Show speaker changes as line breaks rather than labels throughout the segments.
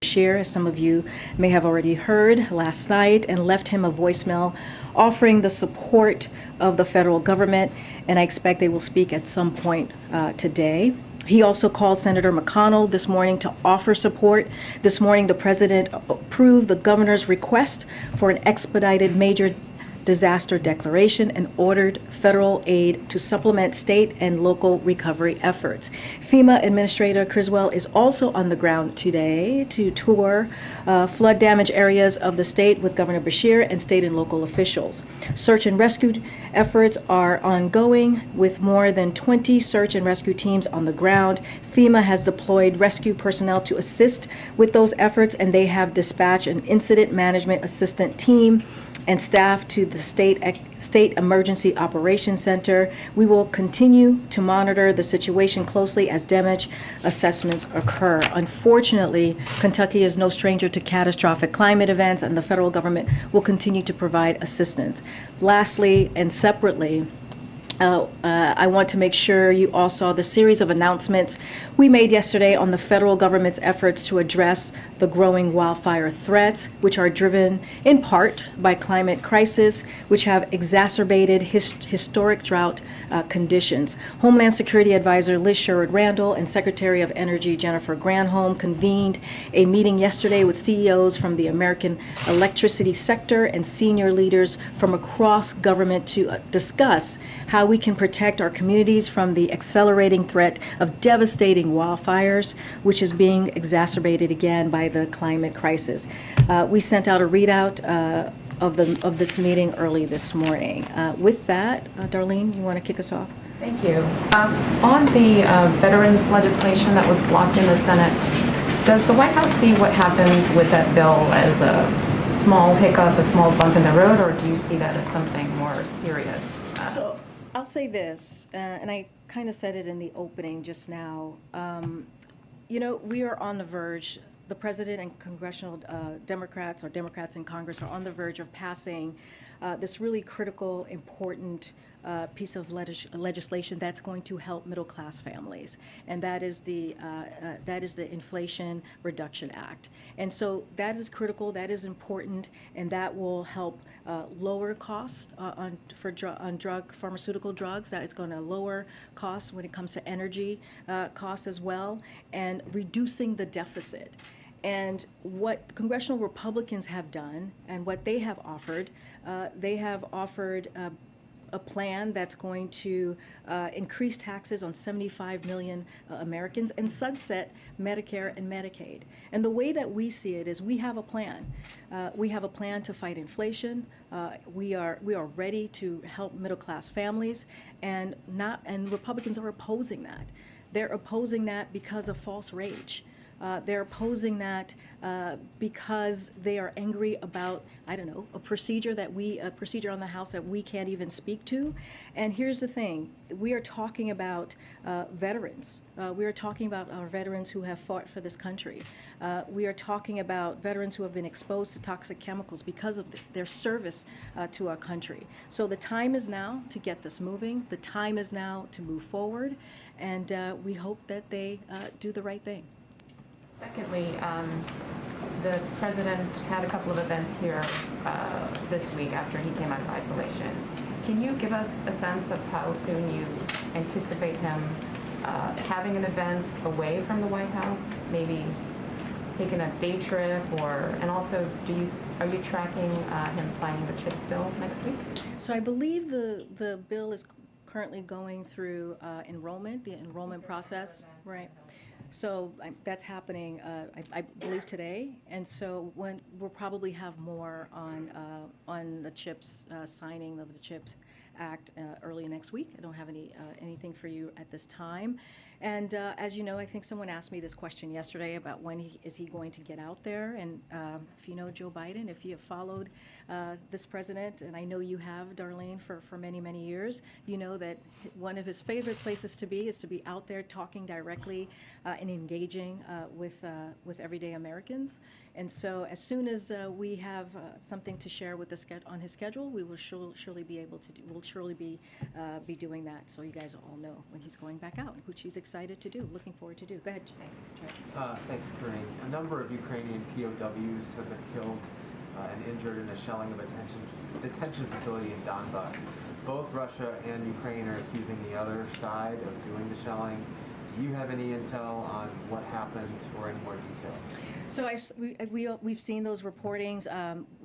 Bashir, as some of you may have already heard last night, and left him a voicemail offering the support of the federal government, and I expect they will speak at some point today. He also called Senator McConnell this morning to offer support. This morning, the president approved the governor's request for an expedited major disaster declaration and ordered federal aid to supplement state and local recovery efforts. FEMA Administrator Criswell is also on the ground today to tour flood damaged areas of the state with Governor Bashir and state and local officials. Search and rescue efforts are ongoing with more than 20 search and rescue teams on the ground. FEMA has deployed rescue personnel to assist with those efforts, and they have dispatched an incident management assistant team and staff to the State Emergency Operations Center. We will continue to monitor the situation closely as damage assessments occur. Unfortunately, Kentucky is no stranger to catastrophic climate events, and the federal government will continue to provide assistance. Lastly, and separately, I want to make sure you all saw the series of announcements we made yesterday on the federal government's efforts to address the growing wildfire threats, which are driven in part by climate crisis, which have exacerbated historic drought conditions. Homeland Security Advisor Liz Sherrod-Randall and Secretary of Energy Jennifer Granholm convened a meeting yesterday with CEOs from the American electricity sector and senior leaders from across government to discuss how we can protect our communities from the accelerating threat of devastating wildfires, which is being exacerbated again by the climate crisis. We sent out a readout of this meeting early this morning. With that, Darlene, you want to kick us off?
Thank you. On the veterans legislation that was blocked in the Senate, does the White House see what happened with that bill as a small hiccup, a small bump in the road, or do you see that as something more serious?
So I'll say this, and I kind of said it in the opening just now. You know, we are on the verge. The president and congressional Democrats, or Democrats in Congress, are on the verge of passing this really critical, important piece of legislation that's going to help middle-class families, and that is the Inflation Reduction Act. And so that is critical, that is important, and that will help lower costs on pharmaceutical drugs. That is going to lower costs when it comes to energy costs as well, and reducing the deficit. And what congressional Republicans have done and what they have offered a plan that's going to increase taxes on 75 million Americans and sunset Medicare and Medicaid. And the way that we see it is we have a plan. We have a plan to fight inflation. We are ready to help middle-class families, and Republicans are opposing that. They're opposing that because of false rage. They're opposing that because they are angry about, I don't know, a procedure on the House that we can't even speak to. And here's the thing, we are talking about veterans. We are talking about our veterans who have fought for this country. We are talking about veterans who have been exposed to toxic chemicals because of their service to our country. So the time is now to get this moving. The time is now to move forward, and we hope that they do the right thing.
Secondly, the president had a couple of events here this week after he came out of isolation. Can you give us a sense of how soon you anticipate him having an event away from the White House, maybe taking a day trip, and also are you tracking him signing the CHIPS bill next week?
So I believe the bill is currently going through the enrollment process, right? So that's happening, I believe, today, and so we'll probably have more on the CHIPS signing of the CHIPS Act early next week. I don't have anything for you at this time, And as you know, I think someone asked me this question yesterday about when is he going to get out there. And if you know Joe Biden, if you have followed this president, and I know you have, Darlene, for many, many years, you know that one of his favorite places to be is to be out there talking directly and engaging with everyday Americans. And so as soon as we have something to share with on his schedule, we will surely be able to do, we'll surely be doing that, so you guys all know when he's going back out, which he's excited to do, looking forward to do. Go ahead.
Thanks, Corinne. A number of Ukrainian POWs have been killed and injured in a shelling of a detention facility in Donbass. Both Russia and Ukraine are accusing the other side of doing the shelling. Do you have any intel on what happened or any more detail?
So we've seen those reportings.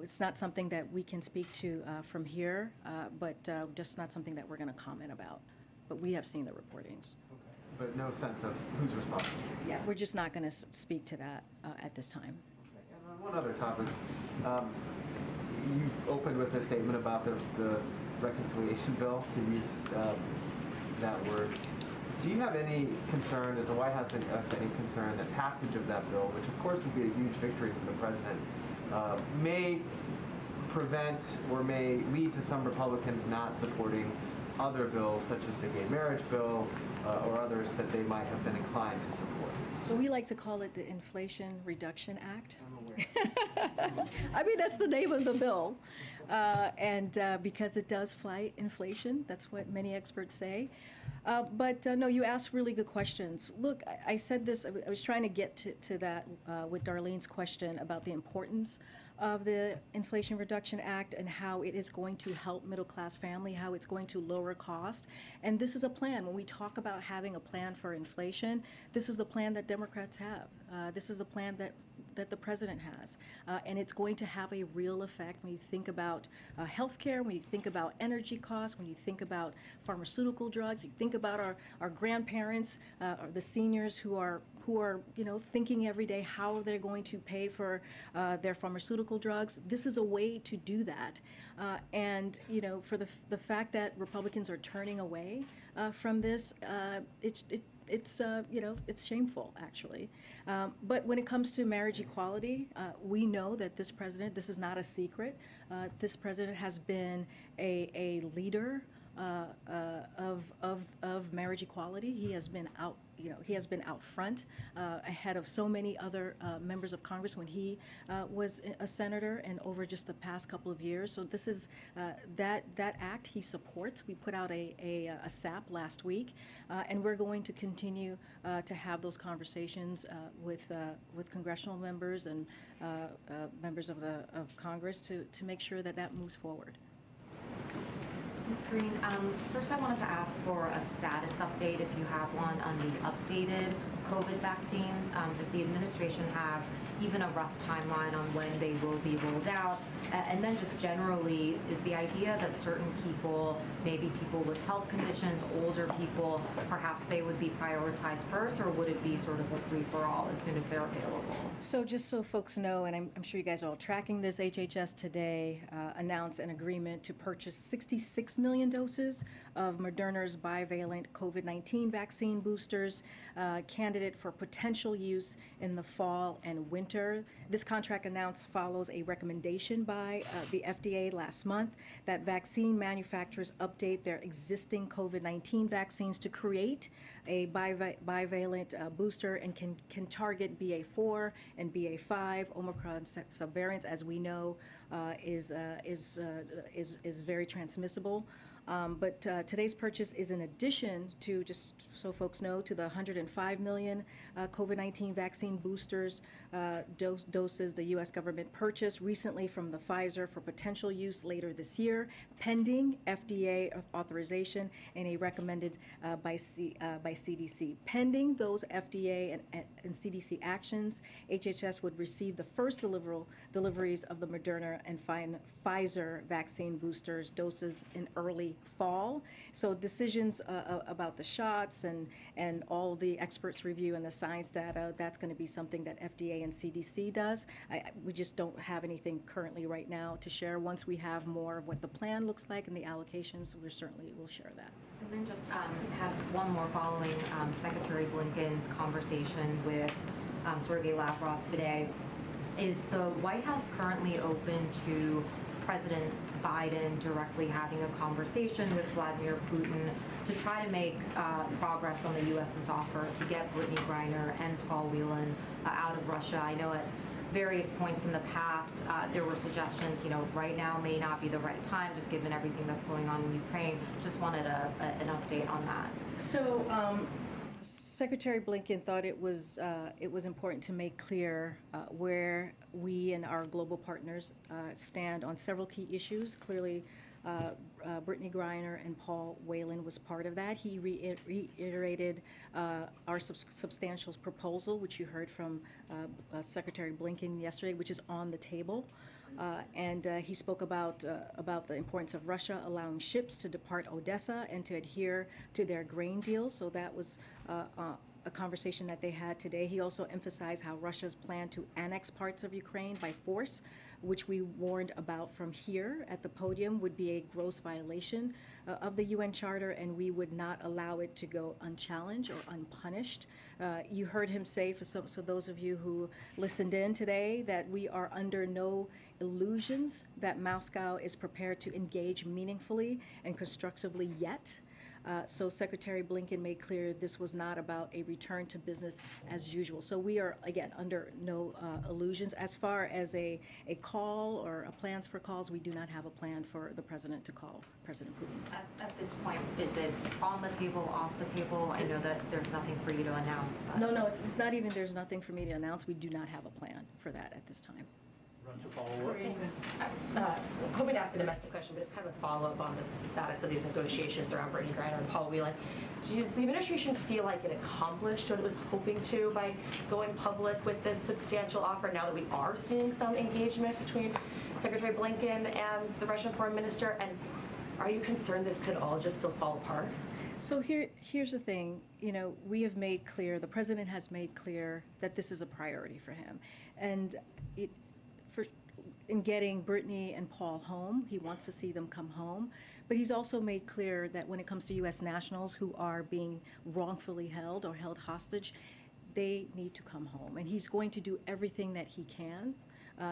It's not something that we can speak to from here, but just not something that we're going to comment about. But we have seen the reportings.
Okay. But no sense of who's responsible?
Yeah, we're just not going to speak to that at this time.
Okay. And on one other topic, you opened with a statement about the reconciliation bill, to use that word. Do you have any concern, does the White House have any concern that passage of that bill, which of course would be a huge victory for the president, may prevent or may lead to some Republicans not supporting other bills such as the gay marriage bill or others that they might have been inclined to support?
So we like to call it the Inflation Reduction Act.
I'm aware.
I mean, that's the name of the bill. And because it does fight inflation, that's what many experts say. But no, you asked really good questions. Look, I said this, I was trying to get to that with Darlene's question about the importance of the Inflation Reduction Act and how it is going to help middle-class family, how it's going to lower cost. And this is a plan. When we talk about having a plan for inflation, this is the plan that Democrats have. This is a plan that the president has. And it's going to have a real effect when you think about healthcare, when you think about energy costs, when you think about pharmaceutical drugs, you think about our grandparents, or the seniors who are thinking every day how they're going to pay for their pharmaceutical drugs. This is a way to do that. And for the fact that Republicans are turning away from this, it's shameful, actually. But when it comes to marriage equality, we know that this president, this is not a secret, this president has been a leader of marriage equality. He has been out front, ahead of so many other members of Congress when he was a senator, and over just the past couple of years. So this is that act he supports. We put out a SAP last week, and we're going to continue to have those conversations with congressional members and members of Congress to make sure that moves forward.
Ms. Green, first I wanted to ask for a status update, if you have one, on the updated COVID vaccines. Does the administration have even a rough timeline on when they will be rolled out? And then just generally, is the idea that certain people, maybe people with health conditions, older people, perhaps they would be prioritized first, or would it be sort of a free-for-all as soon as they're available?
So just so folks know, and I'm sure you guys are all tracking this, HHS today announced an agreement to purchase 66 million doses of Moderna's bivalent COVID-19 vaccine boosters, candidate for potential use in the fall and winter. This contract announced follows a recommendation by the FDA last month that vaccine manufacturers update their existing COVID-19 vaccines to create a bivalent booster and can target BA4 and BA5. Omicron subvariants, as we know, is very transmissible. But today's purchase is in addition to, just so folks know, to the 105 million COVID-19 vaccine boosters doses the U.S. government purchased recently from the Pfizer for potential use later this year, pending FDA authorization and a recommended by CDC. Pending those FDA and CDC actions, HHS would receive the first deliveries of the Moderna and Pfizer vaccine boosters doses in early early fall. So decisions about the shots and all the experts review and the science data, that's going to be something that FDA and CDC does. We just don't have anything currently right now to share. Once we have more of what the plan looks like and the allocations, we certainly will share that.
And then just have one more following Secretary Blinken's conversation with Sergei Lavrov today. Is the White House currently open to President Biden directly having a conversation with Vladimir Putin to try to make progress on the U.S.'s offer to get Brittany Griner and Paul Whelan out of Russia? I know at various points in the past there were suggestions, right now may not be the right time, just given everything that's going on in Ukraine. Just wanted an update on that.
So Secretary Blinken thought it was important to make clear where we and our global partners stand on several key issues. Clearly, Brittany Griner and Paul Whelan was part of that. He reiterated our substantial proposal, which you heard from Secretary Blinken yesterday, which is on the table. And he spoke about the importance of Russia allowing ships to depart Odessa and to adhere to their grain deal. So that was a conversation that they had today. He also emphasized how Russia's plan to annex parts of Ukraine by force, which we warned about from here at the podium, would be a gross violation of the UN Charter, and we would not allow it to go unchallenged or unpunished. You heard him say, so those of you who listened in today, that we are under no illusions that Moscow is prepared to engage meaningfully and constructively yet. So Secretary Blinken made clear this was not about a return to business as usual. So we are, again, under no illusions. As far as a call or plans for calls, we do not have a plan for the president to call President Putin.
At this point, is it on the table, off the table? I know that there's nothing for you to announce. But...
No, it's not even there's nothing for me to announce. We do not have a plan for that at this time.
To follow up. Hoping to ask a domestic question, but it's kind of a follow-up on the status of these negotiations around Brittany Griner and Paul Whelan. Does the administration feel like it accomplished what it was hoping to by going public with this substantial offer now that we are seeing some engagement between Secretary Blinken and the Russian foreign minister? And are you concerned this could all just still fall apart?
So here's the thing, we have made clear, the president has made clear that this is a priority for him. And in getting Brittany and Paul home, he wants to see them come home, but he's also made clear that when it comes to U.S. nationals who are being wrongfully held or held hostage, they need to come home, and he's going to do everything that he can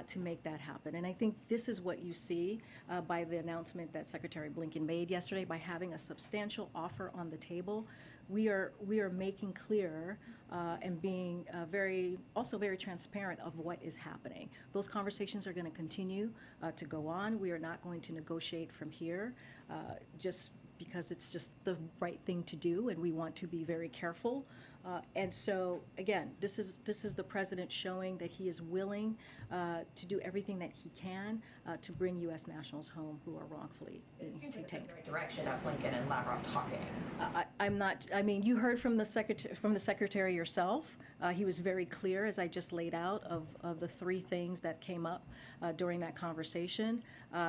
to make that happen. And I think this is what you see by the announcement that Secretary Blinken made yesterday. By having a substantial offer on the table, we are making clear and being very transparent of what is happening. Those conversations are going to continue to go on. We are not going to negotiate from here just because it's just the right thing to do, and we want to be very careful. And so, again, this is the president showing that he is willing to do everything that he can to bring U.S. nationals home who are wrongfully detained.
It seems like the right direction of Blinken and Lavrov talking.
I'm not. I mean, you heard from the secretary yourself. He was very clear, as I just laid out, of the three things that came up during that conversation.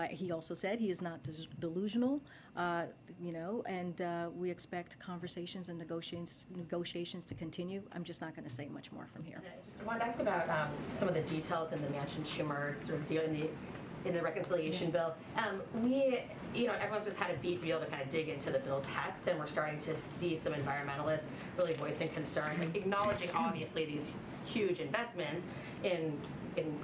He also said he is not delusional, and we expect conversations and negotiations to continue. I'm just not going to say much more from here.
And I just wanted to ask about some of the details in the Manchin-Schumer sort of deal in the reconciliation bill. Everyone's just had a beat to be able to kind of dig into the bill text, and we're starting to see some environmentalists really voicing concern, acknowledging obviously these huge investments in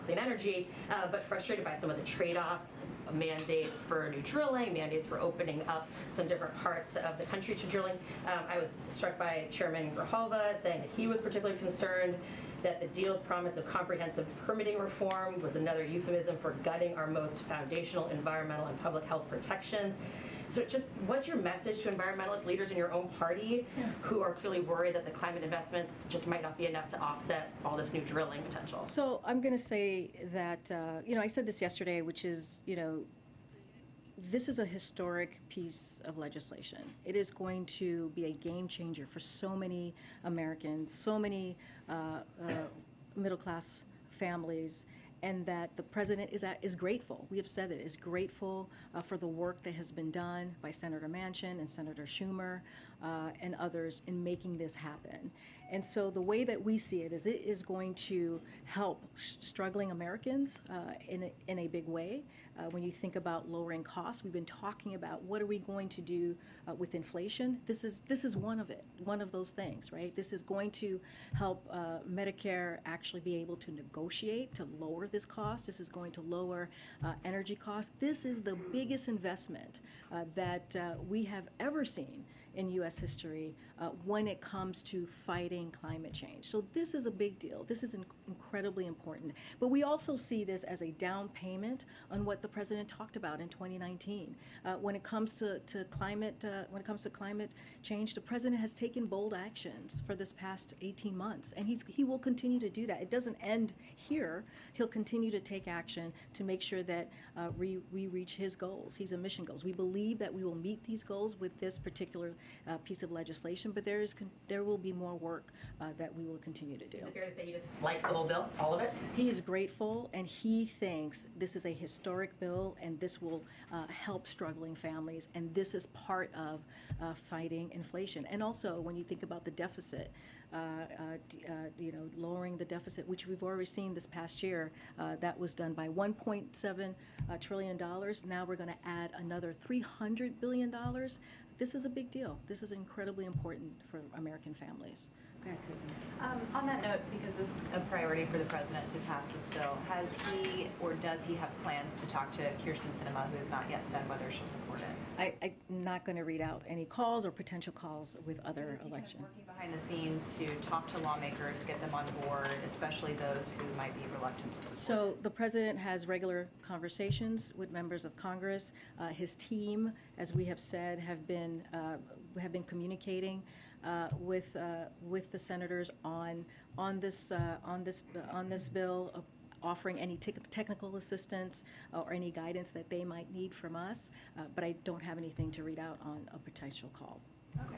clean energy, but frustrated by some of the trade-offs, mandates for new drilling, mandates for opening up some different parts of the country to drilling. I was struck by Chairman Grijalva saying that he was particularly concerned that the deal's promise of comprehensive permitting reform was another euphemism for gutting our most foundational environmental and public health protections. So just what's your message to environmentalist leaders in your own party who are clearly worried that the climate investments just might not be enough to offset all this new drilling potential?
So I'm going to say that, I said this yesterday, which is, this is a historic piece of legislation. It is going to be a game changer for so many Americans, so many middle-class families, and that the president is grateful. We have said it, is grateful for the work that has been done by Senator Manchin and Senator Schumer and others in making this happen. And so the way that we see it is going to help struggling Americans in a big way. When you think about lowering costs, we've been talking about what are we going to do with inflation. This is one of those things, right? This is going to help Medicare actually be able to negotiate to lower this cost. This is going to lower energy costs. This is the biggest investment that we have ever seen in U.S. history when it comes to fighting climate change. So this is a big deal. This is incredibly important. But we also see this as a down payment on what the president talked about in 2019. When it comes to climate change, the president has taken bold actions for this past 18 months, and he will continue to do that. It doesn't end here. He'll continue to take action to make sure that we reach his goals, his emission goals. We believe that we will meet these goals with this particular piece of legislation, but there will be more work that we will continue to do.
Is it fair to say he just likes the whole bill, all of it?
He is grateful, and he thinks this is a historic bill, and this will help struggling families, and this is part of fighting inflation. And also, when you think about the deficit, lowering the deficit, which we've already seen this past year, that was done by $1.7 trillion. Now we're going to add another $300 billion. This is a big deal. This is incredibly important for American families. Go ahead, Caitlin.
On that note, because it's a priority for the president to pass this bill, has he or does he have plans to talk to Kirsten Sinema, who has not yet said whether she'll support it?
I'm not going to read out any calls or potential calls with other elections.
Working behind the scenes to talk to lawmakers, get them on board, especially those who might be reluctant to support
So the president has regular conversations with members of Congress. His team, as we have said, have been communicating with the senators on this bill, offering any technical assistance or any guidance that they might need from us. But I don't have anything to read out on a potential call.
Okay.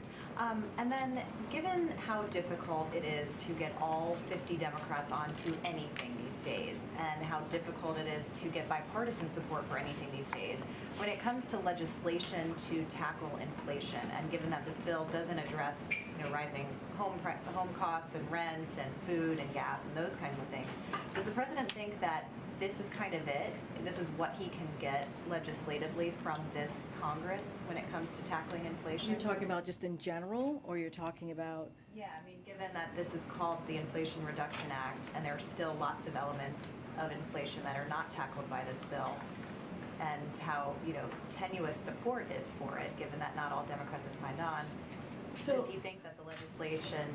And then, given how difficult it is to get all 50 Democrats onto anything these days, and how difficult it is to get bipartisan support for anything these days, when it comes to legislation to tackle inflation, and given that this bill doesn't address, rising home costs and rent and food and gas and those kinds of things, does the president think that this is kind of it? This is what he can get legislatively from this Congress when it comes to tackling inflation?
You're talking about just in general, or you're talking about?
Yeah, I mean, given that this is called the Inflation Reduction Act, and there are still lots of elements of inflation that are not tackled by this bill, and how, tenuous support is for it, given that not all Democrats have signed on. So, does he think that the legislation,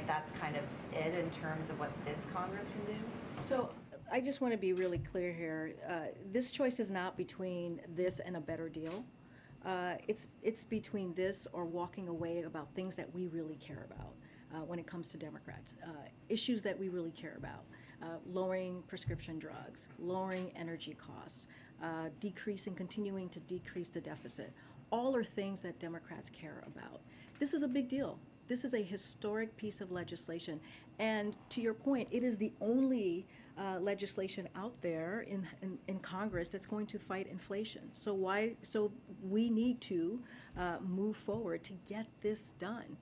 that's kind of it in terms of what this Congress can do?
So I just want to be really clear here. This choice is not between this and a better deal. It's between this or walking away about things that we really care about when it comes to Democrats. Issues that we really care about. Lowering prescription drugs, lowering energy costs, continuing to decrease the deficit. All are things that Democrats care about. This is a big deal. This is a historic piece of legislation, and to your point, it is the only legislation out there in Congress that's going to fight inflation. So we need to move forward to get this done.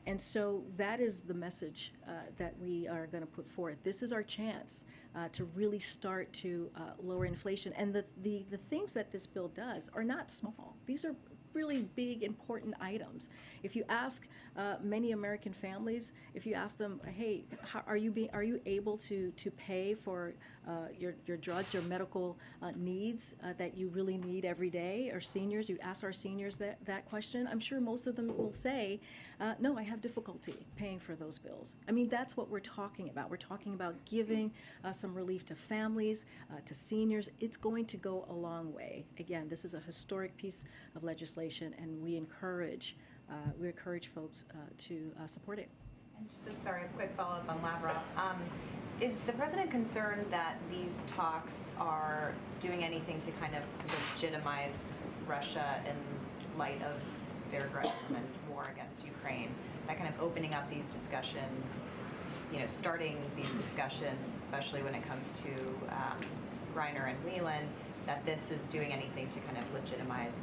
And so that is the message that we are going to put forth. This is our chance to really start to lower inflation. And the things that this bill does are not small. These are really big, important items. If you ask many American families, if you ask them, hey, are you able to pay for your drugs, your medical needs that you really need every day, or seniors, you ask our seniors that question, I'm sure most of them will say, no, I have difficulty paying for those bills. I mean, that's what we're talking about. We're talking about giving some relief to families, to seniors. It's going to go a long way. Again, this is a historic piece of legislation, and we encourage folks to support it.
And just a quick follow-up on Lavrov. Is the president concerned that these talks are doing anything to kind of legitimize Russia in light of their aggression and war against Ukraine? That kind of opening up these discussions starting these discussions, especially when it comes to Reiner and Whelan, that this is doing anything to kind of legitimize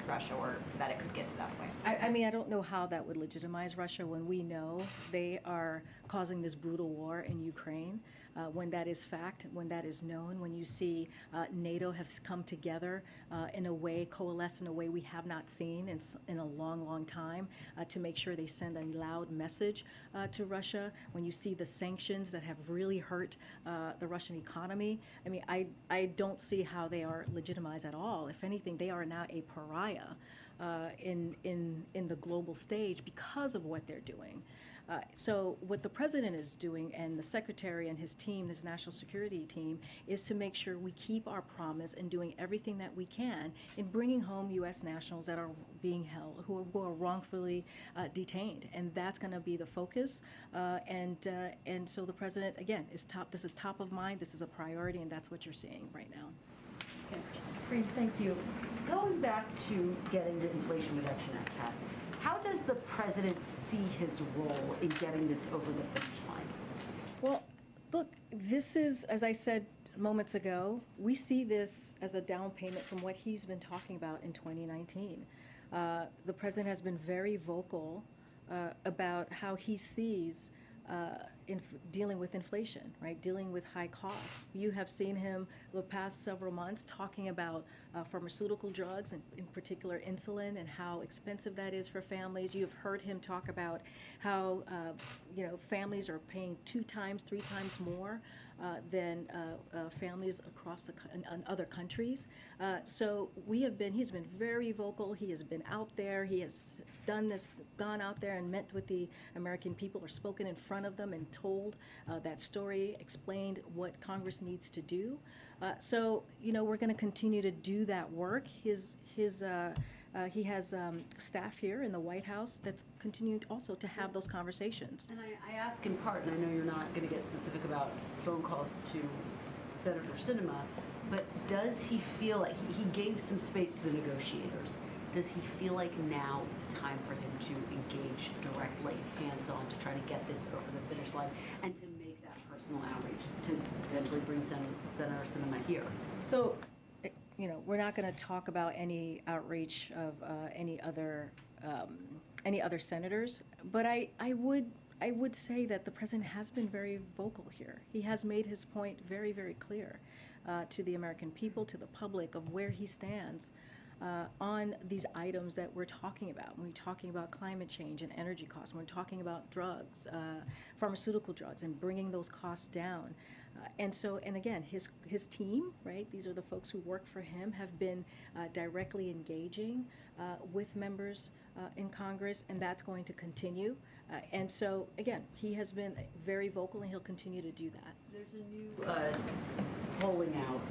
Russia, or that it could get to that point?
I mean, I don't know how that would legitimize Russia when we know they are causing this brutal war in Ukraine, when that is fact, when that is known, when you see NATO has come together in a way, coalesce in a way we have not seen in a long, long time to make sure they send a loud message to Russia, when you see the sanctions that have really hurt the Russian economy. I mean, I don't see how they are legitimized at all. If anything, they are now a pariah in the global stage because of what they're doing. So what the president is doing, and the secretary and his team, his national security team, is to make sure we keep our promise and doing everything that we can in bringing home U.S. nationals that are being held, who are wrongfully detained, and that's going to be the focus. And so the president, again, this is top of mind. This is a priority, and that's what you're seeing right now.
Great, thank you. Going back to getting the Inflation Reduction Act passed, how does the president see his role in getting this over the finish line?
Well, look, this is, as I said moments ago, we see this as a down payment from what he's been talking about in 2019. The president has been very vocal about how he sees dealing with inflation, right? Dealing with high costs. You have seen him the past several months talking about pharmaceutical drugs, and in particular insulin, and how expensive that is for families. You have heard him talk about how families are paying 2 times, 3 times more than families across in other countries. So he's been very vocal. He has been out there. He has done this, gone out there and met with the American people, or spoken in front of them and told that story, explained what Congress needs to do. So we're going to continue to do that work. He has staff here in the White House that's continued also to have those conversations.
And I ask in part, and I know you're not going to get specific about phone calls to Senator Sinema, but does he feel like he gave some space to the negotiators? Does he feel like now is the time for him to engage directly, hands-on, to try to get this over the finish line and to make that personal outreach to potentially bring Senator Sinema here?
So, we're not going to talk about any outreach of any other senators, but I would say that the president has been very vocal here. He has made his point very, very clear to the American people, to the public, of where he stands on these items that we're talking about. When we're talking about climate change and energy costs, when we're talking about drugs, pharmaceutical drugs, and bringing those costs down. And again, his team, right? These are the folks who work for him, have been directly engaging with members in Congress, and that's going to continue. And so, again, he has been very vocal, and he'll continue to do that.
There's a new polling out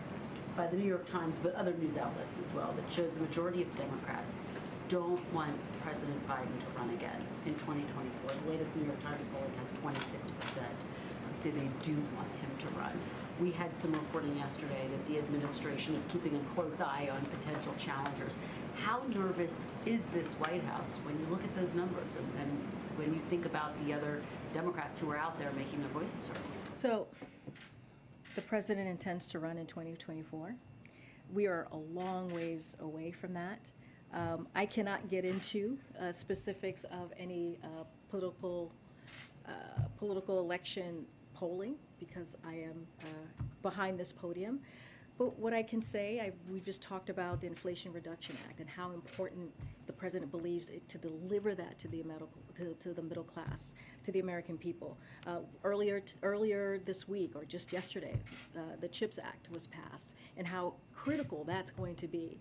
by the New York Times, but other news outlets as well, that shows a majority of Democrats don't want President Biden to run again in 2024. The latest New York Times polling has 26% say they do want him to run. We had some reporting yesterday that the administration is keeping a close eye on potential challengers. How nervous is this White House when you look at those numbers and when you think about the other Democrats who are out there making their voices heard?
So, the president intends to run in 2024. We are a long ways away from that. I cannot get into specifics of any political election polling because I am behind this podium. But what I can say, we've just talked about the Inflation Reduction Act and how important the president believes it to deliver that to the middle class, to the American people. Earlier this week, or just yesterday, the CHIPS Act was passed, and how critical that's going to be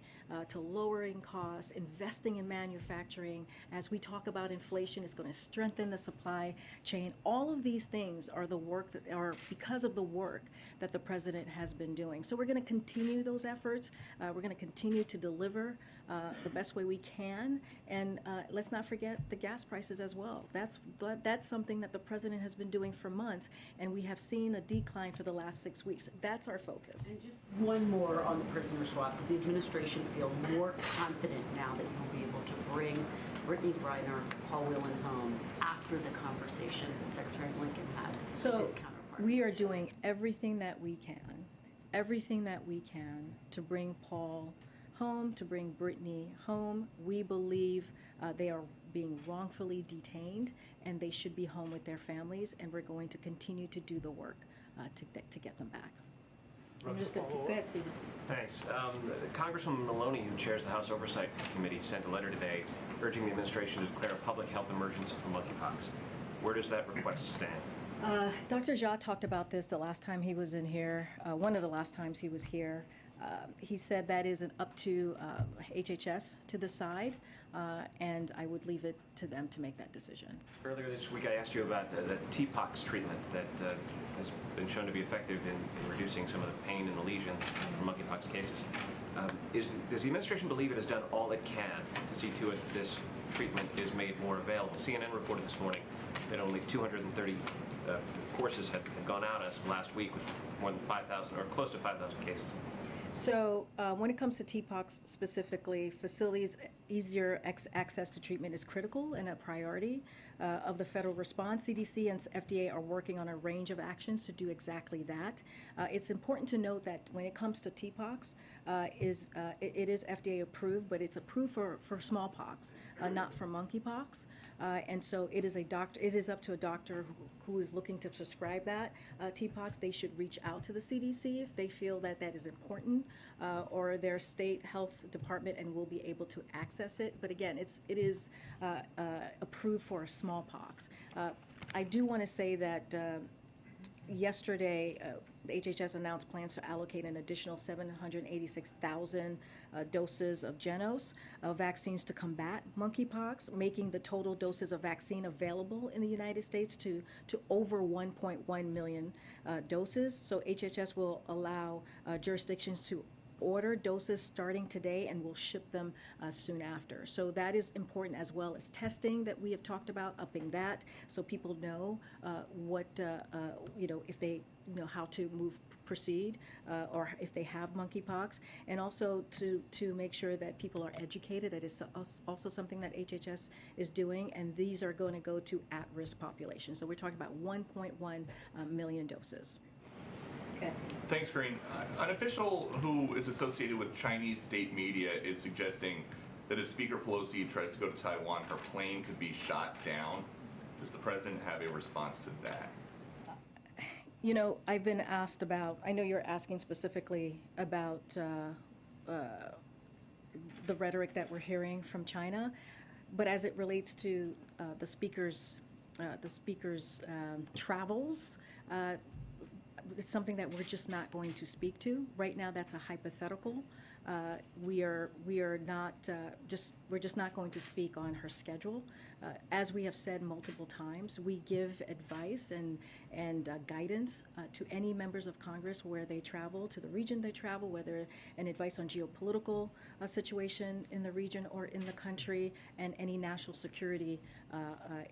to lowering costs, investing in manufacturing. As we talk about inflation, it's going to strengthen the supply chain. All of these things are the work that are because of the work that the president has been doing. So we're going to continue those efforts. We're going to continue to deliver the best way we can, and let's not forget the gas prices as well. That's something that the president has been doing for months, and we have seen a decline for the last 6 weeks. That's our focus.
And just one more on the prisoner swap. Does the administration feel more confident now that you'll be able to bring Brittany Griner, Paul Whelan home after the conversation that Secretary Blinken had?
So
his counterpart?
we are doing everything that we can to bring Paul home, to bring Brittany home. We believe they are being wrongfully detained and they should be home with their families, and we're going to continue to do the work to get them back. I'm just going to go ahead, Stephen.
Thanks. Congresswoman Maloney, who chairs the House Oversight Committee, sent a letter today urging the administration to declare a public health emergency for monkeypox. Where does that request stand?
Dr. Jha talked about this the last time he was in here, one of the last times he was here. He said that is up to HHS to decide, and I would leave it to them to make that decision.
Earlier this week, I asked you about the TPOXX treatment that has been shown to be effective in reducing some of the pain and the lesions from monkeypox cases. Does the administration believe it has done all it can to see to it that this treatment is made more available? CNN reported this morning that only 230 courses had gone out as of last week, with more than 5,000 or close to 5,000 cases.
So when it comes to TPOXX specifically, facilities' easier access to treatment is critical and a priority of the federal response. CDC and FDA are working on a range of actions to do exactly that. It's important to note that when it comes to TPOXX, it is FDA approved, but it's approved for smallpox, not for monkeypox. And so it is up to a doctor who is looking to prescribe that TPOXX. They should reach out to the CDC if they feel that that is important, or their state health department, and will be able to access it. But again, it is approved for smallpox. I do want to say that yesterday, the HHS announced plans to allocate an additional 786,000 doses of Genos vaccines to combat monkeypox, making the total doses of vaccine available in the United States to over 1.1 million doses. So HHS will allow jurisdictions to order doses starting today, and we'll ship them soon after. So that is important, as well as testing that we have talked about, upping that so people know what, if they know how to proceed, or if they have monkeypox, and also to make sure that people are educated. That is also something that HHS is doing, and these are going to go to at-risk populations. So we're talking about 1.1 million doses. Okay.
Thanks, Green. An official who is associated with Chinese state media is suggesting that if Speaker Pelosi tries to go to Taiwan, her plane could be shot down. Does the president have a response to that?
You know, I've been asked about, I know you're asking specifically about the rhetoric that we're hearing from China, but as it relates to the speaker's travels, it's something that we're just not going to speak to right now. That's a hypothetical. We're just not going to speak on her schedule. As we have said multiple times, we give advice and guidance to any members of Congress where they travel, to the region they travel, whether an advice on geopolitical situation in the region or in the country, and any national security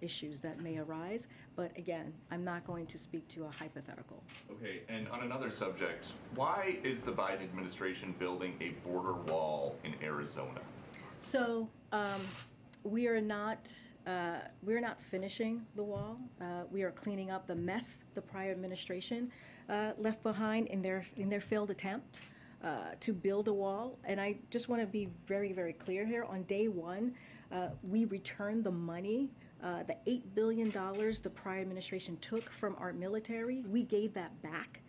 issues that may arise. But again, I'm not going to speak to a hypothetical.
Okay, and on another subject, why is the Biden administration building a border wall in Arizona?
So we are not finishing the wall. We are cleaning up the mess the prior administration left behind in their failed attempt to build a wall. And I just want to be very, very clear here. On day one, we returned the money, the $8 billion the prior administration took from our military. We gave that back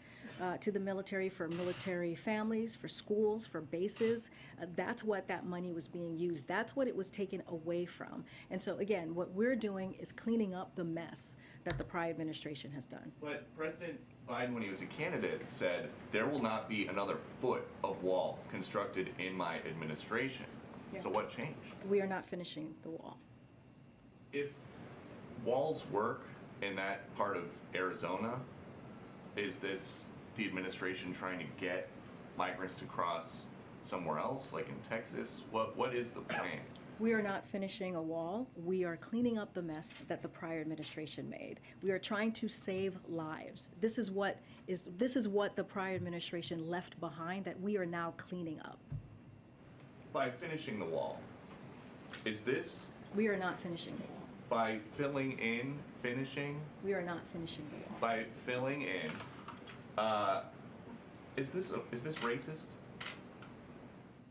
to the military, for military families, for schools, for bases. That's what that money was being used. That's what it was taken away from. And so again, what we're doing is cleaning up the mess that the prior administration has done.
But President Biden, when he was a candidate, said there will not be another foot of wall constructed in my administration. Yeah. So what changed?
We are not finishing the wall.
If walls work in that part of Arizona, is this the administration trying to get migrants to cross somewhere else, like in Texas? What is the plan?
We are not finishing a wall. We are cleaning up the mess that the prior administration made. We are trying to save lives. This is what the prior administration left behind that we are now cleaning up.
By finishing the wall, is this?
We are not finishing the wall.
By filling in finishing,
We are not finishing the wall.
by filling in, is this racist?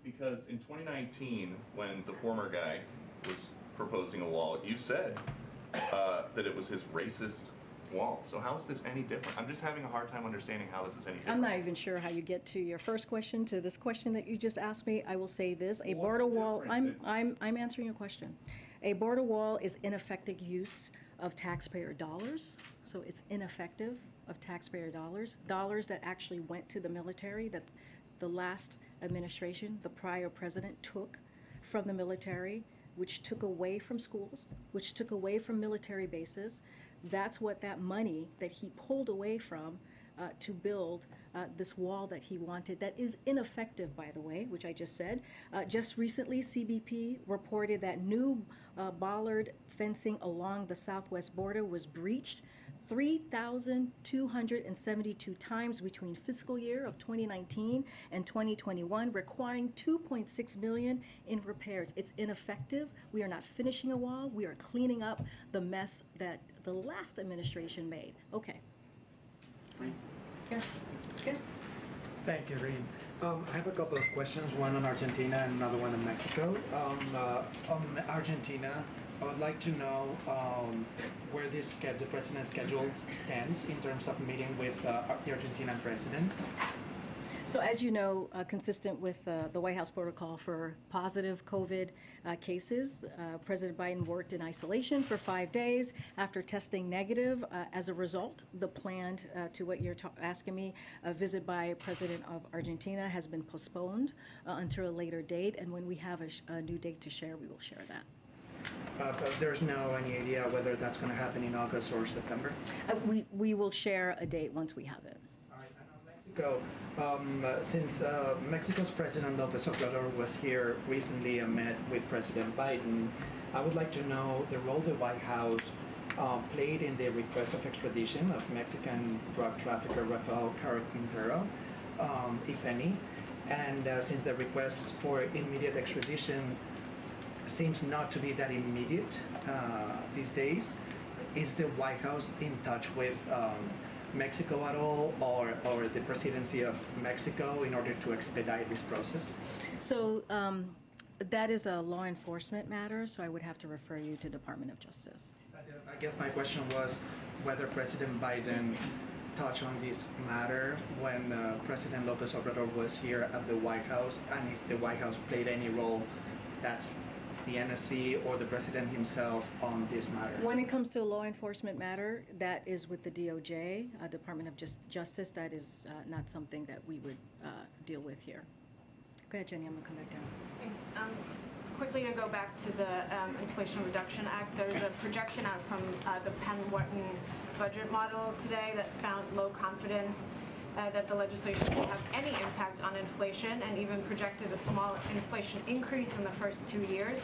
Because in 2019, when the former guy was proposing a wall, you said that it was his racist wall. So how is this any different? I'm just having a hard time understanding how this is any different.
I'm not even sure how you get to your first question, to this question that you just asked me. I will say this, a
Well, what's
border
the
wall,
difference?
I'm answering your question. A border wall is ineffective use of taxpayer dollars, so it's ineffective of taxpayer dollars that actually went to the military, that the last administration, the prior president, took from the military, which took away from schools, which took away from military bases. That's what that money that he pulled away from to build this wall that he wanted, that is ineffective, by the way, which I just said. Just recently, CBP reported that new bollard fencing along the southwest border was breached 3,272 times between fiscal year of 2019 and 2021, requiring $2.6 million in repairs. It's ineffective. We are not finishing a wall. We are cleaning up the mess that the last administration made. Okay. Good.
Thank you, Reem. I have a couple of questions, one on Argentina and another one on Mexico. On Argentina, I would like to know where the president's schedule stands in terms of meeting with the Argentinian president.
So as you know, consistent with the White House protocol for positive COVID cases, President Biden worked in isolation for 5 days after testing negative. As a result, the planned, to what you're asking me, a visit by President of Argentina has been postponed until a later date. And when we have a new date to share, we will share that.
But there's no any idea whether that's going to happen in August or September?
We will share a date once we have it.
All right, and on Mexico, since Mexico's President López Obrador was here recently and met with President Biden, I would like to know the role the White House played in the request of extradition of Mexican drug trafficker Rafael Quintero, if any. And since the request for immediate extradition seems not to be that immediate these days, is the White House in touch with Mexico at all, or the presidency of Mexico, in order to expedite this process?
So that is a law enforcement matter, so I would have to refer you to Department of Justice.
I guess my question was whether President Biden touched on this matter when President López Obrador was here at the White House, and if the White House played any role, that's the NSC or the president himself, on this matter.
When it comes to a law enforcement matter, that is with the DOJ, Department of Justice. That is not something that we would deal with here. Go ahead, Jenny. I'm gonna come back down.
Thanks. Quickly to go back to the Inflation Reduction Act, there's a projection out from the Penn Wharton budget model today that found low confidence that the legislation will have any impact on inflation, and even projected a small inflation increase in the first 2 years.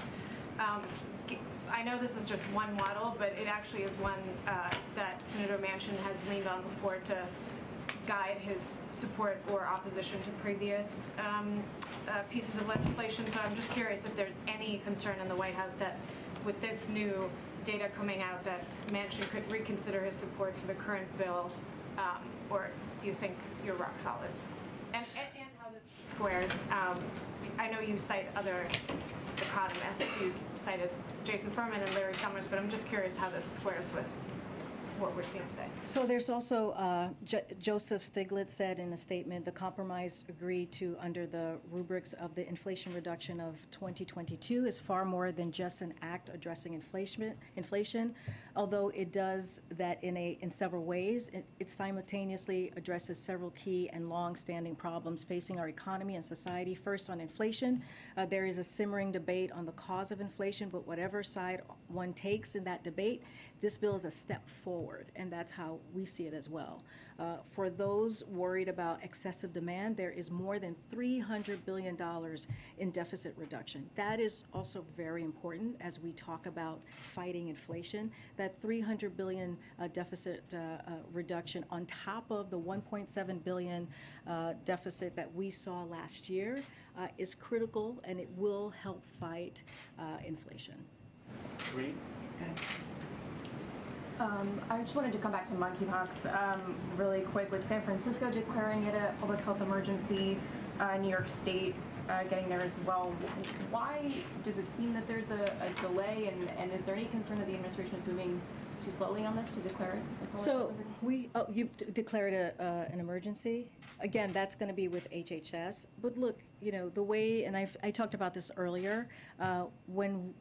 I know this is just one model, but it actually is one that Senator Manchin has leaned on before to guide his support or opposition to previous pieces of legislation. So I'm just curious if there's any concern in the White House that with this new data coming out that Manchin could reconsider his support for the current bill, or do you think you're rock solid? And how this squares. I know you cite other economists. You cited Jason Furman and Larry Summers, but I'm just curious how this squares with what we're seeing today.
So there's also, Joseph Stiglitz said in a statement, the compromise agreed to under the rubrics of the Inflation Reduction of 2022 is far more than just an act addressing inflation, although it does that in several ways. It simultaneously addresses several key and long-standing problems facing our economy and society. First, on inflation, there is a simmering debate on the cause of inflation, but whatever side one takes in that debate, this bill is a step forward. And that's how we see it as well. For those worried about excessive demand, there is more than $300 billion in deficit reduction. That is also very important as we talk about fighting inflation. That $300 billion deficit reduction on top of the $1.7 billion deficit that we saw last year is critical, and it will help fight inflation.
Reed?
Okay.
I just wanted to come back to monkeypox really quick. With San Francisco declaring it a public health emergency, New York State getting there as well, why does it seem that there's a delay, and is there any concern that the administration is moving too slowly on this to declare it a public health emergency?
You declared an emergency. Again, that's going to be with HHS. But look, the way, and I talked about this earlier, when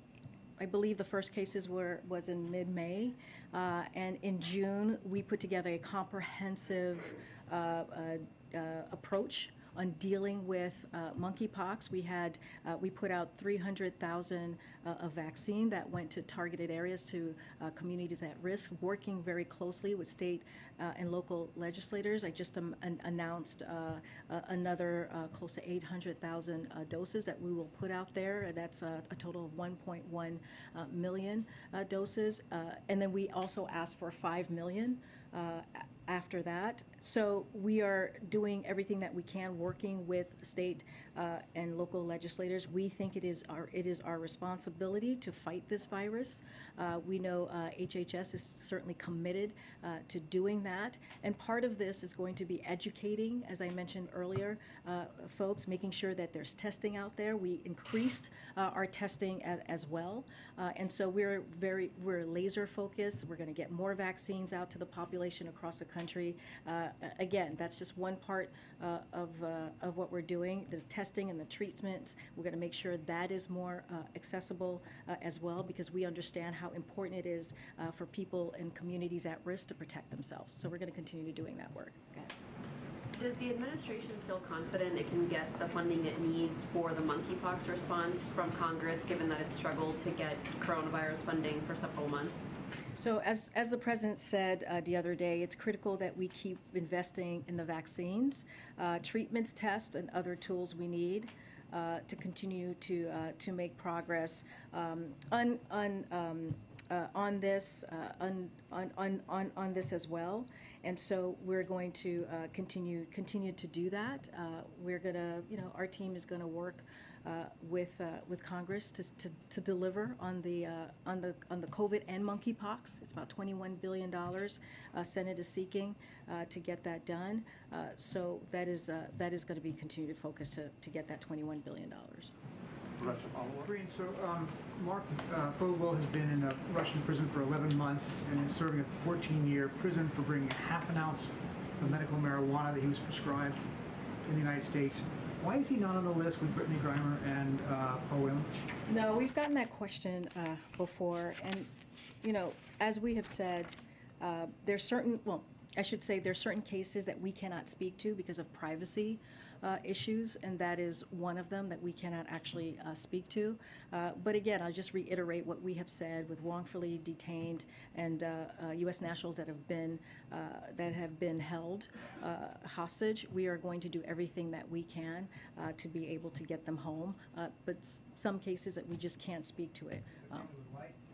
I believe the first cases was in mid-May, and in June we put together a comprehensive approach on dealing with monkeypox. We put out 300,000 of vaccine that went to targeted areas, to communities at risk, working very closely with state and local legislators. I just announced another close to 800,000 doses that we will put out there. That's a total of 1.1 million doses. And then we also asked for 5 million after that. So we are doing everything that we can, working with state and local legislators. We think it is our responsibility to fight this virus. We know HHS is certainly committed to doing that. And part of this is going to be educating, as I mentioned earlier, folks, making sure that there's testing out there. We increased our testing as well. And so we're laser focused. We're going to get more vaccines out to the population across the country. Again, that's just one part of what we're doing. The testing and the treatments, we're going to make sure that is more accessible as well, because we understand how important it is for people in communities at risk to protect themselves. So we're going to continue doing that work. Okay.
Does the administration feel confident it can get the funding it needs for the monkeypox response from Congress, given that it's struggled to get coronavirus funding for several months?
So as the president said the other day, it's critical that we keep investing in the vaccines, treatments, tests, and other tools we need to continue to make progress on this as well. And so we're going to continue to do that. We're gonna, our team is going to work with Congress to deliver on the COVID and monkeypox. It's about $21 billion Senate is seeking to get that done. So that is going to be continued focus to get that $21 billion.
Green, so Mark Fogel has been in a Russian prison for 11 months and is serving a 14-year prison for bringing half an ounce of medical marijuana that he was prescribed in the United States. Why is he not on the list with Brittany Griner and Paul Whelan?
No, we've gotten that question before, and as we have said, there's certain cases that we cannot speak to because of privacy issues, and that is one of them that we cannot actually speak to. But again, I'll just reiterate what we have said with wrongfully detained and U.S. nationals that have been held hostage. We are going to do everything that we can to be able to get them home. But some cases that we just can't speak to it.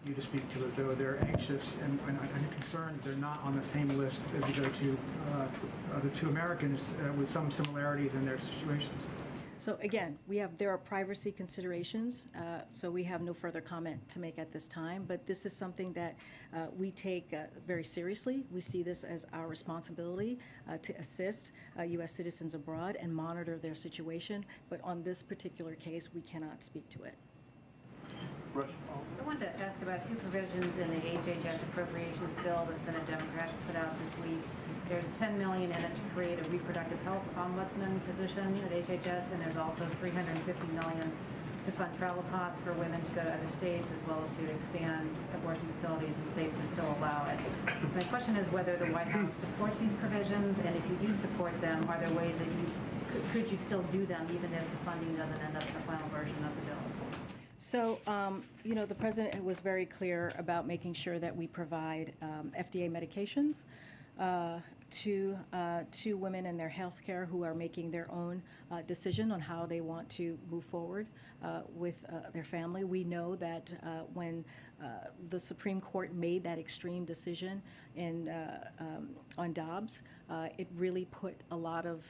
You to speak to it, though. They're anxious and I'm concerned they're not on the same list as the two Americans with some similarities in their situations.
So again, there are privacy considerations, so we have no further comment to make at this time, but this is something that we take very seriously. We see this as our responsibility to assist U.S. citizens abroad and monitor their situation, but on this particular case, we cannot speak to it.
I wanted to ask about two provisions in the HHS appropriations bill that Senate Democrats put out this week. There's $10 million in it to create a reproductive health ombudsman position at HHS, and there's also $350 million to fund travel costs for women to go to other states, as well as to expand abortion facilities in states that still allow it. My question is whether the White House supports these provisions, and if you do support them, are there ways that could you still do them even if the funding doesn't end up in the final version of the bill?
So, the president was very clear about making sure that we provide FDA medications to women and their health care who are making their own decision on how they want to move forward with their family. We know that when the Supreme Court made that extreme decision on Dobbs, it really put a lot of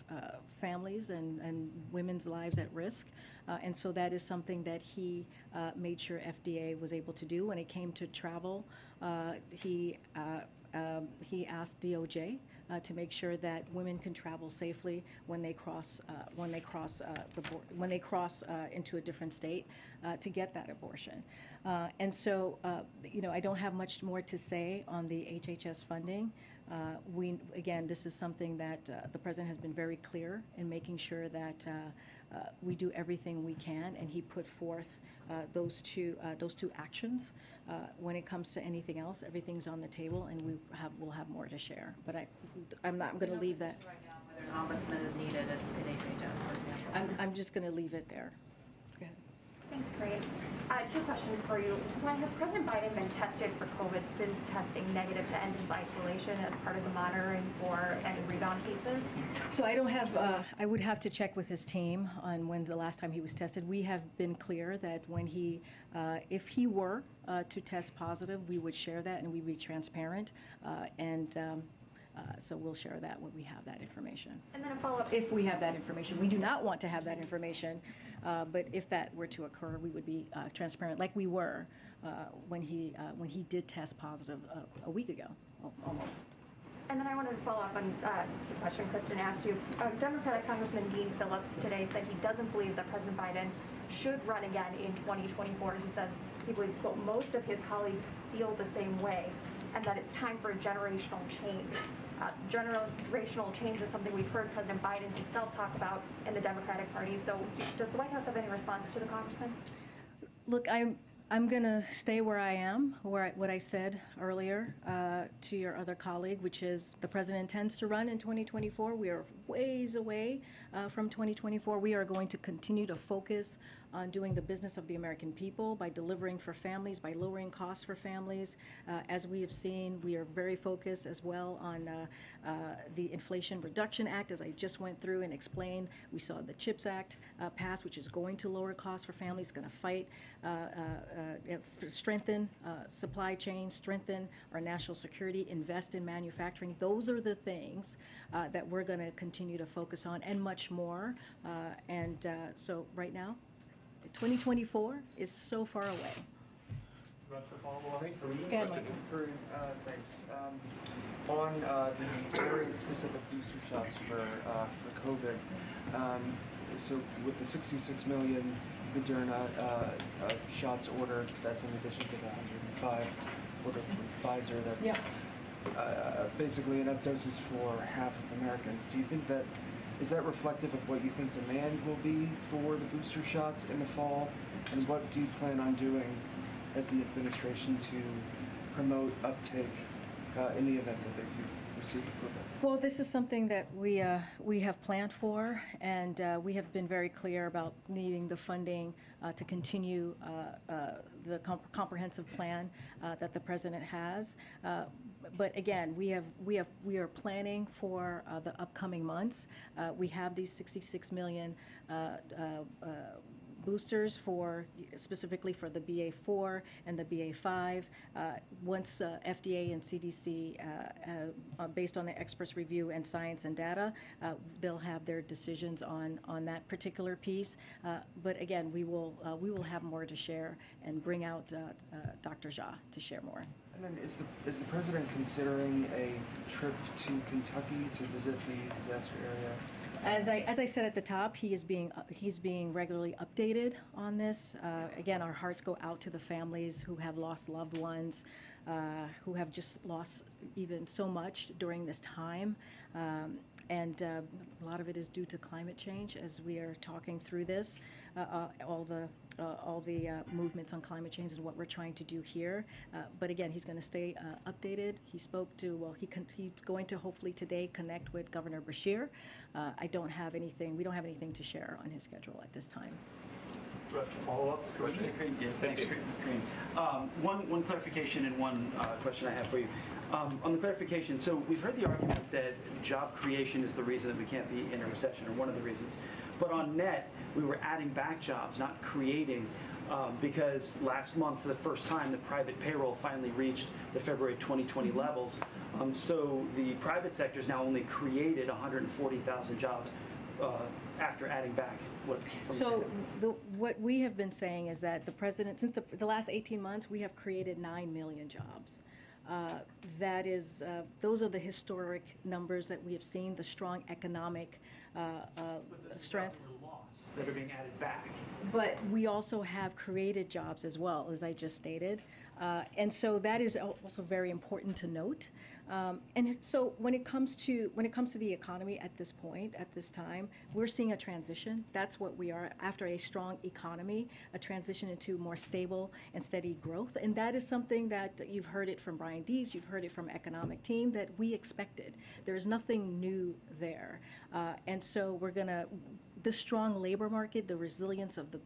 families and women's lives at risk. And so that is something that he made sure FDA was able to do. When it came to travel, he asked DOJ to make sure that women can travel safely when they cross into a different state to get that abortion. And so, I don't have much more to say on the HHS funding. Again, this is something that the president has been very clear in making sure that we do everything we can, and he put forth those two actions. When it comes to anything else, everything's on the table, and we'll have more to share. But I'm going to leave that.
Right now, whether an ombudsman is needed at HHS, for example.
I'm just going to leave it there. Go ahead.
Thanks, Corinne. Two questions for you. One, has President Biden been tested for COVID since testing negative to end his isolation as part of the monitoring for any rebound cases?
So I don't have, I would have to check with his team on when the last time he was tested. We have been clear that when if he were to test positive, we would share that and we'd be transparent. So we'll share that when we have that information.
And then a follow-up.
If we have that information. We do not want to have that information, but if that were to occur, we would be transparent, like we were when he did test positive a week ago, almost.
And then I wanted to follow up on the question Kristen asked you. Democratic Congressman Dean Phillips today said he doesn't believe that President Biden should run again in 2024. He says he believes, quote, most of his colleagues feel the same way, and that it's time for a generational change. Generational change is something we've heard President Biden himself talk about in the Democratic Party. So does the White House have any response to the congressman?
Look, I'm going to stay where I am, what I said earlier to your other colleague, which is the president intends to run in 2024. We are ways away from 2024. We are going to continue to focus on doing the business of the American people by delivering for families, by lowering costs for families. As we have seen, we are very focused as well on the Inflation Reduction Act, as I just went through and explained. We saw the CHIPS Act pass, which is going to lower costs for families, going to fight strengthen supply chain, strengthen our national security, invest in manufacturing. Those are the things that we're going to continue to focus on, and much more. So right now, 2024 is so far away.
Thanks. On the variant-specific booster shots for COVID, so with the 66 million Moderna shots ordered, that's in addition to the 105 ordered from Pfizer. That's basically enough doses for half of Americans. Do you think is that reflective of what you think demand will be for the booster shots in the fall? And what do you plan on doing as the administration to promote uptake in the event that they do receive approval?
Well, this is something that we have planned for, and we have been very clear about needing the funding to continue the comprehensive plan that the president has. But again, we are planning for the upcoming months. We have these 66 million boosters specifically for the BA4 and the BA5. Once FDA and CDC, based on the experts' review and science and data, they'll have their decisions on that particular piece. But again, we will have more to share and bring out Dr. Jha to share more.
And then is the president considering a trip to Kentucky to visit the disaster area?
As I said at the top, he's being regularly updated on this. Again, our hearts go out to the families who have lost loved ones, who have just lost even so much during this time. And a lot of it is due to climate change. As we are talking through this, all the movements on climate change is what we're trying to do here. But again, he's going to stay updated. He he's going to hopefully today connect with Governor Beshear. We don't have anything to share on his schedule at this time.
Follow-up? Yeah, thanks, Corinne. One clarification and one question I have for you.
On the clarification, so we've heard the argument that job creation is the reason that we can't be in a recession, or one of the reasons. But on net, we were adding back jobs, not creating, because last month, for the first time, the private payroll finally reached the February 2020 levels. So the private sector has now only created 140,000 jobs after adding back what from
So what we have been saying is that the president, since the last 18 months, we have created 9 million jobs. That is, those are the historic numbers that we have seen, the strong economic strength.
That are being added back.
But we also have created jobs as well, as I just stated. And so that is also very important to note. And so when it comes to the economy at this point, at this time, we're seeing a transition. That's what we are after a strong economy, a transition into more stable and steady growth. And that is something that you've heard it from Brian Dees, you've heard it from economic team, that we expected. There's nothing new there. And so we're gonna, the strong labor market, the resilience of the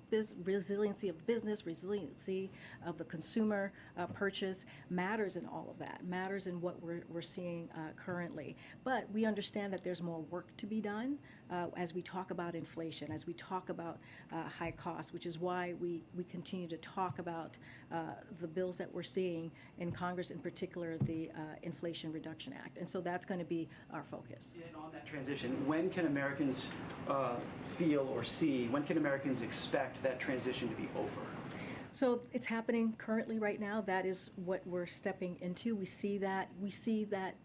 resiliency of business, resiliency of the consumer purchase matters in all of that, matters in what we're seeing currently. But we understand that there's more work to be done as we talk about inflation, as we talk about high costs, which is why we continue to talk about the bills that we're seeing in Congress, in particular the Inflation Reduction Act. And so that's going to be our focus.
And on that transition, when can Americans feel or see, when can Americans expect that transition to be over?
So it's happening currently right now. That is what we're stepping into. We see that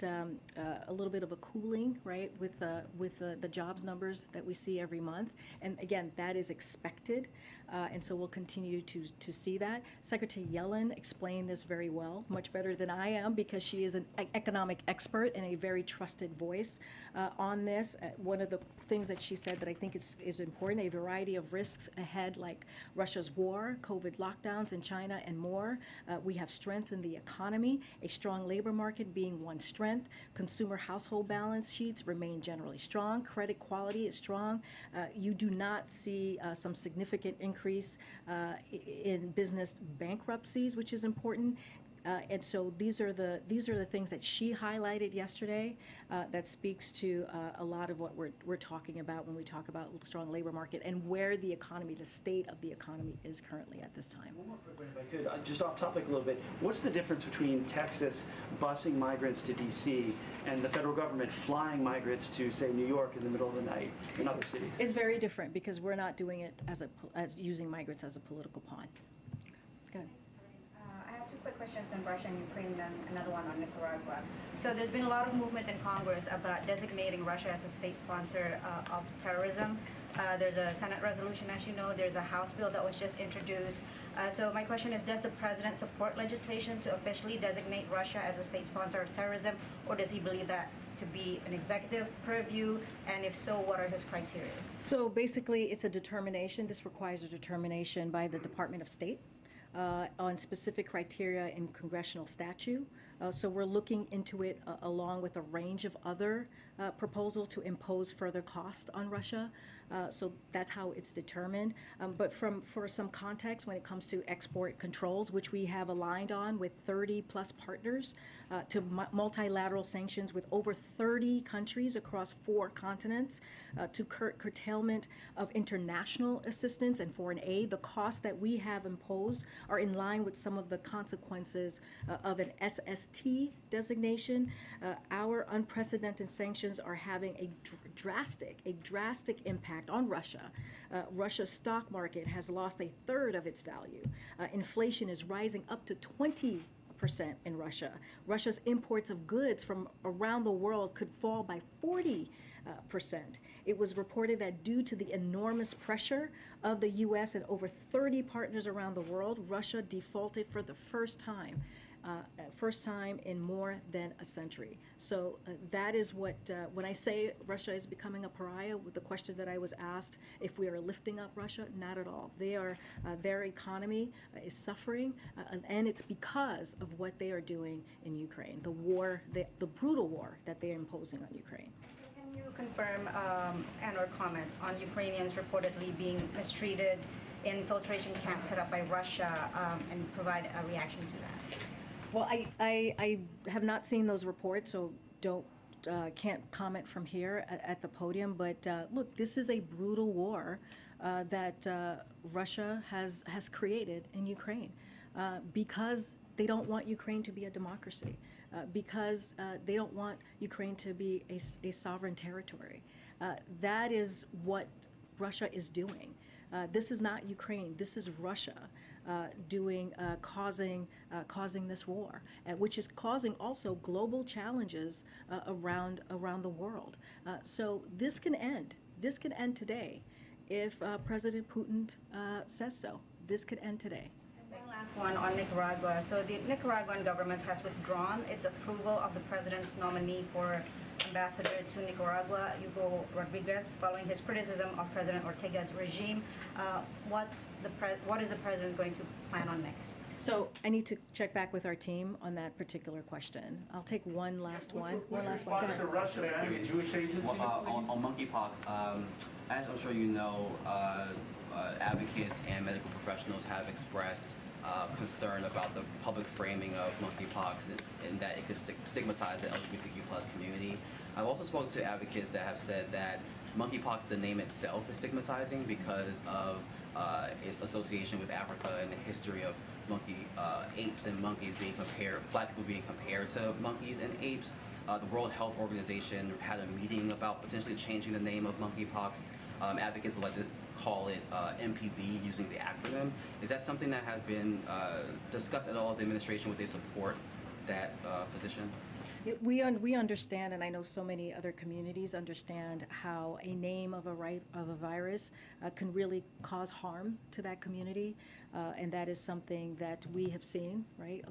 a little bit of a cooling, right, with the jobs numbers that we see every month. And again, that is expected, and so we'll continue to see that. Secretary Yellen explained this very well, much better than I am, because she is an economic expert and a very trusted voice on this. One of the things that she said that I think is important: a variety of risks ahead, like Russia's war, COVID lockdowns in China, and more. We have strength in the economy, a strong labor market being one strength. Consumer household balance sheets remain generally strong. Credit quality is strong. You do not see some significant increase in business bankruptcies, which is important. And so these are the things that she highlighted yesterday that speaks to a lot of what we're talking about when we talk about strong labor market and where the economy, the state of the economy is currently at this time.
One more quick one, if I could, just off topic a little bit. What's the difference between Texas busing migrants to D.C. and the federal government flying migrants to, say, New York in the middle of the night in other cities?
It's very different because we're not doing it as using migrants as a political pawn. Go ahead.
I have two quick questions on Russia and Ukraine, and another one on Nicaragua. So there's been a lot of movement in Congress about designating Russia as a state sponsor of terrorism. There's a Senate resolution, as you know. There's a House bill that was just introduced. So my question is, does the president support legislation to officially designate Russia as a state sponsor of terrorism, or does he believe that to be an executive purview? And if so, what are his criteria?
So basically, it's a determination. This requires a determination by the Department of State on specific criteria in congressional statute. So we're looking into it along with a range of other proposals to impose further cost on Russia. So that's how it's determined. But for some context, when it comes to export controls, which we have aligned on with 30 plus partners, to multilateral sanctions with over 30 countries across 4 continents, to curtailment of international assistance and foreign aid, the costs that we have imposed are in line with some of the consequences of an SST designation. Our unprecedented sanctions are having a drastic impact on Russia. Russia's stock market has lost 1/3 of its value. Inflation is rising up to 20% in Russia. Russia's imports of goods from around the world could fall by 40%. It was reported that due to the enormous pressure of the U.S. and over 30 partners around the world, Russia defaulted for the first time in more than a century. So that is what, when I say Russia is becoming a pariah, with the question that I was asked, if we are lifting up Russia, not at all. They are, their economy is suffering, and it's because of what they are doing in Ukraine, the war, the brutal war that they are imposing on Ukraine.
Can you confirm and or comment on Ukrainians reportedly being mistreated in filtration camps set up by Russia and provide a reaction to that?
Well, I have not seen those reports, so can't comment from here at the podium. But look, this is a brutal war that Russia has created in Ukraine because they don't want Ukraine to be a democracy, because they don't want Ukraine to be a sovereign territory. That is what Russia is doing. This is not Ukraine. This is Russia causing this war, which is causing also global challenges around the world. So this can end. This can end today if President Putin says so. This could end today.
One last one on Nicaragua. So the Nicaraguan government has withdrawn its approval of the president's nominee for ambassador to Nicaragua, Hugo Rodriguez, following his criticism of President Ortega's regime. What is the president going to plan on next?
So I need to check back with our team on that particular question. I'll take one last one. Go ahead.
On monkeypox, as I'm sure you know, advocates and medical professionals have expressed concern about the public framing of monkeypox and that it could stigmatize the LGBTQ+ community. I've also spoken to advocates that have said that monkeypox, the name itself, is stigmatizing because of its association with Africa and the history of apes and monkeys being compared, black people being compared to monkeys and apes. The World Health Organization had a meeting about potentially changing the name of monkeypox. Advocates would like to call it MPV using the acronym. Is that something that has been discussed at all with the administration? Would they support that position?
We understand, and I know so many other communities understand how a name of a virus can really cause harm to that community, and that is something that we have seen, right,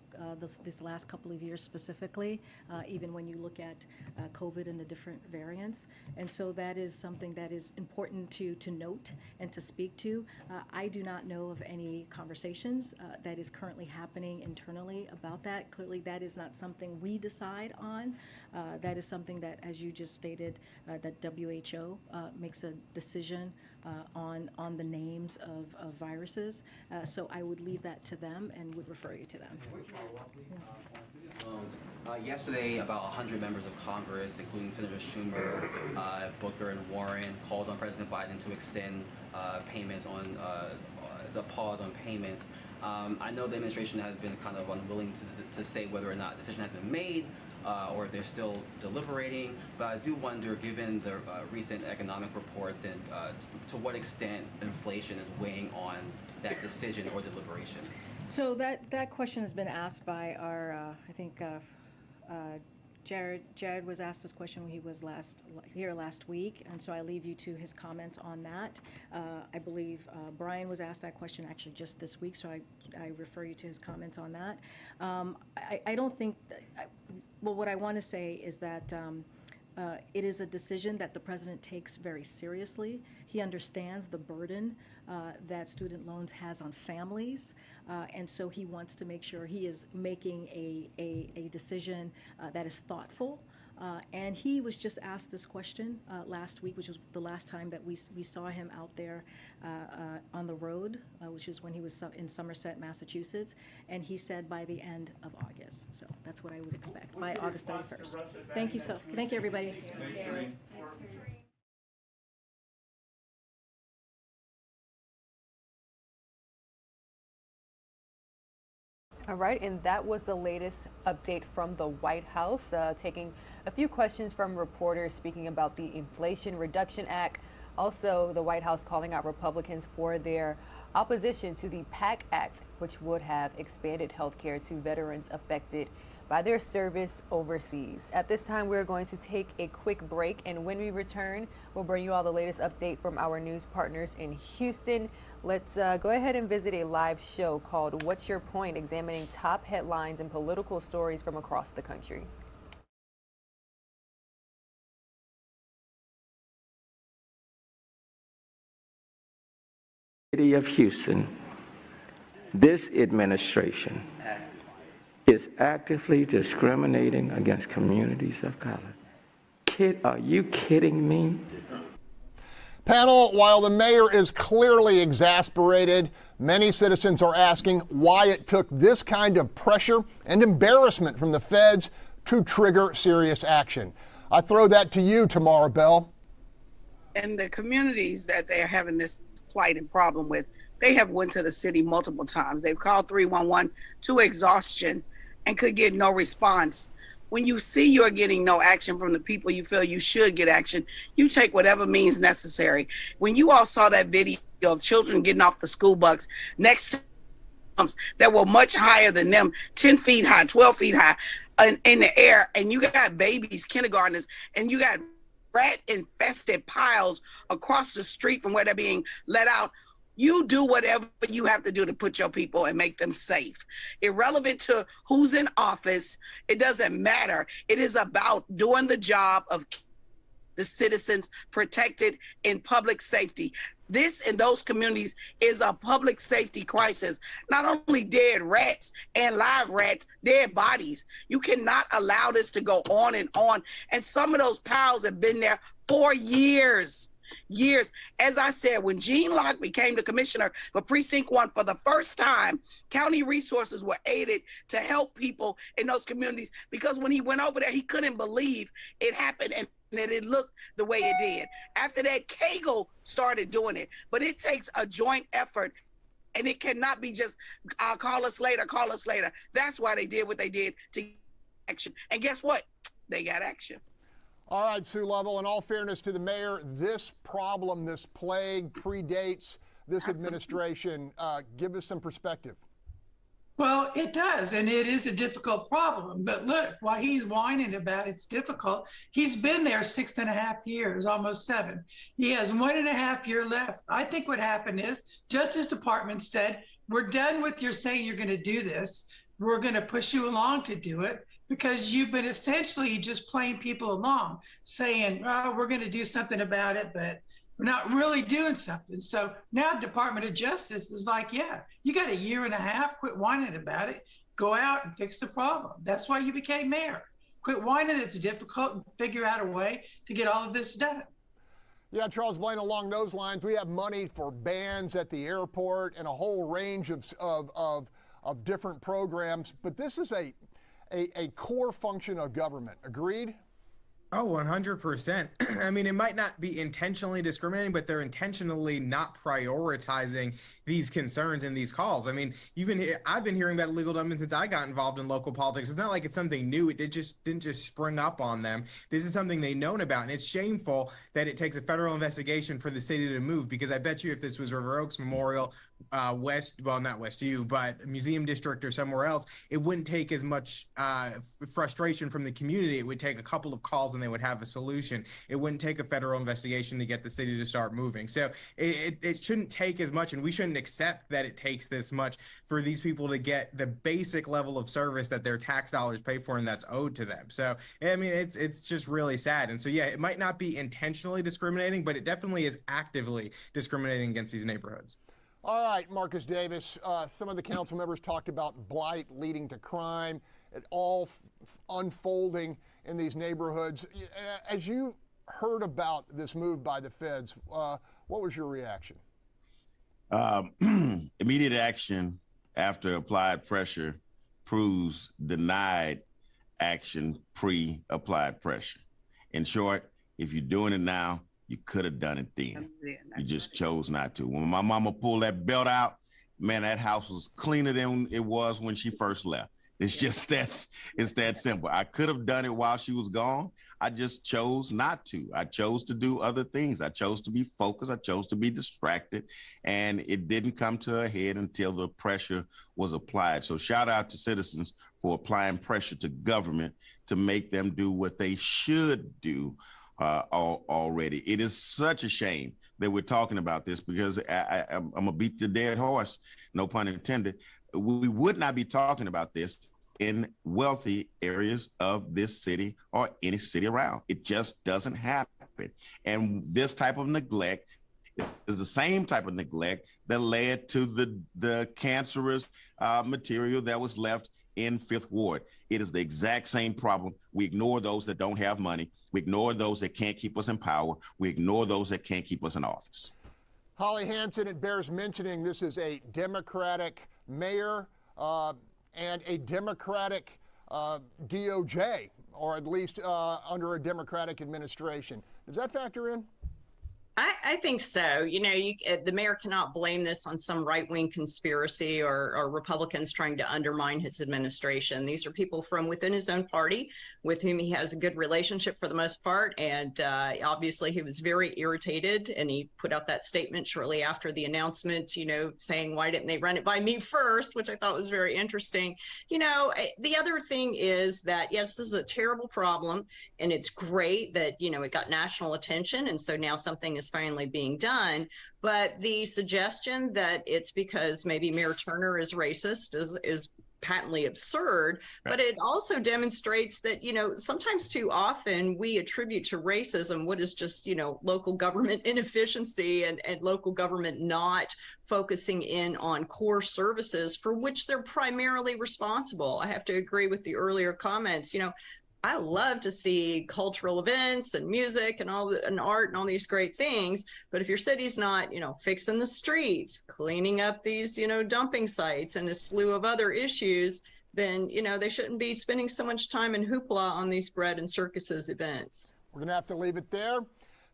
this last couple of years specifically, even when you look at COVID and the different variants. And so that is something that is important to note and to speak to. I do not know of any conversations that is currently happening internally about that. Clearly, that is not something we decide on. That is something that, as you just stated, that WHO makes a decision on the names of viruses. So I would leave that to them and would refer you to them.
Yesterday, about 100 members of Congress, including Senator Schumer, Booker, and Warren, called on President Biden to extend payments on the pause on payments. I know the administration has been kind of unwilling to say whether or not a decision has been made or if they're still deliberating, but I do wonder, given the recent economic reports, and to what extent inflation is weighing on that decision or deliberation.
So that question has been asked by our, I think, Jared was asked this question when he was here last week, and so I leave you to his comments on that. I believe Brian was asked that question actually just this week, so I refer you to his comments on that. I don't think, well, what I want to say is that it is a decision that the president takes very seriously. He understands the burden that student loans has on families, and so he wants to make sure he is making a decision that is thoughtful. And he was just asked this question last week, which was the last time that we saw him out there on the road, which is when he was in Somerset, Massachusetts, and he said by the end of August. So that's what I would expect, by August 31st. Thank you, thank you, everybody.
All right, and that was the latest update from the White House, taking a few questions from reporters speaking about the Inflation Reduction Act. Also, the White House calling out Republicans for their opposition to the PACT Act, which would have expanded health care to veterans affected by their service overseas. At this time, we're going to take a quick break, and when we return, we'll bring you all the latest update from our news partners in Houston. Let's go ahead and visit a live show called What's Your Point?, examining top headlines and political stories from across the country.
City of Houston, this administration is actively discriminating against communities of color. Are you kidding me?
Panel, while the mayor is clearly exasperated,
Many citizens are asking why it took this kind of pressure and embarrassment from the feds to trigger serious action. I throw that to you, Tamara Bell.
And the communities that they're having this plight and problem with, they have went to the city multiple times. They've called 311 to exhaustion and could get no response. When you see you're getting no action from the people you feel you should get action, you take whatever means necessary. When you all saw that video of children getting off the school bus next to homes that were much higher than them, 10 feet high, 12 feet high, in the air, and you got babies, kindergartners, and you got rat-infested piles across the street from where they're being let out, you do whatever you have to do to put your people and make them safe. Irrelevant to who's in office, it doesn't matter. It is about doing the job of the citizens protected in public safety. This in those communities is a public safety crisis. Not only dead rats and live rats, dead bodies. You cannot allow this to go on and on. And some of those piles have been there for years. As I said, when Gene Locke became the commissioner for Precinct 1 for the first time, county resources were aided to help people in those communities, because when he went over there, he couldn't believe it happened and that it looked the way it did. After that, Cagle started doing it, but it takes a joint effort, and it cannot be just call us later. That's why they did what they did, to get action. And guess what? They got action.
All right, Sue Lovell, in all fairness to the mayor, this problem, this plague predates this administration. Give us some perspective.
Well, it does, and it is a difficult problem. But look, while he's whining about it's difficult, he's been there 6.5 years, almost 7. He has 1.5 years left. I think what happened is Justice Department said, we're done with your saying you're going to do this. We're going to push you along to do it, because you've been essentially just playing people along, saying, oh, we're going to do something about it, but we're not really doing something. So now Department of Justice is like, yeah, you got 1.5 years, quit whining about it, go out and fix the problem. That's why you became mayor. Quit whining, it's difficult, and figure out a way to get all of this done.
Yeah, Charles Blaine, along those lines, we have money for bans at the airport and a whole range of different programs, but this is a core function of government. Agreed?
Oh, 100%. I mean, it might not be intentionally discriminating, but they're intentionally not prioritizing these concerns and these calls. I mean, I've been hearing about illegal dumping since I got involved in local politics. It's not like it's something new. It didn't just spring up on them. This is something they've known about, and it's shameful that it takes a federal investigation for the city to move, because I bet you if this was River Oaks Memorial, not West U, but Museum District or somewhere else, it wouldn't take as much frustration from the community. It would take a couple of calls and they would have a solution. It wouldn't take a federal investigation to get the city to start moving. So it shouldn't take as much, and we shouldn't accept that it takes this much for these people to get the basic level of service that their tax dollars pay for and that's owed to them. So, I mean, it's just really sad. And so, yeah, it might not be intentionally discriminating, but it definitely is actively discriminating against these neighborhoods.
All right, Marcus Davis, some of the council members talked about blight leading to crime, it all unfolding in these neighborhoods. As you heard about this move by the feds, what was your reaction?
Immediate action after applied pressure proves denied action pre-applied pressure. In short, if you're doing it now, you could have done it then. You just chose not to. When my mama pulled that belt out, man, that house was cleaner than it was when she first left. It's just it's that simple. I could have done it while she was gone. I just chose not to. I chose to do other things. I chose to be focused. I chose to be distracted. And it didn't come to a head until the pressure was applied. So shout out to citizens for applying pressure to government to make them do what they should do already. It is such a shame that we're talking about this, because I'm going to beat the dead horse, no pun intended. We would not be talking about this in wealthy areas of this city or any city around. It just doesn't happen. And this type of neglect is the same type of neglect that led to the cancerous material that was left in Fifth Ward. It is the exact same problem. We ignore those that don't have money. We ignore those that can't keep us in power. We ignore those that can't keep us in office.
Holly Hansen, it bears mentioning this is a Democratic mayor and a Democratic DOJ, or at least under a Democratic administration. Does that factor in?
I think so. You know, the mayor cannot blame this on some right-wing conspiracy or Republicans trying to undermine his administration. These are people from within his own party with whom he has a good relationship for the most part. And obviously he was very irritated, and he put out that statement shortly after the announcement, you know, saying, why didn't they run it by me first, which I thought was very interesting. You know, the other thing is that, yes, this is a terrible problem, and it's great that, you know, it got national attention. And so now something is finally being done. But the suggestion that it's because maybe Mayor Turner is racist is patently absurd. But it also demonstrates that, you know, sometimes too often we attribute to racism what is just, you know, local government inefficiency and local government not focusing in on core services for which they're primarily responsible. I have to agree with the earlier comments. You know, I love to see cultural events and music and and art and all these great things. But if your city's not, you know, fixing the streets, cleaning up these, you know, dumping sites and a slew of other issues, then, you know, they shouldn't be spending so much time in hoopla on these bread and circuses events.
We're going to have to leave it there.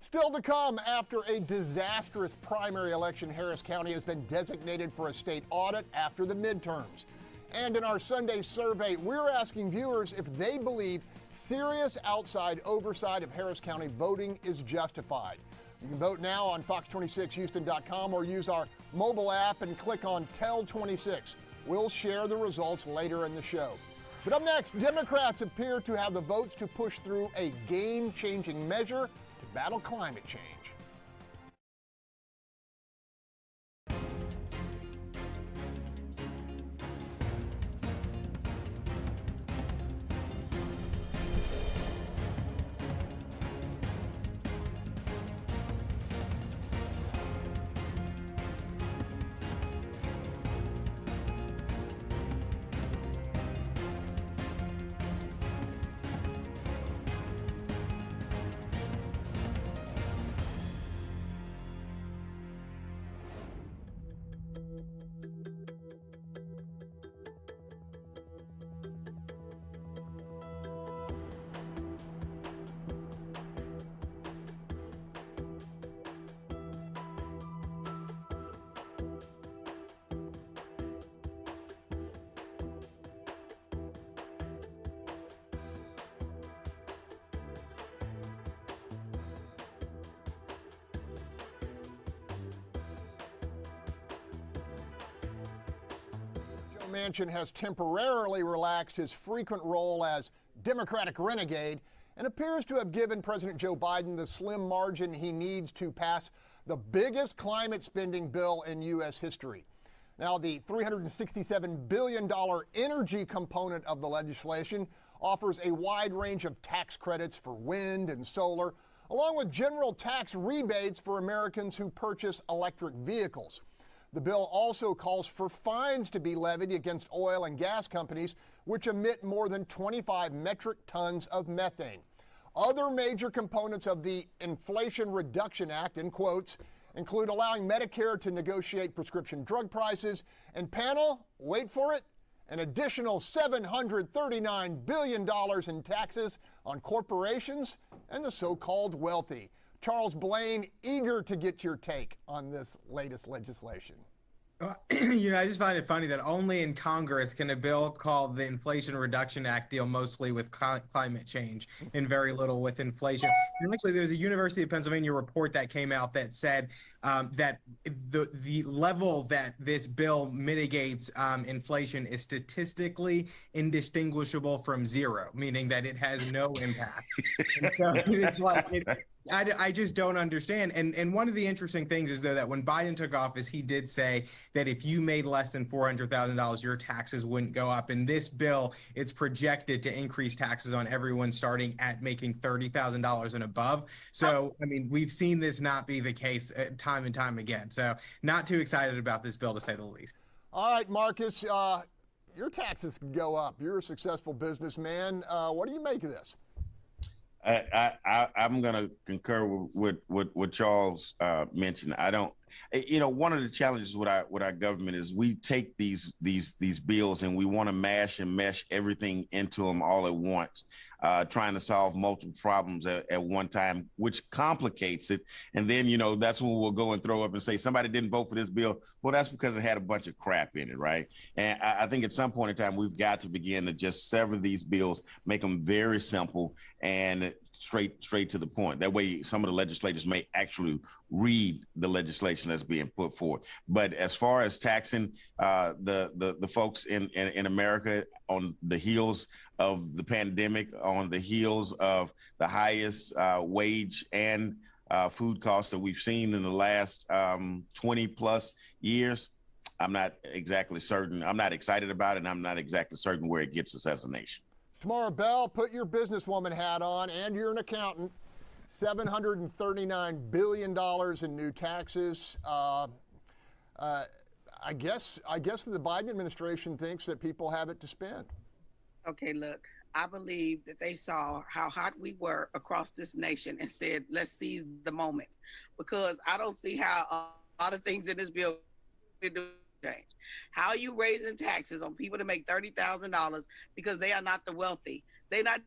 Still to come, after a disastrous primary election, Harris County has been designated for a state audit after the midterms. And in our Sunday survey, we're asking viewers if they believe serious outside oversight of Harris County voting is justified. You can vote now on fox26houston.com or use our mobile app and click on Tell 26. We'll share the results later in the show. But up next, Democrats appear to have the votes to push through a game-changing measure to battle climate change. Manchin has temporarily relaxed his frequent role as Democratic renegade and appears to have given President Joe Biden the slim margin he needs to pass the biggest climate spending bill in U.S. history. Now, the $367 billion energy component of the legislation offers a wide range of tax credits for wind and solar, along with general tax rebates for Americans who purchase electric vehicles. The bill also calls for fines to be levied against oil and gas companies which emit more than 25 metric tons of methane. Other major components of the Inflation Reduction Act, in quotes, include allowing Medicare to negotiate prescription drug prices and, panel, wait for it, an additional $739 billion in taxes on corporations and the so-called wealthy. Charles Blaine, eager to get your take on this latest legislation.
You know, I just find it funny that only in Congress can a bill called the Inflation Reduction Act deal mostly with climate change and very little with inflation. And actually, there's a University of Pennsylvania report that came out that said that the level that this bill mitigates inflation is statistically indistinguishable from zero, meaning that it has no impact. And so it's like, I just don't understand. And one of the interesting things is, though, that when Biden took office, he did say that if you made less than $400,000, your taxes wouldn't go up. In this bill, it's projected to increase taxes on everyone starting at making $30,000 and above. So, I mean, we've seen this not be the case time and time again. So not too excited about this bill, to say the least.
All right, Marcus, your taxes can go up. You're a successful businessman. What do you make of this?
I'm going to concur with what Charles mentioned. I don't One of the challenges with our government is we take these bills and we want to mash and mesh everything into them all at once, trying to solve multiple problems at one time, which complicates it. And then, that's when we'll go and throw up and say, somebody didn't vote for this bill. Well, that's because it had a bunch of crap in it, right? And I think at some point in time, we've got to begin to just sever these bills, make them very simple and straight to the point. That way, some of the legislators may actually read the legislation that's being put forward. But as far as taxing the folks in America on the heels of the pandemic, on the heels of the highest wage and food costs that we've seen in the last 20 plus years, I'm not exactly certain. I'm not excited about it, and I'm not exactly certain where it gets us as a nation.
Tamara Bell, put your businesswoman hat on, and you're an accountant. $739 billion in new taxes. I guess the Biden administration thinks that people have it to spend. Okay, look, I believe that they saw how hot we were across this nation and said, let's seize the moment, because I don't see how a lot of things in this bill do change. How are you raising taxes on people to make $30,000 because they are not the wealthy? They're not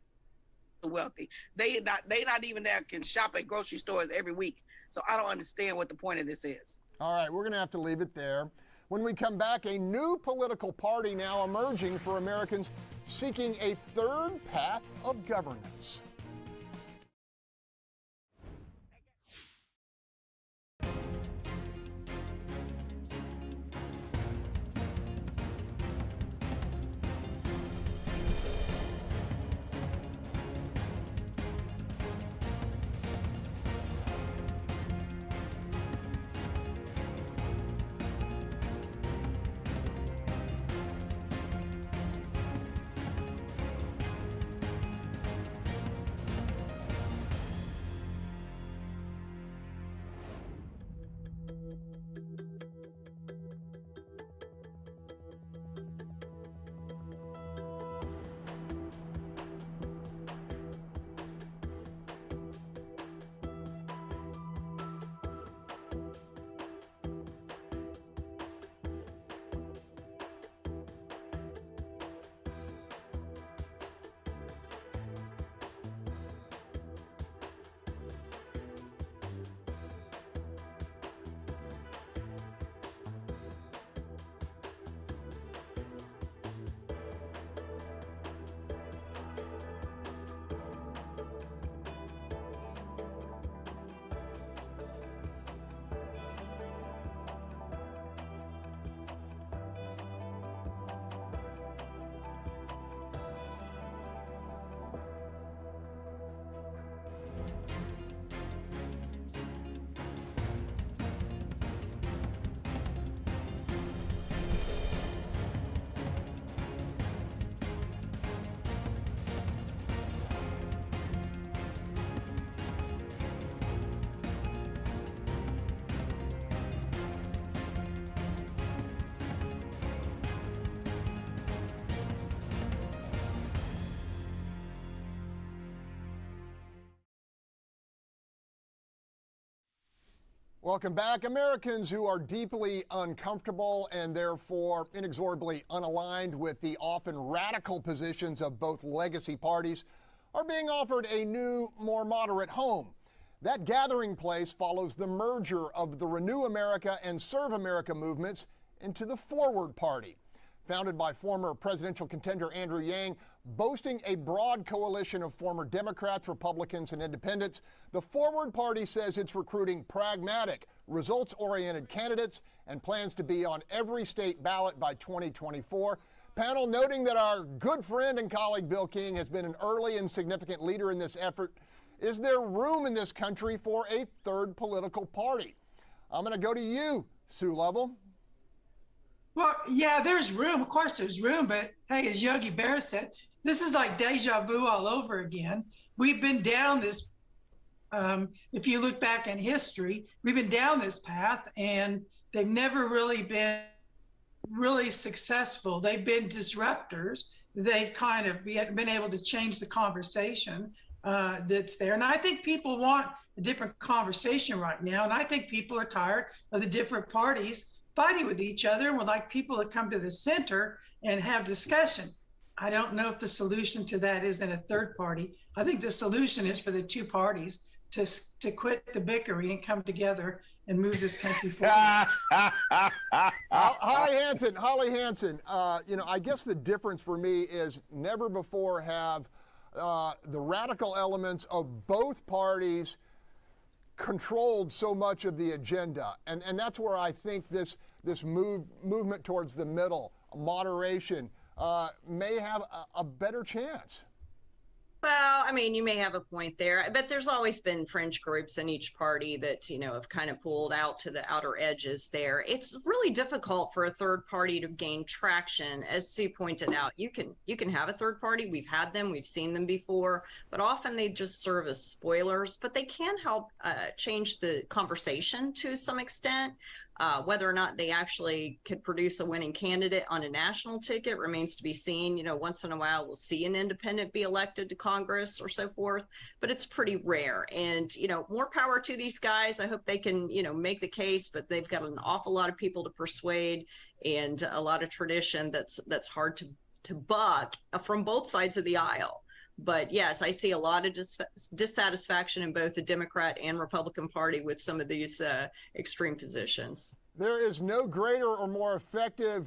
the wealthy. They not even there can shop at grocery stores every week. So I don't understand what the point of this is. All right, we're going to have to leave it there. When we come back, a new political party now emerging for Americans seeking a third path of governance. Welcome back. Americans who are deeply uncomfortable and therefore inexorably unaligned with the often radical positions of both legacy parties are being offered a new, more moderate home. That gathering place follows the merger of the Renew America and Serve America movements into the Forward Party. Founded by former presidential contender Andrew Yang, boasting a broad coalition of former Democrats, Republicans, and independents, the Forward Party says it's recruiting pragmatic, results-oriented candidates and plans to be on every state ballot by 2024. Panel noting that our good friend and colleague Bill King has been an early and significant leader in this effort. Is there room in this country for a third political party? I'm going to go to you, Sue Lovell.
Well, yeah, there's room. Of course there's room. But hey, as Yogi Berra said, this is like deja vu all over again. We've been down this, if you look back in history, we've been down this path and they've never really been really successful. They've been disruptors. They've kind of been able to change the conversation that's there. And I think people want a different conversation right now. And I think people are tired of the different parties fighting with each other and would like people to come to the center and have discussion. I don't know if the solution to that isn't a third party. I think the solution is for the two parties to quit the bickering and come together and move this country forward.
Holly Hansen, I guess the difference for me is never before have the radical elements of both parties controlled so much of the agenda. And that's where I think this movement towards the middle, moderation, may have a better chance.
Well, I mean, you may have a point there, but there's always been fringe groups in each party that, have kind of pulled out to the outer edges there. It's really difficult for a third party to gain traction. As Sue pointed out, you can have a third party. We've had them, we've seen them before, but often they just serve as spoilers, but they can help change the conversation to some extent. Whether or not they actually could produce a winning candidate on a national ticket remains to be seen. Once in a while we'll see an independent be elected to Congress or so forth, but it's pretty rare. And, more power to these guys. I hope they can, make the case, but they've got an awful lot of people to persuade and a lot of tradition that's hard to buck from both sides of the aisle. But yes, I see a lot of dissatisfaction in both the Democrat and Republican Party with some of these extreme positions.
There is no greater or more effective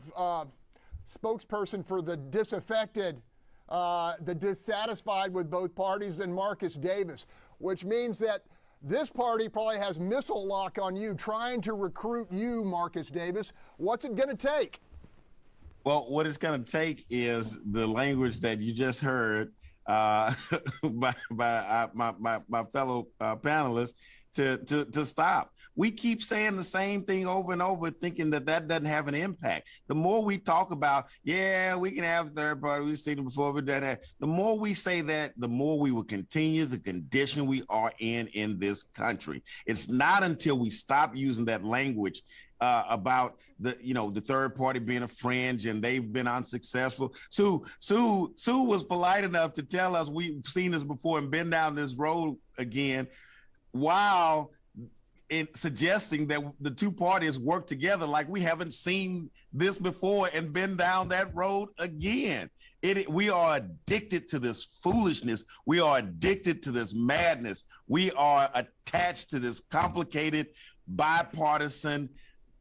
spokesperson for the disaffected, the dissatisfied with both parties than Marcus Davis, which means that this party probably has missile lock on you, trying to recruit you, Marcus Davis. What's it going to take?
Well, what it's going to take is the language that you just heard by my fellow panelists to stop. We keep saying the same thing over and over, thinking that doesn't have an impact. The more we talk about, yeah, we can have third party, we've seen it before, but the more we say that, the more we will continue the condition we are in this country. It's not until we stop using that language about the third party being a fringe and they've been unsuccessful. Sue was polite enough to tell us we've seen this before and been down this road again, while suggesting that the two parties work together like we haven't seen this before and been down that road again. We are addicted to this foolishness. We are addicted to this madness. We are attached to this complicated, bipartisan,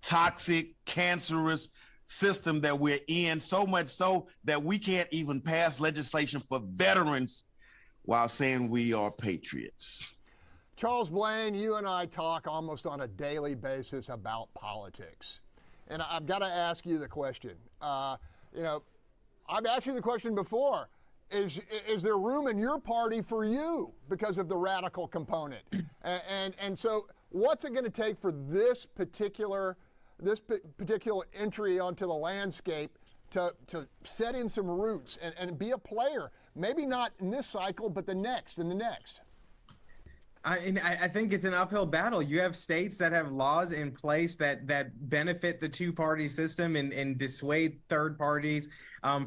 toxic, cancerous system that we're in, so much so that we can't even pass legislation for veterans while saying we are patriots.
Charles Blaine, you and I talk almost on a daily basis about politics. And I've got to ask you the question. I've asked you the question before. Is there room in your party for you because of the radical component? And so what's it going to take for this particular entry onto the landscape to set in some roots and be a player? Maybe not in this cycle, but the next and the next.
I think it's an uphill battle. You have states that have laws in place that benefit the two-party system and dissuade third parties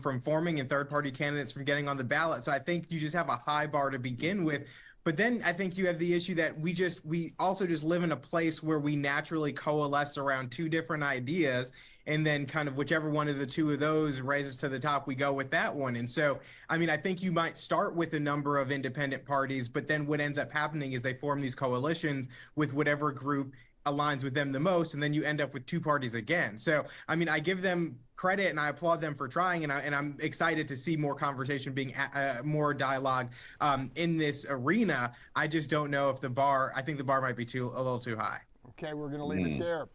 from forming and third-party candidates from getting on the ballot. So I think you just have a high bar to begin with. But then I think you have the issue that we also just live in a place where we naturally coalesce around two different ideas, and then kind of whichever one of the two of those raises to the top, we go with that one. And so, I mean, I think you might start with a number of independent parties, but then what ends up happening is they form these coalitions with whatever group aligns with them the most, and then you end up with two parties again. So, I mean, I give them credit and I applaud them for trying, and I'm excited to see more conversation being more dialogue in this arena. I just don't know if I think the bar might be a little too high.
Okay, we're going to leave it there.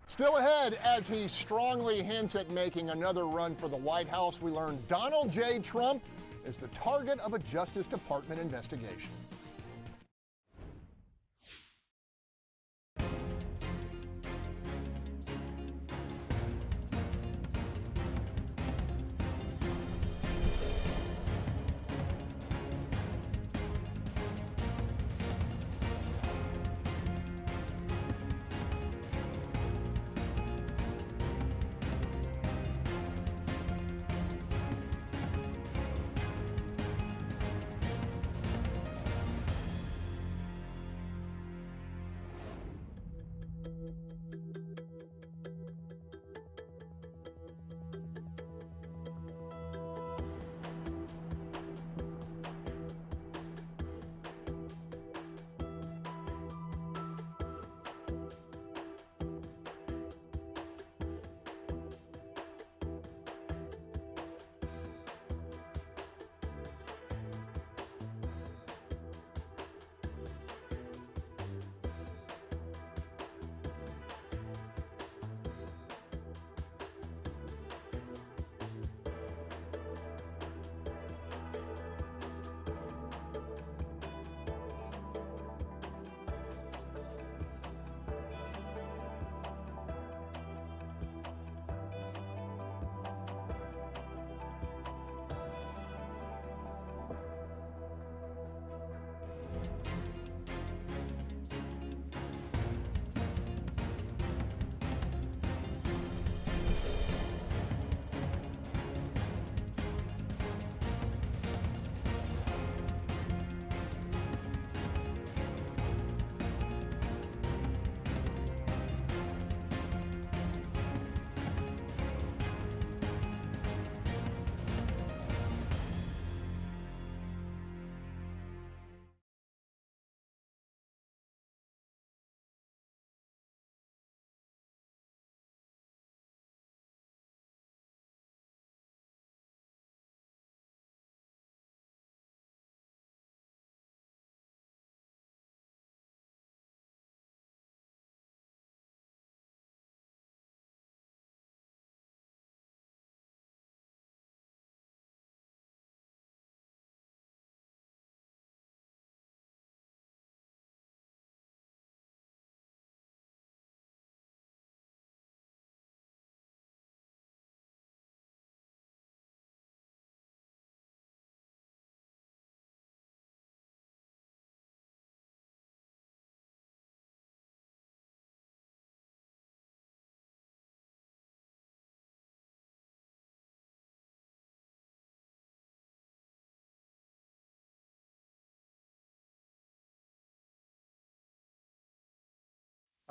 Still ahead, as he strongly hints at making another run for the White House, we learn Donald J. Trump is the target of a Justice Department investigation.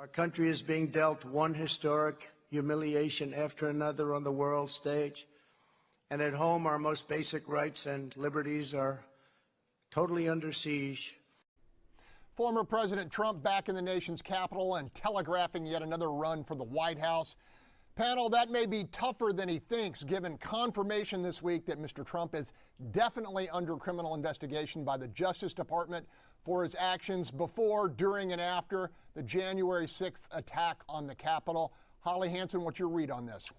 Our country is being dealt one historic humiliation after another on the world stage. And at home, our most basic rights and liberties are totally under siege.
Former President Trump back in the nation's capital and telegraphing yet another run for the White House. Panel, that may be tougher than he thinks, given confirmation this week that Mr. Trump is definitely under criminal investigation by the Justice Department for his actions before, during, and after the January 6th attack on the Capitol. Holly Hansen, what's your read on this?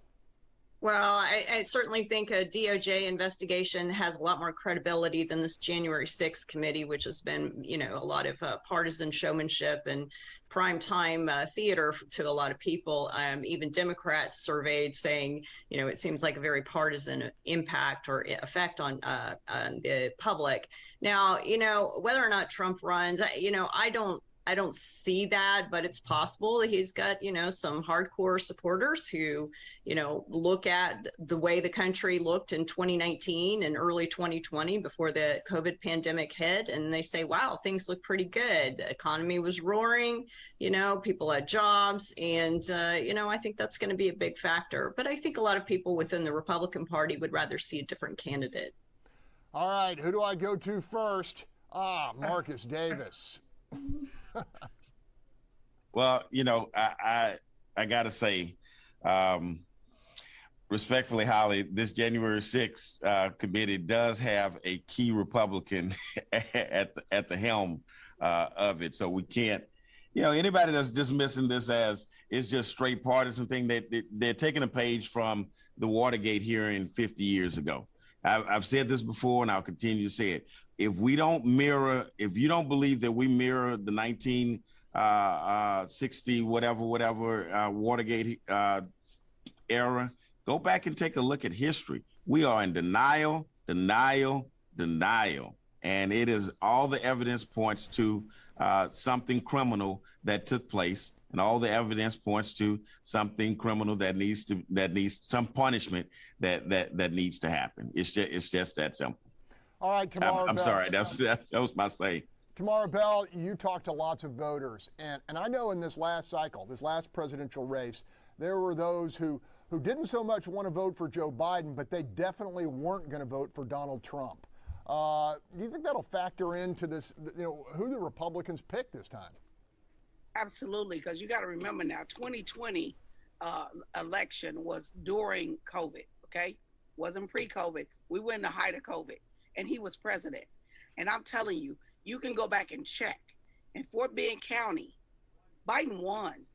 Well, I certainly think a DOJ investigation has a lot more credibility than this January 6th committee, which has been, a lot of partisan showmanship and primetime theater to a lot of people. Even Democrats surveyed saying, it seems like a very partisan impact or effect on the public. Now, whether or not Trump runs, I don't see that, but it's possible that he's got, some hardcore supporters who, look at the way the country looked in 2019 and early 2020 before the COVID pandemic hit. And they say, wow, things look pretty good. The economy was roaring, people had jobs. And, I think that's going to be a big factor. But I think a lot of people within the Republican Party would rather see a different candidate.
All right, who do I go to first? Marcus Davis.
Well, I got to say, respectfully, Holly, this January 6th committee does have a key Republican at the helm of it. So we can't, anybody that's dismissing this as it's just straight partisan thing, they're taking a page from the Watergate hearing 50 years ago. I've said this before and I'll continue to say it. If you don't believe that we mirror the 1960 whatever Watergate era, go back and take a look at history. We are in denial, and it is all the evidence points to something criminal that took place, and all the evidence points to something criminal that needs some punishment that needs to happen. It's just that simple.
All right, Tamara
I'm
Bell.
sorry, that was my say.
Tamara Bell, you talked to lots of voters, and I know in this last cycle, this last presidential race, there were those who didn't so much want to vote for Joe Biden, but they definitely weren't going to vote for Donald Trump. Do you think that'll factor into this, who the Republicans pick this time?
Absolutely, because you got to remember now, 2020 election was during COVID, okay? Wasn't pre-COVID. We were in the height of COVID, and he was president. And I'm telling you, you can go back and check. In Fort Bend County, Biden won,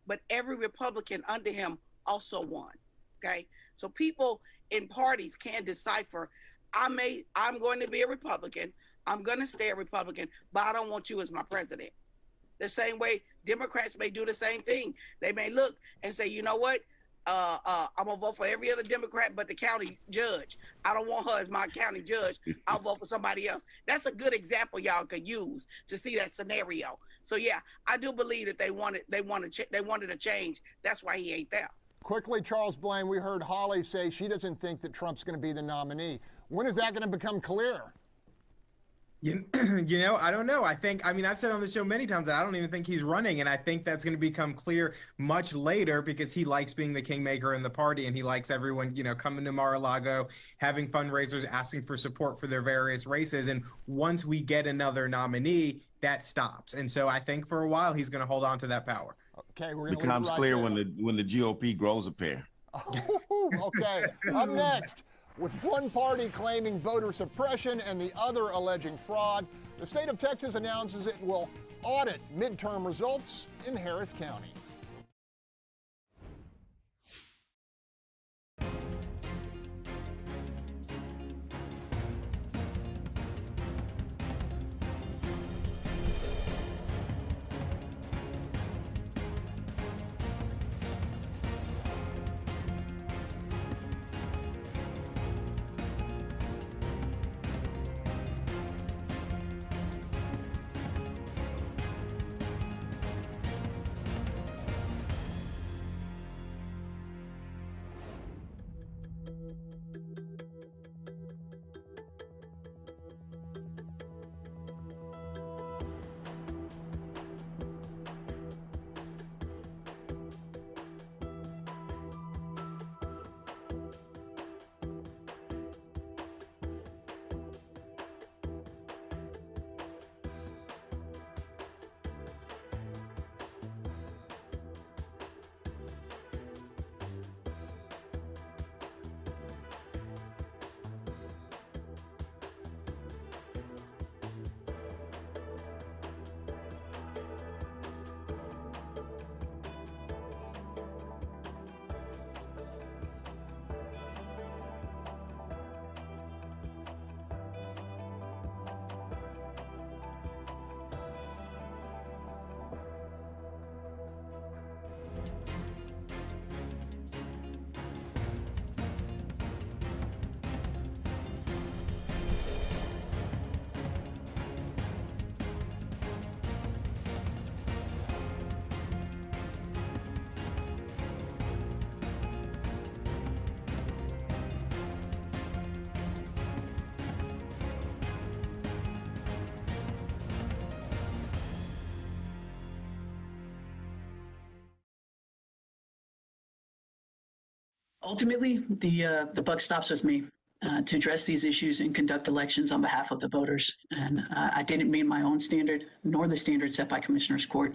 but every Republican under him also won, okay? So people in parties can decipher, I'm going to be a Republican, I'm going to stay a Republican, but I don't want you as my president. The same way Democrats may do the same thing. They may look and say, you know what? I'm going to vote for every other Democrat but the county judge. I don't want her as my county judge. I'll vote for somebody else. That's a good example y'all could use to see that scenario. So, yeah, I do believe that they wanted a change. That's why he ain't there.
Quickly, Charles Blaine, we heard Holly say she doesn't think that Trump's going to be the nominee. When is that going to become clear?
I don't know. I've said on the show many times that I don't even think he's running, and I think that's going to become clear much later because he likes being the kingmaker in the party, and he likes everyone, coming to Mar-a-Lago, having fundraisers, asking for support for their various races. And once we get another nominee, that stops. And so I think for a while he's going to hold on to that power.
Okay,
becomes clear when the GOP grows a pair.
Okay, up next. With one party claiming voter suppression and the other alleging fraud, the state of Texas announces it will audit midterm results in Harris County.
Ultimately, the buck stops with me to address these issues and conduct elections on behalf of the voters. And I didn't meet my own standard, nor the standard set by Commissioner's Court.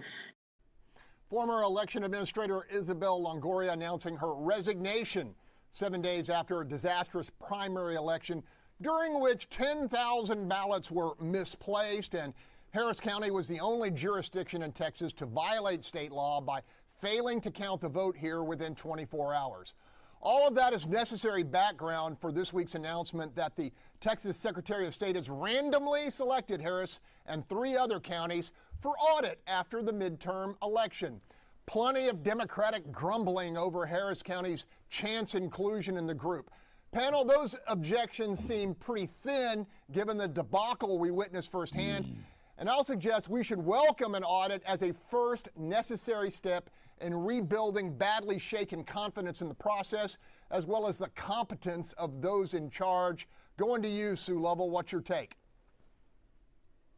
Former election administrator Isabel Longoria announcing her resignation 7 days after a disastrous primary election during which 10,000 ballots were misplaced, and Harris County was the only jurisdiction in Texas to violate state law by failing to count the vote here within 24 hours. All of that is necessary background for this week's announcement that the Texas Secretary of State has randomly selected Harris and 3 other counties for audit after the midterm election. Plenty of Democratic grumbling over Harris County's chance inclusion in the group. Panel, those objections seem pretty thin given the debacle we witnessed firsthand. And I'll suggest we should welcome an audit as a first necessary step in rebuilding badly shaken confidence in the process, as well as the competence of those in charge. Going to you, Sue Lovell, what's your take?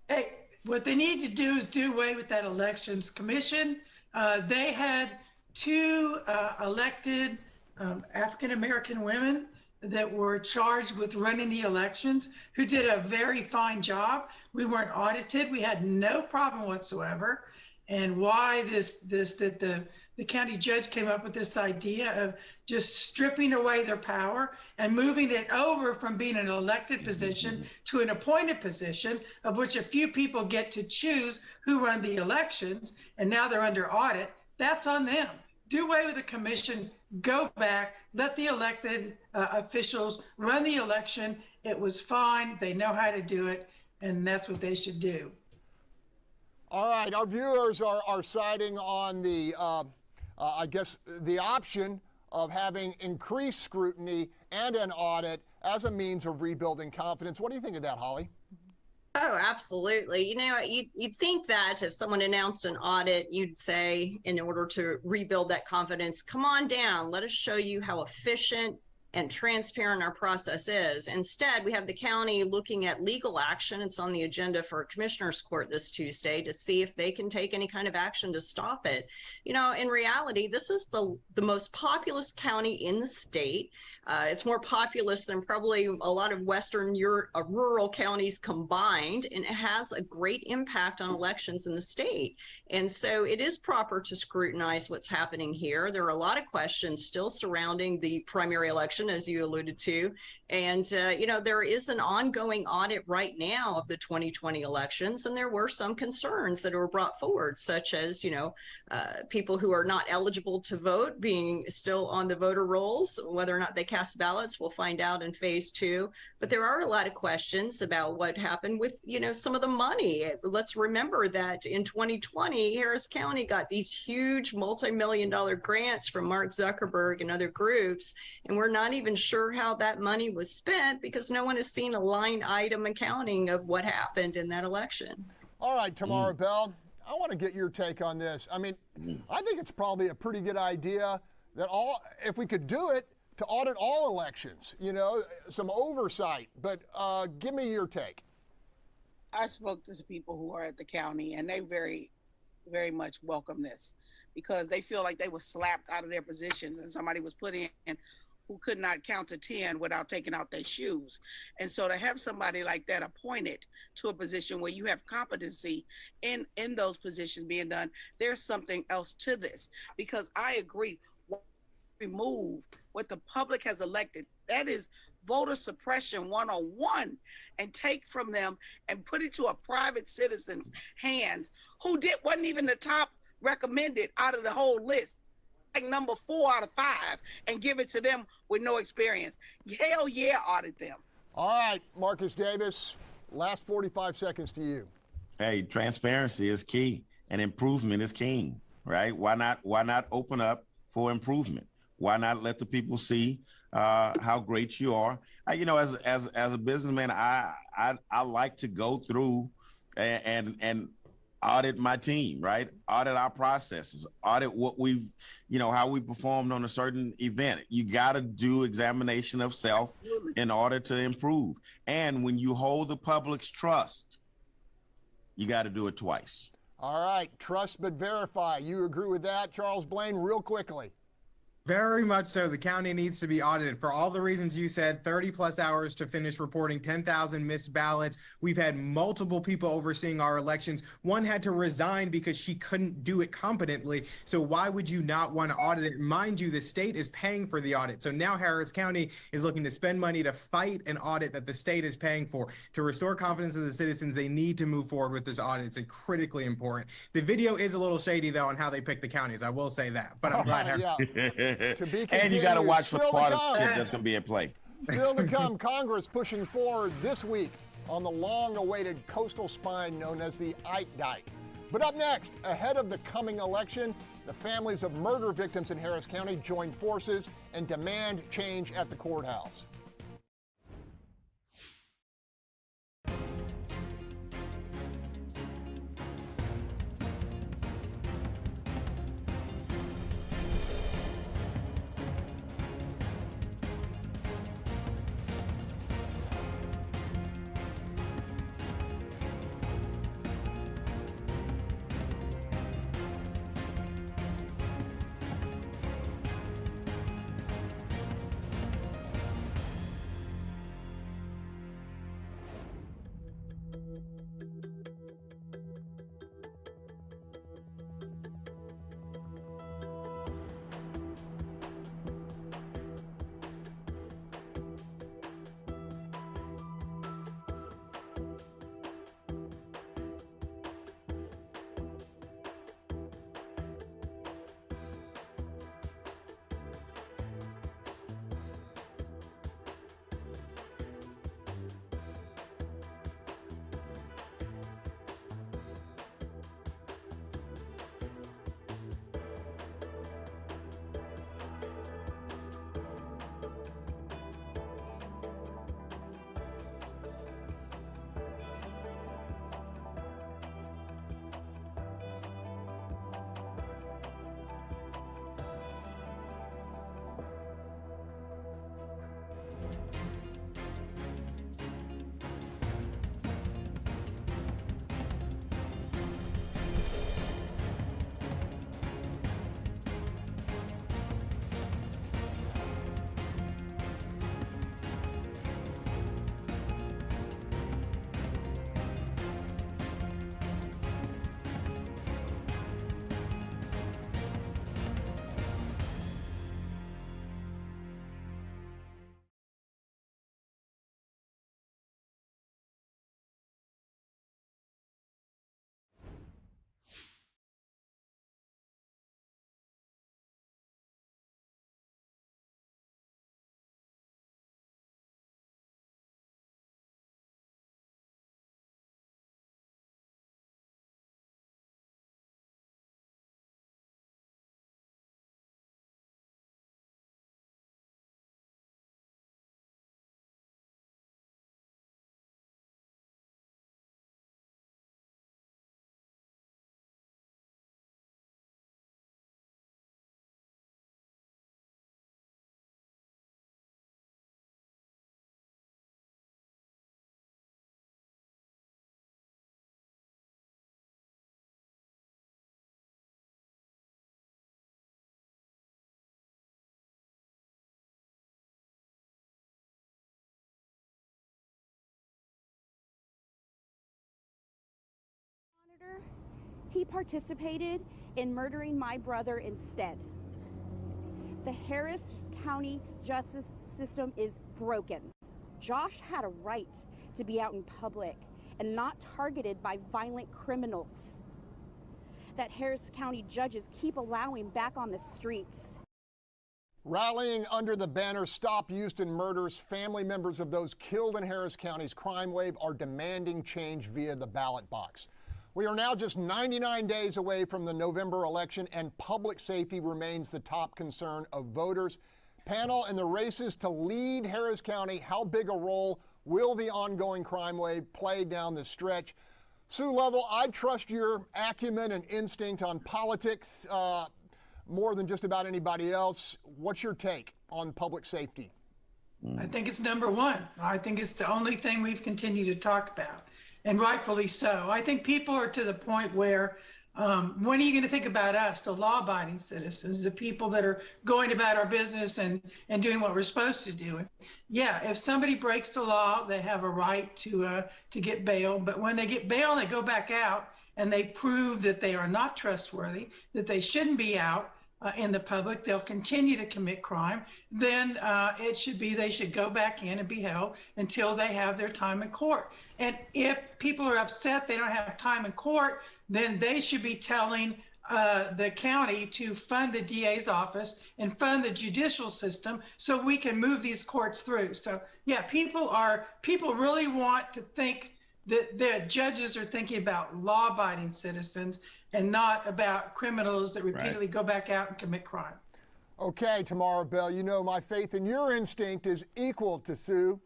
Hey, what they need to do is do away with that elections commission. They had 2 elected African-American women that were charged with running the elections, who did a very fine job. We weren't audited. We had no problem whatsoever. And why that the county judge came up with this idea of just stripping away their power and moving it over from being an elected position to an appointed position, of which a few people get to choose who run the elections, and now they're under audit. That's on them. Do away with the commission, go back, let the elected officials run the election. It was fine. They know how to do it, and that's what they should do.
All right, our viewers are siding on the, I guess, the option of having increased scrutiny and an audit as a means of rebuilding confidence. What do you think of that, Holly?
Oh, absolutely. You know, you'd think that if someone announced an audit, you'd say, in order to rebuild that confidence, come on down, let us show you how efficient and transparent our process is. Instead, we have the county looking at legal action. It's on the agenda for Commissioner's Court this Tuesday to see if they can take any kind of action to stop it. You know, in reality, this is the most populous county in the state. It's more populous than probably a lot of Western rural counties combined, and it has a great impact on elections in the state. And so it is proper to scrutinize what's happening here. There are a lot of questions still surrounding the primary election, as you alluded to. And, you know, there is an ongoing audit right now of the 2020 elections, and there were some concerns that were brought forward, such as, you know, people who are not eligible to vote being still on the voter rolls, whether or not they cast ballots, we'll find out in phase 2. But there are a lot of questions about what happened with, you know, some of the money. Let's remember that in 2020, Harris County got these huge multi-million-dollar grants from Mark Zuckerberg and other groups, and we're not even sure how that money was spent because no one has seen a line item accounting of what happened in that election.
All right, Tamara Bell, I want to get your take on this. I mean, I think it's probably a pretty good idea that if we could do it, to audit all elections, you know, some oversight. But give me your take.
I spoke to some people who are at the county, and they very, very much welcome this because they feel like they were slapped out of their positions and somebody was put in who could not count to 10 without taking out their shoes. And so to have somebody like that appointed to a position where you have competency in those positions being done, there's something else to this. Because I agree, remove what the public has elected. That is voter suppression 101, and take from them and put it to a private citizen's hands who wasn't even the top recommended out of the whole list, like number 4 out of 5, and give it to them with no experience. Hell yeah, audit them.
All right, Marcus Davis, last 45 seconds to you.
Hey, transparency is key and improvement is king, right? Why not open up for improvement? Why not let the people see how great you are? You know, as a businessman, I like to go through and audit my team, right? Audit our processes, audit what we've, you know, how we performed on a certain event. You got to do examination of self in order to improve. And when you hold the public's trust, you got to do it twice.
All right, trust but verify. You agree with that, Charles Blaine? Real quickly.
Very much so. The county needs to be audited for all the reasons you said. 30 plus hours to finish reporting, 10,000 missed ballots. We've had multiple people overseeing our elections. One had to resign because she couldn't do it competently. So why would you not want to audit it? Mind you, the state is paying for the audit. So now Harris County is looking to spend money to fight an audit that the state is paying for. To restore confidence of the citizens, they need to move forward with this audit. It's critically important. The video is a little shady, though, on how they pick the counties. I will say that. But I'm glad
To be
and you got to watch for
Still to
partisanship
come.
that's going to be in play.
Still to come, Congress pushing forward this week on the long-awaited coastal spine known as the Ike Dike. But up next, ahead of the coming election, the families of murder victims in Harris County join forces and demand change at the courthouse.
He participated in murdering my brother instead. The Harris County justice system is broken. Josh had a right to be out in public and not targeted by violent criminals that Harris County judges keep allowing back on the streets.
Rallying under the banner Stop Houston Murders, family members of those killed in Harris County's crime wave are demanding change via the ballot box. We are now just 99 days away from the November election, and public safety remains the top concern of voters. Panel, in the races to lead Harris County, how big a role will the ongoing crime wave play down the stretch? Sue Lovell, I trust your acumen and instinct on politics more than just about anybody else. What's your take on public safety?
I think it's number one. I think it's the only thing we've continued to talk about, and rightfully so. I think people are to the point where When are you going to think about us, the law-abiding citizens, the people that are going about our business and doing what we're supposed to do? And yeah, if somebody breaks the law, they have a right to get bail. But when they get bail, they go back out and they prove that they are not trustworthy, that they shouldn't be out in the public, they'll continue to commit crime, then it should be they should go back in and be held until they have their time in court. And if people are upset they don't have time in court, then they should be telling the county to fund the DA's office and fund the judicial system so we can move these courts through. So yeah, people really want to think that their judges are thinking about law-abiding citizens and not about criminals that repeatedly go back out and commit crime.
Okay, Tamara Bell, you know my faith in your instinct is equal to Sue.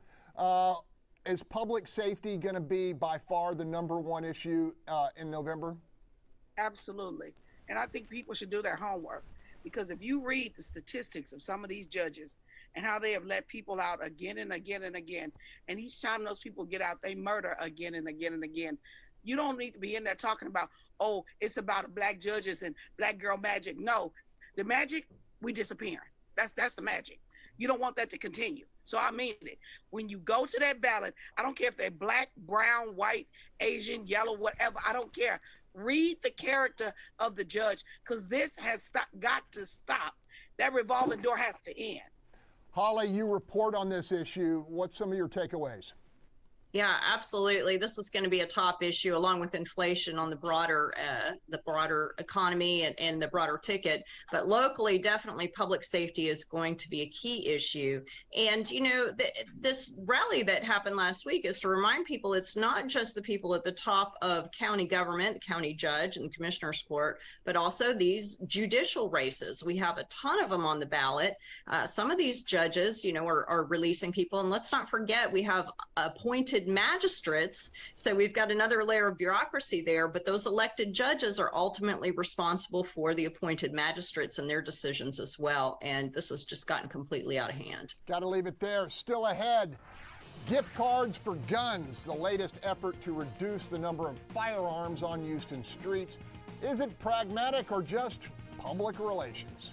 Is public safety going to be by far the #1 issue in November?
Absolutely. And I think people should do their homework, because if you read the statistics of some of these judges and how they have let people out again and again and again, and each time those people get out, they murder again and again and again. You don't need to be in there talking about, oh, it's about black judges and black girl magic. No, the magic, we disappear. That's the magic. You don't want that to continue. So I mean it. When you go to that ballot, I don't care if they're black, brown, white, Asian, yellow, whatever, I don't care. Read the character of the judge, because this has got to stop. That revolving door has to end.
Holly, you report on this issue. What's some of your takeaways?
Yeah, absolutely. This is going to be a top issue, along with inflation on the broader economy and the broader ticket. But locally, definitely public safety is going to be a key issue. And, you know, this rally that happened last week is to remind people it's not just the people at the top of county government, the county judge and the commissioner's court, but also these judicial races. We have a ton of them on the ballot. Some of these judges, you know, are releasing people. And let's not forget, we have appointed magistrates, so we've got another layer of bureaucracy there, but those elected judges are ultimately responsible for the appointed magistrates and their decisions as well, and this has just gotten completely out of hand.
Got to leave it there. Still ahead, gift cards for guns, the latest effort to reduce the number of firearms on Houston streets. Is it pragmatic or just public relations?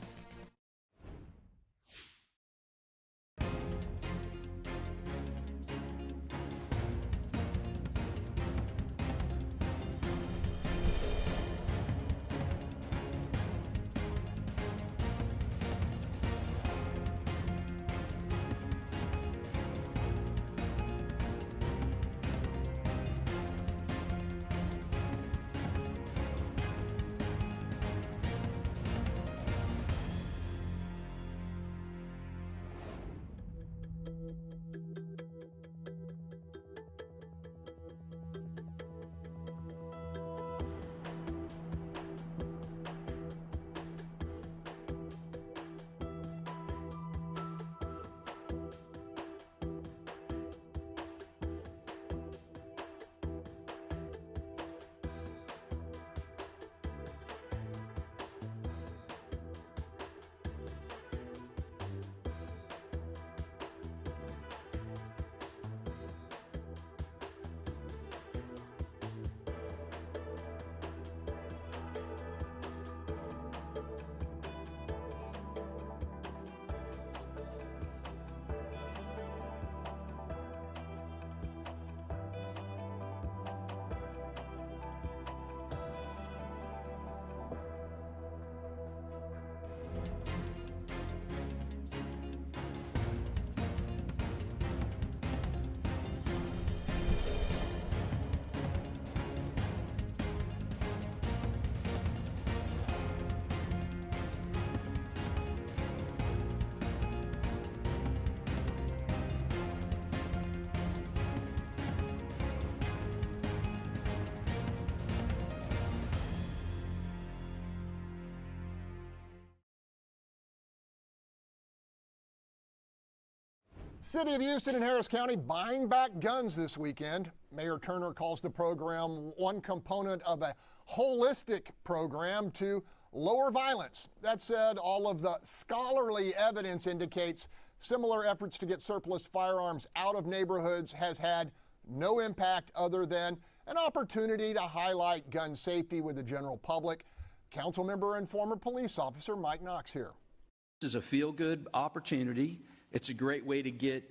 City of Houston and Harris County buying back guns this weekend. Mayor Turner calls the program one component of a holistic program to lower violence. That said, all of the scholarly evidence indicates similar efforts to get surplus firearms out of neighborhoods has had no impact other than an opportunity to highlight gun safety with the general public. Council member and former police officer Mike Knox here.
This is a feel-good opportunity. It's a great way to get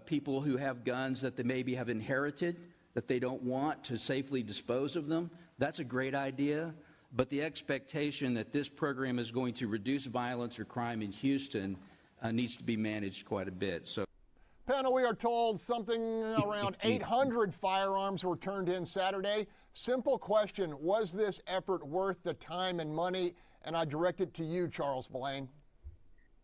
people who have guns that they maybe have inherited, that they don't want, to safely dispose of them. That's a great idea. But the expectation that this program is going to reduce violence or crime in Houston needs to be managed quite a bit. So,
panel, we are told something around 800 firearms were turned in Saturday. Simple question, was this effort worth the time and money? And I direct it to you, Charles Blaine.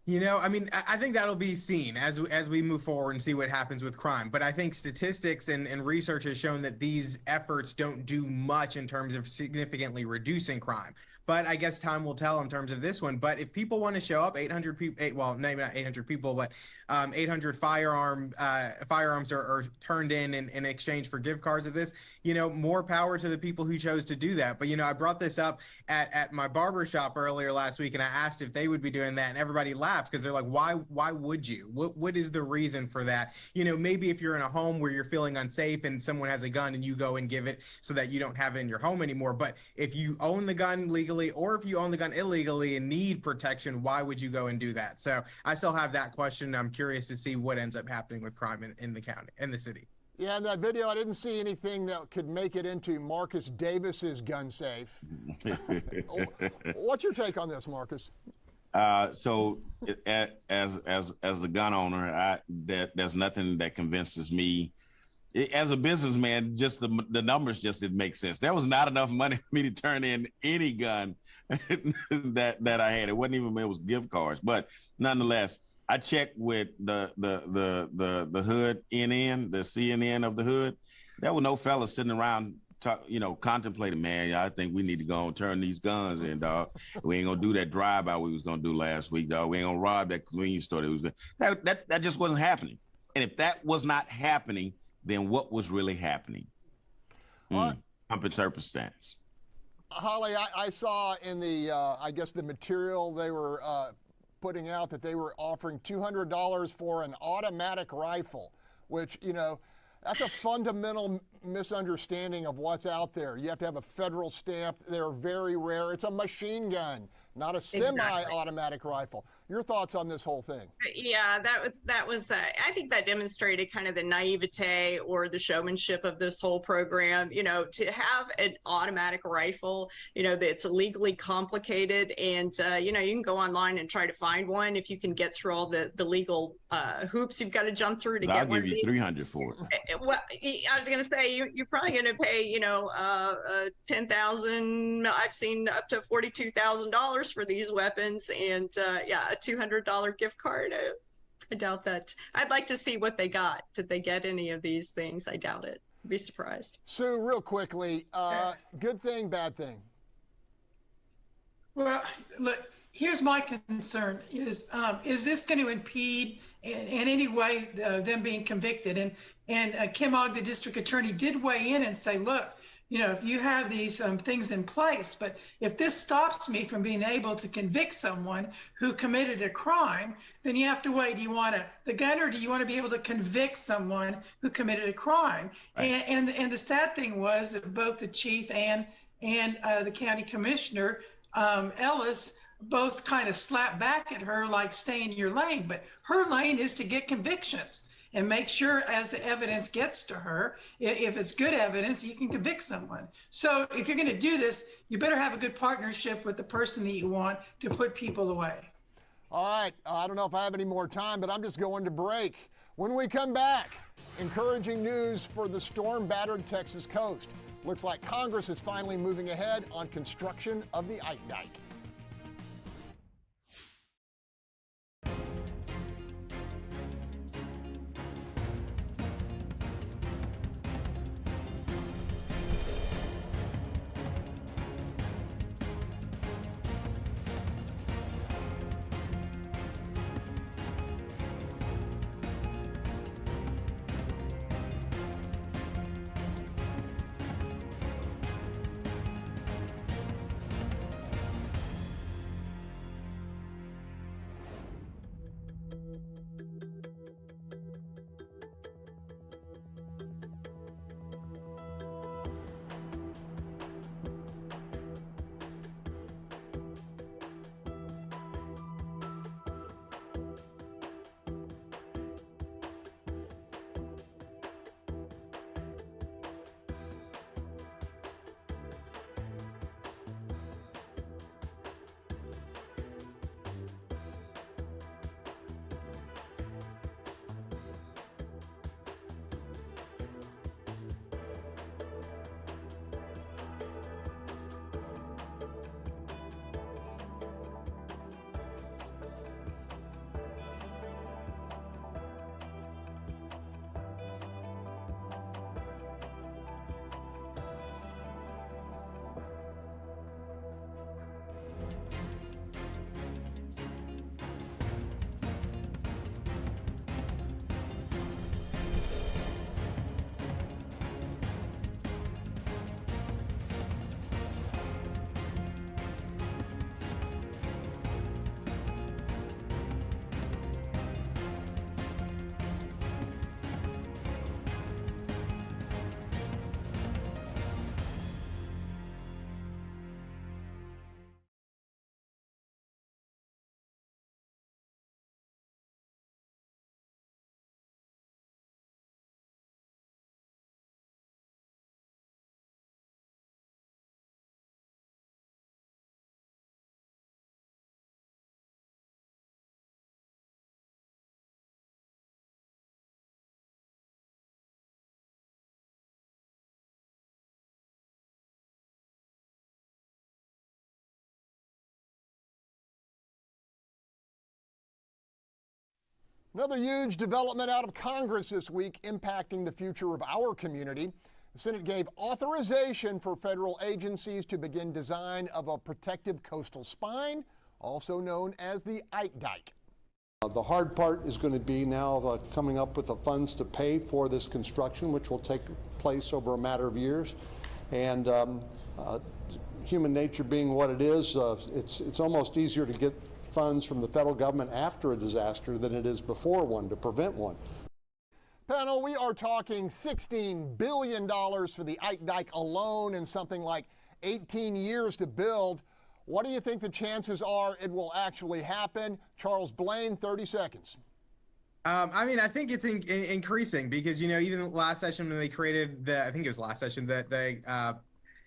You know, I mean, I think that'll be seen as we move forward and see what happens with crime. But I think statistics and research has shown that these efforts don't do much in terms of significantly reducing crime. But I guess time will tell in terms of this one. But if people want to show up, 800 people, well, maybe not 800 people, but 800 firearms are turned in exchange for gift cards of this, you know, more power to the people who chose to do that. But, you know, I brought this up at my barber shop earlier last week, and I asked if they would be doing that, and everybody laughed because they're like, why would you? What is the reason for that? You know, maybe if you're in a home where you're feeling unsafe and someone has a gun and you go and give it so that you don't have it in your home anymore. But if you own the gun legally, or if you own the gun illegally and need protection, why would you go and do that? So I still have that question. I'm curious to see what ends up happening with crime in the county, in the city.
Yeah, in that video, I didn't see anything that could make it into Marcus Davis's gun safe. What's your take on this, Marcus?
So as the gun owner, there's nothing that convinces me. As a businessman, just the numbers just didn't make sense. There was not enough money for me to turn in any gun that I had. It wasn't even, it was gift cards. But nonetheless, I checked with the hood NN, the CNN of the hood. There were no fellas sitting around contemplating, man, I think we need to go and turn these guns in, dog. We ain't gonna do that drive-by we was gonna do last week, dog. We ain't gonna rob that convenience store. That just wasn't happening. And if that was not happening, then what was really happening? Pumping circumstance.
Holly, I saw in the, I guess the material they were putting out that they were offering $200 for an automatic rifle, which, you know, that's a fundamental misunderstanding of what's out there. You have to have a federal stamp. They're very rare. It's a machine gun, not a semi-automatic rifle. Your thoughts on this whole thing? Yeah, that was I think that demonstrated kind of the naivete or the showmanship of this whole program. You know, to have an automatic rifle, you know, that's legally complicated, and you know, you can go online and try to find one if you can get through all the legal hoops you've got to jump through to get one.
I'll give you $300 for it.
Well, I was going to say you're probably going to pay, you know, $10,000. I've seen up to $42,000 for these weapons, and yeah, a $200 gift card. I doubt that. I'd like to see what they got. Did they get any of these things? I doubt it. I'd be surprised. Sue, real quickly, good thing, bad thing?
Well, look, here's my concern: is this going to impede in any way them being convicted? And Kim Ogg, the district attorney, did weigh in and say, look, you know, if you have these things in place, but if this stops me from being able to convict someone who committed a crime, then you have to weigh, do you want the gun, or do you want to be able to convict someone who committed a crime? Right. And the sad thing was that both the chief and the county commissioner, Ellis, both kind of slapped back at her like, stay in your lane. But her lane is to get convictions and make sure as the evidence gets to her, if it's good evidence, you can convict someone. So if you're going to do this, you better have a good partnership with the person that you want to put people away. All right. I don't know if I have any more time, but I'm just going to break. When we come back, encouraging news for the storm-battered Texas coast. Looks like Congress is finally moving ahead on construction of the Ike Dike.
Another huge development out of Congress this week impacting the future of our community. The Senate gave authorization for federal agencies to begin design of a protective coastal spine, also known as the Ike Dike.
The hard part is going to be now coming up with the funds to pay for this construction, which will take place over a matter of years. And human nature being what it is, it's almost easier to get funds from the federal government after a disaster than it is before one to prevent one.
Panel, we are talking $16 billion for the Ike Dike alone and something like 18 years to build. What do you think the chances are it will actually happen? Charles Blaine, 30 seconds.
I mean, I think it's increasing because, you know, even last session when they created I think it was last session,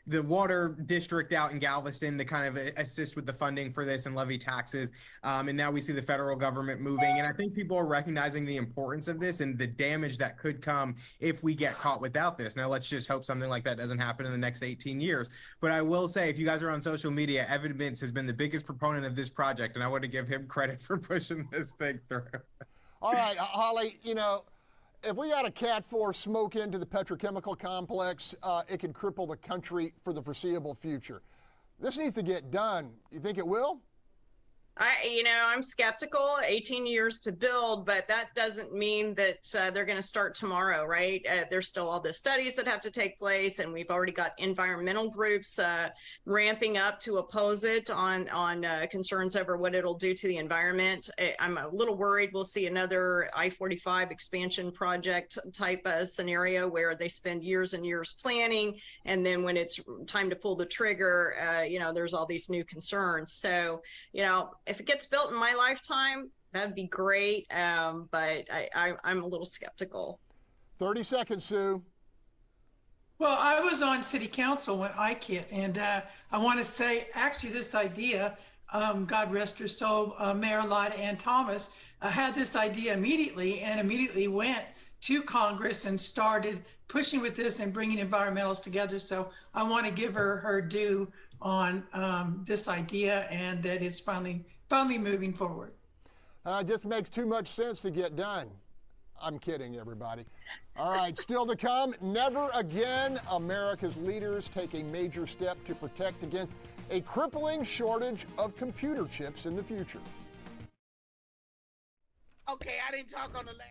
the water district out in Galveston to kind of assist with the funding for this and levy taxes. And now we see the federal government moving. And I think people are recognizing the importance of this and the damage that could come if we get caught without this. Now, let's just hope something like that doesn't happen in the next 18 years. But I will say, if you guys are on social media, Evan Mintz has been the biggest proponent of this project. And I want to give him credit for pushing this thing through.
All right, Holly, you know, if we got a Cat 4 smoke into the petrochemical complex, it could cripple the country for the foreseeable future. This needs to get done. You think it will?
I'm skeptical. 18 years to build, but that doesn't mean that they're going to start tomorrow, right? There's still all the studies that have to take place, and we've already got environmental groups ramping up to oppose it on concerns over what it'll do to the environment. I'm a little worried we'll see another I-45 expansion project type scenario where they spend years and years planning, and then when it's time to pull the trigger, there's all these new concerns. So, if it gets built in my lifetime, that'd be great, but I'm a little skeptical.
30 seconds, Sue.
Well, I was on city council when Ike hit, and I want to say, actually, this idea, God rest her soul, Mayor Lyda Ann Thomas had this idea immediately went to Congress and started pushing with this and bringing environmentalists together. So I want to give her due on this idea and that it's finally moving forward.
It just makes too much sense to get done. I'm kidding, everybody. All right, still to come, never again. America's leaders take a major step to protect against a crippling shortage of computer chips in the future.
Okay, I didn't talk on the last.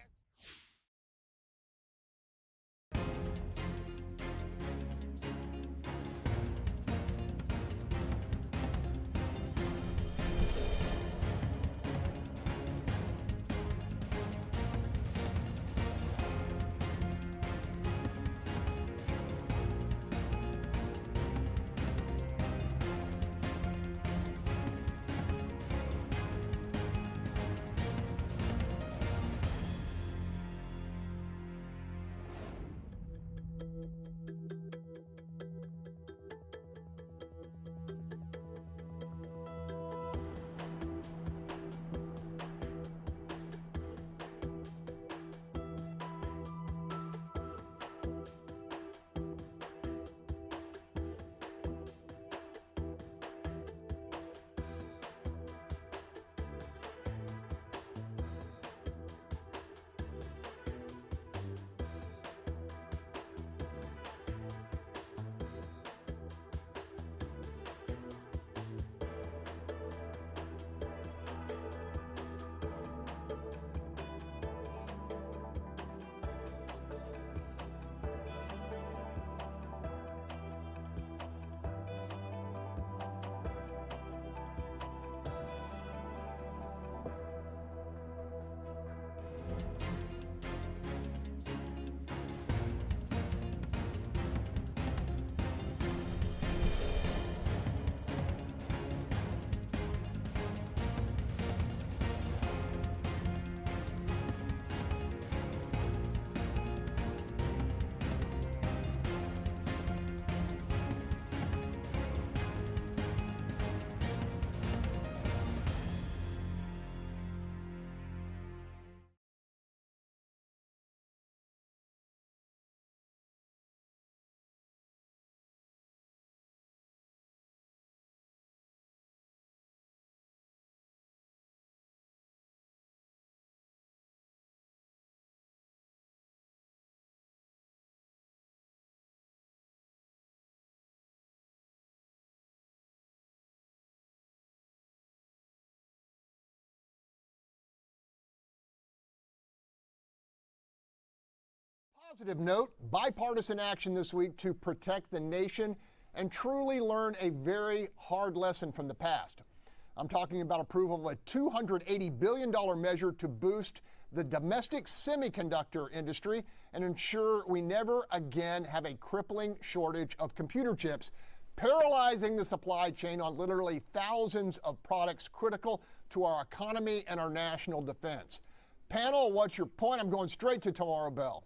Positive note, bipartisan action this week to protect the nation and truly learn a very hard lesson from the past. I'm talking about approval of a $280 billion measure to boost the domestic semiconductor industry and ensure we never again have a crippling shortage of computer chips, paralyzing the supply chain on literally thousands of products critical to our economy and our national defense. Panel, what's your point? I'm going straight to Tamara Bell.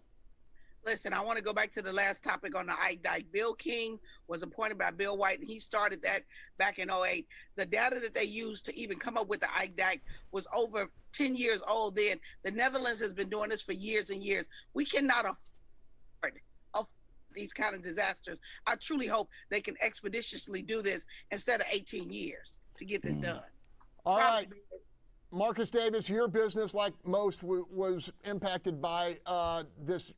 Listen, I want to go back to the last topic on the IDIC. Bill King was appointed by Bill White, and he started that back in 2008. The data that they used to even come up with the IDIC was over 10 years old then. The Netherlands has been doing this for years and years. We cannot afford these kind of disasters. I truly hope they can expeditiously do this instead of 18 years to get this done.
All right. Marcus Davis, your business, like most, was impacted by this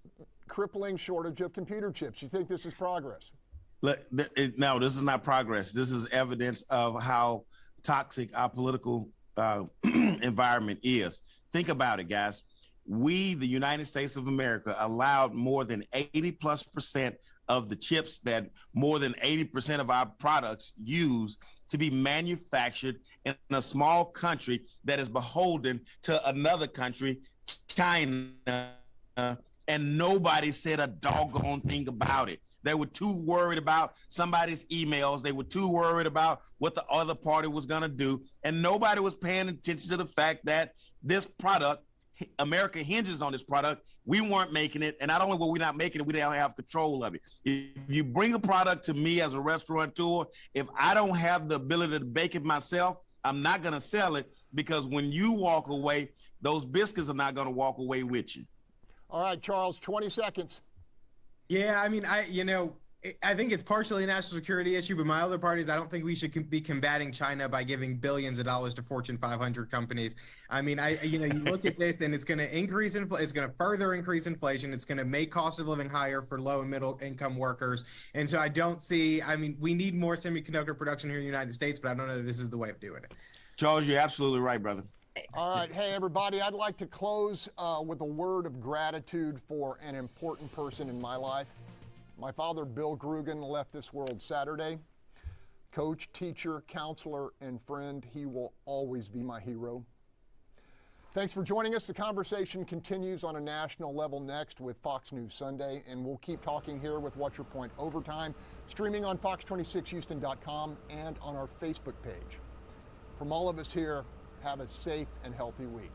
crippling shortage of computer chips. You think this is progress?
No, this is not progress. This is evidence of how toxic our political environment is. Think about it, guys. We, the United States of America, allowed more than 80+% of the chips that more than 80% of our products use to be manufactured in a small country that is beholden to another country, China, and nobody said a doggone thing about it. They were too worried about somebody's emails. They were too worried about what the other party was going to do. And nobody was paying attention to the fact that this product, America hinges on this product. We weren't making it. And not only were we not making it, we didn't have control of it. If you bring a product to me as a restaurateur, if I don't have the ability to bake it myself, I'm not going to sell it, because when you walk away, those biscuits are not going to walk away with you.
All right, Charles, 20 seconds.
Yeah, I mean, I think it's partially a national security issue, but my other part is I don't think we should be combating China by giving billions of dollars to Fortune 500 companies. I mean, you look at this and it's going to it's going to further increase inflation. It's going to make cost of living higher for low and middle income workers. And so we need more semiconductor production here in the United States, but I don't know that this is the way of doing it.
Charles, you're absolutely right, brother.
All right. Hey, everybody, I'd like to close with a word of gratitude for an important person in my life. My father, Bill Grugan, left this world Saturday. Coach, teacher, counselor, and friend, he will always be my hero. Thanks for joining us. The conversation continues on a national level next with Fox News Sunday, and we'll keep talking here with What's Your Point Overtime, streaming on fox26houston.com and on our Facebook page. From all of us here, have a safe and healthy week.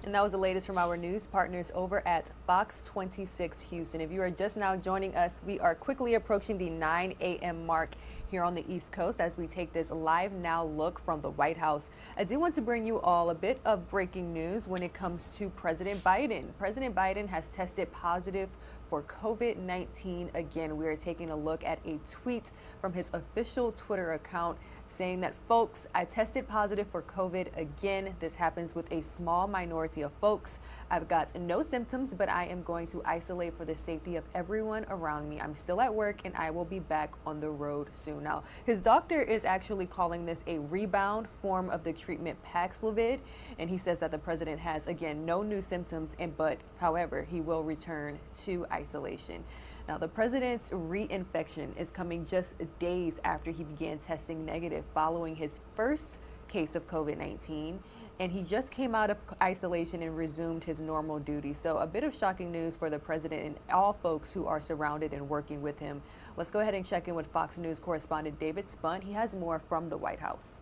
And that was the latest from our news partners over at Fox 26 Houston. If you are just now joining us, we are quickly approaching the 9 a.m. mark here on the East Coast as we take this live now look from the White House. I do want to bring you all a bit of breaking news when it comes to President Biden. President Biden has tested positive for COVID-19 again. We are taking a look at a tweet from his official Twitter account saying that, folks, I tested positive for COVID again. This happens with a small minority of folks. I've got no symptoms, but I am going to isolate for the safety of everyone around me. I'm still at work and I will be back on the road soon. Now, his doctor is actually calling this a rebound form of the treatment Paxlovid, and he says that the president has, again, no new symptoms, but however, he will return to isolation. Now, the president's reinfection is coming just days after he began testing negative following his first case of COVID-19, and he just came out of isolation and resumed his normal duties. So a bit of shocking news for the president and all folks who are surrounded and working with him. Let's go ahead and check in with Fox News correspondent David Spunt. He has more from the White House.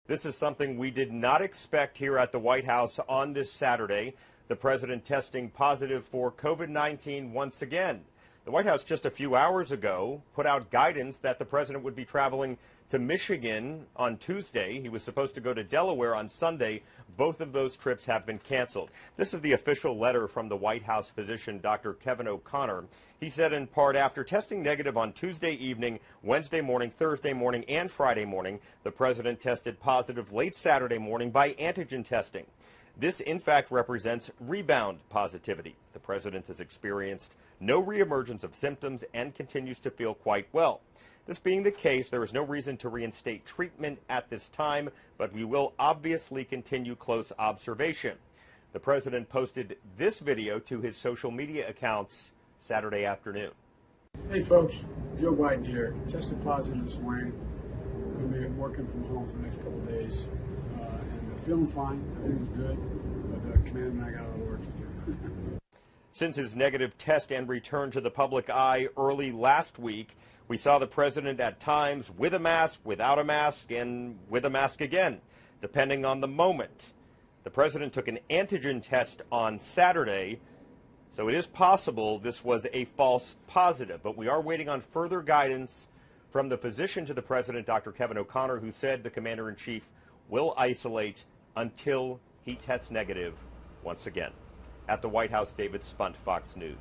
This is something we did not expect here at the White House on this Saturday. The president testing positive for COVID-19 once again. The White House just a few hours ago put out guidance that the president would be traveling to Michigan on Tuesday. He was supposed to go to Delaware on Sunday. Both of those trips have been canceled. This is the official letter from the White House physician, Dr. Kevin O'Connor. He said in part, after testing negative on Tuesday evening, Wednesday morning, Thursday morning, and Friday morning, the president tested positive late Saturday morning by antigen testing. This, in fact, represents rebound positivity. The president has experienced no reemergence of symptoms and continues to feel quite well. This being the case, there is no reason to reinstate treatment at this time, but we will obviously continue close observation. The president posted this video to his social media accounts Saturday afternoon.
Hey folks, Joe Biden here. Tested positive this morning. I'm going to be working from home for the next couple of days. And I'm feeling fine. Everything's good. But Command and I got a lot of work to do.
Since his negative test and return to the public eye early last week, we saw the president at times with a mask, without a mask, and with a mask again, depending on the moment. The president took an antigen test on Saturday, so it is possible this was a false positive, but we are waiting on further guidance from the physician to the president, Dr. Kevin O'Connor, who said the commander-in-chief will isolate until he tests negative once again. At the White House, David Spunt, Fox News.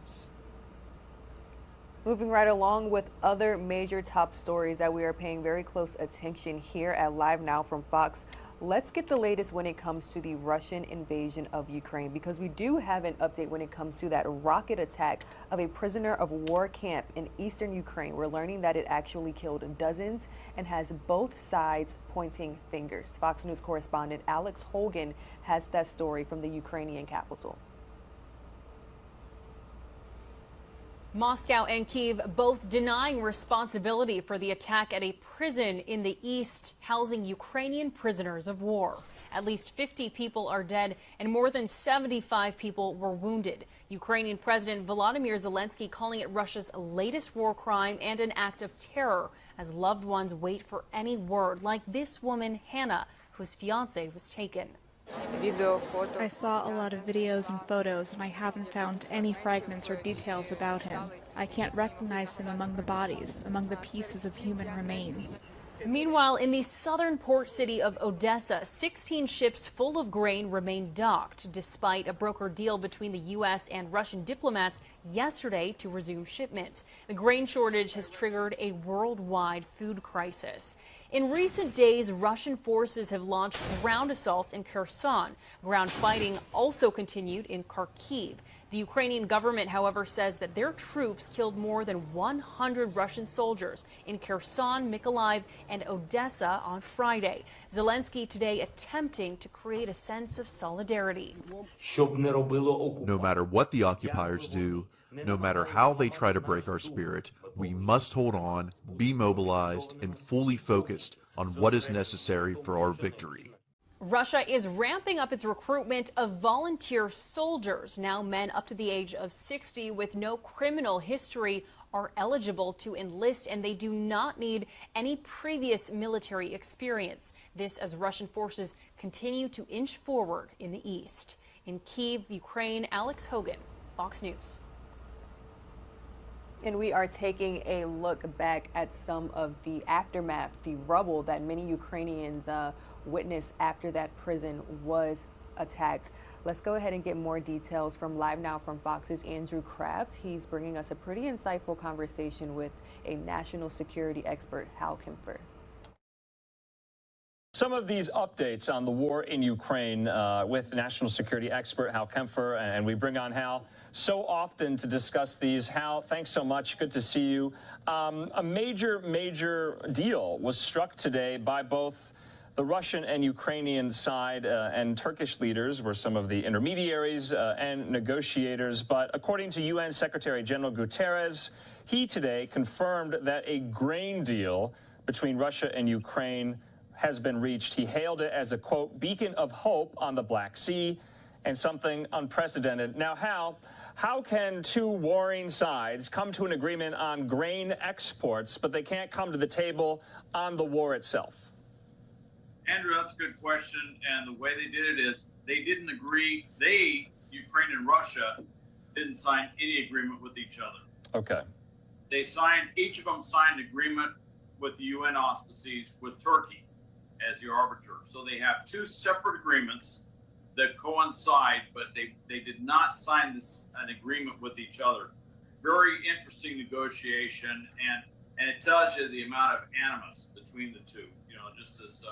Moving right along with other major top stories that we are paying very close attention here at Live Now from Fox. Let's get the latest when it comes to the Russian invasion of Ukraine, because we do have an update when it comes to that rocket attack of a prisoner of war camp in eastern Ukraine. We're learning that it actually killed dozens and has both sides pointing fingers. Fox News correspondent Alex Hogan has that story from the Ukrainian capital.
Moscow and Kyiv both denying responsibility for the attack at a prison in the east housing Ukrainian prisoners of war. At least 50 people are dead and more than 75 people were wounded. Ukrainian President Volodymyr Zelensky calling it Russia's latest war crime and an act of terror as loved ones wait for any word, like this woman, Hannah, whose fiance was taken.
I saw a lot of videos and photos, and I haven't found any fragments or details about him. I can't recognize him among the bodies, among the pieces of human remains.
Meanwhile, in the southern port city of Odessa, 16 ships full of grain remain docked, despite a brokered deal between the U.S. and Russian diplomats yesterday to resume shipments. The grain shortage has triggered a worldwide food crisis. In recent days, Russian forces have launched ground assaults in Kherson. Ground fighting also continued in Kharkiv. The Ukrainian government, however, says that their troops killed more than 100 Russian soldiers in Kherson, Mykolaiv, and Odessa on Friday. Zelensky today attempting to create a sense of solidarity.
No matter what the occupiers do, no matter how they try to break our spirit, we must hold on, be mobilized, and fully focused on what is necessary for our victory.
Russia is ramping up its recruitment of volunteer soldiers. Now men up to the age of 60 with no criminal history are eligible to enlist, and they do not need any previous military experience. This as Russian forces continue to inch forward in the east. In Kyiv, Ukraine, Alex Hogan, Fox News.
And we are taking a look back at some of the aftermath, the rubble that many Ukrainians witnessed after that prison was attacked. Let's go ahead and get more details from Live Now from Fox's Andrew Kraft. He's bringing us a pretty insightful conversation with a national security expert, Hal Kempfer.
Some of these updates on the war in Ukraine with national security expert Hal Kempfer, and we bring on Hal so often to discuss these. Hal, thanks so much. Good to see you. A major deal was struck today by both the Russian and Ukrainian side, and Turkish leaders were some of the intermediaries and negotiators. But according to UN Secretary General Guterres, he today confirmed that a grain deal between Russia and Ukraine has been reached. He hailed it as a, quote, beacon of hope on the Black Sea and something unprecedented. Now, how can two warring sides come to an agreement on grain exports, but they can't come to the table on the war itself?
Andrew, that's a good question. And the way they did it is they didn't agree. Ukraine and Russia, didn't sign any agreement with each other.
Okay.
Each of them signed an agreement with the UN auspices with Turkey as the arbiter. So they have two separate agreements that coincide, but they did not sign an agreement with each other. Very interesting negotiation, and it tells you the amount of animus between the two. You know, just as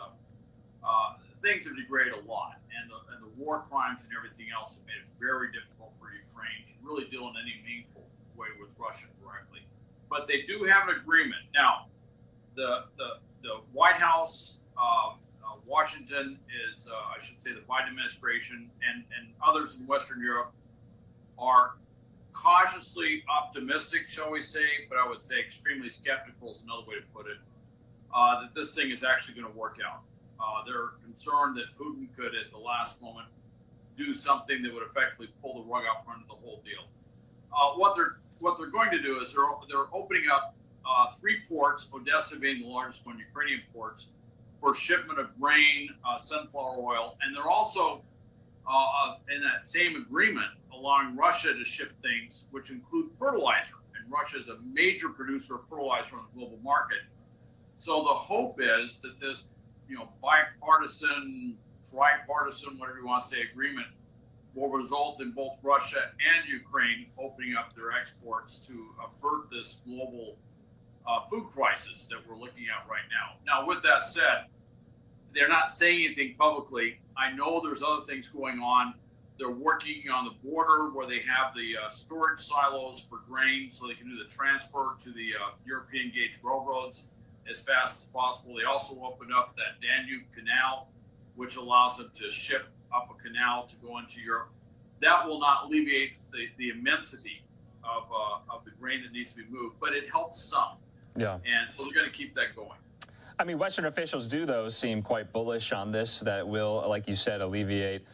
things have degraded a lot, and the war crimes and everything else have made it very difficult for Ukraine to really deal in any meaningful way with Russia directly. But they do have an agreement now. The White House Washington is, I should say, the Biden administration and others in Western Europe are cautiously optimistic, shall we say, but I would say extremely skeptical is another way to put it, that this thing is actually going to work out. They're concerned that Putin could, at the last moment, do something that would effectively pull the rug out from under the whole deal. What they're going to do is they're opening up 3 ports, Odessa being the largest one, Ukrainian ports, for shipment of grain, sunflower oil, and they're also in that same agreement allowing Russia to ship things which include fertilizer, and Russia is a major producer of fertilizer on the global market. So the hope is that this, bipartisan, tripartisan, whatever you want to say, agreement will result in both Russia and Ukraine opening up their exports to avert this global food crisis that we're looking at right now. Now, with that said, they're not saying anything publicly. I know there's other things going on. They're working on the border where they have the storage silos for grain so they can do the transfer to the European gauge railroads as fast as possible. They also opened up that Danube Canal, which allows them to ship up a canal to go into Europe. That will not alleviate the immensity of the grain that needs to be moved, but it helps some.
Yeah.
And so they're going to keep that going.
I mean, Western officials do, though, seem quite bullish on this, that it will, like you said, alleviate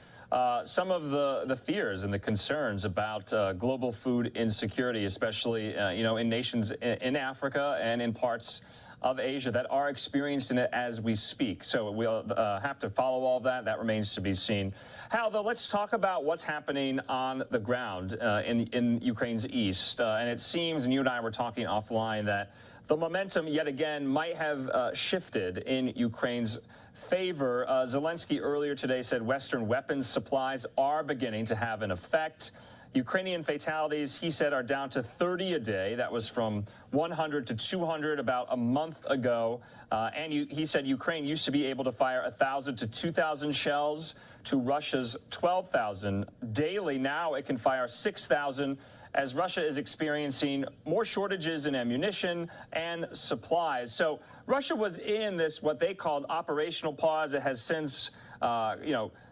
some of the fears and the concerns about global food insecurity, especially, in nations in Africa and in parts of Asia that are experiencing it as we speak. So we'll have to follow all that. That remains to be seen. Hal, though, let's talk about what's happening on the ground in Ukraine's east. And it seems, and you and I were talking offline, that the momentum yet again might have shifted in Ukraine's favor. Zelensky earlier today said Western weapons supplies are beginning to have an effect. Ukrainian fatalities, he said, are down to 30 a day. That was from 100 to 200 about a month ago. And he said Ukraine used to be able to fire 1,000 to 2,000 shells to Russia's 12,000 daily. Now it can fire 6,000 as Russia is experiencing more shortages in ammunition and supplies. So Russia was in this, what they called operational pause. It has since,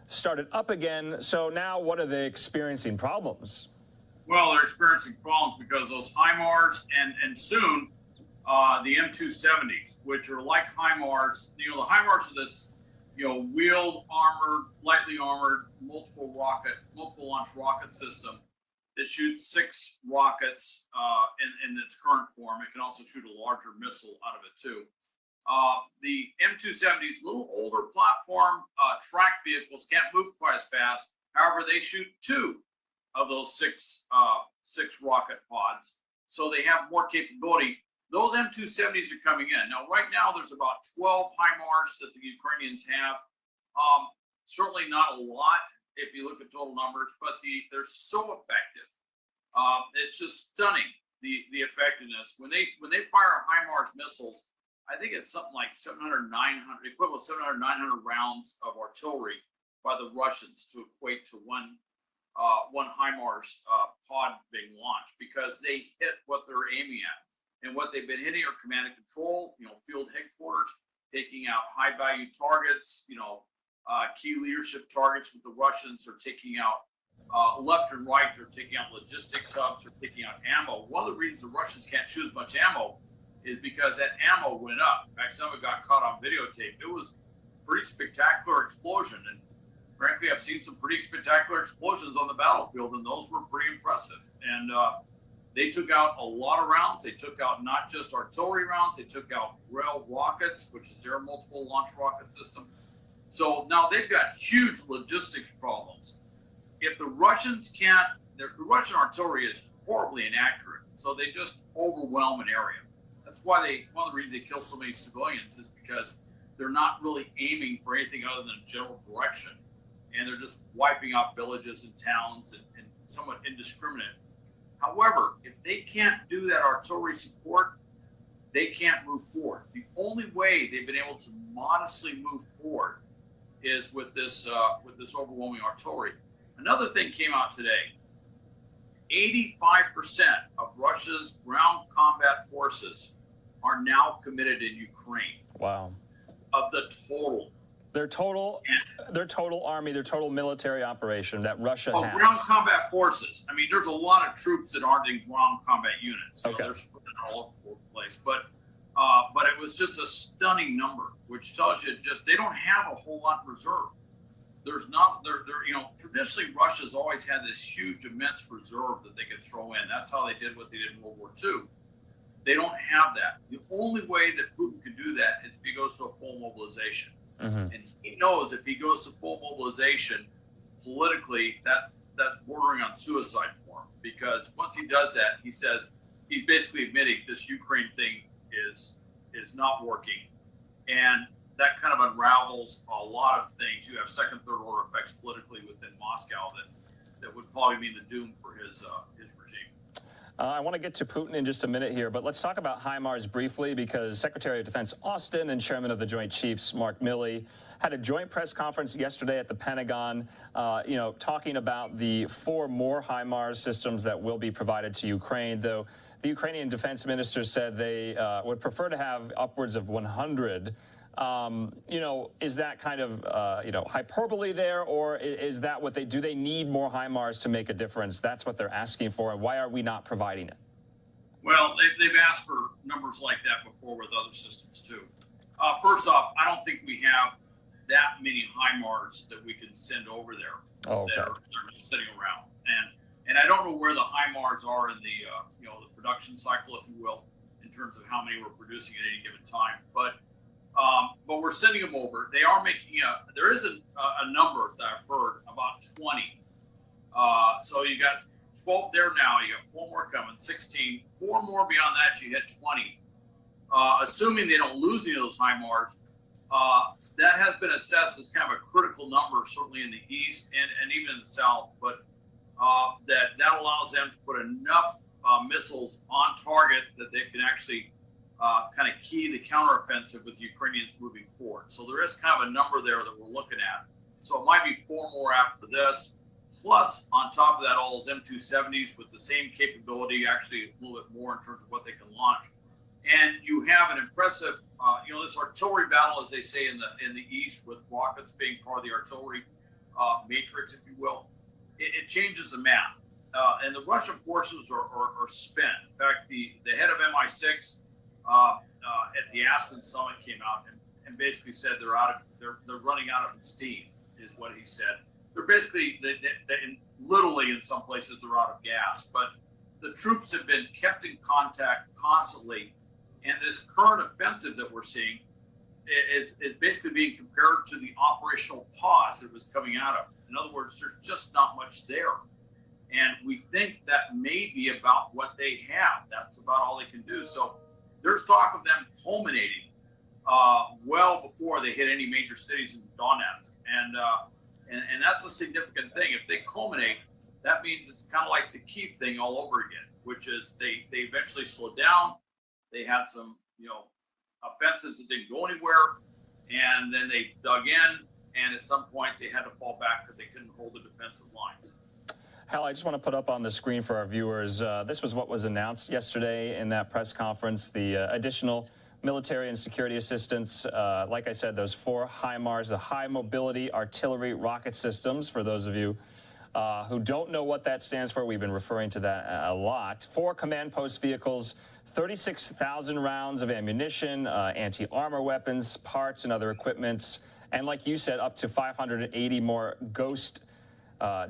started up again. So now what are they experiencing? Problems?
Well, they're experiencing problems because those HIMARS and soon the M270s, which are like HIMARS. The HIMARS are this, wheeled, armored, lightly armored, multiple launch rocket system that shoots 6 rockets in its current form. It can also shoot a larger missile out of it too. The M270 is a little older platform. Track vehicles can't move quite as fast. However, they shoot 2 of those 6 rocket pods, so they have more capability. Those M270s are coming in. Now, right now, there's about 12 HIMARS that the Ukrainians have. Certainly not a lot if you look at total numbers, but they're so effective. It's just stunning, the effectiveness. When they fire HIMARS missiles, I think it's something like 700, 900, equivalent 700, 900 rounds of artillery by the Russians to equate to one HIMARS pod being launched, because they hit what they're aiming at. And what they've been hitting are command and control, field headquarters, taking out high value targets, key leadership targets with the Russians. Are taking out left and right. They're taking out logistics hubs. They're taking out ammo. One of the reasons the Russians can't shoot as much ammo is because that ammo went up. In fact, some of it got caught on videotape. It was a pretty spectacular explosion. And frankly, I've seen some pretty spectacular explosions on the battlefield, and those were pretty impressive. And they took out a lot of rounds. They took out not just artillery rounds, they took out rail rockets, which is their multiple launch rocket system. So now they've got huge logistics problems. If the Russians can't, the Russian artillery is horribly inaccurate, so they just overwhelm an area. That's why one of the reasons they kill so many civilians is because they're not really aiming for anything other than a general direction. And they're just wiping out villages and towns and somewhat indiscriminate. However, if they can't do that artillery support, they can't move forward. The only way they've been able to modestly move forward is with this overwhelming artillery. Another thing came out today. 85% of Russia's ground combat forces are now committed in Ukraine.
Wow.
Of the total.
Their total army, their total military operation that Russia has.
Ground combat forces. I mean, there's a lot of troops that aren't in ground combat units. You know, they're spread all over the place. But it was just a stunning number, which tells you just they don't have a whole lot in reserve. There's not, you know, traditionally Russia's always had this huge, immense reserve that they could throw in. That's how they did what they did in World War II. They don't have that. The only way that Putin can do that is if he goes to a full mobilization. And he knows if he goes to full mobilization, politically, that's bordering on suicide for him. Because once he does that, he says he's basically admitting this Ukraine thing is not working, and that kind of unravels a lot of things. You have second, third order effects politically within Moscow that would probably mean the doom for his regime.
I want to get to Putin in just a minute here, but let's talk about HIMARS briefly, because Secretary of Defense Austin and Chairman of the Joint Chiefs Mark Milley had a joint press conference yesterday at the Pentagon, you know, talking about the 4 more HIMARS systems that will be provided to Ukraine, though the Ukrainian defense minister said they would prefer to have upwards of 100. You know, is that kind of, you know, hyperbole there, or is that what do they need more HIMARS to make a difference? That's what they're asking for, and why are we not providing it?
Well, they've asked for numbers like that before with other systems too. First off, I don't think we have that many HIMARS that we can send over there that are just sitting around. And I don't know where the HIMARS are in the, you know, the production cycle, if you will, in terms of how many we're producing at any given time. But we're sending them over. They are making there is a number that I've heard, about 20. So you got 12 there now. You got 4 more coming, 16. 4 more beyond that, you hit 20. Assuming they don't lose any of those HIMARS, that has been assessed as kind of a critical number, certainly in the east and even in the south. But that allows them to put enough missiles on target that they can actually kind of key the counteroffensive with the Ukrainians moving forward. So there is kind of a number there that we're looking at. So it might be 4 more after this. Plus, on top of that, all those M270s with the same capability, actually a little bit more in terms of what they can launch. And you have an impressive, you know, this artillery battle, as they say in the east, with rockets being part of the artillery matrix, if you will. It changes the math. And the Russian forces are spent. In fact, the head of MI6 at the Aspen summit came out and basically said they're running out of steam, is what he said. They're basically, literally in some places, they're out of gas. But the troops have been kept in contact constantly. And this current offensive that we're seeing is basically being compared to the operational pause that was coming out of. In other words, there's just not much there. And we think that may be about what they have. That's about all they can do. So there's talk of them culminating well before they hit any major cities in Donetsk. And that's a significant thing. If they culminate, that means it's kind of like the Kyiv thing all over again, which is they eventually slowed down. They had some, you know, offensives that didn't go anywhere, and then they dug in, and at some point they had to fall back because they couldn't hold the defensive lines.
Hal, I just want to put up on the screen for our viewers, this was what was announced yesterday in that press conference, the additional military and security assistance. Like I said, those 4 HIMARS, the high mobility artillery rocket systems, for those of you who don't know what that stands for, we've been referring to that a lot. 4 command post vehicles, 36,000 rounds of ammunition, anti-armor weapons, parts, and other equipments. And like you said, up to 580 more Ghost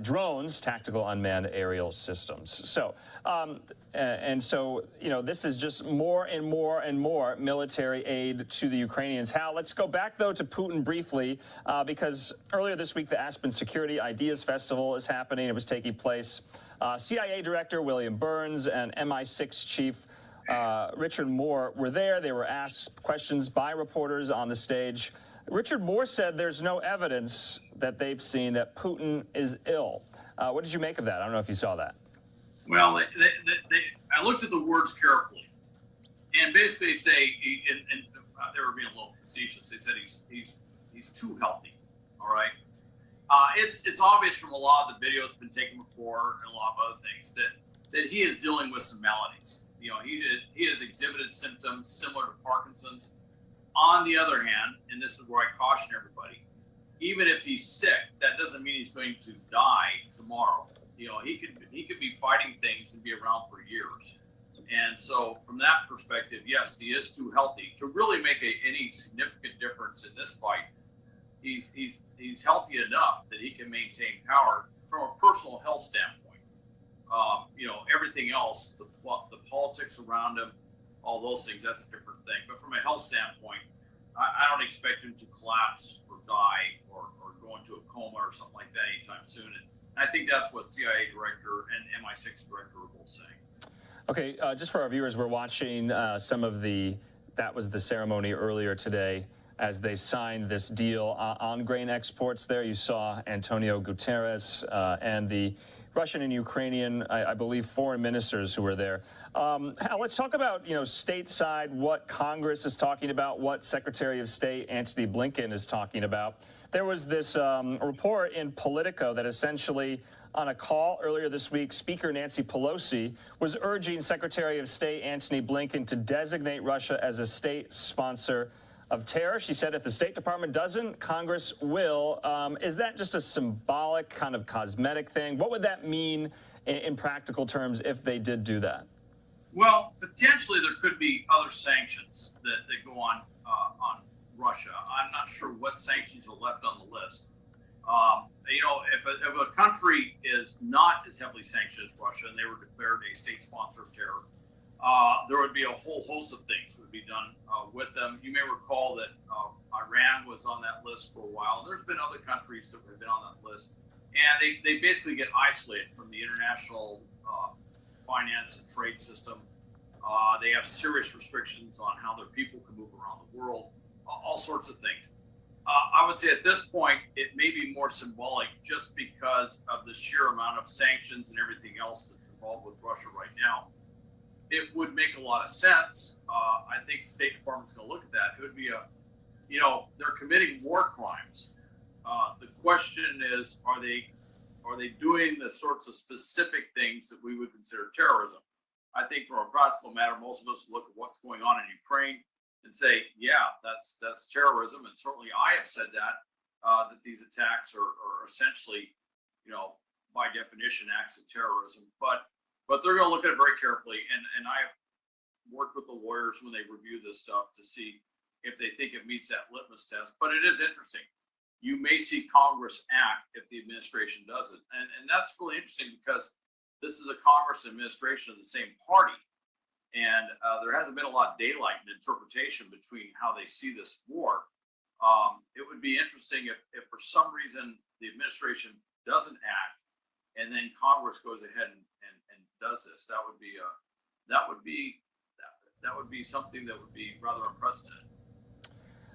drones, tactical unmanned aerial systems. So, so, you know, this is just more and more and more military aid to the Ukrainians. Hal, let's go back, though, to Putin briefly, because earlier this week, the Aspen Security Ideas Festival is happening. It was taking place. CIA Director William Burns and MI6 Chief Richard Moore were there. They were asked questions by reporters on the stage. Richard Moore said there's no evidence that they've seen that Putin is ill. What did you make of that? I don't know if you saw that.
Well, I looked at the words carefully, and basically they say, and they were being a little facetious. They said he's too healthy. All right. It's obvious from a lot of the video that's been taken before and a lot of other things that he is dealing with some maladies. You know, he has exhibited symptoms similar to Parkinson's. On the other hand, and this is where I caution everybody, even if he's sick, that doesn't mean he's going to die tomorrow. You know, he could be fighting things and be around for years. And so from that perspective, yes, he is too healthy to really make any significant difference in this fight. He's healthy enough that he can maintain power from a personal health standpoint. You know, everything else, the politics around him, all those things, that's a different thing. But from a health standpoint, I don't expect him to collapse or die or go into a coma or something like that anytime soon. And I think that's what CIA director and MI6 director are both saying.
Okay, just for our viewers, we're watching some of that was the ceremony earlier today as they signed this deal on grain exports there. You saw Antonio Guterres and the Russian and Ukrainian, I believe, foreign ministers who were there. Hal, let's talk about, stateside, what Congress is talking about, what Secretary of State Antony Blinken is talking about. There was this report in Politico that essentially, on a call earlier this week, Speaker Nancy Pelosi was urging Secretary of State Antony Blinken to designate Russia as a state sponsor of terror. She said if the State Department doesn't, Congress will. Is that just a symbolic kind of cosmetic thing? What would that mean in practical terms if they did do that?
Well, potentially there could be other sanctions that go on Russia. I'm not sure what sanctions are left on the list. If a country is not as heavily sanctioned as Russia and they were declared a state sponsor of terror, there would be a whole host of things that would be done with them. You may recall that Iran was on that list for a while. And there's been other countries that have been on that list. And they basically get isolated from the international finance and trade system. They have serious restrictions on how their people can move around the world, all sorts of things. I would say at this point, it may be more symbolic just because of the sheer amount of sanctions and everything else that's involved with Russia right now. It would make a lot of sense. I think the State Department's going to look at that. It would be they're committing war crimes. The question is, are they doing the sorts of specific things that we would consider terrorism? I think from a practical matter, most of us look at what's going on in Ukraine and say, yeah, that's terrorism. And certainly I have said that these attacks are essentially, by definition, acts of terrorism. But they're going to look at it very carefully. And I have worked with the lawyers when they review this stuff to see if they think it meets that litmus test. But it is interesting. You may see Congress act if the administration does it. And that's really interesting because this is a Congress administration of the same party. And there hasn't been a lot of daylight and interpretation between how they see this war. It would be interesting if for some reason the administration doesn't act and then Congress goes ahead and does this. That would be something that would be rather unprecedented.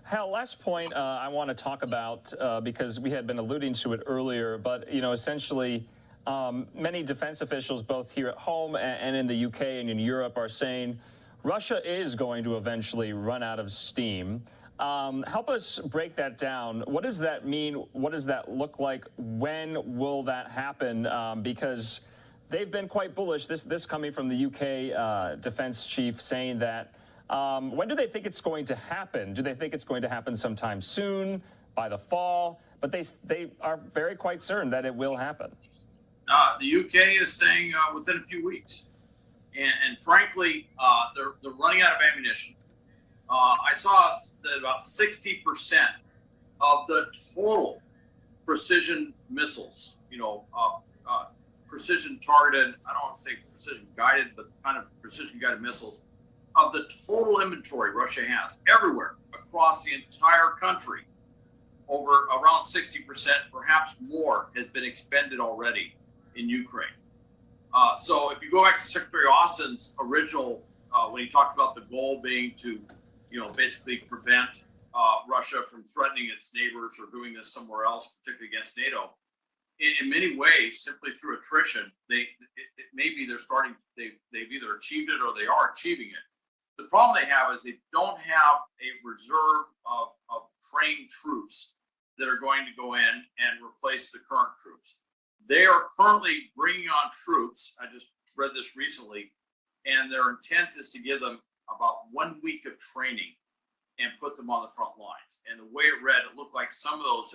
Hal, last point I want to talk about because we had been alluding to it earlier, but essentially many defense officials both here at home and in the UK and in Europe are saying Russia is going to eventually run out of steam. Help us break that down. What does that mean? What does that look like? When will that happen? Because they've been quite bullish. This coming from the UK defense chief saying that. When do they think it's going to happen? Do they think it's going to happen sometime soon, by the fall? But they are very quite certain that it will happen.
The UK is saying within a few weeks. And frankly, they're running out of ammunition. I saw that about 60% of the total precision missiles, precision targeted, I don't want to say precision guided, but kind of precision guided missiles, of the total inventory Russia has everywhere across the entire country, over around 60%, perhaps more, has been expended already in Ukraine. So if you go back to Secretary Austin's original, when he talked about the goal being to, basically prevent Russia from threatening its neighbors or doing this somewhere else, particularly against NATO, in many ways, simply through attrition, maybe they've either achieved it or they are achieving it. The problem they have is they don't have a reserve of trained troops that are going to go in and replace the current troops. They are currently bringing on troops. I just read this recently, and their intent is to give them about 1 week of training and put them on the front lines. And the way it read, it looked like some of those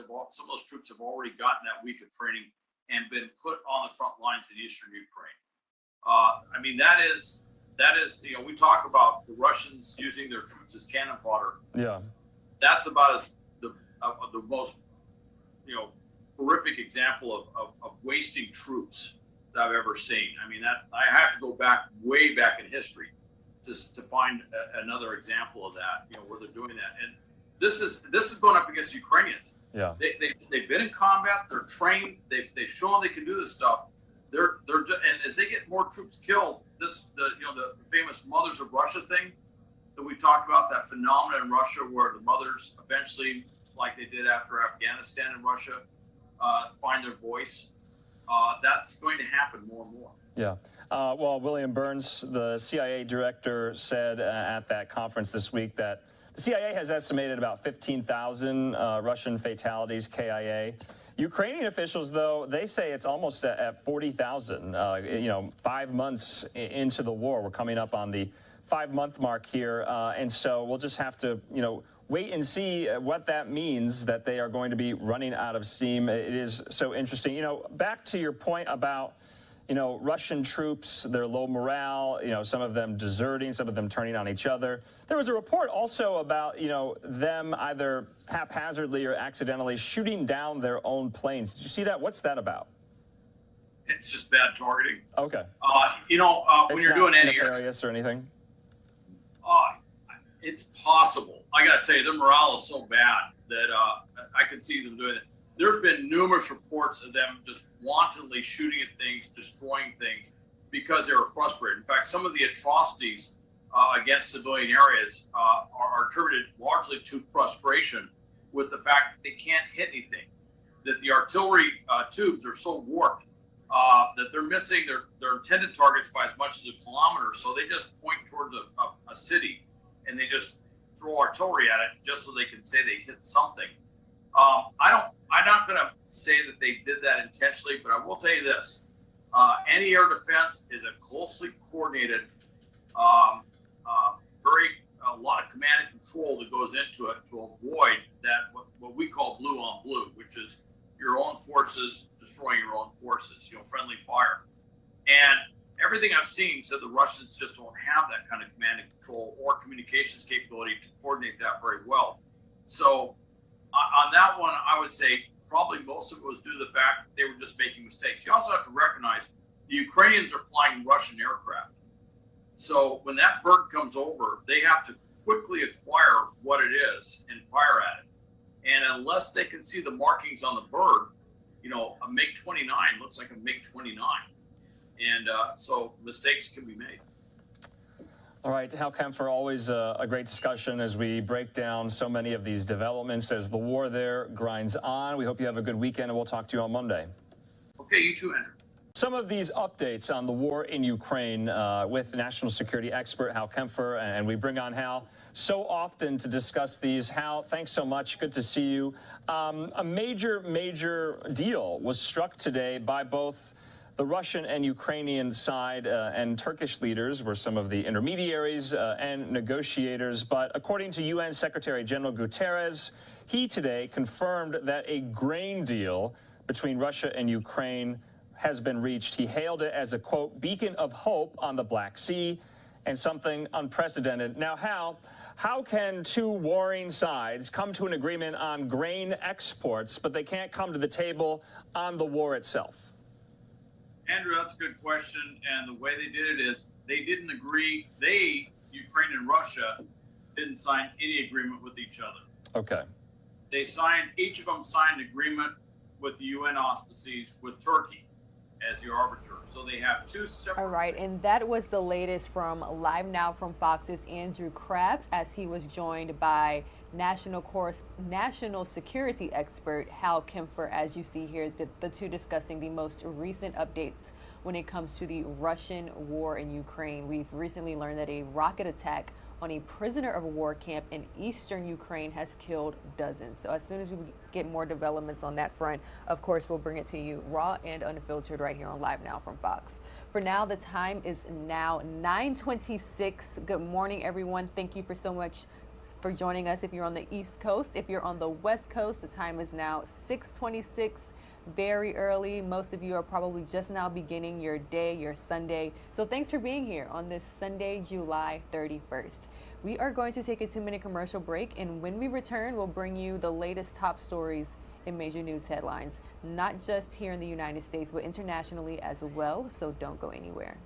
troops have already gotten that week of training and been put on the front lines in eastern Ukraine. I mean, that is, we talk about the Russians using their troops as cannon fodder.
Yeah.
That's about as the most, horrific example of wasting troops that I've ever seen. I mean, that I have to go way back in history just to find another example of that, where they're doing that. And this is going up against Ukrainians.
Yeah.
They've been in combat. They're trained. They've shown they can do this stuff. And as they get more troops killed, the famous Mothers of Russia thing that we talked about, that phenomenon in Russia where the mothers eventually, like they did after Afghanistan and Russia, find their voice. That's going to happen more and more.
Yeah. Well, William Burns, the CIA director, said at that conference this week that the CIA has estimated about 15,000 Russian fatalities, KIA. Ukrainian officials, though, they say it's almost at 40,000. 5 months into the war, we're coming up on the 5-month mark here, and so we'll just have to, wait and see what that means, that they are going to be running out of steam. It is so interesting. Back to your point about, Russian troops, their low morale, some of them deserting, some of them turning on each other. There was a report also about, them either haphazardly or accidentally shooting down their own planes. Did you see that? What's that about?
It's just bad targeting.
Okay.
When you're doing any
nefarious or anything?
It's possible. I got to tell you, their morale is so bad that I can see them doing it. There's been numerous reports of them just wantonly shooting at things, destroying things because they were frustrated. In fact, some of the atrocities against civilian areas are attributed largely to frustration with the fact that they can't hit anything, that the artillery tubes are so warped that they're missing their intended targets by as much as a kilometer. So they just point towards a city and they just throw artillery at it just so they can say they hit something. I'm not going to say that they did that intentionally, but I will tell you this: any air defense is a closely coordinated, a lot of command and control that goes into it to avoid that what we call blue on blue, which is your own forces destroying your own forces, friendly fire. And everything I've seen said the Russians just don't have that kind of command and control or communications capability to coordinate that very well. So on that one, I would say probably most of it was due to the fact that they were just making mistakes. You also have to recognize the Ukrainians are flying Russian aircraft. So when that bird comes over, they have to quickly acquire what it is and fire at it. And unless they can see the markings on the bird, a MiG-29 looks like a MiG-29. And so mistakes can be made.
All right, Hal Kempfer, always a great discussion as we break down so many of these developments as the war there grinds on. We hope you have a good weekend, and we'll talk to you on Monday.
Okay, you too, Andrew.
Some of these updates on the war in Ukraine with national security expert Hal Kempfer, and we bring on Hal so often to discuss these. Hal, thanks so much. Good to see you. A major deal was struck today by both the Russian and Ukrainian side, and Turkish leaders were some of the intermediaries and negotiators. But according to UN Secretary General Guterres, he today confirmed that a grain deal between Russia and Ukraine has been reached. He hailed it as a, quote, beacon of hope on the Black Sea and something unprecedented. Now, how can two warring sides come to an agreement on grain exports, but they can't come to the table on the war itself?
Andrew, that's a good question. And the way they did it is they didn't agree. Ukraine and Russia, didn't sign any agreement with each other.
Okay.
Each of them signed an agreement with the UN auspices with Turkey as the arbiter. So they have two separate.
All right, and that was the latest from LiveNOW from Fox's Andrew Kraft, as he was joined by national security expert Hal Kempfer, as you see here, the two discussing the most recent updates when it comes to the Russian war in Ukraine. We've recently learned that a rocket attack on a prisoner of war camp in eastern Ukraine has killed dozens. So as soon as we get more developments on that front, of course, we'll bring it to you raw and unfiltered right here on LiveNOW from Fox. For now, the time is now 9:26. Good morning, everyone. Thank you for so much for joining us. If you're on the East Coast, if you're on the West Coast, the time is now 6:26. Very early. Most of you are probably just now beginning your day, your Sunday. So thanks for being here on this Sunday, July 31st. We are going to take a 2-minute commercial break, and when we return, we'll bring you the latest top stories in major news headlines, not just here in the United States, but internationally as well. So don't go anywhere.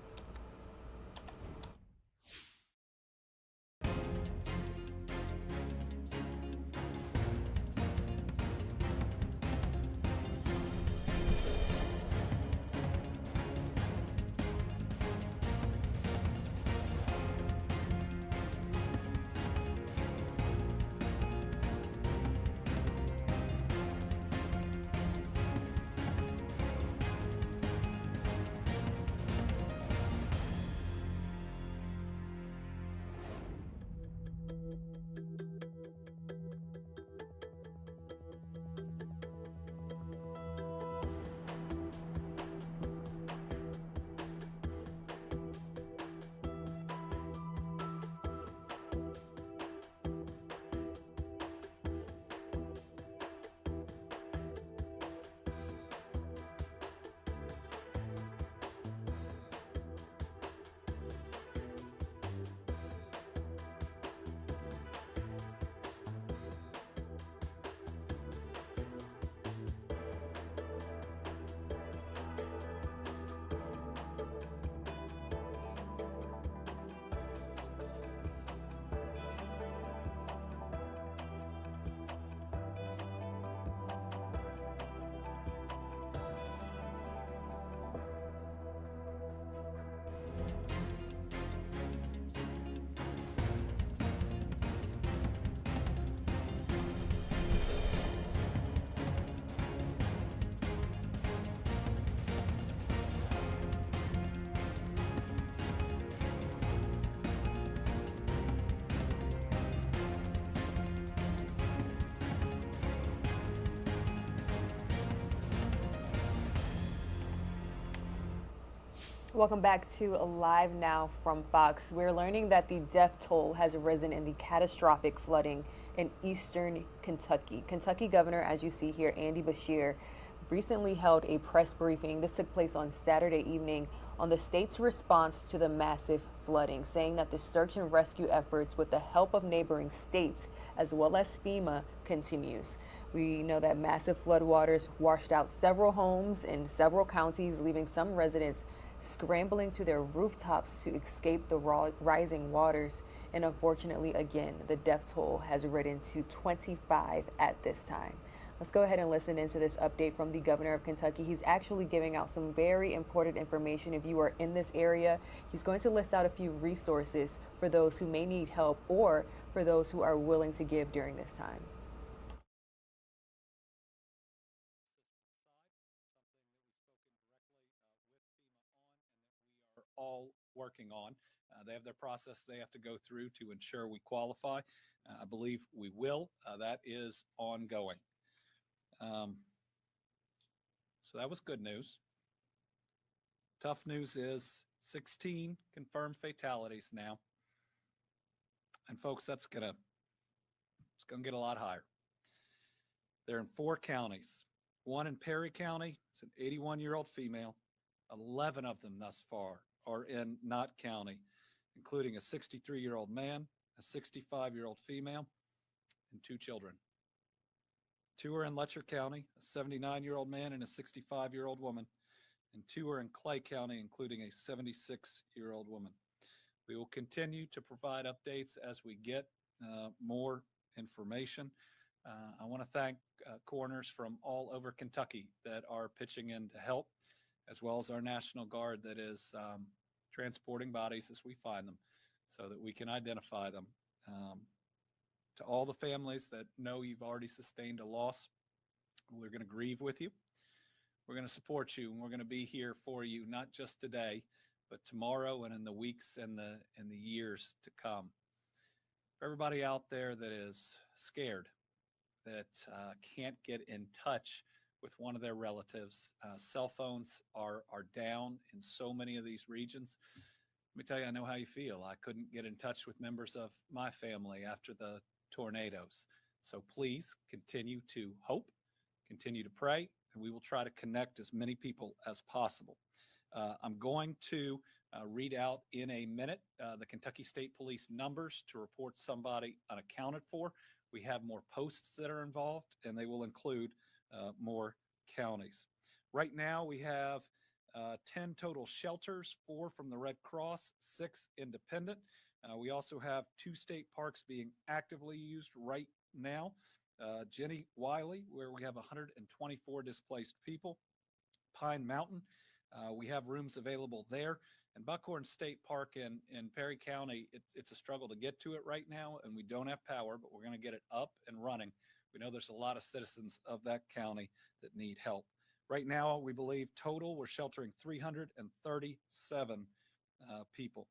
Welcome back to Live Now from Fox. We're learning that the death toll has risen in the catastrophic flooding in eastern Kentucky. Kentucky Governor, as you see here, Andy Beshear, recently held a press briefing. This took place on Saturday evening on the state's response to the massive flooding, saying that the search and rescue efforts with the help of neighboring states as well as FEMA continues. We know that massive floodwaters washed out several homes in several counties, leaving some residents scrambling to their rooftops to escape the rising waters. And unfortunately, again, the death toll has risen to 25 at this time. Let's go ahead and listen into this update from the governor of Kentucky. He's actually giving out some very important information. If you are in this area, he's going to list out a few resources for those who may need help or for those who are willing to give during this time.
All working on. They have their process they have to go through to ensure we qualify. I believe we will. That is ongoing. So that was good news. Tough news is 16 confirmed fatalities now. And folks, it's gonna get a lot higher. They're in 4 counties. One in Perry County, it's an 81-year-old female. 11 of them thus far are in Knott County, including a 63-year-old man, a 65-year-old female, and 2 children. 2 are in Letcher County, a 79-year-old man and a 65-year-old woman, and 2 are in Clay County, including a 76-year-old woman. We will continue to provide updates as we get more information. I want to thank coroners from all over Kentucky that are pitching in to help, as well as our National Guard that is transporting bodies as we find them so that we can identify them. To all the families that know you've already sustained a loss, we're going to grieve with you. We're going to support you, and we're going to be here for you, not just today, but tomorrow and in the weeks and the years to come. For everybody out there that is scared, that can't get in touch with one of their relatives, cell phones are down in so many of these regions. Let me tell you, I know how you feel. I couldn't get in touch with members of my family after the tornadoes. So please continue to hope, continue to pray, and we will try to connect as many people as possible. I'm going to read out in a minute the Kentucky State Police numbers to report somebody unaccounted for. We have more posts that are involved, and they will include more counties. Right now, we have 10 total shelters, 4 from the Red Cross, 6 independent. We also have 2 state parks being actively used right now. Jenny Wiley, where we have 124 displaced people. Pine Mountain, we have rooms available there. And Buckhorn State Park in Perry County, it's a struggle to get to it right now, and we don't have power, but we're going to get it up and running. We know there's a lot of citizens of that county that need help. Right now, we believe total, we're sheltering 337 people.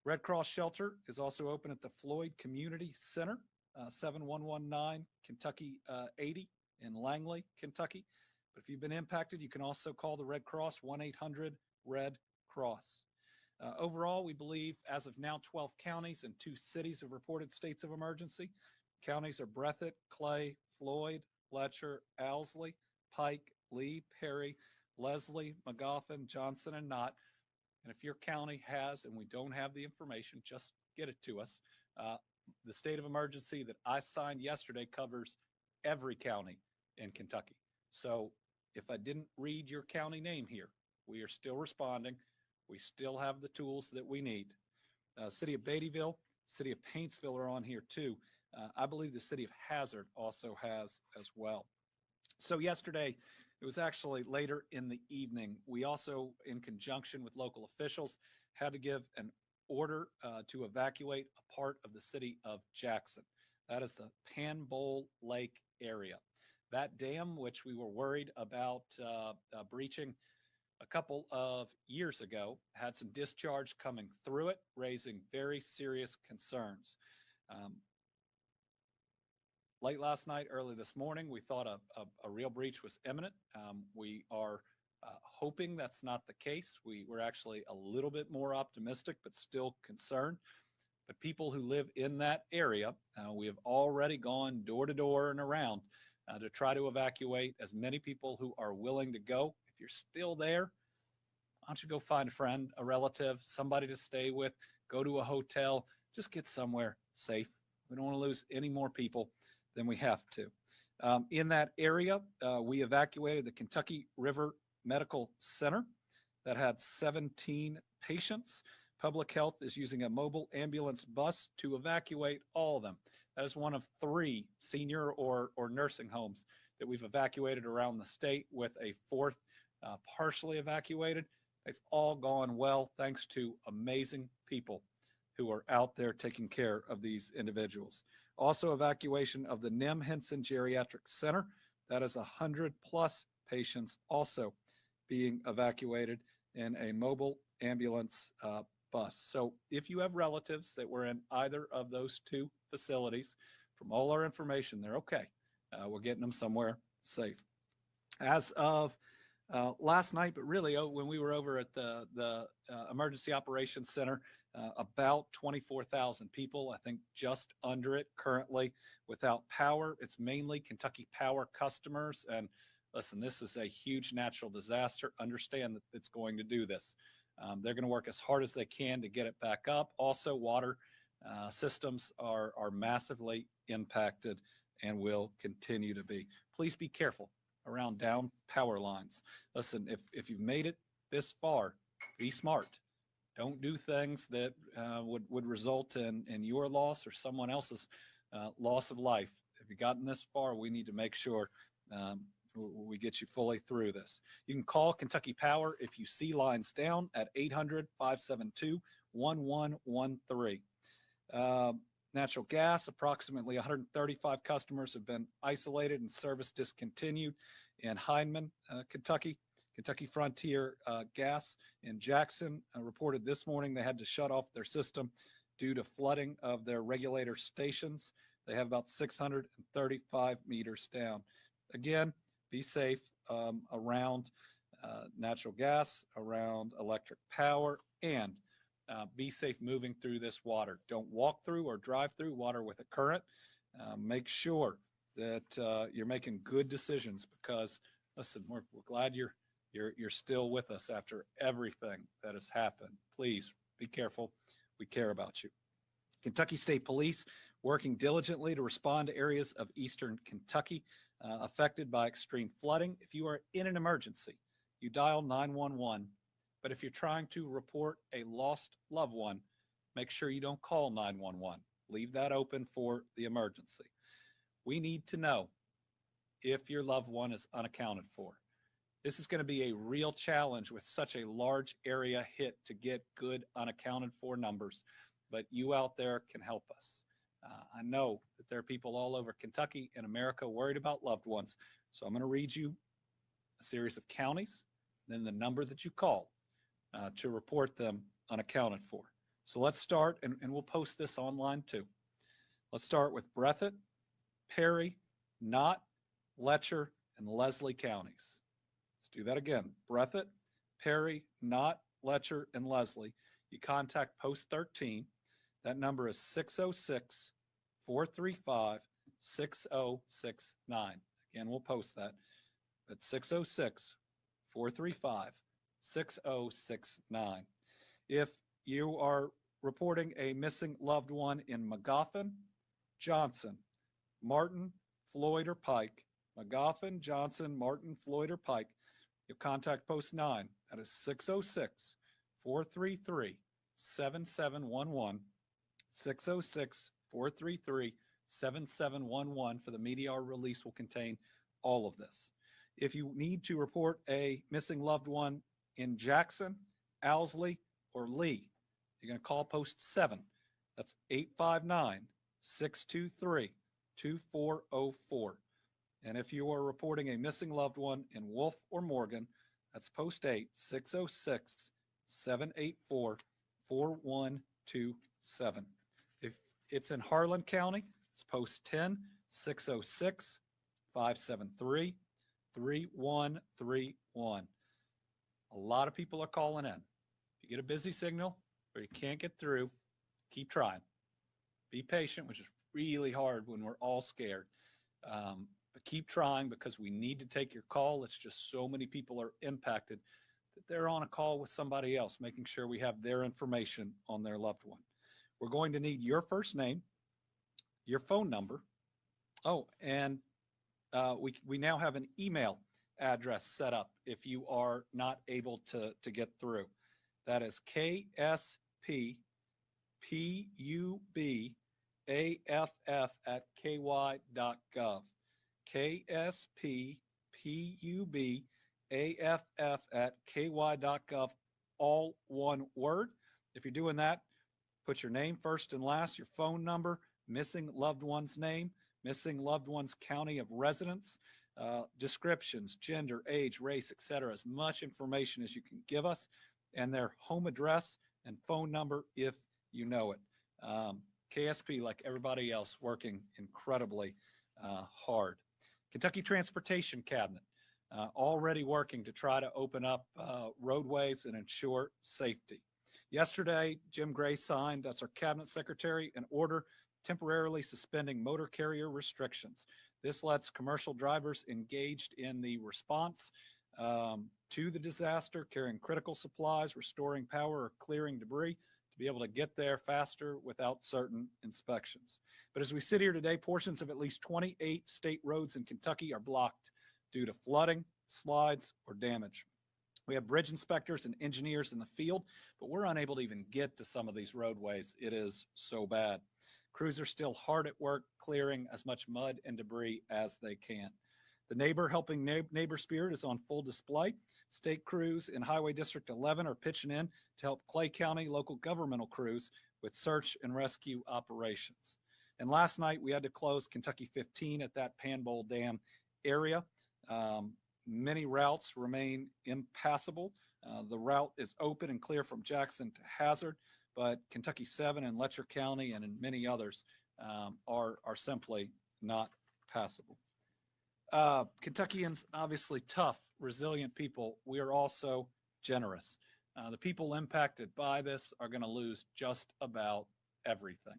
Red Cross Shelter is also open at the Floyd Community Center, 7119 Kentucky 80 in Langley, Kentucky. But if you've been impacted, you can also call the Red Cross, 1-800-RED-CROSS. Overall, we believe as of now, 12 counties and 2 cities have reported states of emergency. Counties are Breathitt, Clay, Floyd, Letcher, Owsley, Pike, Lee, Perry, Leslie, Magoffin, Johnson, and Knott. And if your county has, and we don't have the information, just get it to us. The state of emergency that I signed yesterday covers every county in Kentucky. So if I didn't read your county name here, we are still responding. We still have the tools that we need. City of Beattyville, City of Paintsville are on here too. I believe the City of Hazard also has as well. So yesterday, it was actually later in the evening. We also, in conjunction with local officials, had to give an order to evacuate a part of the city of Jackson. That is the Pan Bowl Lake area. That dam, which we were worried about breaching a couple of years ago, had some discharge coming through it, raising very serious concerns. Late last night, early this morning, we thought a real breach was imminent. We are hoping that's not the case. We're actually a little bit more optimistic, but still concerned. But people who live in that area, we have already gone door to door and around to try to evacuate as many people who are willing to go. If you're still there, why don't you go find a friend, a relative, somebody to stay with, go to a hotel, just get somewhere safe. We don't want to lose any more people than we have to. In that area, we evacuated the Kentucky River Medical Center that had 17 patients. Public Health is using a mobile ambulance bus to evacuate all of them. That is one of 3 senior or nursing homes that we've evacuated around the state, with a 4th partially evacuated. They've all gone well, thanks to amazing people who are out there taking care of these individuals. Also, evacuation of the Nim Henson Geriatric Center. That is 100+ patients also being evacuated in a mobile ambulance bus. So if you have relatives that were in either of those 2 facilities, from all our information, they're okay. We're getting them somewhere safe. As of last night, but really when we were over at the Emergency Operations Center, about 24,000 people, I think just under it currently without power. It's mainly Kentucky Power customers. And listen, this is a huge natural disaster. Understand that it's going to do this. They're going to work as hard as they can to get it back up. Also, water systems are massively impacted and will continue to be. Please be careful around down power lines. Listen, if you've made it this far, be smart. Don't do things that would result in your loss or someone else's loss of life. If you've gotten this far, we need to make sure we get you fully through this. You can call Kentucky Power if you see lines down at 800-572-1113. Natural gas, approximately 135 customers have been isolated and service discontinued in Hindman, Kentucky. Kentucky Frontier Gas in Jackson reported this morning they had to shut off their system due to flooding of their regulator stations. They have about 635 meters down. Again, be safe around natural gas, around electric power, and be safe moving through this water. Don't walk through or drive through water with a current. Make sure that you're making good decisions, because listen, we're glad you're still with us after everything that has happened. Please be careful. We care about you. Kentucky State Police working diligently to respond to areas of eastern Kentucky affected by extreme flooding. If you are in an emergency, you dial 911. But if you're trying to report a lost loved one, make sure you don't call 911. Leave that open for the emergency. We need to know if your loved one is unaccounted for. This is going to be a real challenge with such a large area hit to get good unaccounted for numbers, but you out there can help us. I know that there are people all over Kentucky and America worried about loved ones, so I'm going to read you a series of counties, then the number that you call to report them unaccounted for. So let's start, and we'll post this online too. Let's start with Breathitt, Perry, Knott, Letcher, and Leslie counties. Let's do that again. Breathitt, Perry, Knott, Letcher, and Leslie. You contact Post 13. That number is 606-435-6069. Again, we'll post that at 606-435-6069. If you are reporting a missing loved one in Magoffin, Johnson, Martin, Floyd, or Pike, Magoffin, Johnson, Martin, Floyd, or Pike, you'll contact Post 9. That is 606-433-7711, 606-433-7711 for the media. Our release will contain all of this. If you need to report a missing loved one in Jackson, Owsley, or Lee, you're going to call Post 7. That's 859-623-2404. And if you are reporting a missing loved one in Wolf or Morgan, that's Post 8, 606-784-4127. If it's in Harlan County, it's Post 10, 606-573-3131. A lot of people are calling in. If you get a busy signal or you can't get through, keep trying. Be patient, which is really hard when we're all scared. But keep trying, because we need to take your call. It's just so many people are impacted that they're on a call with somebody else, making sure we have their information on their loved one. We're going to need your first name, your phone number. Oh, and we now have an email address set up if you are not able to get through. That is ksppubaff@ky.gov. ksppubaff@ky.gov, all one word. If you're doing that, put your name first and last, your phone number, missing loved one's name, missing loved one's county of residence, descriptions, gender, age, race, etc. As much information as you can give us, and their home address and phone number if you know it. KSP, like everybody else, working incredibly hard. Kentucky Transportation Cabinet already working to try to open up roadways and ensure safety. Yesterday, Jim Gray signed, that's our cabinet secretary, an order temporarily suspending motor carrier restrictions. This lets commercial drivers engaged in the response to the disaster, carrying critical supplies, restoring power, or clearing debris, to be able to get there faster without certain inspections. But as we sit here today, portions of at least 28 state roads in Kentucky are blocked due to flooding, slides, or damage. We have bridge inspectors and engineers in the field, but we're unable to even get to some of these roadways. It is so bad. Crews are still hard at work clearing as much mud and debris as they can. The Neighbor Helping Neighbor spirit is on full display. State crews in Highway District 11 are pitching in to help Clay County local governmental crews with search and rescue operations. And last night we had to close Kentucky 15 at that Panbowl Dam area. Many routes remain impassable. The route is open and clear from Jackson to Hazard, but Kentucky 7 and Letcher County and in many others are simply not passable. Kentuckians, obviously tough, resilient people. We are also generous. The people impacted by this are going to lose just about everything.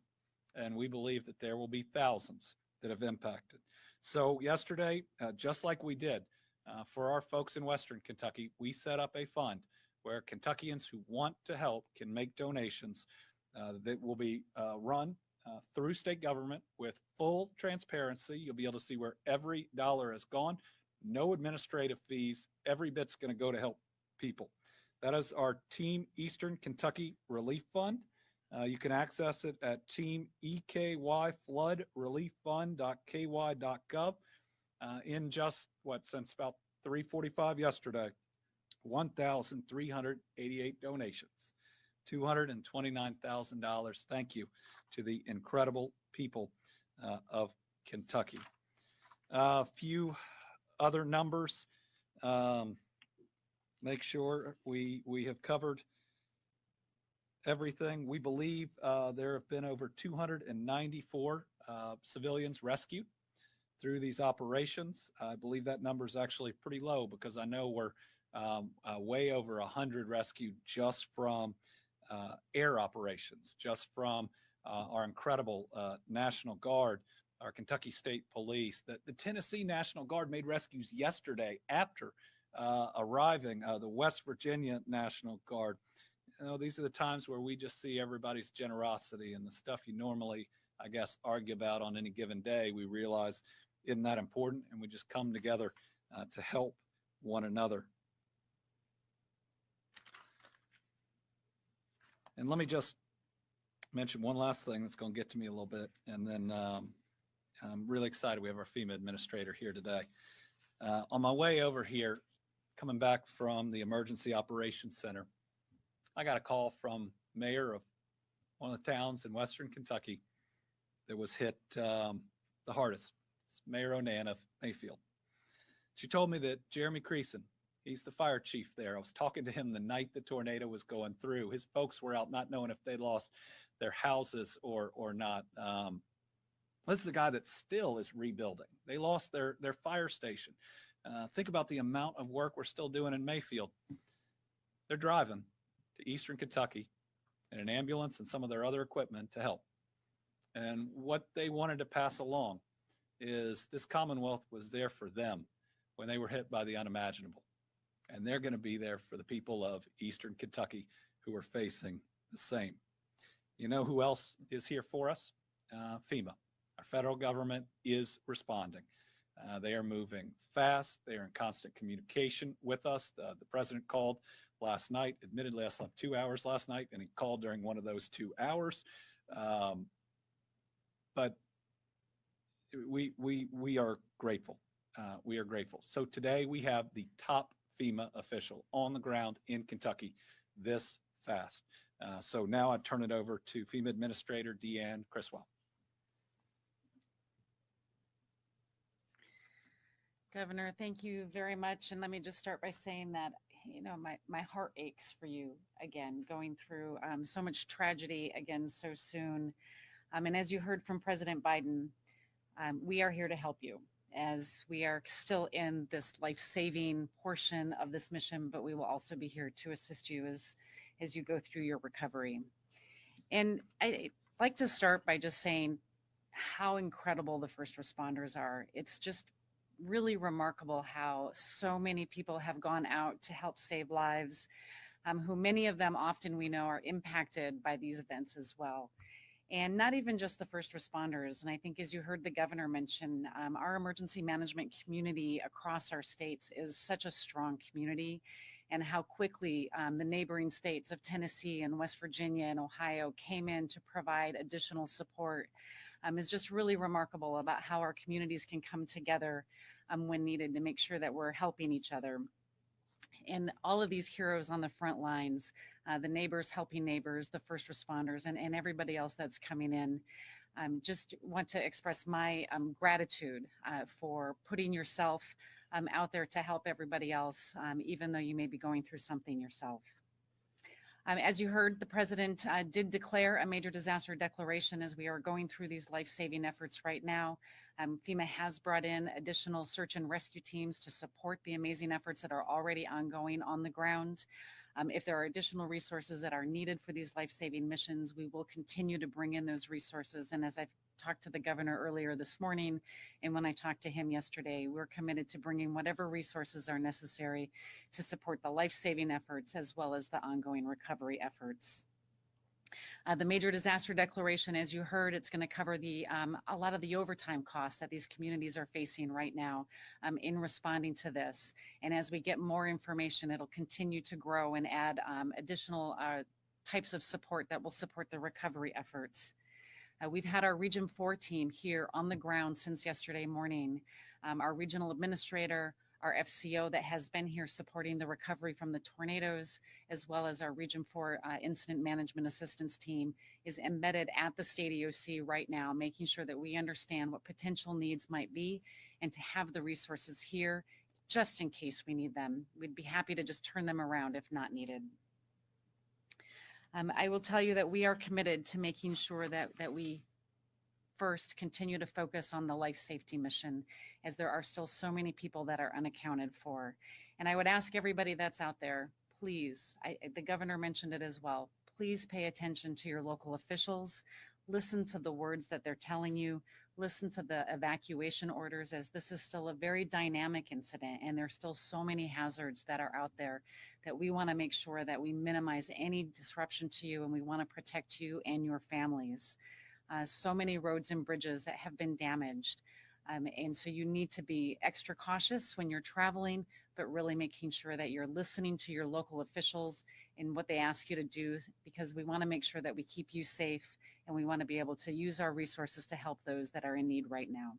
And we believe that there will be thousands that have impacted. So yesterday, just like we did for our folks in Western Kentucky, we set up a fund where Kentuckians who want to help can make donations that will be run through state government with full transparency. You'll be able to see where every dollar has gone. No administrative fees. Every bit's going to go to help people. That is our Team Eastern Kentucky Relief Fund. You can access it at teamekyfloodrelieffund.ky.gov. In just, since about 3:45 yesterday, 1,388 donations, $229,000. Thank you to the incredible people of Kentucky. A few other numbers. Make sure we have covered everything. We believe there have been over 294 civilians rescued through these operations. I believe that number is actually pretty low because I know we're way over 100 rescued just from air operations, just from our incredible National Guard, our Kentucky State Police. The Tennessee National Guard made rescues yesterday after arriving, the West Virginia National Guard. You know, these are the times where we just see everybody's generosity and the stuff you normally, I guess, argue about on any given day. We realize isn't that important, and we just come together to help one another. And let me just mention one last thing that's going to get to me a little bit, and then I'm really excited we have our FEMA administrator here today. On my way over here, coming back from the Emergency Operations Center, I got a call from mayor of one of the towns in Western Kentucky that was hit the hardest. It's Mayor Onan of Mayfield. She told me that Jeremy Creason, he's the fire chief there. I was talking to him the night the tornado was going through. His folks were out not knowing if they lost their houses or not. This is a guy that still is rebuilding. They lost their fire station. Think about the amount of work we're still doing in Mayfield. They're driving to Eastern Kentucky in an ambulance and some of their other equipment to help. And what they wanted to pass along is this Commonwealth was there for them when they were hit by the unimaginable. And they're going to be there for the people of Eastern Kentucky who are facing the same. You know who else is here for us? FEMA. Our federal government is responding. They are moving fast. They are in constant communication with us. The president called last night. Admittedly, I slept 2 hours last night, and he called during one of those 2 hours. But we are grateful. We are grateful. So today we have the top FEMA official on the ground in Kentucky this fast. So now I turn it over to FEMA Administrator Deanne Criswell.
Governor, thank you very much. And let me just start by saying that, you know, my heart aches for you again, going through so much tragedy again so soon. And as you heard from President Biden, we are here to help you as we are still in this life-saving portion of this mission, but we will also be here to assist you as you go through your recovery. And I'd like to start by just saying how incredible the first responders are. It's just really remarkable how so many people have gone out to help save lives, who many of them often we know are impacted by these events as well. And not even just the first responders. And I think as you heard the governor mention, our emergency management community across our states is such a strong community, and how quickly the neighboring states of Tennessee and West Virginia and Ohio came in to provide additional support is just really remarkable about how our communities can come together when needed to make sure that we're helping each other. And all of these heroes on the front lines, the neighbors helping neighbors, the first responders, and everybody else that's coming in. Just want to express my gratitude for putting yourself out there to help everybody else, even though you may be going through something yourself. As you heard, the president did declare a major disaster declaration as we are going through these life-saving efforts right now. FEMA has brought in additional search and rescue teams to support the amazing efforts that are already ongoing on the ground. If there are additional resources that are needed for these life-saving missions, we will continue to bring in those resources. And as I've talked to the governor earlier this morning, and when I talked to him yesterday, we're committed to bringing whatever resources are necessary to support the life-saving efforts as well as the ongoing recovery efforts. The major disaster declaration, as you heard, it's going to cover a lot of the overtime costs that these communities are facing right now in responding to this. And as we get more information, it'll continue to grow and add additional types of support that will support the recovery efforts. We've had our Region 4 team here on the ground since yesterday morning. Our regional administrator, our FCO that has been here supporting the recovery from the tornadoes, as well as our Region 4 Incident Management Assistance Team, is embedded at the state EOC right now, making sure that we understand what potential needs might be and to have the resources here just in case we need them. We'd be happy to just turn them around if not needed. I will tell you that we are committed to making sure that we first continue to focus on the life safety mission, as there are still so many people that are unaccounted for. And I would ask everybody that's out there, please, the governor mentioned it as well, please pay attention to your local officials, listen to the words that they're telling you, listen to the evacuation orders, as this is still a very dynamic incident and there's still so many hazards that are out there that we want to make sure that we minimize any disruption to you, and we want to protect you and your families. So many roads and bridges that have been damaged. And so you need to be extra cautious when you're traveling, but really making sure that you're listening to your local officials and what they ask you to do, because we want to make sure that we keep you safe and we want to be able to use our resources to help those that are in need right now.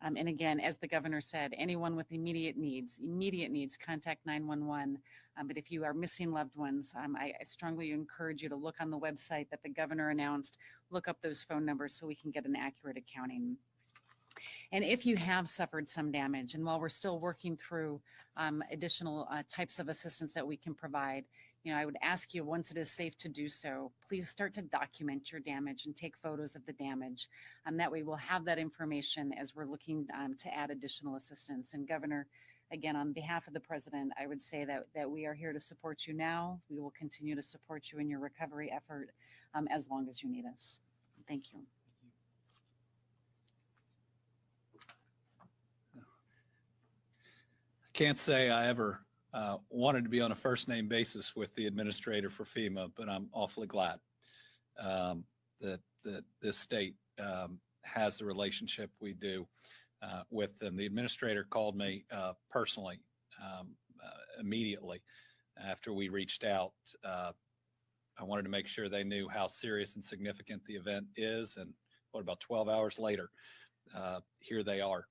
And again, as the governor said, anyone with immediate needs, contact 911. But if you are missing loved ones, I strongly encourage you to look on the website that the governor announced, look up those phone numbers so we can get an accurate accounting. And if you have suffered some damage, and while we're still working through additional types of assistance that we can provide, I would ask you, once it is safe to do so, please start to document your damage and take photos of the damage. That way we'll have that information as we're looking to add additional assistance. And Governor, again, on behalf of the President, I would say that we are here to support you now. We will continue to support you in your recovery effort as long as you need us. Thank you.
I can't say I ever wanted to be on a first name basis with the administrator for FEMA, but I'm awfully glad that this state has the relationship we do with them. The administrator called me personally immediately after we reached out. I wanted to make sure they knew how serious and significant the event is. And what, about 12 hours later, here they are.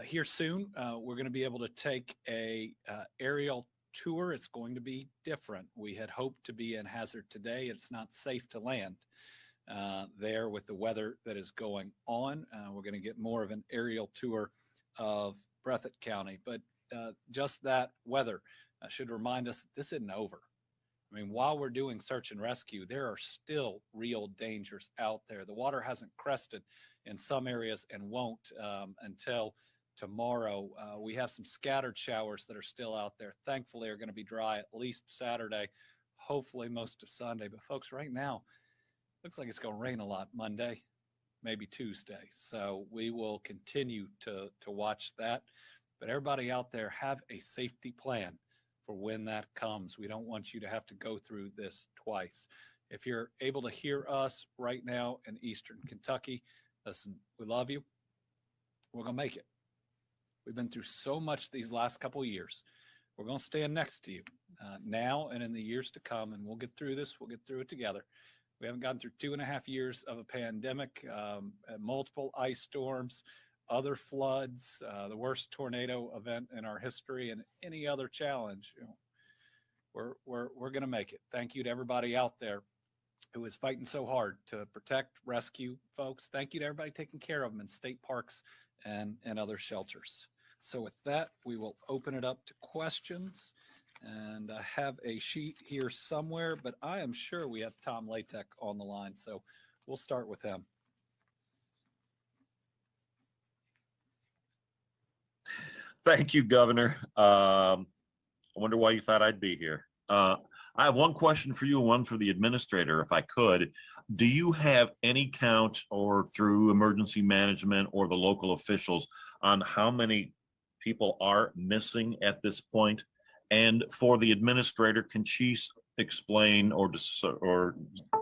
Here soon, we're going to be able to take a aerial tour. It's going to be different. We had hoped to be in Hazard today. It's not safe to land there with the weather that is going on. We're going to get more of an aerial tour of Breathitt County, but just that weather should remind us that this isn't over. I mean, while we're doing search and rescue, there are still real dangers out there. The water hasn't crested in some areas and won't until tomorrow. We have some scattered showers that are still out there. Thankfully, are going to be dry at least Saturday, hopefully most of Sunday. But folks, right now, looks like it's going to rain a lot Monday, maybe Tuesday. So we will continue to watch that. But everybody out there, have a safety plan for when that comes. We don't want you to have to go through this twice. If you're able to hear us right now in Eastern Kentucky, listen, we love you. We're going to make it. We've been through so much these last couple of years. We're going to stand next to you now and in the years to come, and we'll get through this. We'll get through it together. We haven't gotten through 2.5 years of a pandemic, multiple ice storms, other floods, the worst tornado event in our history, and any other challenge. We're going to make it. Thank you to everybody out there who is fighting so hard to protect, rescue folks. Thank you to everybody taking care of them in state parks and other shelters. So with that, we will open it up to questions. And I have a sheet here somewhere, but I am sure we have Tom Latek on the line. So we'll start with him.
Thank you, Governor. I wonder why you thought I'd be here. I have one question for you and one for the administrator, if I could. Do you have any count or through emergency management or the local officials on how many people are missing at this point? And for the administrator, can she explain or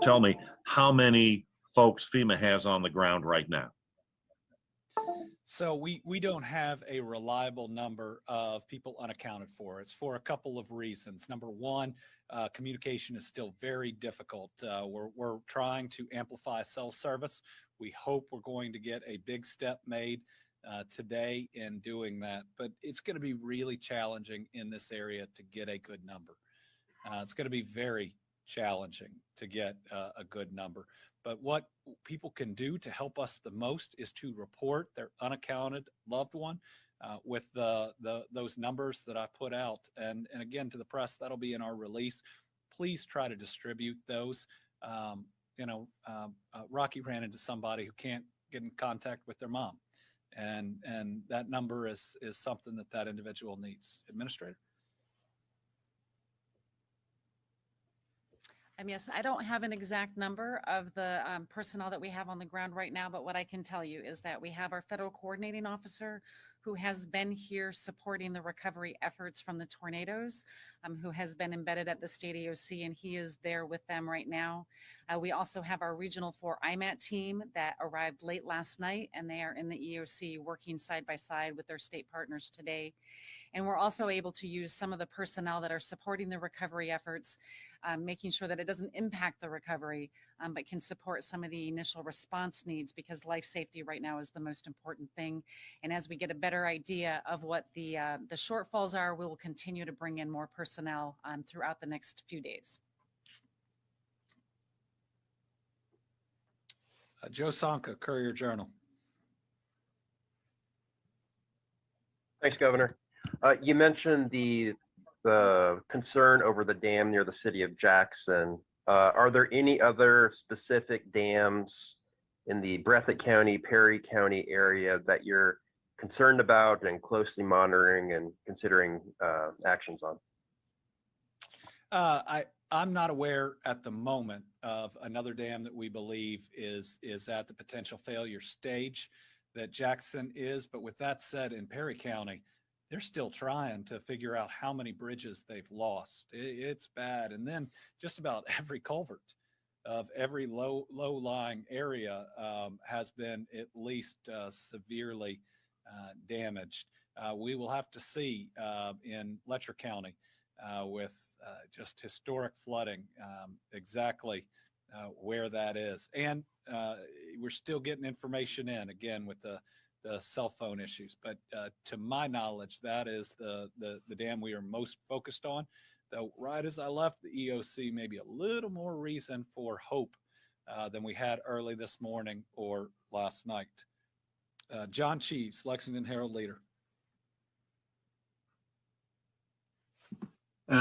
tell me how many folks FEMA has on the ground right now?
So we don't have a reliable number of people unaccounted for. It's for a couple of reasons. Number one, communication is still very difficult. We're trying to amplify cell service. We hope we're going to get a big step made today in doing that, but it's going to be really challenging in this area to get a good number. It's going to be very challenging to get a good number. But what people can do to help us the most is to report their unaccounted loved one with those numbers that I put out. And again, to the press, that'll be in our release. Please try to distribute those. Rocky ran into somebody who can't get in contact with their mom. And that number is something that individual needs. Administrator?
Yes, I don't have an exact number of the personnel that we have on the ground right now, but what I can tell you is that we have our federal coordinating officer who has been here supporting the recovery efforts from the tornadoes, who has been embedded at the state AOC, and he is there with them right now. We also have our Regional 4 IMAT team that arrived late last night, and they are in the EOC working side by side with their state partners today. And we're also able to use some of the personnel that are supporting the recovery efforts, making sure that it doesn't impact the recovery, but can support some of the initial response needs, because life safety right now is the most important thing. And as we get a better idea of what the shortfalls are, we will continue to bring in more personnel throughout the next few days.
Joe Sonka, Courier-Journal.
Thanks, Governor. You mentioned the concern over the dam near the city of Jackson. Are there any other specific dams in the Breathitt County, Perry County area that you're concerned about and closely monitoring and considering actions on?
I'm not aware at the moment of another dam that we believe is at the potential failure stage that Jackson is. But with that said, in Perry County, they're still trying to figure out how many bridges they've lost. It's bad. And then just about every culvert of every low-lying area has been at least severely damaged. We will have to see in Letcher County with just historic flooding exactly where that is. And we're still getting information in, again, with the cell phone issues. But to my knowledge, that is the dam we are most focused on. Though right as I left the EOC, maybe a little more reason for hope than we had early this morning or last night. John Cheeves, Lexington Herald Leader.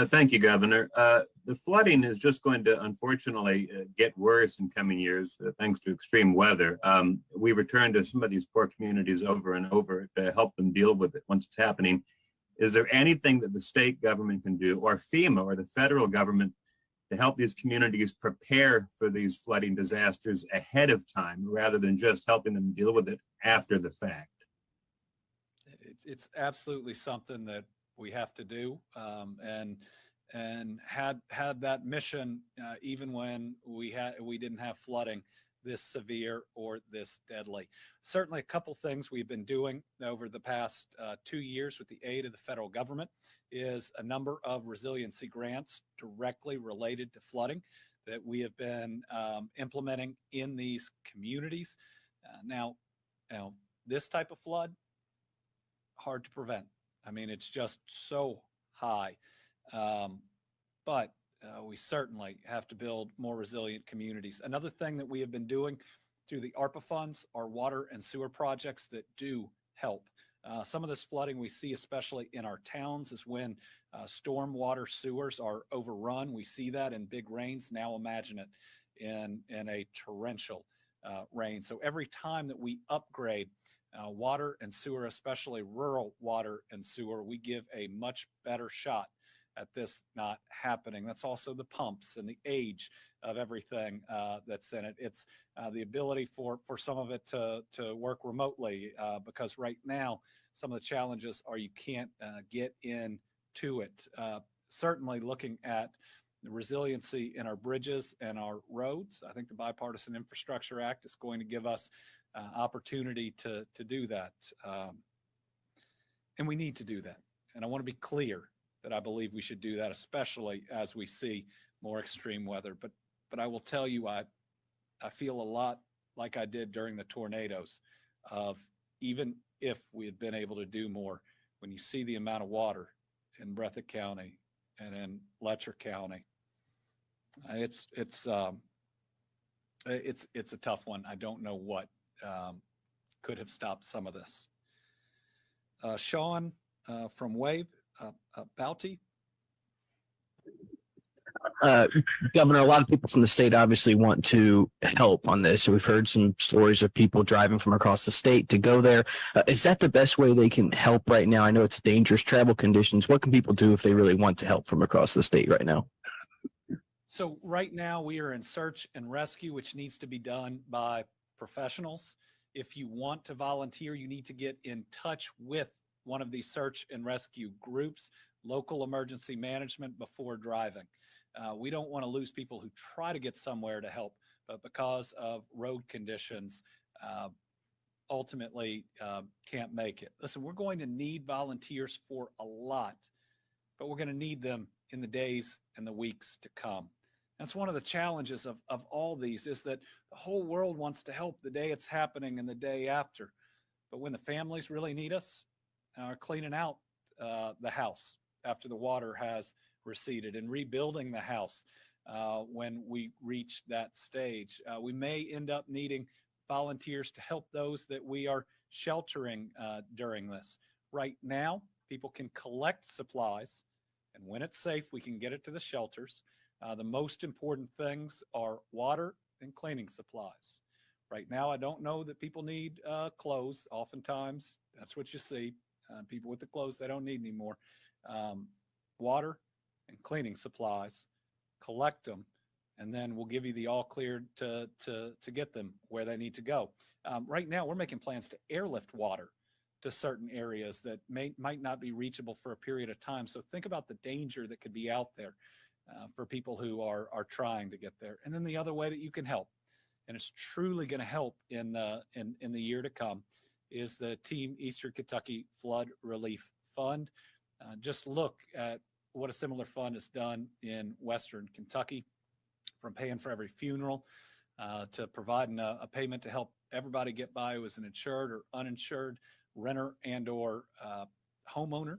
Thank you, Governor. The flooding is just going to unfortunately get worse in coming years thanks to extreme weather. We return to some of these poor communities over and over to help them deal with it once it's happening. Is there anything that the state government can do, or FEMA or the federal government, to help these communities prepare for these flooding disasters ahead of time rather than just helping them deal with it after the fact?
It's absolutely something that we have to do, and had that mission even when we didn't have flooding this severe or this deadly. Certainly a couple things we've been doing over the past 2 years with the aid of the federal government is a number of resiliency grants directly related to flooding that we have been implementing in these communities. Now, this type of flood, hard to prevent. I mean, it's just so high, but we certainly have to build more resilient communities. Another thing that we have been doing through the ARPA funds are water and sewer projects that do help. Some of this flooding we see, especially in our towns, is when storm water sewers are overrun. We see that in big rains. Now imagine it in a torrential rain. So every time that we upgrade water and sewer, especially rural water and sewer, we give a much better shot at this not happening. That's also the pumps and the age of everything that's in it. It's the ability for some of it to work remotely because right now some of the challenges are you can't get into it. Certainly looking at the resiliency in our bridges and our roads, I think the Bipartisan Infrastructure Act is going to give us opportunity to do that. And we need to do that. And I want to be clear that I believe we should do that, especially as we see more extreme weather. But I will tell you, I feel a lot like I did during the tornadoes of even if we had been able to do more, when you see the amount of water in Breathitt County and in Letcher County, it's a tough one. I don't know what could have stopped some of this. Sean from Wave, Bouty.
Governor, a lot of people from the state obviously want to help on this. So we've heard some stories of people driving from across the state to go there. Is that the best way they can help right now? I know it's dangerous travel conditions. What can people do if they really want to help from across the state right now?
So right now we are in search and rescue, which needs to be done by professionals. If you want to volunteer, you need to get in touch with one of these search and rescue groups, local emergency management, before driving. We don't want to lose people who try to get somewhere to help, but because of road conditions, ultimately can't make it. Listen, we're going to need volunteers for a lot, but we're going to need them in the days and the weeks to come. That's one of the challenges of all these, is that the whole world wants to help the day it's happening and the day after. But when the families really need us, are cleaning out the house after the water has receded and rebuilding the house when we reach that stage. We may end up needing volunteers to help those that we are sheltering during this. Right now, people can collect supplies, and when it's safe, we can get it to the shelters. The most important things are water and cleaning supplies. Right now, I don't know that people need clothes. Oftentimes, that's what you see. People with the clothes they don't need anymore. Water and cleaning supplies, collect them, and then we'll give you the all clear to get them where they need to go. Right now, we're making plans to airlift water to certain areas that might not be reachable for a period of time. So think about the danger that could be out there for people who are trying to get there. And then the other way that you can help, and it's truly going to help in the year to come, is the Team Eastern Kentucky Flood Relief Fund. Just look at what a similar fund has done in Western Kentucky, from paying for every funeral to providing a payment to help everybody get by who is an insured or uninsured renter and or homeowner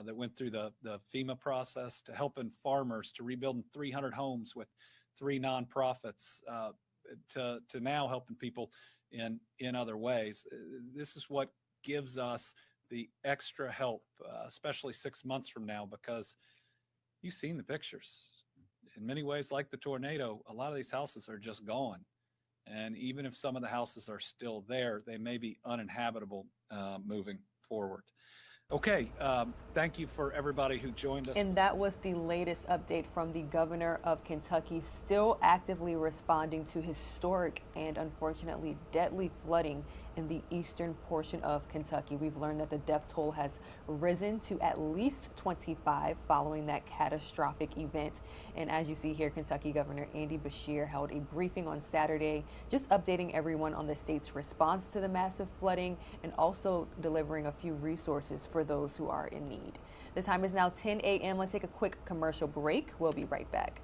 that went through the FEMA process, to helping farmers, to rebuilding 300 homes with 3 nonprofits, to now helping people in other ways. This is what gives us the extra help, especially 6 months from now, because you've seen the pictures. In many ways, like the tornado, a lot of these houses are just gone. And even if some of the houses are still there, they may be uninhabitable moving forward. Okay, thank you for everybody who joined us.
And that was the latest update from the governor of Kentucky, still actively responding to historic and unfortunately deadly flooding in the eastern portion of Kentucky. We've learned that the death toll has risen to at least 25 following that catastrophic event. And as you see here, Kentucky Governor Andy Beshear held a briefing on Saturday, just updating everyone on the state's response to the massive flooding and also delivering a few resources for those who are in need. The time is now 10 a.m. Let's take a quick commercial break. We'll be right back.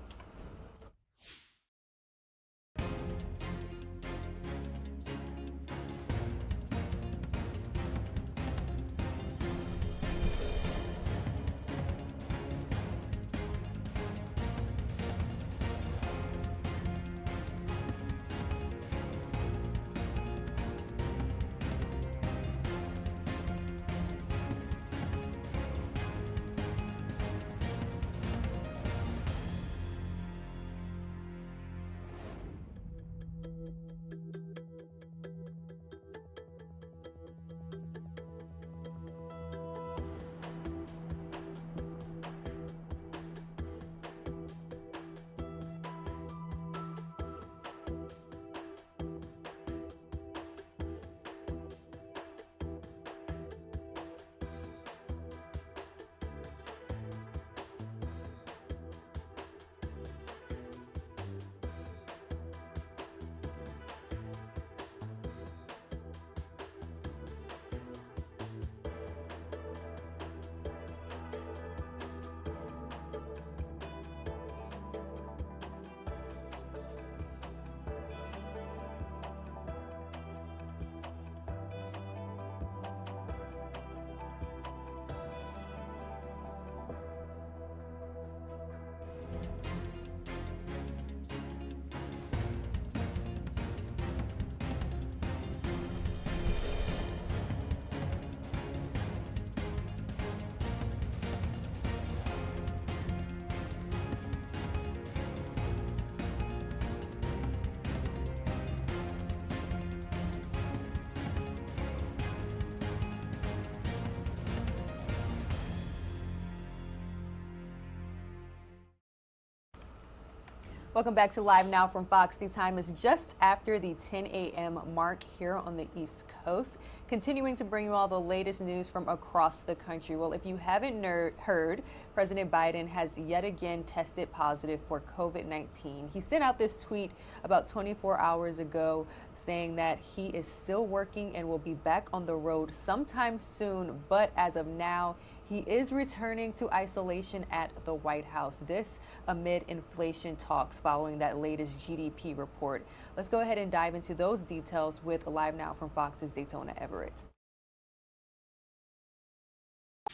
Welcome back to Live Now from Fox. The time is just after the 10 a.m. mark here on the East Coast. Continuing to bring you all the latest news from across the country. Well, if you haven't heard, President Biden has yet again tested positive for COVID-19. He sent out this tweet about 24 hours ago saying that he is still working and will be back on the road sometime soon. But as of now, he is returning to isolation at the White House. This amid inflation talks following that latest GDP report. Let's go ahead and dive into those details with Live Now from Fox's Daytona Everett.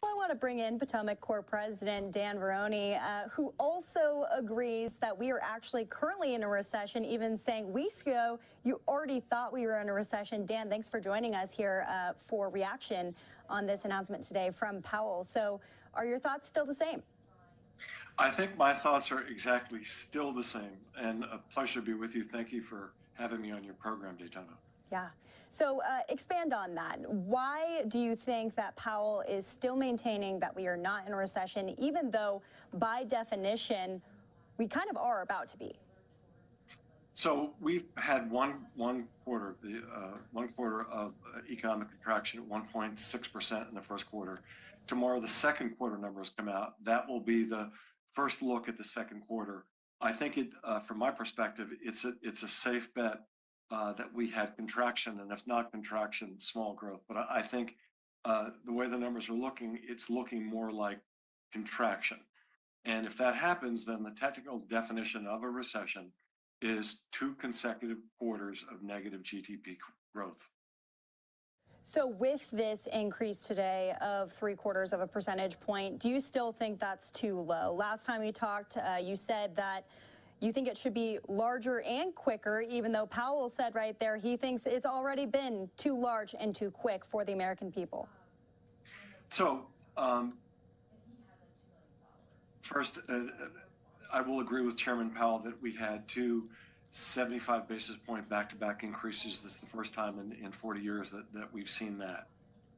I want to bring in Potomac Corps President Dan Veroni, who also agrees that we are actually currently in a recession, even saying weeks ago you already thought we were in a recession. Dan, thanks for joining us here for reaction on this announcement today from Powell. So are your thoughts still the same?
I think my thoughts are exactly still the same, and a pleasure to be with you. Thank you for having me on your program, Daytona.
Yeah. So expand on that. Why do you think that Powell is still maintaining that we are not in a recession, even though by definition we kind of are about to be?
So we've had one quarter of economic contraction at 1.6% in the first quarter. Tomorrow, the second quarter numbers come out. That will be the first look at the second quarter. I think from my perspective, it's a safe bet that we had contraction, and if not contraction, small growth. But I think the way the numbers are looking, it's looking more like contraction. And if that happens, then the technical definition of a recession is 2 consecutive quarters of negative GDP growth.
So with this increase today of 0.75 percentage point, do you still think that's too low? Last time we talked, you said that you think it should be larger and quicker, even though Powell said right there he thinks it's already been too large and too quick for the American people.
So first, I will agree with Chairman Powell that we had 2 75 basis point back-to-back increases. This is the first time in 40 years that we've seen that.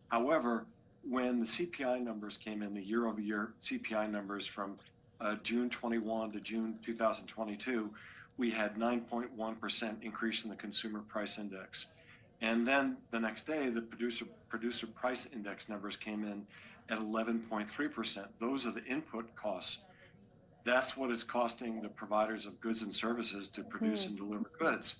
However, when the CPI numbers came in, the year-over-year CPI numbers from June 21 to June 2022, we had 9.1% increase in the consumer price index. And then the next day, the producer price index numbers came in at 11.3%. Those are the input costs. That's what it's costing the providers of goods and services to produce and deliver goods.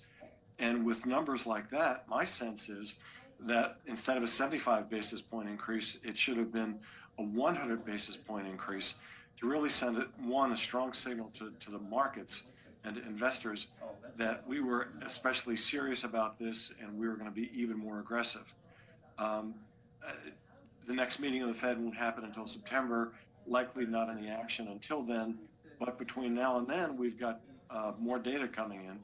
And with numbers like that, my sense is that instead of a 75 basis point increase, it should have been a 100 basis point increase to really send a strong signal to the markets and to investors that we were especially serious about this and we were going to be even more aggressive. The next meeting of the Fed won't happen until September, likely not any action until then. But between now and then, we've got more data coming in.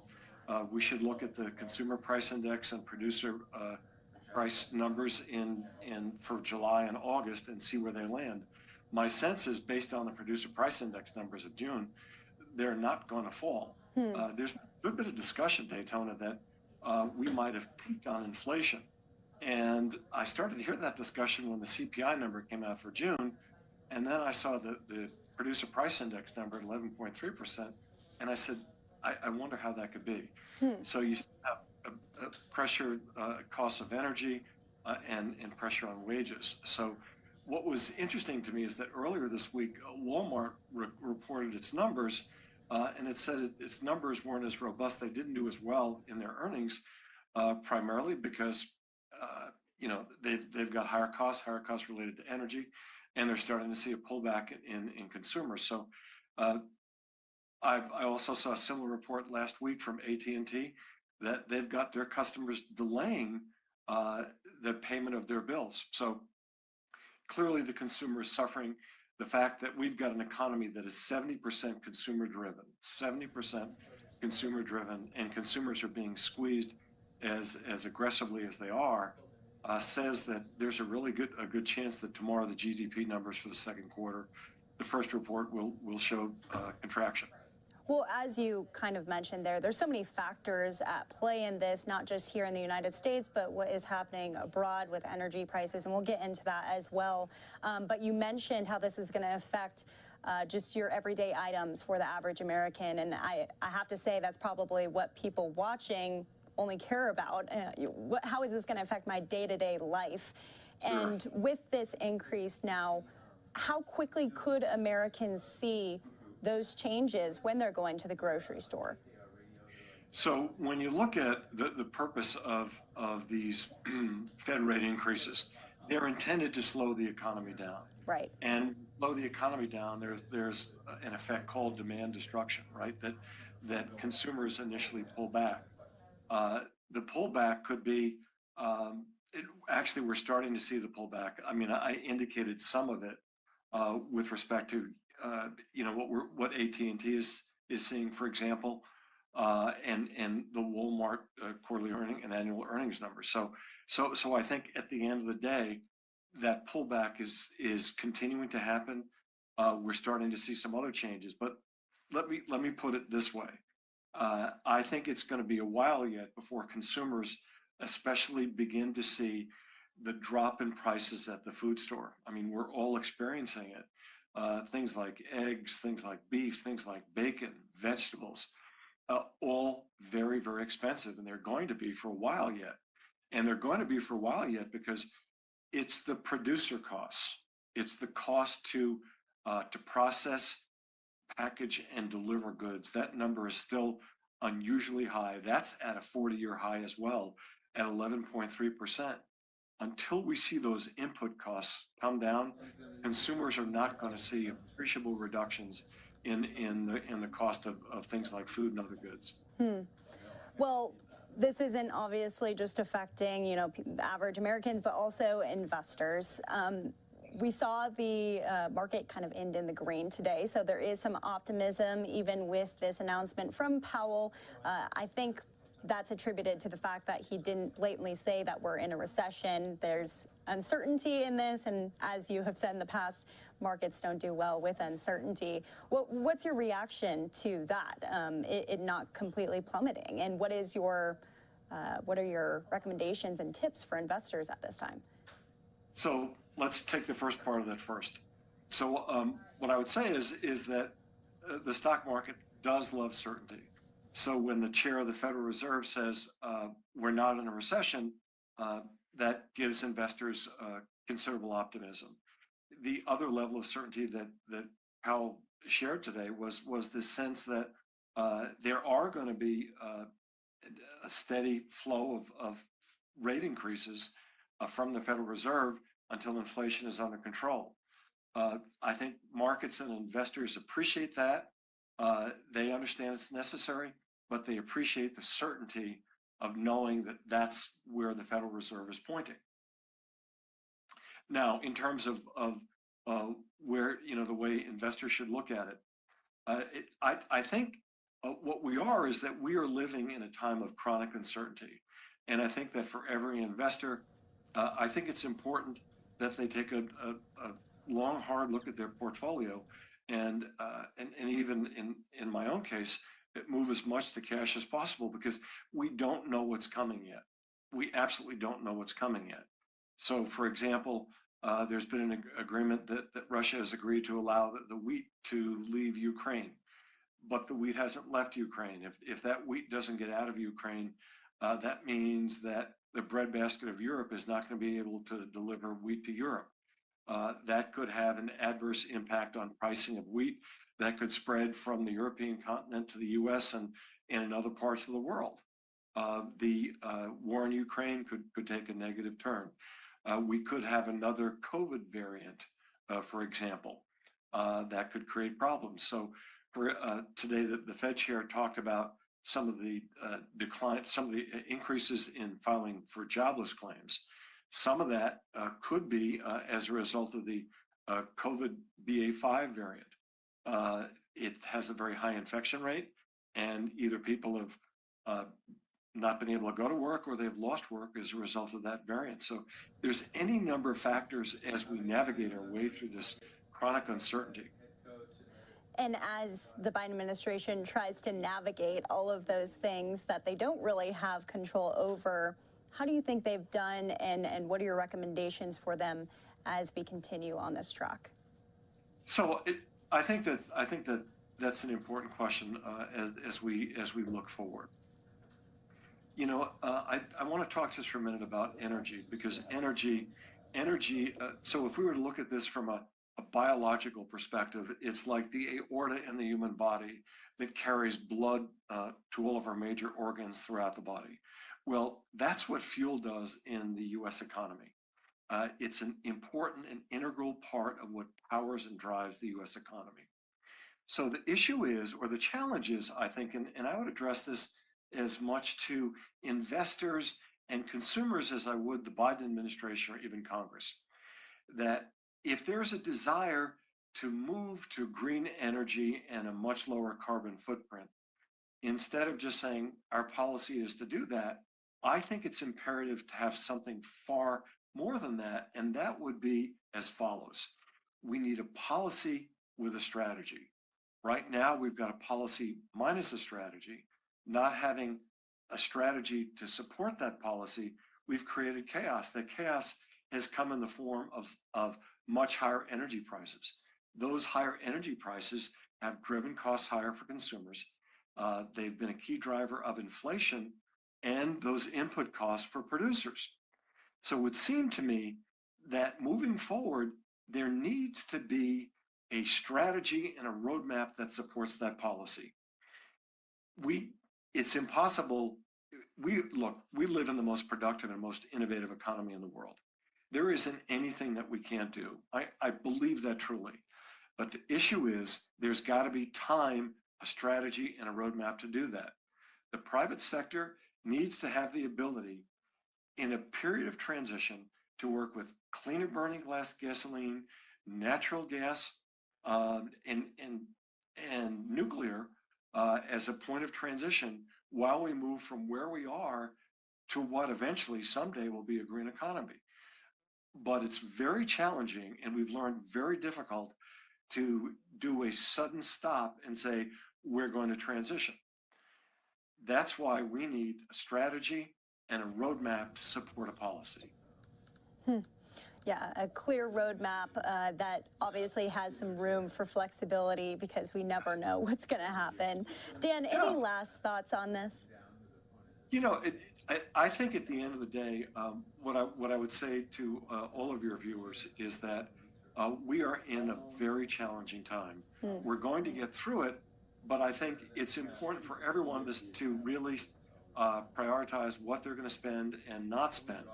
We should look at the consumer price index and producer price numbers for July and August and see where they land. My sense is, based on the producer price index numbers of June, they're not going to fall. There's a good bit of discussion, Daytona, that we might have peaked on inflation. And I started to hear that discussion when the CPI number came out for June. And then I saw the producer price index number at 11.3%. And I said, I wonder how that could be. So you have a pressure, costs of energy and pressure on wages. So what was interesting to me is that earlier this week, Walmart reported its numbers and it said its numbers weren't as robust. They didn't do as well in their earnings, primarily because they've got higher costs related to energy, and they're starting to see a pullback in consumers. So I also saw a similar report last week from AT&T that they've got their customers delaying the payment of their bills. So clearly the consumer is suffering. The fact that we've got an economy that is 70% consumer driven, 70% consumer driven, and consumers are being squeezed as aggressively as they are, says that there's a good chance that tomorrow the GDP numbers for the second quarter, the first report will show contraction.
Well, as you kind of mentioned there's so many factors at play in this, not just here in the United States, but what is happening abroad with energy prices, and we'll get into that as well. But you mentioned how this is going to affect just your everyday items for the average American. And I have to say that's probably what people watching only care about. How is this going to affect my day-to-day life? And with this increase now, how quickly could Americans see those changes when they're going to the grocery store?
So when you look at the purpose of these Fed rate increases, they're intended to slow the economy down.
Right.
And slow the economy down, there's an effect called demand destruction, right? That consumers initially pull back. The pullback could be, actually, we're starting to see the pullback. I mean, I indicated some of it with respect to, what AT&T is seeing, for example, and the Walmart quarterly earning and annual earnings numbers. So I think at the end of the day, that pullback is continuing to happen. We're starting to see some other changes, but let me put it this way. I think it's going to be a while yet before consumers especially begin to see the drop in prices at the food store. I mean, we're all experiencing it. Things like eggs, things like beef, things like bacon, vegetables, all very, very expensive, and they're going to be for a while yet. And they're going to be for a while yet because it's the producer costs. It's the cost to process, package, and deliver goods. That number is still unusually high. That's at a 40-year high as well, at 11.3%. Until we see those input costs come down, consumers are not going to see appreciable reductions in the cost of things like food and other goods.
Well, this isn't obviously just affecting, the average Americans, but also investors. We saw the market kind of end in the green today, so there is some optimism even with this announcement from Powell. I think that's attributed to the fact that he didn't blatantly say that we're in a recession. There's uncertainty in this, and as you have said in the past, markets don't do well with uncertainty. What's your reaction to that, it not completely plummeting? And what are your recommendations and tips for investors at this time?
So let's take the first part of that first. So what I would say is that the stock market does love certainty. So when the chair of the Federal Reserve says we're not in a recession, that gives investors considerable optimism. The other level of certainty that Powell shared today was the sense that there are going to be a steady flow of rate increases from the Federal Reserve until inflation is under control. I think markets and investors appreciate that. They understand it's necessary, but they appreciate the certainty of knowing that that's where the Federal Reserve is pointing. Now, in terms of where, the way investors should look at it, I think what we are is that we are living in a time of chronic uncertainty. And I think that for every investor, I think it's important that they take a long, hard look at their portfolio and even in my own case, move as much to cash as possible because we don't know what's coming yet. We absolutely don't know what's coming yet. So, for example, there's been an agreement that Russia has agreed to allow the wheat to leave Ukraine, but the wheat hasn't left Ukraine. If that wheat doesn't get out of Ukraine, that means that the breadbasket of Europe is not going to be able to deliver wheat to Europe. That could have an adverse impact on pricing of wheat that could spread from the European continent to the US and in other parts of the world. The war in Ukraine could take a negative turn. We could have another COVID variant, for example, that could create problems. So for today, the Fed chair talked about some of the some of the increases in filing for jobless claims. Some of that could be as a result of the COVID BA.5 variant. It has a very high infection rate, and either people have not been able to go to work or they've lost work as a result of that variant. So there's any number of factors as we navigate our way through this chronic uncertainty.
And as the Biden administration tries to navigate all of those things that they don't really have control over, how do you think they've done, and what are your recommendations for them as we continue on this track?
So I think that that's an important question as we look forward. You know, I want to talk just for a minute about energy, because energy. So if we were to look at this from a biological perspective, it's like the aorta in the human body that carries blood to all of our major organs throughout the body. Well, that's what fuel does in the U.S. economy. It's an important and integral part of what powers and drives the U.S. economy. So the issue is, or the challenge is, I think, and I would address this as much to investors and consumers as I would the Biden administration or even Congress, that if there's a desire to move to green energy and a much lower carbon footprint, instead of just saying our policy is to do that, I think it's imperative to have something far more than that, and that would be as follows. We need a policy with a strategy. Right now, we've got a policy minus a strategy. Not having a strategy to support that policy, we've created chaos. That chaos has come in the form of much higher energy prices. Those higher energy prices have driven costs higher for consumers. They've been a key driver of inflation and those input costs for producers. So it would seem to me that moving forward, there needs to be a strategy and a roadmap that supports that policy. It's impossible. We live in the most productive and most innovative economy in the world. There isn't anything that we can't do. I believe that truly. But the issue is there's got to be time, a strategy, and a roadmap to do that. The private sector needs to have the ability in a period of transition to work with cleaner burning gasoline, natural gas, and nuclear as a point of transition while we move from where we are to what eventually someday will be a green economy. But it's very challenging, and we've learned very difficult to do a sudden stop and say, we're going to transition. That's why we need a strategy and a roadmap to support a policy.
Yeah, a clear roadmap that obviously has some room for flexibility, because we never know what's going to happen. Dan, any last thoughts on this?
You know, I think at the end of the day, what I would say to all of your viewers is that we are in a very challenging time. We're going to get through it, but I think it's important for everyone to really prioritize what they're going to spend and not spend.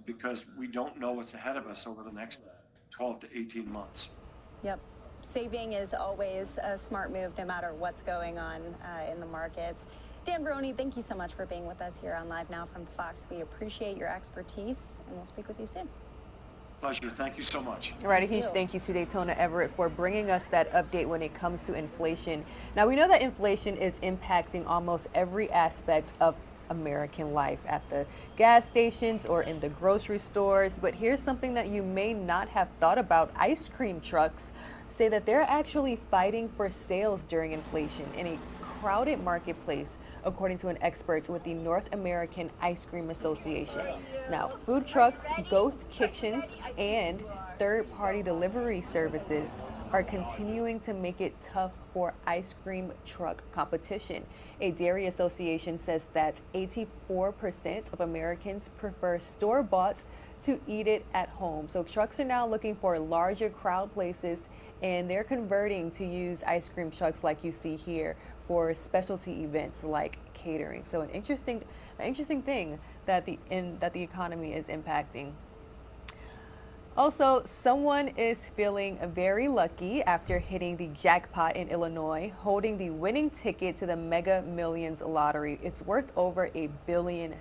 Because we don't know what's ahead of us over the next 12 to 18 months.
Yep. Saving is always a smart move, no matter what's going on in the markets. Dan Veroni, thank you so much for being with us here on Live Now from Fox. We appreciate your expertise, and we'll speak with you soon.
Pleasure. Thank you so much.
All right, a huge thank you to Daytona Everett for bringing us that update when it comes to inflation. Now, we know that inflation is impacting almost every aspect of American life, at the gas stations or in the grocery stores. But here's something that you may not have thought about. Ice cream trucks say that they're actually fighting for sales during inflation in a crowded marketplace, according to an expert with the North American Ice Cream Association. Now, food trucks, ghost kitchens, and third-party delivery services are continuing to make it tough for ice cream truck competition. A dairy association says that 84% of Americans prefer store-bought to eat it at home. So trucks are now looking for larger crowd places, and they're converting to use ice cream trucks like you see here for specialty events like catering. So an interesting thing that the economy is impacting. Also, someone is feeling very lucky after hitting the jackpot in Illinois, holding the winning ticket to the Mega Millions lottery. It's worth over $1 billion.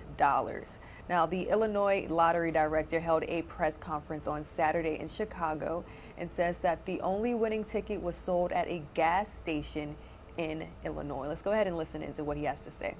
Now, the Illinois lottery director held a press conference on Saturday in Chicago and says that the only winning ticket was sold at a gas station in Illinois. Let's go ahead and listen into what he has to say.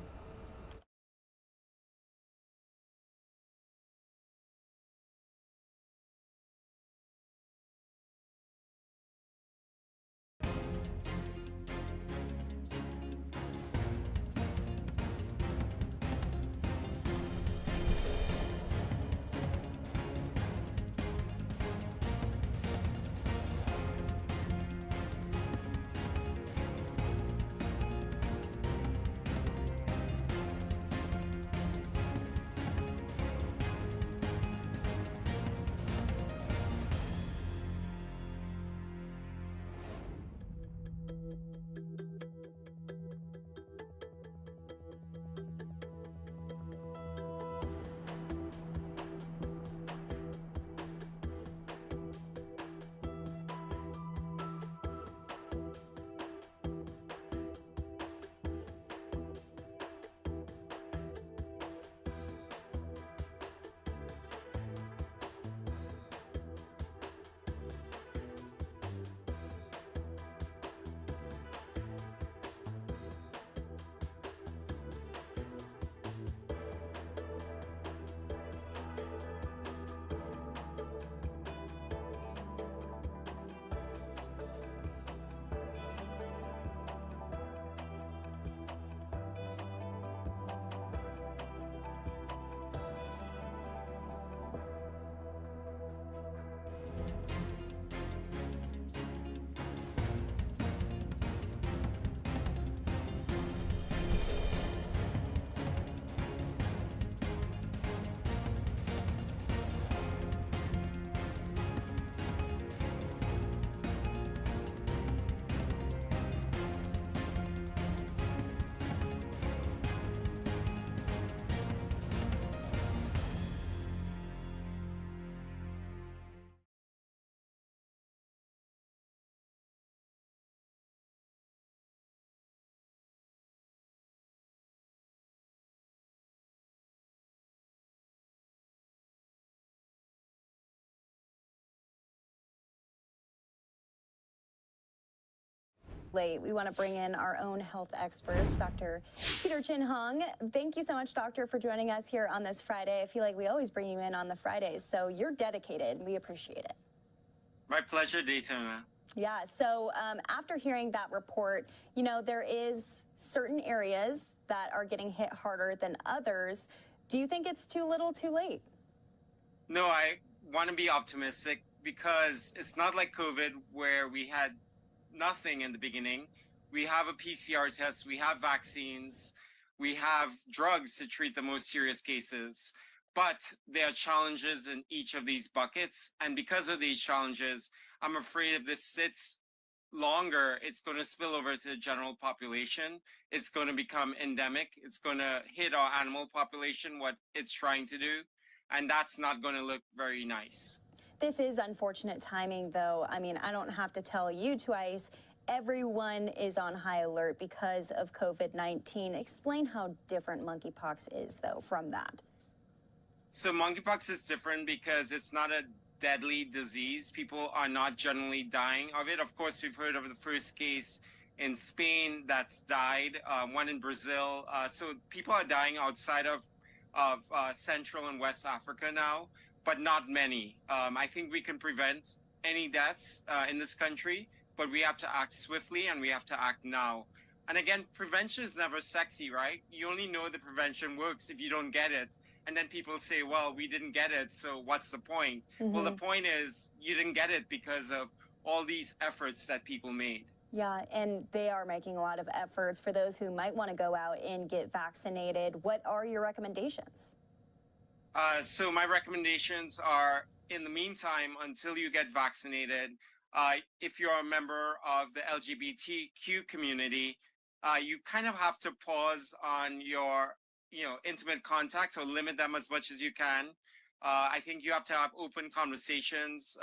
late, we want to bring in our own health experts, Dr. Peter Chin Hong. Thank you so much, Doctor, for joining us here on this Friday. I feel like we always bring you in on the Fridays, so you're dedicated. We appreciate it.
My pleasure, Daytona.
Yeah, so after hearing that report, you know, there is certain areas that are getting hit harder than others. Do you think it's too little, too late?
No, I want to be optimistic because it's not like COVID where we had nothing in the beginning. We have a PCR test, we have vaccines, we have drugs to treat the most serious cases. But there are challenges in each of these buckets. And because of these challenges, I'm afraid if this sits longer, it's going to spill over to the general population. It's going to become endemic. It's going to hit our animal population, what it's trying to do. And that's not going to look very nice.
This is unfortunate timing, though. I mean, I don't have to tell you twice. Everyone is on high alert because of COVID-19. Explain how different monkeypox is, though, from that.
So monkeypox is different because it's not a deadly disease. People are not generally dying of it. Of course, we've heard of the first case in Spain that's died, one in Brazil. So people are dying outside of Central and West Africa now, but not many. I think we can prevent any deaths in this country, but we have to act swiftly and we have to act now. And again, prevention is never sexy, right? You only know the prevention works if you don't get it. And then people say, well, we didn't get it, so what's the point?
Mm-hmm.
Well, the point is you didn't get it because of all these efforts that people made.
Yeah, and they are making a lot of efforts for those who might want to go out and get vaccinated. What are your recommendations?
So my recommendations are, in the meantime, until you get vaccinated, if you're a member of the LGBTQ community, you kind of have to pause on your intimate contacts or limit them as much as you can. I think you have to have open conversations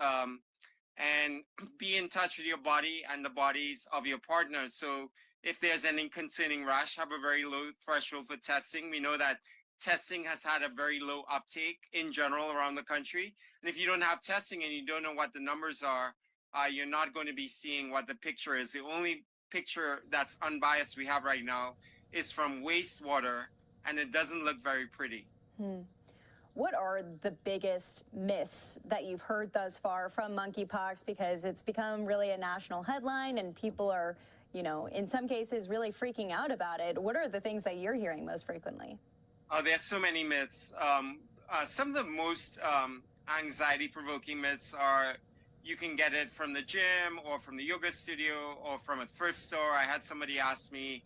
and be in touch with your body and the bodies of your partner. So if there's any concerning rash, have a very low threshold for testing. We know that testing has had a very low uptake in general around the country. And if you don't have testing and you don't know what the numbers are, you're not going to be seeing what the picture is. The only picture that's unbiased we have right now is from wastewater, and it doesn't look very pretty.
What are the biggest myths that you've heard thus far from monkeypox? Because it's become really a national headline and people are, in some cases really freaking out about it. What are the things that you're hearing most frequently?
There's so many myths. Some of the most anxiety-provoking myths are you can get it from the gym or from the yoga studio or from a thrift store. I had somebody ask me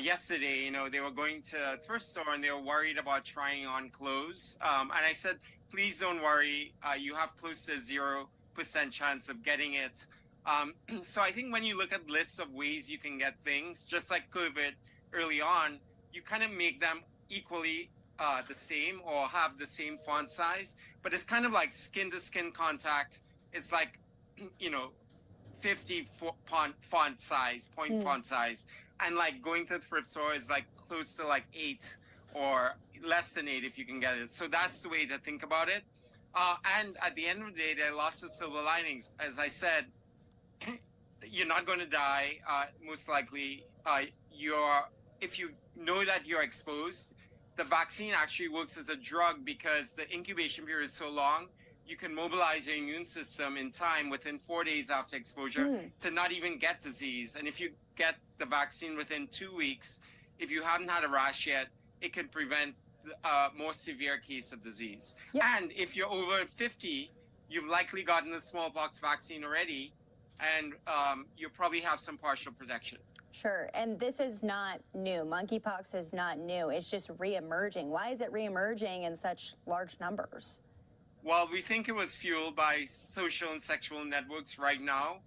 yesterday, they were going to a thrift store and they were worried about trying on clothes. And I said, please don't worry. You have close to 0% chance of getting it. So I think when you look at lists of ways you can get things, just like COVID early on, you kind of make them equally the same or have the same font size, but it's kind of like skin to skin contact. It's like, 50 font size, point font size. And like going to the thrift store is like close to like 8 or less than 8 if you can get it. So that's the way to think about it. And at the end of the day, there are lots of silver linings. As I said, you're not going to die. Most likely, if you know that you're exposed, the vaccine actually works as a drug because the incubation period is so long. You can mobilize your immune system in time within 4 days after exposure to not even get disease. And if you get the vaccine within 2 weeks, if you haven't had a rash yet, it can prevent a more severe case of disease. And if you're over 50, you've likely gotten the smallpox vaccine already, and you probably have some partial protection.
Sure, and this is not new. Monkeypox is not new. It's just re-emerging. Why is it re-emerging in such large numbers?
Well, we think it was fueled by social and sexual networks right now.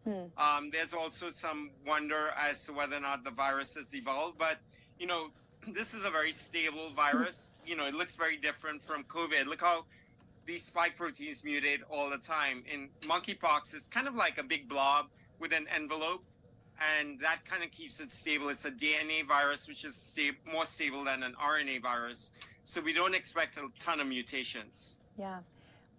There's also some wonder as to whether or not the virus has evolved. But, this is a very stable virus. It looks very different from COVID. Look how these spike proteins mutate all the time. In monkeypox, it's kind of like a big blob with an envelope, and that kind of keeps it stable. It's a DNA virus, which is more stable than an RNA virus. So we don't expect a ton of mutations.
Yeah.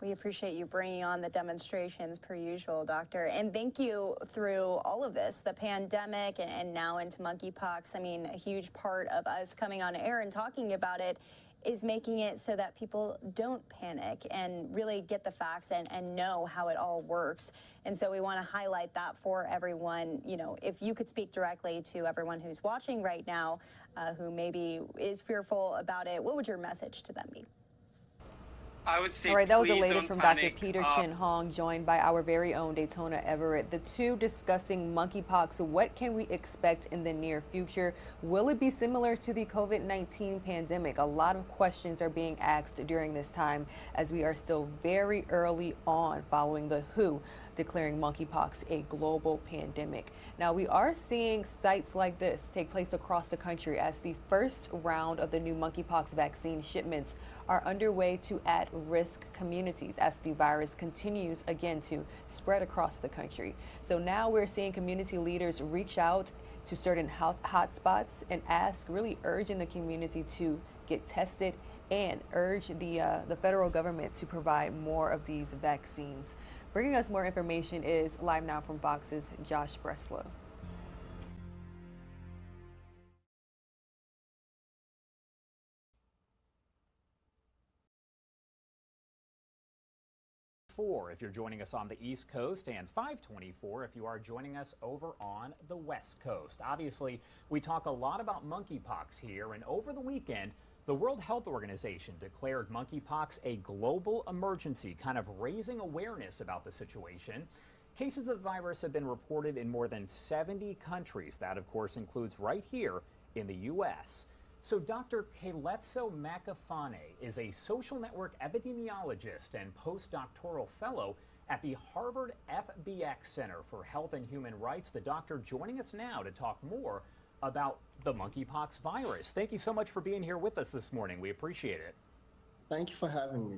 We appreciate you bringing on the demonstrations per usual, Doctor. And thank you through all of this, the pandemic and now into monkeypox. I mean, a huge part of us coming on air and talking about it is making it so that people don't panic and really get the facts and know how it all works. And so we want to highlight that for everyone. You know, if you could speak directly to everyone who's watching right now, who maybe is fearful about it, what would your message to them be?
I would say,
all right, that was the
please
latest
don't
from
panic.
Dr. Peter Chin Hong, joined by our very own Daytona Everett. The two discussing monkeypox. What can we expect in the near future? Will it be similar to the COVID-19 pandemic? A lot of questions are being asked during this time, as we are still very early on following the WHO declaring monkeypox a global pandemic. Now, we are seeing sites like this take place across the country as the first round of the new monkeypox vaccine shipments are underway to at-risk communities as the virus continues again to spread across the country. So now we're seeing community leaders reach out to certain hotspots and ask, really urging the community to get tested and urge the federal government to provide more of these vaccines. Bringing us more information is Live Now from Fox's Josh Breslow.
If you're joining us on the East Coast, and 524 if you are joining us over on the West Coast. Obviously, we talk a lot about monkeypox here, and over the weekend, the World Health Organization declared monkeypox a global emergency, kind of raising awareness about the situation. Cases of the virus have been reported in more than 70 countries. That, of course, includes right here in the U.S. So Dr. Keleso Makafane is a social network epidemiologist and postdoctoral fellow at the Harvard FBX Center for Health and Human Rights. The doctor joining us now to talk more about the monkeypox virus. Thank you so much for being here with us this morning. We appreciate it.
Thank you for having me.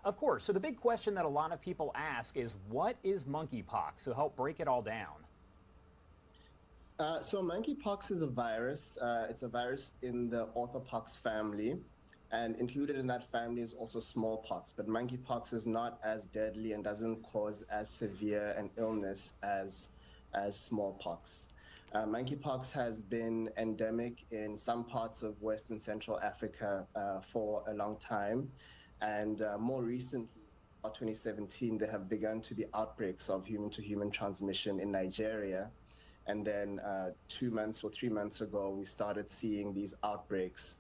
Of course. So the big question that a lot of people ask is, what is monkeypox? So help break it all down.
So monkeypox is a virus. It's a virus in the orthopox family, and included in that family is also smallpox. But monkeypox is not as deadly and doesn't cause as severe an illness as smallpox. Monkeypox has been endemic in some parts of West and Central Africa for a long time, and more recently, about 2017, there have begun to be outbreaks of human-to-human transmission in Nigeria. And then 2 months or 3 months ago, we started seeing these outbreaks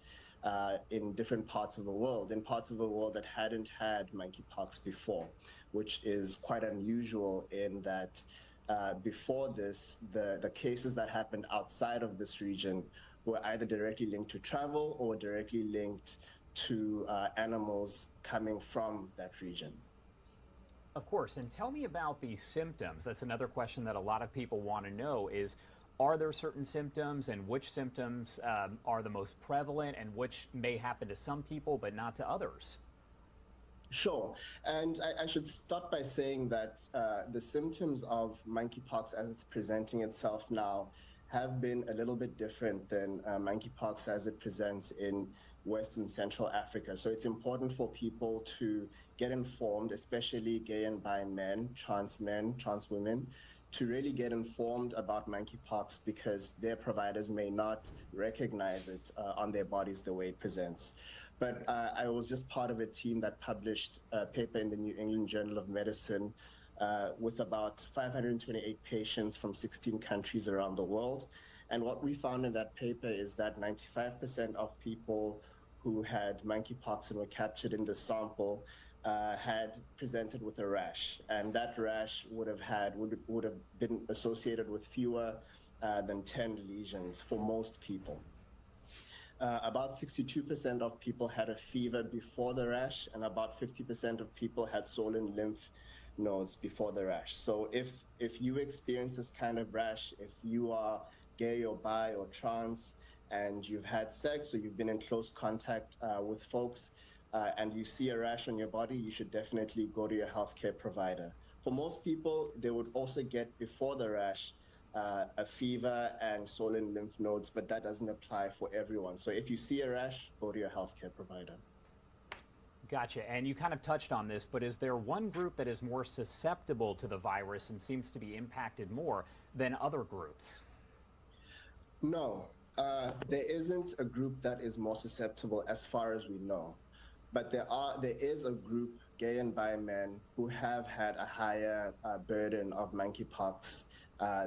in different parts of the world, in parts of the world that hadn't had monkeypox before, which is quite unusual in that before this, the cases that happened outside of this region were either directly linked to travel or directly linked to animals coming from that region.
Of course, and tell me about the symptoms. That's another question that a lot of people want to know is, are there certain symptoms, and which symptoms are the most prevalent and which may happen to some people but not to others?
Sure. And I should start by saying that the symptoms of monkeypox as it's presenting itself now have been a little bit different than monkeypox as it presents in West and Central Africa. So it's important for people to get informed, especially gay and bi men, trans women, to really get informed about monkeypox because their providers may not recognize it on their bodies the way it presents. But I was just part of a team that published a paper in the New England Journal of Medicine with about 528 patients from 16 countries around the world. And what we found in that paper is that 95% of people who had monkeypox and were captured in the sample had presented with a rash, and that rash would have been associated with fewer than 10 lesions for most people. About 62% of people had a fever before the rash, and about 50% of people had swollen lymph nodes before the rash. So if you experience this kind of rash, if you are gay or bi or trans, and you've had sex or you've been in close contact with folks, and you see a rash on your body, you should definitely go to your healthcare provider. For most people, they would also get before the rash a fever and swollen lymph nodes, but that doesn't apply for everyone. So if you see a rash, go to your healthcare provider.
Gotcha. And you kind of touched on this, but is there one group that is more susceptible to the virus and seems to be impacted more than other groups?
No, there isn't a group that is more susceptible as far as we know. But there is a group, gay and bi men, who have had a higher burden of monkeypox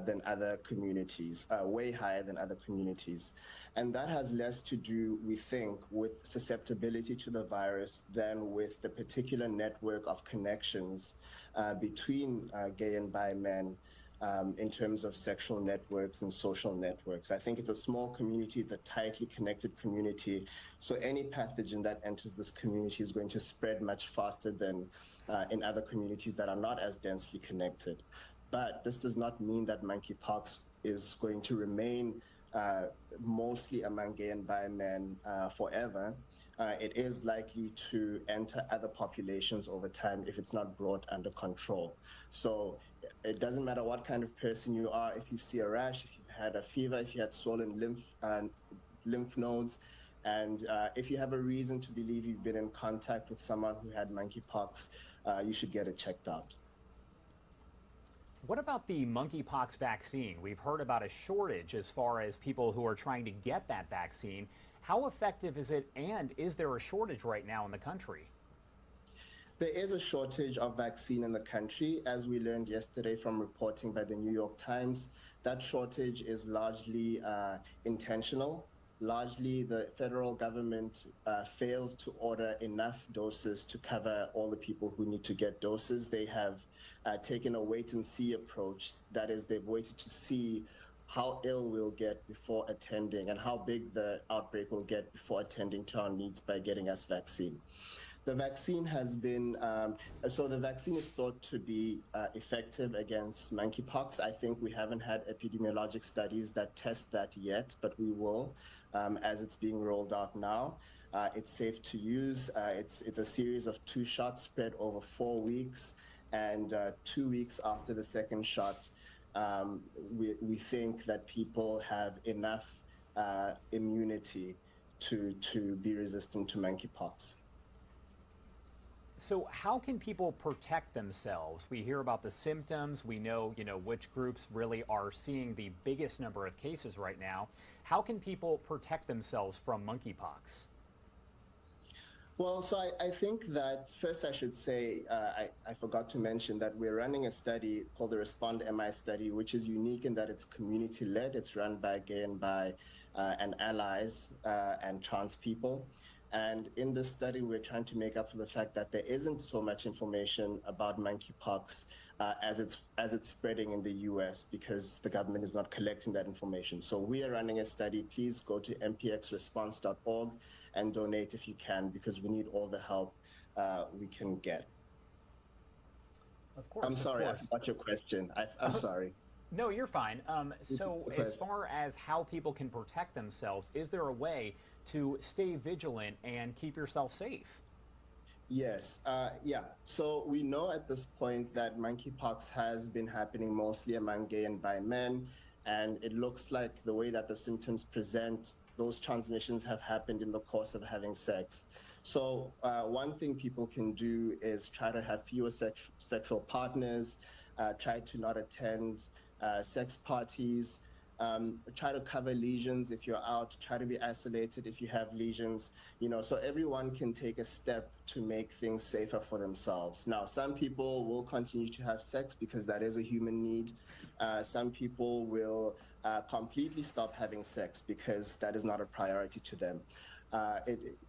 than other communities, way higher than other communities. And that has less to do, we think, with susceptibility to the virus than with the particular network of connections between gay and bi men in terms of sexual networks and social networks. I think it's a small community, it's a tightly connected community. So any pathogen that enters this community is going to spread much faster than in other communities that are not as densely connected. But this does not mean that monkeypox is going to remain mostly among gay and bi men forever. It is likely to enter other populations over time if it's not brought under control. So it doesn't matter what kind of person you are. If you see a rash, if you've had a fever, if you had swollen lymph nodes, and if you have a reason to believe you've been in contact with someone who had monkeypox, you should get it checked out.
What about the monkeypox vaccine? We've heard about a shortage as far as people who are trying to get that vaccine. How effective is it, and is there a shortage right now in the country?
There is a shortage of vaccine in the country. As we learned yesterday from reporting by the New York Times, that shortage is largely intentional. Largely, the federal government failed to order enough doses to cover all the people who need to get doses. They have taken a wait-and-see approach. That is, they've waited to see how ill we'll get before attending and how big the outbreak will get before attending to our needs by getting us vaccine. The vaccine has been, so the vaccine is thought to be effective against monkeypox. I think we haven't had epidemiologic studies that test that yet, but we will as it's being rolled out now. It's safe to use. It's a series of 2 shots spread over 4 weeks, and 2 weeks after the second shot, we think that people have enough immunity to be resistant to monkeypox.
So how can people protect themselves? We hear about the symptoms. We know, which groups really are seeing the biggest number of cases right now. How can people protect themselves from monkeypox?
Well, so I think that first I should say, I forgot to mention that we're running a study called the Respond MI study, which is unique in that it's community-led. It's run by gay and bi and allies and trans people. And in this study, we're trying to make up for the fact that there isn't so much information about monkeypox as it's spreading in the US because the government is not collecting that information. So we are running a study. Please go to mpxresponse.org and donate if you can, because we need all the help we can get.
Of course.
I'm sorry, I forgot your question. I'm sorry.
No, you're fine. So as far as how people can protect themselves, is there a way to stay vigilant and keep yourself safe?
Yes. Yeah. So we know at this point that monkeypox has been happening mostly among gay and bi men. And it looks like the way that the symptoms present, those transmissions have happened in the course of having sex. So one thing people can do is try to have fewer sexual partners, try to not attend sex parties, try to cover lesions if you're out, try to be isolated if you have lesions, so everyone can take a step to make things safer for themselves. Now, some people will continue to have sex because that is a human need. Some people will completely stop having sex because that is not a priority to them.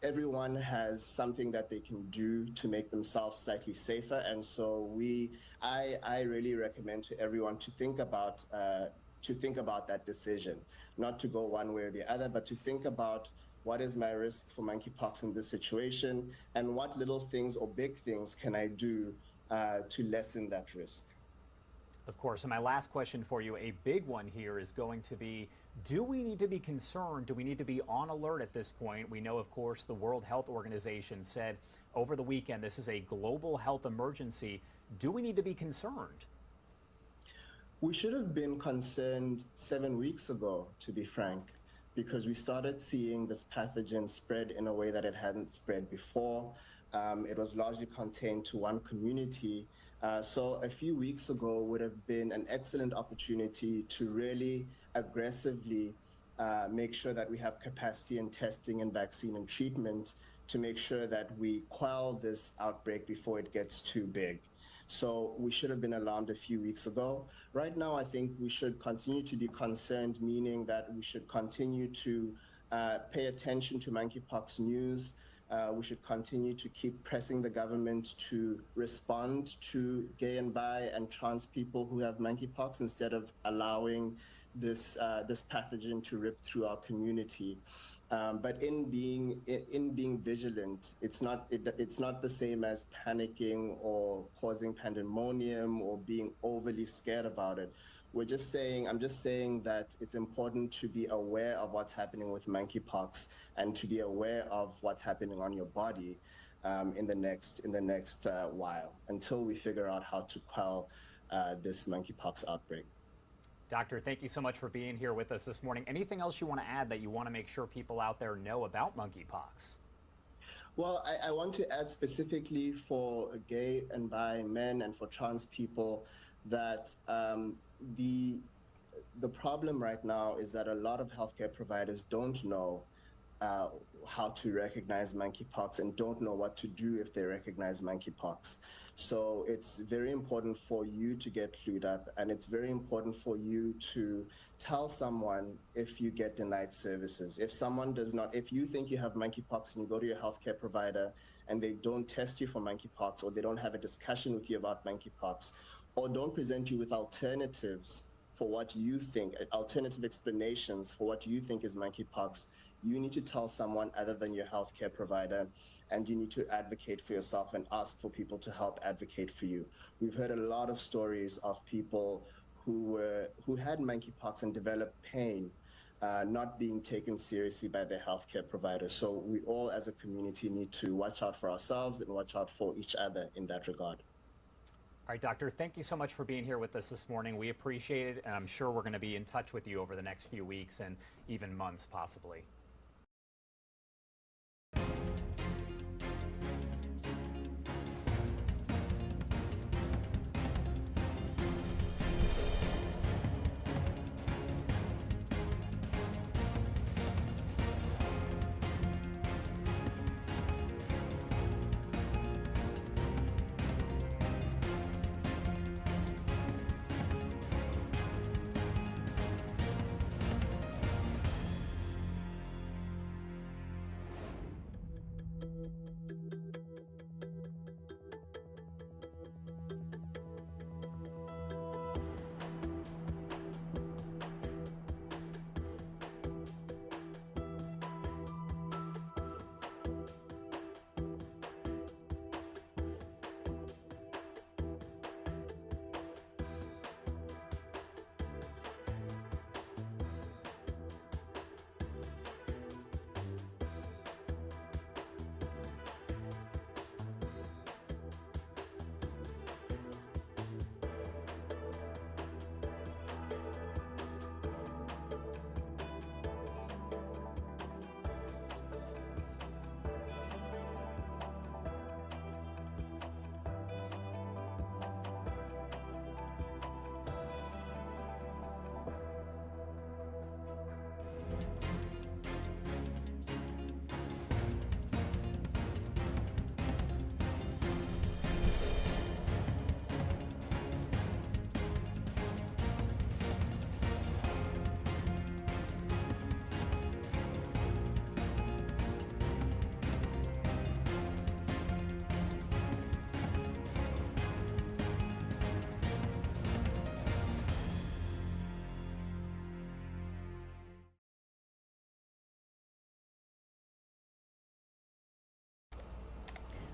Everyone has something that they can do to make themselves slightly safer. And so I really recommend to everyone to think about that decision, not to go one way or the other, but to think about what is my risk for monkeypox in this situation and what little things or big things can I do to lessen that risk.
Of course. And my last question for you, a big one here, is going to be, do we need to be concerned? Do we need to be on alert at this point? We know, of course, the World Health Organization said over the weekend this is a global health emergency. Do we need to be concerned?
We should have been concerned 7 weeks ago, to be frank, because we started seeing this pathogen spread in a way that it hadn't spread before. It was largely contained to one community. So a few weeks ago would have been an excellent opportunity to really aggressively make sure that we have capacity in testing and vaccine and treatment to make sure that we quell this outbreak before it gets too big. So we should have been alarmed a few weeks ago. Right now, I think we should continue to be concerned, meaning that we should continue to pay attention to monkeypox news. We should continue to keep pressing the government to respond to gay and bi and trans people who have monkeypox instead of allowing this pathogen to rip through our community. But in being vigilant, it's not the same as panicking or causing pandemonium or being overly scared about it. I'm just saying that it's important to be aware of what's happening with monkeypox and to be aware of what's happening on your body in the next while until we figure out how to quell this monkeypox outbreak.
Doctor, thank you so much for being here with us this morning. Anything else you want to add that you want to make sure people out there know about monkeypox?
Well, I want to add specifically for gay and bi men and for trans people that the problem right now is that a lot of healthcare providers don't know how to recognize monkeypox and don't know what to do if they recognize monkeypox. So it's very important for you to get clued up, and it's very important for you to tell someone if you get denied services. If you think you have monkeypox and you go to your healthcare provider and they don't test you for monkeypox, or they don't have a discussion with you about monkeypox, or don't present you with alternatives for what you think, alternative explanations for what you think is monkeypox, you need to tell someone other than your healthcare provider, and you need to advocate for yourself and ask for people to help advocate for you. We've heard a lot of stories of people who had monkeypox and developed pain, not being taken seriously by their healthcare provider. So we all as a community need to watch out for ourselves and watch out for each other in that regard.
All right, Doctor, thank you so much for being here with us this morning. We appreciate it, and I'm sure we're going to be in touch with you over the next few weeks and even months, possibly.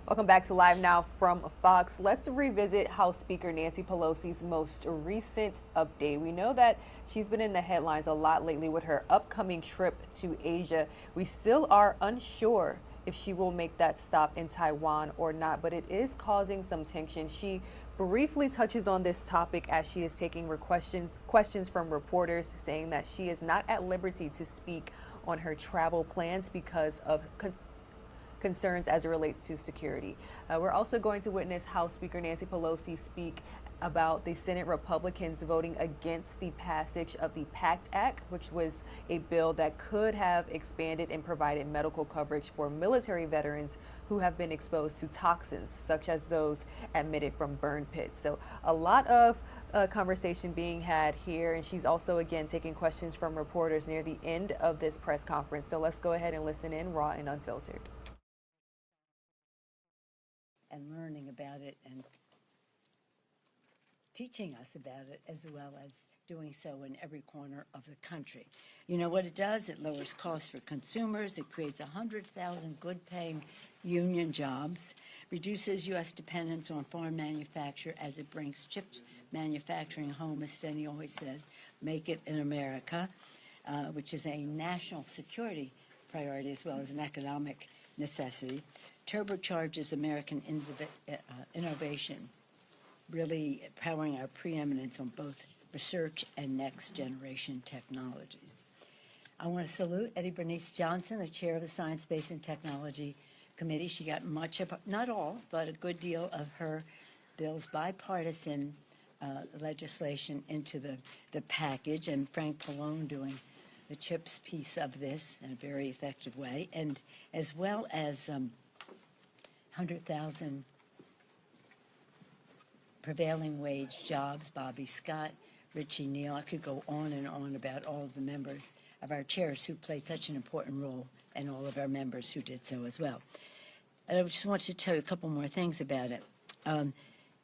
Welcome back to Live Now from Fox. Let's revisit House Speaker Nancy Pelosi's most recent update. We know that she's been in the headlines a lot lately with her upcoming trip to Asia. We still are unsure if she will make that stop in Taiwan or not, but it is causing some tension. She briefly touches on this topic as she is taking questions from reporters, saying that she is not at liberty to speak on her travel plans because of concerns as it relates to security. We're also going to witness House Speaker Nancy Pelosi speak about the Senate Republicans voting against the passage of the PACT Act, which was a bill that could have expanded and provided medical coverage for military veterans who have been exposed to toxins, such as those emitted from burn pits. So a lot of conversation being had here, and she's also again taking questions from reporters near the end of this press conference. So let's go ahead and listen in raw and unfiltered.
And learning about it and teaching us about it, as well as doing so in every corner of the country. You know what it does? It lowers costs for consumers. It creates 100,000 good-paying union jobs, reduces U.S. dependence on foreign manufacture as it brings chip manufacturing home, as Steny always says, make it in America, which is a national security priority as well as an economic necessity, turbocharges American innovation, really powering our preeminence on both research and next generation technologies. I want to salute Eddie Bernice Johnson, the chair of the Science, Space, and Technology Committee. She got much of, not all, but a good deal of her bill's bipartisan legislation into the package, and Frank Pallone doing the CHIPS piece of this in a very effective way, and as well as 100,000 prevailing wage jobs, Bobby Scott, Richie Neal. I could go on and on about all of the members of our chairs who played such an important role, and all of our members who did so as well. And I just want to tell you a couple more things about it.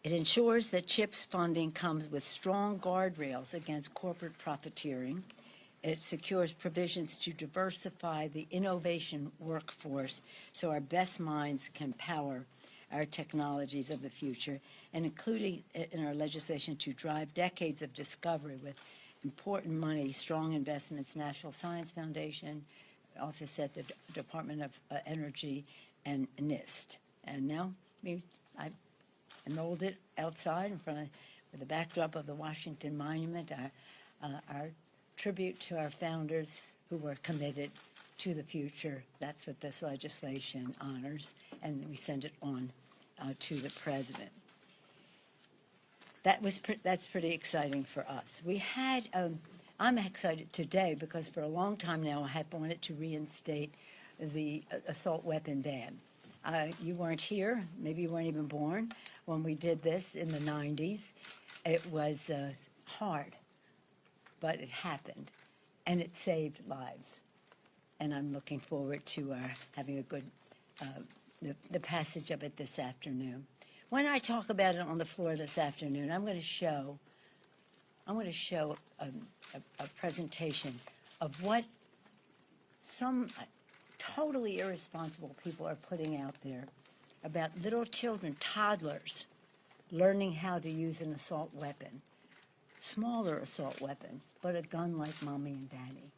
It ensures that CHIPS funding comes with strong guardrails against corporate profiteering. It secures provisions to diversify the innovation workforce so our best minds can power our technologies of the future, and including in our legislation to drive decades of discovery with important money, strong investments, National Science Foundation, Office at the Department of Energy, and NIST. And now I enrolled it outside in front of, with the backdrop of the Washington Monument, our tribute to our founders who were committed to the future. That's what this legislation honors, and we send it on to the president. That's pretty exciting for us. We had, I'm excited today because for a long time now I have wanted to reinstate the assault weapon ban. You weren't here, maybe you weren't even born when we did this in the 90s. It was hard, but it happened, and it saved lives. And I'm looking forward to having a good, the passage of it this afternoon. When I talk about it on the floor this afternoon, I'm going to show a presentation of what some totally irresponsible people are putting out there about little children, toddlers, learning how to use an assault weapon. Smaller assault weapons, but a gun like Mommy and Daddy.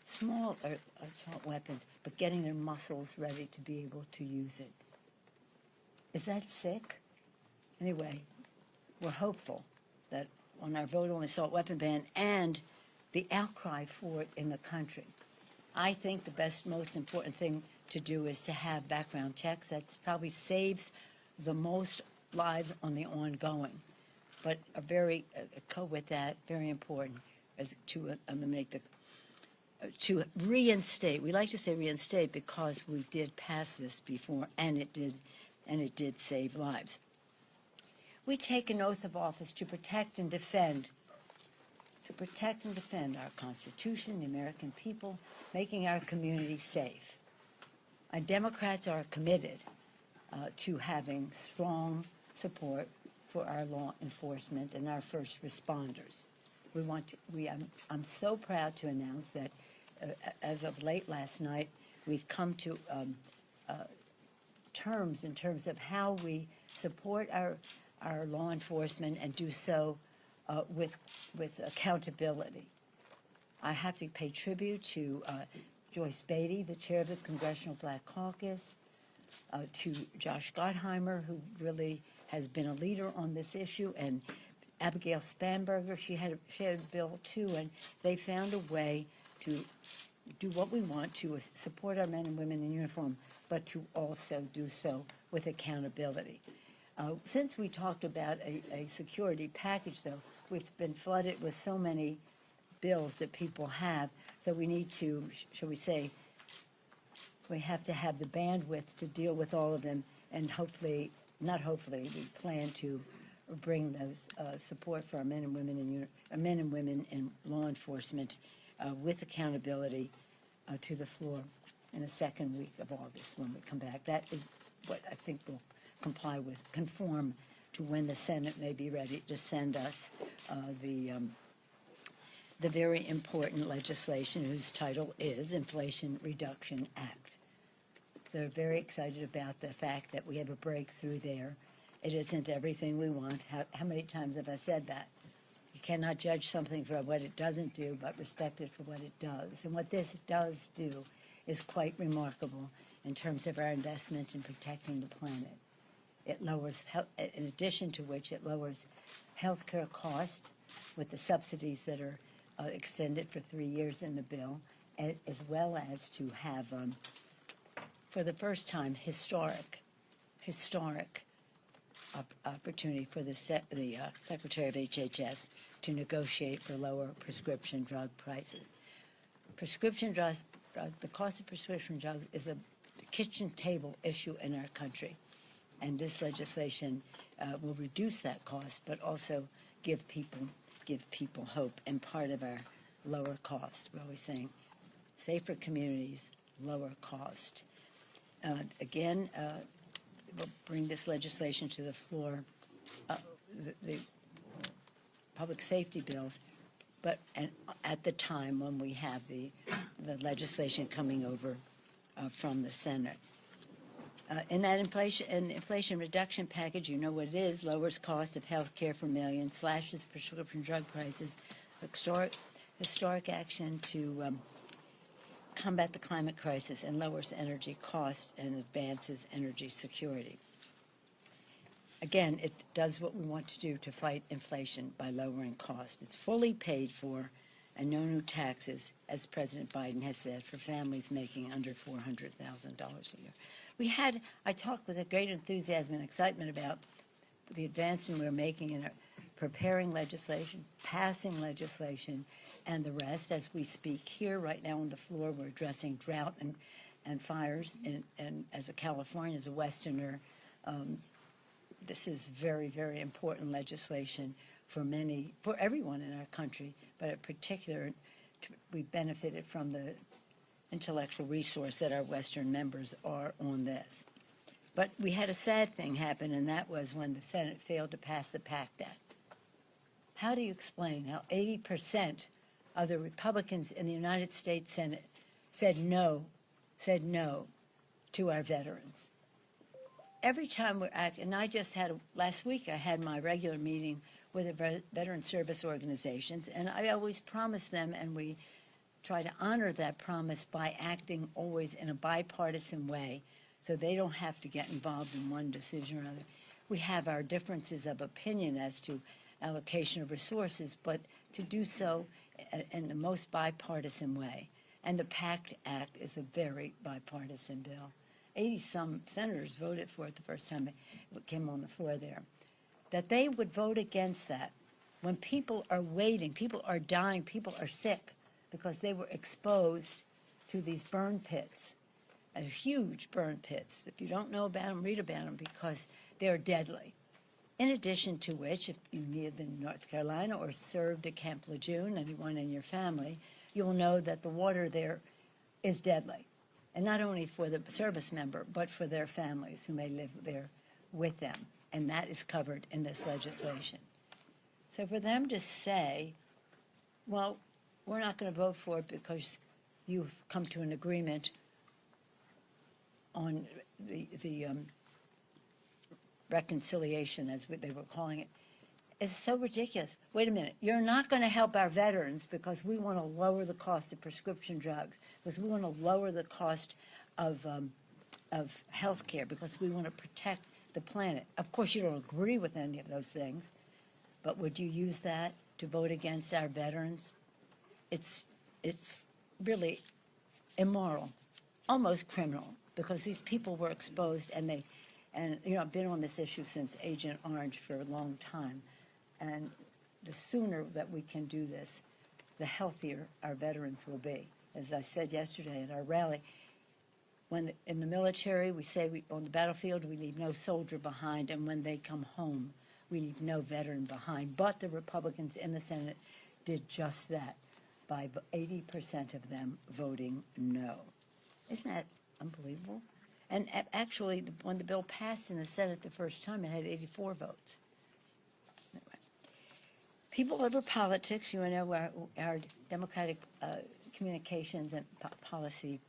Small assault weapons, but getting their muscles ready to be able to use it. Is that sick? Anyway, we're hopeful that on our vote on the assault weapon ban and the outcry for it in the country, I think the best, most important thing to do is to have background checks. That probably saves the most lives on the ongoing. But a very, with that, very important is to make the, to reinstate. We like to say reinstate because we did pass this before, and it did save lives. We take an oath of office to protect and defend our Constitution, the American people, making our community safe. Our Democrats are committed to having strong support for our law enforcement and our first responders. I'm so proud to announce that as of late last night, we've come to terms in terms of how we support our law enforcement and do so with accountability. I have to pay tribute to Joyce Beatty, the chair of the Congressional Black Caucus, to Josh Gottheimer, who really has been a leader on this issue, and Abigail Spanberger. She had a bill too, and they found a way to do what we want to support our men and women in uniform, but to also do so with accountability. Since we talked about a security package, though, we've been flooded with so many bills that people have, so we need to, shall we say, we have to have the bandwidth to deal with all of them, and hopefully, not hopefully, we plan to bring those support for our men and women in law enforcement with accountability to the floor in the second week of August when we come back. That is what I think will conform to when the Senate may be ready to send us the very important legislation whose title is Inflation Reduction Act. So we're very excited about the fact that we have a breakthrough there. It isn't everything we want. How many times have I said that? You cannot judge something for what it doesn't do, but respect it for what it does. And what this does do is quite remarkable in terms of our investment in protecting the planet. It lowers, in addition to which, it lowers healthcare cost with the subsidies that are extended for 3 years in the bill, as well as to have, for the first time, historic opportunity for the Secretary of HHS to negotiate for lower prescription drug prices. Prescription drugs, the cost of prescription drugs is a kitchen table issue in our country, and this legislation will reduce that cost, but also give people hope. And part of our lower cost, we're always saying, safer communities, lower cost. Again, we'll bring this legislation to the floor, the public safety bills, but at the time when we have the legislation coming over from the Senate. In that inflation reduction package, you know what it is: lowers cost of health care for millions, slashes prescription drug prices, historic action to combat the climate crisis, and lowers energy cost and advances energy security. Again, it does what we want to do to fight inflation by lowering cost. It's fully paid for, and no new taxes, as President Biden has said, for families making under $400,000 a year. I talked with a great enthusiasm and excitement about the advancement we're making in preparing legislation, passing legislation, and the rest. As we speak here right now on the floor, we're addressing drought and fires. And as a Californian, as a Westerner, this is very, very important legislation for everyone in our country, but in particular, we benefited from the intellectual resource that our Western members are on this. But we had a sad thing happen, and that was when the Senate failed to pass the PACT Act. How do you explain how 80% of the Republicans in the United States Senate said no to our veterans? Every time we're acting, and last week I had my regular meeting with the veteran service organizations, and I always promise them, and we try to honor that promise by acting always in a bipartisan way, so they don't have to get involved in one decision or another. We have our differences of opinion as to allocation of resources, but to do so in the most bipartisan way. And the PACT Act is a very bipartisan bill. 80-some senators voted for it the first time it came on the floor there. That they would vote against that when people are waiting, people are dying, people are sick because they were exposed to these burn pits, huge burn pits. If you don't know about them, read about them because they're deadly. In addition to which, if you lived in North Carolina or served at Camp Lejeune, anyone in your family, you'll know that the water there is deadly. And not only for the service member, but for their families who may live there with them. And that is covered in this legislation. So for them to say, well, we're not going to vote for it because you've come to an agreement on the reconciliation, as they were calling it, is so ridiculous. Wait a minute. You're not going to help our veterans because we want to lower the cost of prescription drugs, because we want to lower the cost of health care, because we want to protect the planet. Of course, you don't agree with any of those things, but would you use that to vote against our veterans? It's really immoral, almost criminal, because these people were exposed and I've been on this issue since Agent Orange for a long time. And the sooner that we can do this, the healthier our veterans will be. As I said yesterday at our rally, when in the military, we say on the battlefield, we leave no soldier behind, and when they come home, we leave no veteran behind. But the Republicans in the Senate did just that by 80% of them voting no. Isn't that unbelievable? And actually, when the bill passed in the Senate the first time, it had 84 votes. Anyway. People over politics, you know, our Democratic Communications and Policy,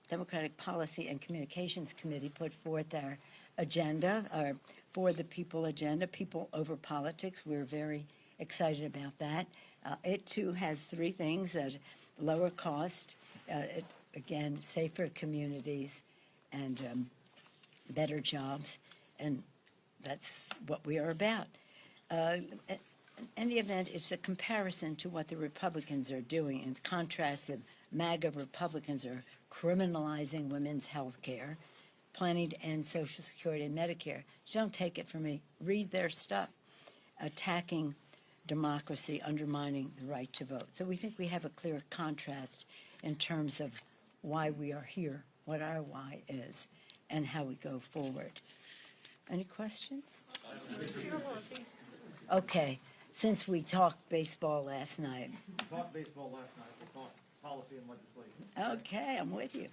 Democratic Policy and Communications Committee put forth our agenda, our For the People agenda, People Over Politics. We're very excited about that. It too has three things: lower cost, again, safer communities, and better jobs, and that's what we are about. In any event, it's a comparison to what the Republicans are doing. In contrast, the MAGA Republicans are criminalizing women's health care, planning to end Social Security and Medicare. Don't take it from me. Read their stuff. Attacking democracy, undermining the right to vote. So we think we have a clear contrast in terms of why we are here, what our why is, and how we go forward. Any questions? Okay, since we talked baseball last night.
We talked baseball last night, we talked policy and legislation.
Okay, I'm with you.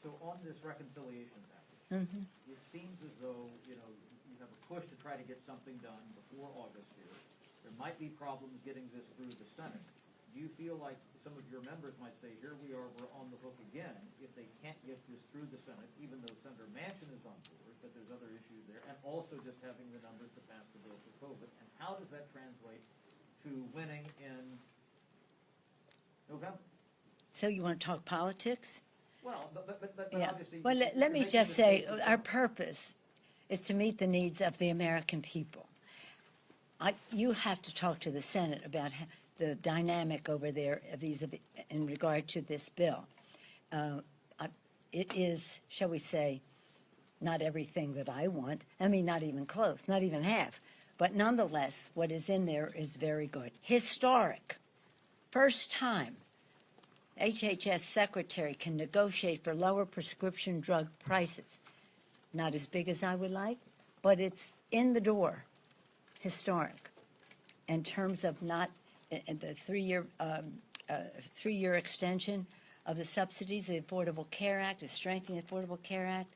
So on this reconciliation package, it seems as though, you know, you have a push to try to get something done before August here. There might be problems getting this through the Senate. Do you feel like some of your members might say, here we are, we're on the hook again, if they can't get this through the Senate, even though Senator Manchin is on board, but there's other issues there, and also just having the numbers to pass the bill for COVID? And how does that translate to winning in November?
So you want to talk politics?
Well, but
Yeah.
obviously.
Well, let me just say, our purpose is to meet the needs of the American people. You have to talk to the Senate about the dynamic over there in regard to this bill. It is, shall we say, not everything that I want. I mean, not even close, not even half. But nonetheless, what is in there is very good. Historic. First time HHS secretary can negotiate for lower prescription drug prices. Not as big as I would like, but it's in the door. Historic. In terms of not the three-year extension of the subsidies, the Affordable Care Act, is strengthening the Affordable Care Act.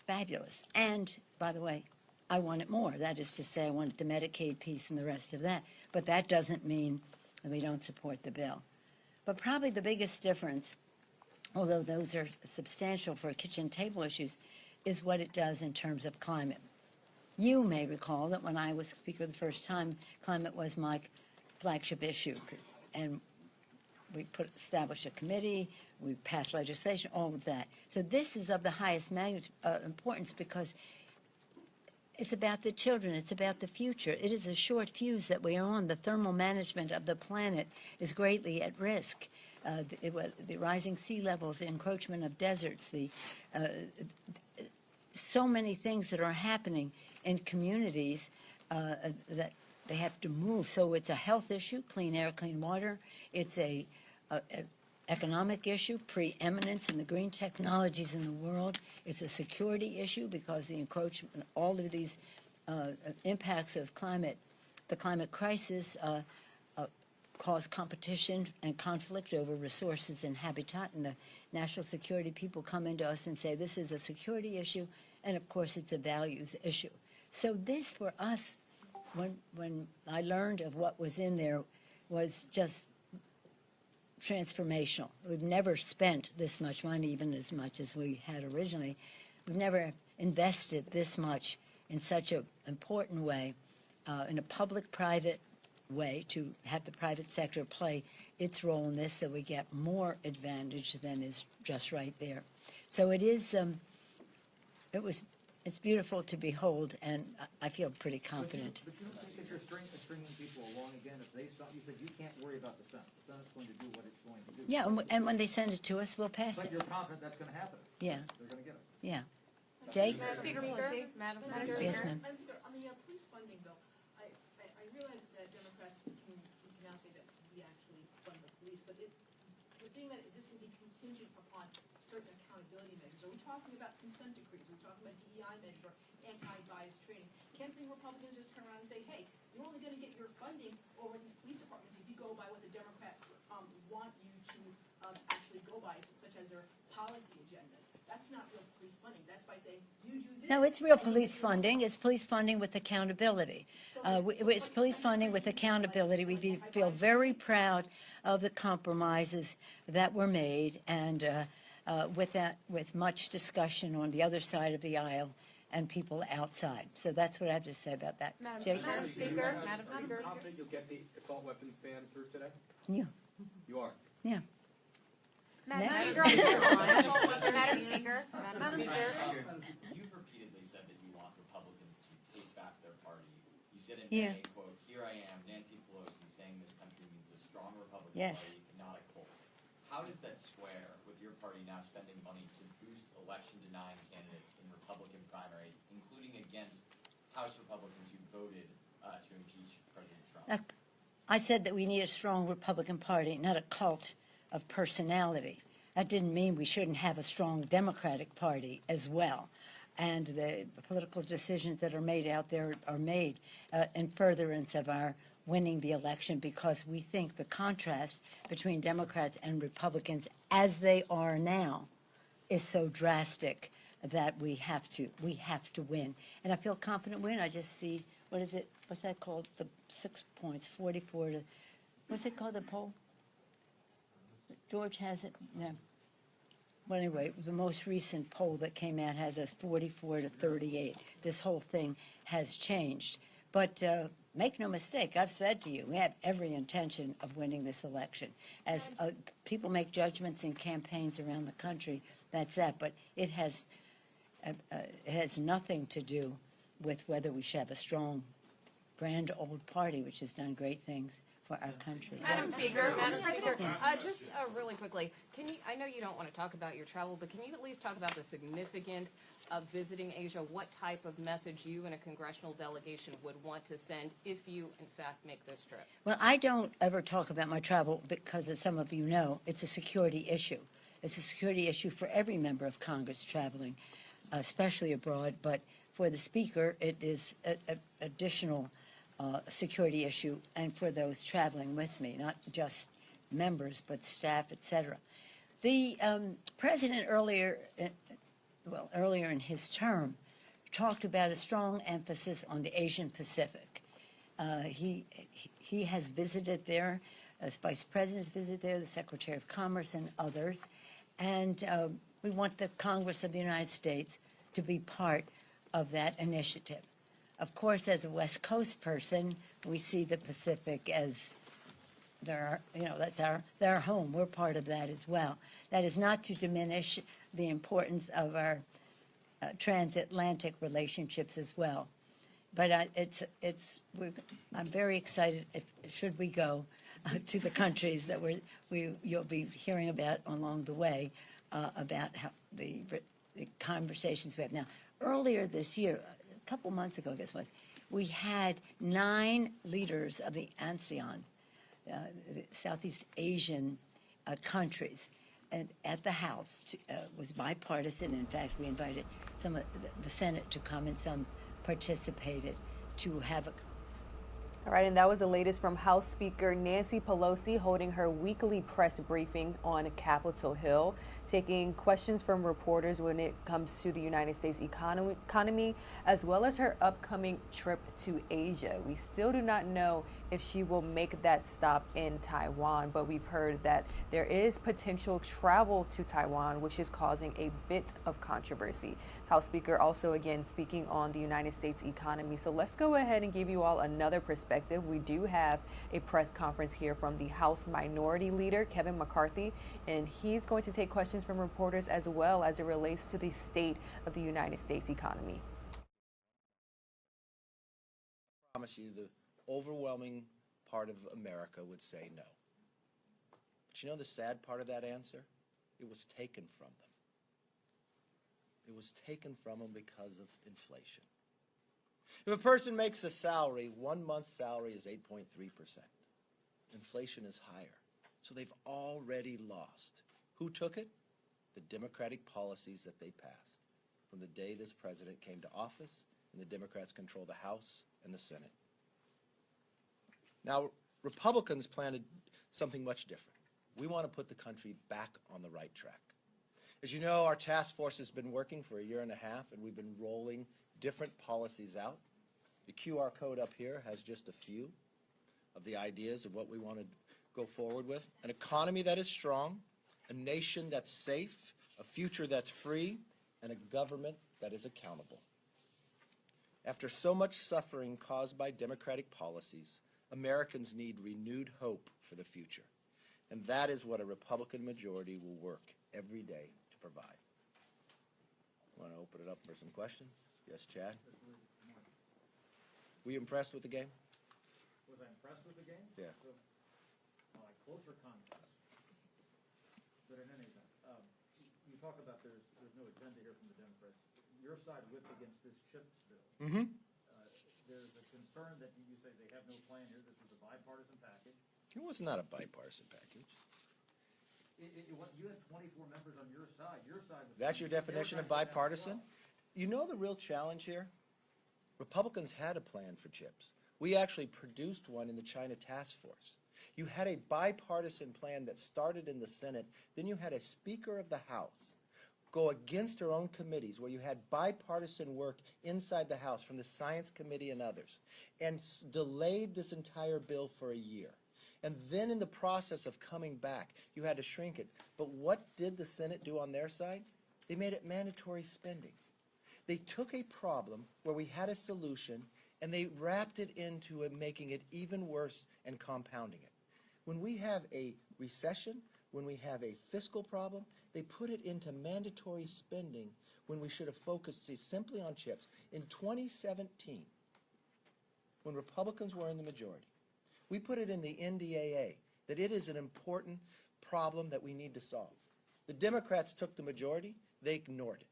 Fabulous. And, by the way, I want it more. That is to say, I want the Medicaid piece and the rest of that. But that doesn't mean that we don't support the bill. But probably the biggest difference, although those are substantial for kitchen table issues, is what it does in terms of climate. You may recall that when I was Speaker the first time, climate was my flagship issue, and we established a committee, we passed legislation, all of that. So this is of the highest importance because it's about the children, it's about the future. It is a short fuse that we are on. The thermal management of the planet is greatly at risk. The rising sea levels, the encroachment of deserts, so many things that are happening in communities that they have to move. So it's a health issue, clean air, clean water. It's a economic issue, preeminence in the green technologies in the world. It's a security issue because the encroachment, all of these impacts of the climate crisis cause competition and conflict over resources and habitat. And the national security people come into us and say, this is a security issue, and of course it's a values issue. So this for us, when I learned of what was in there, was just transformational. We've never spent this much money, even as much as we had originally. We've never invested this much in such an important way, in a public-private way, to have the private sector play its role in this so we get more advantage than is just right there. So it is, it was it's beautiful to behold, and I feel pretty confident.
But you don't think if you're stringing people along again, if they stop, you said you can't worry about the Senate. The Senate's going to do what it's going to do.
Yeah, and when they send it to us, we'll pass
But
it.
you're confident that's going to happen.
Yeah,
They're going to get it.
yeah. Jake?
Madam
Speaker. Yes, ma'am.
On the police funding bill, I realize that Democrats can now say that we actually fund the police, but the thing that this will be contingent upon certain accountability measures. Are we talking about consent decrees? Are we talking about DEI measures or anti-bias training? Can't the Republicans just turn around and say, hey, you're only going to get your funding over these police departments if you go by what the Democrats want you to actually go by, such as their policy agendas? That's not real police funding. That's by saying, you do this.
No, it's real police funding. It's police funding with accountability. It's police funding with accountability. We feel very proud of the compromises that were made, and with much discussion on the other side of the aisle and people outside. So that's what I have to say about that. Jake?
Madam Speaker.
Confident you'll get the assault weapons ban through today?
Yeah.
You are?
Yeah.
Madam
Next.
Speaker. Madam Speaker.
You've repeatedly said that you want Republicans to take back their party. You said in
Yeah.
May, quote, "Here I am, Nancy Pelosi, saying this country needs a strong Republican
Yes.
party, not a cult." How does that square with your party now spending money to boost election-denying candidates in Republican primaries, including against House Republicans who voted to impeach President Trump?
I said that we need a strong Republican Party, not a cult of personality. That didn't mean we shouldn't have a strong Democratic Party as well. And the political decisions that are made out there are made in furtherance of our winning the election, because we think the contrast between Democrats and Republicans as they are now is so drastic that we have to win. And I feel confident win. I just see, what's that called? The 6 points, 44 to, what's it called, the poll? George has it? No. Well, anyway, the most recent poll that came out has us 44 to 38. This whole thing has changed. But make no mistake, I've said to you, we have every intention of winning this election. As people make judgments in campaigns around the country, that's that. But it has nothing to do with whether we should have a strong, grand old party, which has done great things for our country.
Madam Speaker.
Just really quickly, I know you don't want to talk about your travel, but can you at least talk about the significance of visiting Asia? What type of message you and a congressional delegation would want to send if you, in fact, make this trip?
Well, I don't ever talk about my travel because, as some of you know, it's a security issue. It's a security issue for every member of Congress traveling, especially abroad. But for the Speaker, it is an additional security issue, and for those traveling with me, not just members, but staff, etc. The president earlier in his term talked about a strong emphasis on the Asian Pacific. He has visited there, the Vice President has visited there, the Secretary of Commerce and others, and we want the Congress of the United States to be part of that initiative. Of course, as a West Coast person, we see the Pacific as that's our home. We're part of that as well. That is not to diminish the importance of our transatlantic relationships as well. But I'm very excited should we go to the countries that you'll be hearing about along the way about how the conversations we have now. Earlier this year, a couple months ago, I guess it was, we had 9 leaders of the ASEAN, the Southeast Asian countries, and at the House. Was bipartisan. In fact, we invited some of the Senate to come, and some participated to have a.
All right, and that was the latest from House Speaker Nancy Pelosi holding her weekly press briefing on Capitol Hill, taking questions from reporters when it comes to the United States economy, as well as her upcoming trip to Asia. We still do not know if she will make that stop in Taiwan, but we've heard that there is potential travel to Taiwan, which is causing a bit of controversy. House Speaker also again speaking on the United States economy. So let's go ahead and give you all another perspective. We do have a press conference here from the House Minority Leader, Kevin McCarthy, and he's going to take questions from reporters as well as it relates to the state of the United States economy.
promise you the overwhelming part of America would say no. But you know the sad part of that answer? It was taken from them. It was taken from them because of inflation. If a person makes a salary, 1 month's salary is 8.3%. Inflation is higher. So they've already lost. Who took it? The Democratic policies that they passed from the day this president came to office, and the Democrats control the House and the Senate. Now, Republicans planted something much different. We want to put the country back on the right track. As you know, our task force has been working for 1.5 years, and we've been rolling different policies out. The QR code up here has just a few of the ideas of what we want to go forward with. An economy that is strong, a nation that's safe, a future that's free, and a government that is accountable. After so much suffering caused by Democratic policies, Americans need renewed hope for the future. And that is what a Republican majority will work every day to provide. Want to open it up for some questions? Yes, Chad? Were you impressed with the game?
Was I impressed with the game?
Yeah.
So, closer contest. But in any event, you talk about there's no agenda here from the Democrats. Your side whipped against this CHIPS bill.
Mm-hmm.
There's a concern that you say they have no plan here. This is a bipartisan package.
It was not a bipartisan package.
You had 24 members on your side. Your side was.
That's your definition of bipartisan? You know the real challenge here? Republicans had a plan for CHIPS. We actually produced one in the China Task Force. You had a bipartisan plan that started in the Senate. Then you had a Speaker of the House go against her own committees where you had bipartisan work inside the House from the Science Committee and others, and delayed this entire bill for 1 year. And then in the process of coming back, you had to shrink it. But what did the Senate do on their side? They made it mandatory spending. They took a problem where we had a solution and they wrapped it into making it even worse and compounding it. When we have a recession, when we have a fiscal problem, they put it into mandatory spending when we should have focused simply on CHIPS. In 2017, when Republicans were in the majority, we put it in the NDAA that it is an important problem that we need to solve. The Democrats took the majority, they ignored it.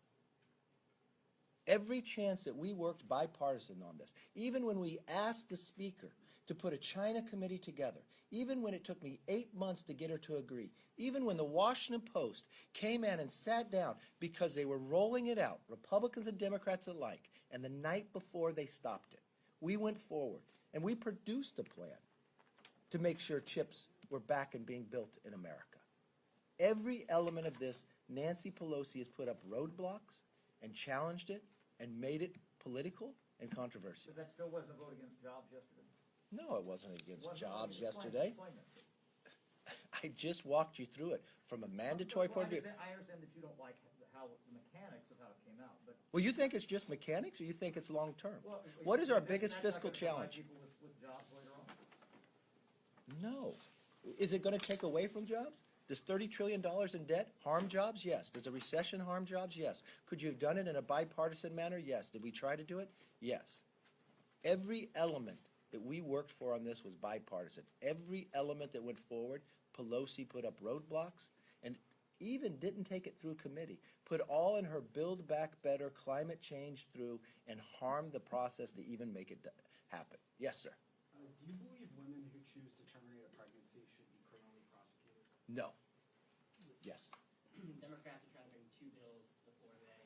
Every chance that we worked bipartisan on this, even when we asked the Speaker to put a China committee together, even when it took me 8 months to get her to agree, even when the Washington Post came in and sat down because they were rolling it out, Republicans and Democrats alike, and the night before they stopped it, we went forward and we produced a plan to make sure chips were back and being built in America. Every element of this, Nancy Pelosi has put up roadblocks and challenged it and made it political and controversial.
But that still wasn't a vote against jobs yesterday?
No, it wasn't against jobs yesterday. I just walked you through it from a mandatory point of view.
I understand that you don't like how the mechanics of how it came out, but.
Well, you think it's just mechanics, or you think it's long-term?
Well,
what is our
that's
biggest
not
fiscal
gonna provide
challenge?
people with jobs later on.
No. Is it going to take away from jobs? Does $30 trillion in debt harm jobs? Yes. Does a recession harm jobs? Yes. Could you have done it in a bipartisan manner? Yes. Did we try to do it? Yes. Every element that we worked for on this was bipartisan. Every element that went forward, Pelosi put up roadblocks and even didn't take it through committee, put all in her Build Back Better climate change through and harmed the process to even make it happen. Yes, sir.
Do you believe women who choose to terminate a pregnancy should be criminally prosecuted?
No. Yes.
Democrats are trying to bring 2 bills to the floor today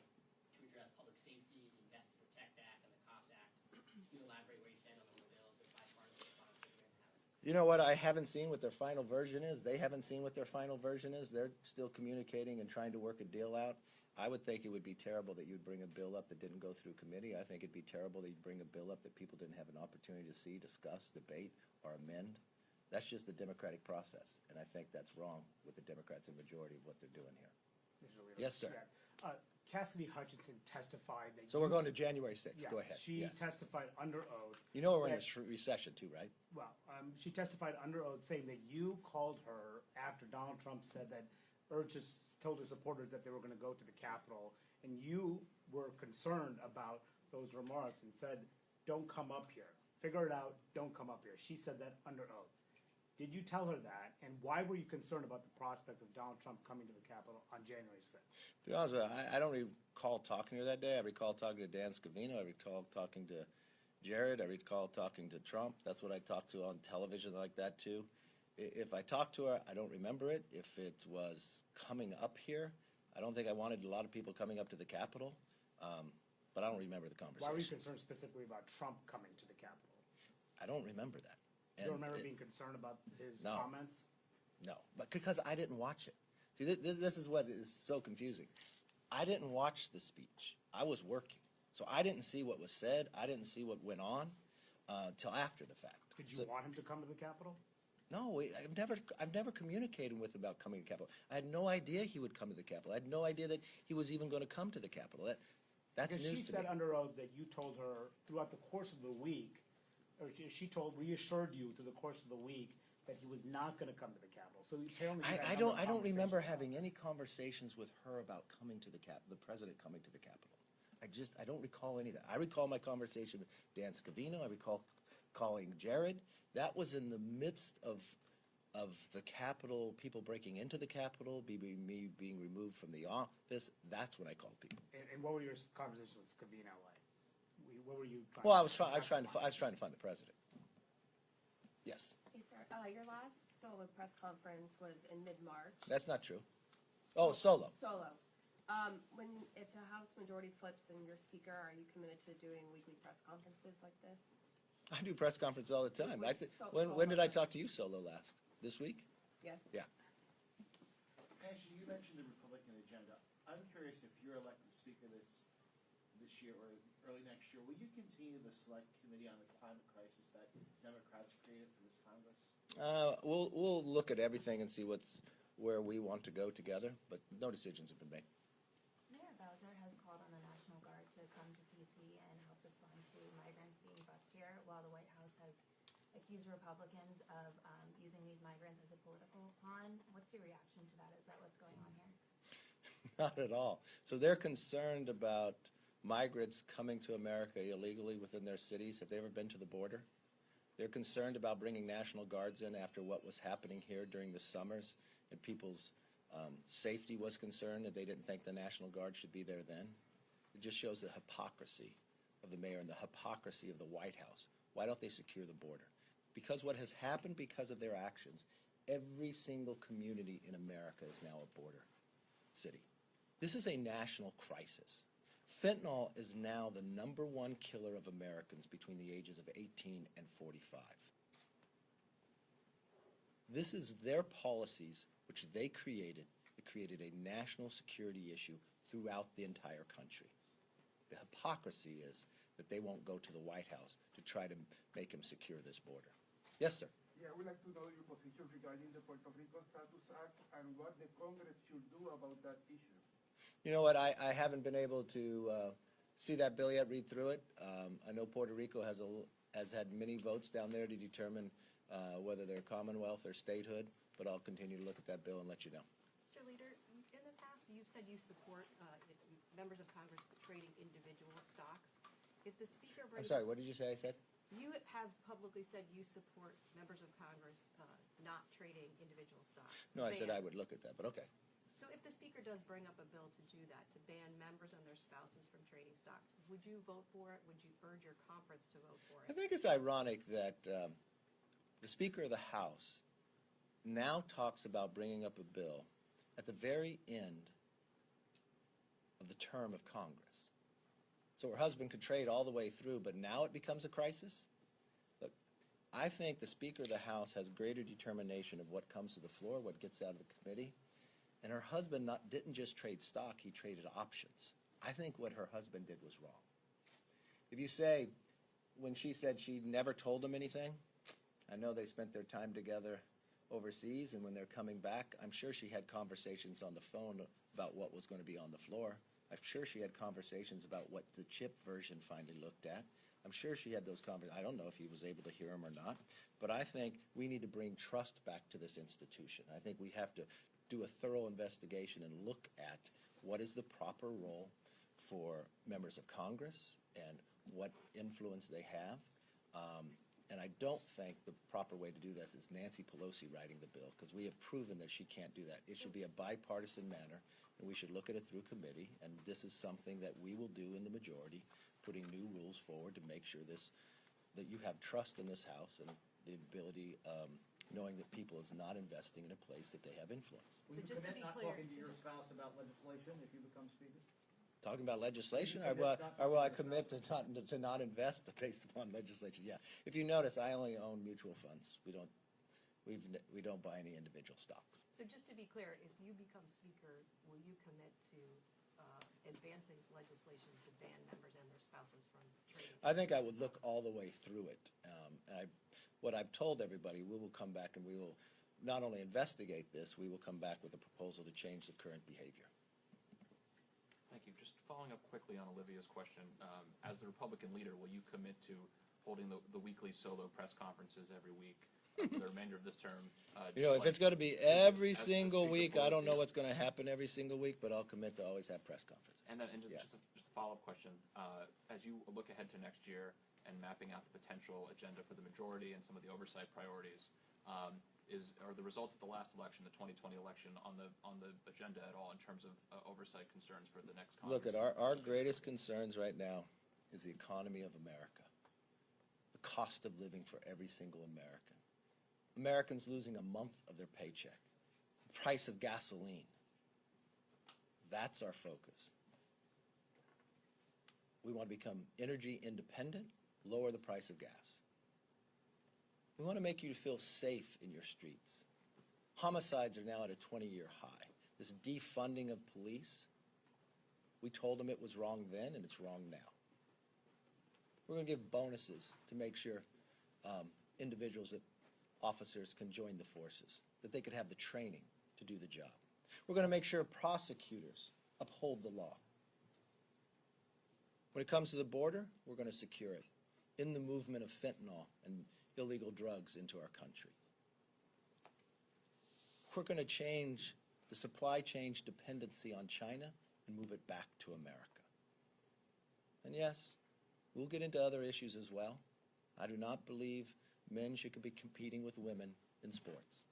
to address public safety, the Invest to Protect Act and the COPS Act. Can you elaborate where you stand on those bills and bipartisan response here in the House?
You know what? I haven't seen what their final version is. They haven't seen what their final version is. They're still communicating and trying to work a deal out. I would think it would be terrible that you'd bring a bill up that didn't go through committee. I think it'd be terrible that you'd bring a bill up that people didn't have an opportunity to see, discuss, debate, or amend. That's just the democratic process, and I think that's wrong with the Democrats in majority of what they're doing here. Yes, sir.
Cassidy Hutchinson testified that.
So we're going to January 6th.
Yes,
Go ahead.
She
Yes.
testified under oath.
You know we're in
that-
a recession too, right?
Well, she testified under oath saying that you called her after Donald Trump said that, or just told her supporters that they were going to go to the Capitol, and you were concerned about those remarks and said, "Don't come up here." figure it out, don't come up here. She said that under oath. Did you tell her that? And why were you concerned about the prospect of Donald Trump coming to the Capitol on January 6th?
To be honest with you, I don't recall talking to her that day. I recall talking to Dan Scavino. I recall talking to Jared. I recall talking to Trump. That's what I talked to on television like that too. If I talked to her, I don't remember it. If it was coming up here, I don't think I wanted a lot of people coming up to the Capitol. But I don't remember the conversation.
Why were you concerned specifically about Trump coming to the Capitol?
I don't remember that.
You don't remember being concerned about his
No.
comments?
No, but because I didn't watch it. See, this is what is so confusing. I didn't watch the speech. I was working. So I didn't see what was said. I didn't see what went on till after the fact.
Did you want him to come to the Capitol?
No, I've never communicated with him about coming to the Capitol. I had no idea he would come to the Capitol. I had no idea that he was even going to come to the Capitol. That's
Because
news
she
to
said
me.
under oath that you told her throughout the course of the week, or reassured you through the course of the week that he was not going to come to the Capitol. So apparently you had
I
a number of
don't remember
conversations.
having any conversations with her about coming to the president coming to the Capitol. I don't recall any of that. I recall my conversation with Dan Scavino. I recall calling Jared. That was in the midst of the Capitol, people breaking into the Capitol, me being removed from the office. That's when I called people.
And what were your conversations with Scavino like? What were you trying
Well, I
to
was trying to find the president. Yes,
Hey, sir, your last solo press conference was in mid-March.
that's not true. Oh, solo.
Solo. If the House majority flips and you're speaker, are you committed to doing weekly press conferences like this?
I do press conferences all the time.
So-
When did I talk to you solo last? This week?
Yes.
Yeah. Actually, you mentioned the Republican agenda. I'm curious if you're elected speaker this year or early next year, will you continue the select committee on the climate crisis that Democrats created for this Congress? We'll look at everything and see where we want to go together, but no decisions have been made.
Mayor Bowser has called on the National Guard to come to PC and help respond to migrants being bused here, while the White House has accused Republicans of using these migrants as a political pawn. What's your reaction to that? Is that what's going on here?
Not at all. So they're concerned about migrants coming to America illegally within their cities. Have they ever been to the border? They're concerned about bringing National Guards in after what was happening here during the summers, and people's safety was concerned, and they didn't think the National Guard should be there then. It just shows the hypocrisy of the mayor and the hypocrisy of the White House. Why don't they secure the border? Because what has happened because of their actions, every single community in America is now a border city. This is a national crisis. Fentanyl is now the #1 killer of Americans between the ages of 18 and 45. This is their policies, which they created. It created a national security issue throughout the entire country. The hypocrisy is that they won't go to the White House to try to make him secure this border. Yes, sir.
Yeah, I would like to know your position regarding the Puerto Rico Status Act and what the Congress should do about that issue.
You know what? I haven't been able to see that bill yet, read through it. I know Puerto Rico has had many votes down there to determine whether they're Commonwealth or statehood, but I'll continue to look at that bill and let you know.
Mr. Leader, in the past, you've said you support members of Congress trading individual stocks. If the Speaker
I'm
brings...
sorry, what did you say I said?
You have publicly said you support members of Congress not trading individual stocks.
No, I said I
Ban.
would look at that, but okay.
So if the Speaker does bring up a bill to do that, to ban members and their spouses from trading stocks, would you vote for it? Would you urge your conference to vote for
I
it?
think it's ironic that the Speaker of the House now talks about bringing up a bill at the very end of the term of Congress. So her husband could trade all the way through, but now it becomes a crisis? Look, I think the Speaker of the House has greater determination of what comes to the floor, what gets out of the committee. And her husband didn't just trade stock, he traded options. I think what her husband did was wrong. If you say, when she said she never told him anything, I know they spent their time together overseas, and when they're coming back, I'm sure she had conversations on the phone about what was going to be on the floor. I'm sure she had conversations about what the chip version finally looked at. I'm sure she had those conversations. I don't know if he was able to hear them or not, but I think we need to bring trust back to this institution. I think we have to do a thorough investigation and look at what is the proper role for members of Congress and what influence they have. And I don't think the proper way to do this is Nancy Pelosi writing the bill, because we have proven that she can't do that. It should be a bipartisan manner, and we should look at it through committee, and this is something that we will do in the majority, putting new rules forward to make sure that you have trust in this House and the ability, knowing that people is not investing in a place that they have influence.
Will you
just to
commit
be
not
clear,
talking to your spouse about legislation if you become speaker?
Talking about legislation, or will I commit to not invest based upon legislation? Yeah. If you notice, I only own mutual funds. We don't buy any individual stocks.
So just to be clear, if you become speaker, will you commit to advancing legislation to ban members and their spouses from trading?
I think I would look all the way through it. What I've told everybody, we will come back and we will not only investigate this, we will come back with a proposal to change the current behavior.
Thank you. Just following up quickly on Olivia's question, as the Republican leader, will you commit to holding the weekly solo press conferences every week for the remainder of this term?
If it's going to be every single week, I don't know what's going to happen every single week, but I'll commit to always have press conferences.
And then just a follow-up question. As you look ahead to next year and mapping out the potential agenda for the majority and some of the oversight priorities, are the results of the last election, the 2020 election, on the agenda at all in terms of oversight concerns for the next Congress?
Look, at our greatest concerns right now is the economy of America, the cost of living for every single American. Americans losing a month of their paycheck, the price of gasoline. That's our focus. We want to become energy independent, lower the price of gas. We want to make you feel safe in your streets. Homicides are now at a 20-year high. This defunding of police, we told them it was wrong then, and it's wrong now. We're going to give bonuses to make sure individuals, officers can join the forces, that they could have the training to do the job. We're going to make sure prosecutors uphold the law. When it comes to the border, we're going to secure it in the movement of fentanyl and illegal drugs into our country. We're going to change the supply chain dependency on China and move it back to America. And yes, we'll get into other issues as well. I do not believe men should be competing with women in sports.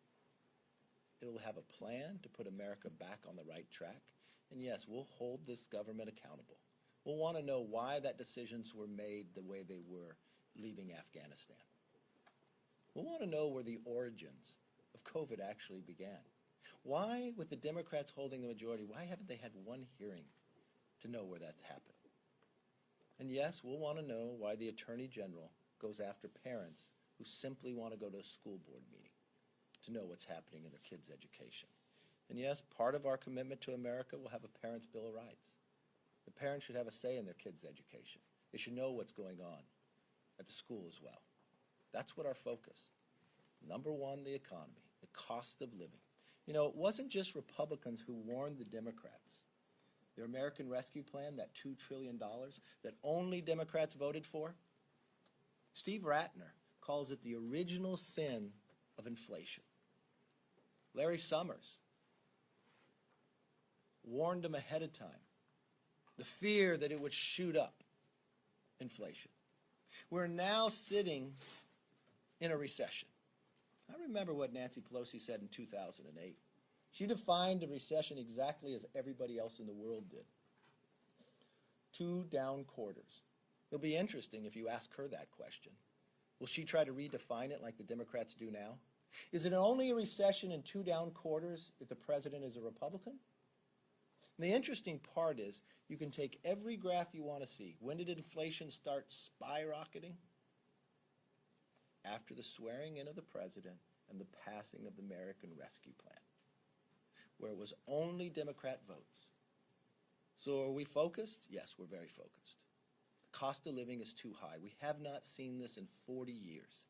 It'll have a plan to put America back on the right track. And yes, we'll hold this government accountable. We'll want to know why that decisions were made the way they were leaving Afghanistan. We'll want to know where the origins of COVID actually began. Why, with the Democrats holding the majority, why haven't they had one hearing to know where that's happened? And yes, we'll want to know why the Attorney General goes after parents who simply want to go to a school board meeting to know what's happening in their kids' education. And yes, part of our commitment to America will have a Parents' Bill of Rights. The parents should have a say in their kids' education. They should know what's going on at the school as well. That's what our focus. Number one, the economy, the cost of living. You know, it wasn't just Republicans who warned the Democrats. Their American Rescue Plan, that $2 trillion that only Democrats voted for, Steve Ratner calls it the original sin of inflation. Larry Summers warned them ahead of time. The fear that it would shoot up inflation. We're now sitting in a recession. I remember what Nancy Pelosi said in 2008. She defined a recession exactly as everybody else in the world did. 2 down quarters. It'll be interesting if you ask her that question. Will she try to redefine it like the Democrats do now? Is it only a recession in 2 down quarters if the president is a Republican? And the interesting part is you can take every graph you want to see. When did inflation start skyrocketing? After the swearing in of the president and the passing of the American Rescue Plan, where it was only Democrat votes. So are we focused? Yes, we're very focused. The cost of living is too high. We have not seen this in 40 years.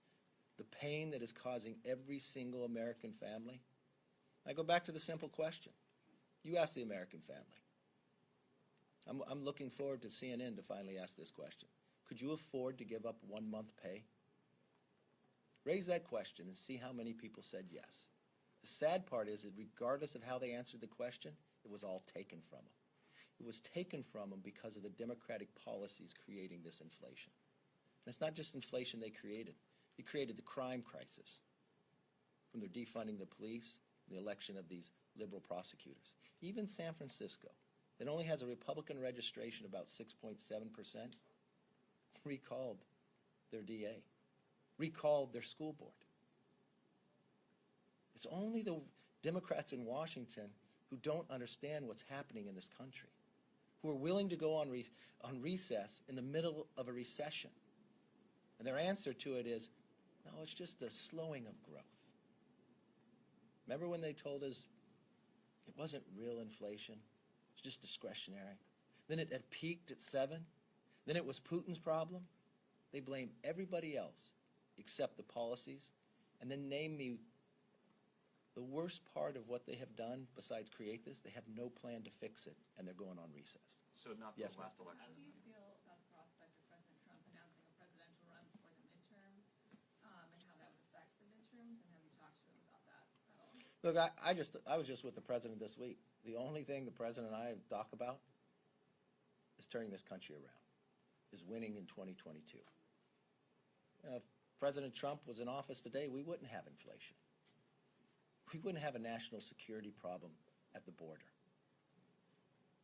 The pain that is causing every single American family. I go back to the simple question. You ask the American family. I'm looking forward to CNN to finally ask this question. Could you afford to give up 1 month pay? Raise that question and see how many people said yes. The sad part is that regardless of how they answered the question, it was all taken from them. It was taken from them because of the Democratic policies creating this inflation. And it's not just inflation they created. They created the crime crisis from their defunding the police and the election of these liberal prosecutors. Even San Francisco, that only has a Republican registration about 6.7%, recalled their DA, recalled their school board. It's only the Democrats in Washington who don't understand what's happening in this country, who are willing to go on recess in the middle of a recession. And their answer to it is, no, it's just a slowing of growth. Remember when they told us it wasn't real inflation, it's just discretionary? Then it had peaked at 7. Then it was Putin's problem. They blame everybody else except the policies, and then name me the worst part of what they have done besides create this. They have no plan to fix it, and they're going on recess.
So not the
Yes, ma'am.
last election.
How do you feel about the prospect of President Trump announcing a presidential run before the midterms, and how that would affect the midterms, and have you talked to him about that at all?
Look, I was just with the president this week. The only thing the president and I talk about is turning this country around, is winning in 2022. If President Trump was in office today, we wouldn't have inflation. We wouldn't have a national security problem at the border.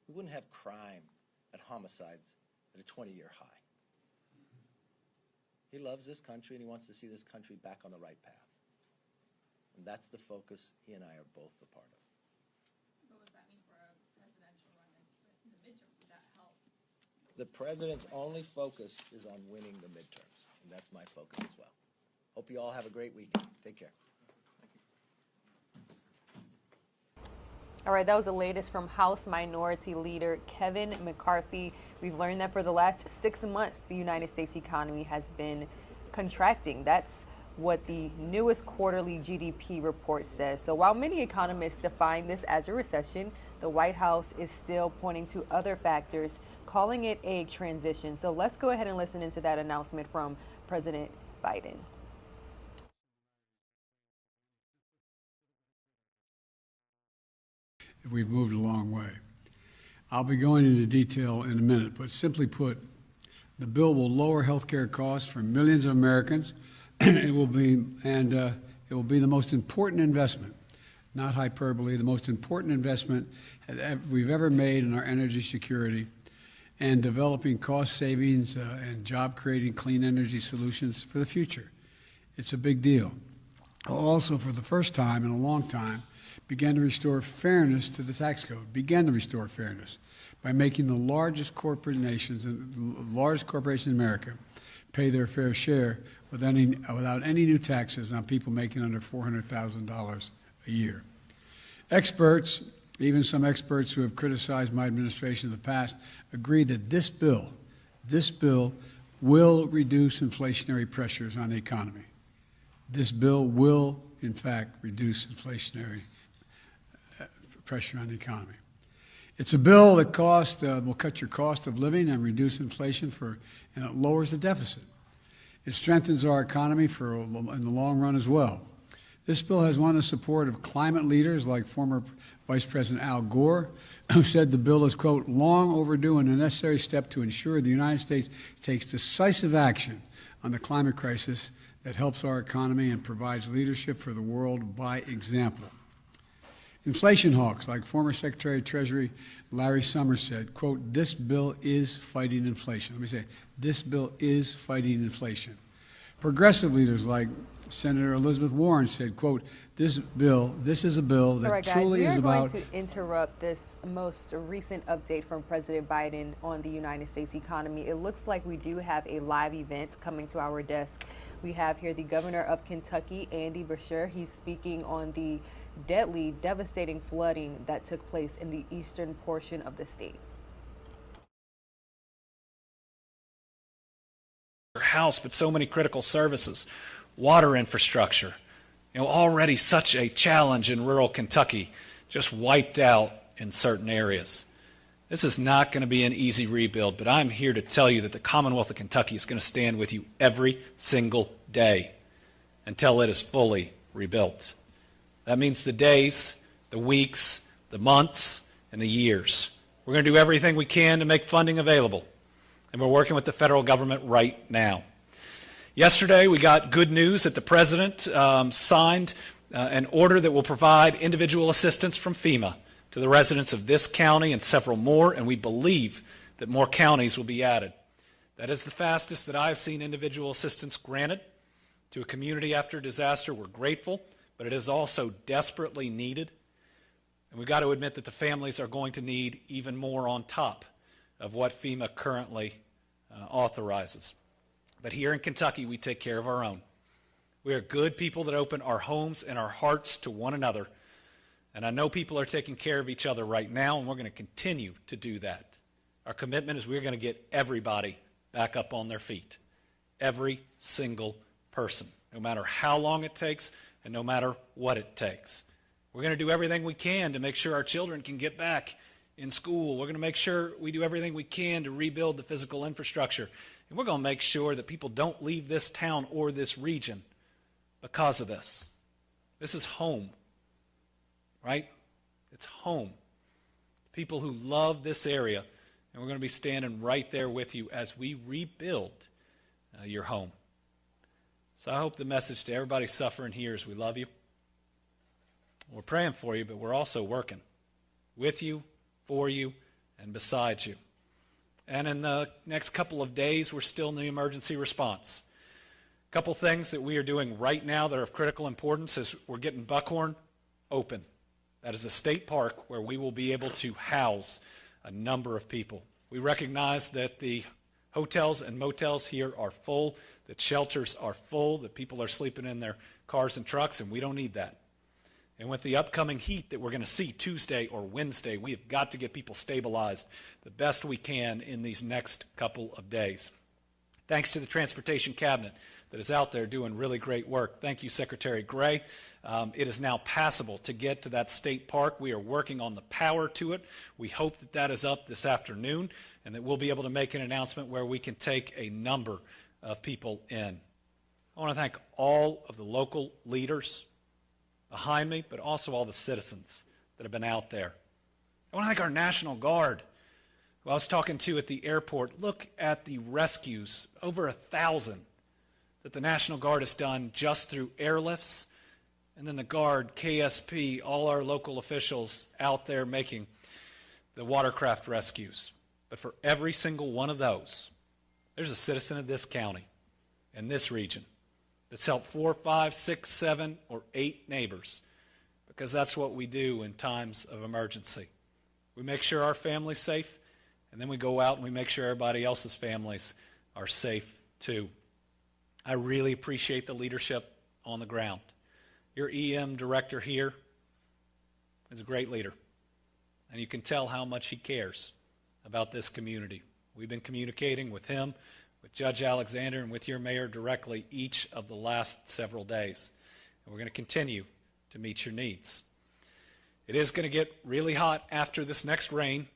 We wouldn't have crime and homicides at a 20-year high. He loves this country, and he wants to see this country back on the right path. And that's the focus he and I are both a part of.
What does that mean for a presidential run in the midterms? Would that help?
The president's only focus is on winning the midterms, and that's my focus as well. Hope you all have a great weekend. Take care.
All right, that was the latest from House Minority Leader Kevin McCarthy. We've learned that for the last 6 months, the United States economy has been contracting. That's what the newest quarterly GDP report says. So while many economists define this as a recession, the White House is still pointing to other factors, calling it a transition. So let's go ahead and listen into that announcement from President Biden.
We've moved a long way. I'll be going into detail in a minute, but simply put, the bill will lower health care costs for millions of Americans. It will be the most important investment, not hyperbole, the most important investment we've ever made in our energy security and developing cost savings and job-creating clean energy solutions for the future. It's a big deal. Also, for the first time in a long time, began to restore fairness to the tax code, began to restore fairness by making the largest corporations in America pay their fair share without any new taxes on people making under $400,000 a year. Experts, even some experts who have criticized my administration in the past, agree that this bill will reduce inflationary pressures on the economy. This bill will, in fact, reduce inflationary pressure on the economy. It's a bill that will cut your cost of living and reduce inflation and it lowers the deficit. It strengthens our economy in the long run as well. This bill has won the support of climate leaders like former Vice President Al Gore, who said the bill is, quote, long overdue and a necessary step to ensure the United States takes decisive action on the climate crisis that helps our economy and provides leadership for the world by example. Inflation hawks like former Secretary of Treasury Larry Summers said, quote, this bill is fighting inflation. Let me say, this bill is fighting inflation. Progressive leaders like Senator Elizabeth Warren said, quote, this is a bill that truly is about...
All right, guys, we are going to interrupt this most recent update from President Biden on the United States economy. It looks like we do have a live event coming to our desk. We have here the governor of Kentucky, Andy Beshear. He's speaking on the devastating flooding that took place in the eastern portion of the state.
House, but so many critical services, water infrastructure, already such a challenge in rural Kentucky, just wiped out in certain areas. This is not going to be an easy rebuild, but I'm here to tell you that the Commonwealth of Kentucky is going to stand with you every single day until it is fully rebuilt. That means the days, the weeks, the months, and the years. We're going to do everything we can to make funding available, and we're working with the federal government right now. Yesterday, we got good news that the President signed an order that will provide individual assistance from FEMA to the residents of this county and several more, and we believe that more counties will be added. That is the fastest that I have seen individual assistance granted to a community after disaster. We're grateful, but it is also desperately needed. And we've got to admit that the families are going to need even more on top of what FEMA currently authorizes. But here in Kentucky, we take care of our own. We are good people that open our homes and our hearts to one another. And I know people are taking care of each other right now, and we're going to continue to do that. Our commitment is we're going to get everybody back up on their feet. Every single person, no matter how long it takes and no matter what it takes. We're going to do everything we can to make sure our children can get back in school. We're going to make sure we do everything we can to rebuild the physical infrastructure. And we're going to make sure that people don't leave this town or this region because of this. This is home. Right? It's home. People who love this area, and we're going to be standing right there with you as we rebuild your home. So I hope the message to everybody suffering here is we love you. We're praying for you, but we're also working with you, for you, and beside you. And in the next couple of days, we're still in the emergency response. A couple things that we are doing right now that are of critical importance is we're getting Buckhorn open. That is a state park where we will be able to house a number of people. We recognize that the hotels and motels here are full, that shelters are full, that people are sleeping in their cars and trucks, and we don't need that. And with the upcoming heat that we're going to see Tuesday or Wednesday, we have got to get people stabilized the best we can in these next couple of days. Thanks to the Transportation Cabinet that is out there doing really great work. Thank you, Secretary Gray. It is now passable to get to that state park. We are working on the power to it. We hope that that is up this afternoon and that we'll be able to make an announcement where we can take a number of people in. I want to thank all of the local leaders behind me, but also all the citizens that have been out there. I want to thank our National Guard, who I was talking to at the airport. Look at the rescues, over 1,000 that the National Guard has done just through airlifts. And then the Guard, KSP, all our local officials out there making the watercraft rescues. But for every single one of those, there's a citizen of this county and this region that's helped 4, 5, 6, 7, or 8 neighbors, because that's what we do in times of emergency. We make sure our family's safe, and then we go out and we make sure everybody else's families are safe too. I really appreciate the leadership on the ground. Your EM director here is a great leader, and you can tell how much he cares about this community. We've been communicating with him, with Judge Alexander, and with your mayor directly each of the last several days. And we're going to continue to meet your needs. It is going to get really hot after this next rain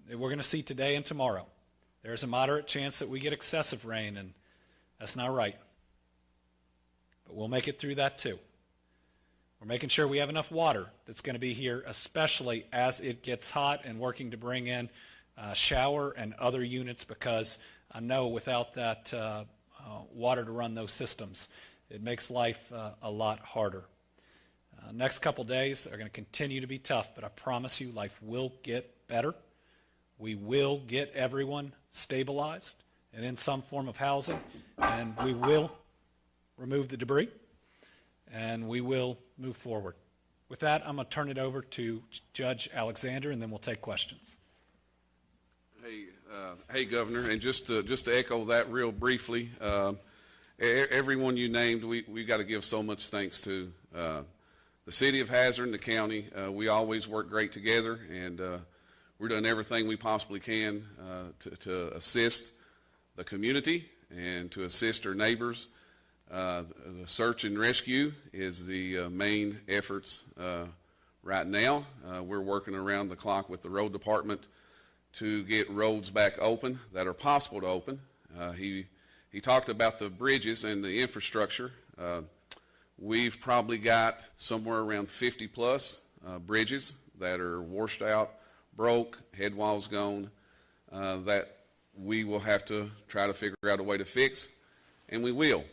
that we're going to see today and tomorrow. There's a moderate chance that we get excessive rain, and that's not right. But we'll make it through that too. We're making sure we have enough water that's going to be here, especially as it gets hot, and working to bring in shower and other units, because I know without that water to run those systems, it makes life a lot harder. Next couple days are going to continue to be tough, but I promise you life will get better. We will get everyone stabilized and in some form of housing, and we will remove the debris, and we will move forward. With that, I'm going to turn it over to Judge Alexander, and then we'll take questions.
Hey, Governor, and just to echo that real briefly, everyone you named, we got to give so much thanks to the city of Hazard and the county. We always work great together, and we're doing everything we possibly can to assist the community and to assist our neighbors. The search and rescue is the main efforts right now. We're working around the clock with the road department to get roads back open that are possible to open. He talked about the bridges and the infrastructure. We've probably got somewhere around 50 plus bridges that are washed out, broke, head walls gone, that we will have to try to figure out a way to fix, and we will.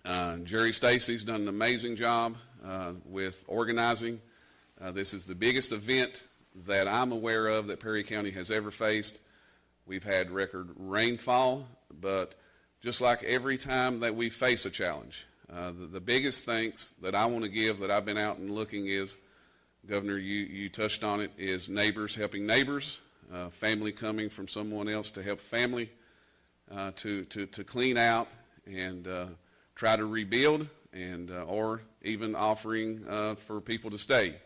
Jerry Stacy's done an amazing job with organizing. This is the biggest event that I'm aware of that Perry County has ever faced. We've had record rainfall, but just like every time that we face a challenge, the biggest thanks that I want to give that I've been out and looking is, Governor, you touched on it, is neighbors helping neighbors, family coming from someone else to help family, to clean out and try to rebuild, and or even offering for people to stay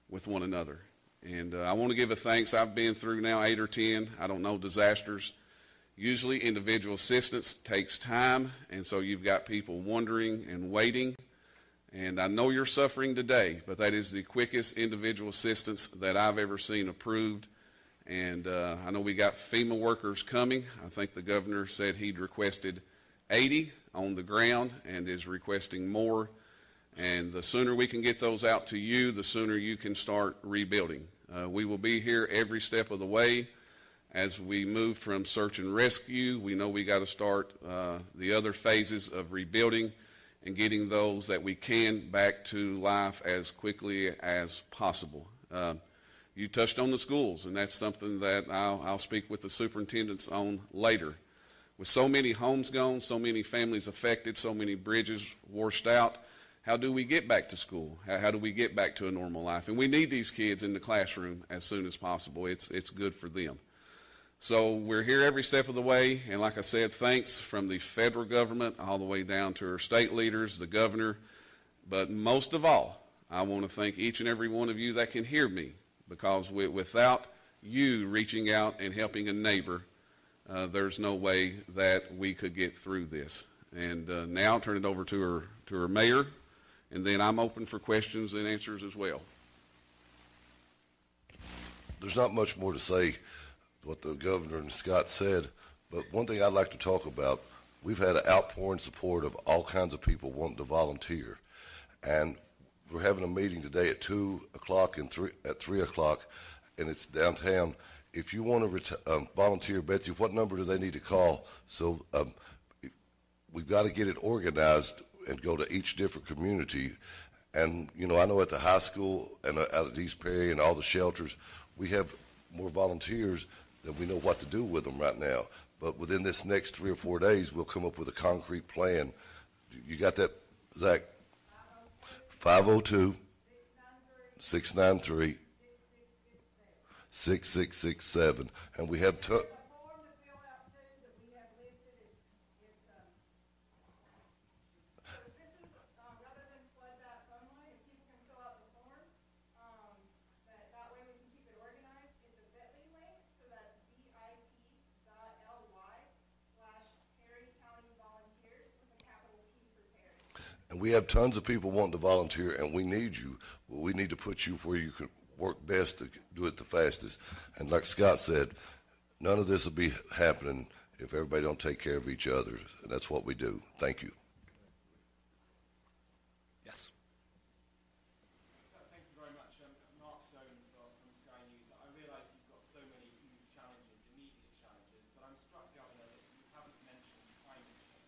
with one another. And I want to give a thanks. I've been through now 8 or 10, I don't know, disasters. Usually individual assistance takes time, and so you've got people wondering and waiting. And I know you're suffering today, but that is the quickest individual assistance that I've ever seen approved. And I know we got FEMA workers coming. I think the governor said he'd requested 80 on the ground and is requesting more. And the sooner we can get those out to you, the sooner you can start rebuilding. We will be here every step of the way. As we move from search and rescue, we know we got to start the other phases of rebuilding and getting those that we can back to life as quickly as possible. You touched on the schools, and that's something that I'll speak with the superintendents on later. With so many homes gone, so many families affected, so many bridges washed out, how do we get back to school? How do we get back to a normal life? And we need these kids in the classroom as soon as possible. It's good for them. So we're here every step of the way, and like I said, thanks from the federal government all the way down to our state leaders, the governor. But most of all, I want to thank each and every one of you that can hear me, because without you reaching out and helping a neighbor, there's no way that we could get through this. And now I'll turn it over to our mayor, and then I'm open for questions and answers as well.
There's not much more to say what the governor and Scott said, but one thing I'd like to talk about, we've had an outpouring support of all kinds of people wanting to volunteer. And we're having a meeting today at 2 o'clock and at 3 o'clock, and it's downtown. If you want to volunteer, Betsy, what number do they need to call? So we've got to get it organized and go to each different community. And, you know, I know at the high school and out at East Perry and all the shelters, we have more volunteers than we know what to do with them right now. But within this next 3 or 4 days, we'll come up with a concrete plan. You got that, Zach? 502-693-6667. And we have and we have tons of people wanting to volunteer, and we need you. We need to put you where you can work best to do it the fastest. And like Scott said, none of this will be happening if everybody don't take care of each other, and that's what we do. Thank you.
Yes.
Thank you very much. Mark Stone from Sky News. I realise you've got so many huge challenges, immediate challenges, but I'm struck, Governor, that you haven't mentioned climate change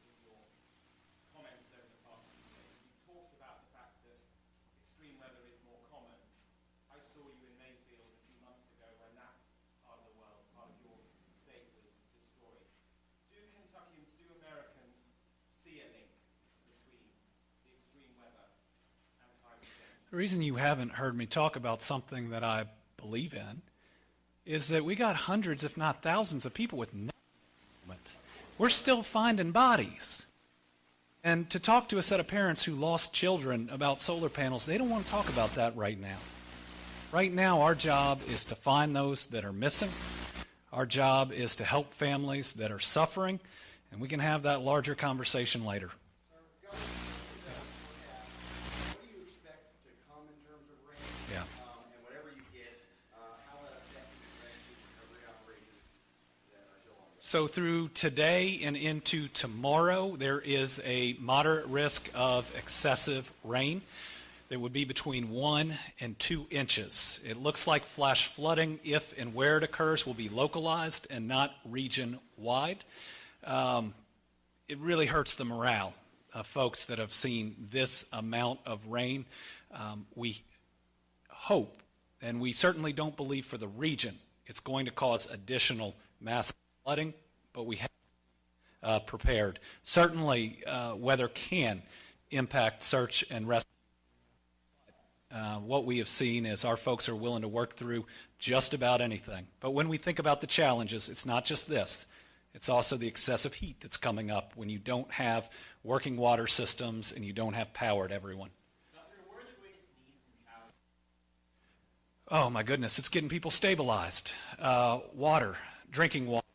in your comments over the past few days. You talked about the fact that extreme weather is more common. I saw you in Mayfield a few months ago when that part of the world, part of your state was destroyed. Do Kentuckians, do Americans see a link between the extreme weather and climate change?
The reason you haven't heard me talk about something that I believe in is that we got hundreds, if not thousands, of people with no movement. We're still finding bodies. And to talk to a set of parents who lost children about solar panels, they don't want to talk about that right now. Right now, our job is to find those that are missing. Our job is to help families that are suffering, and we can have that larger conversation later. Yeah.
And whatever you get, how will that affect the recovery operations that are still ongoing?
So through today and into tomorrow, there is a moderate risk of excessive rain. That would be between 1 and 2 inches. It looks like flash flooding, if and where it occurs, will be localized and not region-wide. It really hurts the morale folks that have seen this amount of rain. We hope, and we certainly don't believe for the region, it's going to cause additional massive flooding, but we have prepared. Certainly, weather can impact search and rescue. What we have seen is our folks are willing to work through just about anything. But when we think about the challenges, it's not just this. It's also the excessive heat that's coming up when you don't have working water systems and you don't have power to everyone. Oh my goodness, it's getting people stabilized. Water, drinking water,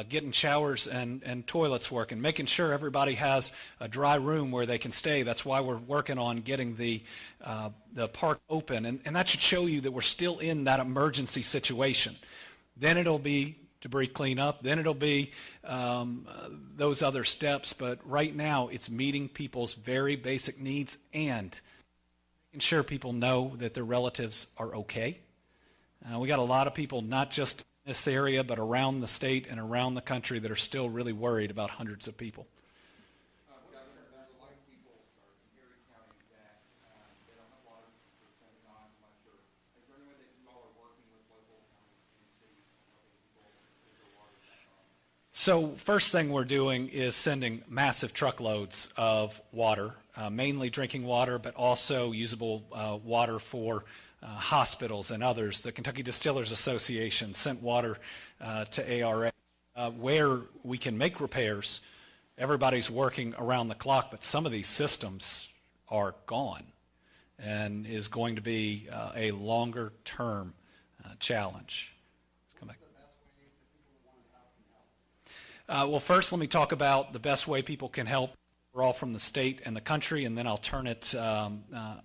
getting showers and toilets working, making sure everybody has a dry room where they can stay. That's why we're working on getting the park open. And that should show you that we're still in that emergency situation. Then it'll be debris cleanup. Then it'll be those other steps. But right now, it's meeting people's very basic needs and making sure people know that their relatives are okay. We got a lot of people, not just in this area, but around the state and around the country that are still really worried about hundreds of people. So first thing we're doing is sending massive truckloads of water, mainly drinking water, but also usable water for hospitals and others. The Kentucky Distillers Association sent water to ARA. Where we can make repairs, everybody's working around the clock, but some of these systems are gone and is going to be a longer term challenge. Well, first let me talk about the best way people can help. We're all from the state and the country, and then I'll turn it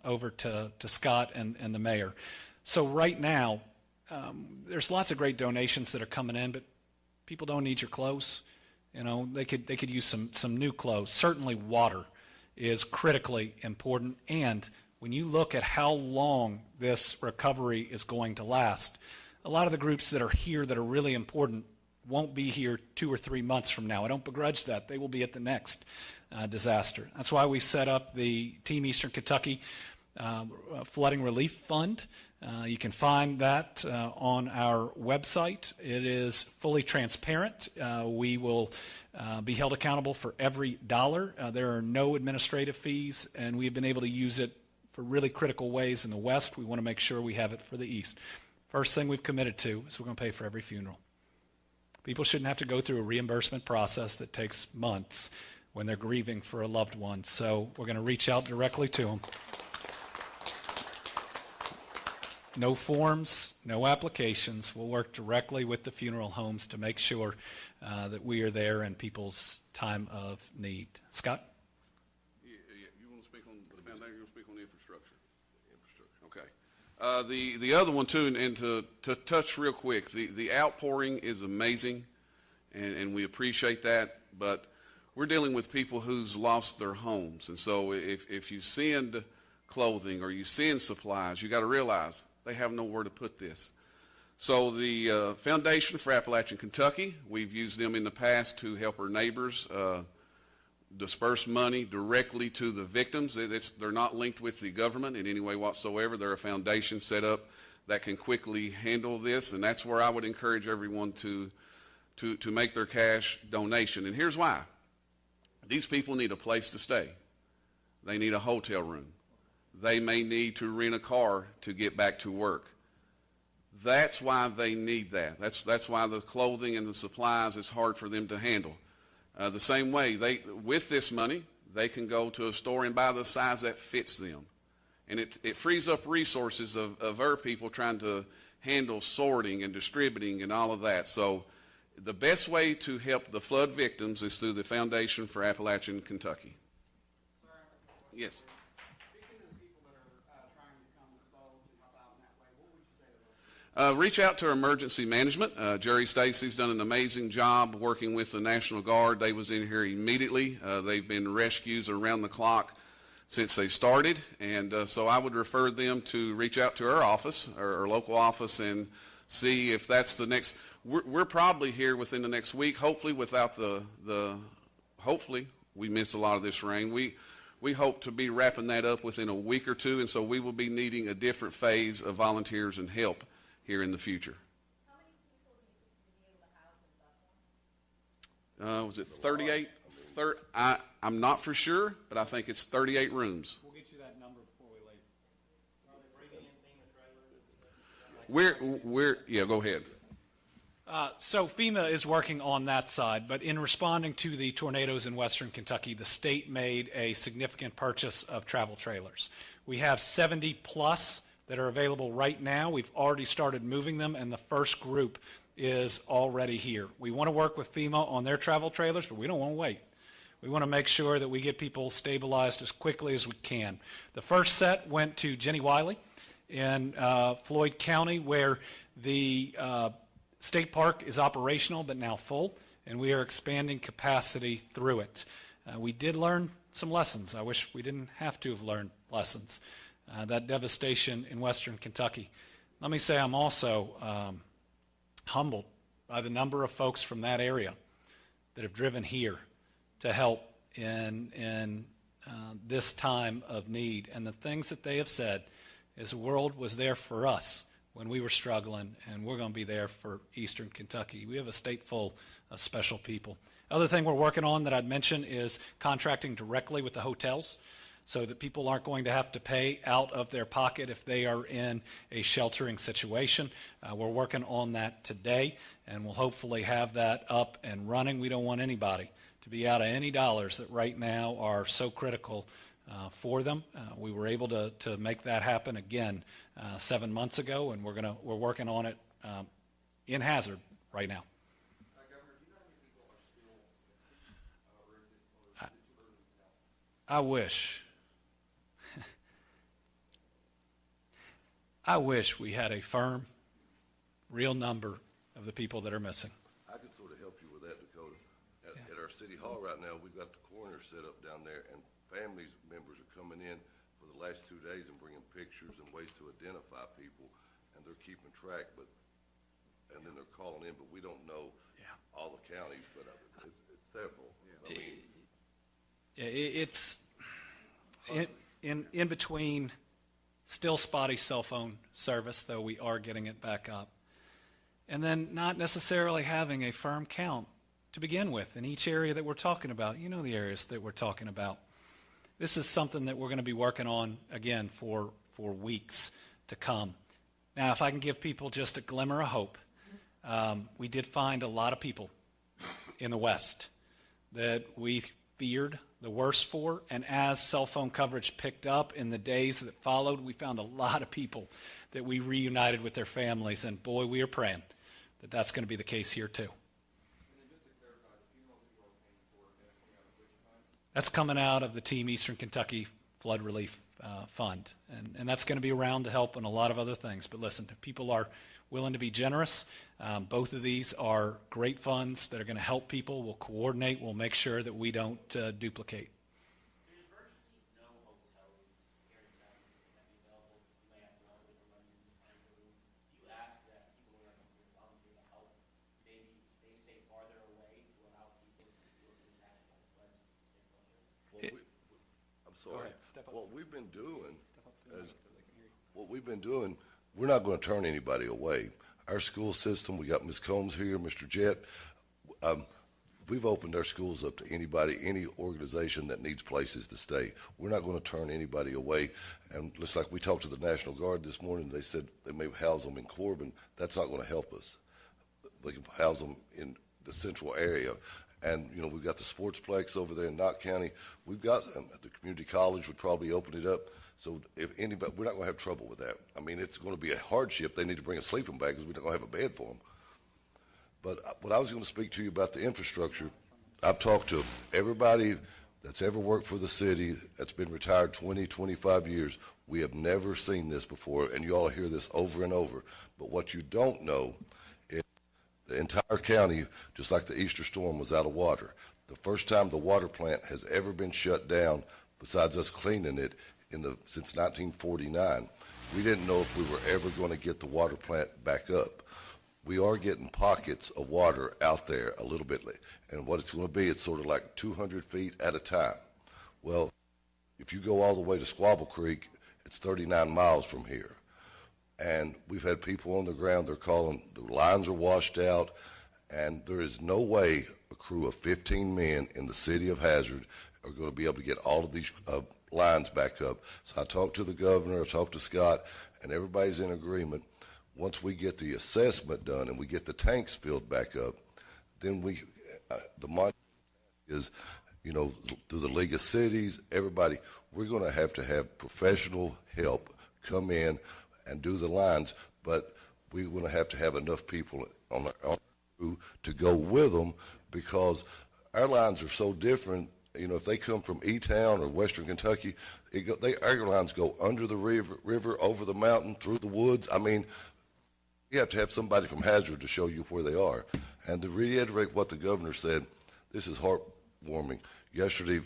over to Scott and the mayor. So right now, there's lots of great donations that are coming in, but people don't need your clothes. You know, they could use some new clothes. Certainly water is critically important, and when you look at how long this recovery is going to last, a lot of the groups that are here that are really important won't be here 2 or 3 months from now. I don't begrudge that. They will be at the next disaster. That's why we set up the Team Eastern Kentucky Flooding Relief Fund. You can find that on our website. It is fully transparent. We will be held accountable for every dollar. There are no administrative fees, and we've been able to use it for really critical ways in the West. We want to make sure we have it for the East. First thing we've committed to is we're going to pay for every funeral. People shouldn't have to go through a reimbursement process that takes months when they're grieving for a loved one. So we're going to reach out directly to them. No forms, no applications. We'll work directly with the funeral homes to make sure that we are there in people's time of need. Scott?
You want to speak on the foundation? You want to speak on the infrastructure? Okay. The other one too, and to touch real quick, the outpouring is amazing, and we appreciate that. But we're dealing with people who's lost their homes, and so if you send clothing or you send supplies, you got to realize they have nowhere to put this. So the Foundation for Appalachian Kentucky, we've used them in the past to help our neighbors disperse money directly to the victims. They're not linked with the government in any way whatsoever. They're a foundation set up that can quickly handle this, and that's where I would encourage everyone to make their cash donation. And here's why. These people need a place to stay. They need a hotel room. They may need to rent a car to get back to work. That's why they need that. That's why the clothing and the supplies is hard for them to handle. The same way, with this money, they can go to a store and buy the size that fits them. And it frees up resources of our people trying to handle sorting and distributing and all of that. So the best way to help the flood victims is through the Foundation for Appalachian Kentucky. Yes. Reach out to our emergency management. Jerry Stacy's done an amazing job working with the National Guard. They was in here immediately. They've been rescues around the clock since they started, and so I would refer them to reach out to our office, our local office, and see if that's the next. We're probably here within the next week, hopefully without hopefully we miss a lot of this rain. We hope to be wrapping that up within a week or two, and so we will be needing a different phase of volunteers and help here in the future. Was it 38? I'm not for sure, but I think it's 38 rooms.
We'll get you that number before we leave.
Yeah, go ahead.
So FEMA is working on that side, but in responding to the tornadoes in western Kentucky, the state made a significant purchase of travel trailers. We have 70 plus that are available right now. We've already started moving them, and the first group is already here. We want to work with FEMA on their travel trailers, but we don't want to wait. We want to make sure that we get people stabilized as quickly as we can. The first set went to Jenny Wiley in Floyd County, where the state park is operational but now full, and we are expanding capacity through it. We did learn some lessons. I wish we didn't have to have learned lessons. That devastation in western Kentucky. Let me say I'm also humbled by the number of folks from that area that have driven here to help in this time of need. And the things that they have said is the world was there for us when we were struggling, and we're going to be there for eastern Kentucky. We have a state full of special people. Other thing we're working on that I'd mention is contracting directly with the hotels so that people aren't going to have to pay out of their pocket if they are in a sheltering situation. We're working on that today, and we'll hopefully have that up and running. We don't want anybody to be out of any dollars that right now are so critical for them. We were able to make that happen again 7 months ago, and we're working on it in Hazard right now. I wish. I wish we had a firm, real number of the people that are missing.
I can sort of help you with that, Dakota. At our city hall right now, we've got the coroner set up down there, and families members are coming in for the last 2 days and bringing pictures and ways to identify people, and they're keeping track, and then they're calling in, but we don't know all the counties, but it's several. I mean,
it's in between still spotty cell phone service, though we are getting it back up, and then not necessarily having a firm count to begin with in each area that we're talking about. You know the areas that we're talking about. This is something that we're going to be working on, again, for weeks to come. Now, if I can give people just a glimmer of hope, we did find a lot of people in the West that we feared the worst for, and as cell phone coverage picked up in the days that followed, we found a lot of people that we reunited with their families, and boy, we are praying that that's going to be the case here too. That's coming out of the Team Eastern Kentucky Flood Relief Fund, and that's going to be around to help in a lot of other things. But listen, if people are willing to be generous, both of these are great funds that are going to help people. We'll coordinate. We'll make sure that we don't duplicate.
What we've been doing, we're not going to turn anybody away. Our school system, we got Ms. Combs here, Mr. Jett. We've opened our schools up to anybody, any organization that needs places to stay. We're not going to turn anybody away. And just like we talked to the National Guard this morning, they said they may house them in Corbin. That's not going to help us. They can house them in the central area. And, you know, we've got the sportsplex over there in Knott County. We've got the community college would probably open it up. So if anybody, we're not going to have trouble with that. I mean, it's going to be a hardship. They need to bring a sleeping bag because we're not going to have a bed for them. But what I was going to speak to you about the infrastructure, I've talked to everybody that's ever worked for the city that's been retired 20, 25 years. We have never seen this before, and you all hear this over and over. But what you don't know is the entire county, just like the Easter storm, was out of water. The first time the water plant has ever been shut down, besides us cleaning it, since 1949, we didn't know if we were ever going to get the water plant back up. we are getting pockets of water out there a little bit. And what it's going to be, it's sort of like 200 feet at a time. Well, if you go all the way to Squabble Creek, it's 39 miles from here. And we've had people on the ground, they're calling, the lines are washed out, and there is no way a crew of 15 men in the city of Hazard are going to be able to get all of these lines back up. So I talked to the governor, I talked to Scott, and everybody's in agreement. Once we get the assessment done and we get the tanks filled back up, then the money is, you know, through the League of Cities, everybody, we're going to have professional help come in and do the lines, but we're going to have enough people on our crew to go with them, because our lines are so different. You know, if they come from E-Town or Western Kentucky, our lines go under the river, over the mountain, through the woods. I mean, you have to have somebody from Hazard to show you where they are. And to reiterate what the governor said, this is heartwarming. Yesterday,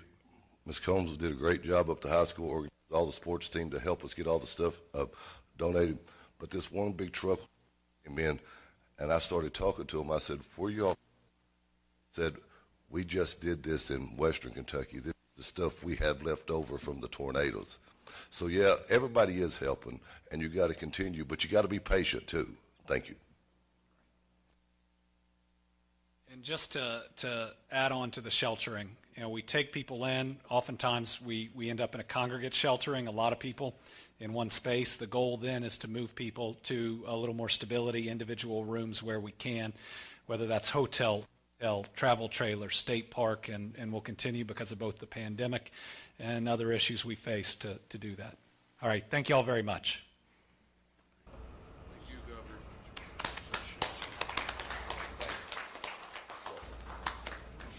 Ms. Combs did a great job up at the high school, organized all the sports team to help us get all the stuff donated. But this one big truck came in, and I started talking to him. I said, where y'all? Said, we just did this in Western Kentucky. This is the stuff we have left over from the tornadoes. So yeah, everybody is helping, and you got to continue, but you got to be patient too. Thank you.
And just to add on to the sheltering, you know, we take people in. Oftentimes we end up in a congregate sheltering, a lot of people in one space. The goal then is to move people to a little more stability, individual rooms where we can, whether that's hotel, travel trailer, state park, and we'll continue because of both the pandemic and other issues we face to do that. All right, thank you all very much.
Thank you, Governor.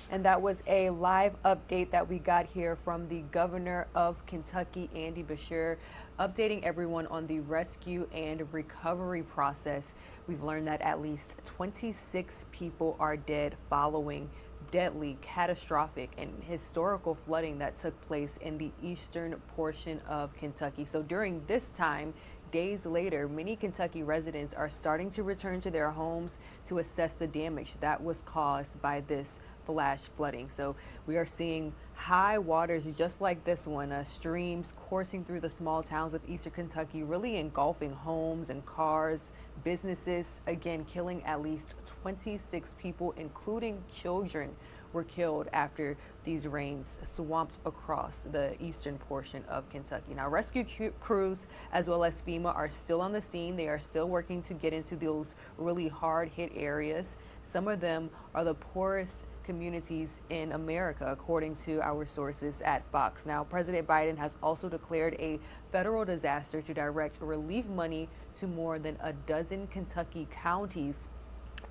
And that was a live update that we got here from the governor of Kentucky, Andy Beshear, updating everyone on the rescue and recovery process. We've learned that at least 26 people are dead following deadly, catastrophic, and historical flooding that took place in the eastern portion of Kentucky. So during this time, days later, many Kentucky residents are starting to return to their homes to assess the damage that was caused by this flash flooding. So we are seeing high waters just like this one, streams coursing through the small towns of eastern Kentucky, really engulfing homes and cars, businesses, again killing at least 26 people, including children, were killed after these rains swamped across the eastern portion of Kentucky. Now, rescue crews as well as FEMA are still on the scene. They are still working to get into those really hard hit areas. Some of them are the poorest communities in America, according to our sources at Fox. Now, President Biden has also declared a federal disaster to direct relief money to more than a dozen Kentucky counties.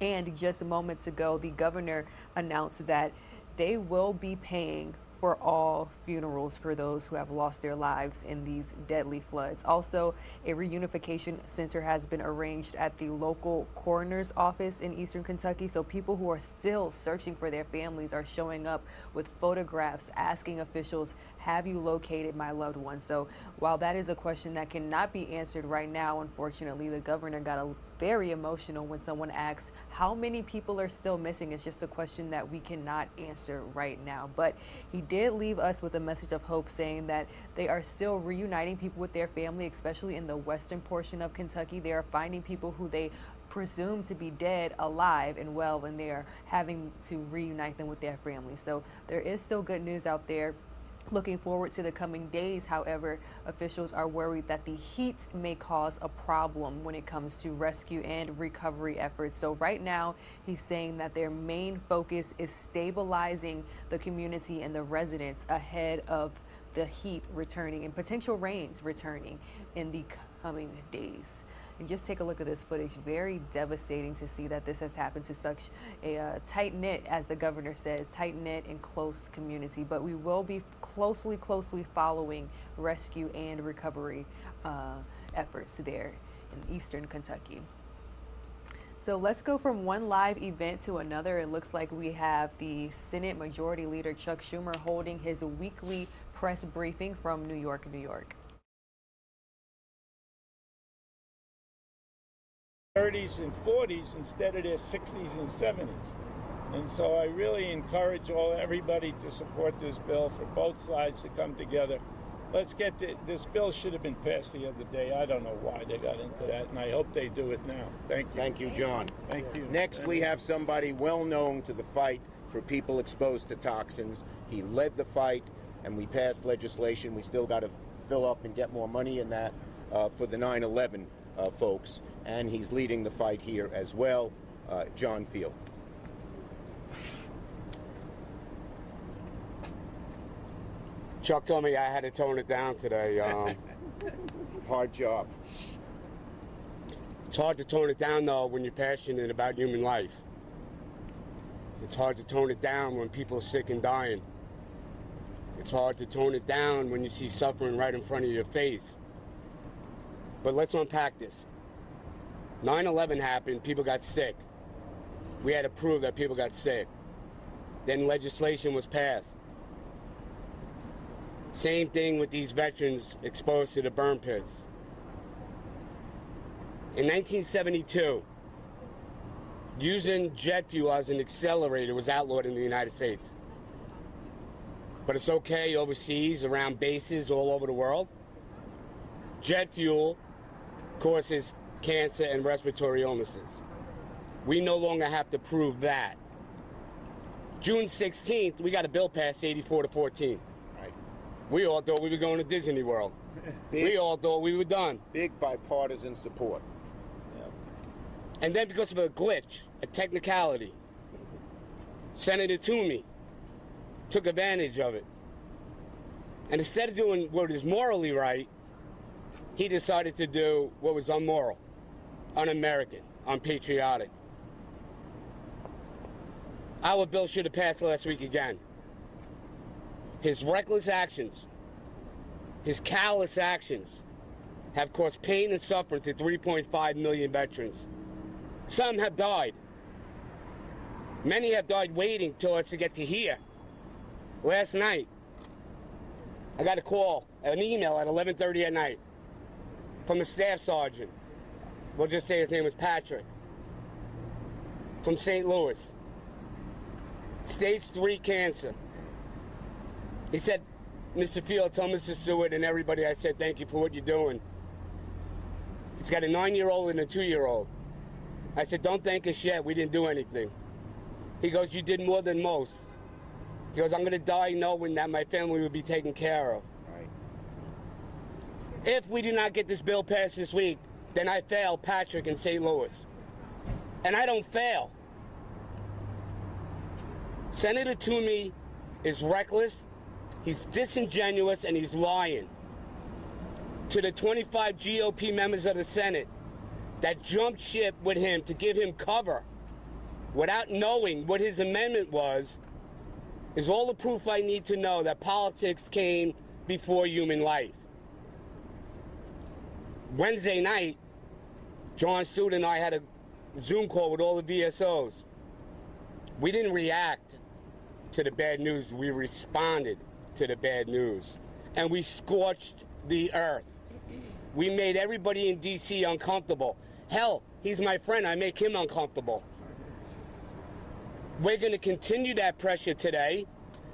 And just moments ago, the governor announced that they will be paying for all funerals for those who have lost their lives in these deadly floods. Also, a reunification center has been arranged at the local coroner's office in eastern Kentucky. So people who are still searching for their families are showing up with photographs asking officials, have you located my loved one? So while that is a question that cannot be answered right now, unfortunately, the governor got very emotional when someone asks how many people are still missing. It's just a question that we cannot answer right now. But he did leave us with a message of hope, saying that they are still reuniting people with their family, especially in the western portion of Kentucky. They are finding people who they presume to be dead alive and well, and they are having to reunite them with their family. So there is still good news out there. Looking forward to the coming days. However, officials are worried that the heat may cause a problem when it comes to rescue and recovery efforts. So right now, he's saying that their main focus is stabilizing the community and the residents ahead of the heat returning and potential rains returning in the coming days. And just take a look at this footage. Very devastating to see that this has happened to such a tight-knit, as the governor said, tight-knit and close community. But we will be closely following rescue and recovery efforts there in eastern Kentucky. So let's go from one live event to another. It looks like we have the Senate Majority Leader Chuck Schumer holding his weekly press briefing from New York, New York.
30s and 40s instead of their 60s and 70s. And so I really encourage everybody to support this bill, for both sides to come together. Let's get this bill should have been passed the other day. I don't know why they got into that, and I hope they do it now. Thank you.
Thank you, John.
Thank you.
Next, we have somebody well known to the fight for people exposed to toxins. He led the fight, and we passed legislation. We still got to fill up and get more money in that for the 9/11 folks, and he's leading the fight here as well. John Field.
Chuck told me I had to tone it down today.
Hard job.
It's hard to tone it down, though, when you're passionate about human life. It's hard to tone it down when people are sick and dying. It's hard to tone it down when you see suffering right in front of your face. But let's unpack this. 9/11 happened, people got sick. We had to prove that people got sick. Then legislation was passed. Same thing with these veterans exposed to the burn pits. In 1972, using jet fuel as an accelerator was outlawed in the United States. But it's okay overseas, around bases all over the world. Jet fuel causes cancer and respiratory illnesses. We no longer have to prove that. June 16th, we got a bill passed 84-14. We all thought we were going to Disney World. We all thought we were done.
Big bipartisan support.
And then because of a glitch, a technicality, Senator Toomey took advantage of it. And instead of doing what is morally right, he decided to do what was unmoral, un-American, unpatriotic. Our bill should have passed last week again. His reckless actions, his callous actions, have caused pain and suffering to 3.5 million veterans. Some have died. Many have died waiting till us to get to here. Last night, I got a call, an email at 11:30 at night from a staff sergeant. We'll just say his name was Patrick, from St. Louis. Stage 3 cancer. He said, Mr. Field, tell Mr. Stewart and everybody I said thank you for what you're doing. He's got a 9-year-old and a 2-year-old. I said, don't thank us yet. We didn't do anything. He goes, you did more than most. He goes, I'm going to die knowing that my family will be taken care of.
Right.
If we do not get this bill passed this week, then I fail Patrick in St. Louis. And I don't fail. Senator Toomey is reckless, he's disingenuous, and he's lying. To the 25 GOP members of the Senate that jumped ship with him to give him cover without knowing what his amendment was, is all the proof I need to know that politics came before human life. Wednesday night, John Stewart and I had a Zoom call with all the VSOs. We didn't react to the bad news, we responded to the bad news. And we scorched the earth. We made everybody in D.C. uncomfortable. Hell, he's my friend, I make him uncomfortable. We're going to continue that pressure today.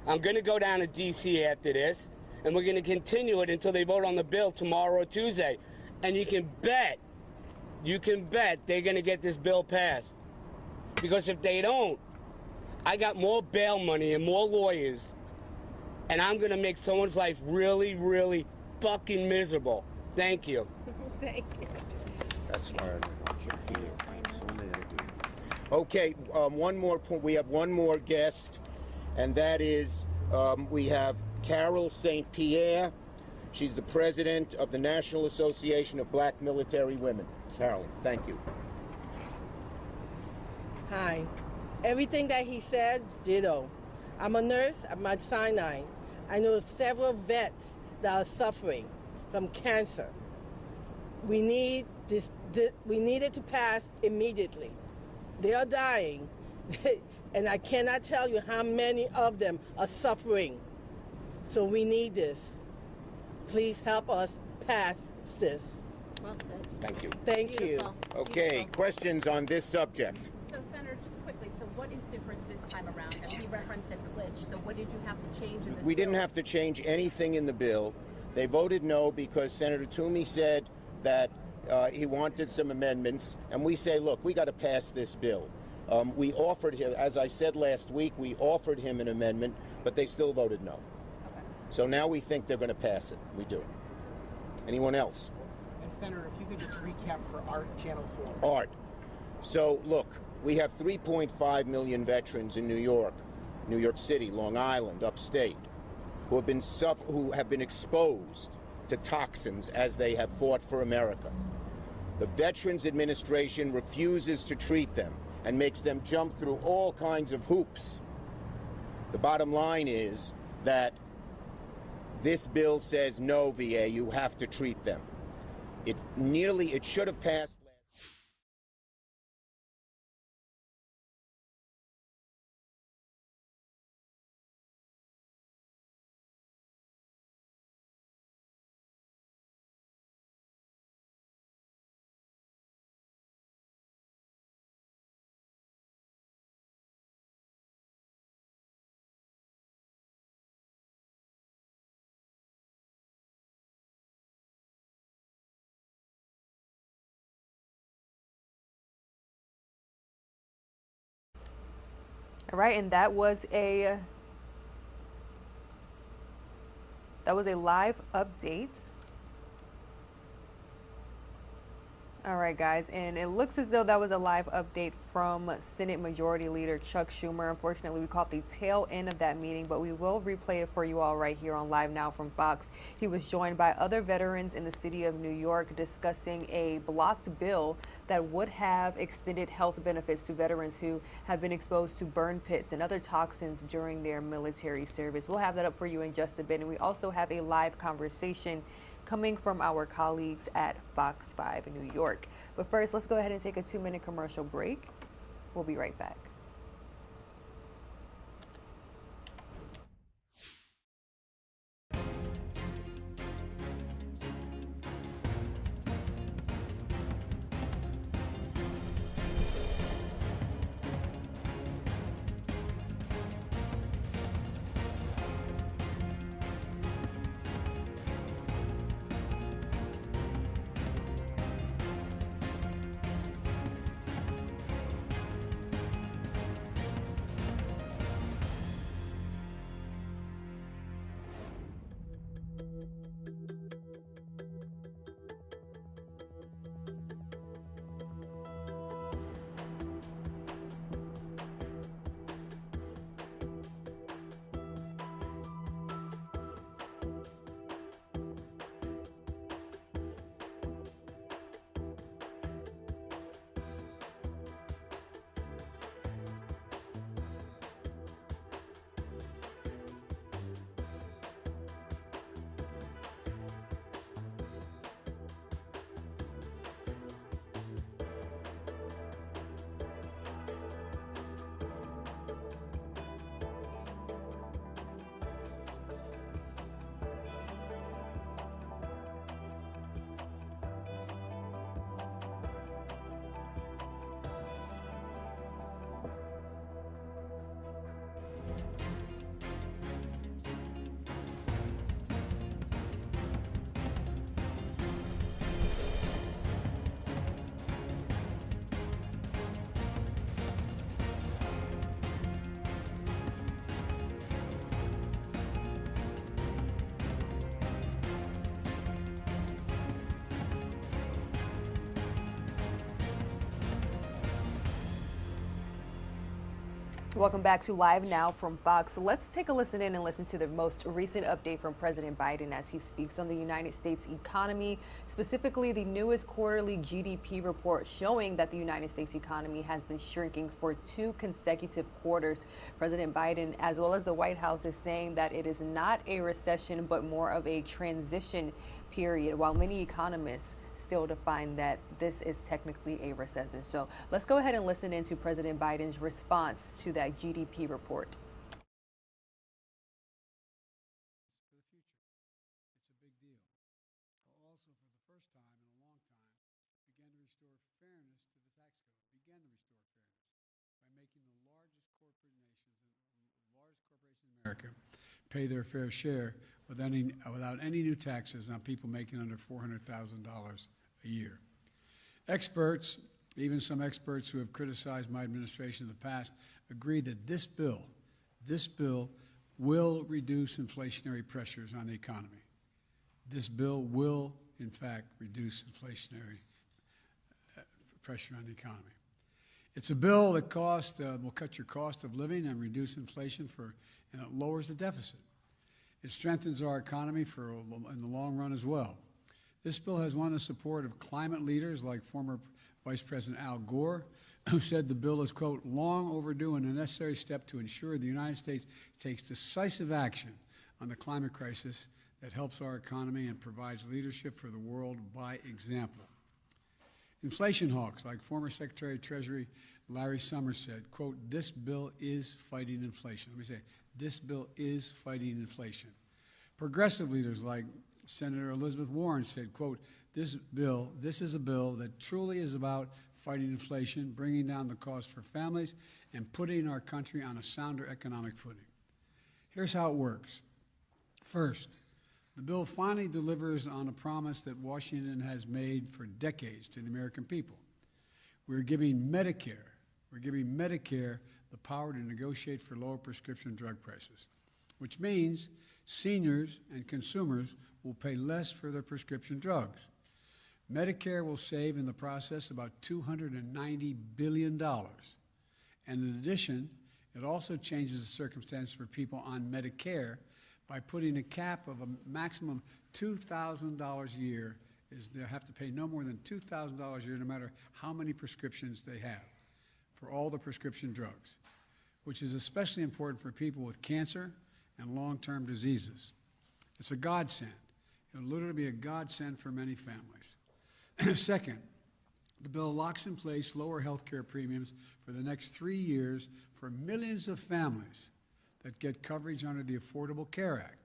I'm going to go down to D.C. after this, and we're going to continue it until they vote on the bill tomorrow or Tuesday. And you can bet they're going to get this bill passed. Because if they don't, I got more bail money and more lawyers, and I'm going to make someone's life really, really fucking miserable. Thank you.
Thank you.
That's smart. Okay, one more point. We have one more guest, and that is we have Carol St. Pierre. She's the president of the National Association of Black Military Women. Carol, thank you.
Hi. Everything that he said, ditto. I'm a nurse at Mount Sinai. I know several vets that are suffering from cancer. We need this. We need it to pass immediately. They are dying, and I cannot tell you how many of them are suffering. So we need this. Please help us pass this.
Well said.
Thank you.
Thank you.
Beautiful.
Okay,
Beautiful.
questions on this subject?
So, Senator, just quickly, so what is different this time around? I mean, he referenced a glitch, so what did you have to change in this
We didn't
bill?
have to change anything in the bill. They voted no because Senator Toomey said that he wanted some amendments, and we say, look, we got to pass this bill. We offered him, as I said last week, we offered him an amendment, but they still voted no.
Okay.
So now we think they're going to pass it. We do. Anyone else?
And Senator, if you could just recap for Art, Channel 4.
Art. So look, we have 3.5 million veterans in New York City, Long Island, upstate, who have been exposed to toxins as they have fought for America. The Veterans Administration refuses to treat them and makes them jump through all kinds of hoops. The bottom line is that this bill says no, VA, you have to treat them. It should have passed.
All right, and that was a live update. All right, guys, and it looks as though that was a live update from Senate Majority Leader Chuck Schumer. Unfortunately, we caught the tail end of that meeting, but we will replay it for you all right here on Live Now from Fox. He was joined by other veterans in the city of New York discussing a blocked bill that would have extended health benefits to veterans who have been exposed to burn pits and other toxins during their military service. We'll have that up for you in just a bit, and we also have a live conversation coming from our colleagues at Fox 5 in New York. But first, let's go ahead and take a 2-minute commercial break. We'll be right back. Welcome back to Live Now from Fox. Let's take a listen in and listen to the most recent update from President Biden as he speaks on the United States economy, specifically the newest quarterly GDP report showing that the United States economy has been shrinking for 2 consecutive quarters. President Biden, as well as the White House, is saying that it is not a recession, but more of a transition period, while many economists still define that this is technically a recession. So let's go ahead and listen into President Biden's response to that GDP report.
For the future, it's a big deal. Also, for the first time in a long time, large corporations in America pay their fair share without any new taxes on people making under $400,000 a year. Experts, even some experts who have criticized my administration in the past, agree that this bill will reduce inflationary pressures on the economy. This bill will, in fact, reduce inflationary pressure on the economy. It's a bill that will cut your cost of living and reduce inflation and it lowers the deficit. It strengthens our economy in the long run as well. This bill has won the support of climate leaders like former Vice President Al Gore, who said the bill is, quote, long overdue and a necessary step to ensure the United States takes decisive action on the climate crisis that helps our economy and provides leadership for the world by example. Inflation hawks like former Secretary of Treasury Larry Summers said, quote, this bill is fighting inflation. Let me say, this bill is fighting inflation. Progressive leaders like Senator Elizabeth Warren said, quote, this is a bill that truly is about fighting inflation, bringing down the cost for families, and putting our country on a sounder economic footing. Here's how it works. First, the bill finally delivers on a promise that Washington has made for decades to the American people. We're giving Medicare the power to negotiate for lower prescription drug prices, which means seniors and consumers will pay less for their prescription drugs. Medicare will save in the process about $290 billion. And in addition, it also changes the circumstances for people on Medicare by putting a cap of a maximum $2,000 a year. They have to pay no more than $2,000 a year no matter how many prescriptions they have for all the prescription drugs, which is especially important for people with cancer and long-term diseases. It's a godsend. It'll literally be a godsend for many families. Second, the bill locks in place lower health care premiums for the next 3 years for millions of families that get coverage under the Affordable Care Act.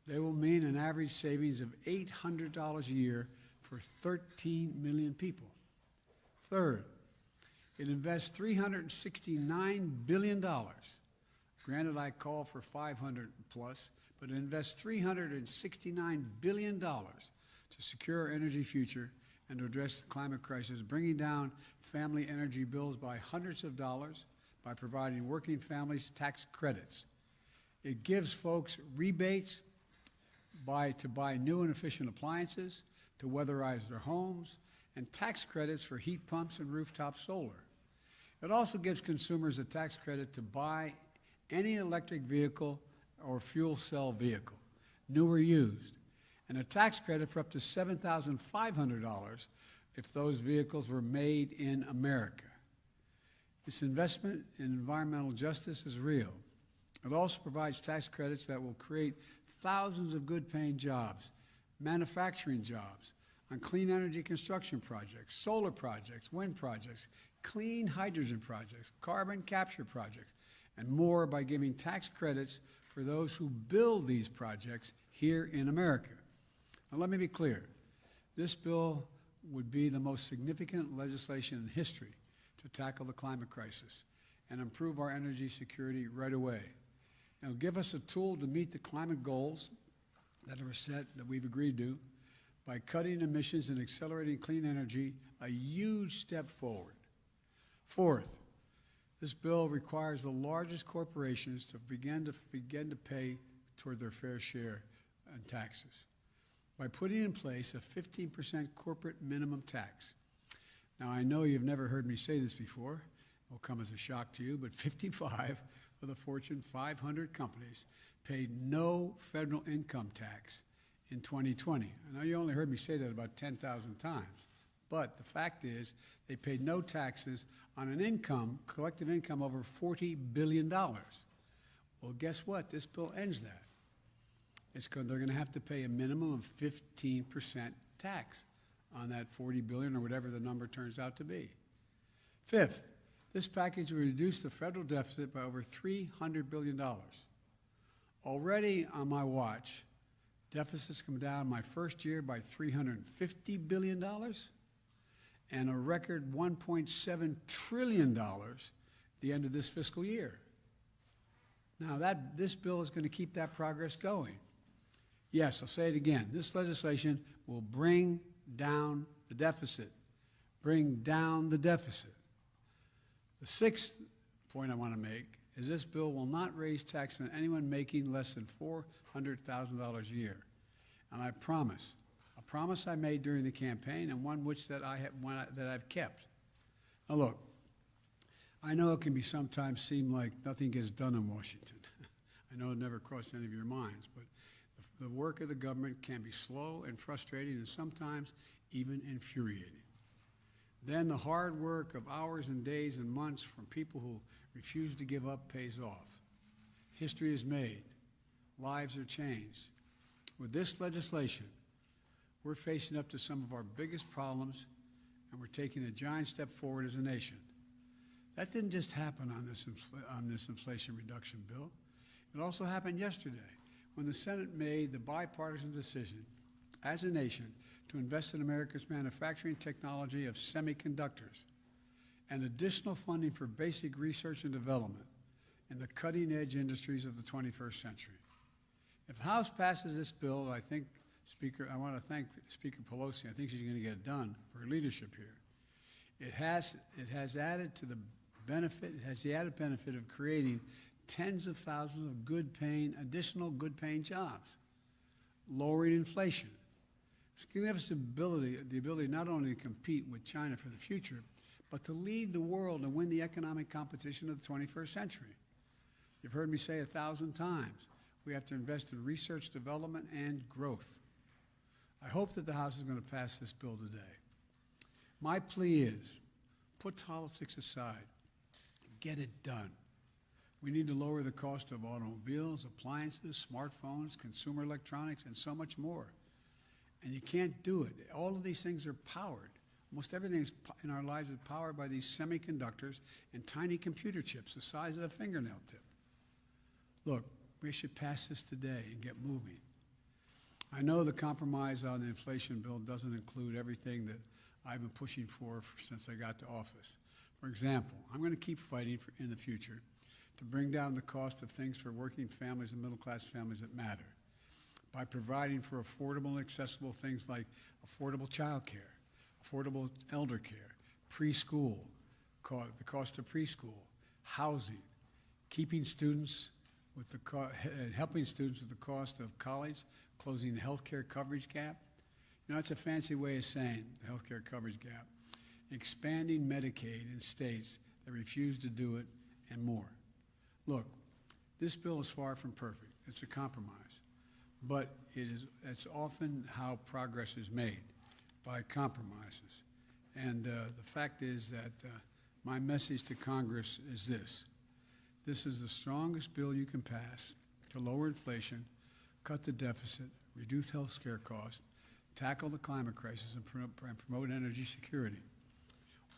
They will mean an average savings of $800 a year for 13 million people. Third, it invests $369 billion. Granted, I call for 500 plus, but it invests $369 billion to secure our energy future and to address the climate crisis, bringing down family energy bills by hundreds of dollars by providing working families tax credits. It gives folks rebates to buy new and efficient appliances, to weatherize their homes, and tax credits for heat pumps and rooftop solar. It also gives consumers a tax credit to buy any electric vehicle or fuel cell vehicle, new or used, and a tax credit for up to $7,500 if those vehicles were made in America. This investment in environmental justice is real. It also provides tax credits that will create thousands of good-paying jobs, manufacturing jobs, on clean energy construction projects, solar projects, wind projects, clean hydrogen projects, carbon capture projects, and more by giving tax credits for those who build these projects here in America. Now, let me be clear. This bill would be the most significant legislation in history to tackle the climate crisis and improve our energy security right away. It'll give us a tool to meet the climate goals that are set, that we've agreed to, by cutting emissions and accelerating clean energy, a huge step forward. Fourth, this bill requires the largest corporations to begin to pay toward their fair share in taxes by putting in place a 15% corporate minimum tax. Now, I know you've never heard me say this before. It will come as a shock to you, but 55 of the Fortune 500 companies paid no federal income tax in 2020. I know you only heard me say that about 10,000 times, but the fact is they paid no taxes on an income, collective income, over $40 billion. Well, guess what? This bill ends that. They're going to have to pay a minimum of 15% tax on that $40 billion or whatever the number turns out to be. Fifth, this package will reduce the federal deficit by over $300 billion. Already on my watch, deficits come down my first year by $350 billion and a record $1.7 trillion the end of this fiscal year. Now, this bill is going to keep that progress going. Yes, I'll say it again. This legislation will bring down the deficit. Bring down the deficit. The sixth point I want to make is this bill will not raise taxes on anyone making less than $400,000 a year. And I promise, a promise I made during the campaign and one that I've kept. Now look, I know it can be sometimes seem like nothing gets done in Washington. I know it never crossed any of your minds, but the work of the government can be slow and frustrating and sometimes even infuriating. Then the hard work of hours and days and months from people who refuse to give up pays off. History is made. Lives are changed. With this legislation, we're facing up to some of our biggest problems, and we're taking a giant step forward as a nation. That didn't just happen on this Inflation Reduction Bill. It also happened yesterday when the Senate made the bipartisan decision as a nation to invest in America's manufacturing technology of semiconductors and additional funding for basic research and development in the cutting-edge industries of the 21st century. If the House passes this bill, I want to thank Speaker Pelosi. I think she's going to get it done for her leadership here. It has the added benefit of creating tens of thousands of additional good-paying jobs, lowering inflation. It's going to give us the ability not only to compete with China for the future, but to lead the world and win the economic competition of the 21st century. You've heard me say 1,000 times, we have to invest in research, development, and growth. I hope that the House is going to pass this bill today. My plea is, put politics aside, get it done. We need to lower the cost of automobiles, appliances, smartphones, consumer electronics, and so much more. And you can't do it. All of these things are powered. Almost everything in our lives is powered by these semiconductors and tiny computer chips the size of a fingernail tip. Look, we should pass this today and get moving. I know the compromise on the inflation bill doesn't include everything that I've been pushing for since I got to office. For example, I'm going to keep fighting in the future to bring down the cost of things for working families and middle-class families that matter by providing for affordable and accessible things like affordable child care, affordable elder care, preschool, the cost of preschool, housing, keeping students with helping students with the cost of college, closing the health care coverage gap. You know, that's a fancy way of saying the health care coverage gap. Expanding Medicaid in states that refuse to do it, and more. Look, this bill is far from perfect. It's a compromise. But it's often how progress is made, by compromises. And the fact is that my message to Congress is this. This is the strongest bill you can pass to lower inflation, cut the deficit, reduce health care costs, tackle the climate crisis, and promote energy security.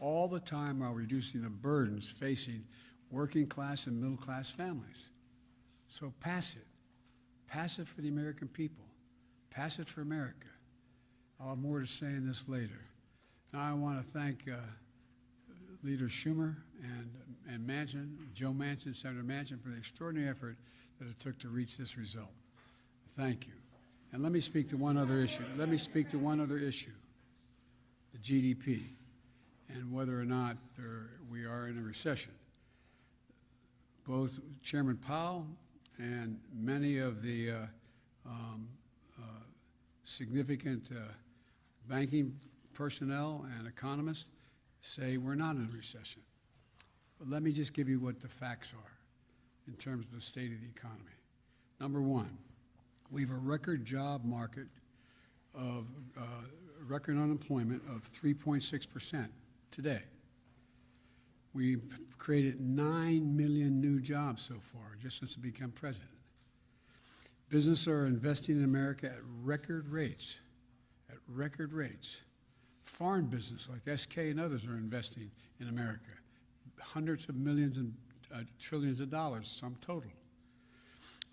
All the time while reducing the burdens facing working class and middle class families. So pass it. Pass it for the American people. Pass it for America. I'll have more to say in this later. Now I want to thank Leader Schumer and Manchin, Joe Manchin, Senator Manchin, for the extraordinary effort that it took to reach this result. Thank you. And let me speak to one other issue. The GDP, and whether or not we are in a recession. Both Chairman Powell and many of the significant banking personnel and economists say we're not in a recession. But let me just give you what the facts are in terms of the state of the economy. Number one, we have a record job market of record unemployment of 3.6% today. We've created 9 million new jobs so far, just since I became president. Businesses are investing in America at record rates, Foreign business like SK and others are investing in America, hundreds of millions and trillions of dollars, sum total.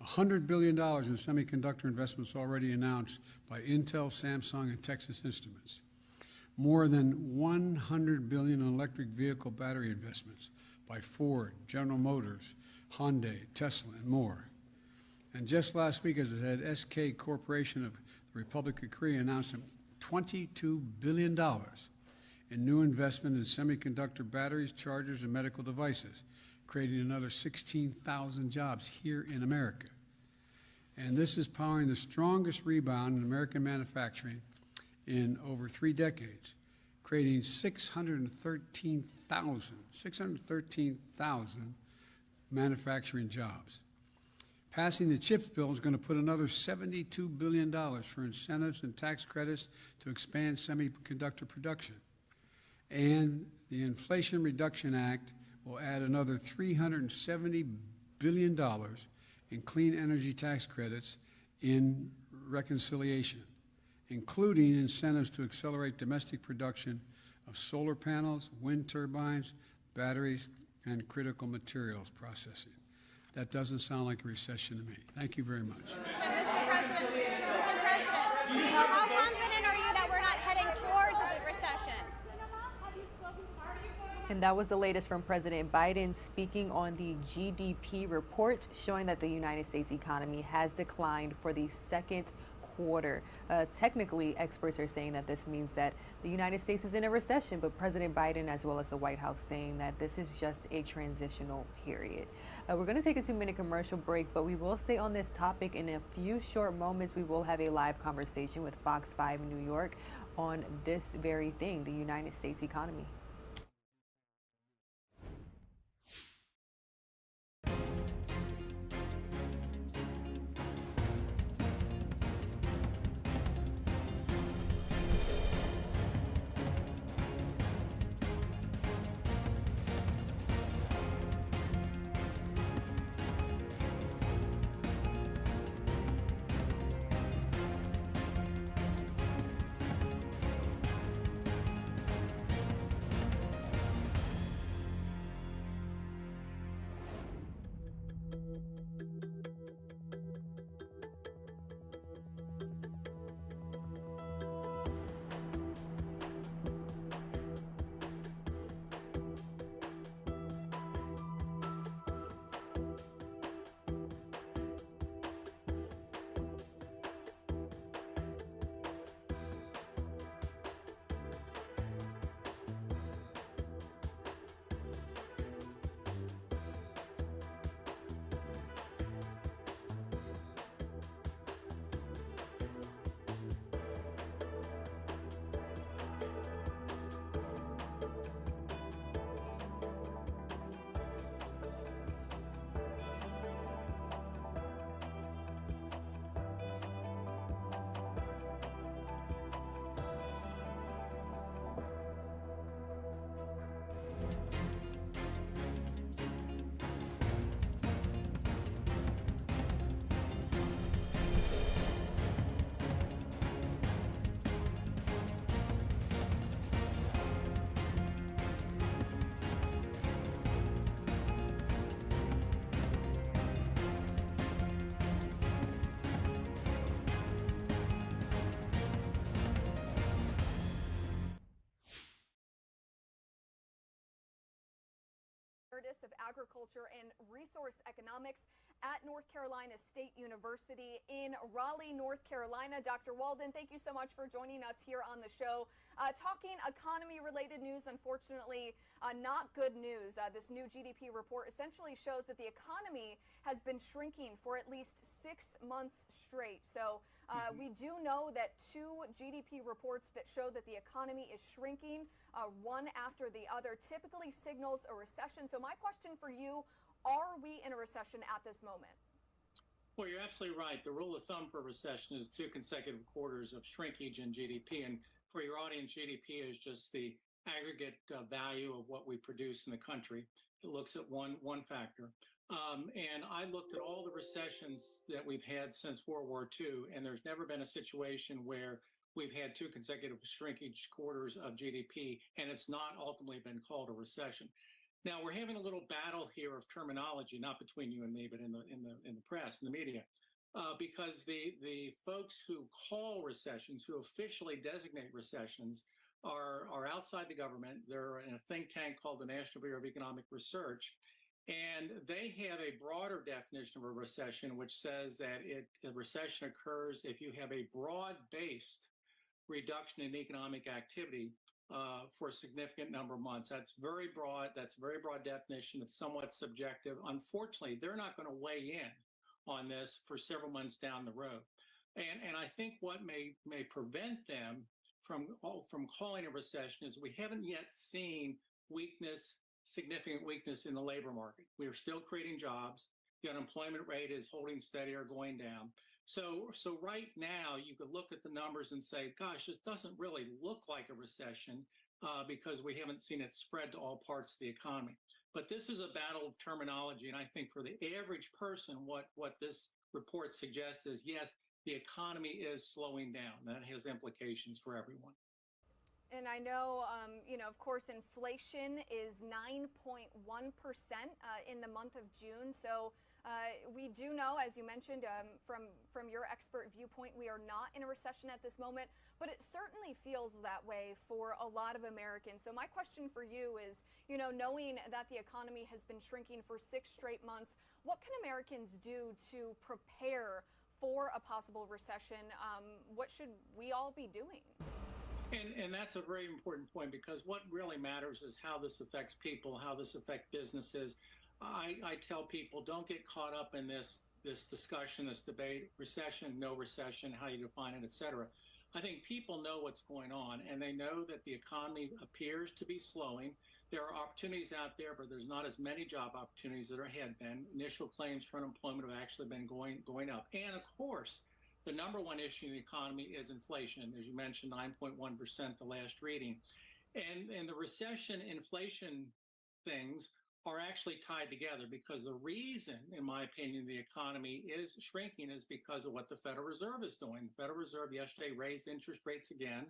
$100 billion in semiconductor investments already announced by Intel, Samsung, and Texas Instruments. More than $100 billion in electric vehicle battery investments, by Ford, General Motors, Hyundai, Tesla, and more. And just last week, as I said, SK Corporation of the Republic of Korea announced $22 billion in new investment in semiconductor batteries, chargers, and medical devices, creating another 16,000 jobs here in America. And this is powering the strongest rebound in American manufacturing in over 3 decades, creating 613,000 manufacturing jobs. Passing the CHIPS bill is going to put another $72 billion for incentives and tax credits to expand semiconductor production. And the Inflation Reduction Act will add another $370 billion in clean energy tax credits in reconciliation, including incentives to accelerate domestic production of solar panels, wind turbines, batteries, and critical materials processing. That doesn't sound like a recession to me. Thank you very much.
Mr. President, how confident are you that we're not heading towards a recession?
And that was the latest from President Biden speaking on the GDP report, showing that the United States economy has declined for the second quarter. Technically, experts are saying that this means that the United States is in a recession, but President Biden, as well as the White House, saying that this is just a transitional period. We're going to take a 2-minute commercial break, but we will stay on this topic in a few short moments. We will have a live conversation with Fox 5 New York on this very thing, the United States economy.
of Agriculture and Resource Economics at North Carolina State University in Raleigh, North Carolina. Dr. Walden, thank you so much for joining us here on the show. Talking economy-related news, unfortunately, not good news. This new GDP report essentially shows that the economy has been shrinking for at least 6 months straight. So we do know that 2 GDP reports that show that the economy is shrinking, one after the other, typically signals a recession. So my question for you, are we in a recession at this moment?
Well, you're absolutely right. The rule of thumb for a recession is 2 consecutive quarters of shrinkage in GDP. And for your audience, GDP is just the aggregate value of what we produce in the country. It looks at one factor. And I looked at all the recessions that we've had since World War II, and there's never been a situation where we've had 2 consecutive shrinkage quarters of GDP, and it's not ultimately been called a recession. Now, we're having a little battle here of terminology, not between you and me, but in the press, in the media, because the folks who call recessions, who officially designate recessions, are outside the government. They're in a think tank called the National Bureau of Economic Research. And they have a broader definition of a recession, which says that a recession occurs if you have a broad-based reduction in economic activity for a significant number of months. That's very broad. That's a very broad definition. It's somewhat subjective. Unfortunately, they're not going to weigh in on this for several months down the road. And I think what may prevent them from calling a recession is we haven't yet seen significant weakness in the labor market. We are still creating jobs. The unemployment rate is holding steady or going down. So right now, you could look at the numbers and say, gosh, this doesn't really look like a recession because we haven't seen it spread to all parts of the economy. But this is a battle of terminology. And I think for the average person, what this report suggests is, yes, the economy is slowing down. That has implications for everyone.
And I know, of course, inflation is 9.1% in the month of June. So we do know, as you mentioned, from your expert viewpoint, we are not in a recession at this moment, but it certainly feels that way for a lot of Americans. So my question for you is, knowing that the economy has been shrinking for 6 straight months, what can Americans do to prepare for a possible recession? What should we all be doing?
And that's a very important point, because what really matters is how this affects people, how this affects businesses. I tell people, don't get caught up in this discussion, this debate, recession, no recession, how you define it, et cetera. I think people know what's going on, and they know that the economy appears to be slowing. There are opportunities out there, but there's not as many job opportunities that there had been. Initial claims for unemployment have actually been going up. And of course, the number one issue in the economy is inflation. As you mentioned, 9.1%, the last reading. And the recession, inflation things are actually tied together, because the reason, in my opinion, the economy is shrinking is because of what the Federal Reserve is doing. The Federal Reserve yesterday raised interest rates again.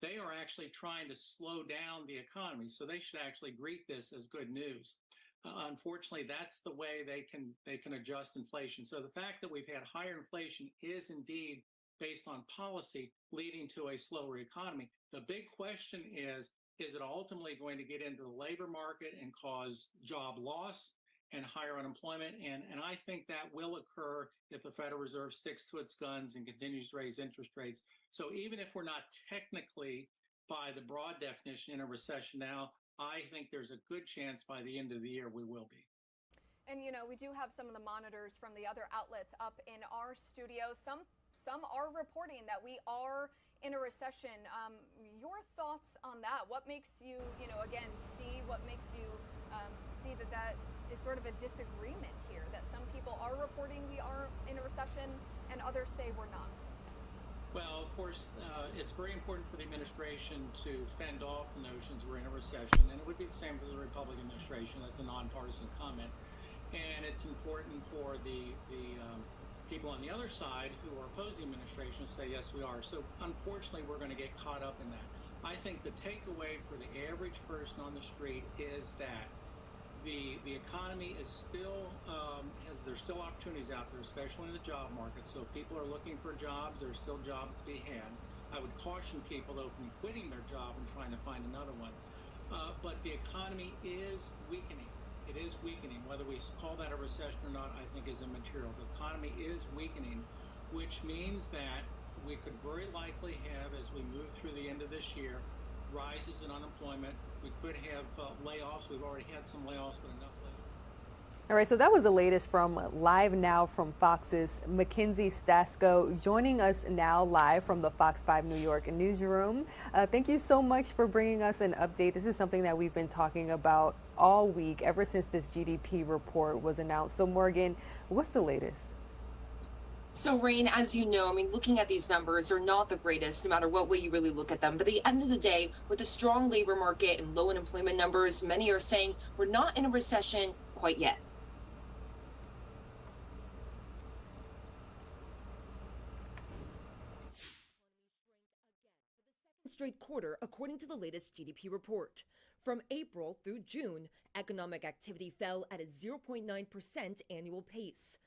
They are actually trying to slow down the economy, so they should actually greet this as good news. Unfortunately, that's the way they can adjust inflation. So the fact that we've had higher inflation is indeed based on policy leading to a slower economy. The big question is it ultimately going to get into the labor market and cause job loss and higher unemployment? And I think that will occur if the Federal Reserve sticks to its guns and continues to raise interest rates. So even if we're not technically, by the broad definition, in a recession now, I think there's a good chance by the end of the year we will be.
And we do have some of the monitors from the other outlets up in our studio. Some are reporting that we are in a recession. Your thoughts on that? What makes you, again, see that is sort of a disagreement here, that some people are reporting we are in a recession and others say we're not?
Well, of course, it's very important for the administration to fend off the notions we're in a recession, and it would be the same for the Republican administration. That's a nonpartisan comment. And it's important for the people on the other side who are opposing the administration to say, yes, we are. So unfortunately, we're going to get caught up in that. I think the takeaway for the average person on the street is that the economy is still there's still opportunities out there, especially in the job market. So if people are looking for jobs, there's still jobs to be had. I would caution people, though, from quitting their job and trying to find another one. But the economy is weakening. It is weakening. Whether we call that a recession or not, I think is immaterial. The economy is weakening, which means that we could very likely have, as we move through the end of this year, rises in unemployment. We could have layoffs. We've already had some layoffs, but enough layoffs.
All right, so that was the latest from LiveNOW from Fox's Mackenzie Stasko, joining us now live from the Fox 5 New York newsroom. Thank you so much for bringing us an update. This is something that we've been talking about all week, ever since this GDP report was announced. So Morgan, what's the latest?
So, Rain, as you know, looking at these numbers are not the greatest, no matter what way you really look at them. But at the end of the day, with a strong labor market and low unemployment numbers, many are saying we're not in a recession quite yet.
Straight quarter, according to the latest GDP report. From April through June, economic activity fell at a 0.9% annual pace.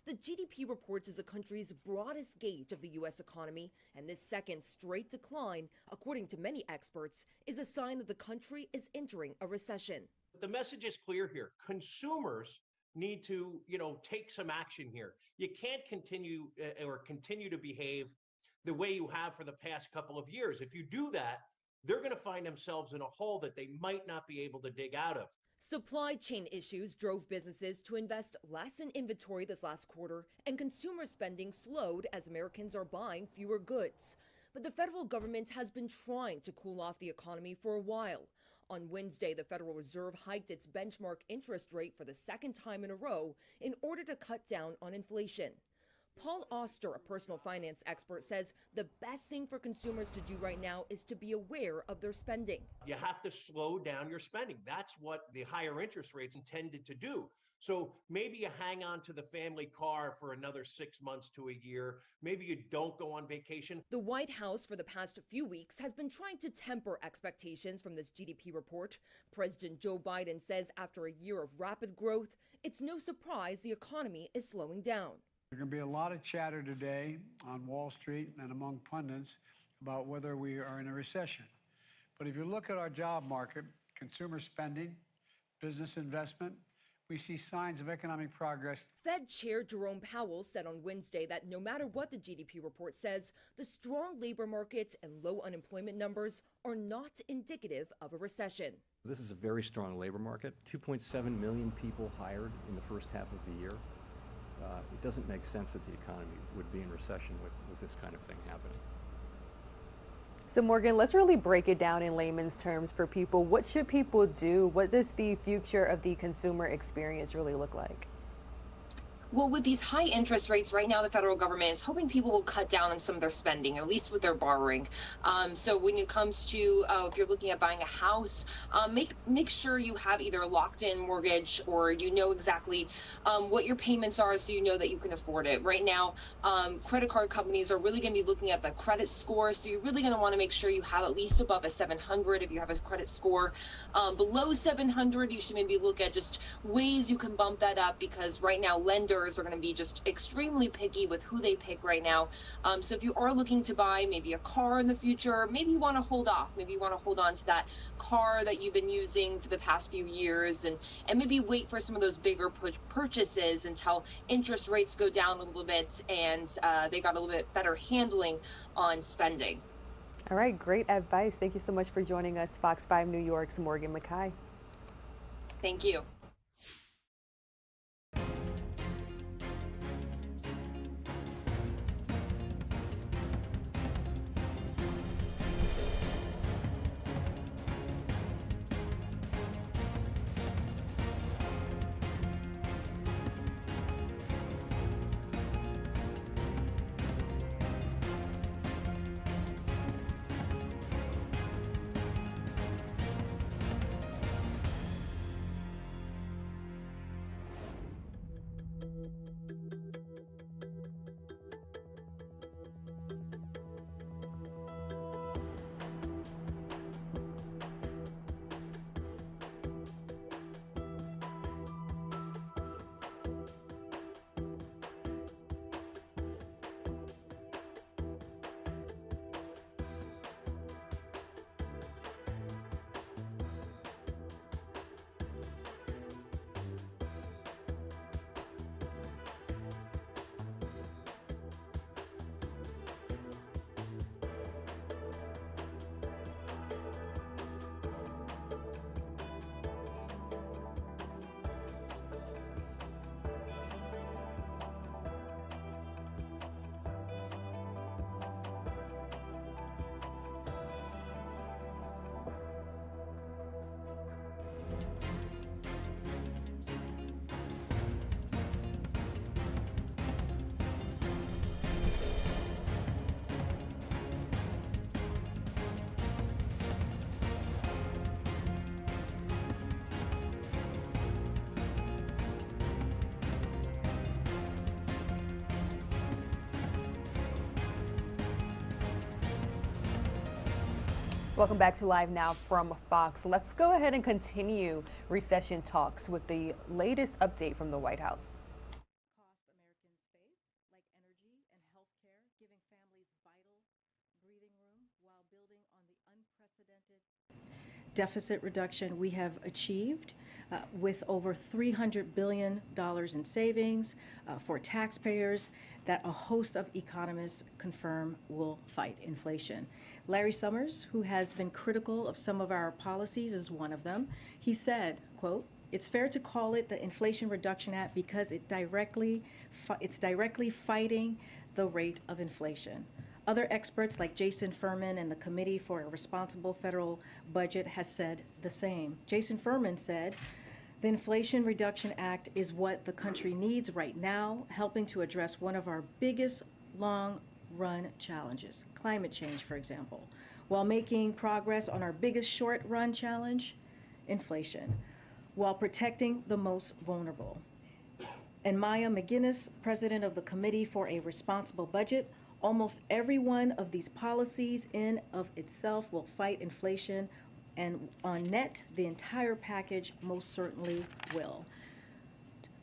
The GDP report is the country's broadest gauge of the U.S. economy, and this second straight decline, according to many experts, is a sign that the country is entering a recession.
The message is clear here. Consumers need to, take some action here. You can't continue to behave the way you have for the past couple of years. If you do that, they're going to find themselves in a hole that they might not be able to dig out of.
Supply chain issues drove businesses to invest less in inventory this last quarter, and consumer spending slowed as Americans are buying fewer goods. But the federal government has been trying to cool off the economy for a while. On Wednesday, the Federal Reserve hiked its benchmark interest rate for the second time in a row in order to cut down on inflation. Paul Auster, a personal finance expert, says the best thing for consumers to do right now is to be aware of their spending.
You have to slow down your spending. That's what the higher interest rates intended to do. So maybe you hang on to the family car for another 6 months to a year. Maybe you don't go on vacation.
The White House for the past few weeks has been trying to temper expectations from this GDP report. President Joe Biden says after a year of rapid growth, it's no surprise the economy is slowing down.
There's going to be a lot of chatter today on Wall Street and among pundits about whether we are in a recession. But if you look at our job market, consumer spending, business investment, we see signs of economic progress.
Fed Chair Jerome Powell said on Wednesday that no matter what the GDP report says, the strong labor market and low unemployment numbers are not indicative of a recession.
This is a very strong labor market. 2.7 million people hired in the first half of the year. It doesn't make sense that the economy would be in recession with this kind of thing happening.
So Morgan, let's really break it down in layman's terms for people. What should people do? What does the future of the consumer experience really look like?
Well, with these high interest rates right now, the federal government is hoping people will cut down on some of their spending, at least with their borrowing. So when it comes to if you're looking at buying a house, make sure you have either a locked-in mortgage or you know exactly what your payments are, so you know that you can afford it. Right now, credit card companies are really going to be looking at the credit score, so you're really going to want to make sure you have at least above a 700. If you have a credit score below 700, you should maybe look at just ways you can bump that up, because right now lenders are going to be just extremely picky with who they pick right now. So if you are looking to buy maybe a car in the future, maybe you want to hold off. Maybe you want to hold on to that car that you've been using for the past few years, and maybe wait for some of those bigger purchases until interest rates go down a little bit and they got a little bit better handling on spending.
All right, great advice. Thank you so much for joining us, Fox 5 New York's Morgan McKay.
Thank you.
Welcome back to Live Now from Fox. Let's go ahead and continue recession talks with the latest update from the White House.
deficit reduction we have achieved with over $300 billion in savings for taxpayers that a host of economists confirm will fight inflation. Larry Summers, who has been critical of some of our policies, is one of them. He said, quote, "It's fair to call it the Inflation Reduction Act because it's directly fighting the rate of inflation." Other experts like Jason Furman and the Committee for a Responsible Federal Budget has said the same. Jason Furman said, "The Inflation Reduction Act is what the country needs right now, helping to address one of our biggest long-run challenges, climate change, for example, while making progress on our biggest short-run challenge, inflation, while protecting the most vulnerable." And Maya McGinnis, president of the Committee for a Responsible Budget, "Almost every one of these policies in of itself will fight inflation, and on net, the entire package most certainly will."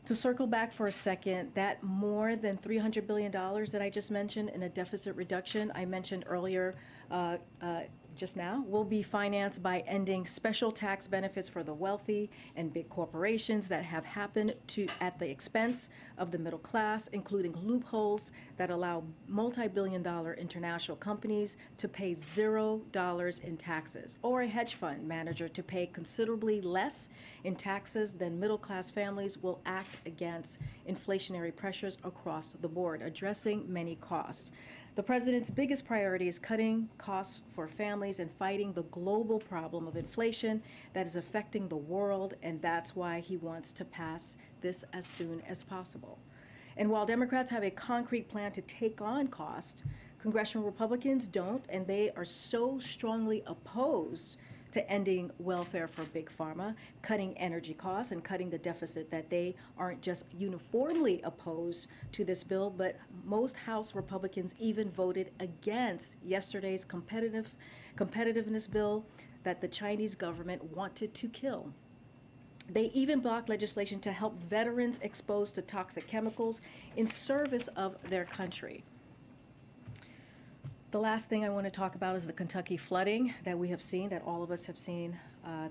To circle back for a second, that more than $300 billion that I just mentioned in a deficit reduction I mentioned earlier just now will be financed by ending special tax benefits for the wealthy and big corporations that have happened at the expense of the middle class, including loopholes that allow multi-billion-dollar international companies to pay $0 in taxes, or a hedge fund manager to pay considerably less in taxes than middle-class families will act against inflationary pressures across the board, addressing many costs. The president's biggest priority is cutting costs for families and fighting the global problem of inflation that is affecting the world, and that's why he wants to pass this as soon as possible. And while Democrats have a concrete plan to take on cost, congressional Republicans don't, and they are so strongly opposed to ending welfare for big pharma, cutting energy costs, and cutting the deficit that they aren't just uniformly opposed to this bill, but most House Republicans even voted against yesterday's competitiveness bill that the Chinese government wanted to kill. They even blocked legislation to help veterans exposed to toxic chemicals in service of their country. The last thing I want to talk about is the Kentucky flooding that we have seen, that all of us have seen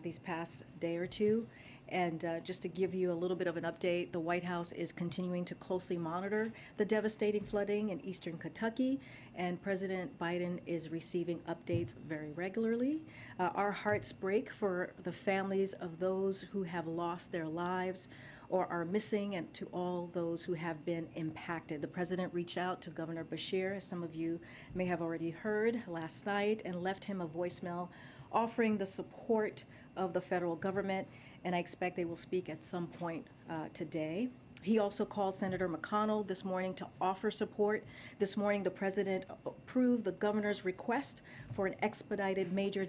these past day or two. And just to give you a little bit of an update, the White House is continuing to closely monitor the devastating flooding in eastern Kentucky, and President Biden is receiving updates very regularly. Our hearts break for the families of those who have lost their lives or are missing, and to all those who have been impacted. The president reached out to Governor Beshear, as some of you may have already heard, last night, and left him a voicemail offering the support of the federal government, and I expect they will speak at some point today. He also called Senator McConnell this morning to offer support. This morning, the president approved the governor's request for an expedited major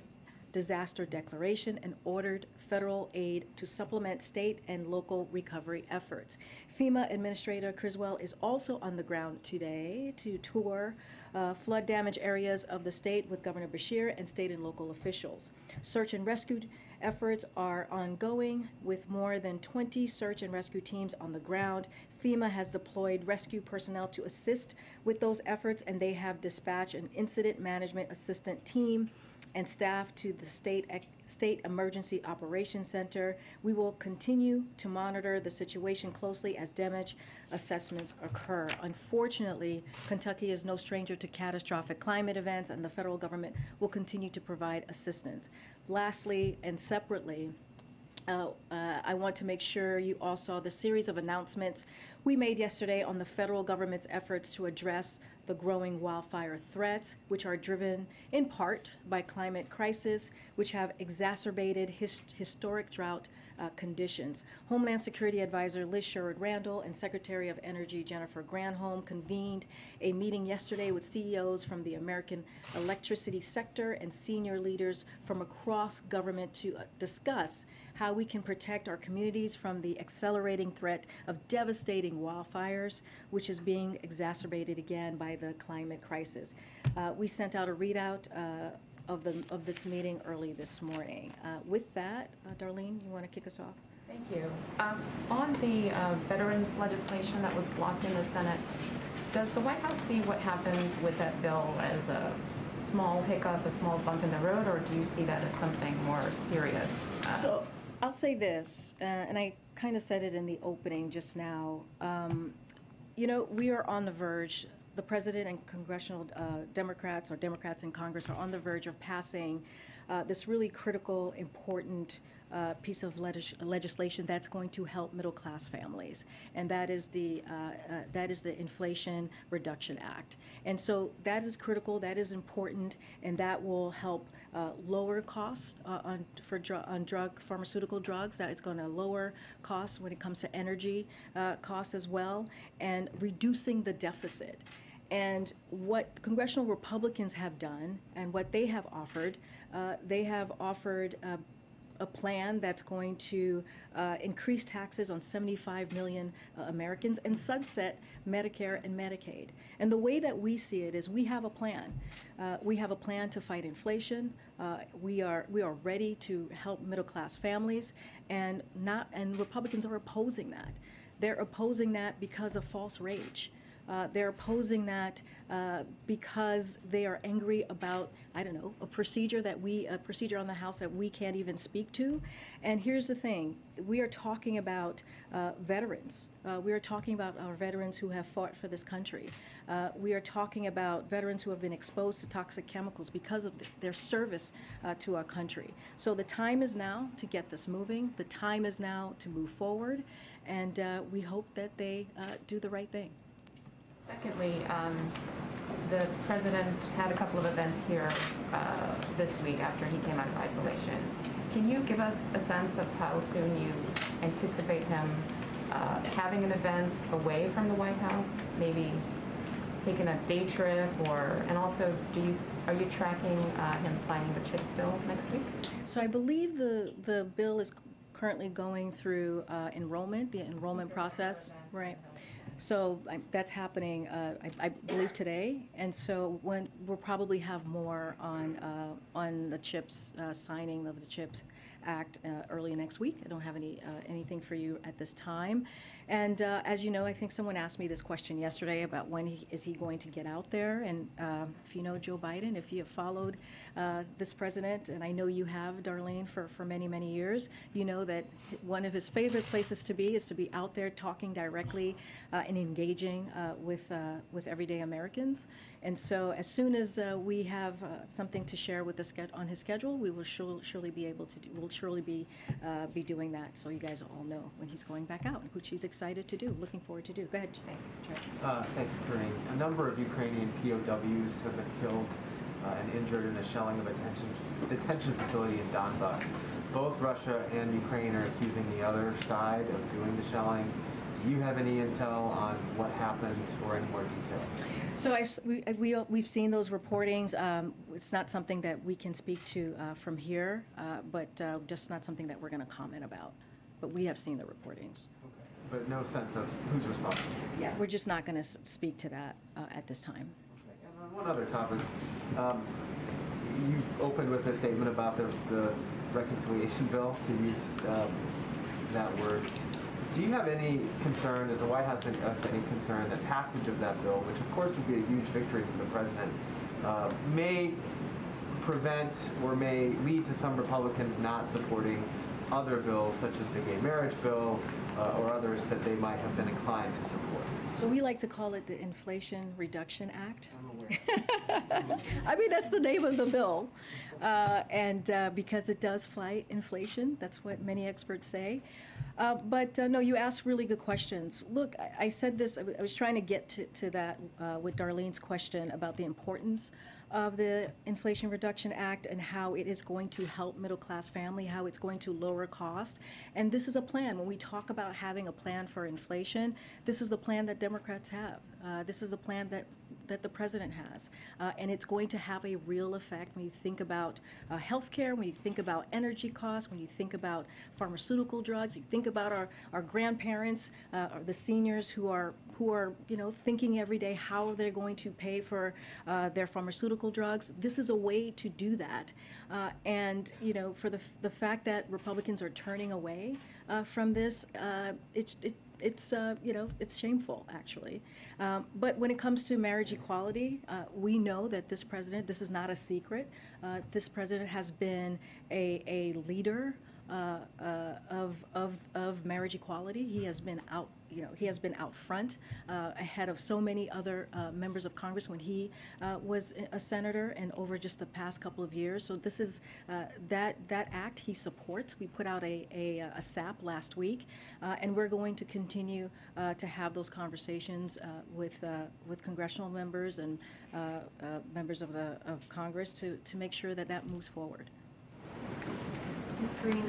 disaster declaration and ordered federal aid to supplement state and local recovery efforts. FEMA Administrator Criswell is also on the ground today to tour flood damaged areas of the state with Governor Beshear and state and local officials. Search and rescue efforts are ongoing with more than 20 search and rescue teams on the ground. FEMA has deployed rescue personnel to assist with those efforts, and they have dispatched an incident management assistant team and staff to the State Emergency Operations Center. We will continue to monitor the situation closely as damage assessments occur. Unfortunately, Kentucky is no stranger to catastrophic climate events, and the federal government will continue to provide assistance. Lastly, and separately, I want to make sure you all saw the series of announcements we made yesterday on the federal government's efforts to address the growing wildfire threats, which are driven in part by climate crisis, which have exacerbated historic drought conditions. Homeland Security Advisor Liz Sherrod-Randall and Secretary of Energy Jennifer Granholm convened a meeting yesterday with CEOs from the American electricity sector and senior leaders from across government to discuss how we can protect our communities from the accelerating threat of devastating wildfires, which is being exacerbated again by the climate crisis. We sent out a readout of this meeting early this morning. With that, Darlene, you want to kick us off?
Thank you. On the veterans legislation that was blocked in the Senate, does the White House see what happened with that bill as a
small hiccup, a small bump in the road, or do you see that as something more serious?
So I'll say this, and I kind of said it in the opening just now. You know, we are on the verge. The president and congressional Democrats, or Democrats in Congress, are on the verge of passing this really critical, important piece of legislation that's going to help middle-class families, and that is the Inflation Reduction Act. And so that is critical, that is important, and that will help lower costs on pharmaceutical drugs. That is going to lower costs when it comes to energy costs as well, and reducing the deficit. And what congressional Republicans have done and what they have offered a plan that's going to increase taxes on 75 million Americans and sunset Medicare and Medicaid. And the way that we see it is we have a plan. We have a plan to fight inflation. We are ready to help middle-class families, and Republicans are opposing that. They're opposing that because of false rage. They're opposing that because they are angry about, I don't know, a procedure on the House that we can't even speak to. And here's the thing, we are talking about veterans. We are talking about our veterans who have fought for this country. We are talking about veterans who have been exposed to toxic chemicals because of their service to our country. So the time is now to get this moving. The time is now to move forward. And we hope that they do the right thing.
Secondly, the president had a couple of events here this week after he came out of isolation. Can you give us a sense of how soon you anticipate him having an event away from the White House, maybe taking a day trip, and also are you tracking him signing the CHIPS bill next week?
So I believe the bill is currently going through the enrollment process, right? So that's happening, I believe, today, and so we'll probably have more on the CHIPS signing of the CHIPS Act early next week. I don't have anything for you at this time. And as you know, I think someone asked me this question yesterday about when is he going to get out there. And if you know Joe Biden, if you have followed this president, and I know you have, Darlene, for many, many years, you know that one of his favorite places to be is to be out there talking directly and engaging with everyday Americans. And so as soon as we have something to share with on his schedule, we will surely be able to be doing that, so you guys all know when he's going back out, which he's excited to do, looking forward to do. Go ahead, James.
Thanks, Corinne. A number of Ukrainian POWs have been killed and injured in the shelling of a detention facility in Donbas. Both Russia and Ukraine are accusing the other side of doing the shelling. Do you have any intel on what happened or any more detail?
So we've seen those reportings. It's not something that we can speak to from here, but just not something that we're going to comment about. But we have seen the reportings.
Okay. But no sense of who's responsible?
Yeah, we're just not going to speak to that at this time.
Okay. And on one other topic, you opened with a statement about the reconciliation bill, to use that word. Do you have any concern, does the White House have any concern that passage of that bill, which of course would be a huge victory for the president, may prevent or may lead to some Republicans not supporting other bills, such as the gay marriage bill or others that they might have been inclined to support?
So we like to call it the Inflation Reduction Act. I'm aware. I mean, that's the name of the bill. And because it does fight inflation, that's what many experts say. But no, you asked really good questions. Look, I said this, I was trying to get to that with Darlene's question about the importance of the Inflation Reduction Act and how it is going to help middle-class family, how it's going to lower cost. And this is a plan. When we talk about having a plan for inflation, this is the plan that Democrats have. This is a plan that the president has. And it's going to have a real effect when you think about health care, when you think about energy costs, when you think about pharmaceutical drugs, you think about our grandparents, or the seniors who are thinking every day how they're going to pay for their pharmaceutical drugs. This is a way to do that. And for the fact that Republicans are turning away from this, it's it's shameful, actually. But when it comes to marriage equality, we know that this president, this is not a secret, this president has been a leader of marriage equality. He has been out, he has been out front, ahead of so many other members of Congress when he was a senator, and over just the past couple of years. So this is that act he supports. We put out a SAP last week, and we're going to continue to have those conversations with congressional members and members of Congress to make sure that moves forward.
Ms. Green,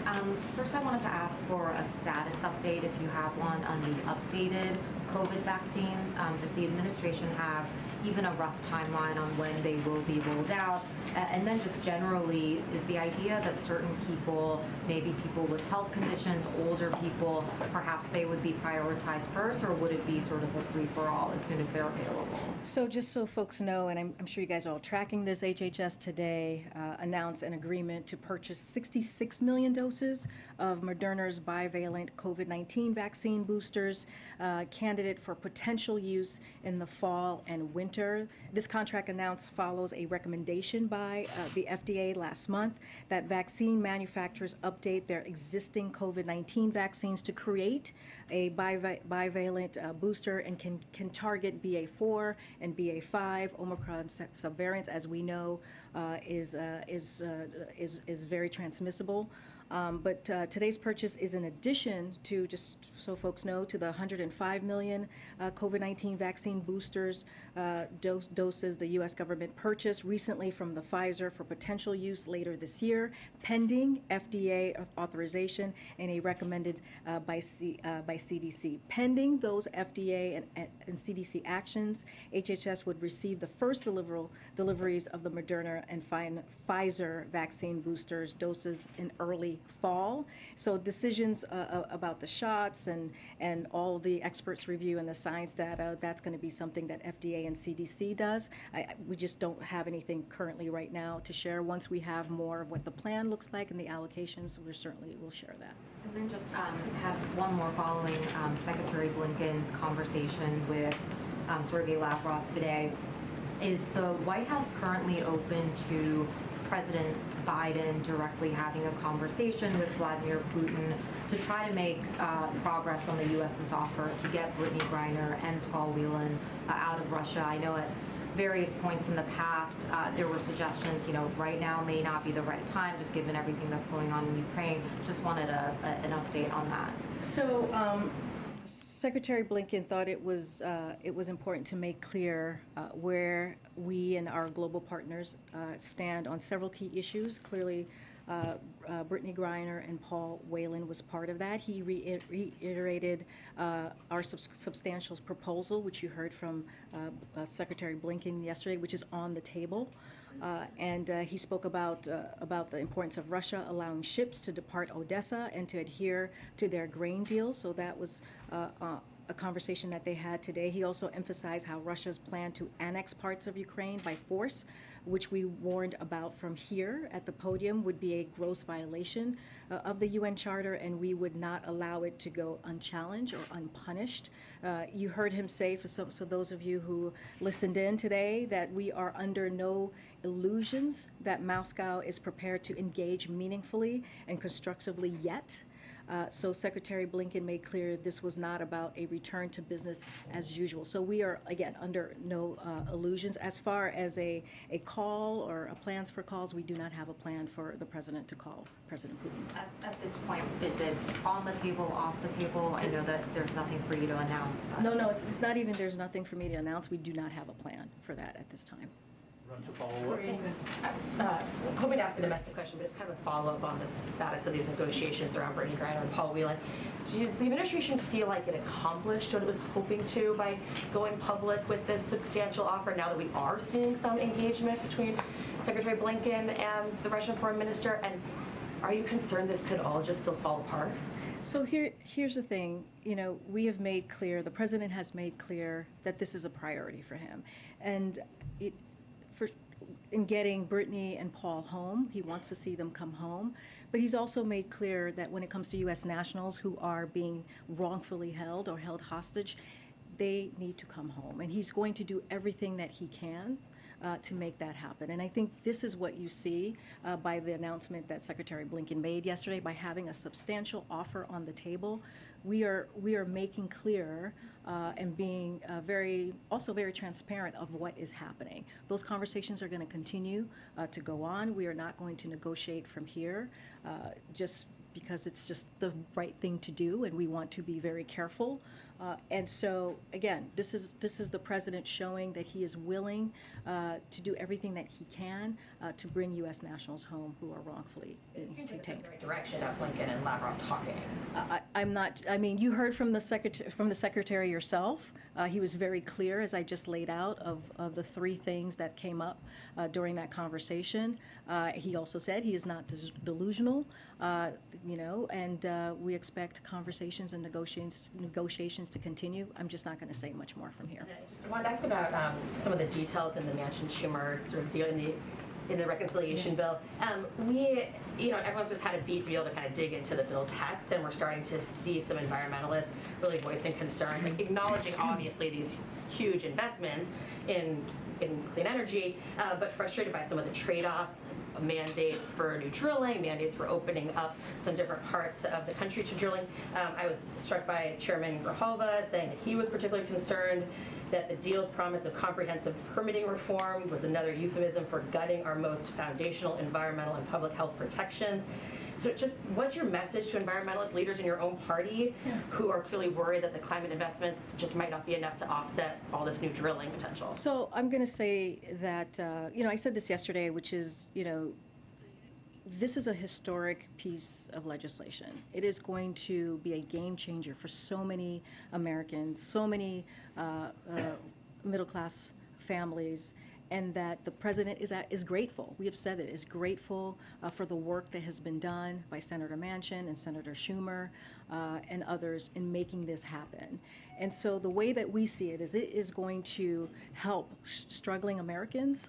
first I wanted to ask for a status update, if you have one, on the updated COVID vaccines. Does the administration have even a rough timeline on when they will be rolled out? And then just generally, is the idea that certain people, maybe people with health conditions, older people, perhaps they would be prioritized first, or would it be sort of a free-for-all as soon as they're available?
So just so folks know, and I'm sure you guys are all tracking this, HHS today announced an agreement to purchase 66 million doses of Moderna's bivalent COVID-19 vaccine boosters, candidate for potential use in the fall and winter. This contract announced follows a recommendation by the FDA last month that vaccine manufacturers update their existing COVID-19 vaccines to create a bivalent booster and can target BA4 and BA5. Omicron subvariants, as we know, is very transmissible. But today's purchase is in addition to, just so folks know, to the 105 million COVID-19 vaccine boosters doses the U.S. government purchased recently from the Pfizer for potential use later this year, pending FDA authorization and a recommended by CDC. Pending those FDA and CDC actions, HHS would receive the first deliveries of the Moderna and Pfizer vaccine boosters doses in early fall. So decisions about the shots and all the experts' review and the science data, that's going to be something that FDA and CDC does. We just don't have anything currently right now to share. Once we have more of what the plan looks like and the allocations, we'll share that.
And then just have one more following Secretary Blinken's conversation with Sergei Lavrov today. Is the White House currently open to President Biden directly having a conversation with Vladimir Putin to try to make progress on the U.S.'s offer to get Brittany Griner and Paul Whelan out of Russia? I know at various points in the past there were suggestions, right now may not be the right time, just given everything that's going on in Ukraine. Just wanted an update on that.
So Secretary Blinken thought it was important to make clear where we and our global partners stand on several key issues. Clearly, Brittany Griner and Paul Whelan was part of that. He reiterated our substantial proposal, which you heard from Secretary Blinken yesterday, which is on the table. And he spoke about the importance of Russia allowing ships to depart Odessa and to adhere to their grain deal. So that was a conversation that they had today. He also emphasized how Russia's plan to annex parts of Ukraine by force, which we warned about from here at the podium, would be a gross violation of the UN Charter, and we would not allow it to go unchallenged or unpunished. You heard him say, so those of you who listened in today, that we are under no illusions that Moscow is prepared to engage meaningfully and constructively yet. So Secretary Blinken made clear this was not about a return to business as usual. So we are, again, under no illusions. As far as a call or plans for calls, we do not have a plan for the president to call President Putin.
At this point, is it on the table, off the table? I know that there's nothing for you to announce. But
No, it's not even there's nothing for me to announce. We do not have a plan for that at this time.
Hoping to ask a domestic question, but it's kind of a follow-up on the status of these negotiations around Brittany Griner and Paul Whelan. Does the administration feel like it accomplished what it was hoping to by going public with this substantial offer, now that we are seeing some engagement between Secretary Blinken and the Russian foreign minister? And are you concerned this could all just still fall apart?
So here's the thing, we have made clear, the president has made clear that this is a priority for him. And in getting Brittany and Paul home, he wants to see them come home. But he's also made clear that when it comes to U.S. nationals who are being wrongfully held or held hostage, they need to come home. And he's going to do everything that he can to make that happen. And I think this is what you see by the announcement that Secretary Blinken made yesterday, by having a substantial offer on the table. We are making clear and being very transparent of what is happening. Those conversations are going to continue to go on. We are not going to negotiate from here just because it's just the right thing to do, and we want to be very careful. And so, again, this is the president showing that he is willing to do everything that he can to bring U.S. nationals home who are wrongfully detained.
In the right direction of Blinken and Lavrov talking.
I'm not. I mean, you heard from the secretary yourself. He was very clear, as I just laid out, of the three things that came up during that conversation. He also said he is not delusional, and we expect conversations and negotiations to continue. I'm just not going to say much more from here.
I just wanted to ask about some of the details in the Manchin-Schumer sort of deal in the reconciliation bill. Everyone's just had a beat to be able to kind of dig into the bill text, and we're starting to see some environmentalists really voicing concern, like acknowledging obviously these huge investments in clean energy, but frustrated by some of the trade-offs, mandates for new drilling, mandates for opening up some different parts of the country to drilling. I was struck by Chairman Grijalva saying that he was particularly concerned that the deal's promise of comprehensive permitting reform was another euphemism for gutting our most foundational environmental and public health protections. So just what's your message to environmentalist leaders in your own party who are clearly worried that the climate investments just might not be enough to offset all this new drilling potential?
So I'm going to say that, I said this yesterday, which is, this is a historic piece of legislation. It is going to be a game changer for so many Americans, so many middle-class families, and that the president is grateful. We have said it, is grateful for the work that has been done by Senator Manchin and Senator Schumer and others in making this happen. And so the way that we see it is going to help struggling Americans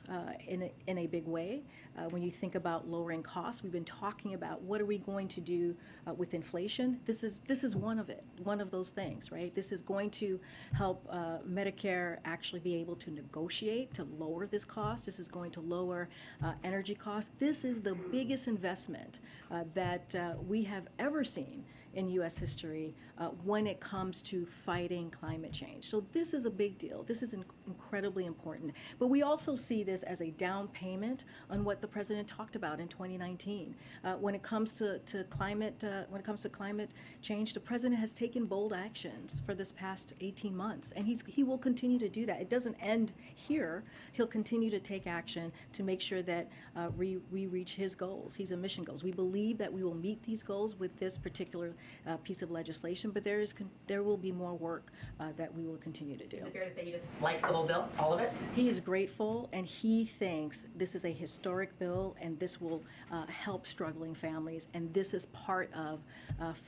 in a big way. When you think about lowering costs, we've been talking about what are we going to do with inflation. This is one of those things, right? This is going to help Medicare actually be able to negotiate to lower this cost. This is going to lower energy costs. This is the biggest investment that we have ever seen in U.S. history when it comes to fighting climate change. So this is a big deal. This is incredibly important. But we also see this as a down payment on what the president talked about in 2019. When it comes to climate change, the president has taken bold actions for this past 18 months, and he will continue to do that. It doesn't end here. He'll continue to take action to make sure that we reach his goals, his emission goals. We believe that we will meet these goals with this particular piece of legislation, but there will be more work that we will continue to do.
Is it fair to say he just likes the whole bill, all of it?
He is grateful, and he thinks this is a historic bill, and this will help struggling families, and this is part of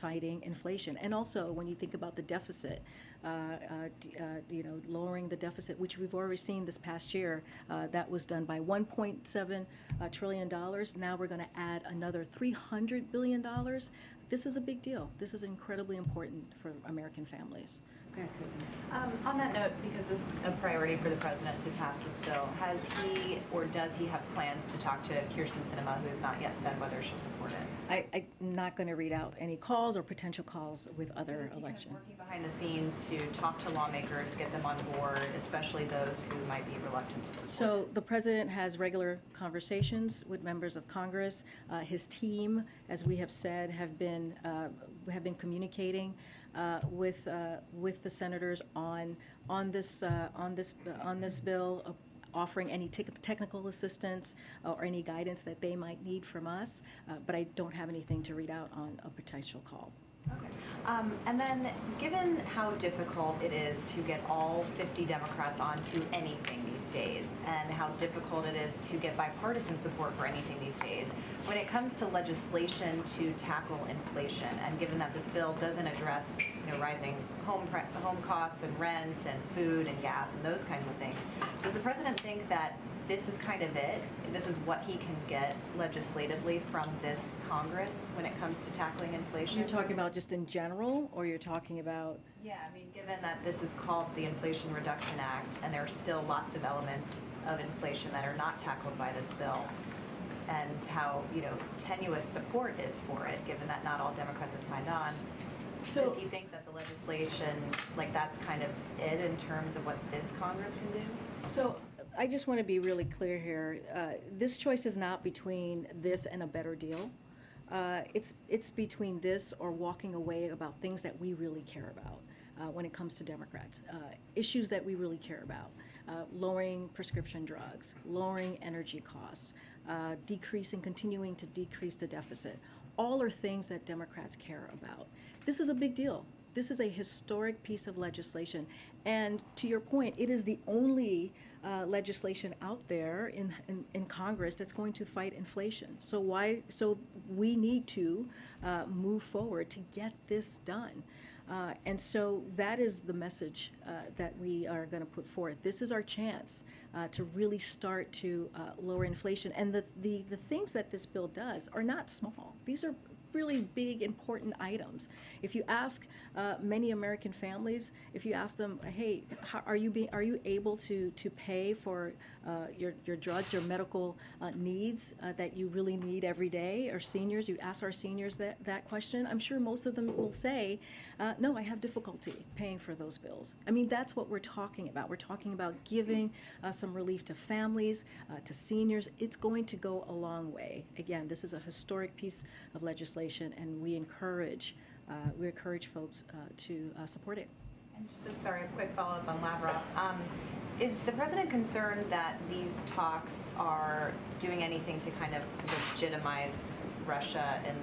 fighting inflation. And also, when you think about the deficit, lowering the deficit, which we've already seen this past year, that was done by $1.7 trillion. Now we're going to add another $300 billion. This is a big deal. This is incredibly important for American families. Go ahead, Caitlin.
On that note, because it's a priority for the president to pass this bill, has he or does he have plans to talk to Kirsten Sinema, who has not yet said whether she'll support it?
I'm not going to read out any calls or potential calls with other elections.
Working behind the scenes to talk to lawmakers, get them on board, especially those who might be reluctant to support
So the president has regular conversations with members of Congress. His team, as we have said, have been communicating with the senators on this bill, offering any technical assistance or any guidance that they might need from us. But I don't have anything to read out on a potential call.
Okay. And then, given how difficult it is to get all 50 Democrats onto anything these days, and how difficult it is to get bipartisan support for anything these days, when it comes to legislation to tackle inflation, and given that this bill doesn't address, rising home costs and rent and food and gas and those kinds of things, does the president think that this is kind of it. This is what he can get legislatively from this Congress when it comes to tackling inflation.
You're talking about just in general, or you're talking about?
Yeah, I mean, given that this is called the Inflation Reduction Act, and there are still lots of elements of inflation that are not tackled by this bill, and how, you know, tenuous support is for it, given that not all Democrats have signed on.
So,
does he think that the legislation, like, that's kind of it in terms of what this Congress can do?
So I just want to be really clear here. This choice is not between this and a better deal. It's between this or walking away about things that we really care about when it comes to Democrats. Issues that we really care about. Lowering prescription drugs, lowering energy costs, continuing to decrease the deficit. All are things that Democrats care about. This is a big deal. This is a historic piece of legislation. And to your point, it is the only legislation out there in Congress that's going to fight inflation. So we need to move forward to get this done. And so that is the message that we are going to put forth. This is our chance to really start to lower inflation. And the things that this bill does are not small. These are really big, important items. If you ask many American families, if you ask them, hey, are you able to pay for your drugs, your medical needs that you really need every day, or seniors, you ask our seniors that question, I'm sure most of them will say, no, I have difficulty paying for those bills. I mean, that's what we're talking about. We're talking about giving some relief to families, to seniors. It's going to go a long way. Again, this is a historic piece of legislation, and we encourage folks to support it.
And just a quick follow-up on Lavrov. Is the president concerned that these talks are doing anything to kind of legitimize Russia in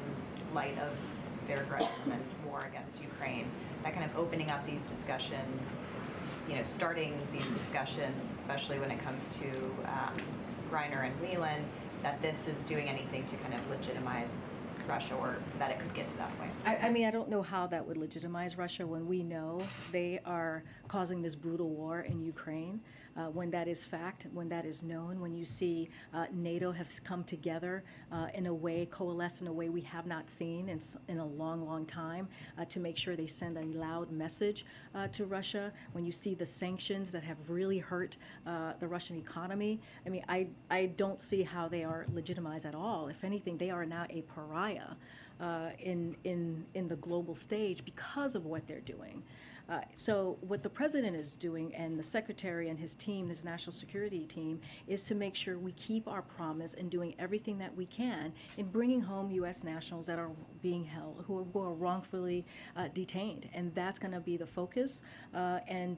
light of their aggression and war against Ukraine? That kind of opening up these discussions, you know, starting these discussions, especially when it comes to Griner and Whelan, that this is doing anything to kind of legitimize Russia, or that it could get to that point?
I mean, I don't know how that would legitimize Russia when we know they are causing this brutal war in Ukraine. When that is fact, when that is known, when you see NATO has come together in a way, coalesce in a way we have not seen in a long, long time to make sure they send a loud message to Russia. When you see the sanctions that have really hurt the Russian economy, I mean, I don't see how they are legitimized at all. If anything, they are now a pariah in the global stage because of what they're doing. So what the president is doing, and the secretary and his team, his national security team, is to make sure we keep our promise and doing everything that we can in bringing home U.S. nationals that are being held, who are wrongfully detained, and that's going to be the focus. And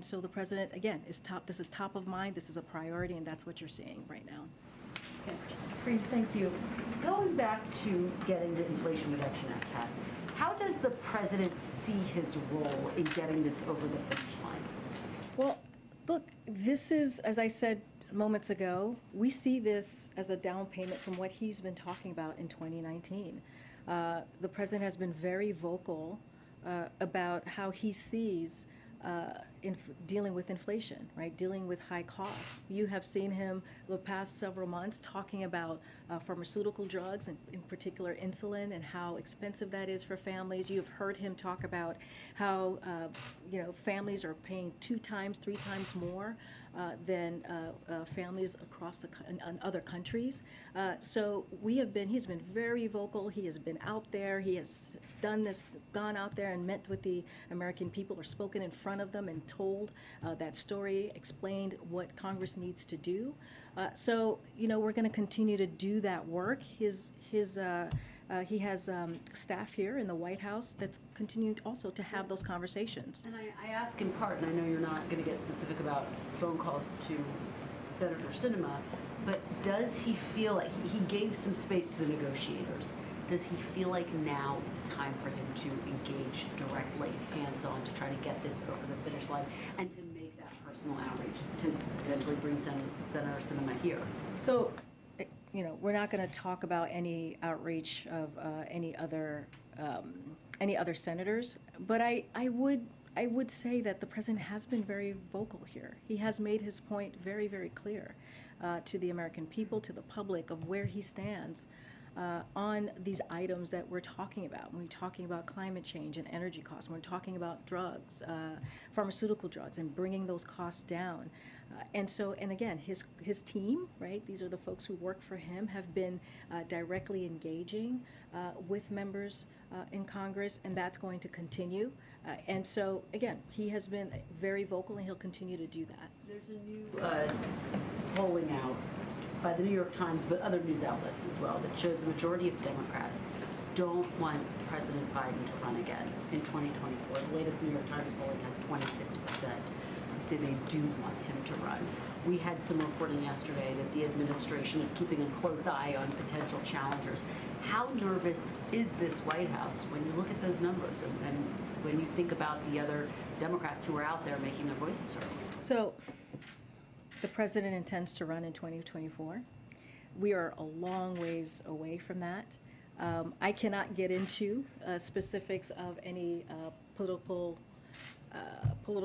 so the president, again, this is top of mind. This is a priority, and that's what you're seeing right now.
Great, thank you. Going back to getting the Inflation Reduction Act passed, how does the president see his role in getting this over the finish line?
Well, look, this is, as I said moments ago, we see this as a down payment from what he's been talking about in 2019. The president has been very vocal about how he sees dealing with inflation, right? Dealing with high costs. You have seen him the past several months talking about pharmaceutical drugs, and in particular insulin, and how expensive that is for families. You've heard him talk about how families are paying 2 times, 3 times more than families across in other countries. So he's been very vocal. He has been out there. He has done this, gone out there and met with the American people, or spoken in front of them and told that story, explained what Congress needs to do. So we're going to continue to do that work. He has staff here in the White House that's continued also to have those conversations.
And I ask in part, and I know you're not going to get specific about phone calls to Senator Sinema, but does he feel like he gave some space to the negotiators? Does he feel like now is the time for him to engage directly, hands-on, to try to get this over the finish line and to make that personal outreach to potentially bring Senator Sinema here?
So, we're not going to talk about any outreach of any other senators, but I would say that the president has been very vocal here. He has made his point very, very clear. to the American people, to the public, of where he stands on these items that we're talking about. When we're talking about climate change and energy costs, when we're talking about drugs, pharmaceutical drugs, and bringing those costs down. And again, his team, right? These are the folks who work for him, have been directly engaging with members in Congress, and that's going to continue. And so, again, he has been very vocal, and he'll continue to do that.
There's a new polling out by the New York Times, but other news outlets as well, that shows a majority of Democrats don't want President Biden to run again in 2024. The latest New York Times polling has 26% who say they do want him to run. We had some reporting yesterday that the administration is keeping a close eye on potential challengers. How nervous is this White House when you look at those numbers and when you think about the other Democrats who are out there making their voices heard?
So, the president intends to run in 2024. We are a long ways away from that. I cannot get into specifics of any political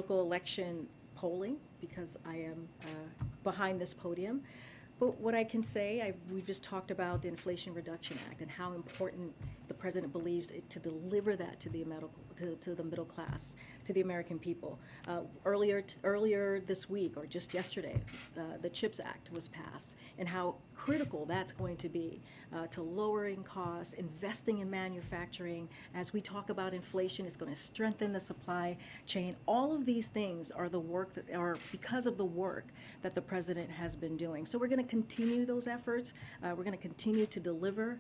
election polling because I am behind this podium. But what I can say, we just talked about the Inflation Reduction Act and how important the president believes it to deliver that to the middle class, to the American people. Earlier this week, or just yesterday, the CHIPS Act was passed, and how critical that's going to be to lowering costs, investing in manufacturing. As we talk about inflation, it's going to strengthen the supply chain. All of these things are the work that are because of the work that the president has been doing. So we're going to continue those efforts. We're going to continue to deliver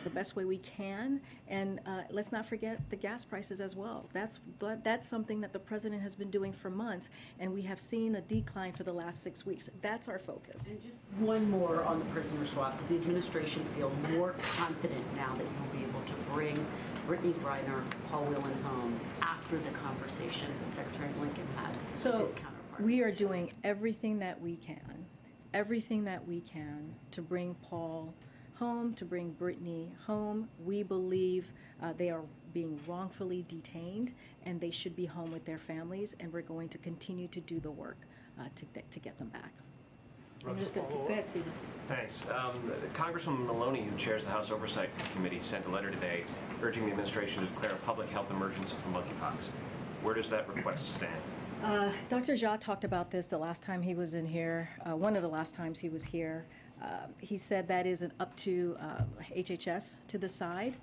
the best way we can, and let's not forget the gas prices as well. That's something that the president has been doing for months, and we have seen a decline for the last 6 weeks. That's our focus.
And just one more on the prisoner swap. Does the administration feel more confident now that you'll be able to bring Brittany Griner, Paul Whelan home after the conversation that Secretary Blinken had with his counterpart?
We are doing everything that we can to bring Paul home, to bring Brittany home. We believe they are being wrongfully detained, and they should be home with their families, and we're going to continue to do the work to get them back. I'm just going to go ahead, Stephen.
Thanks. Congresswoman Maloney, who chairs the House Oversight Committee, sent a letter today urging the administration to declare a public health emergency for monkeypox. Where does that request stand?
Dr. Jha talked about this the last time he was in here, one of the last times he was here. He said that is up to HHS to decide,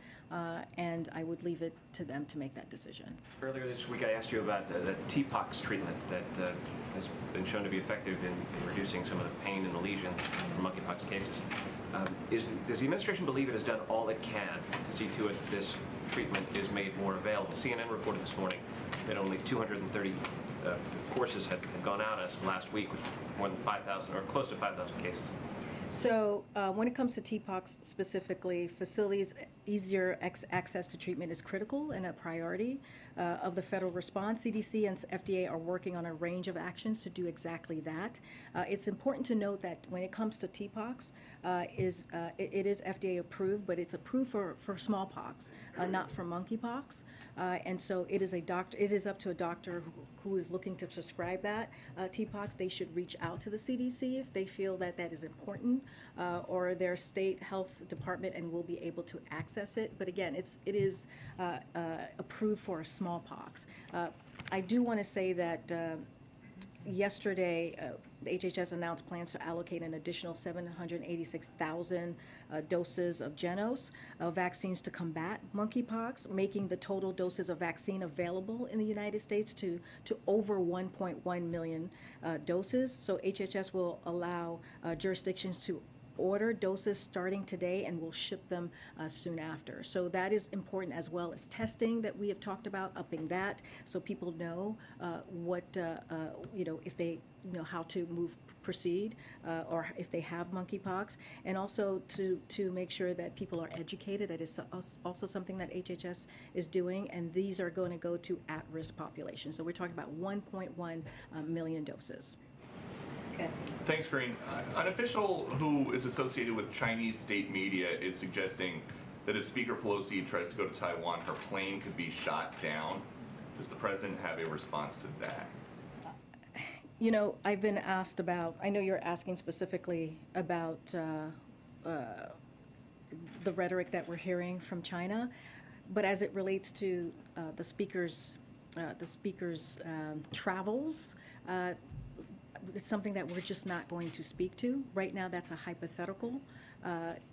and I would leave it to them to make that decision.
Earlier this week, I asked you about the TPOXX treatment that has been shown to be effective in reducing some of the pain and the lesions from monkeypox cases. Does the administration believe it has done all it can to see to it that this treatment is made more available? CNN reported this morning that only 230 courses had gone out as of last week, with more than 5,000 or close to 5,000 cases.
So when it comes to TPOXX specifically, facilities' easier access to treatment is critical and a priority of the federal response. CDC and FDA are working on a range of actions to do exactly that. It's important to note that when it comes to TPOXX, it is FDA approved, but it's approved for smallpox, not for monkeypox. And so it is up to a doctor who is looking to prescribe that TPOXX. They should reach out to the CDC if they feel that that is important, or their state health department, and will be able to access it. But again, it is approved for smallpox. I do want to say that yesterday, HHS announced plans to allocate an additional 786,000 doses of Genos vaccines to combat monkeypox, making the total doses of vaccine available in the United States to over 1.1 million doses. So HHS will allow jurisdictions to order doses starting today, and we'll ship them soon after. So that is important, as well as testing that we have talked about, upping that so people know what if they know how to proceed or if they have monkeypox, and also to make sure that people are educated. That is also something that HHS is doing, and these are going to go to at-risk populations. So we're talking about 1.1 million doses. Okay.
Thanks, Green. An official who is associated with Chinese state media is suggesting that if Speaker Pelosi tries to go to Taiwan, her plane could be shot down. Does the president have a response to that?
You know, I've been asked about, I know you're asking specifically about the rhetoric that we're hearing from China, but as it relates to the speaker's travels, it's something that we're just not going to speak to. Right now, that's a hypothetical.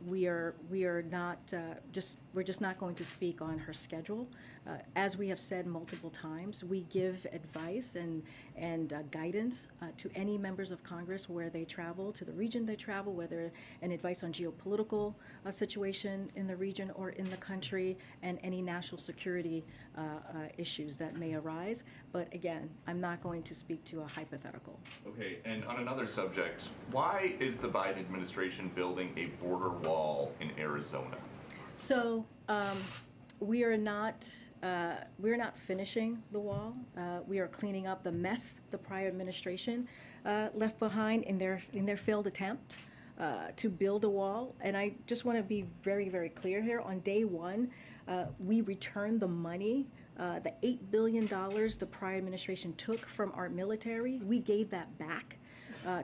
We're just not going to speak on her schedule. As we have said multiple times, we give advice and guidance to any members of Congress where they travel, to the region they travel, whether an advice on geopolitical situation in the region or in the country, and any national security issues that may arise. But again, I'm not going to speak to a hypothetical.
Okay, and on another subject, why is the Biden administration building a border wall in Arizona?
So we are not finishing the wall. We are cleaning up the mess the prior administration left behind in their failed attempt to build a wall. And I just want to be very, very clear here. On day one, we returned the money, the $8 billion the prior administration took from our military. We gave that back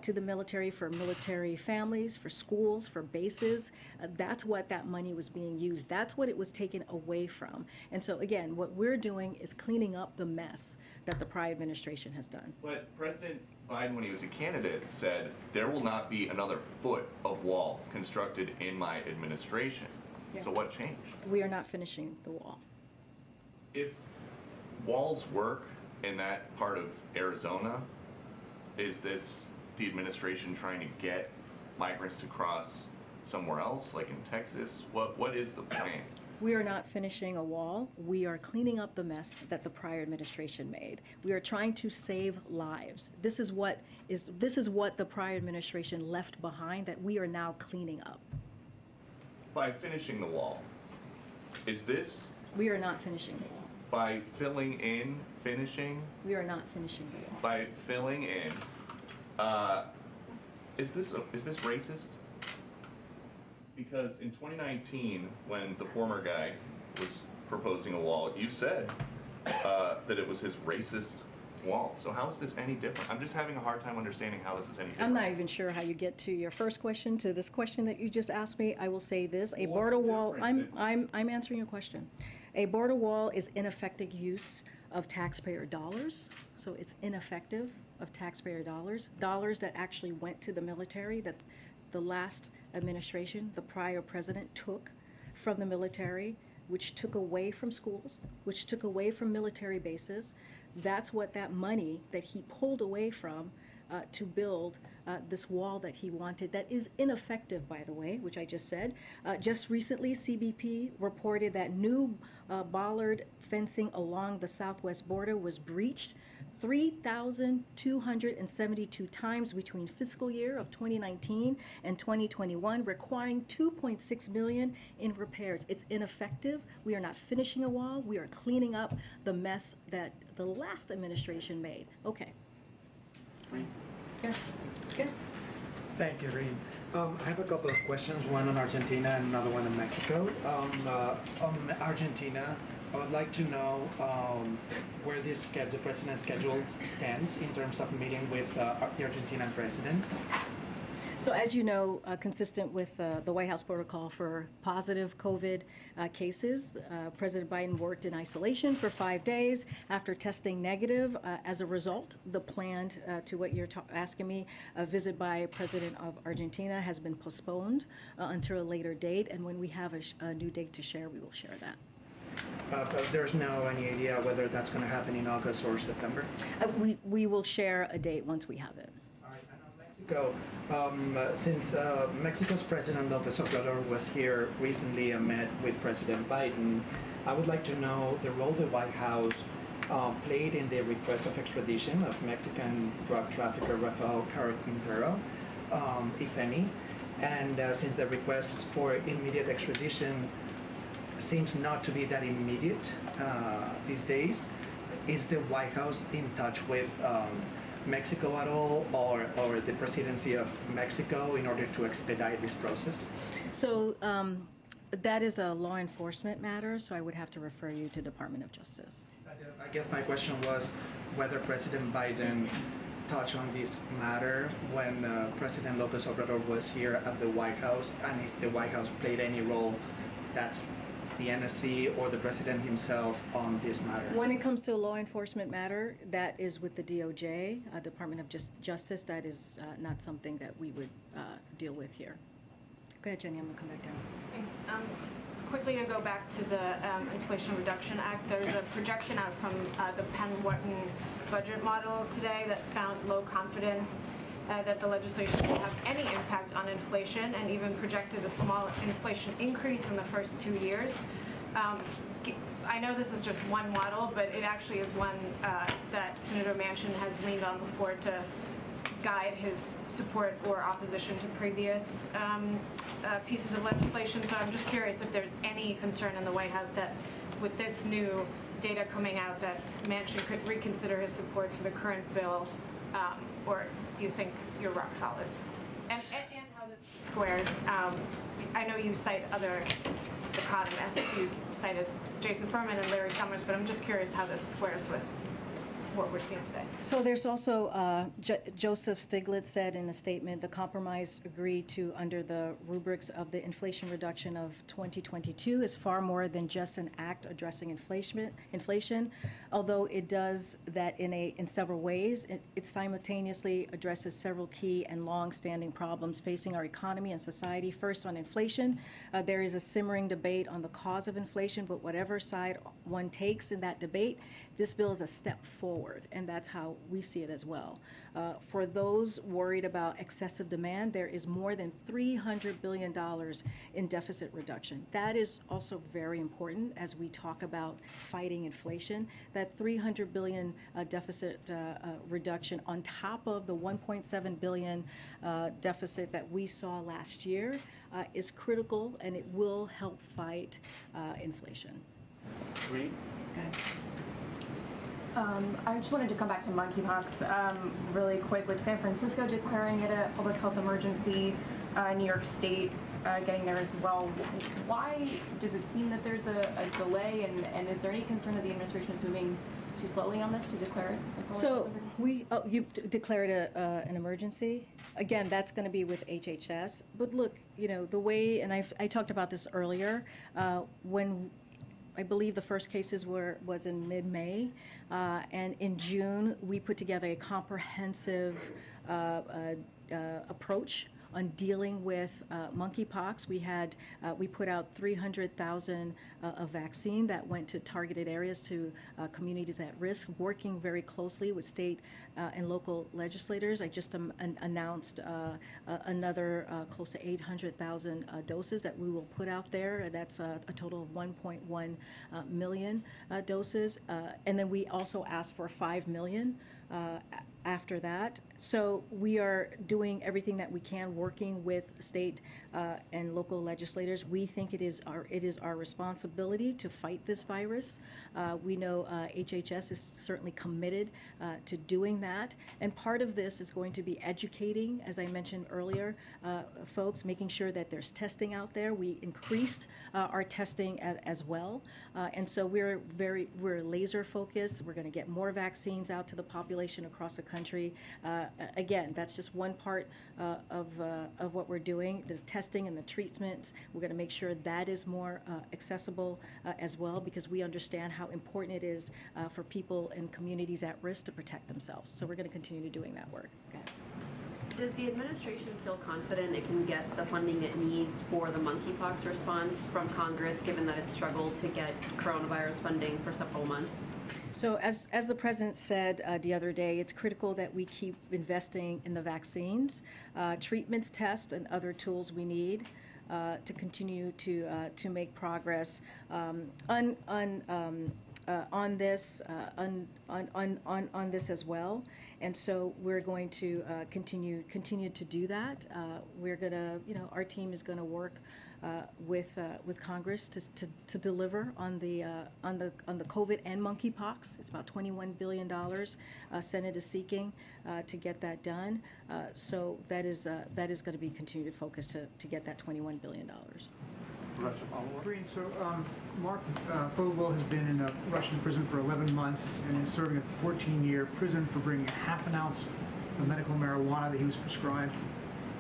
to the military, for military families, for schools, for bases. That's what that money was being used. That's what it was taken away from. And so again, what we're doing is cleaning up the mess that the prior administration has done.
But President Biden, when he was a candidate, said there will not be another foot of wall constructed in my administration.
Yeah.
So what changed?
We are not finishing the wall.
If walls work in that part of Arizona, is this the administration trying to get migrants to cross somewhere else, like in Texas? What is the plan?
We are not finishing a wall. We are cleaning up the mess that the prior administration made. We are trying to save lives. This is what the prior administration left behind that we are now cleaning up.
By finishing the wall, is this?
We are not finishing the wall.
By filling in, finishing?
We are not finishing the wall.
By filling in, is this racist? Because in 2019, when the former guy was proposing a wall, you said that it was his racist wall. So how is this any different? I'm just having a hard time understanding how this is any different.
I'm not even sure how you get to your first question, to this question that you just asked me. I will say this: a border wall. I'm answering your question. A border wall is ineffective use of taxpayer dollars. So it's ineffective of taxpayer dollars that actually went to the military, that the last administration, the prior president, took from the military, which took away from schools, which took away from military bases. That's what that money that he pulled away from to build this wall that he wanted, that is ineffective, by the way, which I just said. Just recently, CBP reported that new bollard fencing along the southwest border was breached 3,272 times between fiscal year of 2019 and 2021, requiring $2.6 million in repairs. It's ineffective. We are not finishing a wall. We are cleaning up the mess that the last administration made. Okay. Good. Good.
Thank you, Reem. I have a couple of questions, one on Argentina and another one on Mexico. On Argentina, I would like to know where the president's schedule stands in terms of meeting with the Argentinian president.
So as you know, consistent with the White House protocol for positive COVID cases, President Biden worked in isolation for 5 days after testing negative. As a result, the planned, to what you're asking me, a visit by President of Argentina has been postponed until a later date. And when we have a new date to share, we will share that.
But there's no any idea whether that's going to happen in August or September?
We will share a date once we have it.
Mexico, since Mexico's President López Obrador was here recently and met with President Biden, I would like to know the role the White House played in the request of extradition of Mexican drug trafficker Rafael Quintero, if any. And since the request for immediate extradition seems not to be that immediate these days, is the White House in touch with Mexico at all, or the presidency of Mexico, in order to expedite this process?
So that is a law enforcement matter, so I would have to refer you to Department of Justice.
I guess my question was whether President Biden touch on this matter when President Lopez Obrador was here at the White House, and if the White House played any role, that's the NSC or the president himself on this matter?
When it comes to a law enforcement matter, that is with the DOJ, Department of Justice. That is not something that we would deal with here. Go ahead, Jenny. I'm going to come back down.
Thanks. Quickly to go back to the Inflation Reduction Act, there's a projection out from the Penn-Wharton budget model today that found low confidence that the legislation will have any impact on inflation, and even projected a small inflation increase in the first 2 years. I know this is just one model, but it actually is one that Senator Manchin has leaned on before to guide his support or opposition to previous pieces of legislation. So I'm just curious if there's any concern in the White House that with this new data coming out that Manchin could reconsider his support for the current bill, or do you think you're rock solid? And how this squares. I know you cite other economists. You cited Jason Furman and Larry Summers, but I'm just curious how this squares with what we're seeing today.
So there's also, Joseph Stiglitz said in a statement, the compromise agreed to under the rubrics of the Inflation Reduction of 2022 is far more than just an act addressing inflation, although it does that in several ways. It simultaneously addresses several key and long-standing problems facing our economy and society. First, on inflation, there is a simmering debate on the cause of inflation, but whatever side one takes in that debate, this bill is a step forward, and that's how we see it as well. For those worried about excessive demand, there is more than $300 billion in deficit reduction. That is also very important as we talk about fighting inflation. That $300 billion deficit reduction on top of the $1.7 billion deficit that we saw last year is critical, and it will help fight inflation.
Reed?
Okay.
I just wanted to come back to monkeypox really quick. With San Francisco declaring it a public health emergency, New York State getting there as well, why does it seem that there's a delay, and is there any concern that the administration is moving too slowly on this to declare it a public health emergency?
You declared an emergency. Again, that's going to be with HHS. But look, the way, and I talked about this earlier, when I believe the first cases was in mid-May, and in June we put together a comprehensive approach on dealing with monkeypox. We put out 300,000 of vaccine that went to targeted areas, to communities at risk, working very closely with state and local legislators. I just announced another close to 800,000 doses that we will put out there. That's a total of 1.1 million doses. And then we also asked for 5 million after that. So we are doing everything that we can, working with state and local legislators. We think it is our responsibility to fight this virus. We know HHS is certainly committed to doing that. And part of this is going to be educating, as I mentioned earlier, folks, making sure that there's testing out there. We increased our testing as well. And so we're laser focused. We're going to get more vaccines out to the population across the country. Again, that's just one part of what we're doing. The testing and the treatments, we're going to make sure that is more accessible as well, because we understand how important it is for people in communities at risk to protect themselves. So we're going to continue doing that work. Okay.
Does the administration feel confident it can get the funding it needs for the monkeypox response from Congress, given that it's struggled to get coronavirus funding for several months?
So as the president said the other day, it's critical that we keep investing in the vaccines, treatments, tests, and other tools we need to continue to make progress on this as well. And so we're going to continue to do that. We're gonna, our team is going to work with Congress to deliver on the COVID and monkeypox. It's about $21 billion. Senate is seeking to get that done. So that is going to be continued focus to get that $21 billion.
Green, so Mark Fogel has been in a Russian prison for 11 months and is serving a 14-year prison for bringing a half an ounce medical marijuana that he was prescribed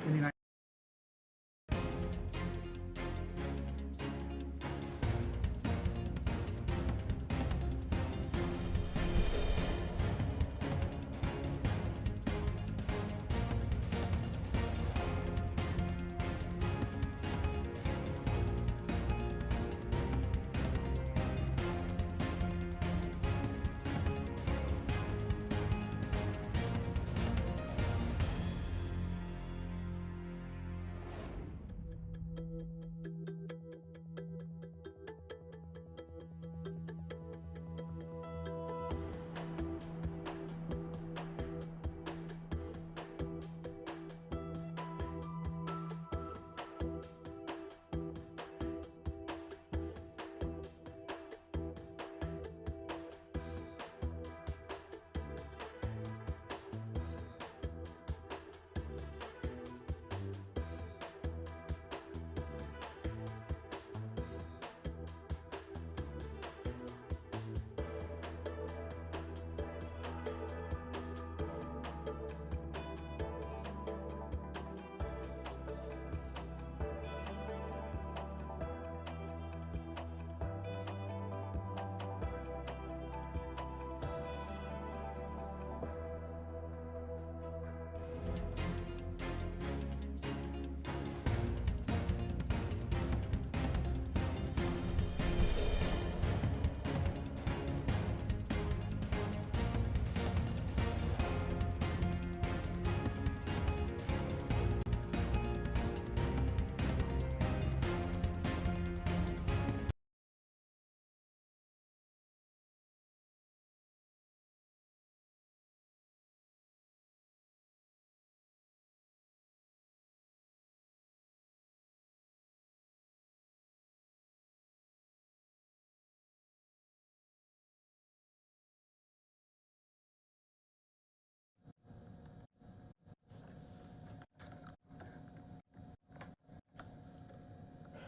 in the United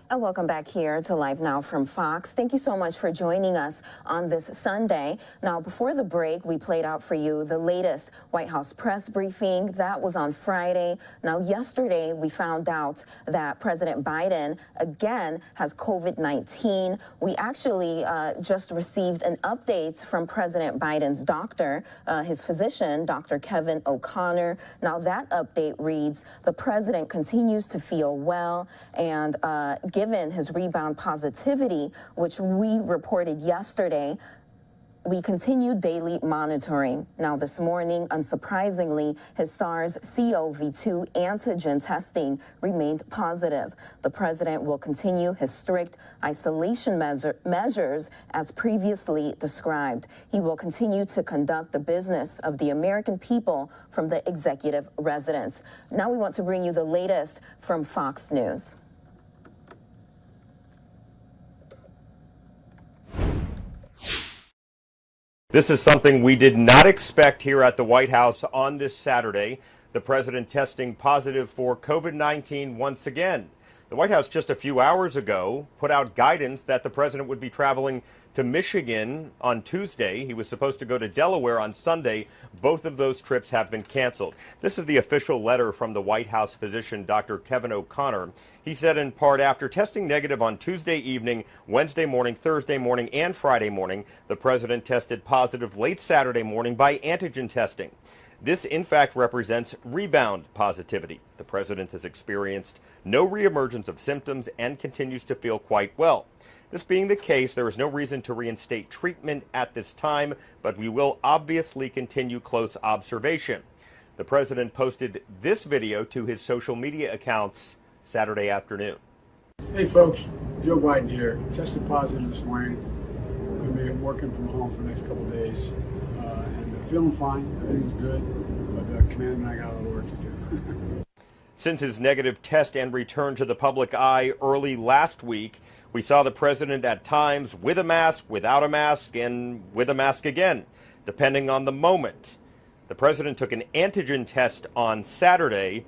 And welcome back here to Live Now from Fox. Thank you so much for joining us on this Sunday. Now, before the break, we played out for you the latest White House press briefing. That was on Friday. Now, yesterday, we found out that President Biden, again, has COVID-19. We actually just received an update from President Biden's doctor, his physician, Dr. Kevin O'Connor. Now, that update reads, the president continues to feel well, and given his rebound positivity, which we reported yesterday, we continue daily monitoring. Now, this morning, unsurprisingly, his SARS-CoV-2 antigen testing remained positive. The president will continue his strict isolation measures as previously described. He will continue to conduct the business of the American people from the executive residence. Now we want to bring you the latest from Fox News.
This is something we did not expect here at the White House on this Saturday. The president testing positive for COVID-19 once again. The White House just a few hours ago put out guidance that the president would be traveling to Michigan on Tuesday. He was supposed to go to Delaware on Sunday. Both of those trips have been canceled. This is the official letter from the White House physician, Dr. Kevin O'Connor. He said in part, after testing negative on Tuesday evening, Wednesday morning, Thursday morning, and Friday morning, the president tested positive late Saturday morning by antigen testing. This, in fact, represents rebound positivity. The president has experienced no reemergence of symptoms and continues to feel quite well. This being the case, there is no reason to reinstate treatment at this time, but we will obviously continue close observation. The president posted this video to his social media accounts Saturday afternoon.
Hey folks, Joe Biden here. Tested positive this morning. Going to be working from home for the next couple of days. And feeling fine. Everything's good. But Commander and I got a little work to do.
Since his negative test and return to the public eye early last week, we saw the president at times with a mask, without a mask, and with a mask again, depending on the moment. The president took an antigen test on Saturday,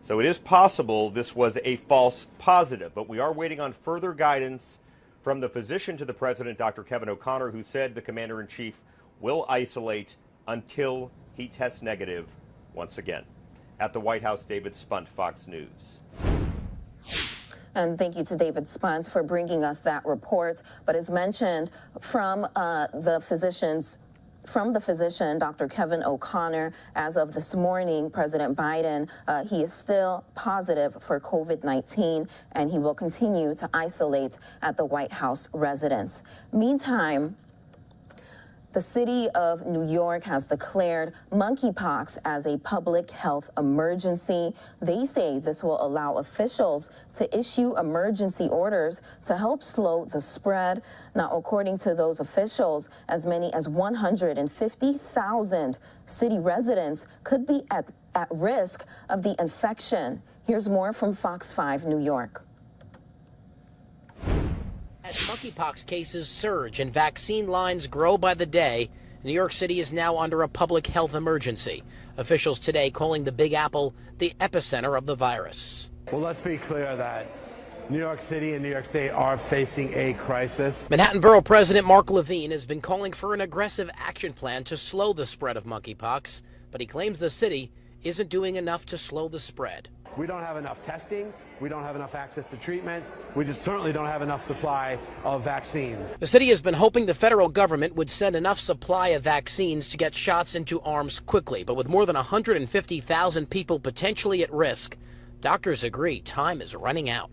so it is possible this was a false positive, but we are waiting on further guidance from the physician to the president, Dr. Kevin O'Connor, who said the commander-in-chief will isolate until he tests negative once again. At the White House, David Spunt, Fox News.
And thank you to David Spunt for bringing us that report. But as mentioned, from the physician, Dr. Kevin O'Connor, as of this morning, President Biden, he is still positive for COVID-19, and he will continue to isolate at the White House residence. Meantime, the city of New York has declared monkeypox as a public health emergency. They say this will allow officials to issue emergency orders to help slow the spread. Now, according to those officials, as many as 150,000 city residents could be at risk of the infection. Here's more from Fox 5 New York.
As monkeypox cases surge and vaccine lines grow by the day, New York City is now under a public health emergency. Officials today calling the Big Apple the epicenter of the virus.
Well, let's be clear that New York City and New York State are facing a crisis.
Manhattan Borough President Mark Levine has been calling for an aggressive action plan to slow the spread of monkeypox, but he claims the city isn't doing enough to slow the spread.
We don't have enough testing. We don't have enough access to treatments. We certainly don't have enough supply of vaccines.
The city has been hoping the federal government would send enough supply of vaccines to get shots into arms quickly. But with more than 150,000 people potentially at risk, doctors agree time is running out.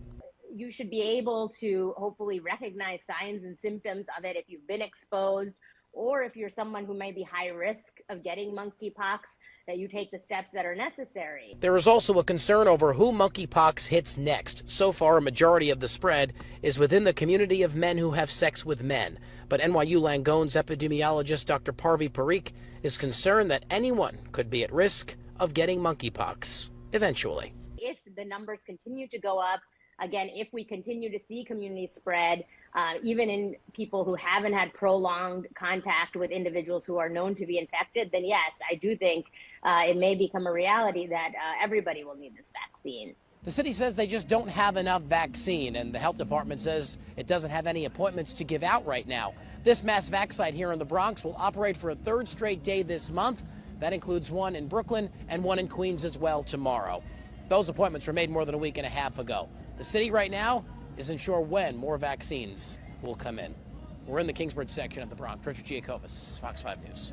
You should be able to hopefully recognize signs and symptoms of it if you've been exposed, or if you're someone who may be high risk of getting monkeypox, that you take the steps that are necessary.
There is also a concern over who monkeypox hits next. So far, a majority of the spread is within the community of men who have sex with men. But NYU Langone's epidemiologist Dr. Parvi Parikh is concerned that anyone could be at risk of getting monkeypox eventually.
If the numbers continue to go up, again, if we continue to see community spread, even in people who haven't had prolonged contact with individuals who are known to be infected, then yes, I do think it may become a reality that everybody will need this vaccine.
The city says they just don't have enough vaccine, and the health department says it doesn't have any appointments to give out right now. This mass vac site here in the Bronx will operate for a third straight day this month. That includes one in Brooklyn and one in Queens as well tomorrow. Those appointments were made more than a week and a half ago. The city right now isn't sure when more vaccines will come in. We're in the Kingsbridge section of the Bronx. Richard Giacobas, Fox 5 News.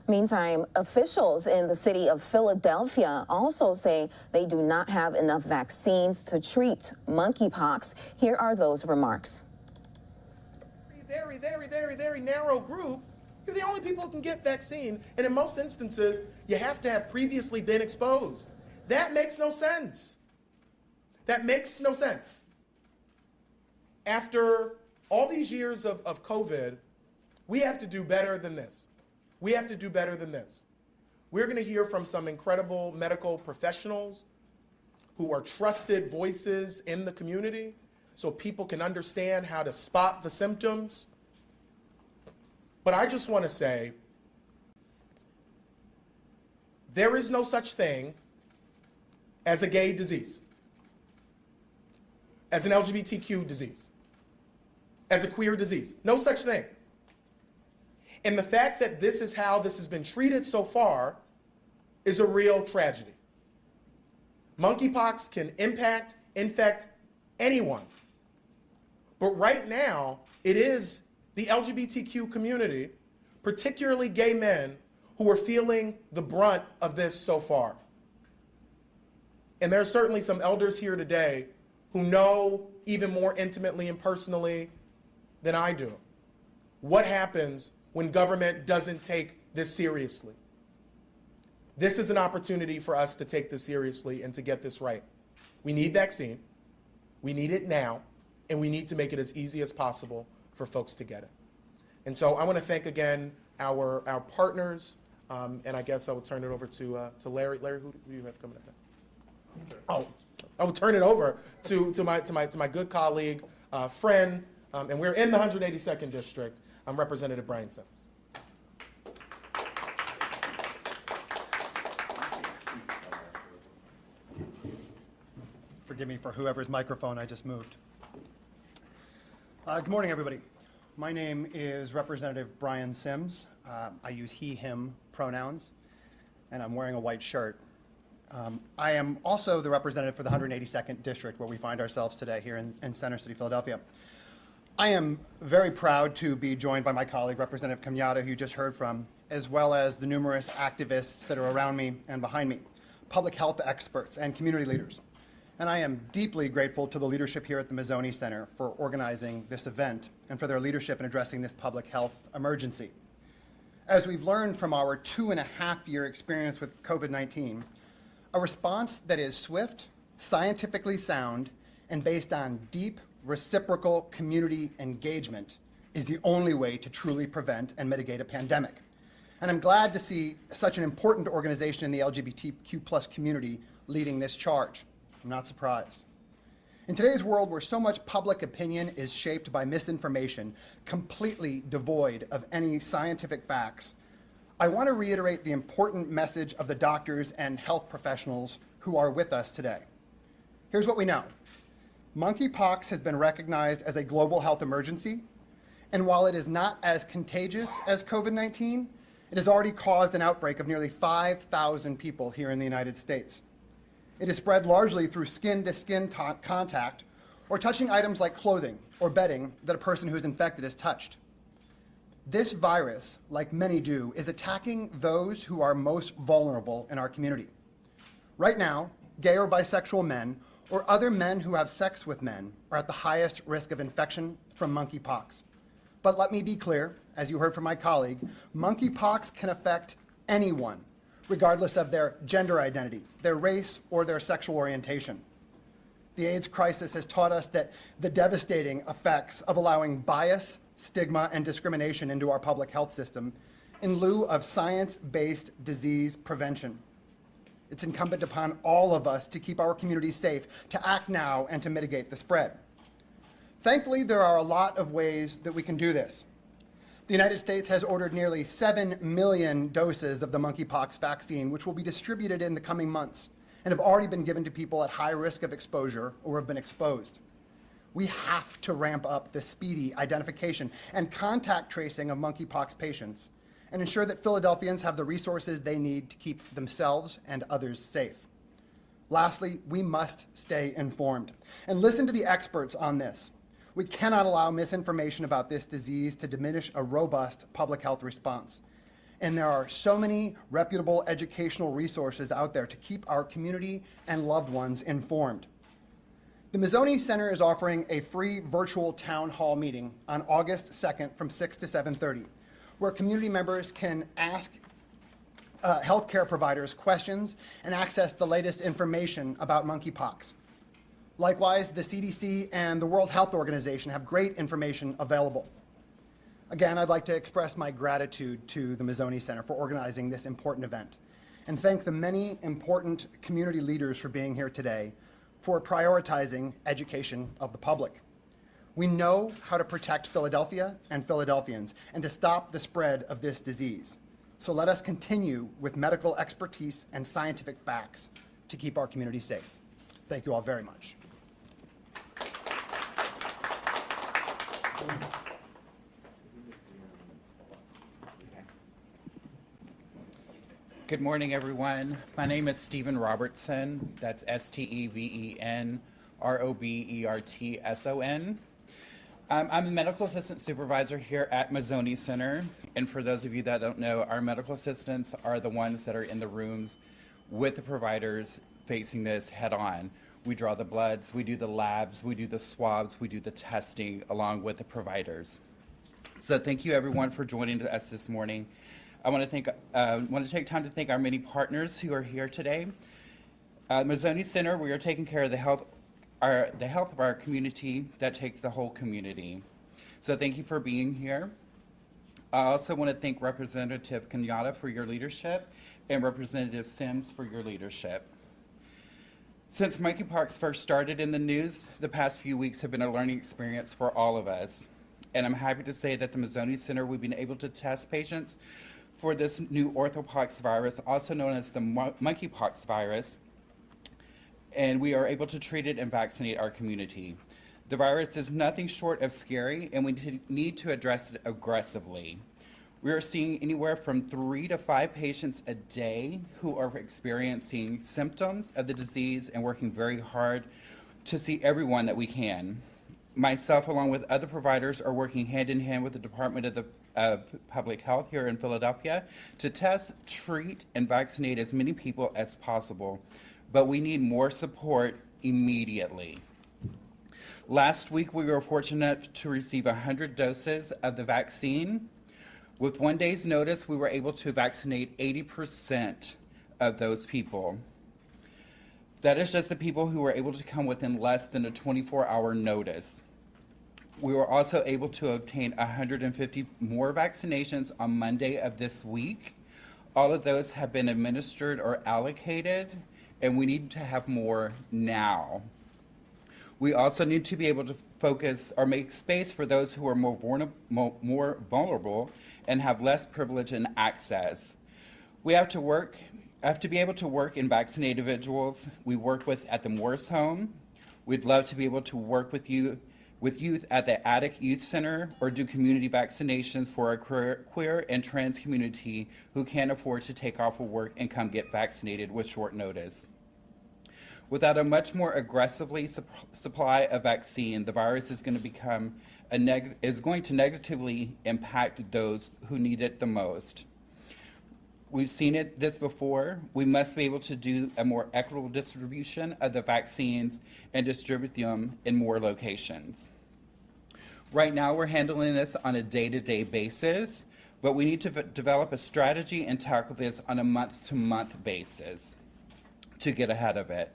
Meantime, officials in the city of Philadelphia also say they do not have enough vaccines to treat monkeypox. Here are those remarks.
Very, very, very, very narrow group. You're the only people who can get vaccine, and in most instances, you have to have previously been exposed. That makes no sense. That makes no sense. After all these years of COVID, we have to do better than this. We have to do better than this. We're going to hear from some incredible medical professionals who are trusted voices in the community so people can understand how to spot the symptoms. But I just want to say, there is no such thing as a gay disease, as an LGBTQ disease, as a queer disease. No such thing. And the fact that this is how this has been treated so far is a real tragedy. Monkeypox can infect anyone. But right now, it is the LGBTQ community, particularly gay men, who are feeling the brunt of this so far. And there are certainly some elders here today who know even more intimately and personally than I do what happens when government doesn't take this seriously. This is an opportunity for us to take this seriously and to get this right. We need vaccine, we need it now, and we need to make it as easy as possible for folks to get it. And so I want to thank again our partners, and I guess I will turn it over to Larry. Larry, who do you have coming up now? Oh, I will turn it over to my good colleague, friend, and we're in the 182nd District, Representative Brian Sims.
Forgive me for whoever's microphone I just moved. Good morning, everybody. My name is Representative Brian Sims. I use he, him pronouns. and I'm wearing a white shirt. I am also the representative for the 182nd District, where we find ourselves today here in Center City, Philadelphia. I am very proud to be joined by my colleague, Representative Kenyatta, who you just heard from, as well as the numerous activists that are around me and behind me, public health experts and community leaders. And I am deeply grateful to the leadership here at the Mazzoni Center for organizing this event and for their leadership in addressing this public health emergency. As we've learned from our 2.5-year experience with COVID-19, a response that is swift, scientifically sound, and based on deep, reciprocal community engagement is the only way to truly prevent and mitigate a pandemic. And I'm glad to see such an important organization in the LGBTQ+ community leading this charge. I'm not surprised. In today's world where so much public opinion is shaped by misinformation, completely devoid of any scientific facts, I want to reiterate the important message of the doctors and health professionals who are with us today. Here's what we know. Monkeypox has been recognized as a global health emergency, and while it is not as contagious as COVID-19, it has already caused an outbreak of nearly 5,000 people here in the United States. It is spread largely through skin-to-skin contact or touching items like clothing or bedding that a person who is infected has touched. This virus, like many do, is attacking those who are most vulnerable in our community. Right now, gay or bisexual men or other men who have sex with men are at the highest risk of infection from monkeypox. But let me be clear, as you heard from my colleague, monkeypox can affect anyone, regardless of their gender identity, their race, or their sexual orientation. The AIDS crisis has taught us that the devastating effects of allowing bias, stigma, and discrimination into our public health system in lieu of science-based disease prevention. It's incumbent upon all of us to keep our communities safe, to act now, and to mitigate the spread. Thankfully, there are a lot of ways that we can do this. The United States has ordered nearly 7 million doses of the monkeypox vaccine, which will be distributed in the coming months and have already been given to people at high risk of exposure or have been exposed. We have to ramp up the speedy identification and contact tracing of monkeypox patients and ensure that Philadelphians have the resources they need to keep themselves and others safe. Lastly, we must stay informed and listen to the experts on this. We cannot allow misinformation about this disease to diminish a robust public health response. And there are so many reputable educational resources out there to keep our community and loved ones informed. The Mazzoni Center is offering a free virtual town hall meeting on August 2nd from 6 to 7:30, where community members can ask healthcare providers questions and access the latest information about monkeypox. Likewise, the CDC and the World Health Organization have great information available. Again, I'd like to express my gratitude to the Mazzoni Center for organizing this important event and thank the many important community leaders for being here today for prioritizing education of the public. We know how to protect Philadelphia and Philadelphians and to stop the spread of this disease. So let us continue with medical expertise and scientific facts to keep our community safe. Thank you all very much.
Good morning, everyone. My name is Stephen Robertson. That's STEVEN ROBERTSON. I'm a medical assistant supervisor here at Mazzoni Center. And for those of you that don't know, our medical assistants are the ones that are in the rooms with the providers facing this head on. We draw the bloods, we do the labs, we do the swabs, we do the testing along with the providers. So thank you everyone for joining us this morning. I want to take time to thank our many partners who are here today. Mazzoni Center, we are taking care of the health of our community that takes the whole community. So thank you for being here. I also want to thank Representative Kenyatta for your leadership and Representative Sims for your leadership. Since monkeypox first started in the news, the past few weeks have been a learning experience for all of us. And I'm happy to say that the Mazzoni Center, we've been able to test patients for this new orthopox virus, also known as the monkeypox virus, and we are able to treat it and vaccinate our community. The virus is nothing short of scary, and we need to address it aggressively. We are seeing anywhere from 3 to 5 patients a day who are experiencing symptoms of the disease and working very hard to see everyone that we can. Myself, along with other providers, are working hand in hand with the Department of Public Health here in Philadelphia to test, treat, and vaccinate as many people as possible. But we need more support immediately. Last week, we were fortunate to receive 100 doses of the vaccine. With 1 day's notice, we were able to vaccinate 80% of those people. That is just the people who were able to come within less than a 24-hour notice. We were also able to obtain 150 more vaccinations on Monday of this week. All of those have been administered or allocated, and we need to have more now. We also need to be able to focus or make space for those who are more vulnerable and have less privilege and access. We have to be able to work and vaccinate individuals we work with at the Morris Home. We'd love to be able to work with youth at the Attic Youth Center or do community vaccinations for our queer and trans community who can't afford to take off of work and come get vaccinated with short notice. Without a much more aggressively supply of vaccine, the virus is going to negatively impact those who need it the most. We've seen this before. We must be able to do a more equitable distribution of the vaccines and distribute them in more locations. Right now, we're handling this on a day-to-day basis, but we need to develop a strategy and tackle this on a month-to-month basis to get ahead of it.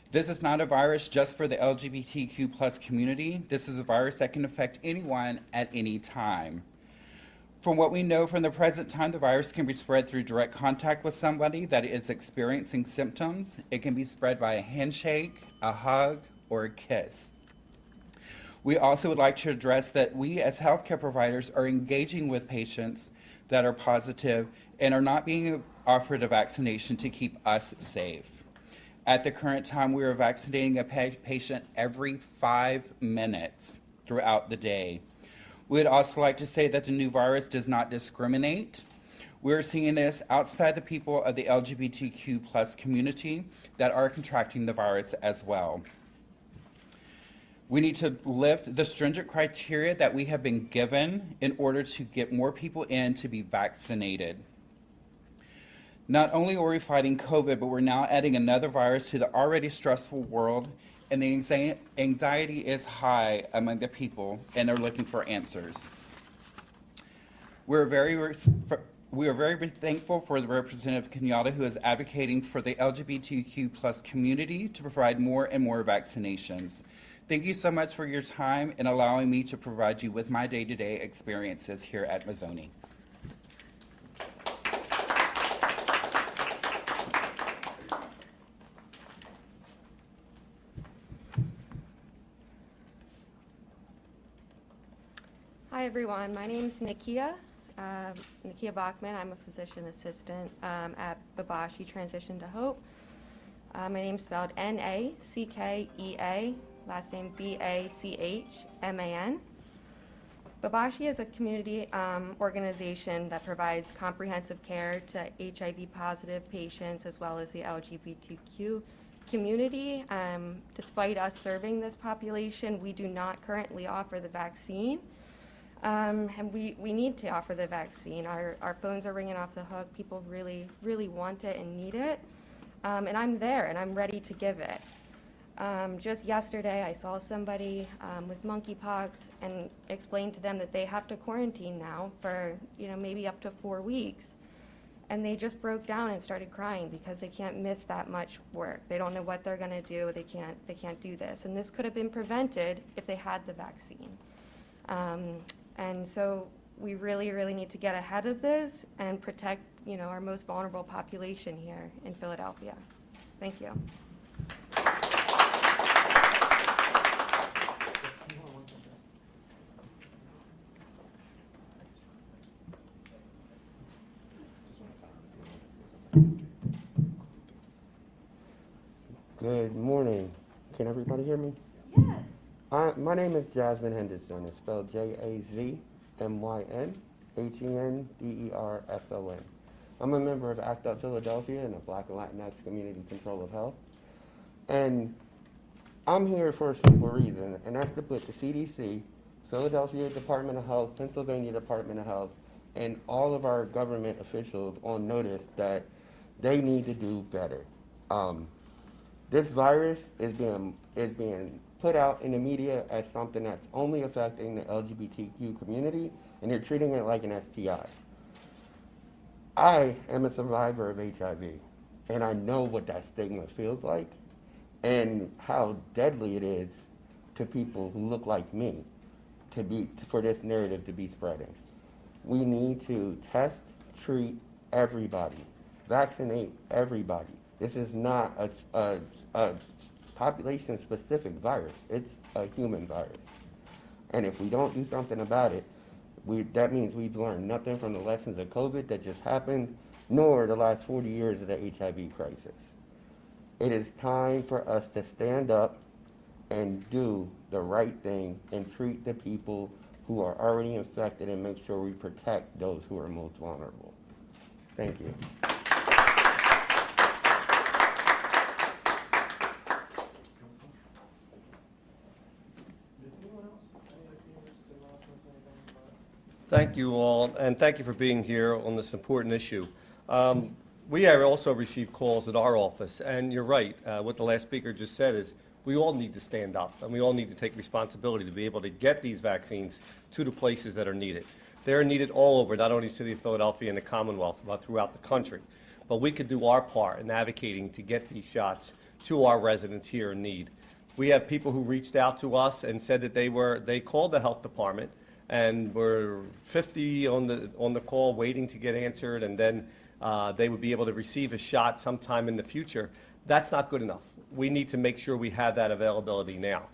This is not a virus just for the LGBTQ+ community. This is a virus that can affect anyone at any time. From what we know from the present time, the virus can be spread through direct contact with somebody that is experiencing symptoms. It can be spread by a handshake, a hug, or a kiss. We also would like to address that we as healthcare providers are engaging with patients that are positive and are not being offered a vaccination to keep us safe. At the current time, we are vaccinating a patient every 5 minutes throughout the day. We'd also like to say that the new virus does not discriminate. We're seeing this outside the people of the LGBTQ+ community that are contracting the virus as well. We need to lift the stringent criteria that we have been given in order to get more people in to be vaccinated. Not only are we fighting COVID, but we're now adding another virus to the already stressful world, and the anxiety is high among the people, and they're looking for answers. We are very thankful for the Representative Kenyatta, who is advocating for the LGBTQ+ community to provide more and more vaccinations. Thank you so much for your time and allowing me to provide you with my day-to-day experiences here at Mazzoni.
Hi everyone, my name is Nikia Bachman. I'm a physician assistant at Babashi Transition to Hope. My name's spelled Nackea, last name Bachman. Babashi is a community organization that provides comprehensive care to HIV positive patients as well as the LGBTQ community. Despite us serving this population, we do not currently offer the vaccine. And we need to offer the vaccine. Our phones are ringing off the hook. People really, really want it and need it. And I'm there and I'm ready to give it. Just yesterday, I saw somebody with monkeypox and explained to them that they have to quarantine now for, maybe up to 4 weeks. And they just broke down and started crying because they can't miss that much work. They don't know what they're going to do. They can't do this. And this could have been prevented if they had the vaccine. And so we really, really need to get ahead of this and protect, our most vulnerable population here in Philadelphia. Thank you.
Good morning. Can everybody hear me? Yes. My name is Jasmine Henderson. It's spelled Jazmyn, HENDERSON. I'm a member of ACT UP Philadelphia and the Black and Latinx Community Control of Health. And I'm here for a simple reason, and that's to put the CDC, Philadelphia Department of Health, Pennsylvania Department of Health, and all of our government officials on notice that they need to do better. This virus is being put out in the media as something that's only affecting the LGBTQ community, and they're treating it like an STI. I am a survivor of HIV, and I know what that stigma feels like and how deadly it is to people who look like me for this narrative to be spreading. We need to test, treat everybody, vaccinate everybody. This is not a population-specific virus. It's a human virus. And if we don't do something about it, that means we've learned nothing from the lessons of COVID that just happened, nor the last 40 years of the HIV crisis. It is time for us to stand up and do the right thing and treat the people who are already infected and make sure we protect those who are most vulnerable. Thank you.
Thank you all, and thank you for being here on this important issue. We have also received calls at our office, and you're right, what the last speaker just said is we all need to stand up, and we all need to take responsibility to be able to get these vaccines to the places that are needed. They're needed all over, not only the city of Philadelphia and the Commonwealth, but throughout the country. But we could do our part in advocating to get these shots to our residents here in need. We have people who reached out to us and said that they called the health department, and were 50 on the call waiting to get answered, and then they would be able to receive a shot sometime in the future. That's not good enough. We need to make sure we have that availability now.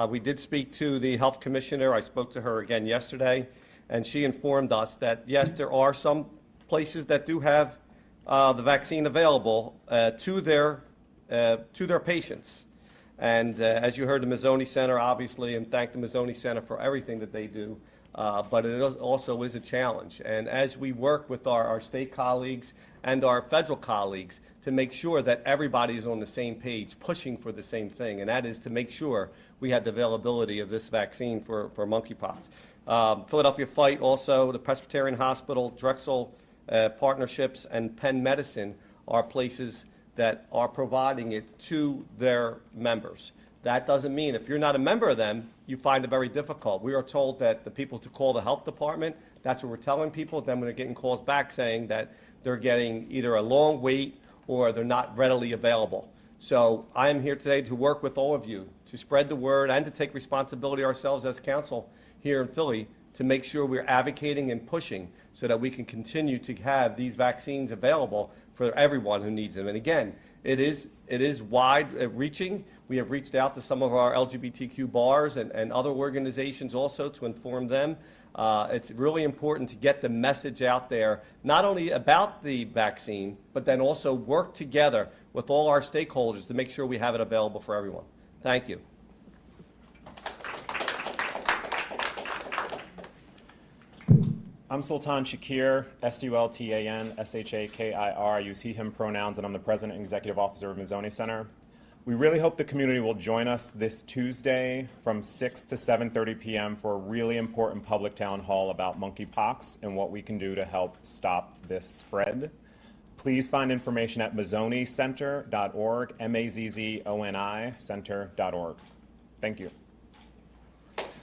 We did speak to the health commissioner. I spoke to her again yesterday, and she informed us that, yes, there are some places that do have the vaccine available to their patients. And as you heard, the Mazzoni Center, obviously, and thank the Mazzoni Center for everything that they do, but it also is a challenge. And as we work with our state colleagues and our federal colleagues to make sure that everybody is on the same page, pushing for the same thing, and that is to make sure we have the availability of this vaccine for monkeypox. Philadelphia Fight also, the Presbyterian Hospital, Drexel Partnerships, and Penn Medicine are places that are providing it to their members. That doesn't mean if you're not a member of them, you find it very difficult. We are told that the people to call the health department, that's what we're telling people. Then when they're getting calls back saying that they're getting either a long wait or they're not readily available. So I am here today to work with all of you to spread the word and to take responsibility ourselves as council here in Philly to make sure we're advocating and pushing so that we can continue to have these vaccines available for everyone who needs them. And again, it is wide reaching. We have reached out to some of our LGBTQ bars and other organizations also to inform them. It's really important to get the message out there, not only about the vaccine, but then also work together with all our stakeholders to make sure we have it available for everyone. Thank you.
I'm Sultan Shakir, Sultan Shakir. I use he, him pronouns, and I'm the President and Executive Officer of Mazzoni Center. We really hope the community will join us this Tuesday from 6 to 7:30 p.m. for a really important public town hall about monkeypox and what we can do to help stop this spread. Please find information at mazzonicenter.org, M-A-Z-Z-O-N-I center.org. Thank you.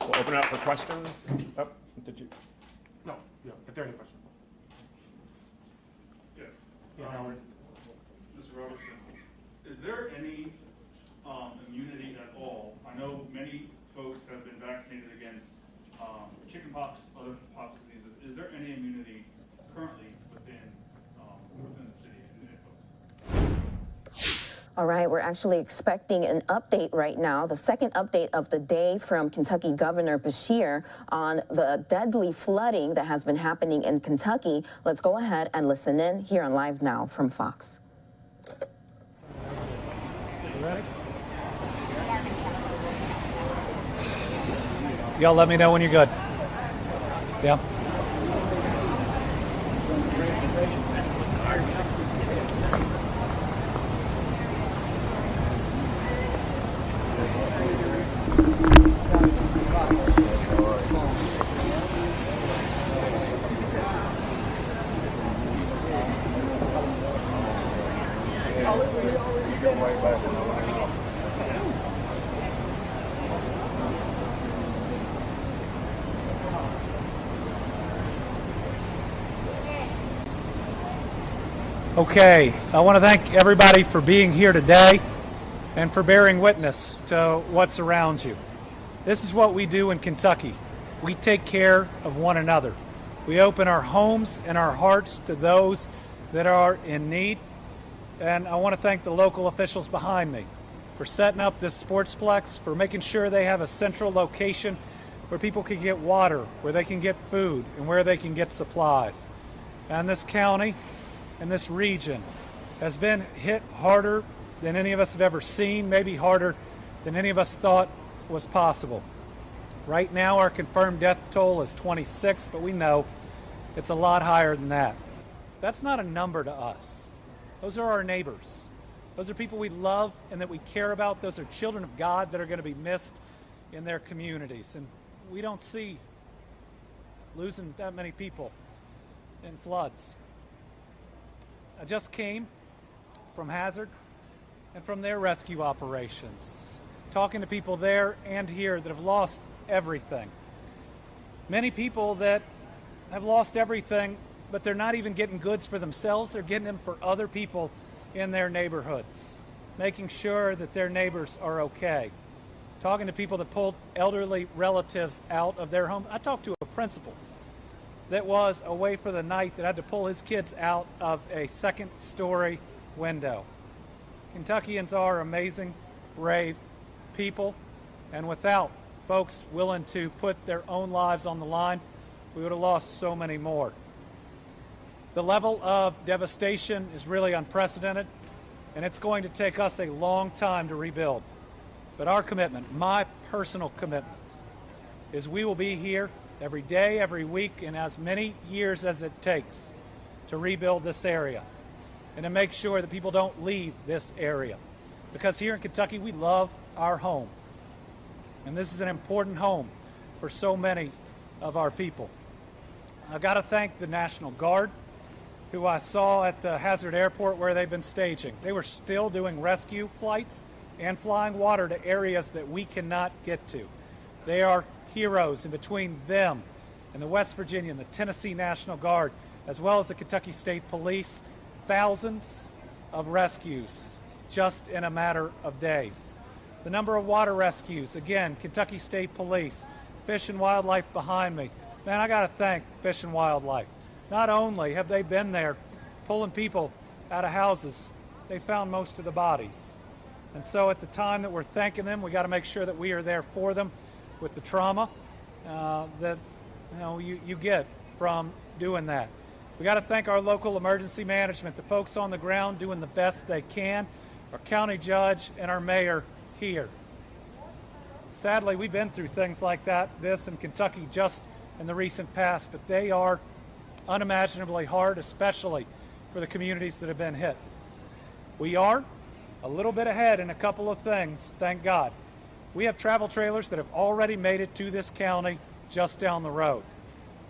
We'll open it up for questions. Oh, did you?
No, yeah, if there are any questions.
Yes.
Yeah,
Mr. Robertson, is there any immunity at all? I know many folks have been vaccinated against chickenpox, other pox diseases. Is there any immunity currently within the city and folks?
All right, we're actually expecting an update right now, the second update of the day from Kentucky Governor Beshear on the deadly flooding that has been happening in Kentucky. Let's go ahead and listen in here on Live Now from Fox.
You ready? Y'all let me know when you're good. Yeah.
Okay, I want to thank everybody for being here today and for bearing witness to what's around you. This is what we do in Kentucky. We take care of one another. We open our homes and our hearts to those that are in need. And I want to thank the local officials behind me for setting up this sportsplex, for making sure they have a central location where people can get water, where they can get food, and where they can get supplies. And this county and this region has been hit harder than any of us have ever seen, maybe harder than any of us thought was possible. Right now, our confirmed death toll is 26, but we know it's a lot higher than that. That's not a number to us. Those are our neighbors. Those are people we love and that we care about. Those are children of God that are going to be missed in their communities. And we don't see losing that many people in floods. I just came from Hazard and from their rescue operations, talking to people there and here that have lost everything. Many people that have lost everything, but they're not even getting goods for themselves, they're getting them for other people in their neighborhoods, making sure that their neighbors are okay. Talking to people that pulled elderly relatives out of their home. I talked to a principal that was away for the night that had to pull his kids out of a second-story window. Kentuckians are amazing, brave people, and without folks willing to put their own lives on the line, we would have lost so many more. The level of devastation is really unprecedented, and it's going to take us a long time to rebuild. But our commitment, my personal commitment, is we will be here every day, every week, and as many years as it takes to rebuild this area and to make sure that people don't leave this area. Because here in Kentucky, we love our home. And this is an important home for so many of our people. I've got to thank the National Guard, who I saw at the Hazard Airport where they've been staging. They were still doing rescue flights and flying water to areas that we cannot get to. They are heroes, and between them and the West Virginia and the Tennessee National Guard, as well as the Kentucky State Police, thousands of rescues just in a matter of days. The number of water rescues, again, Kentucky State Police, Fish and Wildlife behind me. Man, I got to thank Fish and Wildlife. Not only have they been there pulling people out of houses, they found most of the bodies. And so at the time that we're thanking them, we got to make sure that we are there for them with the trauma that you get from doing that. We got to thank our local emergency management, the folks on the ground doing the best they can, our county judge and our mayor here. Sadly, we've been through things like this in Kentucky just in the recent past, but they are unimaginably hard, especially for the communities that have been hit. We are a little bit ahead in a couple of things, thank God. We have travel trailers that have already made it to this county just down the road.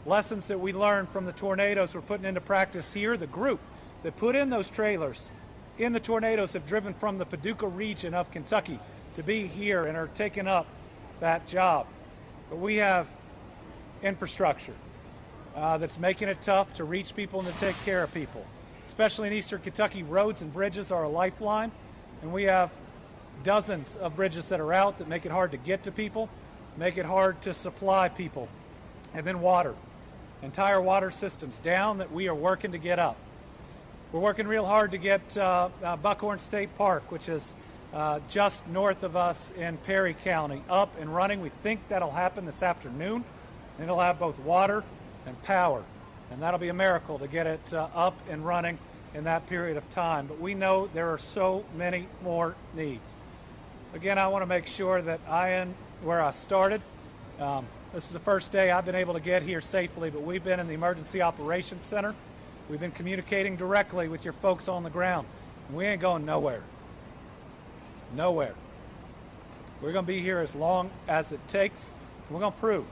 Lessons that we learned from the tornadoes we're putting into practice here. The group that put in those trailers in the tornadoes have driven from the Paducah region of Kentucky to be here and are taking up that job. But we have infrastructure that's making it tough to reach people and to take care of people. Especially in eastern Kentucky, roads and bridges are a lifeline, and we have dozens of bridges that are out that make it hard to get to people, make it hard to supply people. And then water. Entire water systems down that we are working to get up. We're working real hard to get Buckhorn State Park, which is just north of us in Perry County, up and running. We think that'll happen this afternoon, and it'll have both water and power. And that'll be a miracle to get it up and running in that period of time. But we know there are so many more needs. Again, I want to make sure that I am where I started. This is the first day I've been able to get here safely, but we've been in the Emergency Operations Center We've been communicating directly with your folks on the ground, and we ain't going nowhere. Nowhere. We're going to be here as long as it takes. We're going to prove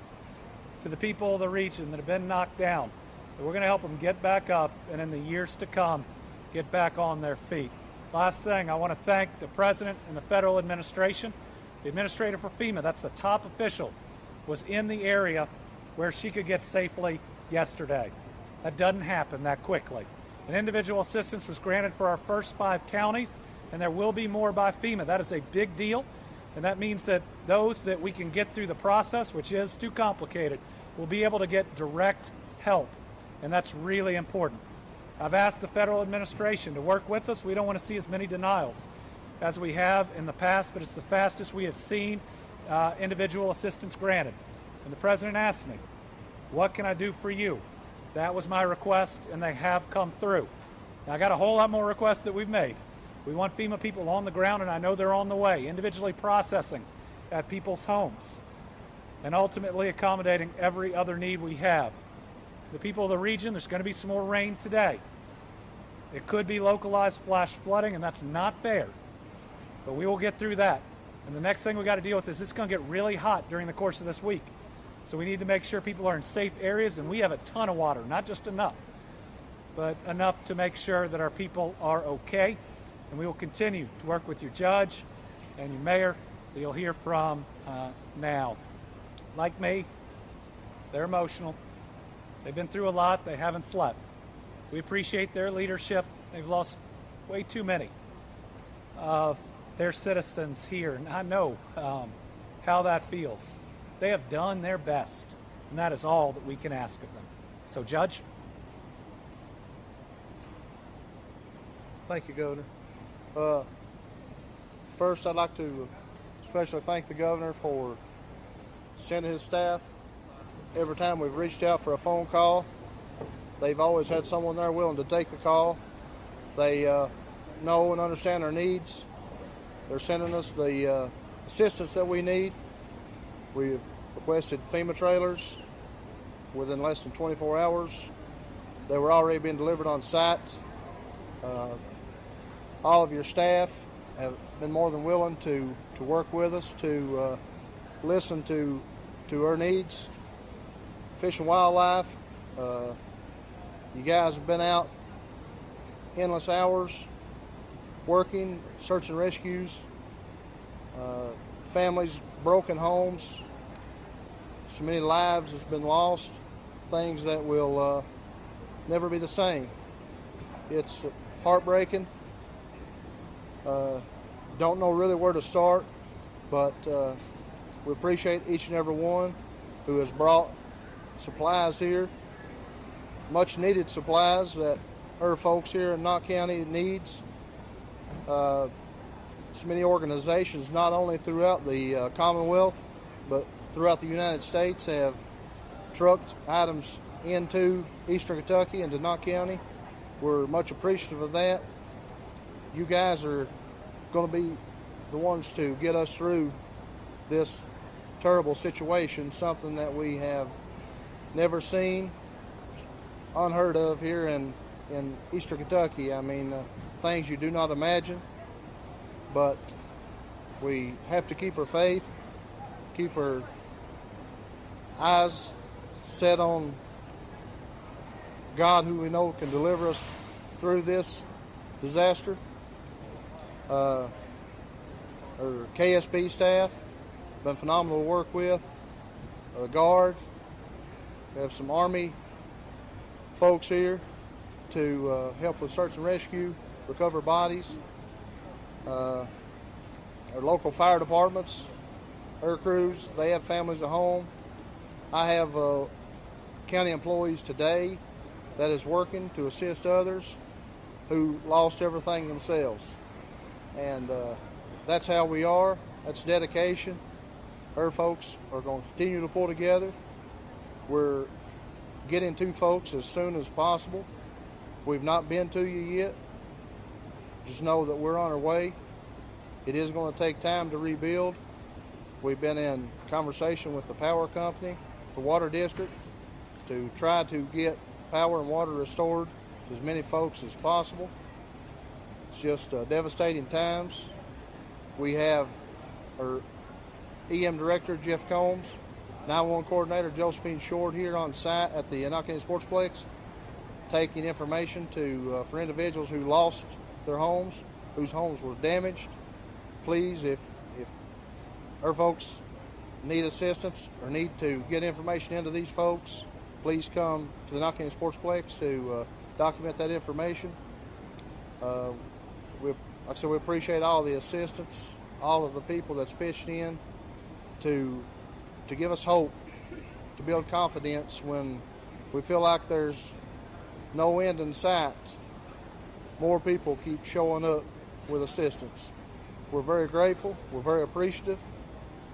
to the people of the region that have been knocked down that we're going to help them get back up and in the years to come, get back on their feet. Last thing, I want to thank the President and the federal administration. The administrator for FEMA, that's the top official, was in the area where she could get safely yesterday. That doesn't happen that quickly. And individual assistance was granted for our first 5 counties, and there will be more by FEMA. That is a big deal, and that means that those that we can get through the process, which is too complicated, will be able to get direct help, and that's really important. I've asked the federal administration to work with us. We don't want to see as many denials as we have in the past, but it's the fastest we have seen individual assistance granted. And the President asked me, what can I do for you? That was my request, and they have come through. Now, I got a whole lot more requests that we've made. We want FEMA people on the ground, and I know they're on the way, individually processing at people's homes and ultimately accommodating every other need we have. To the people of the region, there's going to be some more rain today. It could be localized flash flooding, and that's not fair, but we will get through that. And the next thing we got to deal with is it's going to get really hot during the course of this week. So we need to make sure people are in safe areas, and we have a ton of water, not just enough, but enough to make sure that our people are okay. And we will continue to work with your judge and your mayor that you'll hear from now. Like me, they're emotional. They've been through a lot. They haven't slept. We appreciate their leadership. They've lost way too many of their citizens here, and I know how that feels. They have done their best, and that is all that we can ask of them. So, Judge?
Thank you, Governor. First, I'd like to especially thank the Governor for sending his staff. Every time we've reached out for a phone call, they've always had someone there willing to take the call. They know and understand our needs. They're sending us the assistance that we need. We've requested FEMA trailers within less than 24 hours. They were already being delivered on site. All of your staff have been more than willing to work with us, to listen to our needs. Fish and Wildlife, you guys have been out endless hours working, search and rescues, families, broken homes, so many lives has been lost, things that will never be the same. It's heartbreaking. Don't know really where to start, but we appreciate each and every one who has brought supplies here, much needed supplies that our folks here in Knott County needs. So many organizations, not only throughout the Commonwealth, but throughout the United States, have trucked items into Eastern Kentucky and to Knott County. We're much appreciative of that. You guys are going to be the ones to get us through this terrible situation, something that we have never seen, unheard of here in Eastern Kentucky. I mean, things you do not imagine, but we have to keep our faith, keep our eyes set on God, who we know can deliver us through this disaster. Our KSB staff been phenomenal to work with. The Guard, we have some Army folks here to help with search and rescue, recover bodies. Our local fire departments, air crews, they have families at home. I have county employees today that is working to assist others who lost everything themselves. And that's how we are. That's dedication. Our folks are going to continue to pull together. We're getting to folks as soon as possible. If we've not been to you yet, just know that we're on our way. It is going to take time to rebuild. We've been in conversation with the power company, the water district, to try to get power and water restored as many folks as possible. It's just devastating times. We have our EM Director, Jeff Combs, 911 Coordinator, Josephine Short, here on site at the Knox County Sportsplex, taking information to for individuals who lost their homes, whose homes were damaged. Please, if our folks need assistance or need to get information into these folks, please come to the Knox County Sportsplex to document that information. Like I said, we appreciate all the assistance, all of the people that's pitched in to give us hope, to build confidence when we feel like there's no end in sight. More people keep showing up with assistance. We're very grateful. We're very appreciative.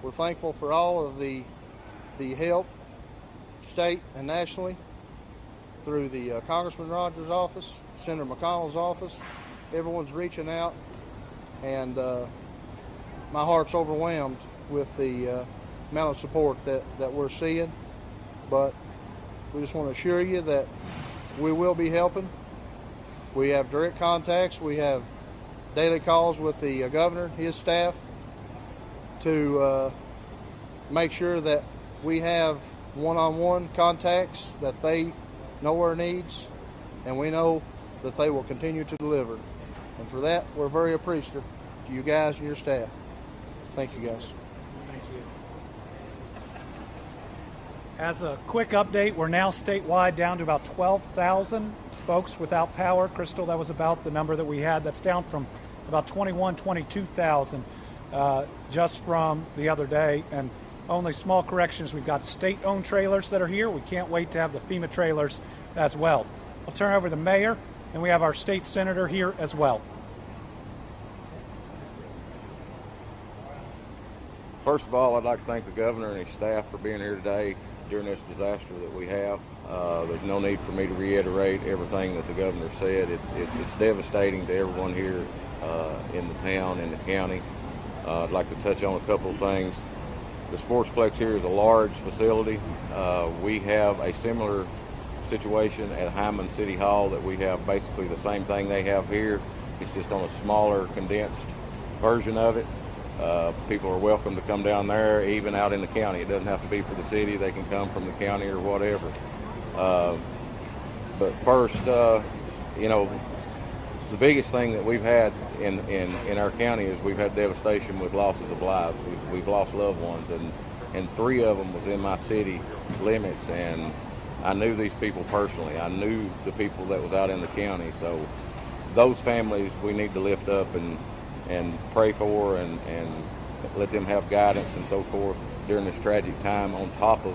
We're thankful for all of the help, state and nationally, through the Congressman Rogers' office, Senator McConnell's office. Everyone's reaching out, and my heart's overwhelmed with the amount of support that we're seeing. But we just want to assure you that we will be helping. We have direct contacts. We have daily calls with the governor, his staff, to make sure that we have one-on-one contacts, that they know our needs, and we know that they will continue to deliver. And for that, we're very appreciative to you guys and your staff. Thank you, guys.
Thank you. As a quick update, we're now statewide down to about 12,000 folks without power. Crystal, that was about the number that we had. That's down from about 22,000 just from the other day. And only small corrections, we've got state-owned trailers that are here. We can't wait to have the FEMA trailers as well. I'll turn over to the mayor, and we have our state senator here as well.
First of all, I'd like to thank the governor and his staff for being here today during this disaster that we have. There's no need for me to reiterate everything that the governor said. It's devastating to everyone here in the town, in the county. I'd like to touch on a couple of things. The Sportsplex here is a large facility. We have a similar situation at Hyman City Hall, that we have basically the same thing they have here. It's just on a smaller, condensed version of it. People are welcome to come down there, even out in the county. It doesn't have to be for the city. They can come from the county or whatever. But first, you know, the biggest thing that we've had in our county is we've had devastation with losses of lives. We've lost loved ones, and 3 of them was in my city limits, and I knew these people personally. I knew the people that was out in the county. So those families we need to lift up and pray for and let them have guidance and so forth during this tragic time, on top of,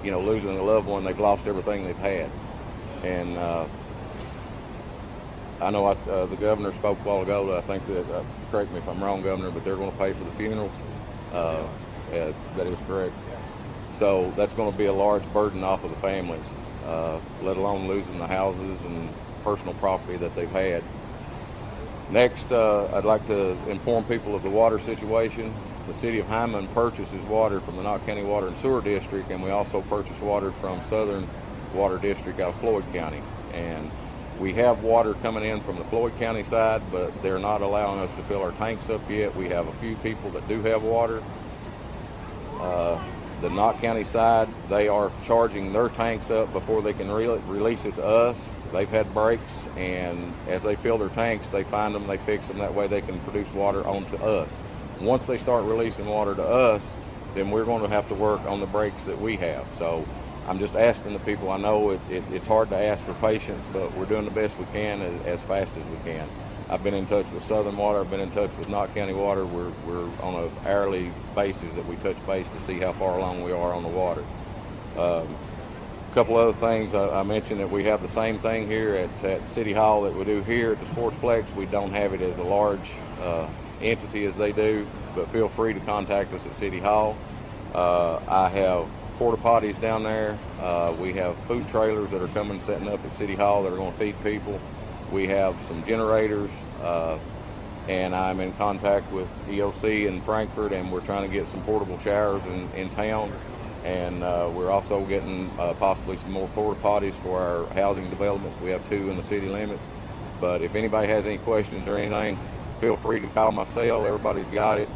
you know, losing a loved one. They've lost everything they've had. And I know the governor spoke a while ago. I think that, correct me if I'm wrong, Governor, but they're going to pay for the funerals. That is correct. So that's going to be a large burden off of the families, let alone losing the houses and personal property that they've had. Next, I'd like to inform people of the water situation. The city of Hyman purchases water from the Knox County Water and Sewer District, and we also purchase water from Southern Water District out of Floyd County. And we have water coming in from the Floyd County side, but they're not allowing us to fill our tanks up yet. We have a few people that do have water. The Knox County side, they are charging their tanks up before they can release it to us. They've had breaks, and as they fill their tanks, they find them, they fix them. That way they can produce water onto us. Once they start releasing water to us, then we're going to have to work on the breaks that we have. So I'm just asking the people. I know it's hard to ask for patience, but we're doing the best we can as fast as we can. I've been in touch with Southern Water. I've been in touch with Knox County Water. We're on an hourly basis that we touch base to see how far along we are on the water. A couple other things. I mentioned that we have the same thing here at City Hall that we do here at the Sportsplex. We don't have it as a large entity as they do, but feel free to contact us at City Hall. I have porta potties down there. We have food trailers that are coming, setting up at City Hall that are going to feed people. We have some generators, and I'm in contact with EOC in Frankfort, and we're trying to get some portable showers in town. And we're also getting possibly some more porta potties for our housing developments. We have 2 in the city limits. But if anybody has any questions or anything, feel free to call my cell. Everybody's got it.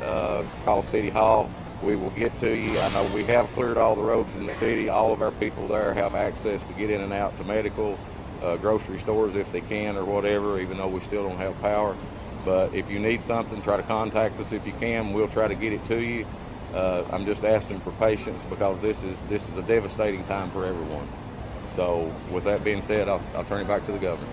Call City Hall. We will get to you. I know we have cleared all the roads in the city. All of our people there have access to get in and out to medical, grocery stores if they can or whatever, even though we still don't have power. But if you need something, try to contact us if you can. We'll try to get it to you. I'm just asking for patience because this is a devastating time for everyone. So with that being said, I'll turn it back to the governor.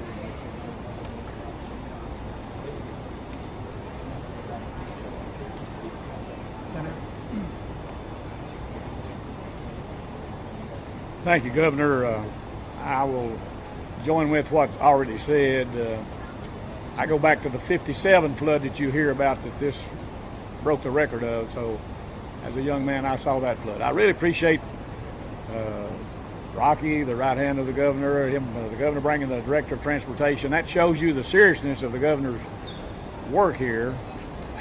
Thank you, Governor. I will join with what's already said. I go back to the 57 flood that you hear about that this broke the record of. So as a young man, I saw that flood. I really appreciate Rocky, the right hand of the governor, the governor bringing the director of transportation. That shows you the seriousness of the governor's work here.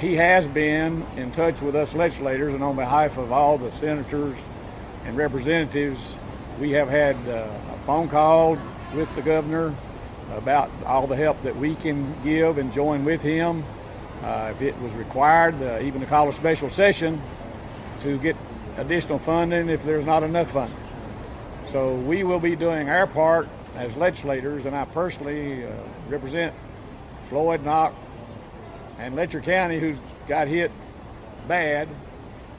He has been in touch with us legislators, and on behalf of all the senators and representatives, we have had a phone call with the governor about all the help that we can give and join with him. If it was required, even to call a special session to get additional funding if there's not enough funding. So we will be doing our part as legislators, and I personally represent Floyd, Knox, and Letcher County, who's got hit bad.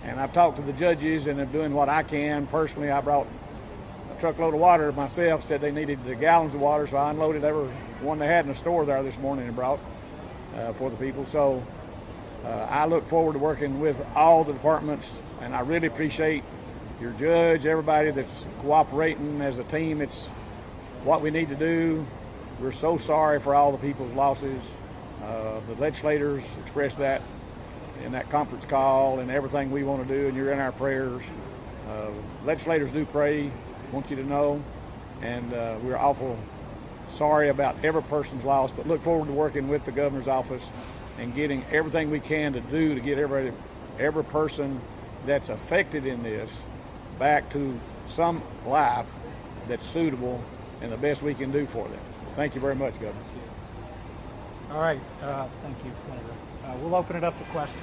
And I've talked to the judges and I'm doing what I can. Personally, I brought a truckload of water myself, said they needed the gallons of water, so I unloaded every one they had in the store there this morning and brought for the people. So I look forward to working with all the departments, and I really appreciate your judge, everybody that's cooperating as a team. It's what we need to do. We're so sorry for all the people's losses. The legislators expressed that in that conference call and everything we want to do, and you're in our prayers. Legislators do pray, want you to know, and we're awful sorry about every person's loss, but look forward to working with the governor's office and getting everything we can to do to get every person that's affected in this back to some life that's suitable and the best we can do for them. Thank you very much, Governor.
All right. Thank you, Senator. We'll open it up to questions.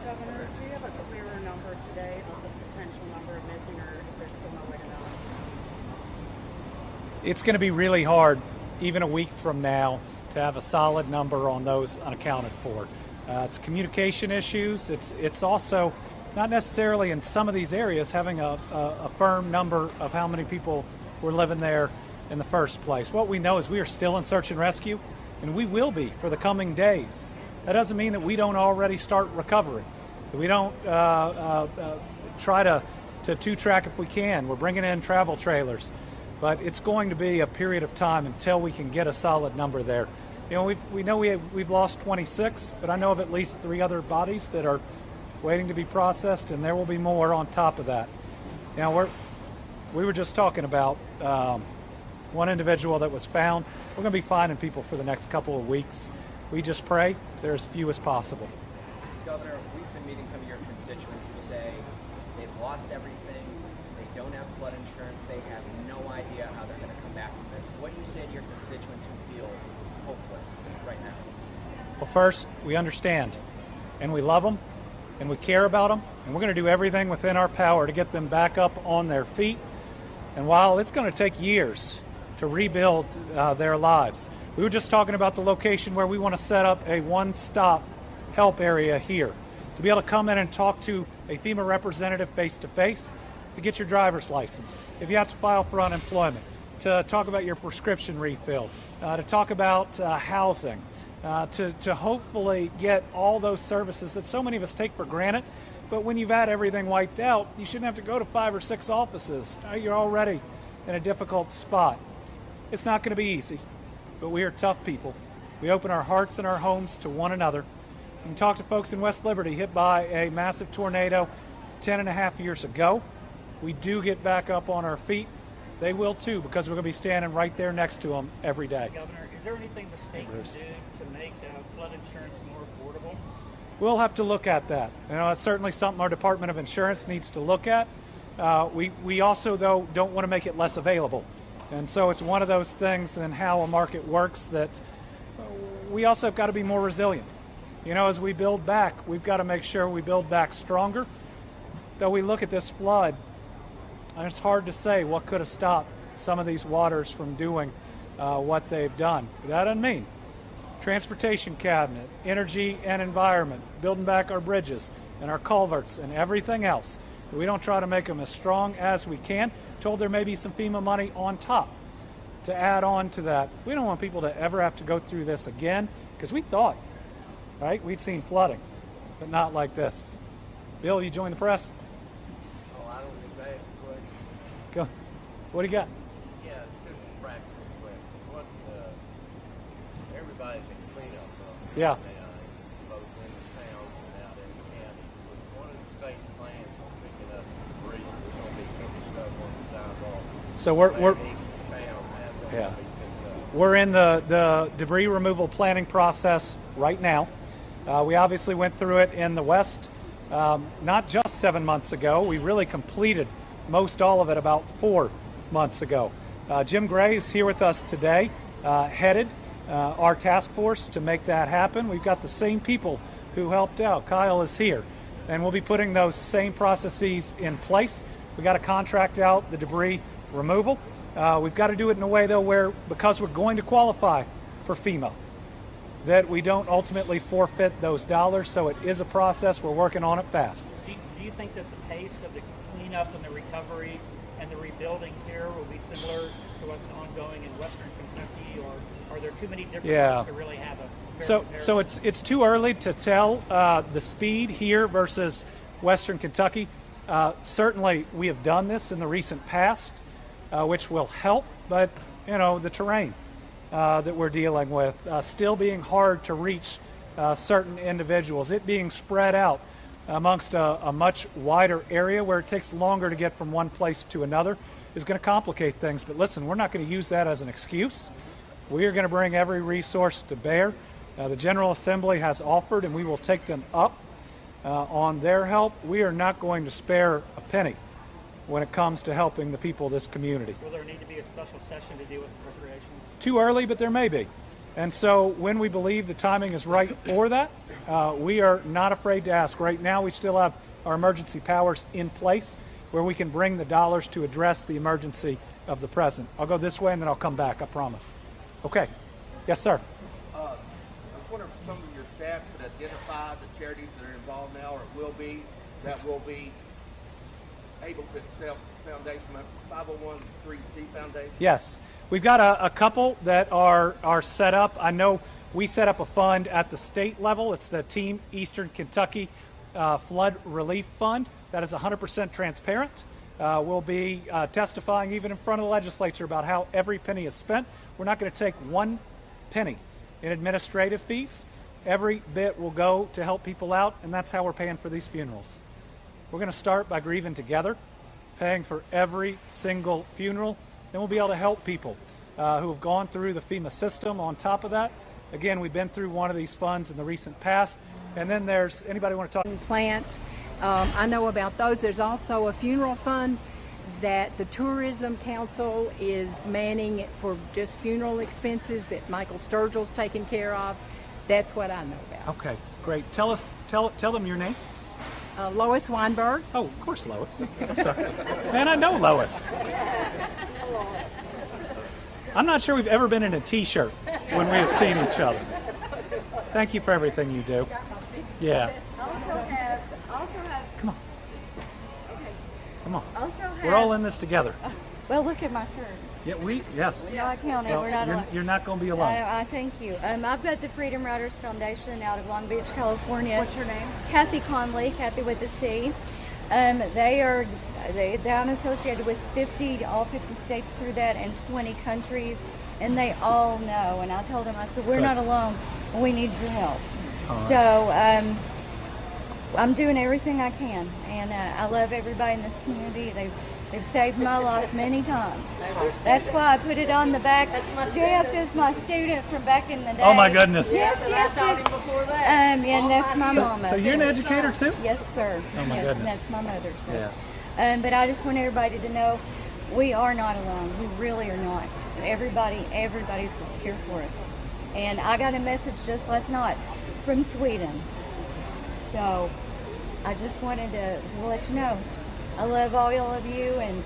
Governor, do you have a clearer number today of the potential number of missing, or if there's still no way to know?
It's going to be really hard, even a week from now, to have a solid number on those unaccounted for. It's communication issues. It's also not necessarily in some of these areas having a firm number of how many people were living there in the first place. What we know is we are still in search and rescue, and we will be for the coming days. That doesn't mean that we don't already start recovery. We don't try to two-track if we can. We're bringing in travel trailers. But it's going to be a period of time until we can get a solid number there. You know, we've lost 26, but I know of at least 3 other bodies that are waiting to be processed, and there will be more on top of that. Now, we were just talking about one individual that was found. We're going to be finding people for the next couple of weeks. We just pray they're as few as possible.
Governor, we've been meeting some of your constituents who say they've lost everything, they don't have flood insurance, they have no idea how they're going to come back from this. What do you say to your constituents who feel hopeless right now?
Well, first, we understand, and we love them, and we care about them, and we're going to do everything within our power to get them back up on their feet. And while it's going to take years to rebuild their lives, we were just talking about the location where we want to set up a one-stop help area here, to be able to come in and talk to a FEMA representative face-to-face, to get your driver's license, if you have to file for unemployment, to talk about your prescription refill, to talk about housing, to hopefully get all those services that so many of us take for granted. But when you've had everything wiped out, you shouldn't have to go to 5 or 6 offices. You're already in a difficult spot. It's not going to be easy, but we are tough people. We open our hearts and our homes to one another. And talk to folks in West Liberty hit by a massive tornado 10.5 years ago. We do get back up on our feet. They will too, because we're going to be standing right there next to them every day.
Governor, is there anything the state can do to make flood insurance more affordable?
We'll have to look at that. You know, it's certainly something our Department of Insurance needs to look at. We also, though, don't want to make it less available. And so it's one of those things in how a market works that we also have got to be more resilient. You know, as we build back, we've got to make sure we build back stronger. Though we look at this flood, and it's hard to say what could have stopped some of these waters from doing what they've done. But that doesn't mean transportation cabinet, energy and environment, building back our bridges and our culverts and everything else. We don't try to make them as strong as we can. Told there may be some FEMA money on top to add on to that. We don't want people to ever have to go through this again, because we thought, right, we've seen flooding, but not like this. Bill, you join the press?
Oh, I don't think I have a question.
Go. What do you got?
Yeah, it's just a practical question. What, everybody's in cleanup.
Yeah.
Both in the town and out in the county. What is the state plans on picking up debris? There's going to be picking stuff on the sidewalk.
So we're in the debris removal planning process right now. We obviously went through it in the West not just 7 months ago. We really completed most all of it about 4 months ago. Jim Gray is here with us today, headed our task force to make that happen. We've got the same people who helped out. Kyle is here, and we'll be putting those same processes in place. We got to contract out the debris removal. We've got to do it in a way, though, where, because we're going to qualify for FEMA, that we don't ultimately forfeit those dollars. So it is a process. We're working on it fast.
Do you think that the pace of the cleanup and the recovery and the rebuilding here will be similar to what's ongoing in Western Kentucky, or are there too many differences to really have a fair comparison?
So it's too early to tell the speed here versus Western Kentucky. Certainly, we have done this in the recent past, which will help, but you know, the terrain that we're dealing with still being hard to reach certain individuals, it being spread out amongst a much wider area where it takes longer to get from one place to another is going to complicate things. But listen, we're not going to use that as an excuse. We are going to bring every resource to bear. The General Assembly has offered, and we will take them up on their help. We are not going to spare a penny when it comes to helping the people of this community.
Will there need to be a special session to deal with appropriations?
Too early, but there may be. And so when we believe the timing is right for that, we are not afraid to ask. Right now, we still have our emergency powers in place where we can bring the dollars to address the emergency of the present. I'll go this way and then I'll come back, I promise. Okay. Yes, sir.
I was wondering if some of your staff could identify the charities that are involved now, or will be, that will be able to accept foundation, 501(c)(3) foundation?
Yes. We've got a couple that are set up. I know we set up a fund at the state level. It's the Team Eastern Kentucky Flood Relief Fund. That is 100% transparent. We'll be testifying even in front of the legislature about how every penny is spent. We're not going to take 1 penny in administrative fees. Every bit will go to help people out, and that's how we're paying for these funerals. We're going to start by grieving together, paying for every single funeral. Then we'll be able to help people who have gone through the FEMA system. On top of that, again, we've been through one of these funds in the recent past. And then there's, anybody want to talk?
Plant. I know about those. There's also a funeral fund that the Tourism Council is manning for just funeral expenses that Michael Sturgill's taking care of. That's what I know about.
Okay, great. Tell them your name.
Lois Weinberg.
Oh, of course, Lois. I'm sorry. Man, I know Lois. I'm not sure we've ever been in a T-shirt when we have seen each other. Thank you for everything you do. Yeah. Come on. Come on. We're all in this together.
Well, look at my shirt.
Yeah, yes.
No, I counted.
Well,
We're not
you're not going to be alone.
I thank you. I've got the Freedom Riders Foundation out of Long Beach, California.
What's your name?
Kathy Conley, Kathy with a C. I'm associated with all 50 states through that and 20 countries, and they all know. And I told them, I said, we're not alone. We need your help. Right. So I'm doing everything I can, and I love everybody in this community. They've saved my life many times. That's why I put it on the back. Jeff is my student from back in the day.
Oh my goodness.
Yes. And that's my mama.
So you're an educator too?
Yes, sir.
Oh my
yes,
goodness.
And that's my mother. So.
Yeah.
But I just want everybody to know we are not alone. We really are not. Everybody's here for us. And I got a message just last night from Sweden. So I just wanted to let you know. I love all of you, and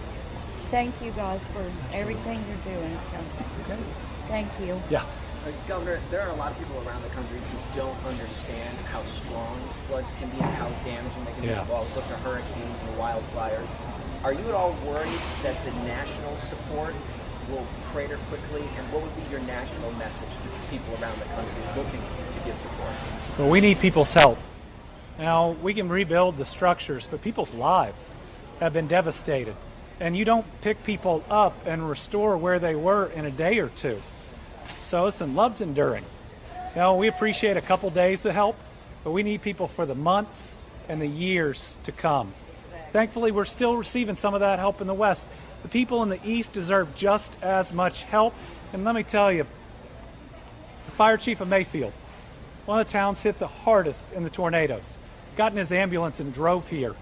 thank you guys for everything you're doing. So thank you.
Yeah.
Governor, there are a lot of people around the country who don't understand how strong floods can be and how damaging they can be. Well, look at hurricanes and wildfires. Are you at all worried that the national support will crater quickly? And what would be your national message to people around the country looking to give support?
Well, we need people's help. Now, we can rebuild the structures, but people's lives have been devastated. And you don't pick people up and restore where they were in a day or two. So listen, love's enduring. We appreciate a couple days of help, but we need people for the months and the years to come. Thankfully, we're still receiving some of that help in the West. The people in the East deserve just as much help. And let me tell you, the fire chief of Mayfield, one of the towns hit the hardest in the tornadoes, got in his ambulance and drove here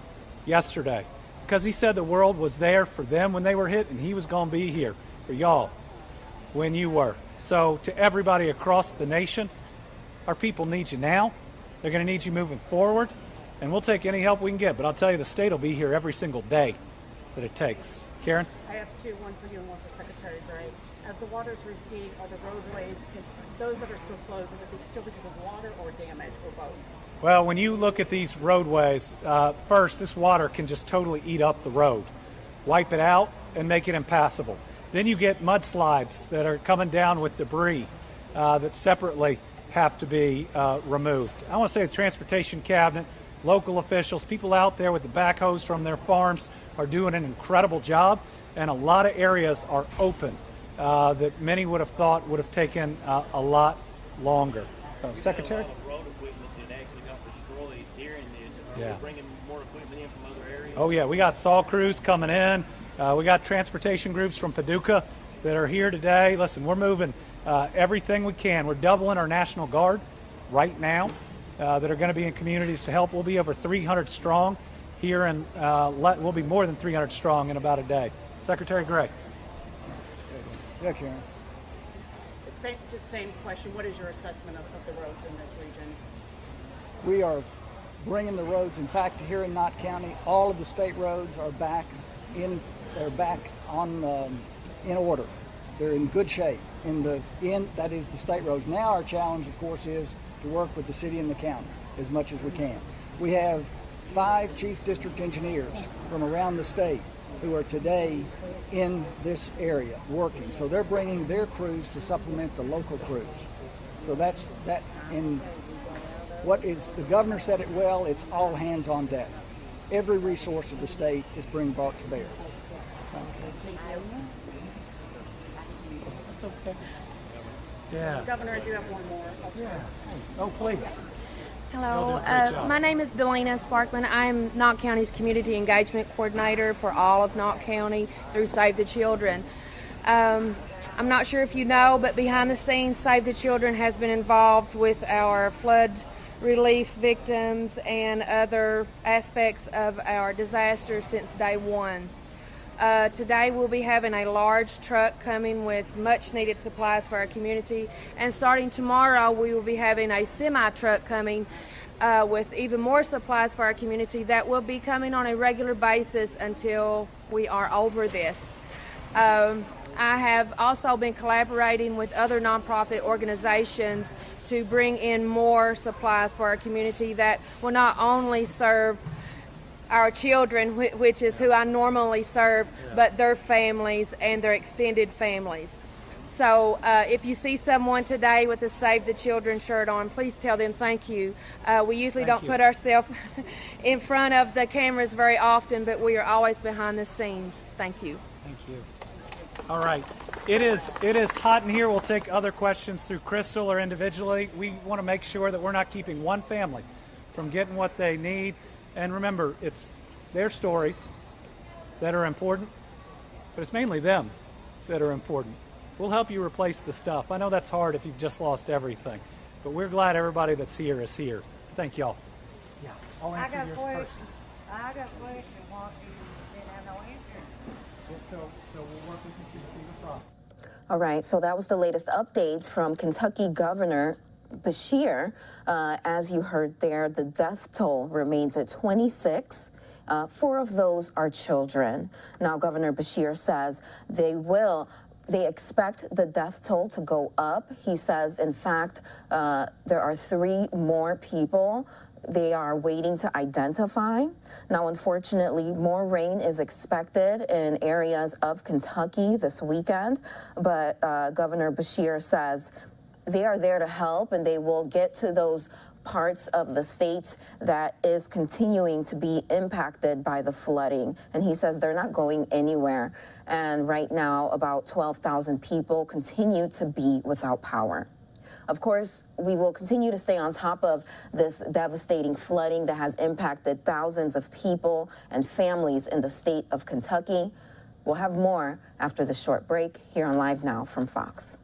yesterday because he said the world was there for them when they were hit, and he was going to be here for y'all when you were. So to everybody across the nation, our people need you now. They're going to need you moving forward, and we'll take any help we can get. But I'll tell you, the state will be here every single day that it takes. Karen?
I have two, one for you and one for Secretary Gray. As the waters recede, are the roadways, those that are still closed, is it still because of water or damage or both?
Well, when you look at these roadways, first, this water can just totally eat up the road, wipe it out, and make it impassable. Then you get mudslides that are coming down with debris that separately have to be removed. I want to say the Transportation Cabinet, local officials, people out there with the backhoes from their farms are doing an incredible job, and a lot of areas are open that many would have thought would have taken a lot longer. Secretary?
Road equipment that actually got destroyed during this.
Yeah.
Bringing more equipment in from other areas.
Oh yeah, we got saw crews coming in. We got transportation groups from Paducah that are here today. Listen, we're moving everything we can. We're doubling our National Guard right now that are going to be in communities to help. We'll be over 300 strong here, and we'll be more than 300 strong in about a day. Secretary Gray.
Yeah, Karen.
Same question. What is your assessment of the roads in this region?
We are bringing the roads. In fact, here in Knott County, all of the state roads are back in. They're back on in order. They're in good shape. That is the state roads. Now our challenge, of course, is to work with the city and the county as much as we can. We have 5 chief district engineers from around the state who are today in this area working. So they're bringing their crews to supplement the local crews. So that's that. In what is the governor said it well. It's all hands on deck. Every resource of the state is being brought to bear.
That's okay. Yeah.
Governor, I do have one more.
Yeah. Oh, please.
Hello, my name is Delina Sparkman. I'm Knott County's Community Engagement Coordinator for all of Knott County through Save the Children. I'm not sure if you know, but behind the scenes, Save the Children has been involved with our flood relief victims and other aspects of our disaster since day one. Today we'll be having a large truck coming with much needed supplies for our community, and starting tomorrow we will be having a semi-truck coming with even more supplies for our community that will be coming on a regular basis until we are over this. I have also been collaborating with other nonprofit organizations to bring in more supplies for our community that will not only serve our children, which is who I normally serve, but their families and their extended families. So if you see someone today with a Save the Children shirt on, please tell them thank you. We usually don't put ourselves in front of the cameras very often, but we are always behind the scenes. Thank you.
Thank you. All right. It is hot in here. We'll take other questions through Crystal or individually. We want to make sure that we're not keeping one family from getting what they need. And remember, it's their stories that are important, but it's mainly them that are important. We'll help you replace the stuff. I know that's hard if you've just lost everything, but we're glad everybody that's here is here. Thank y'all. Yeah, I'll answer your first.
I got a question. What do you
So we'll work with you to see the process.
All right, so that was the latest updates from Kentucky Governor Beshear. As you heard there, the death toll remains at 26. 4 of those are children. Now, Governor Beshear says they expect the death toll to go up. He says, in fact, there are 3 more people they are waiting to identify. Now, unfortunately, more rain is expected in areas of Kentucky this weekend, but Governor Beshear says they are there to help and they will get to those parts of the states that is continuing to be impacted by the flooding. And he says they're not going anywhere. And right now, about 12,000 people continue to be without power. Of course, we will continue to stay on top of this devastating flooding that has impacted thousands of people and families in the state of Kentucky. We'll have more after this short break here on Live Now from Fox.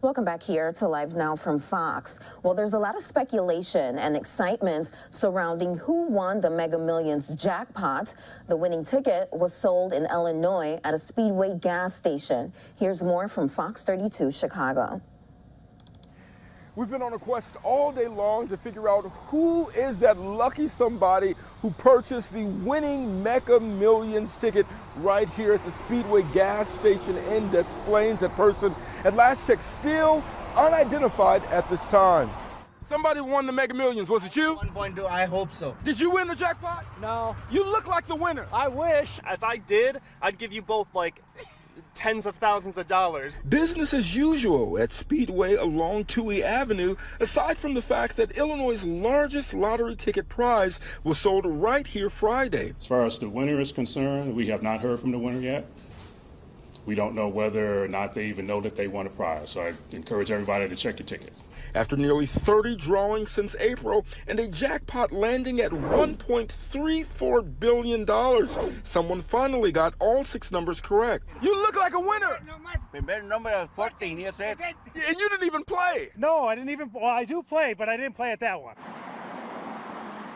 Welcome back here to Live Now from Fox. Well, there's a lot of speculation and excitement surrounding who won the Mega Millions jackpot. The winning ticket was sold in Illinois at a Speedway gas station. Here's more from Fox 32 Chicago.
We've been on a quest all day long to figure out who is that lucky somebody who purchased the winning Mega Millions ticket right here at the Speedway gas station in Des Plaines. That person, at last check, still unidentified at this time. Somebody won the Mega Millions. Was it you?
1.2, I hope so.
Did you win the jackpot?
No.
You look like the winner.
I wish.
If I did, I'd give you both like tens of thousands of dollars.
Business as usual at Speedway along Touhy Avenue, aside from the fact that Illinois' largest lottery ticket prize was sold right here Friday.
As far as the winner is concerned, we have not heard from the winner yet. We don't know whether or not they even know that they won a prize, so I encourage everybody to check your ticket.
After nearly 30 drawings since April and a jackpot landing at $1.34 billion, someone finally got all 6 numbers correct. You look like a winner!
Number 14, you said.
And you didn't even play!
No, I didn't even, well, I do play, but I didn't play at that one.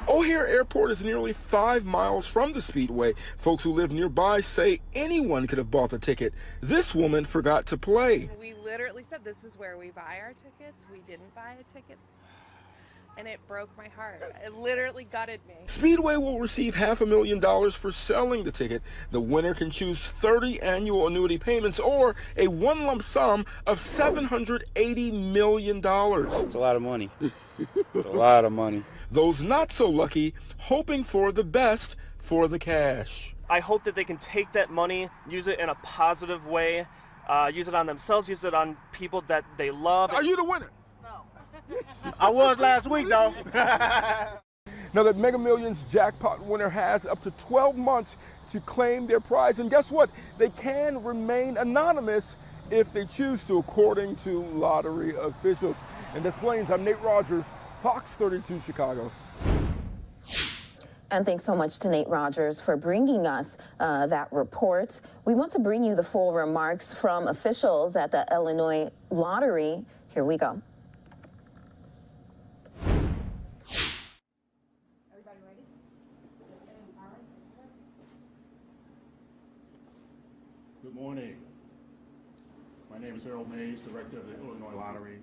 O'Hare Airport is nearly 5 miles from the Speedway. Folks who live nearby say anyone could have bought the ticket. This woman forgot to play.
We literally said this is where we buy our tickets. We didn't buy a ticket. And it broke my heart. It literally gutted me.
Speedway will receive $500,000 for selling the ticket. The winner can choose 30 annual annuity payments or a one lump sum of $780 million.
It's a lot of money. It's a lot of money.
Those not so lucky, hoping for the best for the cash.
I hope that they can take that money, use it in a positive way, use it on themselves, use it on people that they love.
Are you the winner?
I was last week, though.
Now, that Mega Millions jackpot winner has up to 12 months to claim their prize. And guess what? They can remain anonymous if they choose to, according to lottery officials. In Des Plaines, I'm Nate Rogers, Fox 32 Chicago.
And thanks so much to Nate Rogers for bringing us that report. We want to bring you the full remarks from officials at the Illinois Lottery. Here we go.
Good morning. My name is Harold Mays, Director of the Illinois Lottery.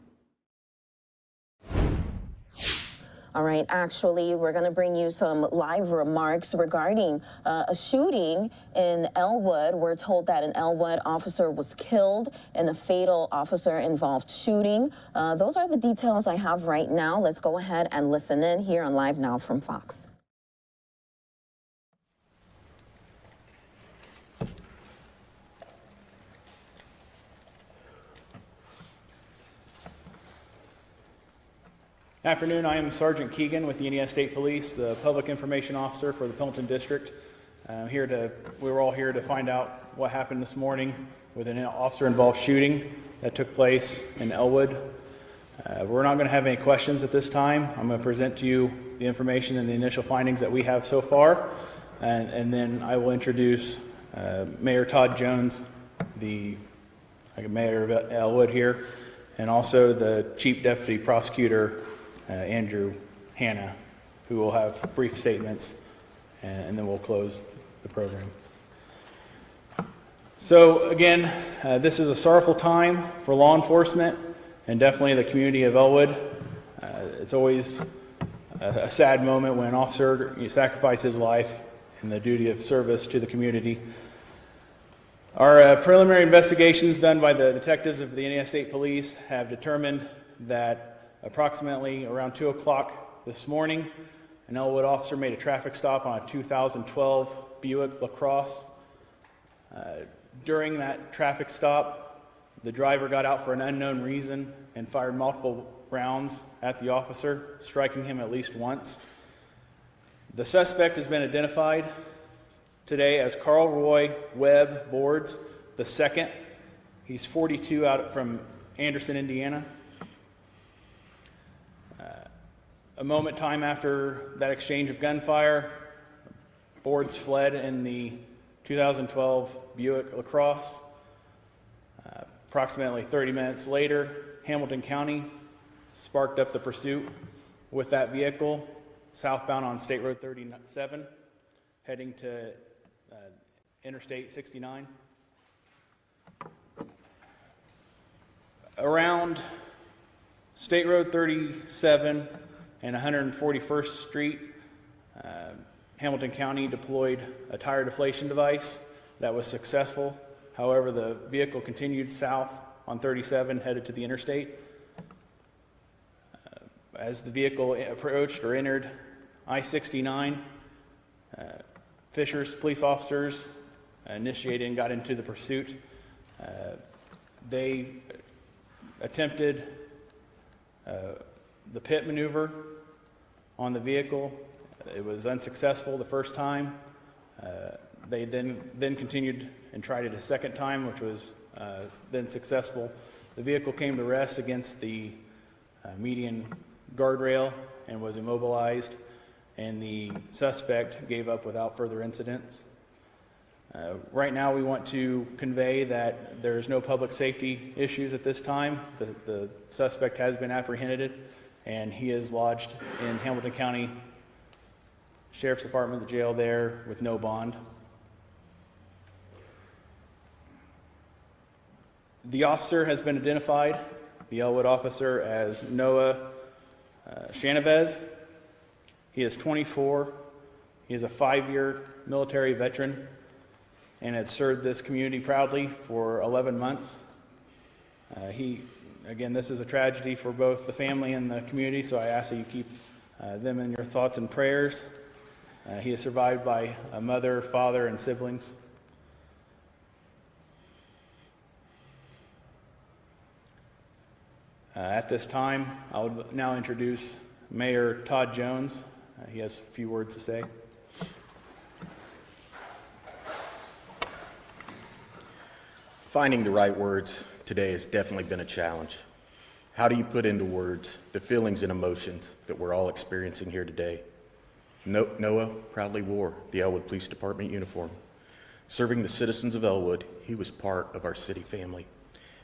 All right, actually, we're going to bring you some live remarks regarding a shooting in Elwood. We're told that an Elwood officer was killed in a fatal officer-involved shooting. Those are the details I have right now. Let's go ahead and listen in here on Live Now from Fox.
Afternoon, I am Sergeant Keegan with the Indiana State Police, the Public Information Officer for the Pendleton District. We were all here to find out what happened this morning with an officer-involved shooting that took place in Elwood. We're not going to have any questions at this time. I'm going to present to you the information and the initial findings that we have so far, and then I will introduce Mayor Todd Jones, the Mayor of Elwood here, and also the Chief Deputy Prosecutor, Andrew Hanna, who will have brief statements, and then we'll close the program. So again, this is a sorrowful time for law enforcement and definitely the community of Elwood. It's always a sad moment when an officer sacrifices his life in the duty of service to the community. Our preliminary investigations done by the detectives of the Indiana State Police have determined that approximately around 2 o'clock this morning, an Elwood officer made a traffic stop on a 2012 Buick LaCrosse. During that traffic stop, the driver got out for an unknown reason and fired multiple rounds at the officer, striking him at least once. The suspect has been identified today as Carl Roy Webb Boards II. He's 42, out from Anderson, Indiana. A moment time after that exchange of gunfire, Boards fled in the 2012 Buick LaCrosse. Approximately 30 minutes later, Hamilton County sparked up the pursuit with that vehicle southbound on State Road 37, heading to Interstate 69. Around State Road 37 and 141st Street, Hamilton County deployed a tire deflation device that was successful. However, the vehicle continued south on 37, headed to the interstate. As the vehicle approached or entered I-69, Fishers police officers initiated and got into the pursuit. They attempted the pit maneuver on the vehicle. It was unsuccessful the first time. They then continued and tried it a second time, which was then successful. The vehicle came to rest against the median guardrail and was immobilized, and the suspect gave up without further incidents. Right now, we want to convey that there's no public safety issues at this time. The suspect has been apprehended, and he is lodged in Hamilton County Sheriff's Department, the jail there, with no bond. The officer has been identified, the Elwood officer, as Noah Shanavez. He is 24. He is a 5-year military veteran and has served this community proudly for 11 months. Again, this is a tragedy for both the family and the community, so I ask that you keep them in your thoughts and prayers. He is survived by a mother, father, and siblings. At this time, I would now introduce Mayor Todd Jones. He has a few words to say.
Finding the right words today has definitely been a challenge. How do you put into words the feelings and emotions that we're all experiencing here today? Noah proudly wore the Elwood Police Department uniform. Serving the citizens of Elwood, he was part of our city family.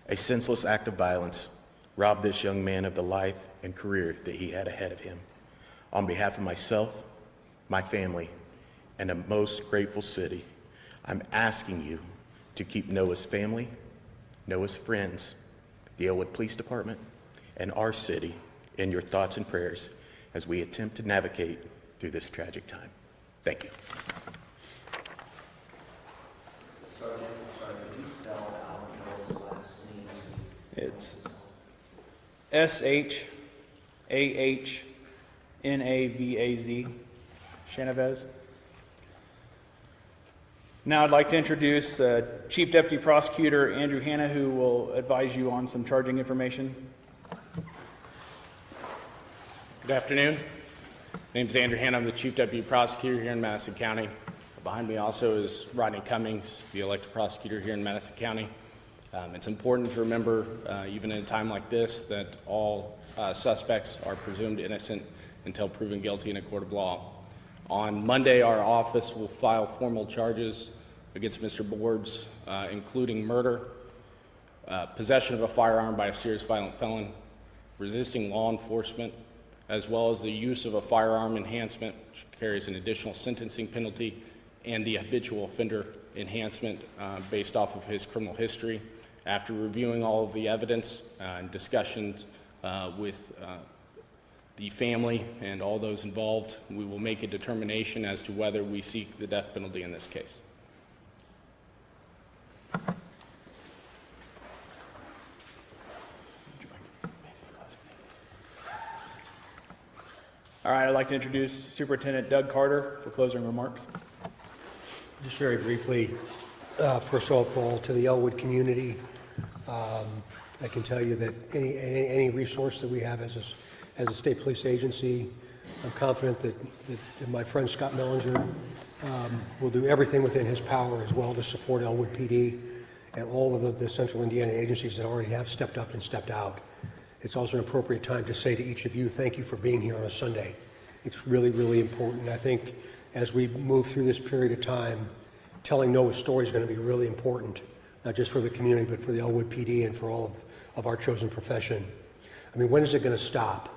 A senseless act of violence robbed this young man of the life and career that he had ahead of him. On behalf of myself, my family, and a most grateful city, I'm asking you to keep Noah's family, Noah's friends, the Elwood Police Department, and our city in your thoughts and prayers as we attempt to navigate through this tragic time. Thank you.
Sergeant, could you spell out Noah's last name?
It's Shahnavaz. Shahnavaz. Now I'd like to introduce Chief Deputy Prosecutor Andrew Hanna, who will advise you on some charging information.
Good afternoon. My name is Andrew Hanna. I'm the Chief Deputy Prosecutor here in Madison County. Behind me also is Rodney Cummings, the elected prosecutor here in Madison County. It's important to remember, even in a time like this, that all suspects are presumed innocent until proven guilty in a court of law. On Monday, our office will file formal charges against Mr. Boards, including murder, possession of a firearm by a serious violent felon, resisting law enforcement, as well as the use of a firearm enhancement, which carries an additional sentencing penalty, and the habitual offender enhancement based off of his criminal history. After reviewing all of the evidence and discussions with the family and all those involved, we will make a determination as to whether we seek the death penalty in this case.
All right, I'd like to introduce Superintendent Doug Carter for closing remarks.
Just very briefly, first of all, to the Elwood community, I can tell you that any resource that we have as a state police agency, I'm confident that my friend Scott Mellinger will do everything within his power as well to support Elwood PD and all of the Central Indiana agencies that already have stepped up and stepped out. It's also an appropriate time to say to each of you, thank you for being here on a Sunday. It's really, really important. I think as we move through this period of time, telling Noah's story is going to be really important, not just for the community, but for the Elwood PD and for all of our chosen profession. I mean, when is it going to stop?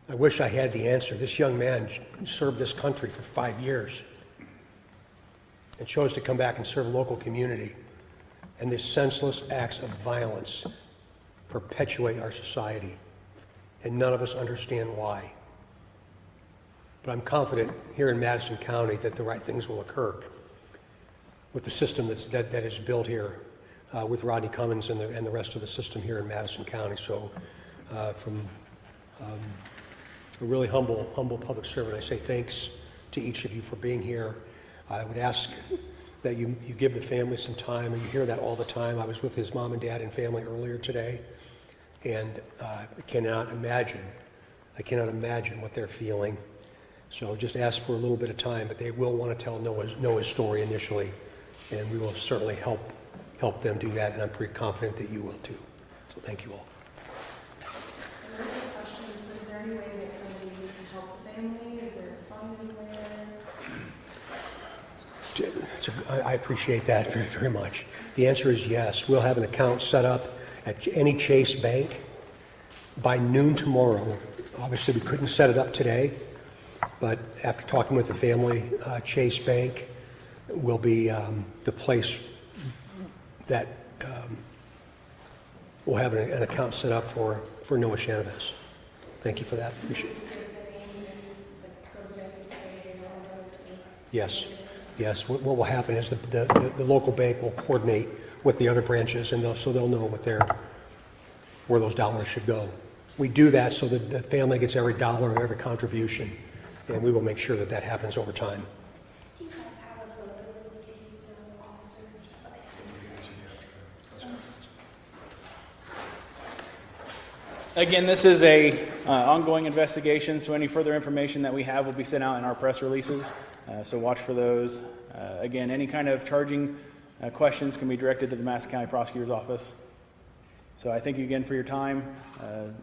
I wish I had the answer. This young man served this country for 5 years and chose to come back and serve a local community. And these senseless acts of violence perpetuate our society, and none of us understand why. But I'm confident here in Madison County that the right things will occur with the system that is built here with Rodney Cummings and the rest of the system here in Madison County. So from a really humble public servant, I say thanks to each of you for being here. I would ask that you give the family some time, and you hear that all the time. I was with his mom and dad and family earlier today, and I cannot imagine what they're feeling. So just ask for a little bit of time, but they will want to tell Noah's story initially, and we will certainly help them do that, and I'm pretty confident that you will too. So thank you all.
And there's the questions, but is there any way that somebody can help the family? Is there a fund anywhere?
I appreciate that very, very much. The answer is yes. We'll have an account set up at any Chase bank by noon tomorrow. Obviously, we couldn't set it up today, but after talking with the family, Chase Bank will be the place that will have an account set up for Noah Shahnavaz. Thank you for that. Appreciate it. Yes. Yes, what will happen is the local bank will coordinate with the other branches, and they'll know where those dollars should go. We do that so that the family gets every dollar of every contribution, and we will make sure that that happens over time.
Do you guys have a photo that we could use of the officer?
Again, this is a ongoing investigation, so any further information that we have will be sent out in our press releases, so watch for those. Again, any kind of charging questions can be directed to the Madison County Prosecutor's Office. So I thank you again for your time.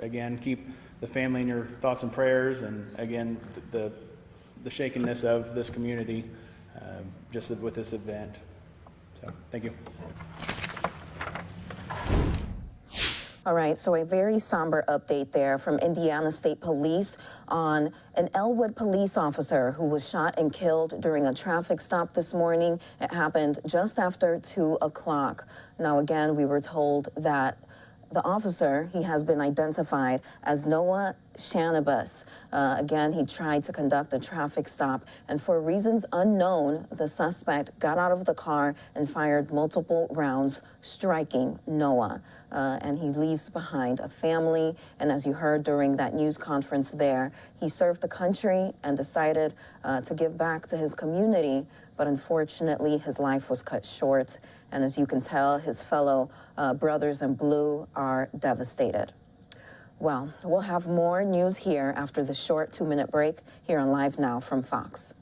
Again, keep the family in your thoughts and prayers, and again, the shakenness of this community just with this event. So thank you.
All right, so a very somber update there from Indiana State Police on an Elwood police officer who was shot and killed during a traffic stop this morning. It happened just after 2 o'clock. Now, again, we were told that the officer, he has been identified as Noah Shanabus. Again, he tried to conduct a traffic stop, and for reasons unknown, the suspect got out of the car and fired multiple rounds, striking Noah. And he leaves behind a family, and as you heard during that news conference there, he served the country and decided to give back to his community, but unfortunately his life was cut short. And as you can tell, his fellow brothers in blue are devastated. Well, we'll have more news here after the short 2-minute break here on Live Now from Fox.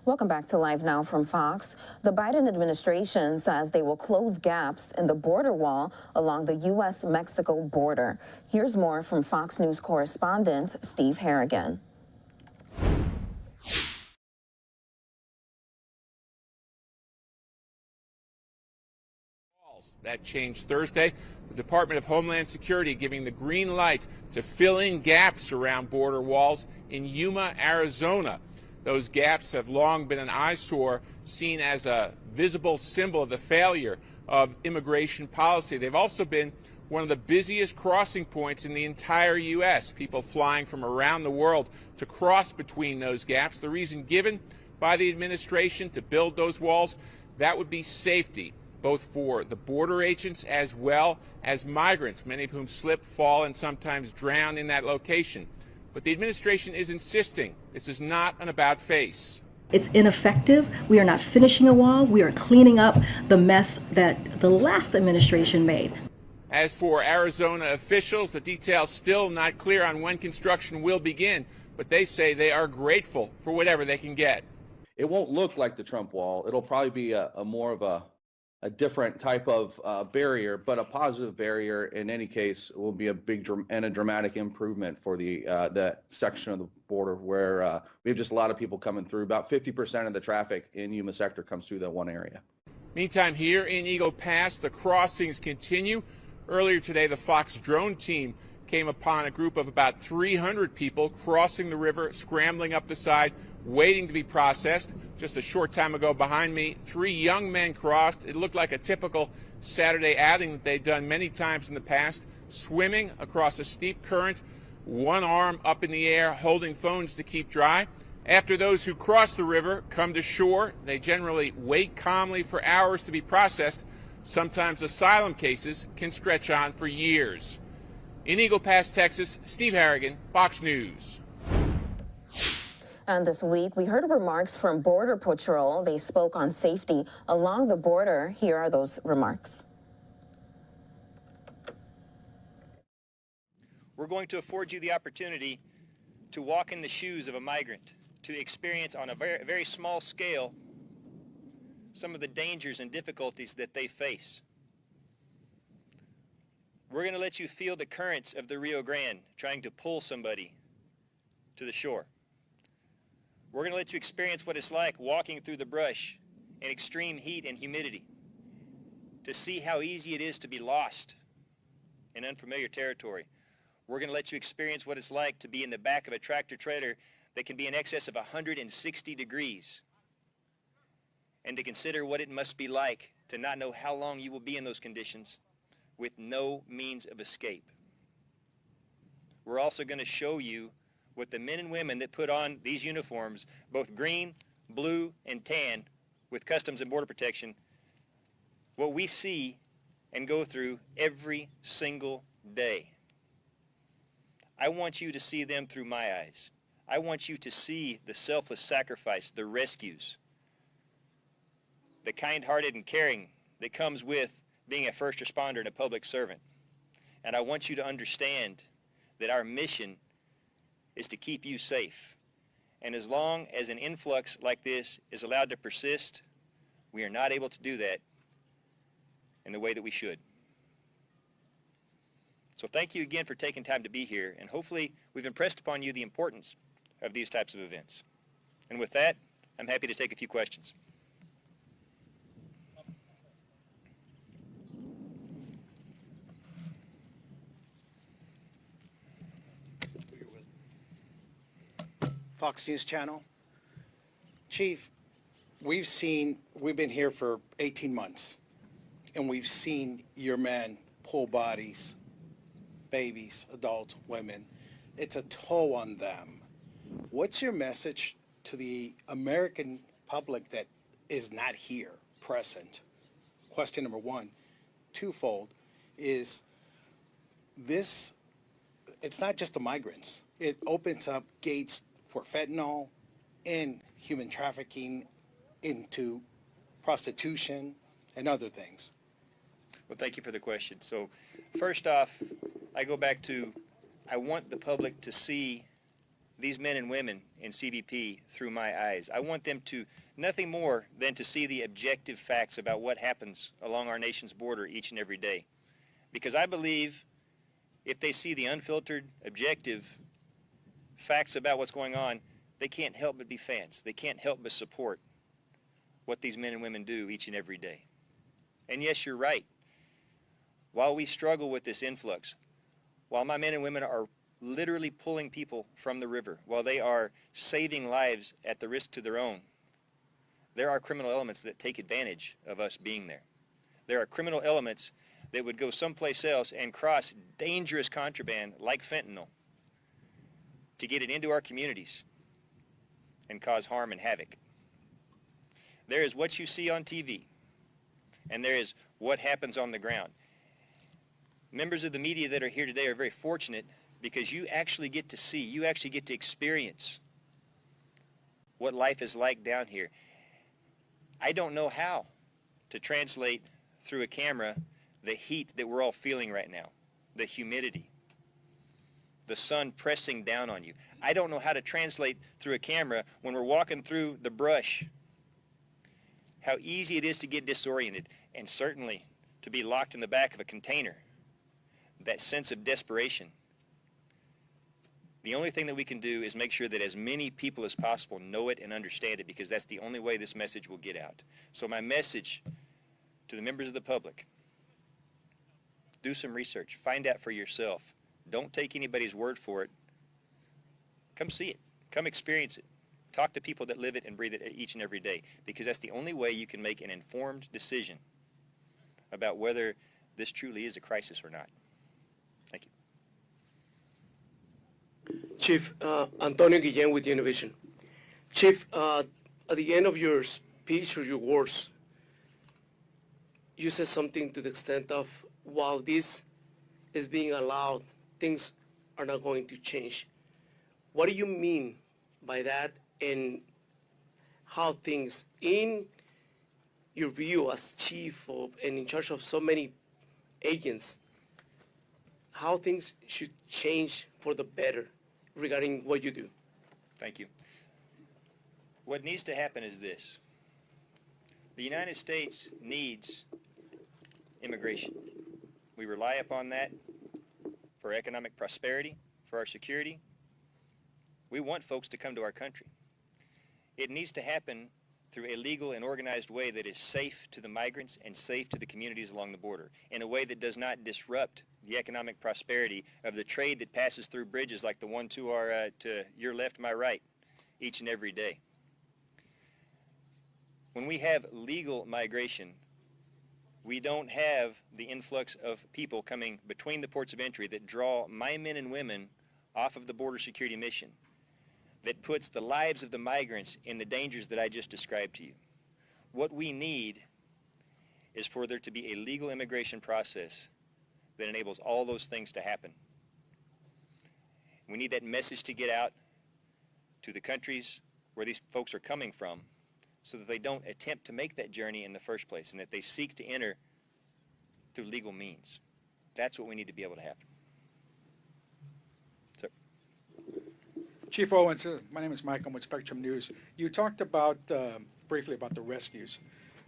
Welcome back to Live Now from Fox. The Biden administration says they will close gaps in the border wall along the U.S.-Mexico border. Here's more from Fox News correspondent Steve Harrigan.
That changed Thursday. The Department of Homeland Security giving the green light to fill in gaps around border walls in Yuma, Arizona. Those gaps have long been an eyesore, seen as a visible symbol of the failure of immigration policy. They've also been one of the busiest crossing points in the entire U.S., people flying from around the world to cross between those gaps. The reason given by the administration to build those walls, that would be safety, both for the border agents as well as migrants, many of whom slip, fall, and sometimes drown in that location. But the administration is insisting this is not an about face.
It's ineffective. We are not finishing a wall. We are cleaning up the mess that the last administration made.
As for Arizona officials, the details still not clear on when construction will begin, but they say they are grateful for whatever they can get.
It won't look like the Trump wall. It'll probably be a more of a
a different type of barrier, but a positive barrier in any case will be a big and a dramatic improvement for that section of the border where we have just a lot of people coming through. About 50% of the traffic in Yuma sector comes through that one area.
Meantime, here in Eagle Pass, the crossings continue. Earlier today, the Fox drone team came upon a group of about 300 people crossing the river, scrambling up the side, waiting to be processed. Just a short time ago behind me, 3 young men crossed. It looked like a typical Saturday outing that they'd done many times in the past, swimming across a steep current, one arm up in the air, holding phones to keep dry. After those who cross the river come to shore, they generally wait calmly for hours to be processed. Sometimes asylum cases can stretch on for years. In Eagle Pass, Texas, Steve Harrigan, Fox News.
And this week, we heard remarks from Border Patrol. They spoke on safety along the border. Here are those remarks.
We're going to afford you the opportunity to walk in the shoes of a migrant, to experience on a very small scale some of the dangers and difficulties that they face. We're going to let you feel the currents of the Rio Grande trying to pull somebody to the shore. We're going to let you experience what it's like walking through the brush in extreme heat and humidity, to see how easy it is to be lost in unfamiliar territory. We're going to let you experience what it's like to be in the back of a tractor trailer that can be in excess of 160 degrees, and to consider what it must be like to not know how long you will be in those conditions with no means of escape. We're also going to show you what the men and women that put on these uniforms, both green, blue, and tan, with Customs and Border Protection, what we see and go through every single day. I want you to see them through my eyes. I want you to see the selfless sacrifice, the rescues, the kind-hearted and caring that comes with being a first responder and a public servant. And I want you to understand that our mission is to keep you safe. And as long as an influx like this is allowed to persist, we are not able to do that in the way that we should. So thank you again for taking time to be here, and hopefully we've impressed upon you the importance of these types of events. And with that, I'm happy to take a few questions.
Fox News Channel. Chief, we've been here for 18 months, and we've seen your men pull bodies, babies, adults, women. It's a toll on them. What's your message to the American public that is not here, present? Question number one. Twofold is this, it's not just the migrants. It opens up gates for fentanyl and human trafficking into prostitution and other things.
Well, thank you for the question. So first off, I go back to, I want the public to see these men and women in CBP through my eyes. I want them to, nothing more than to see the objective facts about what happens along our nation's border each and every day. Because I believe if they see the unfiltered, objective facts about what's going on, they can't help but be fans. They can't help but support what these men and women do each and every day. And yes, you're right. While we struggle with this influx, while my men and women are literally pulling people from the river, while they are saving lives at the risk to their own, there are criminal elements that take advantage of us being there. There are criminal elements that would go someplace else and cross dangerous contraband like fentanyl to get it into our communities and cause harm and havoc. There is what you see on TV, and there is what happens on the ground. Members of the media that are here today are very fortunate because you actually get to see, you actually get to experience what life is like down here. I don't know how to translate through a camera the heat that we're all feeling right now, the humidity, the sun pressing down on you. I don't know how to translate through a camera when we're walking through the brush how easy it is to get disoriented and certainly to be locked in the back of a container, that sense of desperation. The only thing that we can do is make sure that as many people as possible know it and understand it, because that's the only way this message will get out. So my message to the members of the public: do some research, find out for yourself. Don't take anybody's word for it. Come see it, come experience it. Talk to people that live it and breathe it each and every day, because that's the only way you can make an informed decision about whether this truly is a crisis or not. Thank you.
Chief, Antonio Guillen with Univision. Chief, at the end of your speech or your words, you said something to the extent of, while this is being allowed, things are not going to change. What do you mean by that, and how things, in your view as chief of and in charge of so many agents, how things should change for the better regarding what you do?
Thank you. What needs to happen is this. The United States needs immigration. We rely upon that for economic prosperity, for our security. We want folks to come to our country. It needs to happen through a legal and organized way that is safe to the migrants and safe to the communities along the border, in a way that does not disrupt the economic prosperity of the trade that passes through bridges like the one to your left, my right, each and every day. When we have legal migration, we don't have the influx of people coming between the ports of entry that draw my men and women off of the border security mission, that puts the lives of the migrants in the dangers that I just described to you. What we need is for there to be a legal immigration process that enables all those things to happen. We need that message to get out to the countries where these folks are coming from, so that they don't attempt to make that journey in the first place, and that they seek to enter through legal means. That's what we need to be able to happen. Sir.
Chief Owens, my name is Mike. I'm with Spectrum News. You talked about briefly about the rescues.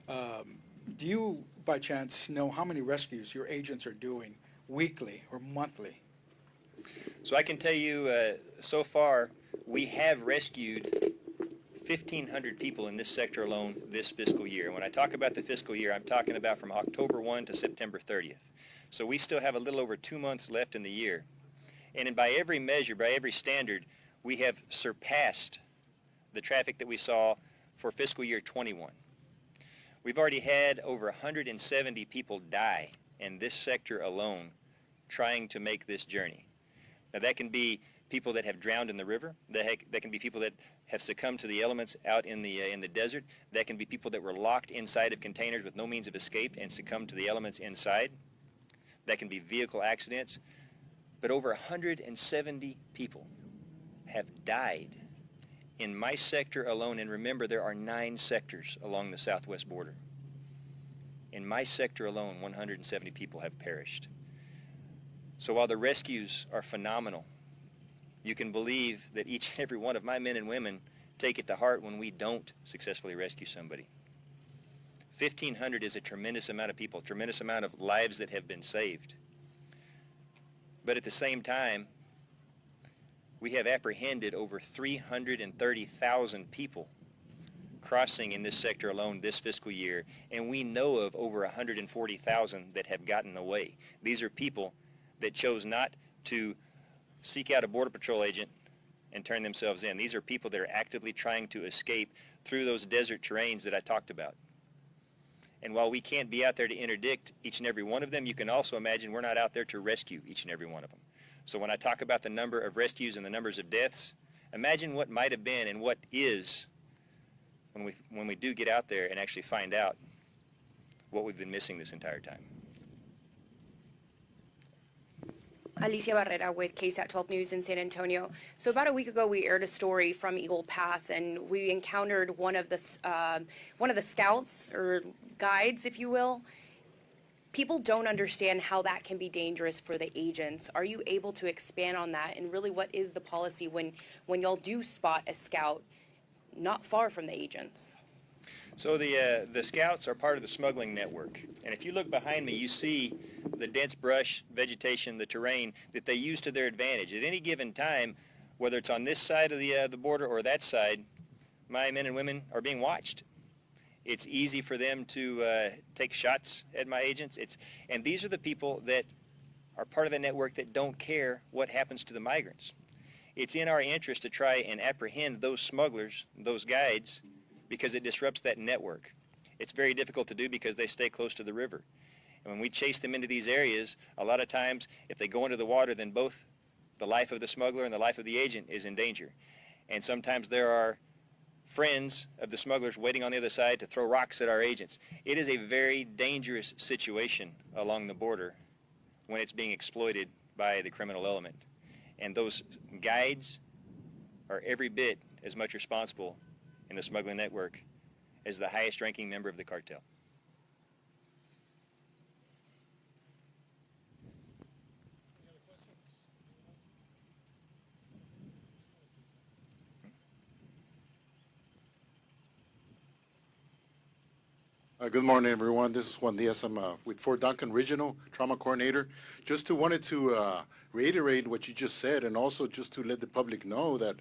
Do you, by chance, know how many rescues your agents are doing weekly or monthly?
So I can tell you, so far, we have rescued 1,500 people in this sector alone this fiscal year. And when I talk about the fiscal year, I'm talking about from October 1 to September 30th. So we still have a little over 2 months left in the year. And by every measure, by every standard, we have surpassed the traffic that we saw for fiscal year 21. We've already had over 170 people die in this sector alone trying to make this journey. Now that can be people that have drowned in the river, that can be people that have succumbed to the elements out in the desert, that can be people that were locked inside of containers with no means of escape and succumbed to the elements inside, that can be vehicle accidents, but over 170 people have died in my sector alone. And remember, there are 9 sectors along the southwest border. In my sector alone, 170 people have perished. So while the rescues are phenomenal, you can believe that each and every one of my men and women take it to heart when we don't successfully rescue somebody. 1,500 is a tremendous amount of people, tremendous amount of lives that have been saved. But at the same time, we have apprehended over 330,000 people crossing in this sector alone this fiscal year, and we know of over 140,000 that have gotten away. These are people that chose not to seek out a Border Patrol agent and turn themselves in. These are people that are actively trying to escape through those desert terrains that I talked about. And while we can't be out there to interdict each and every one of them, you can also imagine we're not out there to rescue each and every one of them. So when I talk about the number of rescues and the numbers of deaths, imagine what might have been and what is when we do get out there and actually find out what we've been missing this entire time.
Alicia Barrera with KSAT 12 News in San Antonio. So about a week ago, we aired a story from Eagle Pass, and we encountered one of the scouts or guides, if you will. People don't understand how that can be dangerous for the agents. Are you able to expand on that? And really, what is the policy when y'all do spot a scout not far from the agents?
So the scouts are part of the smuggling network. And if you look behind me, you see the dense brush, vegetation, the terrain that they use to their advantage. At any given time, whether it's on this side of the border or that side, my men and women are being watched. It's easy for them to take shots at my agents. And these are the people that are part of the network that don't care what happens to the migrants. It's in our interest to try and apprehend those smugglers, those guides, because it disrupts that network. It's very difficult to do because they stay close to the river. And when we chase them into these areas, a lot of times, if they go into the water, then both the life of the smuggler and the life of the agent is in danger. And sometimes there are friends of the smugglers waiting on the other side to throw rocks at our agents. It is a very dangerous situation along the border when it's being exploited by the criminal element. And those guides are every bit as much responsible in the smuggling network as the highest ranking member of the cartel.
Good morning, everyone. This is Juan Diaz. I'm with Fort Duncan Regional Trauma Coordinator. Just wanted to reiterate what you just said, and also just to let the public know that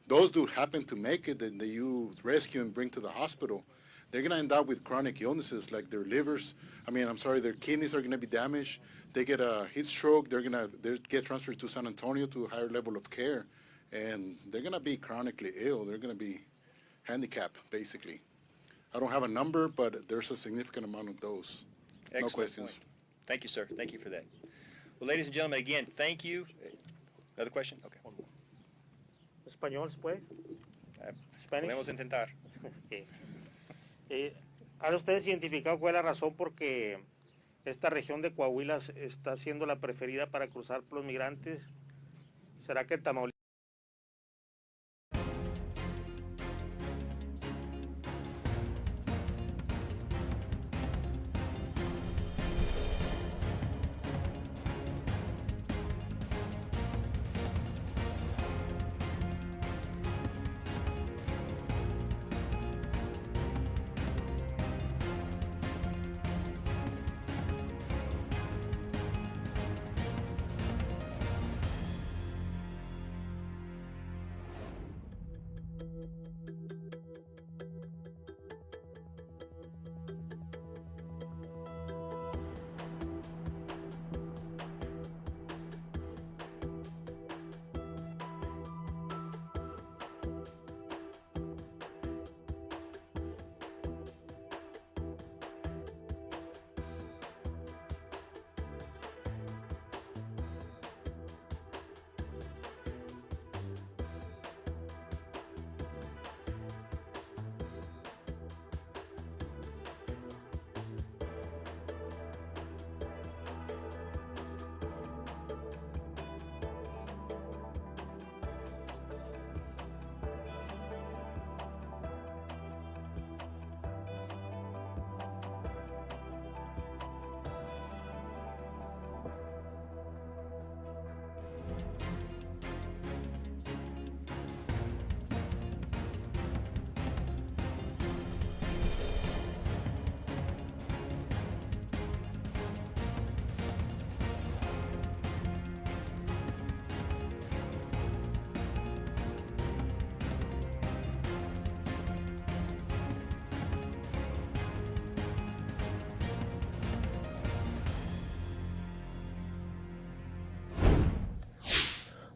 those who happen to make it and that you rescue and bring to the hospital, they're going to end up with chronic illnesses like their livers. Their kidneys are going to be damaged. They get a heat stroke. They're going to get transferred to San Antonio to a higher level of care, and they're going to be chronically ill. They're going to be handicapped, basically. I don't have a number, but there's a significant amount of those.
Excellent
No questions.
point. Thank you, sir. Thank you for that. Well, ladies and gentlemen, again, thank you. Another question? Okay.
¿Español se puede? Spanish?
Podemos intentar.
Okay. ¿Han ustedes identificado cuál es la razón por qué esta región de Coahuila está siendo la preferida para cruzar por los migrantes? ¿Será que Tamaulipas?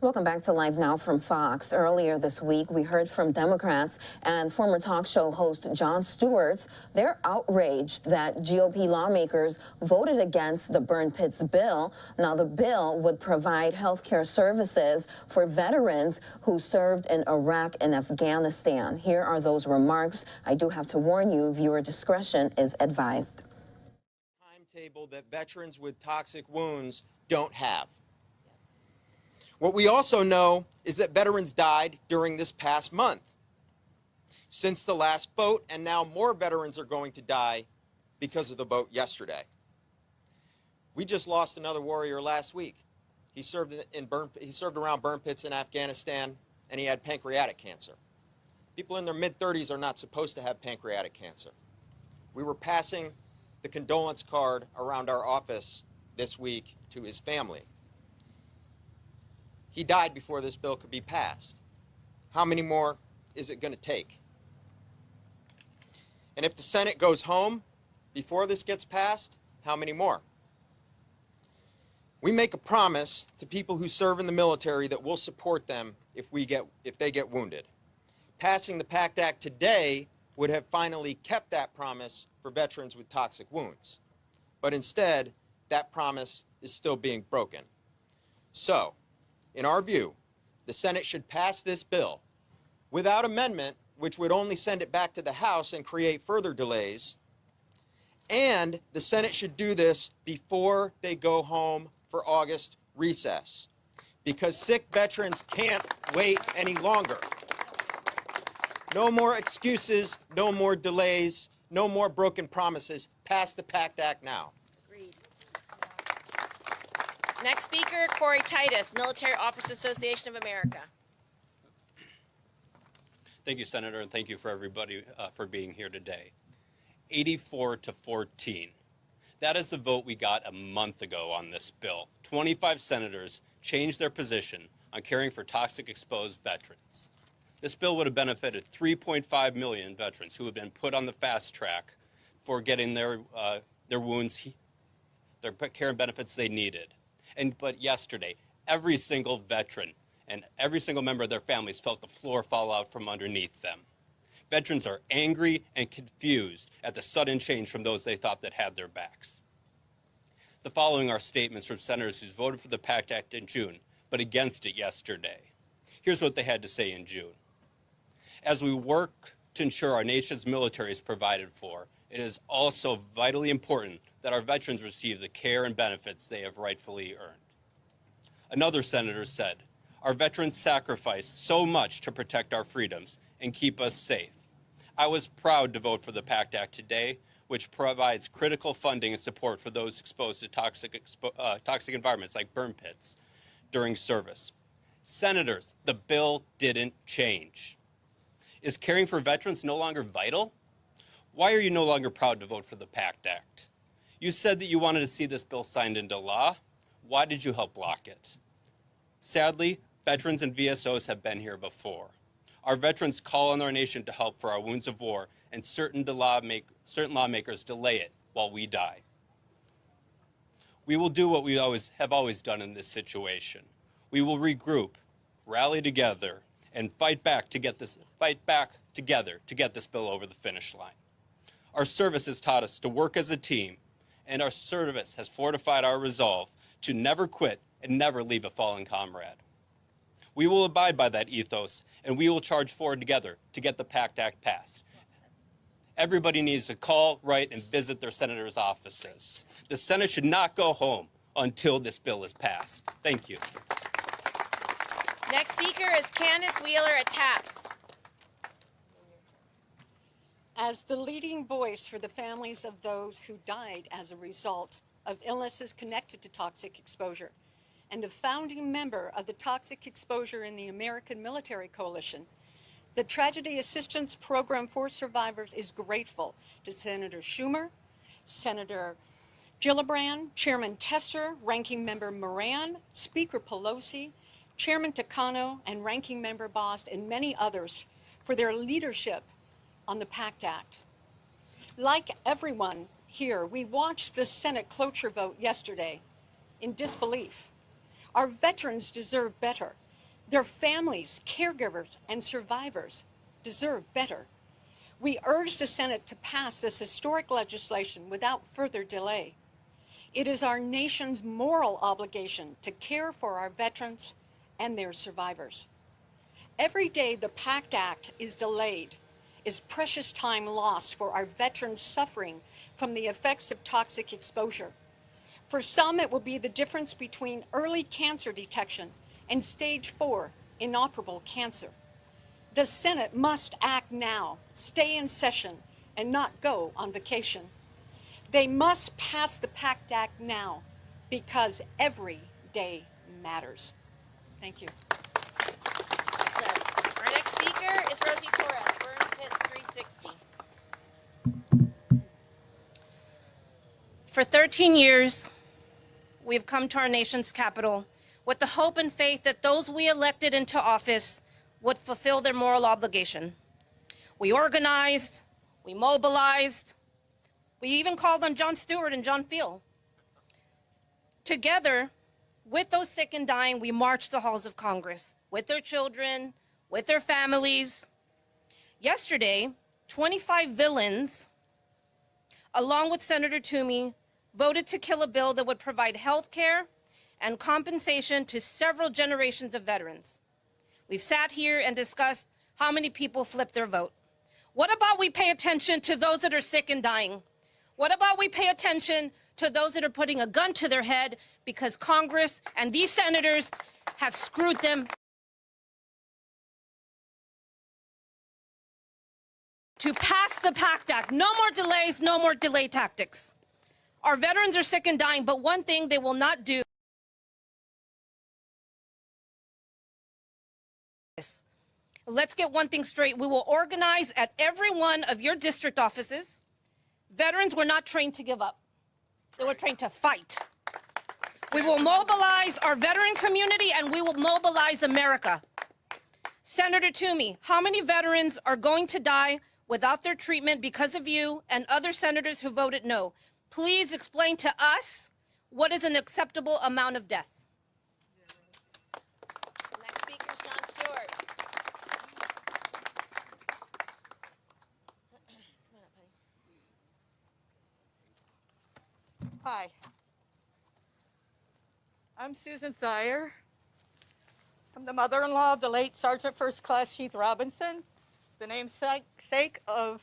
Welcome back to Live Now from Fox. Earlier this week, we heard from Democrats and former talk show host Jon Stewart. They're outraged that GOP lawmakers voted against the burn pits bill. Now, the bill would provide health care services for veterans who served in Iraq and Afghanistan. Here are those remarks. I do have to warn you, viewer discretion is advised.
Timetable that veterans with toxic wounds don't have. What we also know is that veterans died during this past month since the last vote, and now more veterans are going to die because of the vote yesterday. We just lost another warrior last week. He served around burn pits in Afghanistan, and he had pancreatic cancer. People in their mid-30s are not supposed to have pancreatic cancer. We were passing the condolence card around our office this week to his family. He died before this bill could be passed. How many more is it going to take? And if the Senate goes home before this gets passed, how many more? We make a promise to people who serve in the military that we'll support them if they get wounded. Passing the PACT Act today would have finally kept that promise for veterans with toxic wounds. But instead, that promise is still being broken. So, in our view, the Senate should pass this bill without amendment, which would only send it back to the House and create further delays. And the Senate should do this before they go home for August recess, because sick veterans can't wait any longer. No more excuses, no more delays, no more broken promises. Pass the PACT Act now.
Agreed. Next speaker, Corey Titus, Military Officers Association of America.
Thank you, Senator, and thank you for everybody for being here today. 84-14. That is the vote we got a month ago on this bill. 25 senators changed their position on caring for toxic exposed veterans. This bill would have benefited 3.5 million veterans who have been put on the fast track for getting their wounds, their care and benefits they needed. But yesterday, every single veteran and every single member of their families felt the floor fall out from underneath them. Veterans are angry and confused at the sudden change from those they thought that had their backs. The following are statements from senators who voted for the PACT Act in June, but against it yesterday. Here's what they had to say in June. As we work to ensure our nation's military is provided for, it is also vitally important that our veterans receive the care and benefits they have rightfully earned. Another senator said, our veterans sacrificed so much to protect our freedoms and keep us safe. I was proud to vote for the PACT Act today, which provides critical funding and support for those exposed to toxic environments like burn pits during service. Senators, the bill didn't change. Is caring for veterans no longer vital? Why are you no longer proud to vote for the PACT Act? You said that you wanted to see this bill signed into law. Why did you help block it? Sadly, veterans and VSOs have been here before. Our veterans call on our nation to help for our wounds of war, and certain lawmakers delay it while we die. We will do what we have always done in this situation. We will regroup, rally together, and fight back together to get this bill over the finish line. Our service has taught us to work as a team, and our service has fortified our resolve to never quit and never leave a fallen comrade. We will abide by that ethos, and we will charge forward together to get the PACT Act passed. Everybody needs to call, write, and visit their senators' offices. The Senate should not go home until this bill is passed. Thank you.
Next speaker is Candace Wheeler at TAPS.
As the leading voice for the families of those who died as a result of illnesses connected to toxic exposure, and a founding member of the Toxic Exposure in the American Military Coalition, the Tragedy Assistance Program for Survivors is grateful to Senator Schumer, Senator Gillibrand, Chairman Tester, Ranking Member Moran, Speaker Pelosi, Chairman Takano, and Ranking Member Bost, and many others for their leadership on the PACT Act. Like everyone here, we watched the Senate cloture vote yesterday in disbelief. Our veterans deserve better. Their families, caregivers, and survivors deserve better. We urge the Senate to pass this historic legislation without further delay. It is our nation's moral obligation to care for our veterans and their survivors. Every day the PACT Act is delayed is precious time lost for our veterans suffering from the effects of toxic exposure. For some, it will be the difference between early cancer detection and stage 4 inoperable cancer. The Senate must act now, stay in session, and not go on vacation. They must pass the PACT Act now because every day matters. Thank you.
Our next speaker is Rosie Torres, Burn Pits 360.
For 13 years, we've come to our nation's capital with the hope and faith that those we elected into office would fulfill their moral obligation. We organized, we mobilized, we even called on Jon Stewart and John Field. Together, with those sick and dying, we marched the halls of Congress, with their children, with their families. Yesterday, 25 villains, along with Senator Toomey, voted to kill a bill that would provide health care and compensation to several generations of veterans. We've sat here and discussed how many people flipped their vote. What about we pay attention to those that are sick and dying? What about we pay attention to those that are putting a gun to their head because Congress and these senators have screwed them to pass the PACT Act? No more delays, no more delay tactics. Our veterans are sick and dying, but one thing they will not do. Let's get one thing straight. We will organize at every one of your district offices. Veterans were not trained to give up. They were trained to fight. We will mobilize our veteran community and we will mobilize America. Senator Toomey, how many veterans are going to die without their treatment because of you and other senators who voted no? Please explain to us what is an acceptable amount of death.
Next speaker is Jon Stewart.
Hi. I'm Susan Sire. I'm the mother-in-law of the late Sergeant First Class Heath Robinson, the namesake of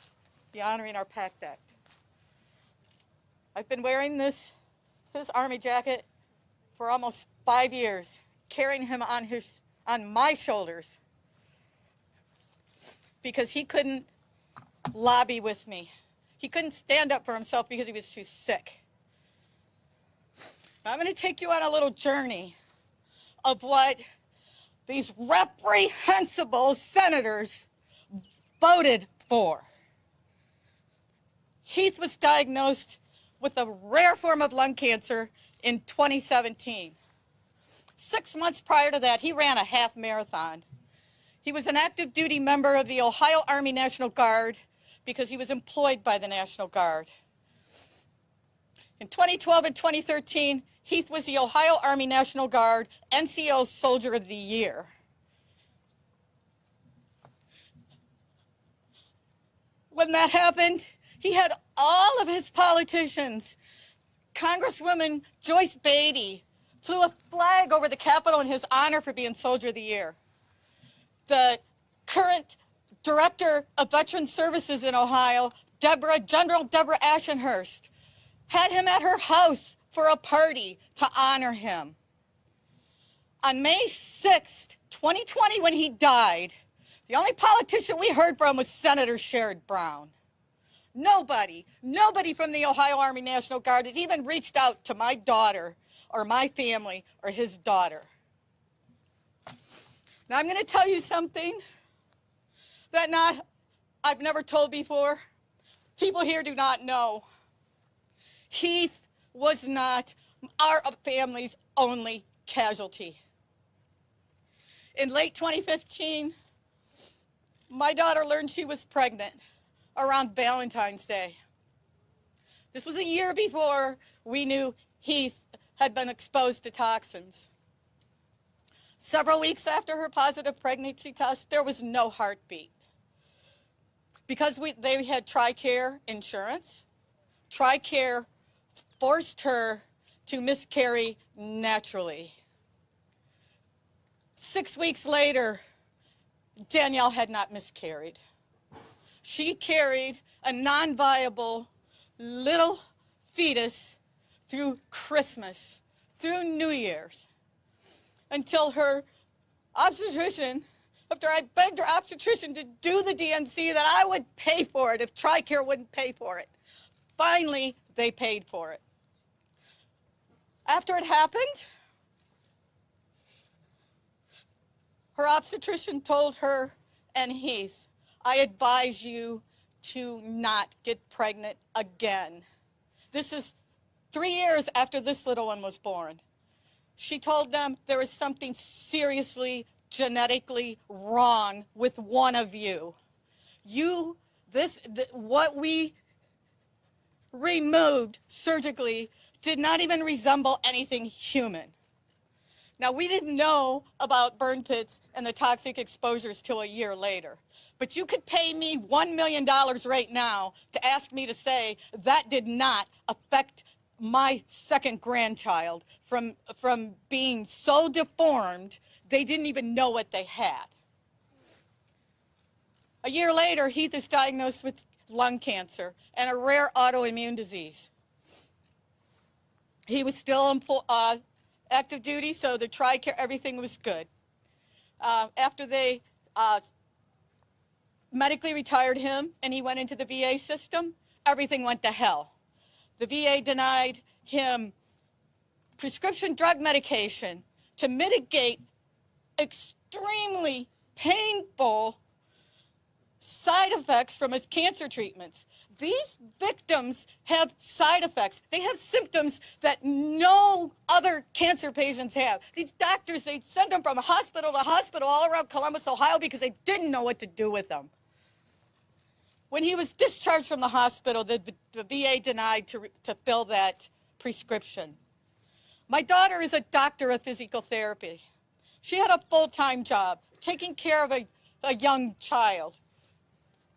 the Honoring Our PACT Act. I've been wearing his Army jacket for almost 5 years, carrying him on my shoulders because he couldn't lobby with me. He couldn't stand up for himself because he was too sick. Now, I'm going to take you on a little journey of what these reprehensible senators voted for. Heath was diagnosed with a rare form of lung cancer in 2017. 6 months prior to that, he ran a half marathon. He was an active duty member of the Ohio Army National Guard because he was employed by the National Guard. In 2012 and 2013, Heath was the Ohio Army National Guard NCO Soldier of the Year. When that happened, he had all of his politicians. Congresswoman Joyce Beatty flew a flag over the Capitol in his honor for being Soldier of the Year. The current Director of Veteran Services in Ohio, General Deborah Ashenhurst, had him at her house for a party to honor him. On May 6th, 2020, when he died, the only politician we heard from was Senator Sherrod Brown. Nobody from the Ohio Army National Guard has even reached out to my daughter or my family or his daughter. Now I'm going to tell you something that I've never told before. People here do not know. Heath was not our family's only casualty. In late 2015, my daughter learned she was pregnant around Valentine's Day. This was a year before we knew Heath had been exposed to toxins. Several weeks after her positive pregnancy test, there was no heartbeat. Because they had TRICARE insurance, TRICARE forced her to miscarry naturally. 6 weeks later, Danielle had not miscarried. She carried a non-viable little fetus through Christmas, through New Year's, until her obstetrician, after I begged her obstetrician to do the DNC, that I would pay for it if TRICARE wouldn't pay for it. Finally, they paid for it. After it happened, her obstetrician told her and Heath, I advise you to not get pregnant again. This is 3 years after this little one was born. She told them there is something seriously genetically wrong with one of you. What we removed surgically did not even resemble anything human. Now, we didn't know about burn pits and the toxic exposures till a year later. But you could pay me $1 million right now to ask me to say that did not affect my second grandchild from being so deformed they didn't even know what they had. A year later, Heath is diagnosed with lung cancer and a rare autoimmune disease. He was still active duty, so the TRICARE, everything was good. After they medically retired him and he went into the VA system, everything went to hell. The VA denied him prescription drug medication to mitigate extremely painful side effects from his cancer treatments. These victims have side effects. They have symptoms that no other cancer patients have. These doctors, they send them from hospital to hospital all around Columbus, Ohio, because they didn't know what to do with them. When he was discharged from the hospital, the VA denied to fill that prescription. My daughter is a doctor of physical therapy. She had a full-time job taking care of a young child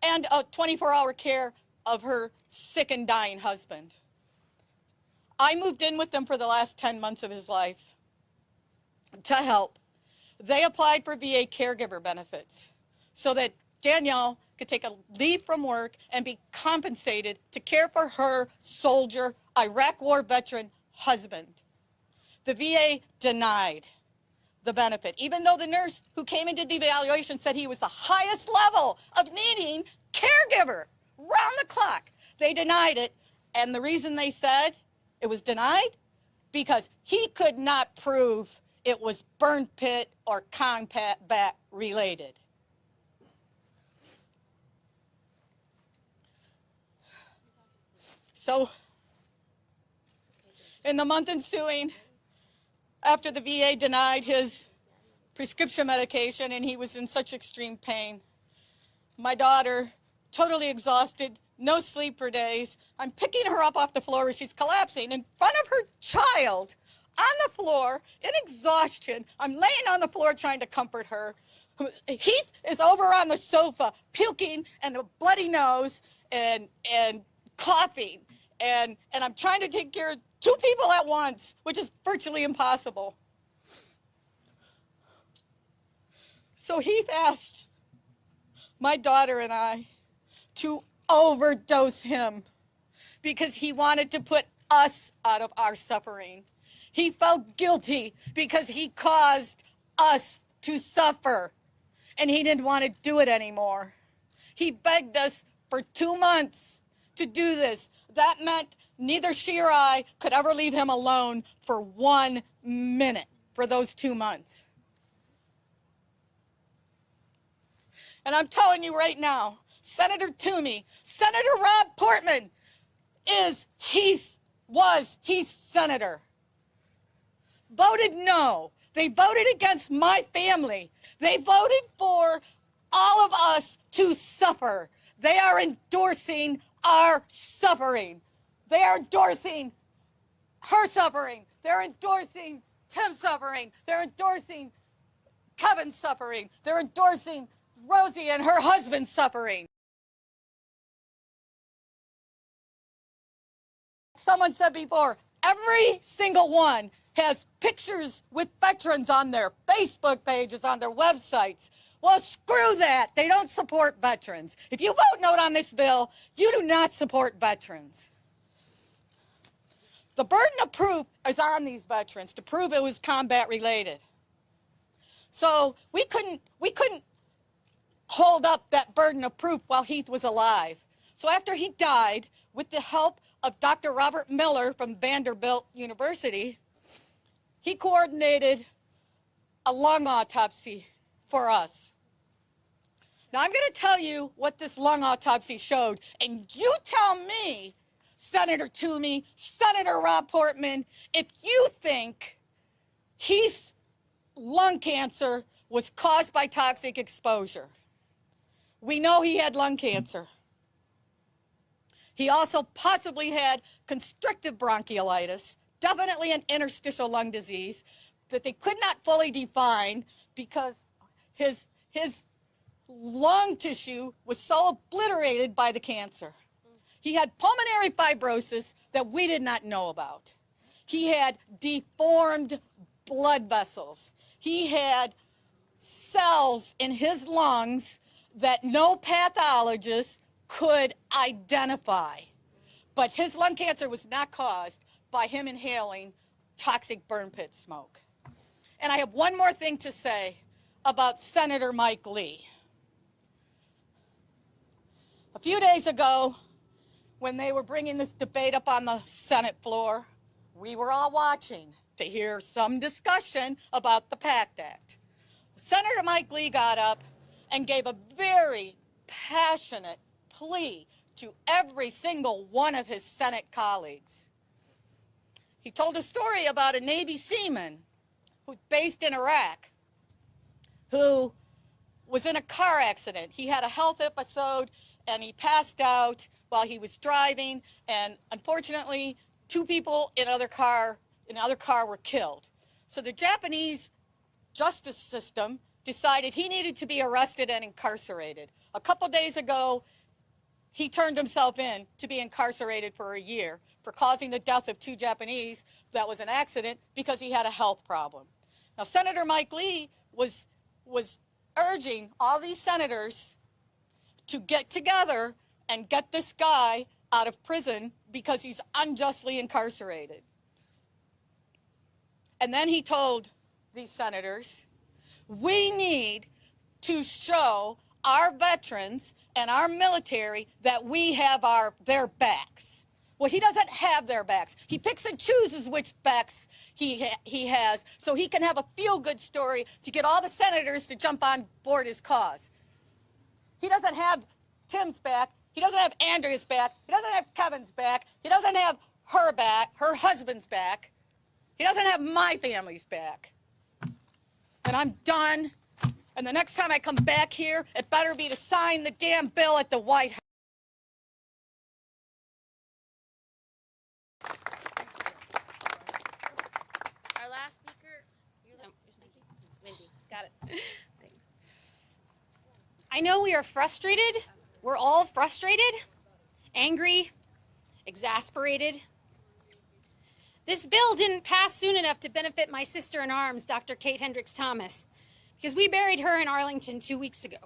and a 24-hour care of her sick and dying husband. I moved in with them for the last 10 months of his life to help. They applied for VA caregiver benefits so that Danielle could take a leave from work and be compensated to care for her soldier, Iraq war veteran husband. The VA denied the benefit, even though the nurse who came into the evaluation said he was the highest level of needing caregiver round the clock. They denied it, and the reason they said it was denied, because he could not prove it was burn pit or combat related. So, in the month ensuing, after the VA denied his prescription medication and he was in such extreme pain, my daughter, totally exhausted, no sleep for days, I'm picking her up off the floor as she's collapsing in front of her child on the floor in exhaustion. I'm laying on the floor trying to comfort her. Heath is over on the sofa, puking and a bloody nose and coughing. And I'm trying to take care of two people at once, which is virtually impossible. So Heath asked my daughter and I to overdose him because he wanted to put us out of our suffering. He felt guilty because he caused us to suffer, and he didn't want to do it anymore. He begged us for 2 months to do this. That meant neither she or I could ever leave him alone for 1 minute for those 2 months. And I'm telling you right now, Senator Toomey, Senator Rob Portman was Heath's senator. Voted no. They voted against my family. They voted for all of us to suffer. They are endorsing our suffering. They are endorsing her suffering. They're endorsing Tim's suffering. They're endorsing Kevin's suffering. They're endorsing Rosie and her husband's suffering. Someone said before, every single one has pictures with veterans on their Facebook pages, on their websites. Well, screw that. They don't support veterans. If you vote no on this bill, you do not support veterans. The burden of proof is on these veterans to prove it was combat related. So we couldn't hold up that burden of proof while Heath was alive. So after he died, with the help of Dr. Robert Miller from Vanderbilt University, he coordinated a lung autopsy for us. Now I'm going to tell you what this lung autopsy showed, and you tell me Senator Toomey, Senator Rob Portman, if you think his lung cancer was caused by toxic exposure. We know he had lung cancer. He also possibly had constrictive bronchiolitis, definitely an interstitial lung disease that they could not fully define because his lung tissue was so obliterated by the cancer. He had pulmonary fibrosis that we did not know about. He had deformed blood vessels. He had cells in his lungs that no pathologist could identify. But his lung cancer was not caused by him inhaling toxic burn pit smoke. And I have one more thing to say about Senator Mike Lee. A few days ago, when they were bringing this debate up on the Senate floor, we were all watching to hear some discussion about the PACT Act. Senator Mike Lee got up and gave a very passionate plea to every single one of his Senate colleagues. He told a story about a Navy seaman who's based in Iraq who was in a car accident. He had a health episode and he passed out while he was driving, and unfortunately 2 people in another car were killed. So the Japanese justice system decided he needed to be arrested and incarcerated. A couple days ago, he turned himself in to be incarcerated for a year for causing the death of 2 Japanese. That was an accident because he had a health problem. Now, Senator Mike Lee was urging all these senators to get together and get this guy out of prison because he's unjustly incarcerated. And then he told these senators, we need to show our veterans and our military that we have their backs. Well, he doesn't have their backs. He picks and chooses which backs he has so he can have a feel-good story to get all the senators to jump on board his cause. He doesn't have Tim's back. He doesn't have Andrea's back. He doesn't have Kevin's back. He doesn't have her back, her husband's back. He doesn't have my family's back. And I'm done. And the next time I come back here, it better be to sign the damn bill at the White House.
Our last speaker, you're speaking? It's Wendy. Got it. Thanks.
I know we are frustrated. We're all frustrated, angry, exasperated. This bill didn't pass soon enough to benefit my sister in arms, Dr. Kate Hendricks Thomas, because we buried her in Arlington 2 weeks ago.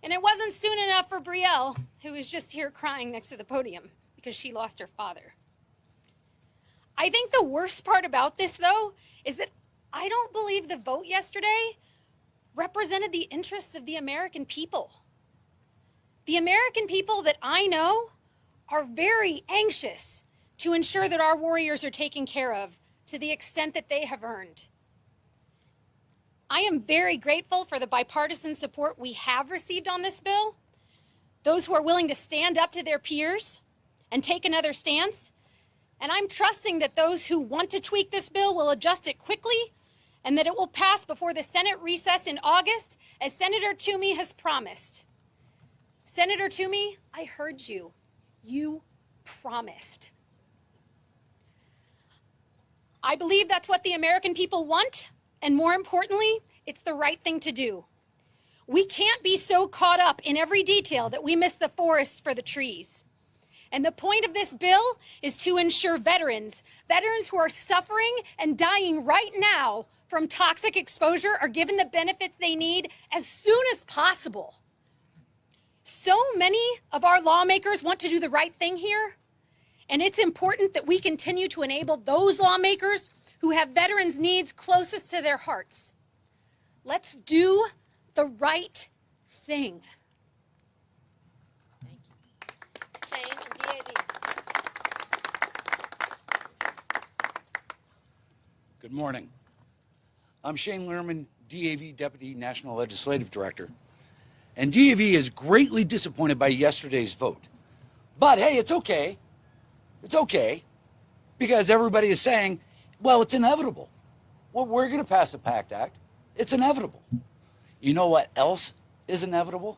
And it wasn't soon enough for Brielle, who was just here crying next to the podium because she lost her father. I think the worst part about this, though, is that I don't believe the vote yesterday represented the interests of the American people. The American people that I know are very anxious to ensure that our warriors are taken care of to the extent that they have earned. I am very grateful for the bipartisan support we have received on this bill, those who are willing to stand up to their peers and take another stance. And I'm trusting that those who want to tweak this bill will adjust it quickly and that it will pass before the Senate recess in August, as Senator Toomey has promised. Senator Toomey, I heard you. You promised. I believe that's what the American people want, and more importantly, it's the right thing to do. We can't be so caught up in every detail that we miss the forest for the trees. And the point of this bill is to ensure veterans who are suffering and dying right now from toxic exposure are given the benefits they need as soon as possible. So many of our lawmakers want to do the right thing here, and it's important that we continue to enable those lawmakers who have veterans' needs closest to their hearts. Let's do the right thing.
Shane and DAV.
Good morning. I'm Shane Lerman, DAV Deputy National Legislative Director. And DAV is greatly disappointed by yesterday's vote. But hey, it's okay, It's okay, because everybody is saying, well, it's inevitable. Well, we're going to pass the PACT Act. It's inevitable. You know what else is inevitable?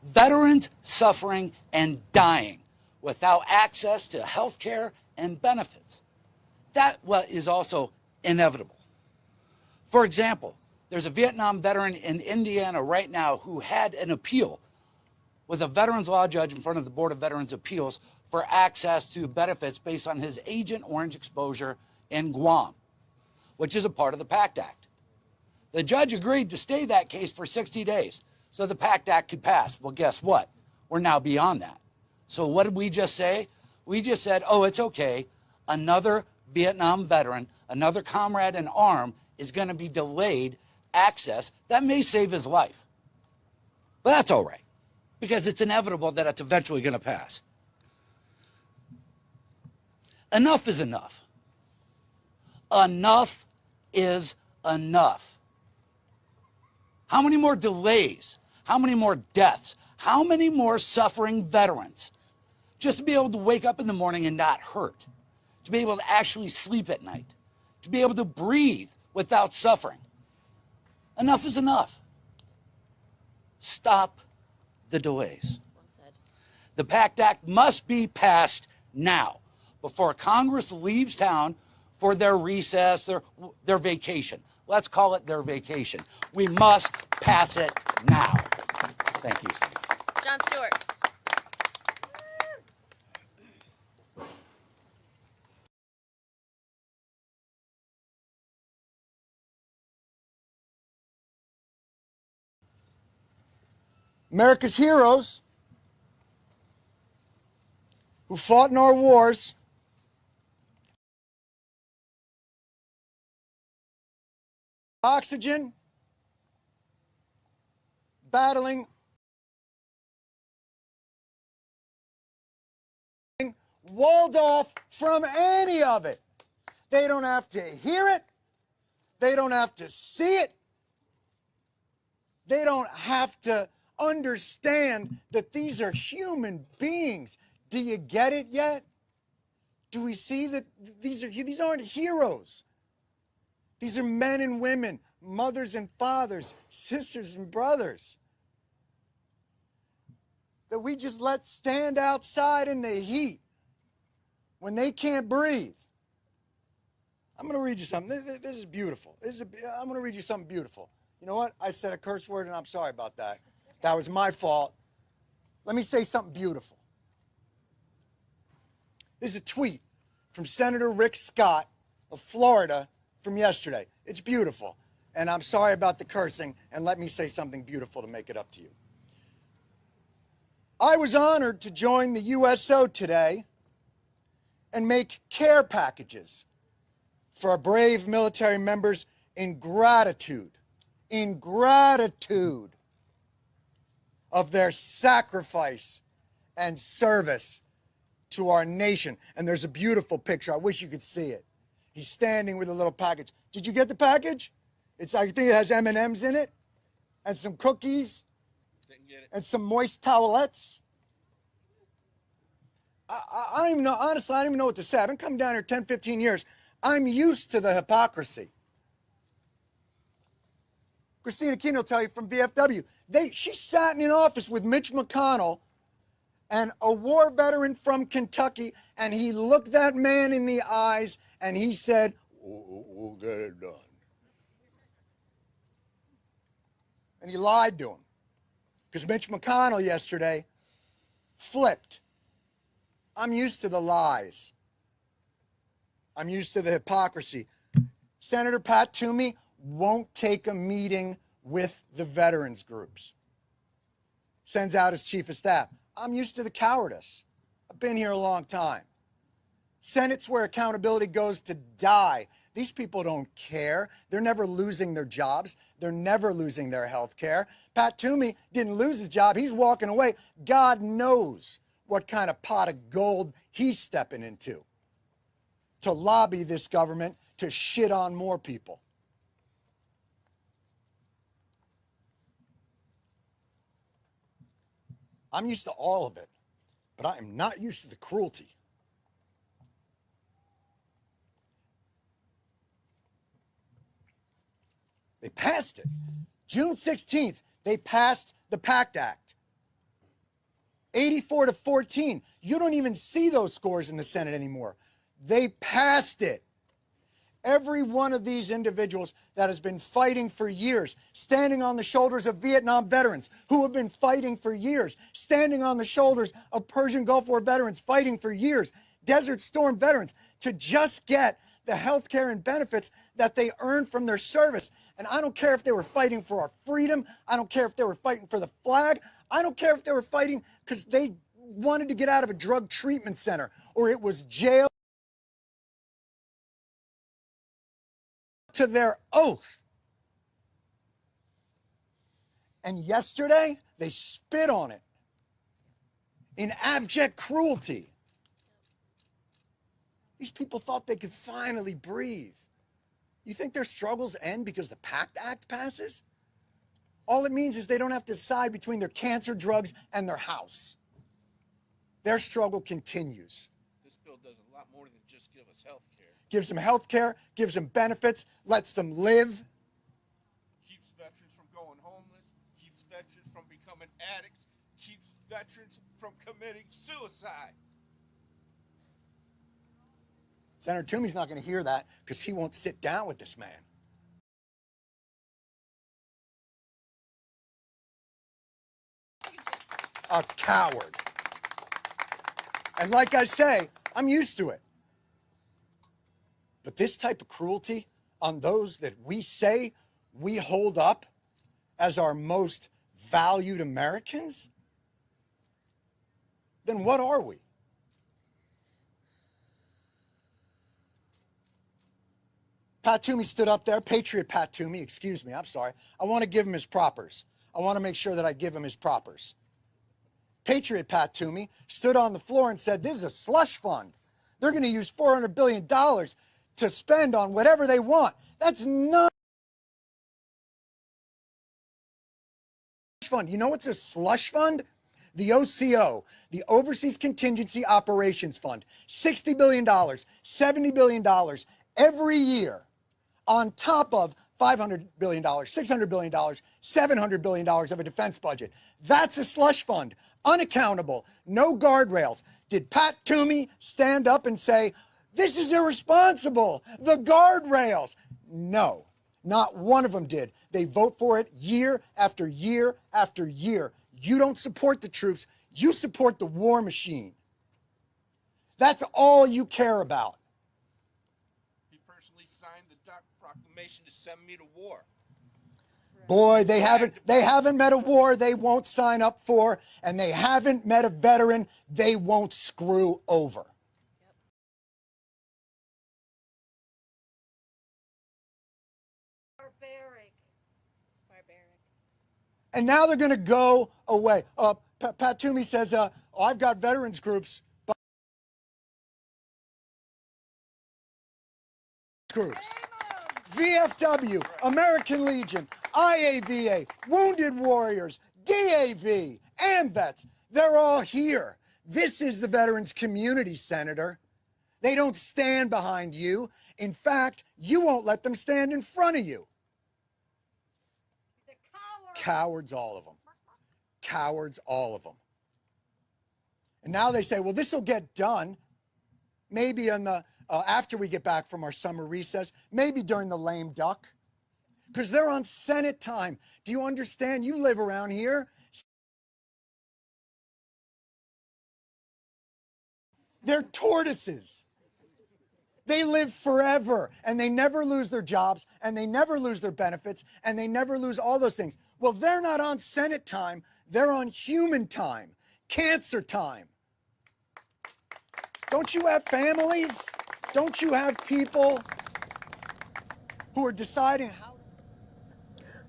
Veterans suffering and dying without access to health care and benefits. That is also inevitable. For example, there's a Vietnam veteran in Indiana right now who had an appeal with a veterans law judge in front of the Board of Veterans Appeals for access to benefits based on his Agent Orange exposure in Guam, which is a part of the PACT Act. The judge agreed to stay that case for 60 days so the PACT Act could pass. Well, guess what? We're now beyond that. So what did we just say? We just said, oh, it's okay. Another Vietnam veteran, another comrade in arms is going to be delayed access. That may save his life. But that's all right, because it's inevitable that it's eventually going to pass. Enough is enough. Enough is enough. How many more delays? How many more deaths? How many more suffering veterans? Just to be able to wake up in the morning and not hurt. To be able to actually sleep at night. To be able to breathe without suffering. Enough is enough. Stop the delays.
Well said.
The PACT Act must be passed now, before Congress leaves town for their recess, their vacation. Let's call it their vacation. We must pass it now. Thank you.
John Stewart.
America's heroes who fought in our wars oxygen, battling, walled off from any of it. They don't have to hear it. They don't have to see it. They don't have to understand that these are human beings. Do you get it yet? Do we see that these aren't heroes? These are men and women, mothers and fathers, sisters and brothers that we just let stand outside in the heat when they can't breathe. I'm going to read you something. This is beautiful. I'm going to read you something beautiful. You know what? I said a curse word, and I'm sorry about that. That was my fault. Let me say something beautiful. This is a tweet from Senator Rick Scott of Florida from yesterday. It's beautiful. And I'm sorry about the cursing, and let me say something beautiful to make it up to you. I was honored to join the USO today and make care packages for our brave military members in gratitude of their sacrifice and service to our nation. And there's a beautiful picture. I wish you could see it. He's standing with a little package. Did you get the package? I think it has M&Ms in it and some cookies and some moist towelettes. I don't even know, honestly, I don't even know what to say. I've been coming down here 10, 15 years. I'm used to the hypocrisy. Christina Keene will tell you from VFW. She sat in an office with Mitch McConnell and a war veteran from Kentucky, and he looked that man in the eyes and he said, we'll get it done. And he lied to him. Because Mitch McConnell yesterday flipped. I'm used to the lies. I'm used to the hypocrisy. Senator Pat Toomey won't take a meeting with the veterans groups. Sends out his chief of staff. I'm used to the cowardice. I've been here a long time. Senate's where accountability goes to die. These people don't care. They're never losing their jobs. They're never losing their health care. Pat Toomey didn't lose his job. He's walking away. God knows what kind of pot of gold he's stepping into to lobby this government to shit on more people. I'm used to all of it, but I am not used to the cruelty. They passed it. June 16th, they passed the PACT Act. 84 to 14. You don't even see those scores in the Senate anymore. They passed it. Every one of these individuals that has been fighting for years, standing on the shoulders of Vietnam veterans who have been fighting for years, standing on the shoulders of Persian Gulf War veterans fighting for years, Desert Storm veterans, to just get the health care and benefits that they earned from their service. And I don't care if they were fighting for our freedom. I don't care if they were fighting for the flag. I don't care if they were fighting because they wanted to get out of a drug treatment center or it was jail. To their oath. And yesterday, they spit on it in abject cruelty. These people thought they could finally breathe. You think their struggles end because the PACT Act passes? All it means is they don't have to decide between their cancer drugs and their house. Their struggle continues.
This bill does a lot more than just give us health care.
Gives them health care, gives them benefits, lets them live.
Keeps veterans from going homeless, keeps veterans from becoming addicts, keeps veterans from committing suicide.
Senator Toomey's not going to hear that because he won't sit down with this man. A coward. And like I say, I'm used to it. But this type of cruelty on those that we say we hold up as our most valued Americans, then what are we? Pat Toomey stood up there, Patriot Pat Toomey, excuse me, I'm sorry. I want to give him his propers. I want to make sure that I give him his propers. Patriot Pat Toomey stood on the floor and said, this is a slush fund. They're going to use $400 billion to spend on whatever they want. That's not a slush fund. You know what's a slush fund? The OCO, the Overseas Contingency Operations Fund, $60 billion, $70 billion every year on top of $500 billion, $600 billion, $700 billion of a defense budget. That's a slush fund, unaccountable, no guardrails. Did Pat Toomey stand up and say, this is irresponsible, the guardrails? No, not one of them did. They vote for it year after year after year. You don't support the troops, you support the war machine. That's all you care about.
He personally signed the proclamation to send me to war.
Boy, they haven't met a war they won't sign up for, and they haven't met a veteran they won't screw over.
Barbaric. It's barbaric.
And now they're going to go away. Pat Toomey says, oh, I've got veterans groups. VFW, American Legion, IAVA, Wounded Warriors, DAV, AMVETS, they're all here. This is the veterans community, Senator. They don't stand behind you. In fact, you won't let them stand in front of you. Cowards, all of them. Cowards, all of them. And now they say, well, this will get done maybe on the after we get back from our summer recess, maybe during the lame duck, because they're on Senate time. Do you understand? You live around here. They're tortoises. They live forever, and they never lose their jobs, and they never lose their benefits, and they never lose all those things. Well, they're not on Senate time. They're on human time, cancer time. Don't you have families? Don't you have people who are deciding how?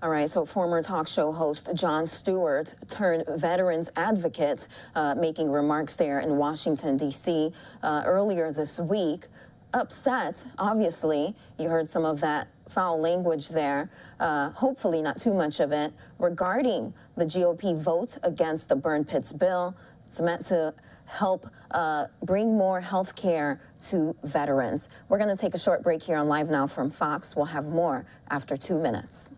All right, so former talk show host Jon Stewart turned veterans advocate making remarks there in Washington, D.C. Earlier this week. Upset, obviously. You heard some of that foul language there, hopefully not too much of it, regarding the GOP vote against the Burn Pits bill. It's meant to help bring more health care to veterans. We're going to take a short break here on Live Now from Fox. We'll have more after 2 minutes.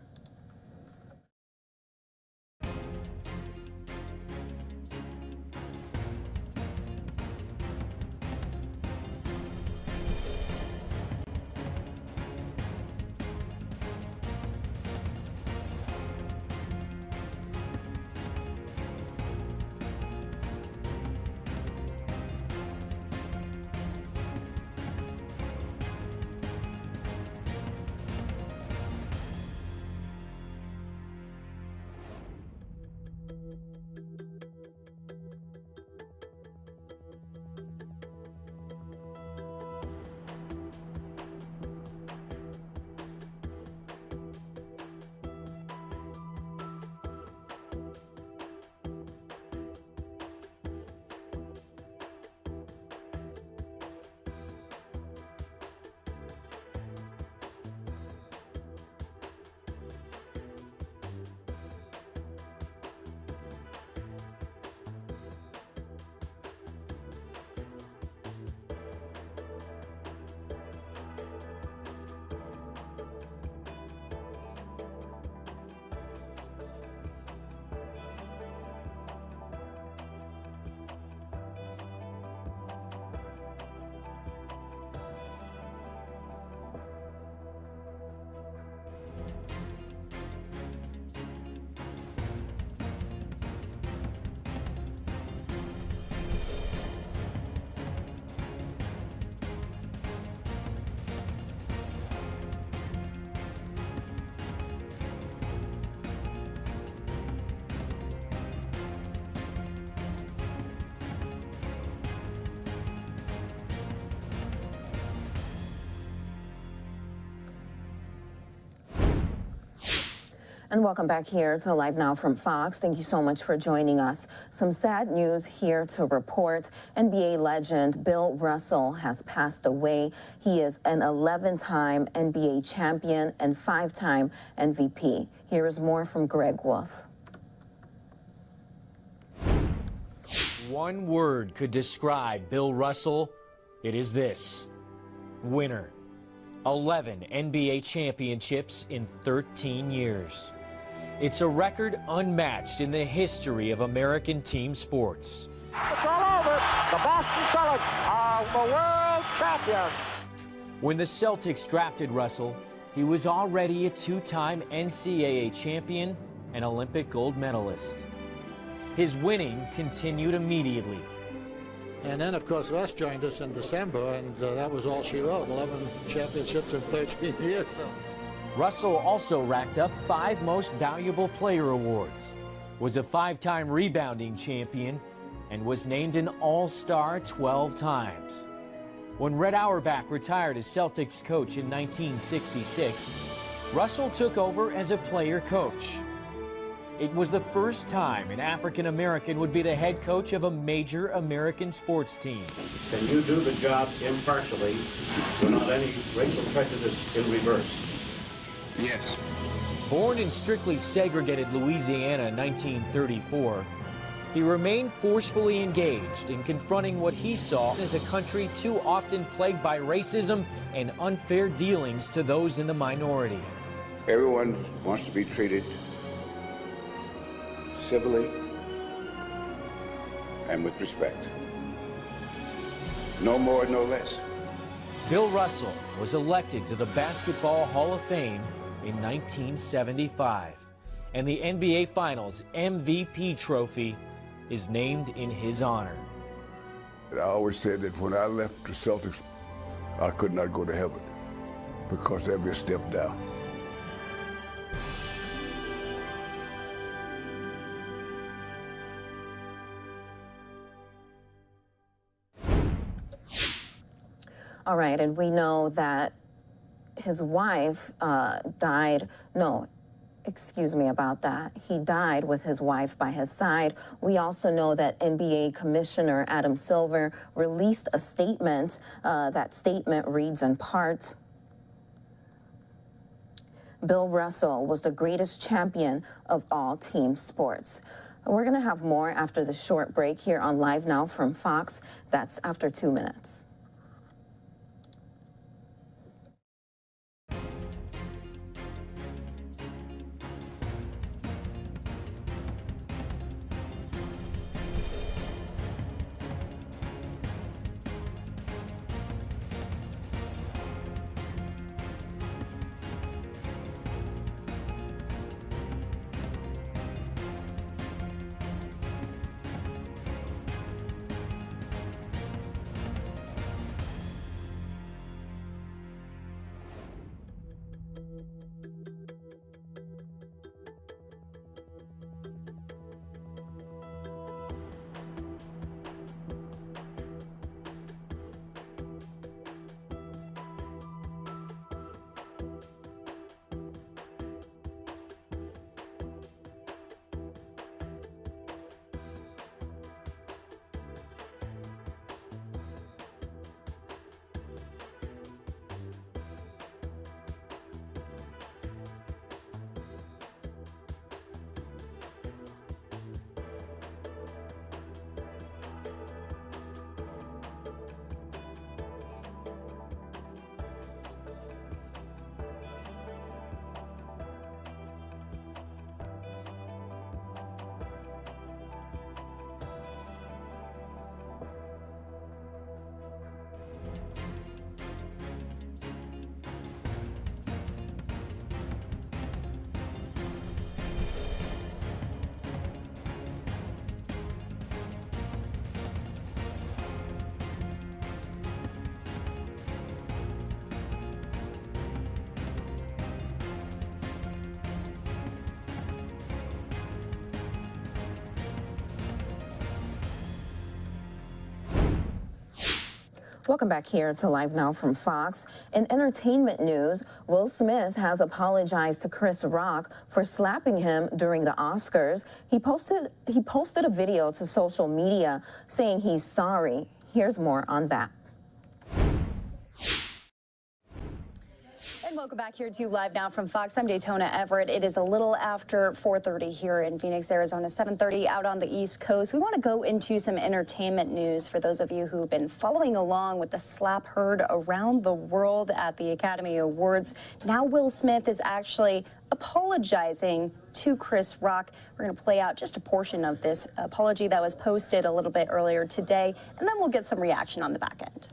And welcome back here to Live Now from Fox. Thank you so much for joining us. Some sad news here to report. NBA legend Bill Russell has passed away. He is an 11-time NBA champion and 5-time MVP. Here is more from Greg Wolf.
One word could describe Bill Russell. It is this: winner. 11 NBA championships in 13 years. It's a record unmatched in the history of American team sports.
It's all over. The Boston Celtics are the world champions.
When the Celtics drafted Russell, he was already a 2-time NCAA champion and Olympic gold medalist. His winning continued immediately.
And then, of course, Russ joined us in December, and that was all she wrote, 11 championships in 13 years. So.
Russell also racked up 5 Most Valuable Player awards, was a 5-time rebounding champion, and was named an All-Star 12 times. When Red Auerbach retired as Celtics coach in 1966, Russell took over as a player coach. It was the first time an African American would be the head coach of a major American sports team.
Can you do the job impartially without any racial prejudice in reverse?
Yes. Born in strictly segregated Louisiana in 1934, he remained forcefully engaged in confronting what he saw as a country too often plagued by racism and unfair dealings to those in the minority.
Everyone wants to be treated civilly and with respect. No more, no less.
Bill Russell was elected to the Basketball Hall of Fame in 1975, and the NBA Finals MVP trophy is named in his honor.
I always said that when I left the Celtics, I could not go to heaven because there'd be a step down.
All right, and we know that his wife died. No, excuse me about that. He died with his wife by his side. We also know that NBA Commissioner Adam Silver released a statement. That statement reads in part, Bill Russell was the greatest champion of all team sports. We're going to have more after the short break here on Live Now from Fox. That's after 2 minutes. Welcome back here to Live Now from Fox. In entertainment news, Will Smith has apologized to Chris Rock for slapping him during the Oscars. He posted a video to social media saying he's sorry. Here's more on that.
And welcome back here to Live Now from Fox. I'm Daytona Everett. It is a little after 4:30 here in Phoenix, Arizona, 7:30 out on the East Coast. We want to go into some entertainment news for those of you who've been following along with the slap heard around the world at the Academy Awards. Now Will Smith is actually apologizing to Chris Rock. We're going to play out just a portion of this apology that was posted a little bit earlier today, and then we'll get some reaction on the back end.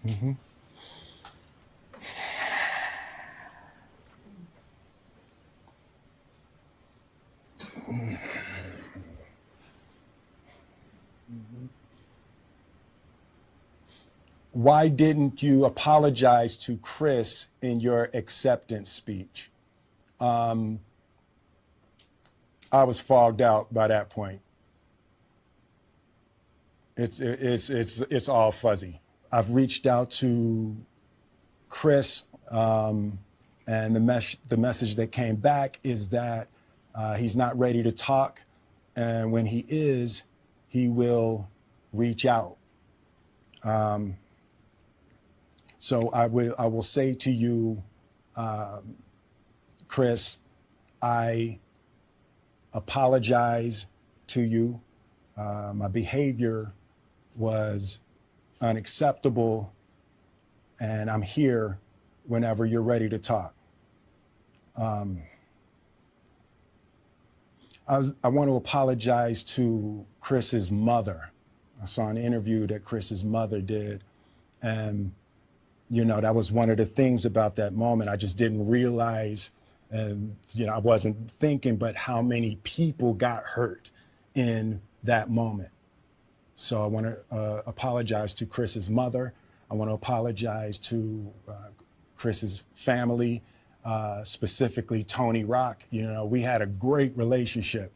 Mm-hmm. Why didn't you apologize to Chris in your acceptance speech? I was fogged out by that point. It's all fuzzy. I've reached out to Chris, and the message that came back is that he's not ready to talk, and when he is, he will reach out. So I will say to you, Chris, I apologize to you. My behavior was unacceptable, and I'm here whenever you're ready to talk. I want to apologize to Chris's mother. I saw an interview that Chris's mother did, and you know, that was one of the things about that moment. I just didn't realize, and you know, I wasn't thinking, but how many people got hurt in that moment. So I want to apologize to Chris's mother. I want to apologize to Chris's family, specifically Tony Rock. You know, we had a great relationship.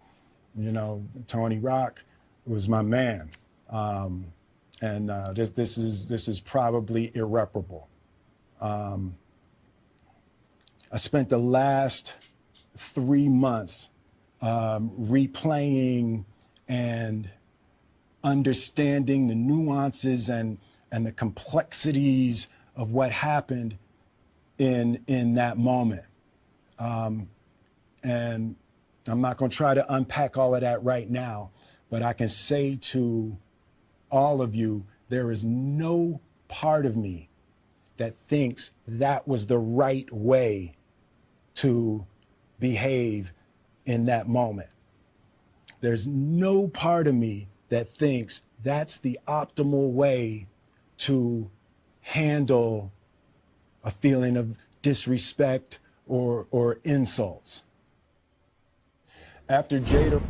You know, Tony Rock was my man. And this is probably irreparable. I spent the last 3 months replaying and understanding the nuances and the complexities of what happened in that moment. And I'm not going to try to unpack all of that right now, but I can say to all of you, there is no part of me that thinks that was the right way to behave in that moment. There's no part of me that thinks that's the optimal way to handle a feeling of disrespect or insults. After Jada...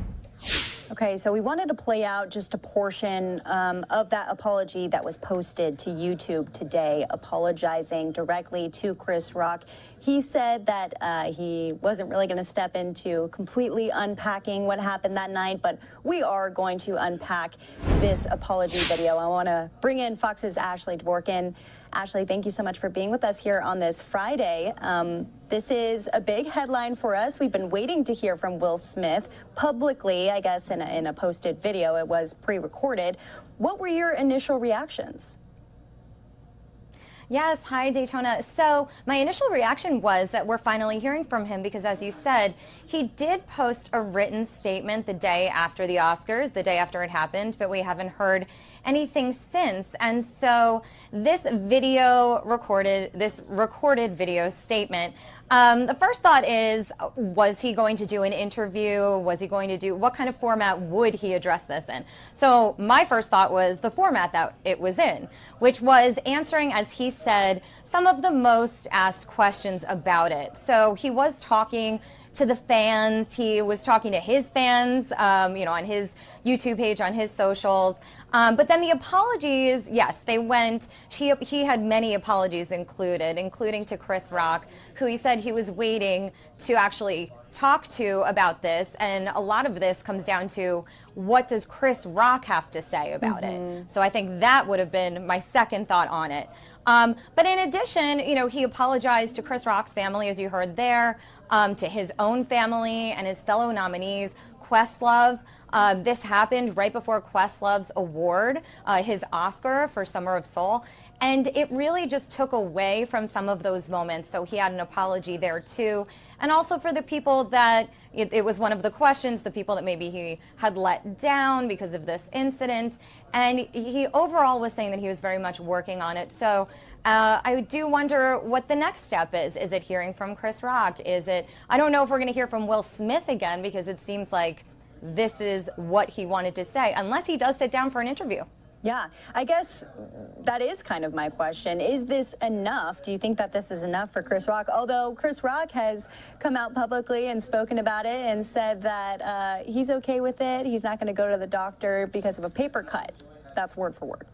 Okay, so we wanted to play out just a portion of that apology that was posted to YouTube today, apologizing directly to Chris Rock. He said that he wasn't really going to step into completely unpacking what happened that night, but we are going to unpack this apology video. I want to bring in Fox's Ashley Dworkin. Ashley, thank you so much for being with us here on this Friday. This is a big headline for us. We've been waiting to hear from Will Smith publicly, I guess, in a posted video. It was pre-recorded. What were your initial reactions?
Yes, hi Daytona. So my initial reaction was that we're finally hearing from him because, as you said, he did post a written statement the day after the Oscars, the day after it happened, but we haven't heard anything since. And so this recorded video statement, the first thought is, was he going to do an interview? Was he going to do, what kind of format would he address this in? So my first thought was the format that it was in, which was answering, as he said, some of the most asked questions about it. So he was talking to the fans. He was talking to his fans, you know, on his YouTube page, on his socials. But then the apologies, yes, they went. He had many apologies including to Chris Rock, who he said he was waiting to actually talk to about this. And a lot of this comes down to, what does Chris Rock have to say about it? So I think that would have been my second thought on it. But in addition, you know, he apologized to Chris Rock's family, as you heard there, to his own family and his fellow nominees. Questlove, this happened right before Questlove's award, his Oscar for Summer of Soul. And it really just took away from some of those moments. So he had an apology there too. And also for the people that, it was one of the questions, the people that maybe he had let down because of this incident. And he overall was saying that he was very much working on it. So I do wonder what the next step is. Is it hearing from Chris Rock? Is it, I don't know if we're going to hear from Will Smith again, because it seems like this is what he wanted to say, unless he does sit down for an interview.
Yeah, I guess that is kind of my question. Is this enough? Do you think that this is enough for Chris Rock? Although Chris Rock has come out publicly and spoken about it and said that he's okay with it. He's not going to go to the doctor because of a paper cut. That's word for word.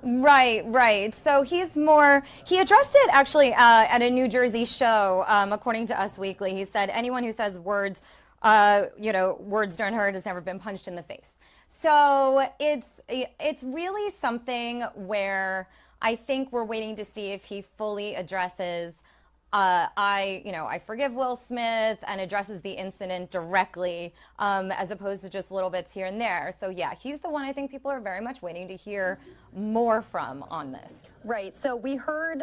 Right. So he addressed it actually at a New Jersey show, according to Us Weekly. He said, anyone who says words, words don't hurt has never been punched in the face. So it's really something where I think we're waiting to see if he fully addresses, I forgive Will Smith, and addresses the incident directly, as opposed to just little bits here and there. So yeah, he's the one I think people are very much waiting to hear more from on this.
Right. So we heard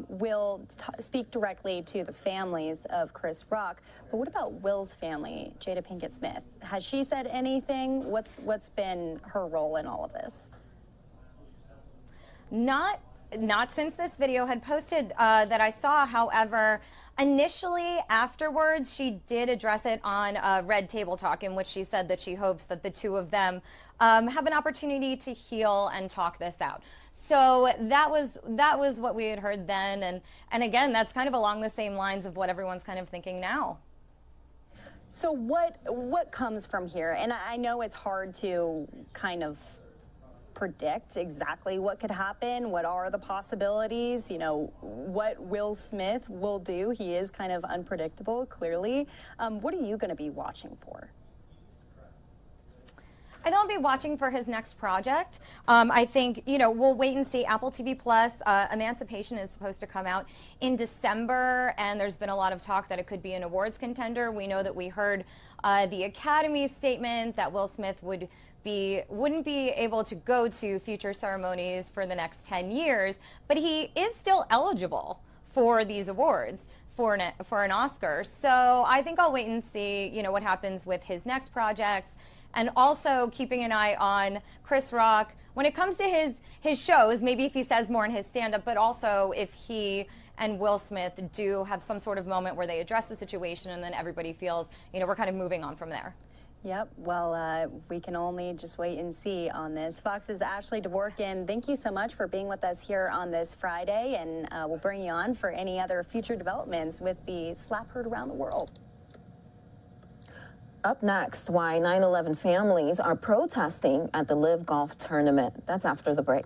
Will speak directly to the families of Chris Rock, but what about Will's family, Jada Pinkett Smith? Has she said anything? What's been her role in all of this?
Not since this video had posted that I saw. However, initially afterwards, she did address it on Red Table Talk, in which she said that she hopes that the two of them have an opportunity to heal and talk this out. So that was what we had heard then, and again, that's kind of along the same lines of what everyone's kind of thinking now.
So what comes from here? And I know it's hard to kind of predict exactly what could happen. What are the possibilities? You know, what Will Smith will do. He is kind of unpredictable, clearly. What are you going to be watching for?
I think I'll be watching for his next project. I think, we'll wait and see. Apple TV Plus, Emancipation is supposed to come out in December, and there's been a lot of talk that it could be an awards contender. We know that we heard the Academy statement that Will Smith wouldn't be able to go to future ceremonies for the next 10 years, but he is still eligible for these awards, for an Oscar. So I think I'll wait and see, what happens with his next projects, and also keeping an eye on Chris Rock when it comes to his shows, maybe if he says more in his stand-up, but also if he and Will Smith do have some sort of moment where they address the situation and then everybody feels, we're kind of moving on from there.
Yep. Well, we can only just wait and see on this. Fox's Ashley Dvorkin, thank you so much for being with us here on this Friday, and we'll bring you on for any other future developments with the slap heard around the world.
Up next, why 9/11 families are protesting at the LIV Golf Tournament. That's after the break.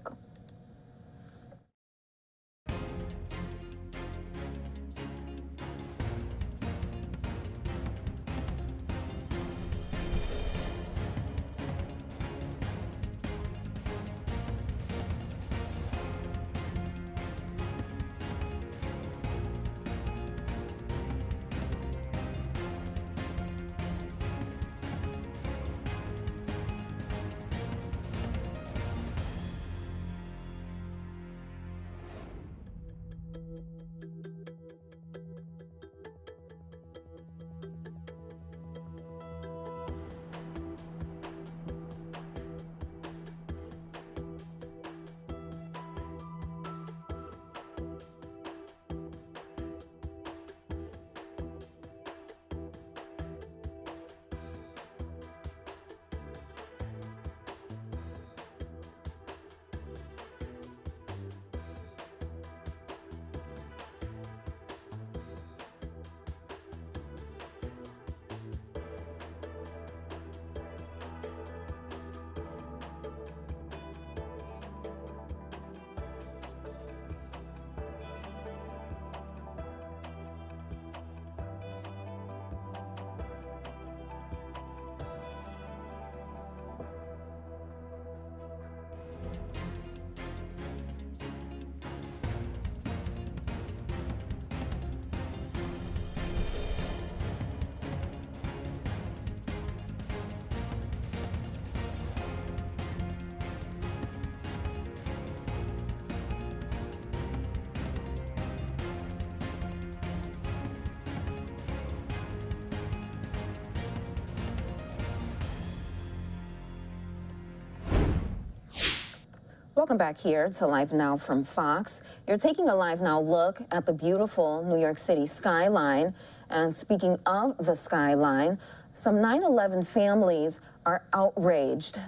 Welcome back here to Live Now from Fox. You're taking a Live Now look at the beautiful New York City skyline. And speaking of the skyline, some 9/11 families are outraged.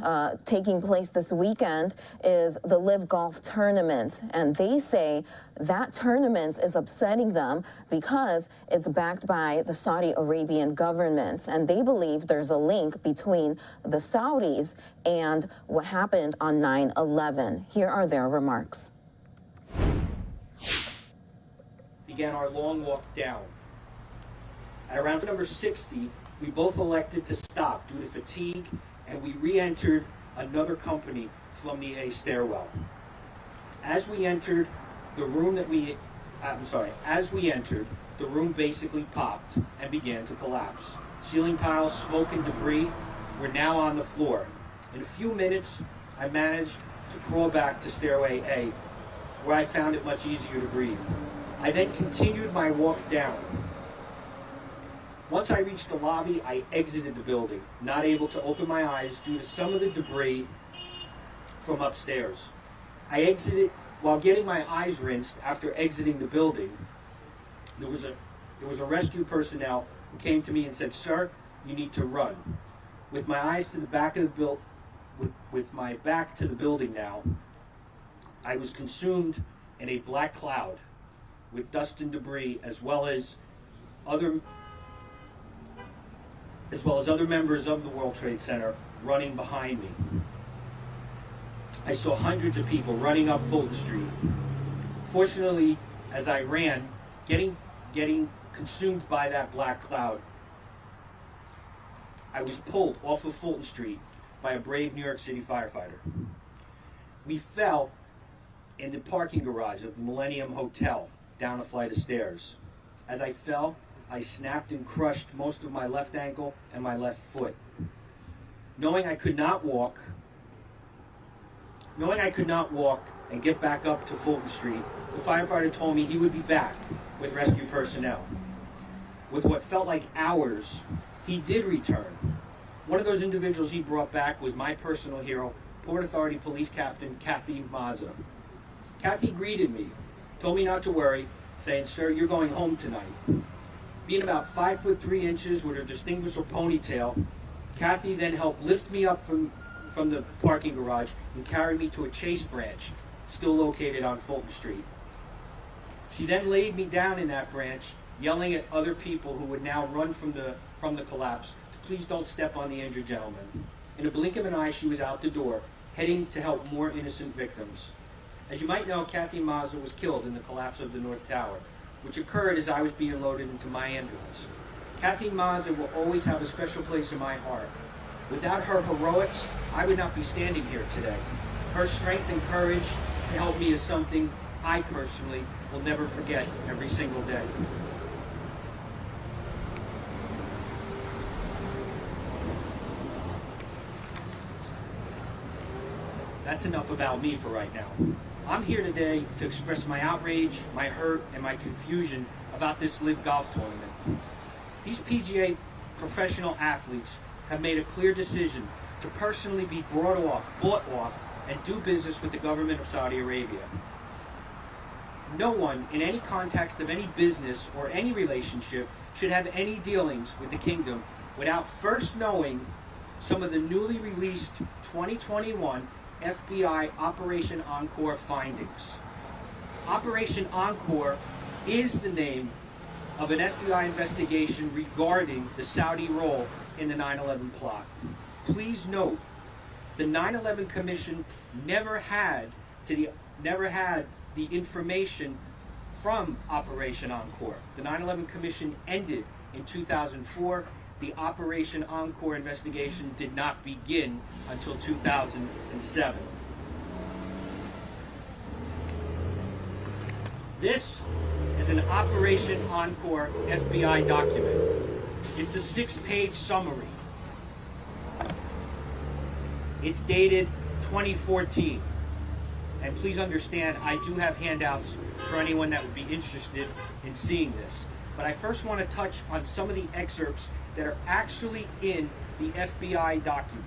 Taking place this weekend is the Live Golf Tournament, and they say that tournament is upsetting them because it's backed by the Saudi Arabian government, and they believe there's a link between the Saudis and what happened on 9/11. Here are their remarks.
Began our long walk down. At around number 60, we both elected to stop due to fatigue, and we re-entered another company from the A stairwell. As we entered the room the room basically popped and began to collapse. Ceiling tiles, smoke, and debris were now on the floor. In a few minutes, I managed to crawl back to stairway A, where I found it much easier to breathe. I then continued my walk down. Once I reached the lobby, I exited the building, not able to open my eyes due to some of the debris from upstairs. I exited while getting my eyes rinsed. After exiting the building, there was a rescue personnel who came to me and said, "Sir, you need to run." With my eyes to the back of the with my back to the building now, I was consumed in a black cloud with dust and debris, as well as other members of the World Trade Center running behind me. I saw hundreds of people running up Fulton Street. Fortunately, as I ran, getting consumed by that black cloud, I was pulled off of Fulton Street by a brave New York City firefighter. We fell in the parking garage of the Millennium Hotel down a flight of stairs. As I fell, I snapped and crushed most of my left ankle and my left foot. Knowing I could not walk and get back up to Fulton Street, the firefighter told me he would be back with rescue personnel. With what felt like hours, he did return. One of those individuals he brought back was my personal hero, Port Authority Police Captain Kathy Mazza. Kathy greeted me, told me not to worry, saying, "Sir, you're going home tonight." Being about 5'3" with her distinguishable ponytail, Kathy then helped lift me up from the parking garage and carry me to a Chase branch, still located on Fulton Street. She then laid me down in that branch, yelling at other people who would now run from the collapse to please don't step on the injured gentleman. In a blink of an eye, she was out the door, heading to help more innocent victims. As you might know, Kathy Mazza was killed in the collapse of the North Tower, which occurred as I was being loaded into my ambulance. Kathy Mazza will always have a special place in my heart. Without her heroics, I would not be standing here today. Her strength and courage to help me is something I personally will never forget every single day. That's enough about me for right now. I'm here today to express my outrage, my hurt, and my confusion about this Live Golf Tournament. These PGA professional athletes have made a clear decision to personally be bought off, and do business with the government of Saudi Arabia. No one, in any context of any business or any relationship, should have any dealings with the kingdom without first knowing some of the newly released 2021 FBI Operation Encore findings. Operation Encore is the name of an FBI investigation regarding the Saudi role in the 9/11 plot. Please note, the 9/11 Commission never had the information from Operation Encore. The 9/11 Commission ended in 2004. The Operation Encore investigation did not begin until 2007. This is an Operation Encore FBI document. It's a 6-page summary. It's dated 2014. And please understand, I do have handouts for anyone that would be interested in seeing this. But I first want to touch on some of the excerpts that are actually in the FBI document.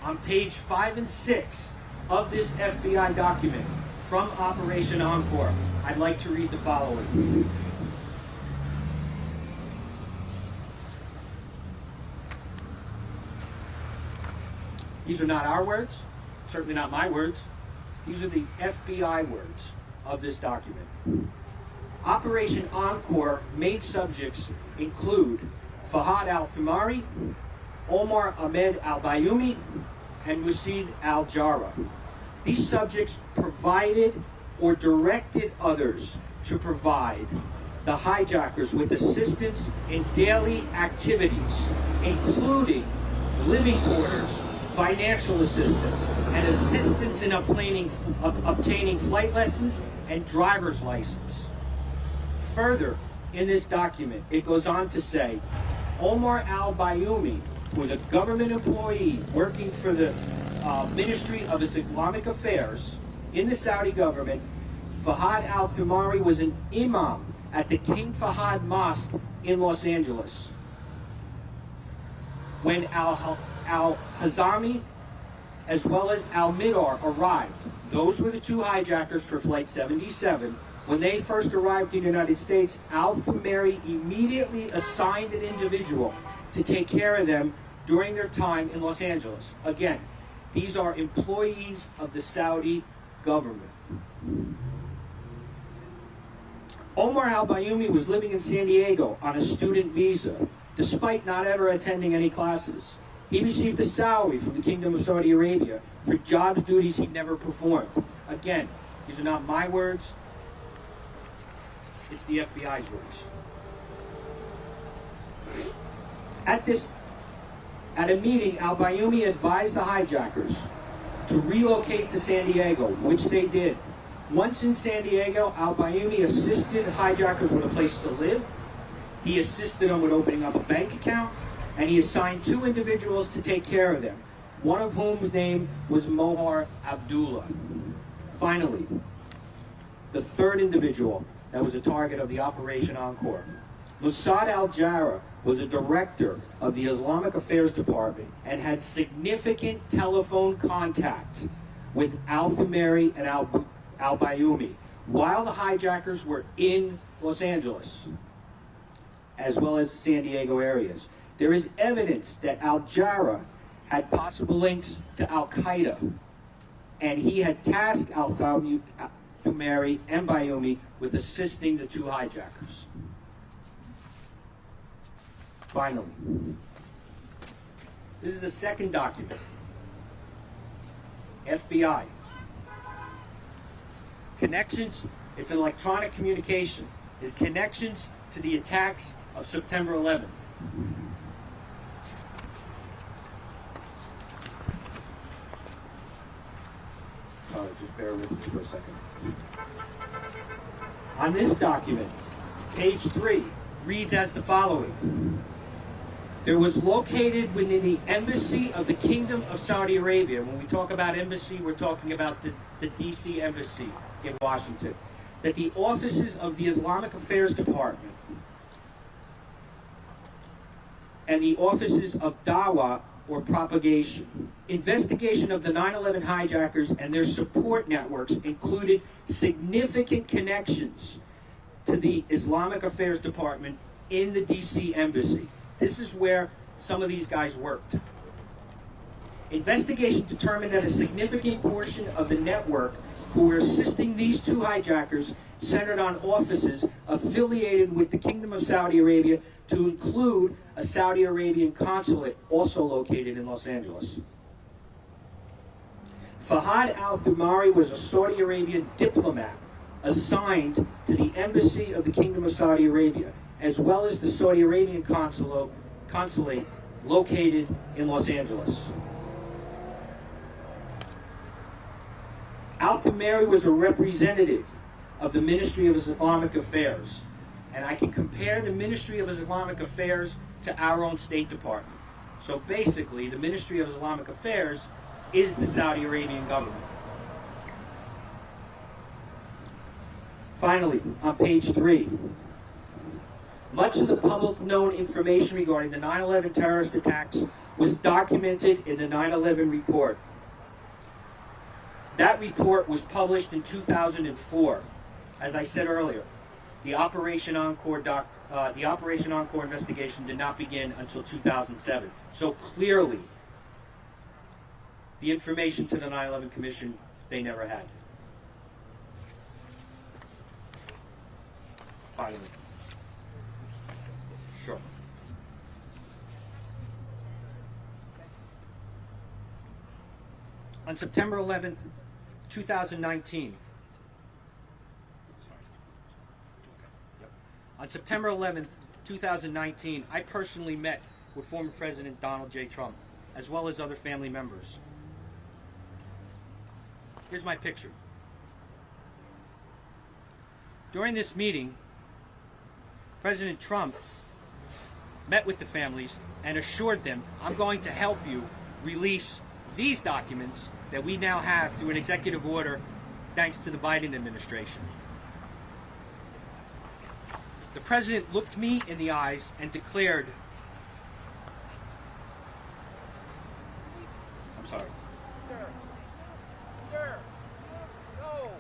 On page 5 and 6 of this FBI document from Operation Encore, I'd like to read the following. These are not our words, certainly not my words. These are the FBI words of this document. Operation Encore main subjects include Fahad al-Thumari, Omar Ahmed al-Bayoumi, and Musid al-Jarrah. These subjects provided or directed others to provide the hijackers with assistance in daily activities, including living quarters, financial assistance, and assistance in obtaining flight lessons and driver's license. Further, in this document, it goes on to say, Omar al-Bayoumi was a government employee working for the Ministry of Islamic Affairs in the Saudi government. Fahad al-Thumari was an imam at the King Fahad Mosque in Los Angeles. When al-Hazami as well as al-Midar arrived, those were the two hijackers for Flight 77. When they first arrived in the United States, al-Thumari immediately assigned an individual to take care of them during their time in Los Angeles. Again, these are employees of the Saudi government. Omar al-Bayoumi was living in San Diego on a student visa, despite not ever attending any classes. He received a salary from the Kingdom of Saudi Arabia for jobs duties he'd never performed. Again, these are not my words, it's the FBI's words. At a meeting, al-Bayoumi advised the hijackers to relocate to San Diego, which they did. Once in San Diego, al-Bayoumi assisted hijackers with a place to live. He assisted them with opening up a bank account, and he assigned two individuals to take care of them, one of whom's name was Mohar Abdullah. Finally, the third individual that was a target of the Operation Encore. Musid al-Jarrah was a director of the Islamic Affairs Department and had significant telephone contact with al-Thumari and al-Bayoumi while the hijackers were in Los Angeles, as well as the San Diego areas. There is evidence that al-Jarrah had possible links to al-Qaeda, and he had tasked al-Thumari and Bayoumi with assisting the two hijackers. Finally, this is the second document. FBI. Connections, it's an electronic communication, is connections to the attacks of September 11th. Sorry, just bear with me for a second. On this document, page 3 reads as the following. There was located within the embassy of the Kingdom of Saudi Arabia. When we talk about embassy, we're talking about the D.C. embassy in Washington. That the offices of the Islamic Affairs Department and the offices of Dawah or propagation. Investigation of the 9/11 hijackers and their support networks included significant connections to the Islamic Affairs Department in the D.C. embassy. This is where some of these guys worked. Investigation determined that a significant portion of the network who were assisting these two hijackers centered on offices affiliated with the Kingdom of Saudi Arabia, to include a Saudi Arabian consulate also located in Los Angeles. Fahad al-Thumari was a Saudi Arabian diplomat assigned to the embassy of the Kingdom of Saudi Arabia, as well as the Saudi Arabian consulate located in Los Angeles. Al-Thumari was a representative of the Ministry of Islamic Affairs, and I can compare the Ministry of Islamic Affairs to our own State Department. So basically, the Ministry of Islamic Affairs is the Saudi Arabian government. Finally, on page 3, Much of the public known information regarding the 9/11 terrorist attacks was documented in the 9/11 report. That report was published in 2004. As I said earlier, the Operation Encore investigation did not begin until 2007. So clearly, the information to the 9/11 Commission they never had. Finally. Sure. On September 11th, 2019, I personally met with former President Donald J. Trump, as well as other family members. Here's my picture. During this meeting, President Trump met with the families and assured them, I'm going to help you release these documents that we now have through an executive order thanks to the Biden administration. The President looked me in the eyes and declared, I'm sorry.
Sir, no.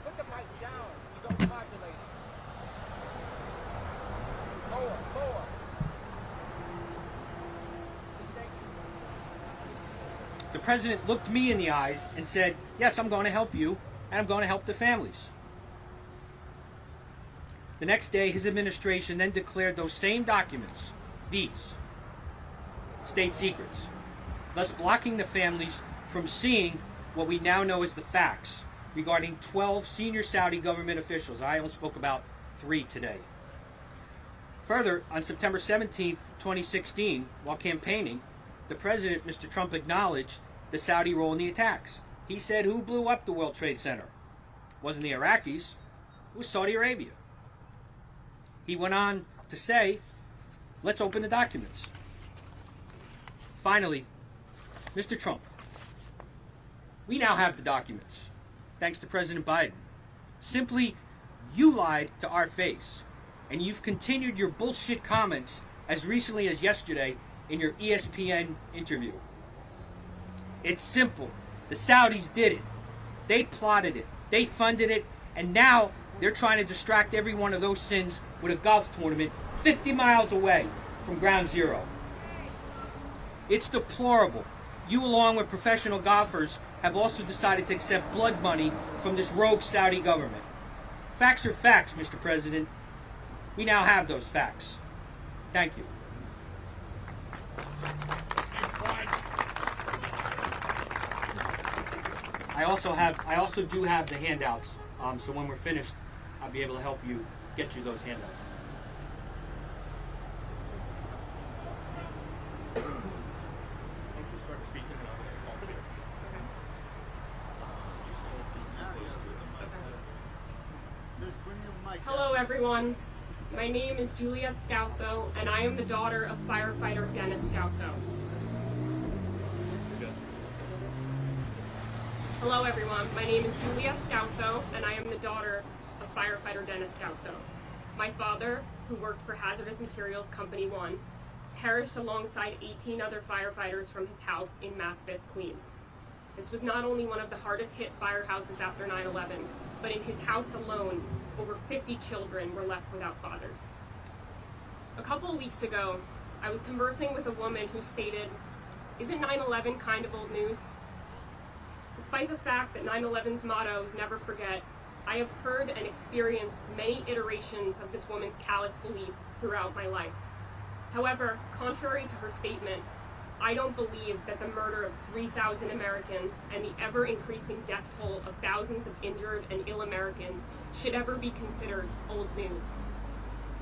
Put the mic down. He's overmodulating. Lower.
The President looked me in the eyes and said, yes, I'm going to help you, and I'm going to help the families. The next day, his administration then declared those same documents, these, state secrets, thus blocking the families from seeing what we now know as the facts regarding 12 senior Saudi government officials. I only spoke about 3 today. Further, on September 17th, 2016, while campaigning, the President, Mr. Trump, acknowledged the Saudi role in the attacks. He said, who blew up the World Trade Center? It wasn't the Iraqis, it was Saudi Arabia. He went on to say, let's open the documents. Finally, Mr. Trump, we now have the documents, thanks to President Biden. Simply, you lied to our face, and you've continued your bullshit comments as recently as yesterday in your ESPN interview. It's simple. The Saudis did it. They plotted it. They funded it. And now they're trying to distract every one of those sins with a golf tournament 50 miles away from ground zero. It's deplorable. You, along with professional golfers, have also decided to accept blood money from this rogue Saudi government. Facts are facts, Mr. President. We now have those facts. Thank you. I also do have the handouts. So when we're finished, I'll be able to help you get you those handouts. Once you start speaking, I'll call you.
Hello everyone, my name is Juliet Scouso and I am the daughter of firefighter Dennis Scouso. Hello everyone, my name is Juliet Scouso and I am the daughter of firefighter Dennis Scouso. My father, who worked for Hazardous Materials Company 1, perished alongside 18 other firefighters from his house in Maspeth, Queens. This was not only one of the hardest hit firehouses after 9/11, but in his house alone, over 50 children were left without fathers. A couple of weeks ago, I was conversing with a woman who stated, "Isn't 9/11 kind of old news?" Despite the fact that 9/11's motto is never forget, I have heard and experienced many iterations of this woman's callous belief throughout my life. However, contrary to her statement, I don't believe that the murder of 3,000 Americans and the ever-increasing death toll of thousands of injured and ill Americans should ever be considered old news.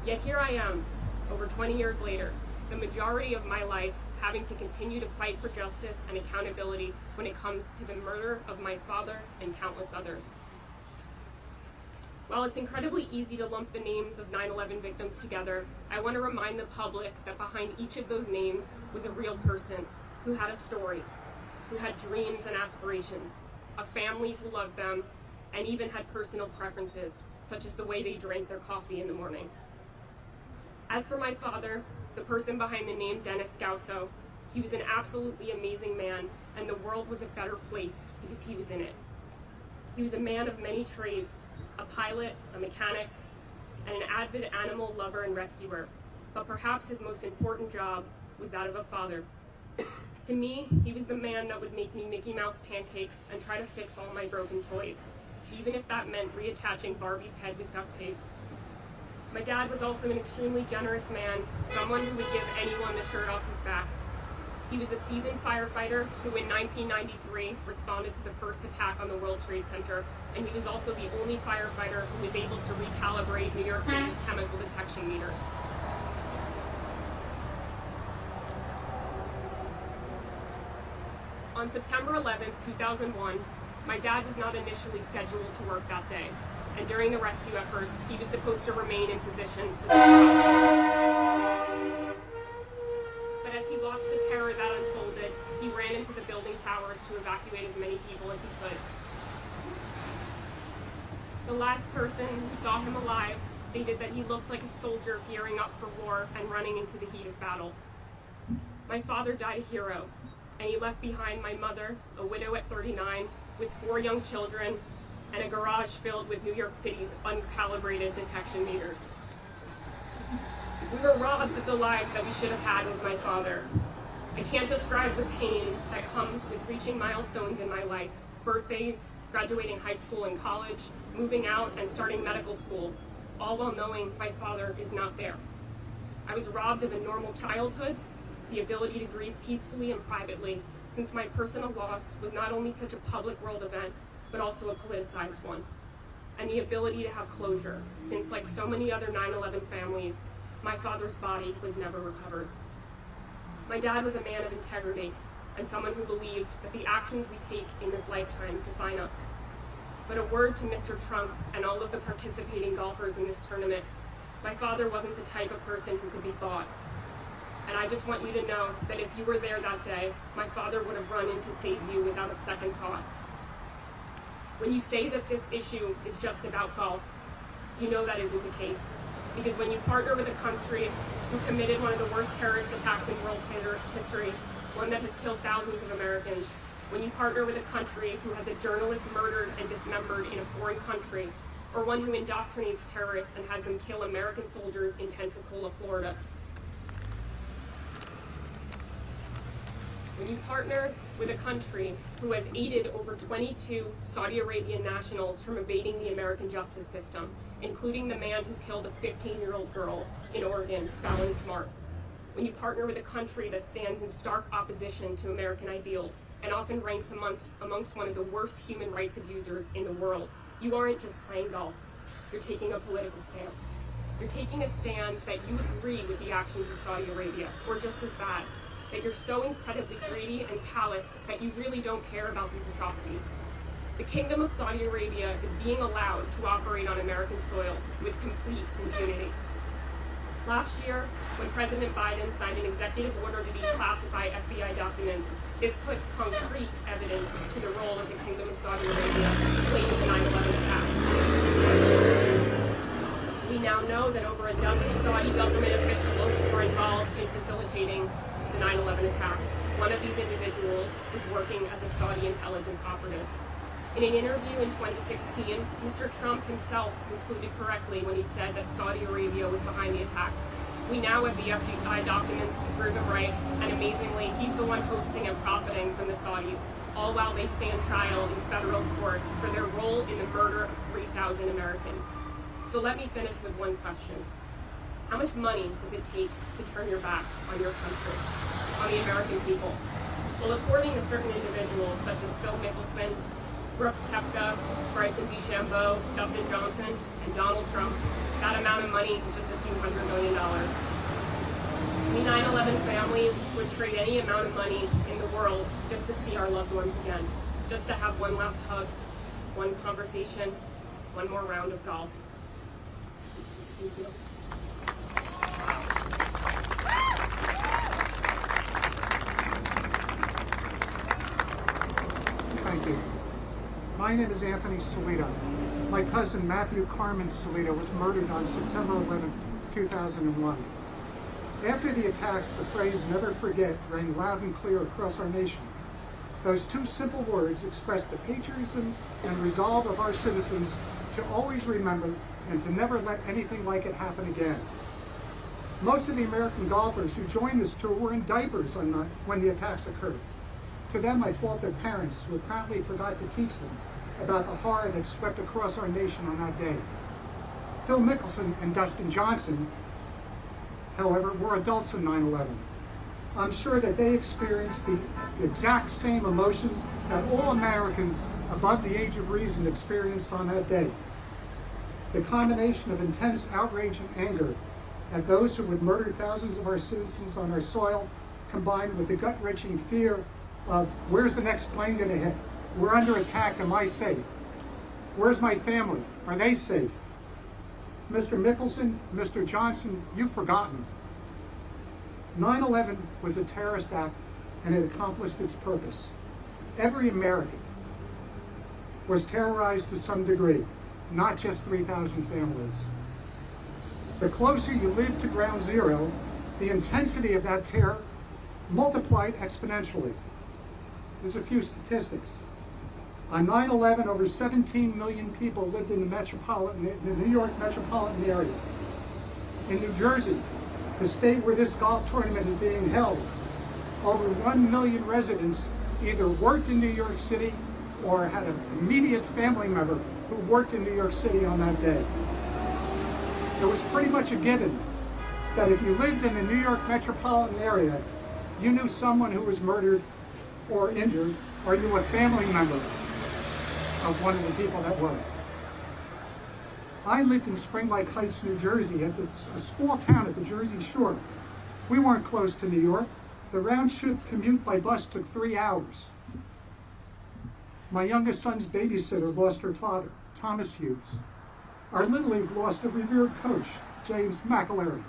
Yet here I am, over 20 years later, the majority of my life having to continue to fight for justice and accountability when it comes to the murder of my father and countless others. While it's incredibly easy to lump the names of 9/11 victims together, I want to remind the public that behind each of those names was a real person who had a story, who had dreams and aspirations, a family who loved them, and even had personal preferences, such as the way they drank their coffee in the morning. As for my father, the person behind the name Dennis Scouso, he was an absolutely amazing man, and the world was a better place because he was in it. He was a man of many trades, a pilot, a mechanic, and an avid animal lover and rescuer. But perhaps his most important job was that of a father. To me, he was the man that would make me Mickey Mouse pancakes and try to fix all my broken toys, even if that meant reattaching Barbie's head with duct tape. My dad was also an extremely generous man, someone who would give anyone the shirt off his back. He was a seasoned firefighter who in 1993 responded to the first attack on the World Trade Center, and he was also the only firefighter who was able to recalibrate New York City's chemical detection meters. On September 11, 2001, my dad was not initially scheduled to work that day, and during the rescue efforts, he was supposed to remain in position for the But as he watched the terror that unfolded, he ran into the building towers to evacuate as many people as he could. The last person who saw him alive stated that he looked like a soldier gearing up for war and running into the heat of battle. My father died a hero, and he left behind my mother, a widow at 39, with 4 young children, and a garage filled with New York City's uncalibrated detection meters. We were robbed of the lives that we should have had with my father. I can't describe the pain that comes with reaching milestones in my life, birthdays, graduating high school and college, moving out, and starting medical school, all while knowing my father is not there. I was robbed of a normal childhood, the ability to grieve peacefully and privately, since my personal loss was not only such a public world event, but also a politicized one, and the ability to have closure, since like so many other 9/11 families, my father's body was never recovered. My dad was a man of integrity, and someone who believed that the actions we take in this lifetime define us. But a word to Mr. Trump and all of the participating golfers in this tournament, my father wasn't the type of person who could be bought. And I just want you to know that if you were there that day, my father would have run in to save you without a second thought. When you say that this issue is just about golf, you know that isn't the case. Because when you partner with a country who committed one of the worst terrorist attacks in world history, one that has killed thousands of Americans, when you partner with a country who has a journalist murdered and dismembered in a foreign country, or one who indoctrinates terrorists and has them kill American soldiers in Pensacola, Florida, when you partner with a country who has aided over 22 Saudi Arabian nationals from evading the American justice system, including the man who killed a 15-year-old girl in Oregon, Fallon Smart. When you partner with a country that stands in stark opposition to American ideals and often ranks amongst one of the worst human rights abusers in the world, you aren't just playing golf. You're taking a political stance. You're taking a stand that you agree with the actions of Saudi Arabia, or just as bad. That you're so incredibly greedy and callous that you really don't care about these atrocities. The Kingdom of Saudi Arabia is being allowed to operate on American soil with complete impunity. Last year, when President Biden signed an executive order to declassify FBI documents, this put concrete evidence to the role of the Kingdom of Saudi Arabia played in the 9/11 attacks. We now know that over a dozen Saudi government officials were involved in facilitating the 9/11 attacks. One of these individuals was working as a Saudi intelligence operative. In an interview in 2016, Mr. Trump himself concluded correctly when he said that Saudi Arabia was behind the attacks. We now have the FBI documents to prove him right, and amazingly, he's the one hosting and profiting from the Saudis, all while they stand trial in federal court for their role in the murder of 3,000 Americans. So let me finish with one question. How much money does it take to turn your back on your country, on the American people? Well, according to certain individuals, such as Phil Mickelson, Brooks Koepka, Bryson DeChambeau, Dustin Johnson, and Donald Trump, that amount of money is just a few $100 million. We 9/11 families would trade any amount of money in the world just to see our loved ones again, just to have one last hug, one conversation, one more round of golf. Thank you.
Thank you. My name is Anthony Salita. My cousin Matthew Carmen Salita was murdered on September 11, 2001. After the attacks, the phrase "never forget" rang loud and clear across our nation. Those two simple words express the patriotism and resolve of our citizens to always remember and to never let anything like it happen again. Most of the American golfers who joined this tour were in diapers when the attacks occurred. To them, I fault their parents who apparently forgot to teach them about the horror that swept across our nation on that day. Phil Mickelson and Dustin Johnson, however, were adults in 9/11. I'm sure that they experienced the exact same emotions that all Americans above the age of reason experienced on that day. The combination of intense outrage and anger at those who would murder thousands of our citizens on our soil, combined with the gut-wrenching fear of where's the next plane going to hit? We're under attack, am I safe? Where's my family? Are they safe? Mr. Mickelson, Mr. Johnson, you've forgotten. 9/11 was a terrorist act and it accomplished its purpose. Every American was terrorized to some degree, not just 3,000 families. The closer you live to ground zero, the intensity of that terror multiplied exponentially. There's a few statistics. On 9/11, over 17 million people lived in the New York metropolitan area. In New Jersey, the state where this golf tournament is being held, over 1 million residents either worked in New York City or had an immediate family member who worked in New York City on that day. It was pretty much a given that if you lived in the New York metropolitan area, you knew someone who was murdered or injured, or you were a family member of one of the people that were. I lived in Spring Lake Heights, New Jersey, at a small town at the Jersey Shore. We weren't close to New York. The round-trip commute by bus took 3 hours. My youngest son's babysitter lost her father, Thomas Hughes. Our Little League lost a revered coach, James McAlery.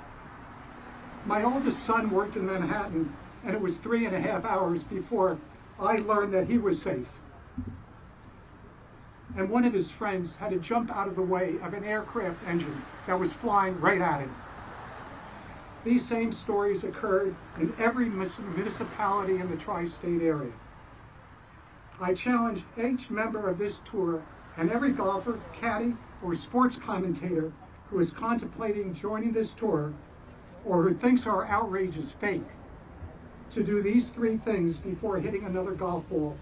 My oldest son worked in Manhattan, and it was 3.5 hours before I learned that he was safe. And one of his friends had to jump out of the way of an aircraft engine that was flying right at him. These same stories occurred in every municipality in the tri-state area. I challenge each member of this tour and every golfer, caddy, or sports commentator who is contemplating joining this tour or who thinks our outrage is fake to do these 3 things before hitting another golf ball: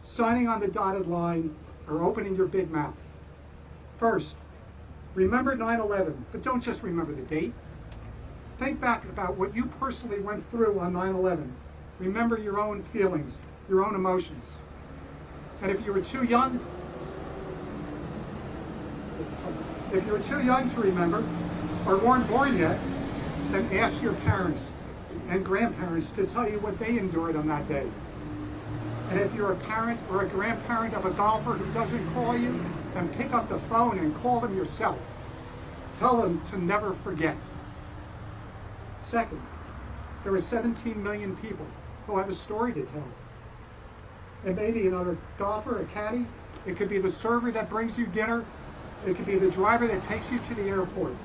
signing on the dotted line or opening your big mouth. First, remember 9/11, but don't just remember the date. Think back about what you personally went through on 9/11. Remember your own feelings, your own emotions. And if you were too young to remember or weren't born yet, then ask your parents and grandparents to tell you what they endured on that day. And if you're a parent or a grandparent of a golfer who doesn't call you, then pick up the phone and call them yourself. Tell them to never forget. Second, there are 17 million people who have a story to tell. It may be another golfer, a caddy. It could be the server that brings you dinner. It could be the driver that takes you to the airport.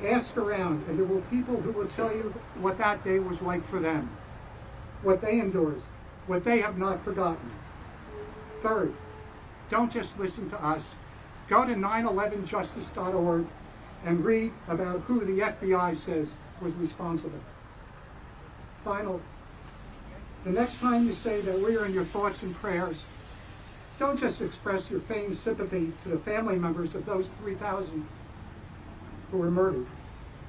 Ask around, and there will be people who will tell you what that day was like for them, what they endured, what they have not forgotten. Third, don't just listen to us. Go to 911justice.org and read about who the FBI says was responsible. Final, the next time you say that we are in your thoughts and prayers, don't just express your feigned sympathy to the family members of those 3,000 who were murdered.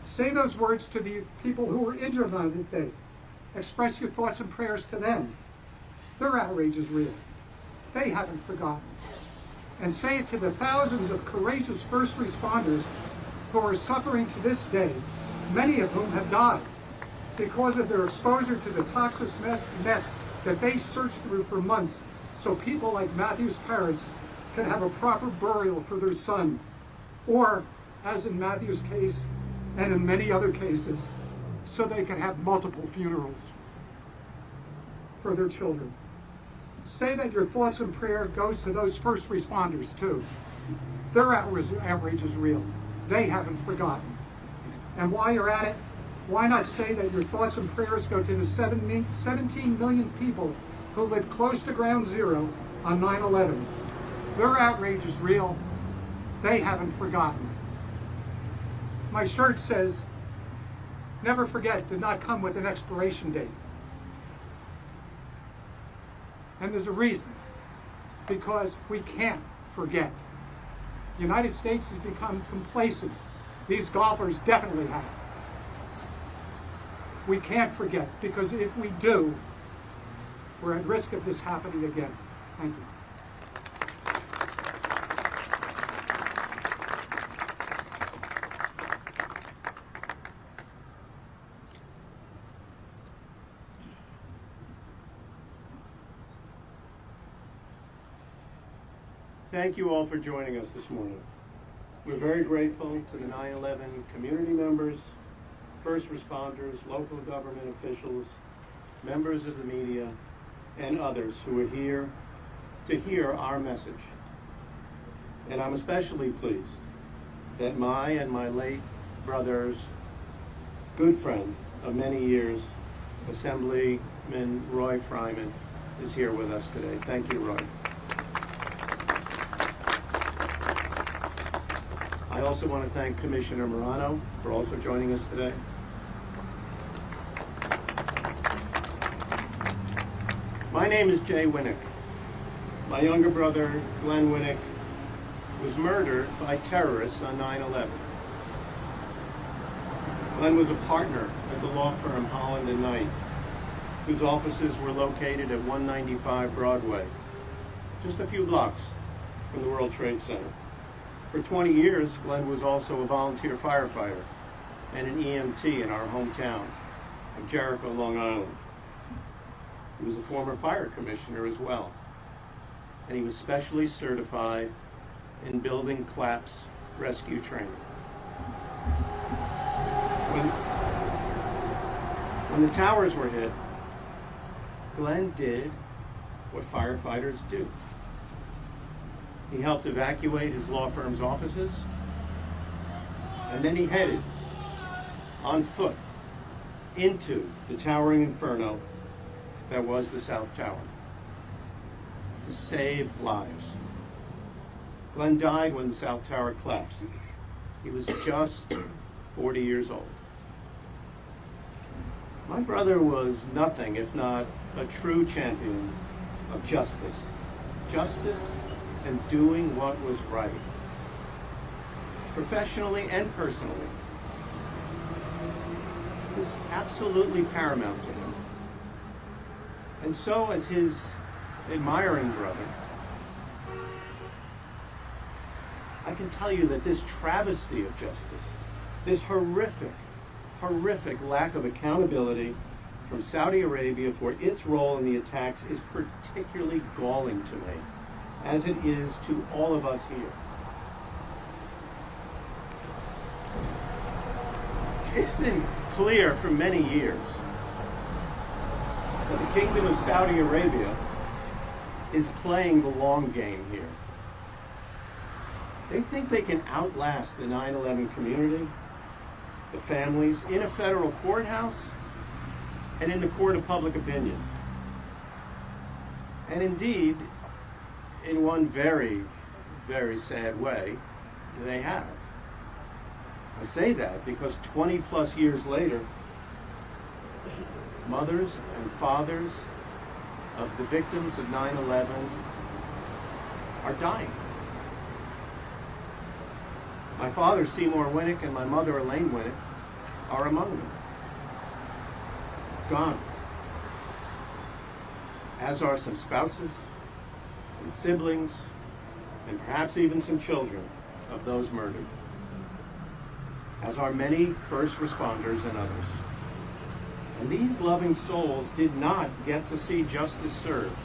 Say those words to the people who were injured on that day. Express your thoughts and prayers to them. Their outrage is real. They haven't forgotten. And say it to the thousands of courageous first responders who are suffering to this day, many of whom have died because of their exposure to the toxic mess that they searched through for months so people like Matthew's parents can have a proper burial for their son, or, as in Matthew's case and in many other cases, so they can have multiple funerals for their children. Say that your thoughts and prayer goes to those first responders too. Their outrage is real. They haven't forgotten. And while you're at it, Why not say that your thoughts and prayers go to the 17 million people who lived close to ground zero on 9/11? Their outrage is real. They haven't forgotten. My shirt says, "Never forget" did not come with an expiration date. And there's a reason. Because we can't forget. The United States has become complacent. These golfers definitely have. We can't forget, because if we do, we're at risk of this happening again. Thank you.
Thank you all for joining us this morning. We're very grateful to the 9/11 community members, first responders, local government officials, members of the media, and others who are here to hear our message. And I'm especially pleased that my and my late brother's good friend of many years, Assemblyman Roy Fryman, is here with us today. Thank you, Roy. I also want to thank Commissioner Morano for also joining us today. My name is Jay Winnick. My younger brother, Glenn Winnick, was murdered by terrorists on 9/11. Glenn was a partner at the law firm Holland & Knight, whose offices were located at 195 Broadway, just a few blocks from the World Trade Center. For 20 years, Glenn was also a volunteer firefighter and an EMT in our hometown of Jericho, Long Island. He was a former fire commissioner as well, and he was specially certified in building collapse rescue training. When the towers were hit, Glenn did what firefighters do. He helped evacuate his law firm's offices, and then he headed on foot into the towering inferno that was the South Tower to save lives. Glenn died when the South Tower collapsed. He was just 40 years old. My brother was nothing if not a true champion of justice. Justice and doing what was right, professionally and personally. It was absolutely paramount to him. And so, as his admiring brother, I can tell you that this travesty of justice, this horrific lack of accountability from Saudi Arabia for its role in the attacks is particularly galling to me, as it is to all of us here. It's been clear for many years that the Kingdom of Saudi Arabia is playing the long game here. They think they can outlast the 9/11 community, the families, in a federal courthouse and in the court of public opinion. And indeed, in one very, very sad way, they have. I say that because 20 plus years later, mothers and fathers of the victims of 9/11 are dying. My father, Seymour Winnick, and my mother, Elaine Winnick, are among them. Gone. As are some spouses and siblings, and perhaps even some children of those murdered. As are many first responders and others. And these loving souls did not get to see justice served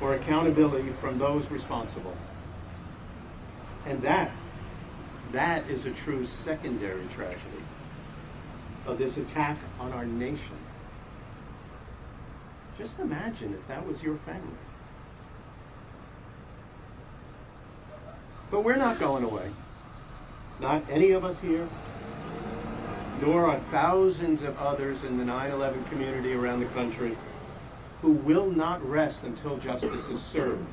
or accountability from those responsible. And that is a true secondary tragedy of this attack on our nation. Just imagine if that was your family. But we're not going away. Not any of us here. nor are thousands of others in the 9/11 community around the country who will not rest until justice is served.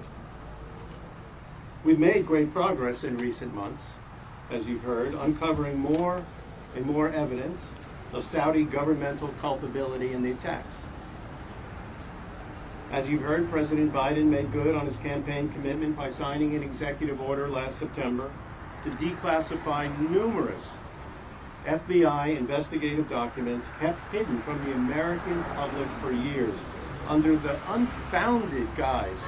We've made great progress in recent months, as you've heard, uncovering more and more evidence of Saudi governmental culpability in the attacks. As you've heard, President Biden made good on his campaign commitment by signing an executive order last September to declassify numerous FBI investigative documents kept hidden from the American public for years under the unfounded guise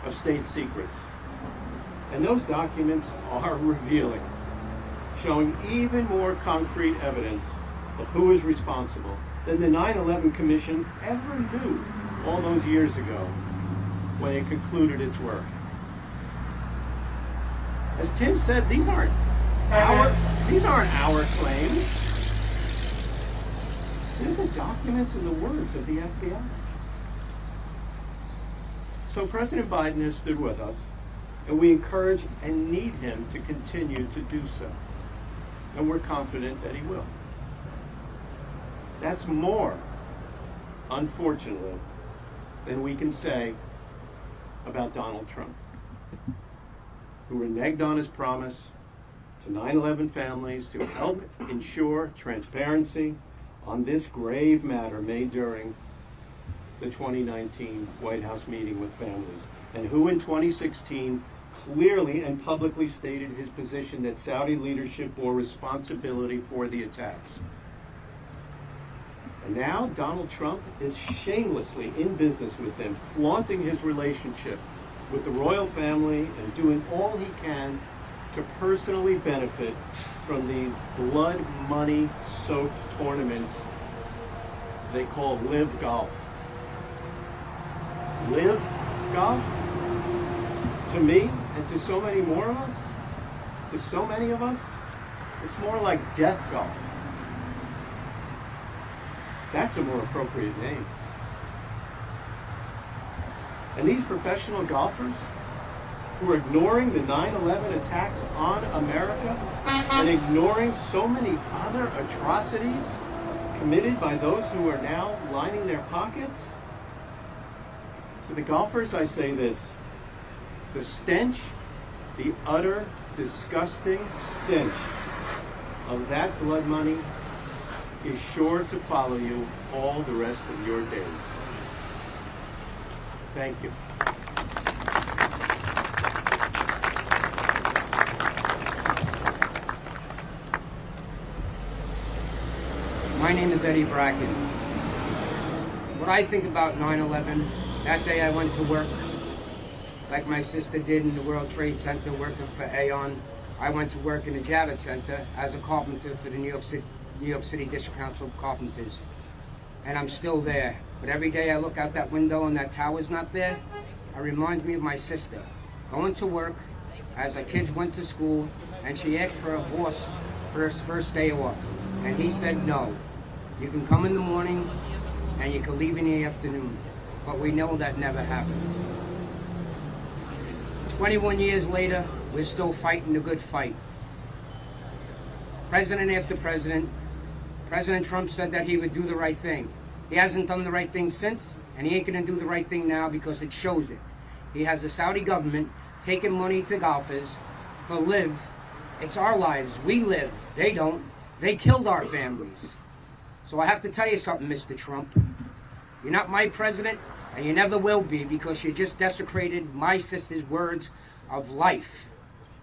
of state secrets. And those documents are revealing, showing even more concrete evidence of who is responsible than the 9/11 Commission ever knew all those years ago when it concluded its work. As Tim said, these aren't our claims. They're the documents and the words of the FBI. So President Biden has stood with us, and we encourage and need him to continue to do so. And we're confident that he will. That's more, unfortunately, than we can say about Donald Trump, who reneged on his promise to 9/11 families to help ensure transparency on this grave matter made during the 2019 White House meeting with families, and who in 2016 clearly and publicly stated his position that Saudi leadership bore responsibility for the attacks. And now Donald Trump is shamelessly in business with them, flaunting his relationship with the royal family and doing all he can to personally benefit from these blood money soaked tournaments they call Live Golf. Live Golf, to me and to so many more of us, to so many of us, it's more like Death Golf. That's a more appropriate name. And these professional golfers who are ignoring the 9/11 attacks on America and ignoring so many other atrocities committed by those who are now lining their pockets. To the golfers, I say this: the stench, the utter, disgusting stench of that blood money is sure to follow you all the rest of your days. Thank you.
My name is Eddie Bracken. What I think about 9/11, that day I went to work, like my sister did in the World Trade Center working for Aon. I went to work in the Javits Center as a carpenter for the New York City District Council of Carpenters. And I'm still there. But every day I look out that window and that tower's not there, it reminds me of my sister going to work as her kids went to school, and she asked for her boss for her first day off. And he said no. You can come in the morning and you can leave in the afternoon. But we know that never happened. 21 years later, we're still fighting the good fight. President after president, President Trump said that he would do the right thing. He hasn't done the right thing since, and he ain't going to do the right thing now because it shows it. He has the Saudi government taking money to golfers for live. It's our lives. We live. They don't. They killed our families. So I have to tell you something, Mr. Trump. You're not my president, and you never will be, because you just desecrated my sister's words of life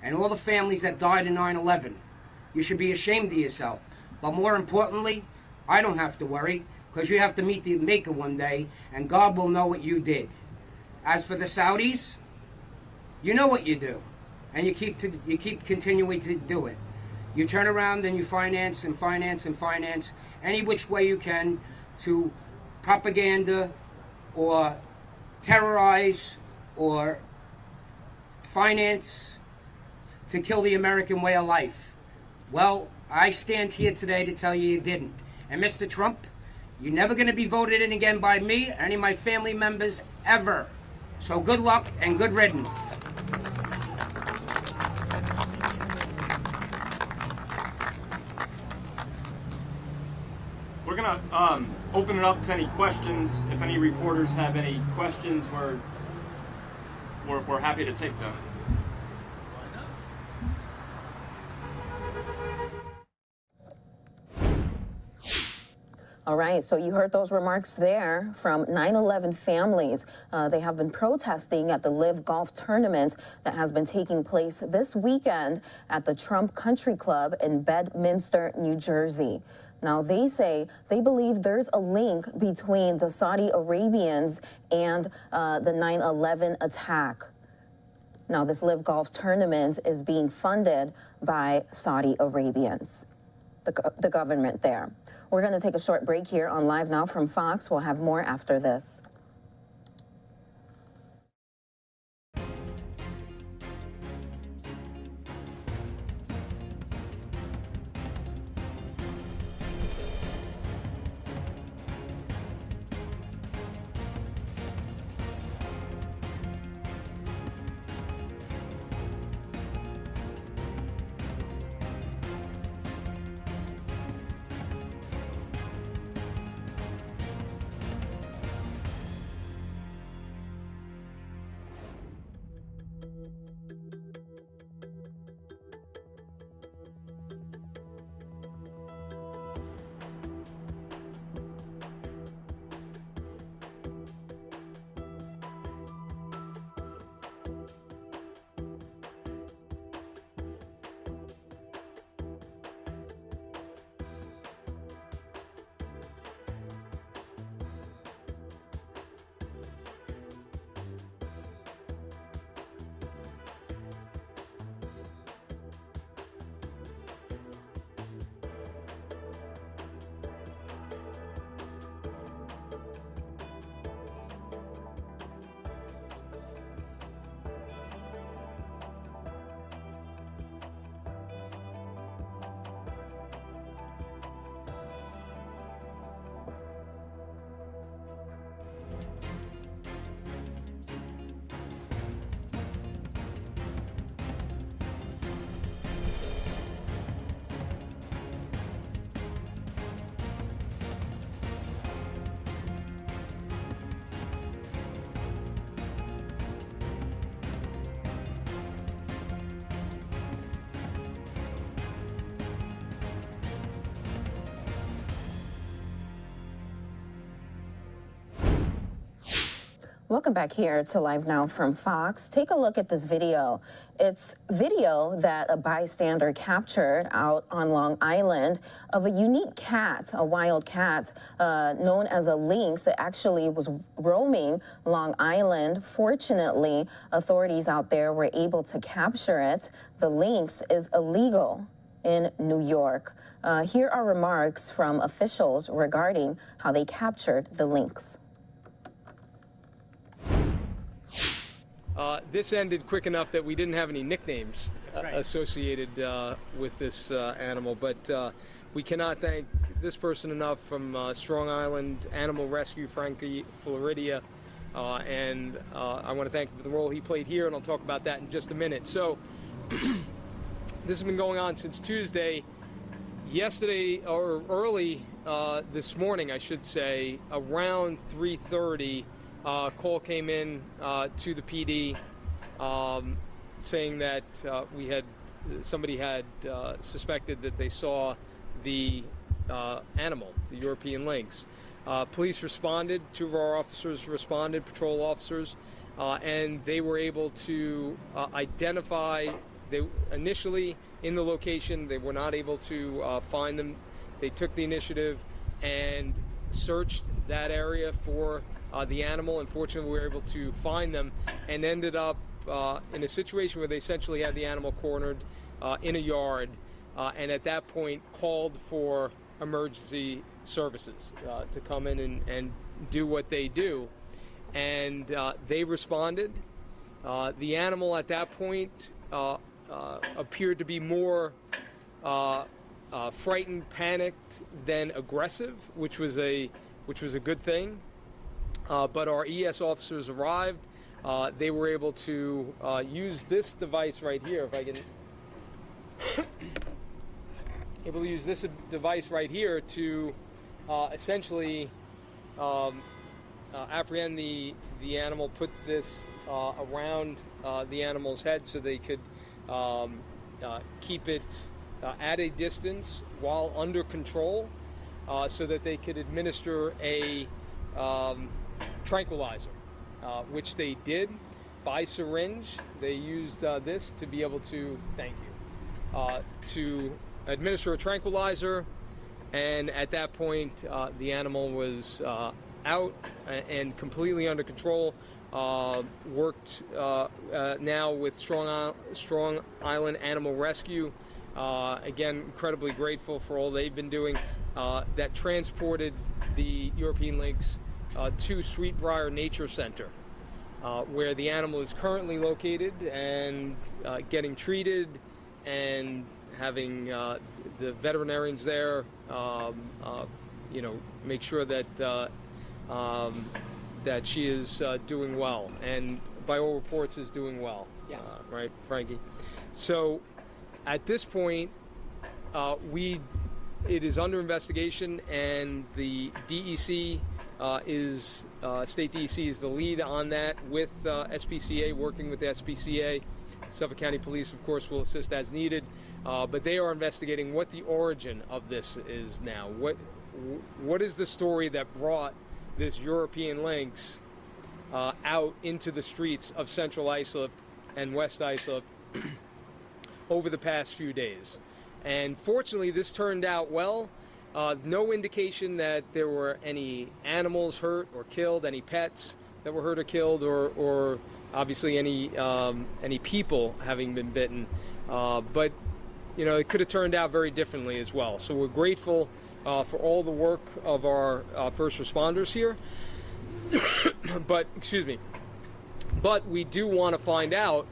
and all the families that died in 9/11. You should be ashamed of yourself. But more importantly, I don't have to worry, because you have to meet the Maker one day, and God will know what you did. As for the Saudis, you know what you do, and you keep continuing to do it. You turn around and you finance and finance and finance any which way you can to propaganda or terrorize or finance to kill the American way of life. Well, I stand here today to tell you you didn't. And Mr. Trump, you're never going to be voted in again by me or any of my family members ever. So good luck and good riddance.
We're going to open it up to any questions. If any reporters have any questions, we're happy to take them.
All right, so you heard those remarks there from 9/11 families. They have been protesting at the Live Golf tournament that has been taking place this weekend at the Trump Country Club in Bedminster, New Jersey. Now, they say they believe there's a link between the Saudi Arabians and the 9/11 attack. Now, this Live Golf tournament is being funded by Saudi Arabians, the government there. We're going to take a short break here on Live Now from Fox. We'll have more after this. Welcome back here to Live Now from Fox. Take a look at this video. It's video that a bystander captured out on Long Island of a unique cat, a wild cat known as a lynx. It actually was roaming Long Island. Fortunately, authorities out there were able to capture it. The lynx is illegal in New York. Here are remarks from officials regarding how they captured the lynx.
This ended quick enough that we didn't have any nicknames associated with this animal, but we cannot thank this person enough from Strong Island Animal Rescue, Frankie Floridia, and I want to thank him for the role he played here, and I'll talk about that in just a minute. So this has been going on since Tuesday. Yesterday, or early this morning, I should say, around 3:30, call came in to the PD saying that somebody had suspected that they saw the animal, the European lynx. Police responded, two of our officers responded, patrol officers, and they were able to identify. They initially in the location, they were not able to find them. They took the initiative and searched that area for the animal. Unfortunately, we were able to find them and ended up in a situation where they essentially had the animal cornered in a yard, and at that point called for emergency services to come in and do what they do. And they responded. The animal at that point appeared to be more frightened, panicked than aggressive, which was a good thing. But our ES officers arrived. They were able to use this device right here. If I can, able to use this device right here to essentially apprehend the animal, put this around the animal's head so they could keep it at a distance while under control, so that they could administer a tranquilizer, which they did by syringe. They used this to be able to, to administer a tranquilizer, and at that point the animal was out and completely under control. Worked now with Strong Island Animal Rescue. Again, incredibly grateful for all they've been doing. That transported the European lynx to Sweetbriar Nature Center, where the animal is currently located and getting treated, and having the veterinarians there, make sure that that she is doing well, and by all reports is doing well. Yes. Right, Frankie? So at this point, it is under investigation, and the DEC State DEC is the lead on that, with SPCA, working with the SPCA. Suffolk County Police, of course, will assist as needed, but they are investigating what the origin of this is now. What is the story that brought this European lynx out into the streets of Central Islip and West Islip over the past few days? And fortunately, this turned out well. No indication that there were any animals hurt or killed, any pets that were hurt or killed, or obviously any people having been bitten. But it could have turned out very differently as well. So we're grateful for all the work of our first responders here. But we do want to find out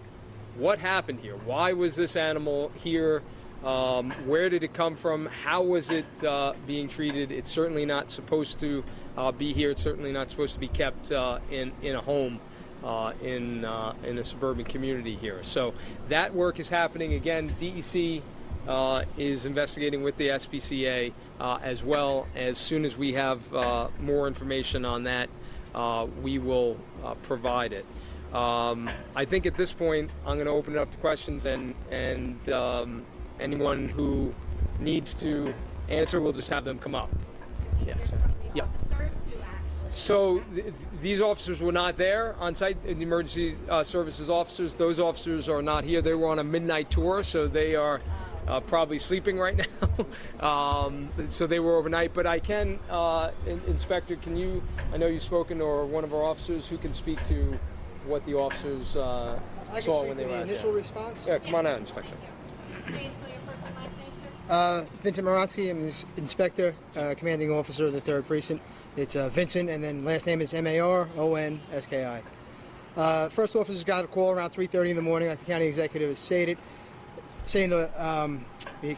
what happened here. Why was this animal here? Where did it come from? How was it being treated? It's certainly not supposed to be here. It's certainly not supposed to be kept in a home in a suburban community here. So that work is happening. Again, DEC is investigating with the SPCA as well. As soon as we have more information on that, we will provide it. I think at this point I'm going to open it up to questions, and anyone who needs to answer, we'll just have them come up. Yes. Yeah. So these officers were not there on site. The emergency services officers, those officers are not here. They were on a midnight tour, so they are probably sleeping right now. So they were overnight. But I can, Inspector, I know you've spoken, or one of our officers who can speak to what the officers saw when they were
the initial response.
Yeah, come on out, Inspector.
Vincent Marazzi. I'm the Inspector, Commanding Officer of the 3rd Precinct. It's Vincent, and then last name is Maronski. First officers got a call around 3:30 in the morning, like the county executive has stated, saying the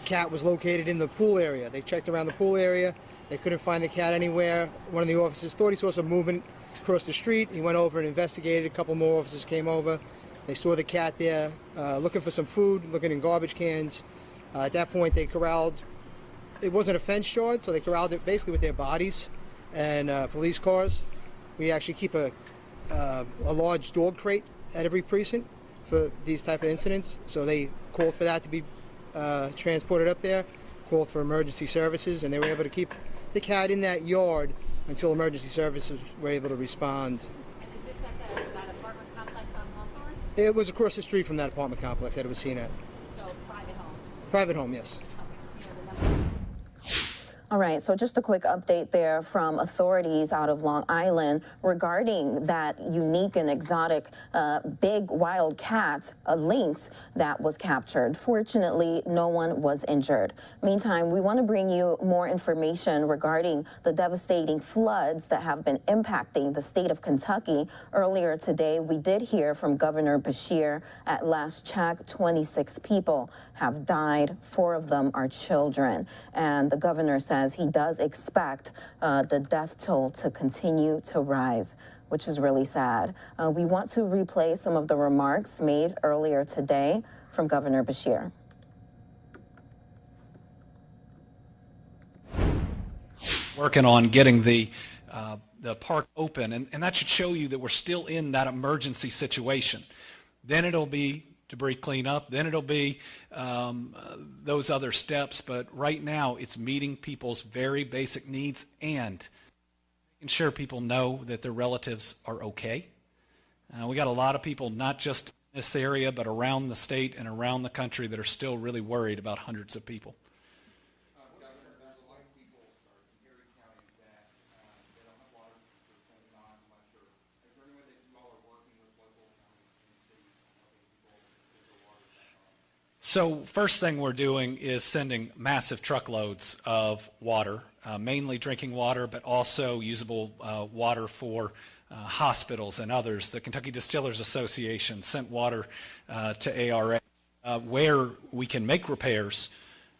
cat was located in the pool area. They checked around the pool area. They couldn't find the cat anywhere. One of the officers thought he saw some movement across the street. He went over and investigated. A couple more officers came over. They saw the cat there, looking for some food, looking in garbage cans. At that point, they corralled. It wasn't a fence yard, so they corralled it basically with their bodies and police cars. We actually keep a large dog crate at every precinct for these type of incidents. So they called for that to be transported up there, called for emergency services, and they were able to keep the cat in that yard until emergency services were able to respond.
And is this at that apartment complex on Hawthorne?
It was across the street from that apartment complex that it was seen at.
So private home?
Private home, yes.
All right, so just a quick update there from authorities out of Long Island regarding that unique and exotic big wild cat, a lynx, that was captured. Fortunately, no one was injured. Meantime, we want to bring you more information regarding the devastating floods that have been impacting the state of Kentucky. Earlier today, we did hear from Governor Beshear. At last check, 26 people have died. 4 of them are children. And the governor says he does expect the death toll to continue to rise, which is really sad. We want to replay some of the remarks made earlier today from Governor Beshear.
working on getting the park open, and that should show you that we're still in that emergency situation. Then it'll be debris cleanup, then it'll be those other steps, but right now it's meeting people's very basic needs and making sure people know that their relatives are okay. We got a lot of people, not just in this area, but around the state and around the country that are still really worried about hundreds of people. So first thing we're doing is sending massive truckloads of water, mainly drinking water, but also usable water for hospitals and others. The Kentucky Distillers Association sent water to ARA. Where we can make repairs,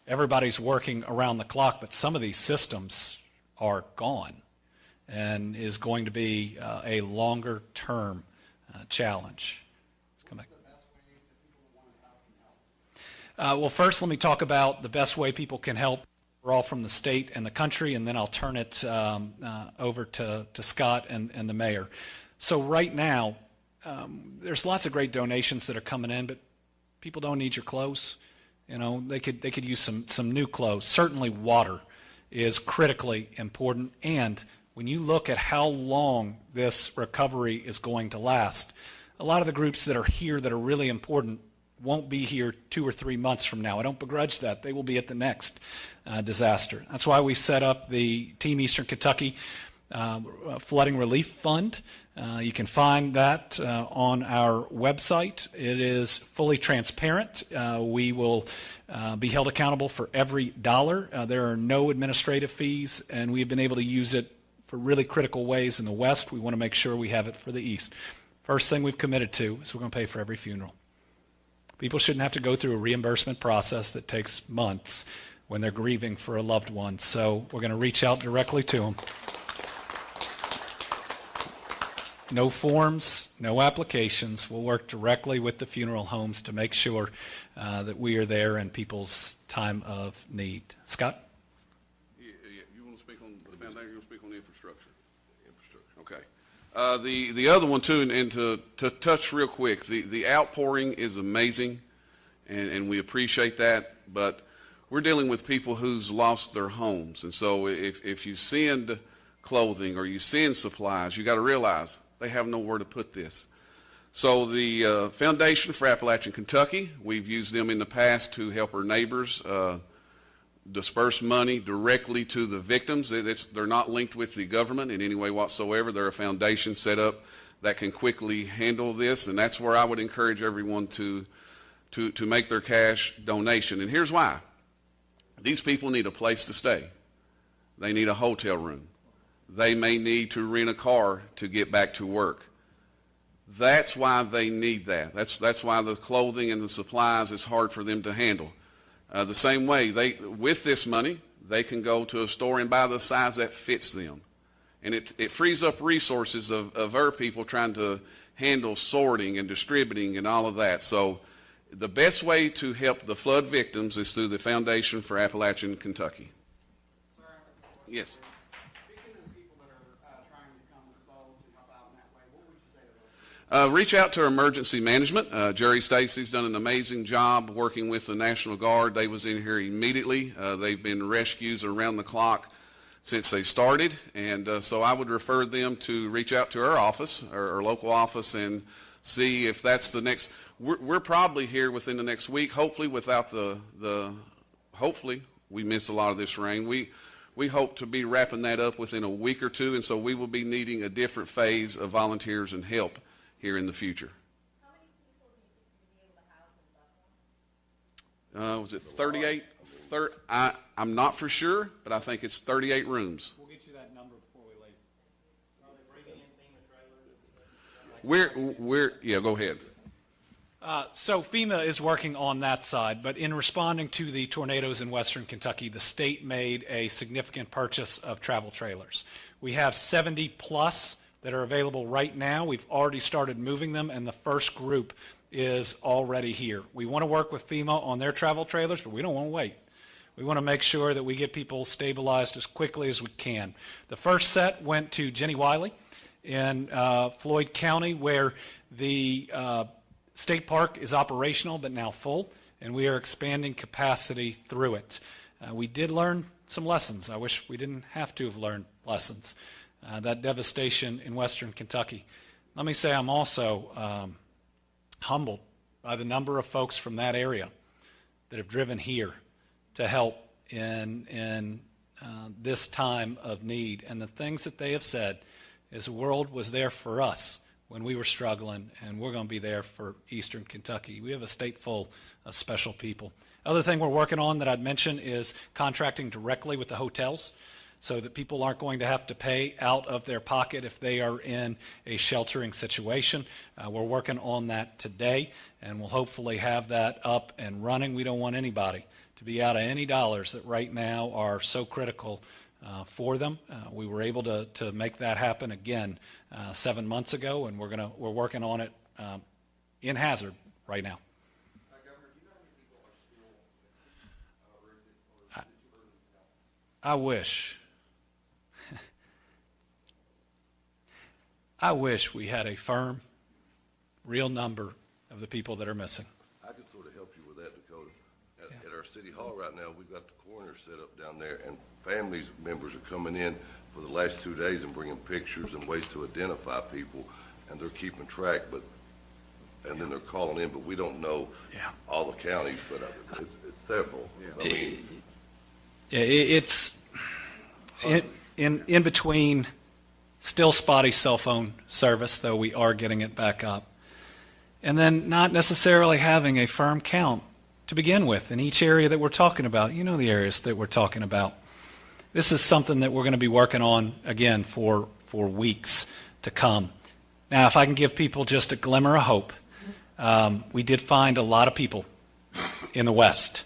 everybody's working around the clock, but some of these systems are gone and is going to be a longer term challenge. Well, first let me talk about the best way people can help. We're all from the state and the country, and then I'll turn it over to Scott and the mayor. So right now, there's lots of great donations that are coming in, but people don't need your clothes. You know, they could use some new clothes. Certainly water is critically important, and when you look at how long this recovery is going to last, a lot of the groups that are here that are really important won't be here 2 or 3 months from now. I don't begrudge that. They will be at the next disaster. That's why we set up the Team Eastern Kentucky Flooding Relief Fund. You can find that on our website. It is fully transparent. We will be held accountable for every dollar. There are no administrative fees, and we've been able to use it for really critical ways in the West. We want to make sure we have it for the East. First thing we've committed to is we're going to pay for every funeral. People shouldn't have to go through a reimbursement process that takes months when they're grieving for a loved one. So we're going to reach out directly to them. No forms, no applications. We'll work directly with the funeral homes to make sure that we are there in people's time of need. Scott?
Yeah, you want to speak on the foundation? You want to speak on the infrastructure? Okay. The other one too, and to touch real quick, the outpouring is amazing, and we appreciate that. But we're dealing with people who's lost their homes, and so if you send clothing or you send supplies, you got to realize they have nowhere to put this. So the Foundation for Appalachian Kentucky, we've used them in the past to help our neighbors disperse money directly to the victims. They're not linked with the government in any way whatsoever. They're a foundation set up that can quickly handle this, and that's where I would encourage everyone to make their cash donation. And here's why. These people need a place to stay. They need a hotel room. They may need to rent a car to get back to work. That's why they need that. That's why the clothing and the supplies is hard for them to handle. The same way, with this money, they can go to a store and buy the size that fits them. And it frees up resources of our people trying to handle sorting and distributing and all of that. So the best way to help the flood victims is through the Foundation for Appalachian Kentucky. Yes. Reach out to emergency management. Jerry Stacy's done an amazing job working with the National Guard. They was in here immediately. They've been rescues around the clock since they started, and so I would refer them to reach out to our office, our local office, and see if that's the next. We're probably here within the next week, hopefully without hopefully we miss a lot of this rain. We hope to be wrapping that up within a week or two, and so we will be needing a different phase of volunteers and help here in the future.
How many people do you think you'll be able to house in Buffalo?
Was it 38? I'm not for sure, but I think it's 38 rooms.
We'll get you that number before we leave.
Are they bringing in FEMA trailers? Yeah, go ahead.
So FEMA is working on that side, but in responding to the tornadoes in western Kentucky, the state made a significant purchase of travel trailers. We have 70 plus that are available right now. We've already started moving them, and the first group is already here. We want to work with FEMA on their travel trailers, but we don't want to wait. We want to make sure that we get people stabilized as quickly as we can. The first set went to Jenny Wiley in Floyd County, where the state park is operational but now full, and we are expanding capacity through it. We did learn some lessons. I wish we didn't have to have learned lessons. That devastation in western Kentucky. Let me say I'm also humbled by the number of folks from that area that have driven here to help in this time of need. And the things that they have said is the world was there for us when we were struggling, and we're going to be there for eastern Kentucky. We have a state full of special people. Other thing we're working on that I'd mention is contracting directly with the hotels so that people aren't going to have to pay out of their pocket if they are in a sheltering situation. We're working on that today, and we'll hopefully have that up and running. We don't want anybody to be out of any dollars that right now are so critical for them. We were able to make that happen again 7 months ago, and we're working on it in Hazard right now. I wish. I wish we had a firm, real number of the people that are missing.
I can sort of help you with that, Dakota. At our city hall right now, we've got the coroner set up down there, and families members are coming in for the last 2 days and bringing pictures and ways to identify people, and they're keeping track, and then they're calling in, but we don't know all the counties, but it's several. I mean,
it's in between still spotty cell phone service, though we are getting it back up, and then not necessarily having a firm count to begin with in each area that we're talking about. You know the areas that we're talking about. This is something that we're going to be working on again for weeks to come. Now, if I can give people just a glimmer of hope, we did find a lot of people in the West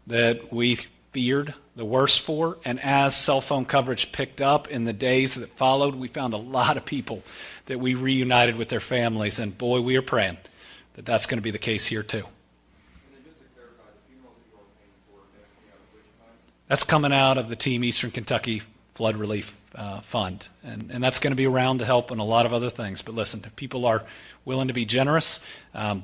that we feared the worst for, and as cell phone coverage picked up in the days that followed, we found a lot of people that we reunited with their families, and boy, we are praying that that's going to be the case here too. That's coming out of the Team Eastern Kentucky Flood Relief Fund, and that's going to be around to help in a lot of other things. But listen, if people are willing to be generous,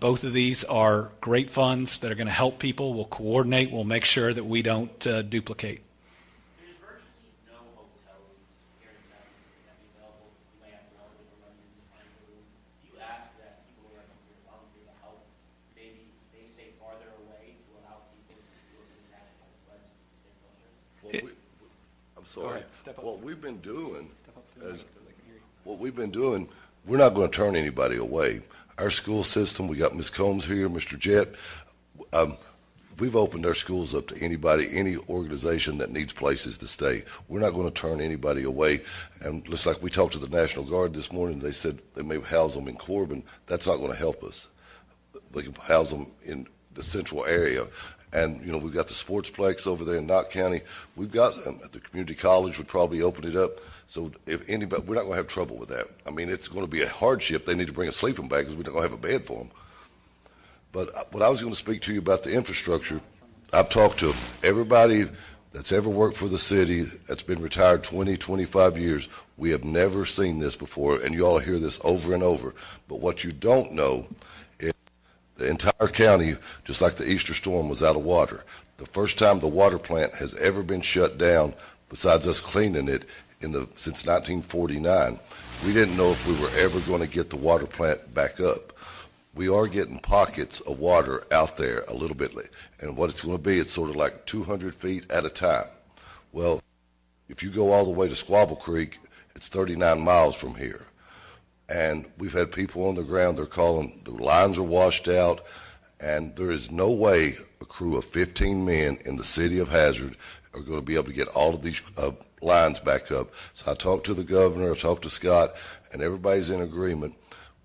both of these are great funds that are going to help people. We'll coordinate. We'll make sure that we don't duplicate.
There's virtually no hotels here in town that have available land relative to London and Honolulu. Do you ask that people who are volunteer to help, maybe they stay farther away to allow people to deal with the national floods to stay closer?
I'm sorry. What we've been doing, we're not going to turn anybody away. Our school system, we got Ms. Combs here, Mr. Jett. We've opened our schools up to anybody, any organization that needs places to stay. We're not going to turn anybody away. And just like we talked to the National Guard this morning, they said they may house them in Corbin. That's not going to help us. They can house them in the central area. And, you know, we've got the Sportsplex over there in Knott County. We've got at the community college would probably open it up. So if anybody, we're not going to have trouble with that. I mean, it's going to be a hardship. They need to bring a sleeping bag because we're not going to have a bed for them. But what I was going to speak to you about the infrastructure, I've talked to everybody that's ever worked for the city that's been retired 20, 25 years. We have never seen this before, and you all hear this over and over. But what you don't know is the entire county, just like the Easter storm, was out of water. The first time the water plant has ever been shut down, besides us cleaning it, since 1949, we didn't know if we were ever going to get the water plant back up. We are getting pockets of water out there a little bit, and what it's going to be, it's sort of like 200 feet at a time. Well, if you go all the way to Squabble Creek, it's 39 miles from here. And we've had people on the ground, they're calling, the lines are washed out, and there is no way a crew of 15 men in the city of Hazard are going to be able to get all of these lines back up. So I talked to the governor, I talked to Scott, and everybody's in agreement.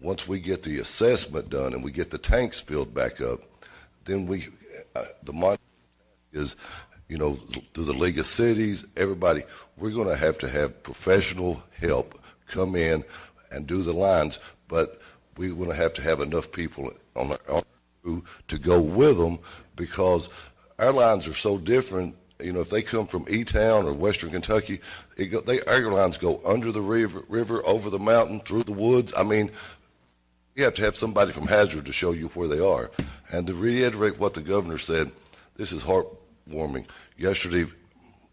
Once we get the assessment done and we get the tanks filled back up, then the money is, you know, through the League of Cities, everybody, we're going to have professional help come in and do the lines, but we're going to have enough people on our crew to go with them, because our lines are so different You know, if they come from E-Town or Western Kentucky, airlines go under the river, over the mountain, through the woods. I mean, you have to have somebody from Hazard to show you where they are. And to reiterate what the governor said, this is heartwarming. Yesterday,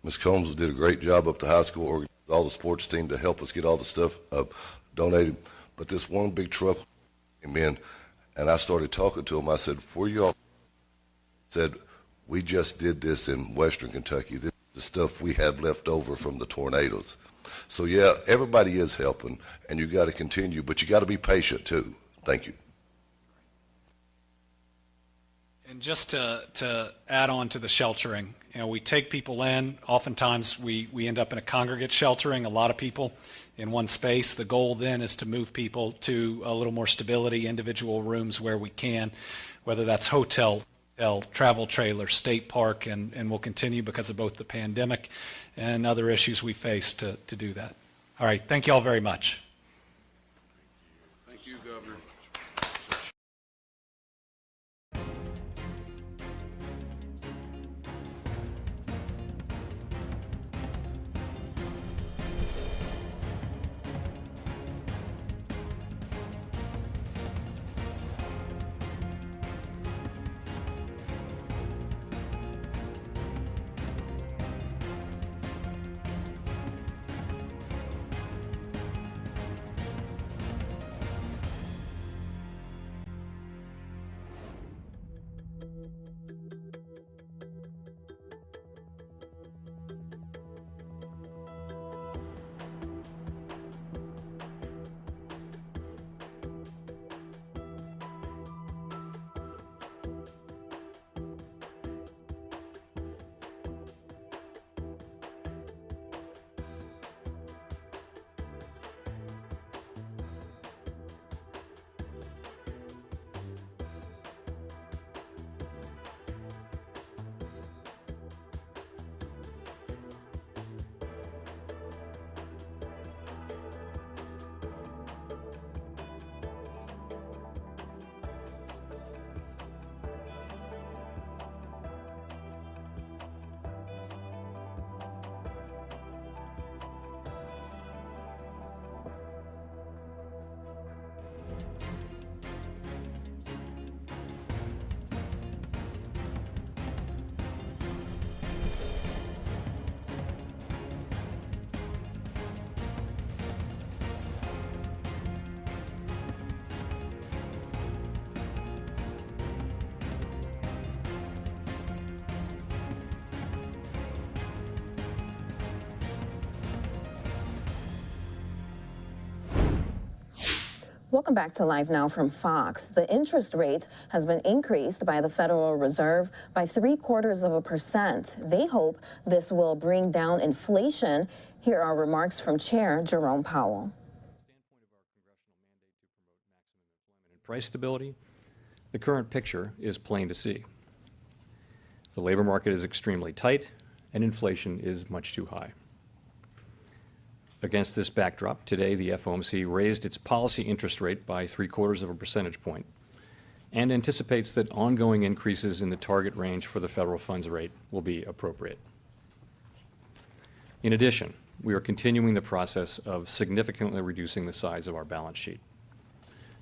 Ms. Combs did a great job up the high school, organized all the sports team to help us get all the stuff donated. But this one big truck came in, and I started talking to him. I said, where y'all? Said, we just did this in Western Kentucky. This is the stuff we had left over from the tornadoes. So yeah, everybody is helping, and you got to continue, but you got to be patient too. Thank you.
And just to add on to the sheltering, you know, we take people in. Oftentimes we end up in a congregate sheltering, a lot of people in one space. The goal then is to move people to a little more stability, individual rooms where we can, whether that's hotel, travel trailer, state park, and we'll continue because of both the pandemic and other issues we face to do that. All right, thank you all very much.
Thank you, Governor.
Welcome back to Live Now from Fox. The interest rate has been increased by the Federal Reserve by 0.75%. They hope this will bring down inflation. Here are remarks from Chair Jerome Powell.
Price stability, the current picture is plain to see. The labor market is extremely tight and inflation is much too high. Against this backdrop, today the FOMC raised its policy interest rate by 0.75 percentage point and anticipates that ongoing increases in the target range for the federal funds rate will be appropriate. In addition, we are continuing the process of significantly reducing the size of our balance sheet.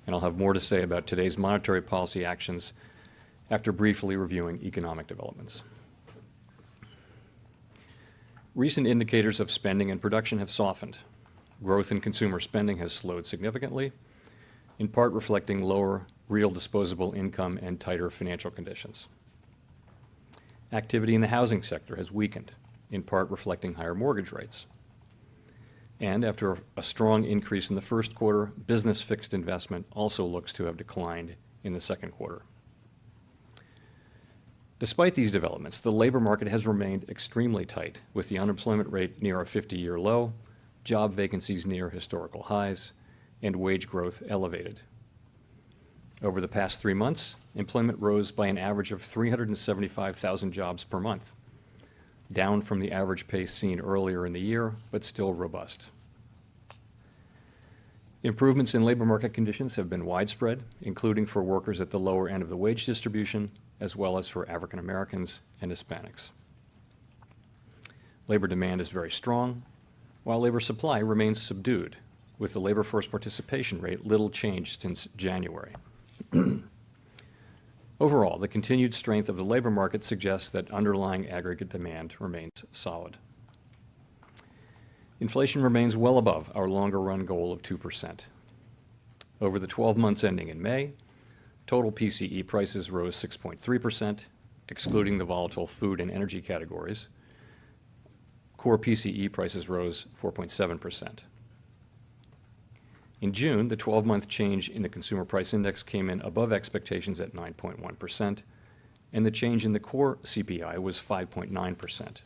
And I'll have more to say about today's monetary policy actions after briefly reviewing economic developments. Recent indicators of spending and production have softened. Growth in consumer spending has slowed significantly, in part reflecting lower real disposable income and tighter financial conditions. Activity in the housing sector has weakened, in part reflecting higher mortgage rates. And after a strong increase in the first quarter, business fixed investment also looks to have declined in the second quarter. Despite these developments, the labor market has remained extremely tight, with the unemployment rate near a 50-year low, job vacancies near historical highs, and wage growth elevated. Over the past 3 months, employment rose by an average of 375,000 jobs per month, down from the average pace seen earlier in the year, but still robust. Improvements in labor market conditions have been widespread, including for workers at the lower end of the wage distribution, as well as for African Americans and Hispanics. Labor demand is very strong, while labor supply remains subdued, with the labor force participation rate little changed since January. Overall, the continued strength of the labor market suggests that underlying aggregate demand remains solid. Inflation remains well above our longer-run goal of 2%. Over the 12 months ending in May, total PCE prices rose 6.3%, excluding the volatile food and energy categories. Core PCE prices rose 4.7%. In June, the 12-month change in the Consumer Price Index came in above expectations at 9.1%, and the change in the core CPI was 5.9%.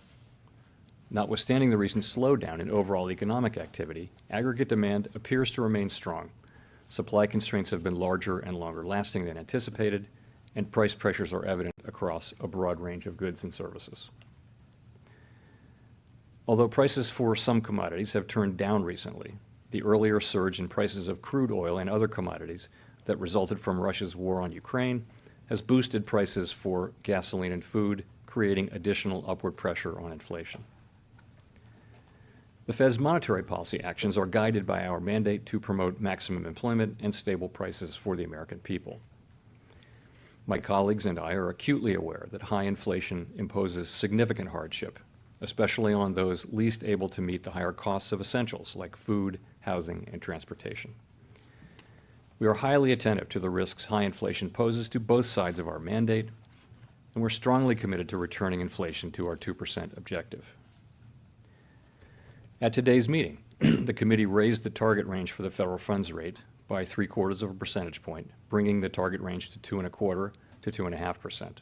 Notwithstanding the recent slowdown in overall economic activity, aggregate demand appears to remain strong. Supply constraints have been larger and longer lasting than anticipated, and price pressures are evident across a broad range of goods and services. Although prices for some commodities have turned down recently, the earlier surge in prices of crude oil and other commodities that resulted from Russia's war on Ukraine has boosted prices for gasoline and food, creating additional upward pressure on inflation. The Fed's monetary policy actions are guided by our mandate to promote maximum employment and stable prices for the American people. My colleagues and I are acutely aware that high inflation imposes significant hardship, especially on those least able to meet the higher costs of essentials like food, housing, and transportation. We are highly attentive to the risks high inflation poses to both sides of our mandate, and we're strongly committed to returning inflation to our 2% objective. At today's meeting, the committee raised the target range for the federal funds rate by 0.75 of a percentage point, bringing the target range to 2.25% to 2.5%.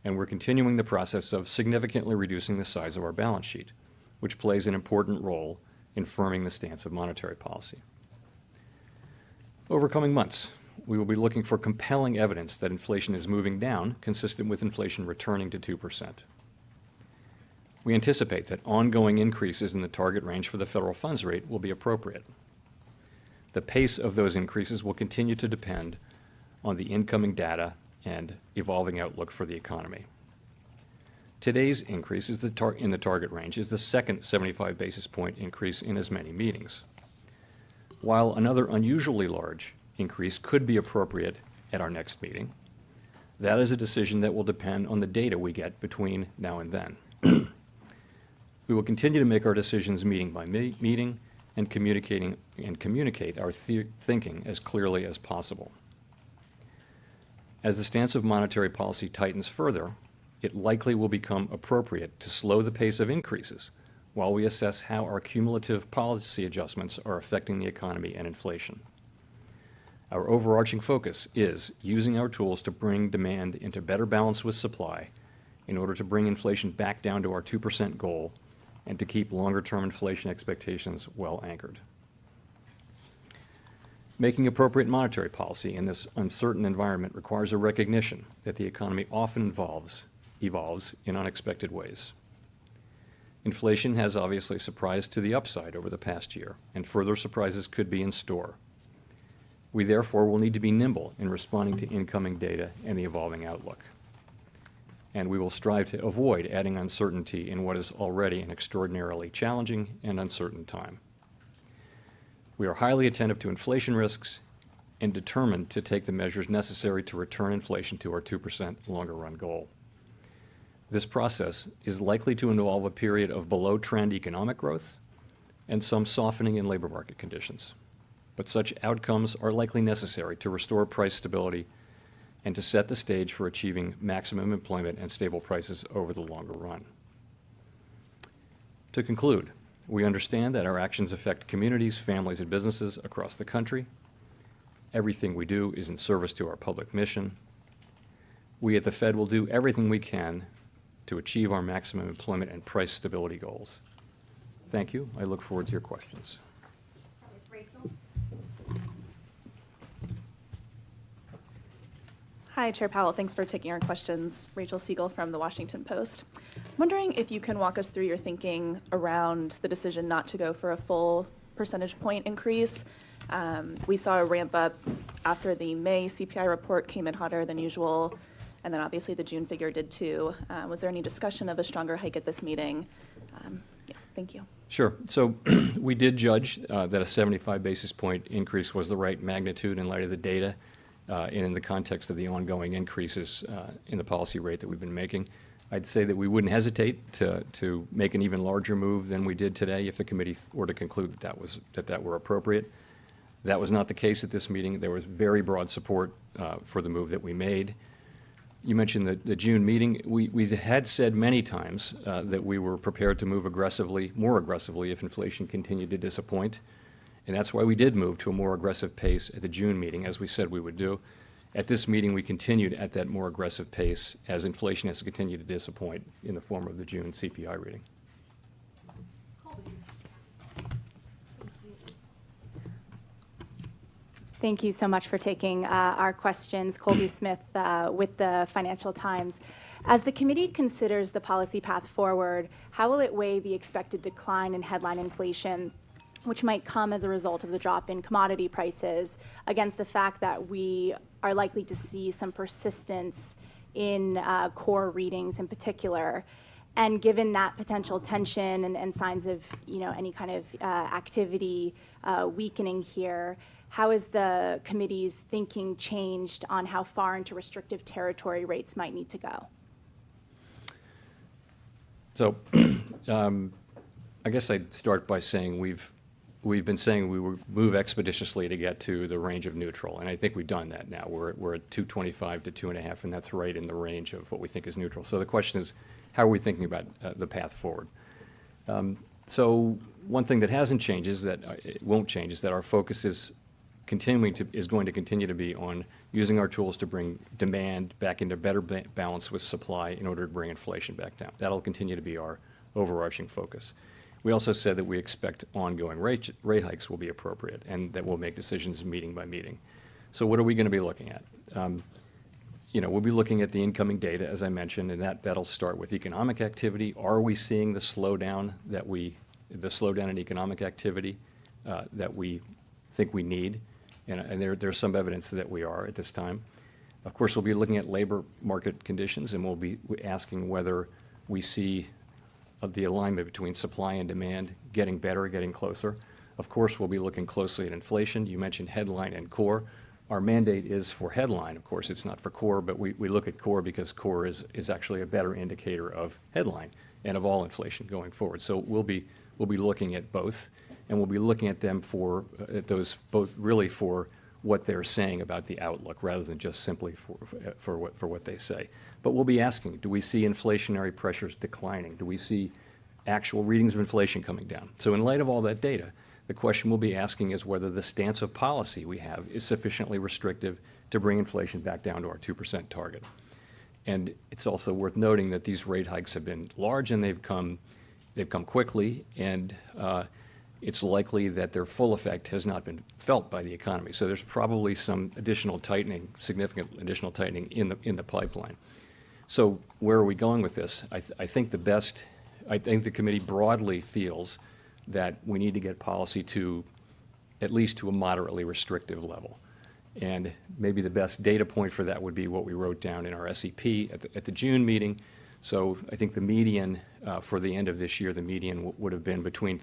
And we're continuing the process of significantly reducing the size of our balance sheet, which plays an important role in firming the stance of monetary policy. Over coming months, we will be looking for compelling evidence that inflation is moving down, consistent with inflation returning to 2%. We anticipate that ongoing increases in the target range for the federal funds rate will be appropriate. The pace of those increases will continue to depend on the incoming data and evolving outlook for the economy. Today's increase in the target range is the second 75 basis point increase in as many meetings. While another unusually large increase could be appropriate at our next meeting, that is a decision that will depend on the data we get between now and then. We will continue to make our decisions meeting by meeting and communicate our thinking as clearly as possible. As the stance of monetary policy tightens further, it likely will become appropriate to slow the pace of increases while we assess how our cumulative policy adjustments are affecting the economy and inflation. Our overarching focus is using our tools to bring demand into better balance with supply in order to bring inflation back down to our 2% goal and to keep longer-term inflation expectations well anchored. Making appropriate monetary policy in this uncertain environment requires a recognition that the economy often evolves in unexpected ways. Inflation has obviously surprised to the upside over the past year, and further surprises could be in store. We therefore will need to be nimble in responding to incoming data and the evolving outlook. And we will strive to avoid adding uncertainty in what is already an extraordinarily challenging and uncertain time. We are highly attentive to inflation risks and determined to take the measures necessary to return inflation to our 2% longer-run goal. This process is likely to involve a period of below-trend economic growth and some softening in labor market conditions. But such outcomes are likely necessary to restore price stability and to set the stage for achieving maximum employment and stable prices over the longer run. To conclude, we understand that our actions affect communities, families, and businesses across the country. Everything we do is in service to our public mission. We at the Fed will do everything we can to achieve our maximum employment and price stability goals. Thank you. I look forward to your questions.
Hi, Chair Powell. Thanks for taking our questions. Rachel Siegel from The Washington Post. I'm wondering if you can walk us through your thinking around the decision not to go for a full percentage point increase. We saw a ramp up after the May CPI report came in hotter than usual, and then obviously the June figure did too. Was there any discussion of a stronger hike at this meeting? Yeah, thank you.
Sure. So we did judge that a 75 basis point increase was the right magnitude in light of the data and in the context of the ongoing increases in the policy rate that we've been making. I'd say that we wouldn't hesitate to make an even larger move than we did today if the committee were to conclude that were appropriate. That was not the case at this meeting. There was very broad support for the move that we made. You mentioned the June meeting. We had said many times that we were prepared to move more aggressively if inflation continued to disappoint. And that's why we did move to a more aggressive pace at the June meeting, as we said we would do. At this meeting, we continued at that more aggressive pace as inflation has continued to disappoint in the form of the June CPI reading.
Thank you so much for taking our questions. Colby Smith with the Financial Times. As the committee considers the policy path forward, how will it weigh the expected decline in headline inflation, which might come as a result of the drop in commodity prices, against the fact that we are likely to see some persistence in core readings in particular? And given that potential tension and signs of any kind of activity weakening here, how has the committee's thinking changed on how far into restrictive territory rates might need to go?
So I guess I'd start by saying we've been saying we would move expeditiously to get to the range of neutral, and I think we've done that now. We're at 225 to 2.5, and that's right in the range of what we think is neutral. So the question is, how are we thinking about the path forward? So one thing that hasn't changed is that it won't change is that our focus is going to continue to be on using our tools to bring demand back into better balance with supply in order to bring inflation back down. That'll continue to be our overarching focus. We also said that we expect ongoing rate hikes will be appropriate and that we'll make decisions meeting by meeting. So what are we going to be looking at? We'll be looking at the incoming data, as I mentioned, and that'll start with economic activity. Are we seeing the slowdown in economic activity that we think we need? And there's some evidence that we are at this time. Of course, we'll be looking at labor market conditions, and we'll be asking whether we see the alignment between supply and demand getting better, getting closer. Of course, we'll be looking closely at inflation. You mentioned headline and core. Our mandate is for headline. Of course, it's not for core, but we look at core because core is actually a better indicator of headline and of all inflation going forward. So we'll be looking at both. And we'll be looking at them at those both really for what they're saying about the outlook rather than just simply for what they say. But we'll be asking, do we see inflationary pressures declining? Do we see actual readings of inflation coming down? So in light of all that data, the question we'll be asking is whether the stance of policy we have is sufficiently restrictive to bring inflation back down to our 2% target. And it's also worth noting that these rate hikes have been large and they've come quickly, and it's likely that their full effect has not been felt by the economy. So there's probably some additional tightening, significant additional tightening in the pipeline. So where are we going with this? I think the committee broadly feels that we need to get policy to at least to a moderately restrictive level. And maybe the best data point for that would be what we wrote down in our SEP at the June meeting. So I think the median for the end of this year, the median would have been between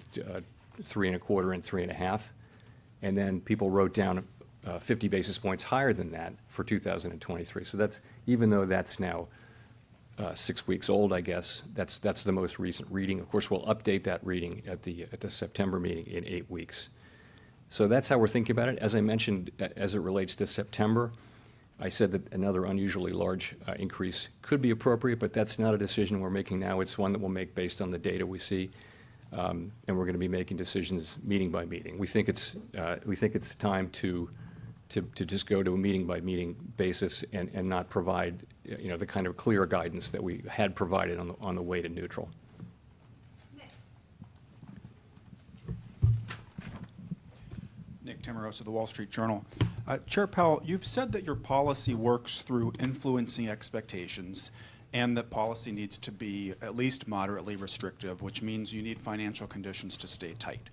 3.25 and 3.5, and then people wrote down 50 basis points higher than that for 2023. So that's, even though that's now 6 weeks old, I guess, that's the most recent reading. Of course, we'll update that reading at the September meeting in 8 weeks. So that's how we're thinking about it. As I mentioned, as it relates to September, I said that another unusually large increase could be appropriate, but that's not a decision we're making now. It's one that we'll make based on the data we see. And we're going to be making decisions meeting by meeting. We think it's time to just go to a meeting by meeting basis and not provide the kind of clear guidance that we had provided on the way to neutral.
Nick Timmeros of the Wall Street Journal. Chair Powell, you've said that your policy works through influencing expectations, and that policy needs to be at least moderately restrictive, which means you need financial conditions to stay tight.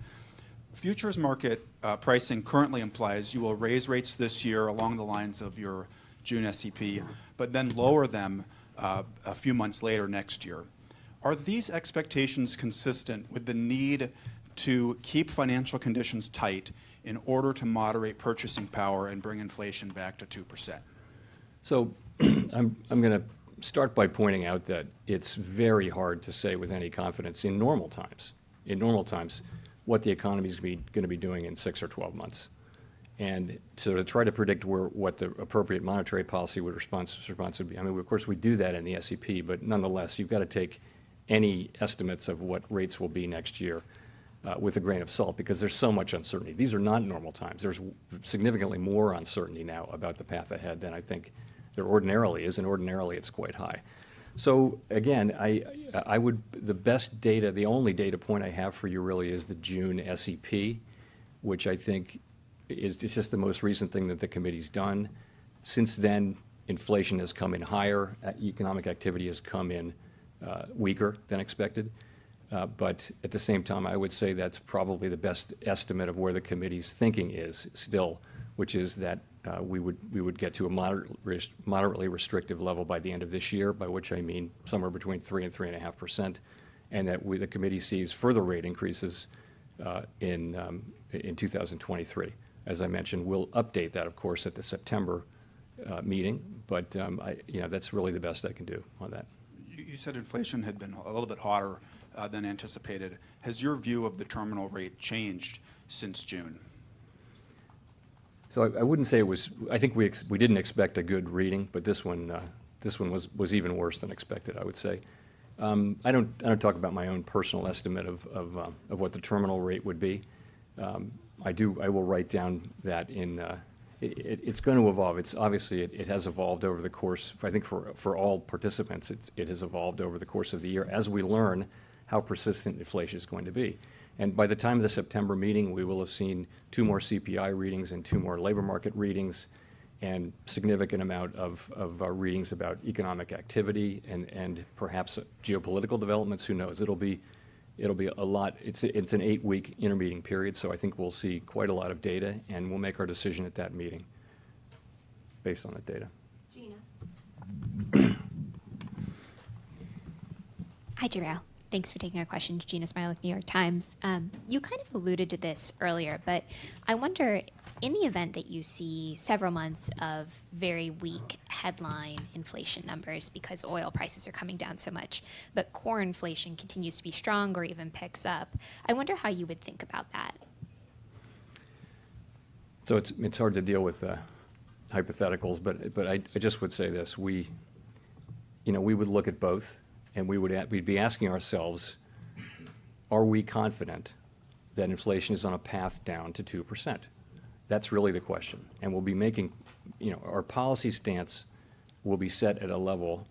Futures market pricing currently implies you will raise rates this year along the lines of your June SEP, but then lower them a few months later next year. Are these expectations consistent with the need to keep financial conditions tight in order to moderate purchasing power and bring inflation back to 2%?
So I'm going to start by pointing out that it's very hard to say with any confidence in normal times, what the economy is going to be doing in 6 or 12 months. And so to try to predict what the appropriate monetary policy response would be, I mean, of course, we do that in the SEP, but nonetheless, you've got to take any estimates of what rates will be next year with a grain of salt, because there's so much uncertainty. These are not normal times. There's significantly more uncertainty now about the path ahead than I think there ordinarily is, and ordinarily it's quite high. So again, the best data, the only data point I have for you really is the June SEP, which I think is just the most recent thing that the committee's done. Since then, inflation has come in higher, economic activity has come in weaker than expected. But at the same time, I would say that's probably the best estimate of where the committee's thinking is still, which is that we would get to a moderately restrictive level by the end of this year, by which I mean somewhere between 3 and 3.5%, and that the committee sees further rate increases in 2023. As I mentioned, we'll update that, of course, at the September meeting, but that's really the best I can do on that.
You said inflation had been a little bit hotter than anticipated. Has your view of the terminal rate changed since June?
So I wouldn't say it was. I think we didn't expect a good reading, but this one was even worse than expected, I would say. I don't talk about my own personal estimate of what the terminal rate would be. I will write down that it's going to evolve. It's obviously it has evolved over the course. I think for all participants, it has evolved over the course of the year as we learn how persistent inflation is going to be. And by the time of the September meeting, we will have seen 2 more CPI readings and 2 more labor market readings, and significant amount of readings about economic activity and perhaps geopolitical developments. Who knows? It'll be a lot. It's an 8-week intermeeting period, so I think we'll see quite a lot of data, and we'll make our decision at that meeting based on that data.
Gina. Hi, Jarrell. Thanks for taking our questions. Gina Smilik, New York Times. You kind of alluded to this earlier, but I wonder, in the event that you see several months of very weak headline inflation numbers because oil prices are coming down so much, but core inflation continues to be strong or even picks up, I wonder how you would think about that.
So it's hard to deal with hypotheticals, but I just would say this: we would look at both, and we'd be asking ourselves, are we confident that inflation is on a path down to 2%? That's really the question. And we'll be making, our policy stance will be set at a level,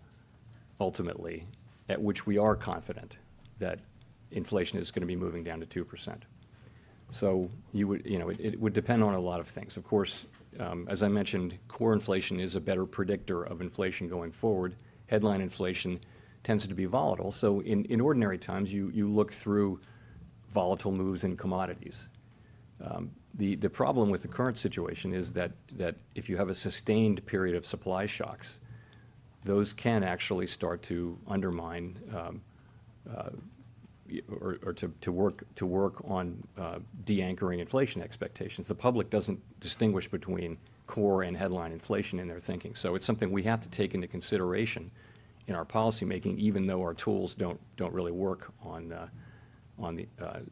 ultimately, at which we are confident that inflation is going to be moving down to 2%. So it would depend on a lot of things. Of course, as I mentioned, core inflation is a better predictor of inflation going forward. Headline inflation tends to be volatile. So in ordinary times, you look through volatile moves in commodities. The problem with the current situation is that if you have a sustained period of supply shocks, those can actually start to undermine or to work on de-anchoring inflation expectations. The public doesn't distinguish between core and headline inflation in their thinking. So it's something we have to take into consideration in our policymaking, even though our tools don't really work on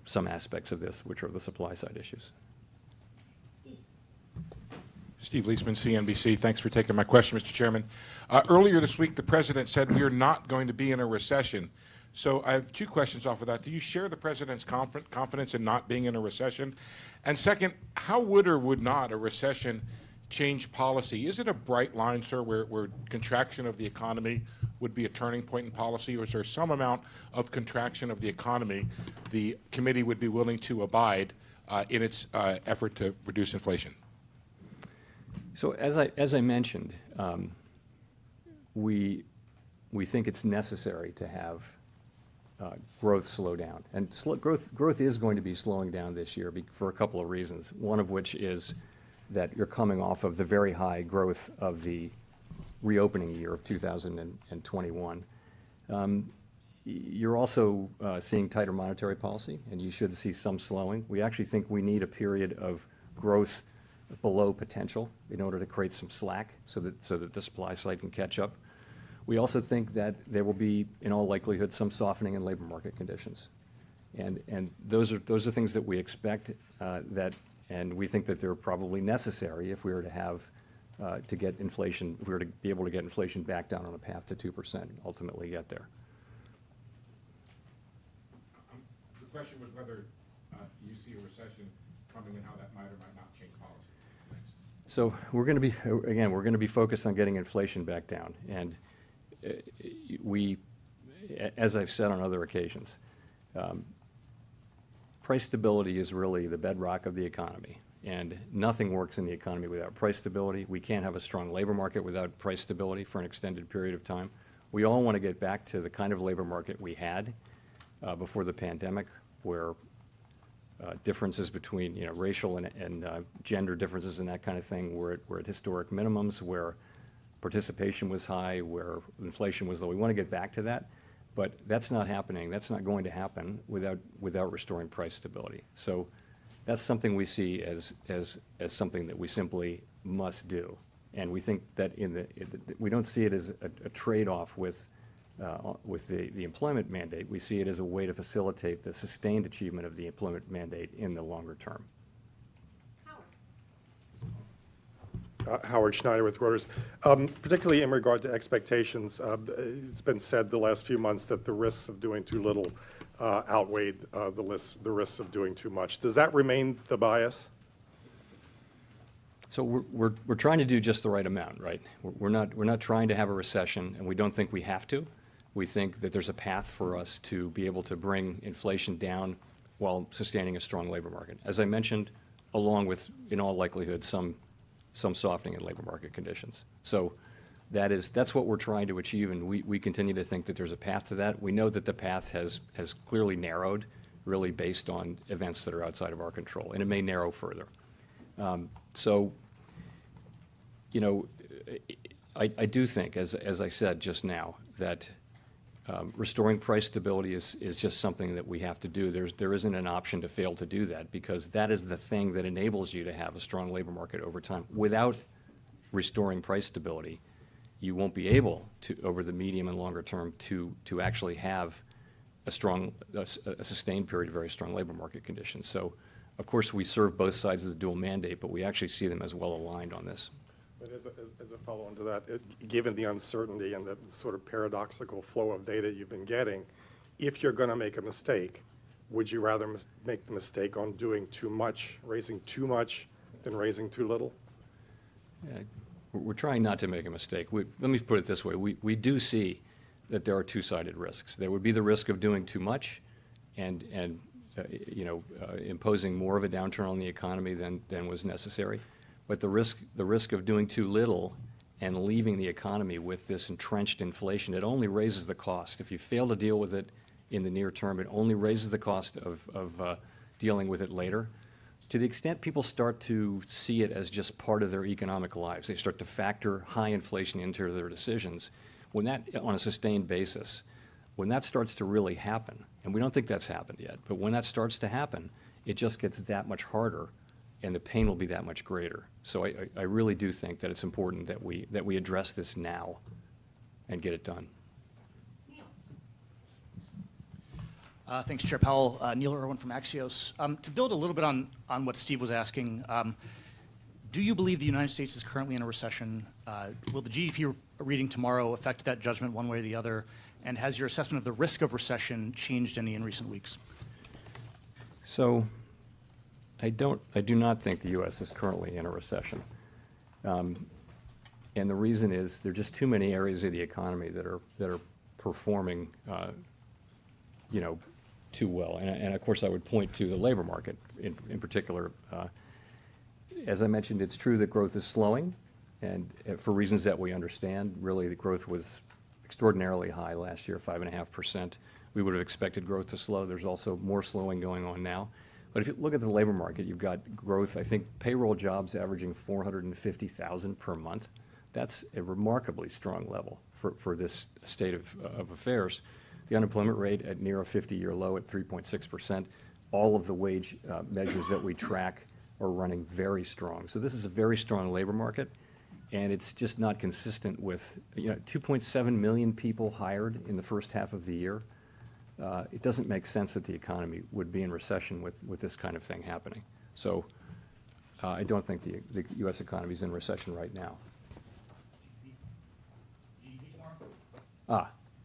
some aspects of this, which are the supply side issues.
Steve Leisman, CNBC. Thanks for taking my question, Mr. Chairman. Earlier this week, the president said we are not going to be in a recession. So I have 2 questions off of that. Do you share the president's confidence in not being in a recession? And second, how would or would not a recession change policy? Is it a bright line, sir, where contraction of the economy would be a turning point in policy, or is there some amount of contraction of the economy the committee would be willing to abide in its effort to reduce inflation?
So as I mentioned, we think it's necessary to have growth slow down, and growth is going to be slowing down this year for a couple of reasons. One of which is that you're coming off of the very high growth of the reopening year of 2021. you're also seeing tighter monetary policy, and you should see some slowing. We actually think we need a period of growth below potential in order to create some slack so that the supply side can catch up. We also think that there will be, in all likelihood, some softening in labor market conditions. And those are things that we expect and we think that they're probably necessary if we were to have to get inflation, if we were to be able to get inflation back down on a path to 2%, ultimately get there.
The question was whether you see a recession coming and how that might or might not change policy. Thanks.
So we're going to be focused on getting inflation back down. And we, as I've said on other occasions, price stability is really the bedrock of the economy. And nothing works in the economy without price stability. We can't have a strong labor market without price stability for an extended period of time. We all want to get back to the kind of labor market we had before the pandemic, where differences between racial and gender differences and that kind of thing were at historic minimums, where participation was high, where inflation was low. We want to get back to that, but that's not happening. That's not going to happen without restoring price stability. So that's something we see as something that we simply must do. And we think that we don't see it as a trade-off with the employment mandate. We see it as a way to facilitate the sustained achievement of the employment mandate in the longer term.
Howard Schneider with Reuters. Particularly in regard to expectations, it's been said the last few months that the risks of doing too little outweighed the risks of doing too much. Does that remain the bias?
So we're trying to do just the right amount, right? We're not trying to have a recession, and we don't think we have to. We think that there's a path for us to be able to bring inflation down while sustaining a strong labor market. As I mentioned, along with, in all likelihood, some softening in labor market conditions. So that's what we're trying to achieve, and we continue to think that there's a path to that. We know that the path has clearly narrowed, really based on events that are outside of our control, and it may narrow further. So, I do think, as I said just now, that restoring price stability is just something that we have to do. There isn't an option to fail to do that, because that is the thing that enables you to have a strong labor market over time. Without restoring price stability, you won't be able to, over the medium and longer term, to actually have a sustained period of very strong labor market conditions. So, of course, we serve both sides of the dual mandate, but we actually see them as well aligned on this.
But as a follow-on to that, given the uncertainty and the sort of paradoxical flow of data you've been getting, if you're going to make a mistake, would you rather make the mistake on doing too much, raising too much, than raising too little?
Yeah, we're trying not to make a mistake. Let me put it this way. We do see that there are two-sided risks. There would be the risk of doing too much and imposing more of a downturn on the economy than was necessary. But the risk of doing too little and leaving the economy with this entrenched inflation, it only raises the cost. If you fail to deal with it in the near term, it only raises the cost of dealing with it later. To the extent people start to see it as just part of their economic lives, they start to factor high inflation into their decisions, when that, on a sustained basis, when that starts to really happen, and we don't think that's happened yet, but when that starts to happen, it just gets that much harder, and the pain will be that much greater. So I really do think that it's important that we address this now and get it done.
Thanks, Chair Powell. Neil Irwin from Axios. To build a little bit on what Steve was asking, do you believe the United States is currently in a recession? Will the GDP reading tomorrow affect that judgment one way or the other? And has your assessment of the risk of recession changed any in recent weeks?
So I do not think the U.S. is currently in a recession. And the reason is there are just too many areas of the economy that are performing too well. And of course, I would point to the labor market in particular. As I mentioned, it's true that growth is slowing, and for reasons that we understand. Really, the growth was extraordinarily high last year, 5.5%. We would have expected growth to slow. There's also more slowing going on now. But if you look at the labor market, you've got growth. I think payroll jobs averaging 450,000 per month. That's a remarkably strong level for this state of affairs. the unemployment rate at near a 50-year low at 3.6%. All of the wage measures that we track are running very strong. So this is a very strong labor market, and it's just not consistent with 2.7 million people hired in the first half of the year. It doesn't make sense that the economy would be in recession with this kind of thing happening. So I don't think the U.S. economy is in recession right now.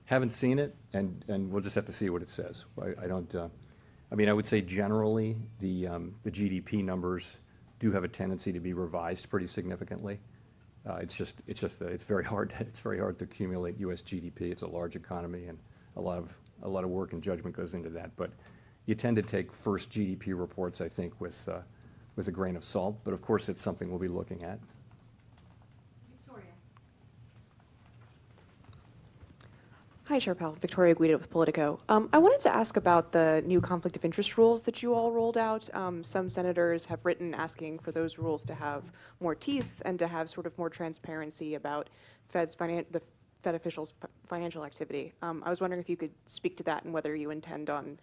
Haven't seen it, and we'll just have to see what it says. I don't. I mean, I would say generally the GDP numbers do have a tendency to be revised pretty significantly. It's very hard to accumulate U.S. GDP. It's a large economy, and a lot of work and judgment goes into that. But you tend to take first GDP reports, I think, with a grain of salt. But of course, it's something we'll be looking at.
Hi, Chair Powell. Victoria Guida with Politico. I wanted to ask about the new conflict of interest rules that you all rolled out. Some senators have written asking for those rules to have more teeth and to have sort of more transparency about the Fed officials' financial activity. I was wondering if you could speak to that and whether you intend on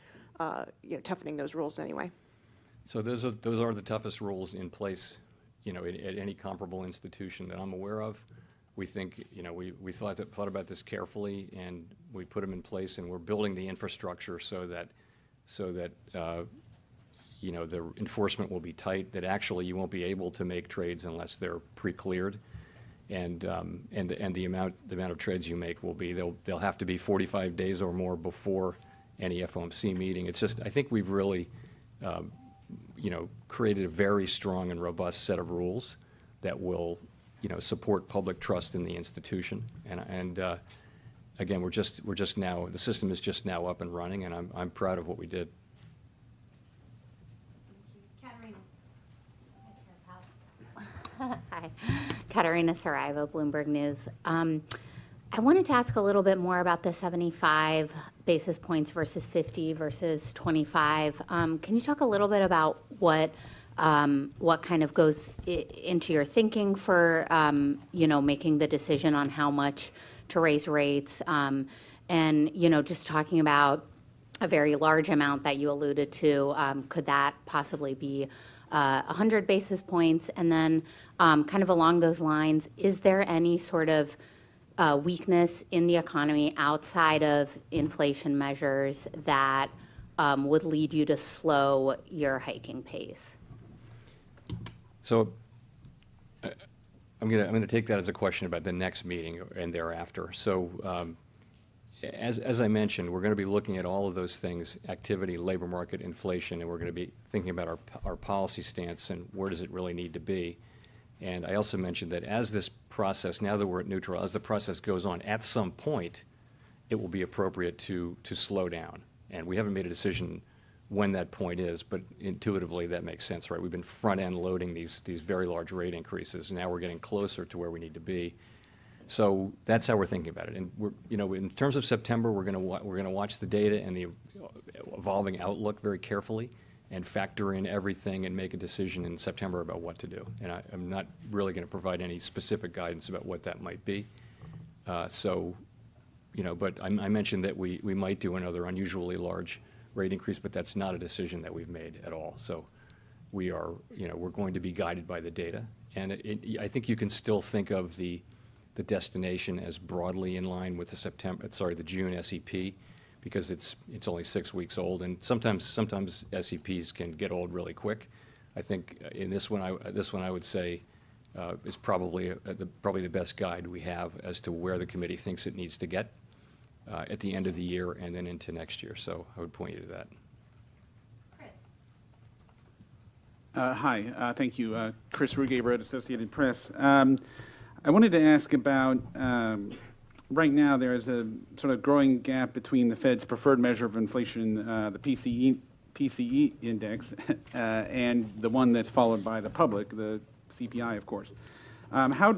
toughening those rules in any way.
So those are the toughest rules in place, at any comparable institution that I'm aware of. We think, we thought about this carefully, and we put them in place, and we're building the infrastructure so that the enforcement will be tight. That actually you won't be able to make trades unless they're pre-cleared, and the amount of trades you make will be they'll have to be 45 days or more before any FOMC meeting. It's just I think we've really created a very strong and robust set of rules that will support public trust in the institution. And again, we're just now, the system is just now up and running, and I'm proud of what we did.
Hi, Katerina Saraiva, Bloomberg News. I wanted to ask a little bit more about the 75 basis points versus 50 versus 25. Can you talk a little bit about what kind of goes into your thinking for, making the decision on how much to raise rates, and, just talking about a very large amount that you alluded to, could that possibly be 100 basis points? And then kind of along those lines, is there any sort of weakness in the economy outside of inflation measures that would lead you to slow your hiking pace?
So I'm going to take that as a question about the next meeting and thereafter. So as I mentioned, we're going to be looking at all of those things: activity, labor market, inflation, and we're going to be thinking about our policy stance and where does it really need to be. And I also mentioned that as this process, now that we're at neutral, as the process goes on, at some point, it will be appropriate to slow down. And we haven't made a decision when that point is, but intuitively that makes sense, right? We've been front-end loading these very large rate increases, and now we're getting closer to where we need to be. So that's how we're thinking about it. And we're, in terms of September, we're going to watch the data and the evolving outlook very carefully, and factor in everything and make a decision in September about what to do. And I'm not really going to provide any specific guidance about what that might be. But I mentioned that we might do another unusually large rate increase, but that's not a decision that we've made at all. So we are, we're going to be guided by the data. And I think you can still think of the destination as broadly in line with the June SEP, because it's only 6 weeks old, and sometimes SEPs can get old really quick. I think in this one I would say is probably the best guide we have as to where the committee thinks it needs to get at the end of the year and then into next year. So I would point you to that.
Hi, thank you. Chris Rugaber at Associated Press. I wanted to ask about right now there is a sort of growing gap between the Fed's preferred measure of inflation, the PCE index, and the one that's followed by the public, the CPI, of course. How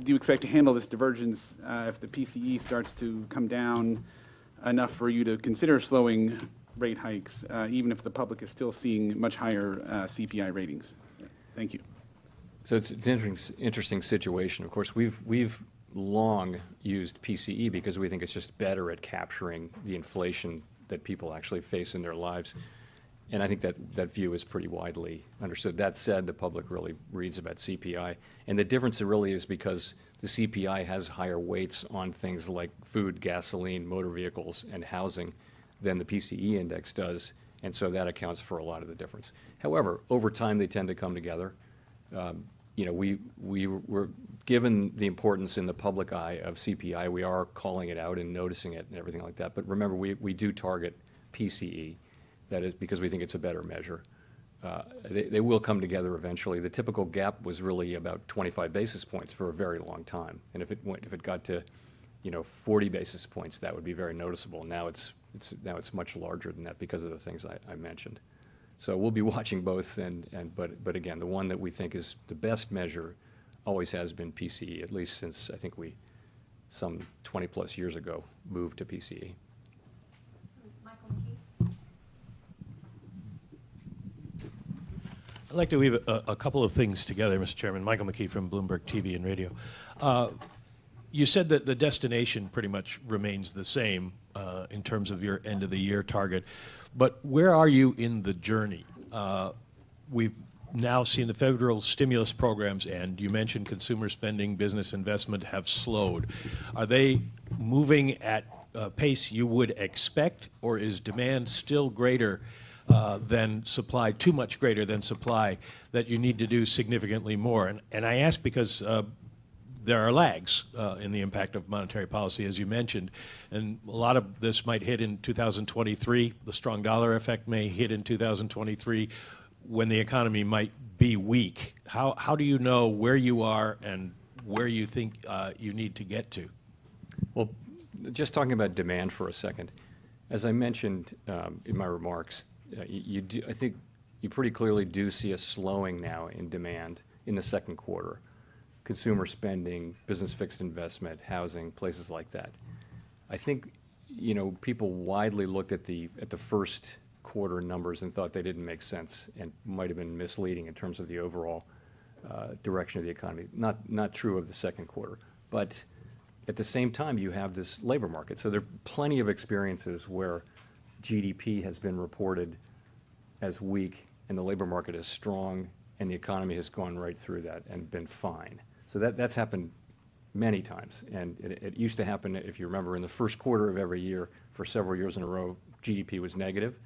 do you expect to handle this divergence if the PCE starts to come down enough for you to consider slowing rate hikes, even if the public is still seeing much higher CPI ratings? Thank you.
So it's an interesting situation. Of course, we've long used PCE because we think it's just better at capturing the inflation that people actually face in their lives. And I think that view is pretty widely understood. That said, the public really reads about CPI. And the difference really is because the CPI has higher weights on things like food, gasoline, motor vehicles, and housing than the PCE index does. And so that accounts for a lot of the difference. However, over time, they tend to come together. We were given the importance in the public eye of CPI. We are calling it out and noticing it and everything like that. But remember, we do target PCE. That is because we think it's a better measure. They will come together eventually. The typical gap was really about 25 basis points for a very long time. And if it got to 40 basis points, that would be very noticeable. Now it's much larger than that because of the things I mentioned. So we'll be watching both, but again, the one that we think is the best measure always has been PCE, at least since I think we, some 20 plus years ago, moved to PCE.
I'd like to weave a couple of things together, Mr. Chairman. Michael McKee from Bloomberg TV and Radio. You said that the destination pretty much remains the same in terms of your end-of-the-year target, but where are you in the journey? We've now seen the federal stimulus programs end. You mentioned consumer spending, business investment have slowed. Are they moving at a pace you would expect, or is demand still greater than supply, too much greater than supply, that you need to do significantly more? And I ask because there are lags in the impact of monetary policy, as you mentioned, and a lot of this might hit in 2023. The strong dollar effect may hit in 2023 when the economy might be weak. How do you know where you are and where you think you need to get to?
Well, just talking about demand for a second, as I mentioned in my remarks, I think you pretty clearly do see a slowing now in demand in the second quarter. Consumer spending, business fixed investment, housing, places like that. I think people widely looked at the first quarter numbers and thought they didn't make sense and might have been misleading in terms of the overall direction of the economy. Not true of the second quarter, but at the same time you have this labor market. So there are plenty of experiences where GDP has been reported as weak and the labor market is strong and the economy has gone right through that and been fine. So that's happened many times. And it used to happen, if you remember, in the first quarter of every year for several years in a row, GDP was negative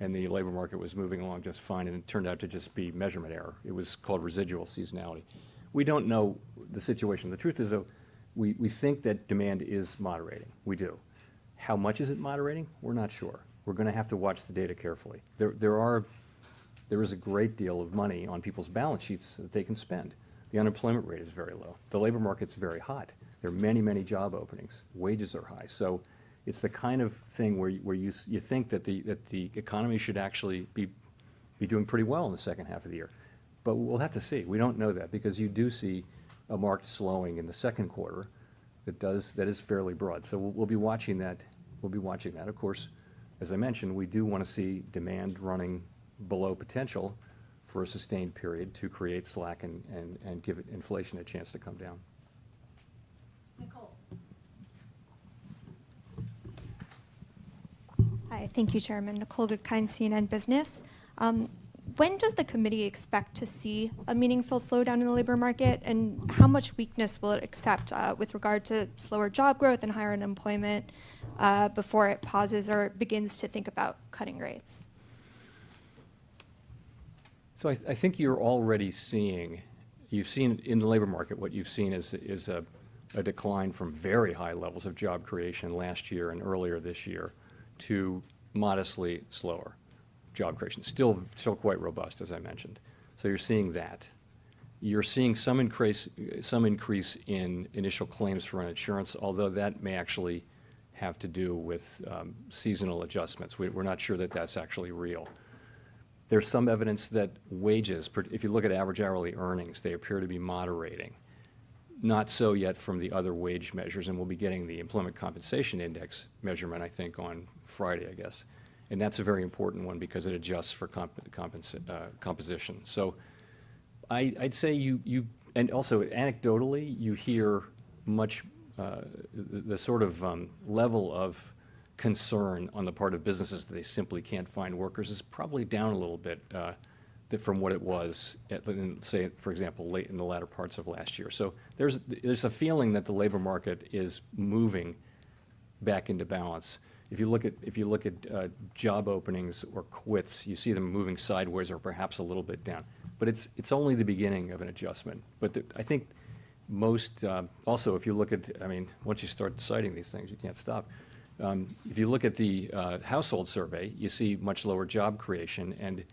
and the labor market was moving along just fine, and it turned out to just be measurement error. It was called residual seasonality. We don't know the situation. The truth is, though, we think that demand is moderating. We do. How much is it moderating? We're not sure. We're going to have to watch the data carefully. There is a great deal of money on people's balance sheets that they can spend. The unemployment rate is very low. The labor market's very hot. There are many, many job openings. Wages are high. So it's the kind of thing where you think that the economy should actually be doing pretty well in the second half of the year. But we'll have to see. We don't know that because you do see a marked slowing in the second quarter that is fairly broad. So we'll be watching that. We'll be watching that. Of course, as I mentioned, we do want to see demand running below potential for a sustained period to create slack and give inflation a chance to come down.
Nicole. Hi, thank you, Chairman. Nicole Goodkind, CNN Business. When does the committee expect to see a meaningful slowdown in the labor market, and how much weakness will it accept with regard to slower job growth and higher unemployment before it pauses or begins to think about cutting rates?
So I think you're already seeing, you've seen in the labor market, what you've seen is a decline from very high levels of job creation last year and earlier this year to modestly slower job creation. Still quite robust, as I mentioned. So you're seeing that. You're seeing some increase in initial claims for uninsurance, although that may actually have to do with seasonal adjustments. We're not sure that that's actually real. There's some evidence that wages, if you look at average hourly earnings, they appear to be moderating. Not so yet from the other wage measures, and we'll be getting the Employment Compensation Index measurement, I think, on Friday, I guess. And that's a very important one because it adjusts for composition. So I'd say you and also anecdotally, you hear much, the sort of level of concern on the part of businesses that they simply can't find workers is probably down a little bit from what it was, say, for example, late in the latter parts of last year. So there's a feeling that the labor market is moving back into balance. If you look at job openings or quits, you see them moving sideways or perhaps a little bit down. But it's only the beginning of an adjustment. But I think most, also if you look at, I mean, once you start citing these things, you can't stop. If you look at the household survey, you see much lower job creation, and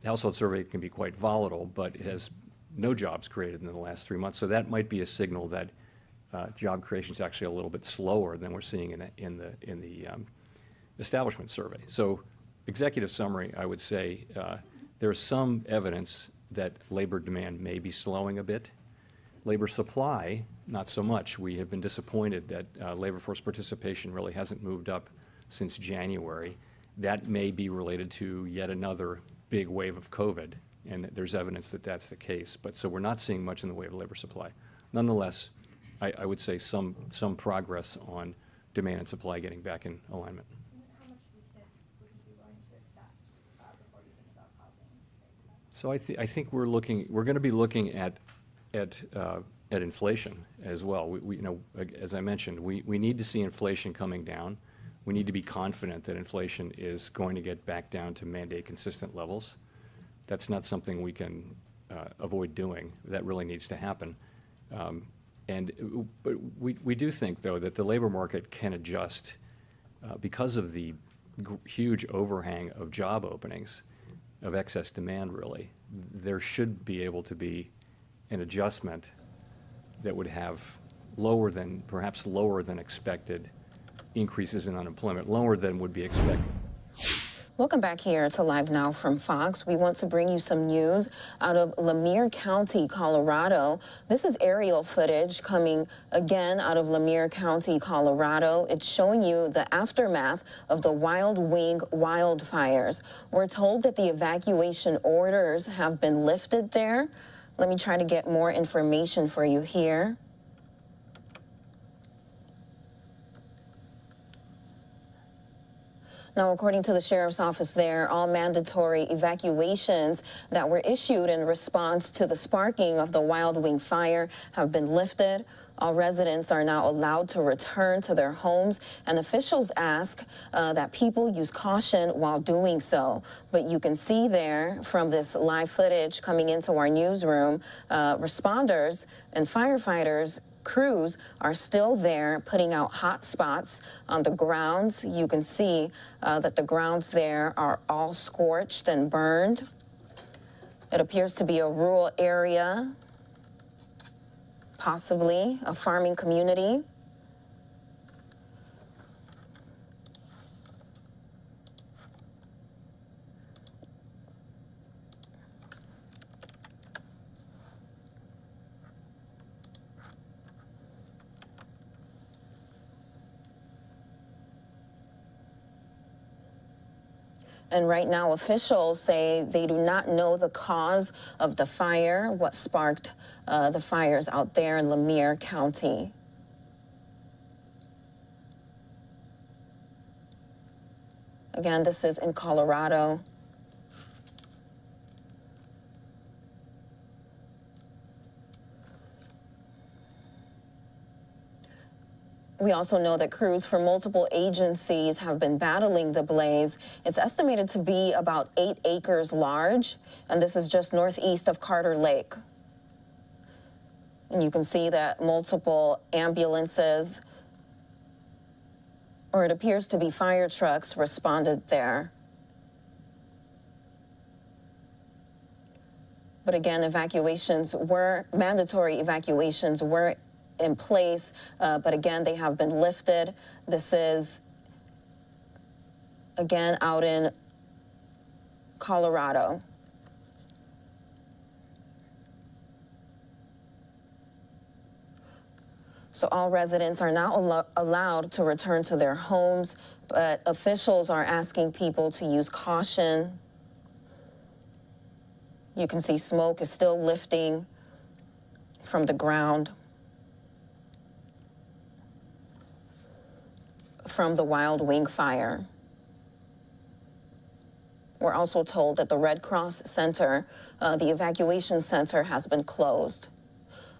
the household survey can be quite volatile, but it has no jobs created in the last 3 months. So that might be a signal that job creation is actually a little bit slower than we're seeing in the establishment survey. So executive summary, I would say there's some evidence that labor demand may be slowing a bit. Labor supply, not so much. We have been disappointed that labor force participation really hasn't moved up since January. That may be related to yet another big wave of COVID, and there's evidence that that's the case. But so we're not seeing much in the way of labor supply. Nonetheless, I would say some progress on demand and supply getting back in alignment.
How much weakness would you be willing to accept before you think about pausing?
So I think we're going to be looking at inflation as well. We you know, as I mentioned, we need to see inflation coming down. We need to be confident that inflation is going to get back down to mandate consistent levels. That's not something we can avoid doing. That really needs to happen. But we do think, though, that the labor market can adjust because of the huge overhang of job openings, of excess demand, really. There should be able to be an adjustment that would have perhaps lower than expected increases in unemployment, lower than would be expected.
Welcome back here to Live Now from Fox. We want to bring you some news out of Lemire County, Colorado. This is aerial footage coming again out of Lemire County, Colorado. It's showing you the aftermath of the Wild Wing wildfires. We're told that the evacuation orders have been lifted there. Let me try to get more information for you here. Now, according to the sheriff's office there, all mandatory evacuations that were issued in response to the sparking of the Wild Wing fire have been lifted. All residents are now allowed to return to their homes, and officials ask that people use caution while doing so. But you can see there from this live footage coming into our newsroom, responders and firefighters crews are still there putting out hot spots on the grounds. You can see that the grounds there are all scorched and burned. It appears to be a rural area, possibly a farming community. And right now, officials say they do not know the cause of the fire, what sparked the fires out there in Lemire County. Again, this is in Colorado. We also know that crews from multiple agencies have been battling the blaze. It's estimated to be about 8 acres large, and this is just northeast of Carter Lake. And you can see that multiple ambulances, or it appears to be fire trucks, responded there. But again, mandatory evacuations were in place, but again, they have been lifted. This is, again, out in Colorado. So all residents are now allowed to return to their homes, but officials are asking people to use caution. You can see smoke is still lifting from the ground. from the wildfire. We're also told that the Red Cross Center, the evacuation center, has been closed.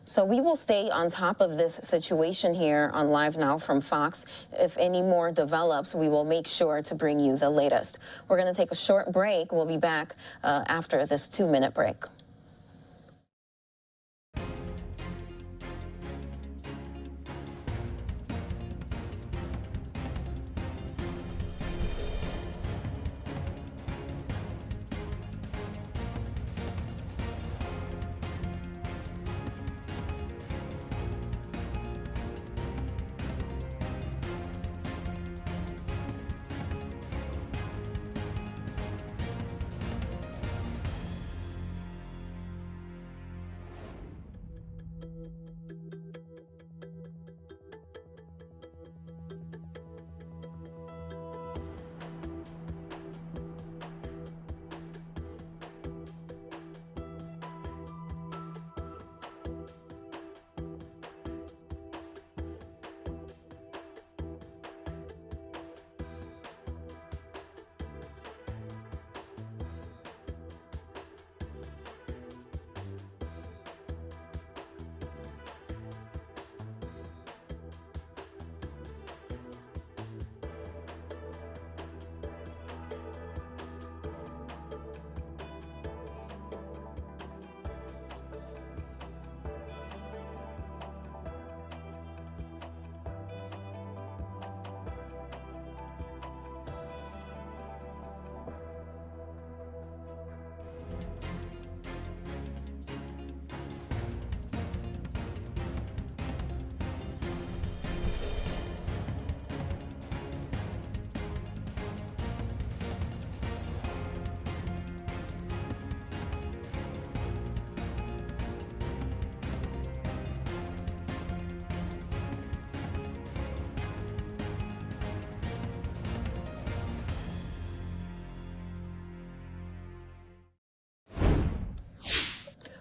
So we will stay on top of this situation here on LiveNOW from Fox. If any more develops, we will make sure to bring you the latest. We're going to take a short break. We'll be back after this 2-minute break.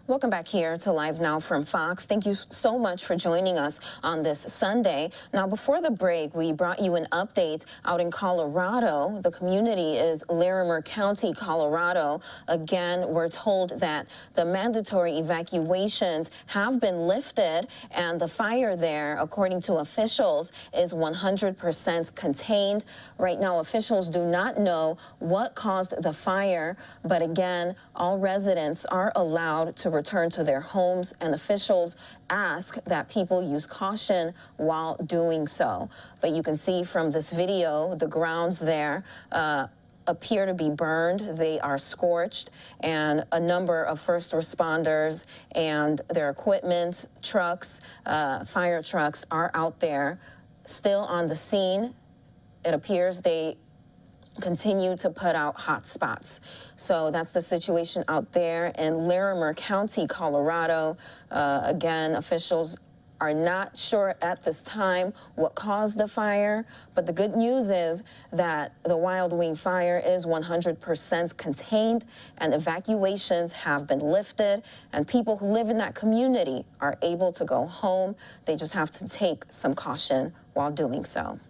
Welcome back here to LiveNOW from Fox. Thank you so much for joining us on this Sunday. Now, before the break, we brought you an update out in Colorado. The community is Larimer County, Colorado. Again, we're told that the mandatory evacuations have been lifted, and the fire there, according to officials, is 100% contained. Right now, officials do not know what caused the fire, but again, all residents are allowed to return to their homes, and officials ask that people use caution while doing so. But you can see from this video, the grounds there appear to be burned. They are scorched, and a number of first responders and their equipment, trucks, fire trucks are out there still on the scene. It appears they continue to put out hot spots. So that's the situation out there in Larimer County, Colorado. Again, officials are not sure at this time what caused the fire, but the good news is that the wildfire is 100% contained, and evacuations have been lifted, and people who live in that community are able to go home. They just have to take some caution while doing so.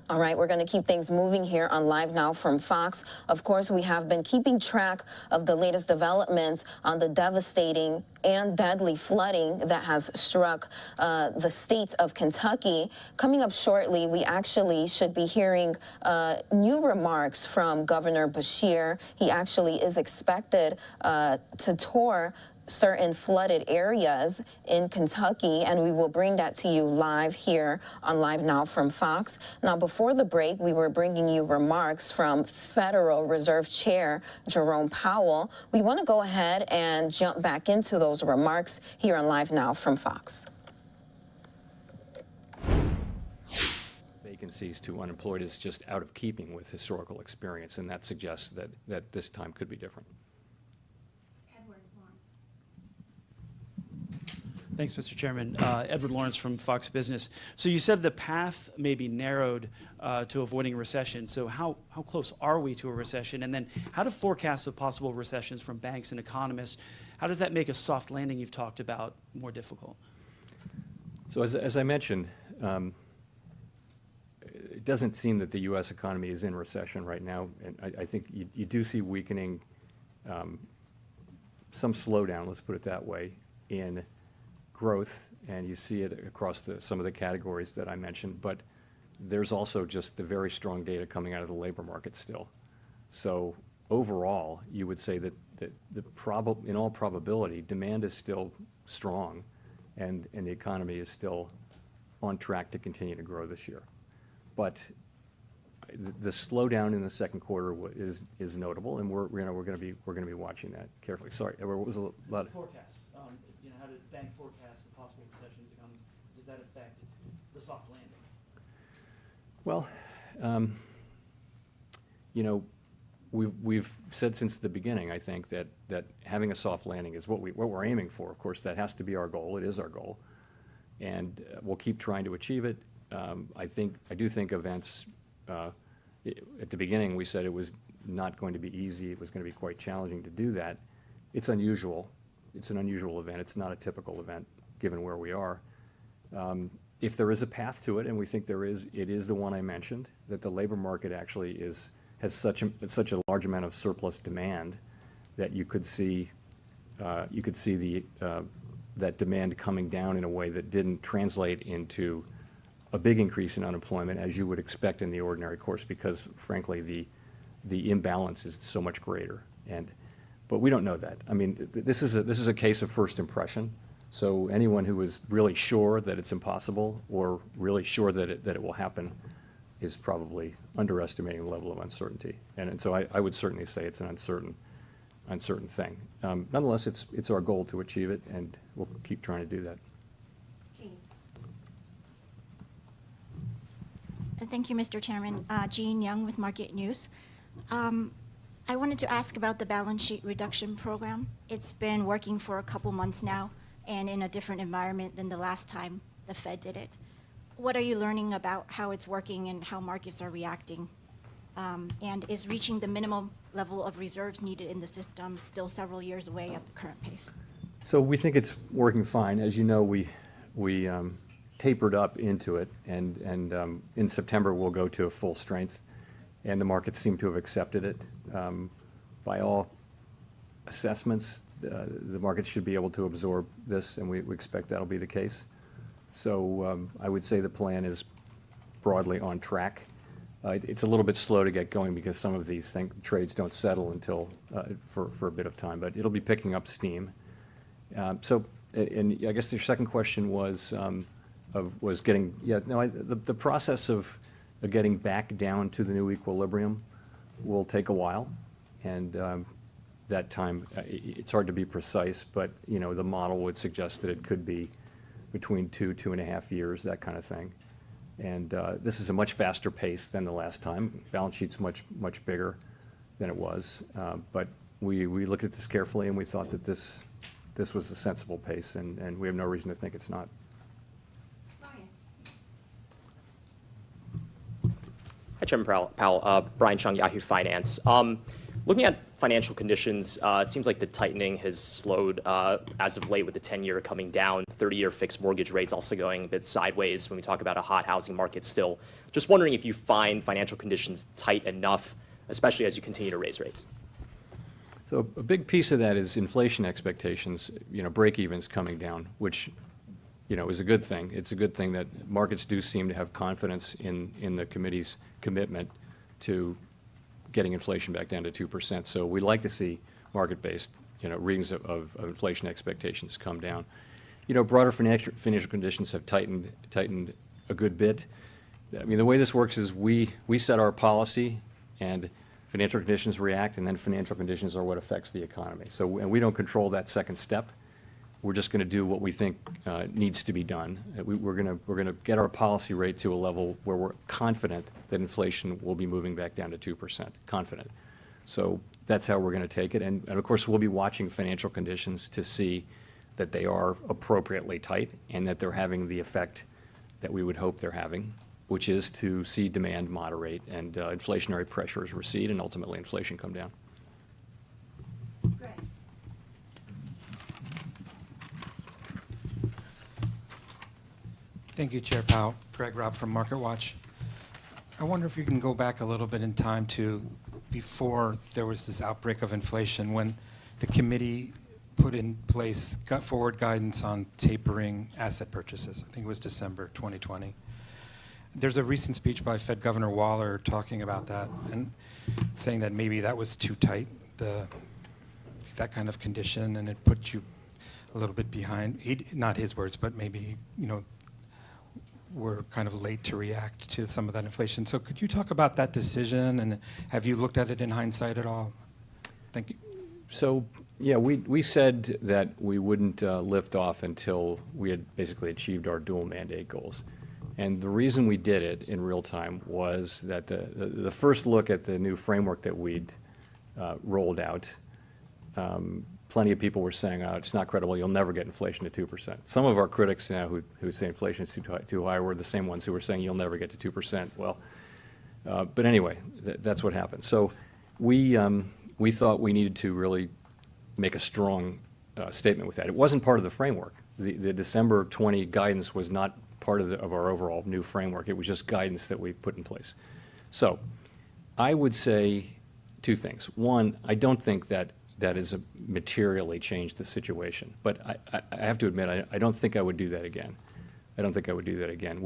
All right, we're going to keep things moving here on LiveNOW from Fox. Of course, we have been keeping track of the latest developments on the devastating and deadly flooding that has struck the state of Kentucky. Coming up shortly, we actually should be hearing new remarks from Governor Beshear. He actually is expected to tour certain flooded areas in Kentucky, and we will bring that to you live here on LiveNOW from Fox. Now, before the break, we were bringing you remarks from Federal Reserve Chair Jerome Powell. We want to go ahead and jump back into those remarks here on LiveNOW from Fox.
Vacancies to unemployed is just out of keeping with historical experience, and that suggests that this time could be different.
Thanks, Mr. Chairman. Edward Lawrence from Fox Business. So you said the path may be narrowed to avoiding a recession. So how close are we to a recession? And then how to forecast the possible recessions from banks and economists? How does that make a soft landing you've talked about more difficult?
So as I mentioned, it doesn't seem that the U.S. economy is in recession right now, and I think you do see weakening, some slowdown, let's put it that way, in growth, and you see it across some of the categories that I mentioned, but there's also just the very strong data coming out of the labor market still. So overall, you would say that in all probability, demand is still strong, and the economy is still on track to continue to grow this year. But the slowdown in the second quarter is notable, and we're going to be watching that carefully. Sorry, what was a lot of
forecasts? How did the bank forecast the possible recession to come? Does that affect the soft landing?
Well, we've said since the beginning, I think, that having a soft landing is what we're aiming for. Of course, that has to be our goal. It is our goal, and we'll keep trying to achieve it. I do think events. At the beginning, we said it was not going to be easy. It was going to be quite challenging to do that. It's unusual. It's an unusual event. It's not a typical event, given where we are. If there is a path to it, and we think there is, it is the one I mentioned, that the labor market actually has such a large amount of surplus demand that you could see that demand coming down in a way that didn't translate into a big increase in unemployment, as you would expect in the ordinary course, because frankly the imbalance is so much greater. But we don't know that. I mean, this is a case of first impression. So anyone who is really sure that it's impossible or really sure that it will happen is probably underestimating the level of uncertainty. And so I would certainly say it's an uncertain thing. Nonetheless, it's our goal to achieve it, and we'll keep trying to do that.
Thank you, Mr. Chairman. Jean Young with Market News. I wanted to ask about the balance sheet reduction program. It's been working for a couple months now and in a different environment than the last time the Fed did it. What are you learning about how it's working and how markets are reacting? And is reaching the minimum level of reserves needed in the system still several years away at the current pace?
So we think it's working fine. As you know, we tapered up into it, and in September we'll go to a full strength, and the markets seem to have accepted it. By all assessments, the markets should be able to absorb this, and we expect that'll be the case. So I would say the plan is broadly on track. It's a little bit slow to get going because some of these trades don't settle until for a bit of time, but it'll be picking up steam. And I guess your second question was getting the process of getting back down to the new equilibrium will take a while, and that time it's hard to be precise, but the model would suggest that it could be between 2.5 years, that kind of thing. And this is a much faster pace than the last time. Balance sheet's much bigger than it was, but we looked at this carefully, and we thought that this was a sensible pace, and we have no reason to think it's not.
Hi, Chairman Powell. Brian Chung, Yahoo Finance. Looking at financial conditions, it seems like the tightening has slowed as of late with the 10-year coming down, 30-year fixed mortgage rates also going a bit sideways when we talk about a hot housing market still. Just wondering if you find financial conditions tight enough, especially as you continue to raise rates.
So a big piece of that is inflation expectations, break-evens coming down, which is a good thing. It's a good thing that markets do seem to have confidence in the committee's commitment to getting inflation back down to 2%. So we like to see market-based, readings of inflation expectations come down. Broader financial conditions have tightened a good bit. I mean, the way this works is we set our policy, and financial conditions react, and then financial conditions are what affects the economy. And we don't control that second step. We're just going to do what we think needs to be done. We're going to get our policy rate to a level where we're confident that inflation will be moving back down to 2%. Confident. So that's how we're going to take it. And of course, we'll be watching financial conditions to see that they are appropriately tight and that they're having the effect that we would hope they're having, which is to see demand moderate and inflationary pressures recede and ultimately inflation come down.
Thank you, Chair Powell. Greg Robb from MarketWatch. I wonder if you can go back a little bit in time to before there was this outbreak of inflation, when the committee put in place forward guidance on tapering asset purchases. I think it was December 2020. There's a recent speech by Fed Governor Waller talking about that and saying that maybe that was too tight, that kind of condition, and it put you a little bit behind. Not his words, but maybe, we're kind of late to react to some of that inflation. So could you talk about that decision, and have you looked at it in hindsight at all? Thank you.
So, yeah, we said that we wouldn't lift off until we had basically achieved our dual mandate goals. And the reason we did it in real time was that the first look at the new framework that we'd rolled out, plenty of people were saying, oh, it's not credible, you'll never get inflation to 2%. Some of our critics now who say inflation is too high were the same ones who were saying you'll never get to 2%. Well, but anyway, that's what happened. So we thought we needed to really make a strong statement with that. It wasn't part of the framework. The December 20 guidance was not part of our overall new framework. It was just guidance that we put in place. So I would say two things. One, I don't think that has materially changed the situation. But I have to admit, I don't think I would do that again. I don't think I would do that again.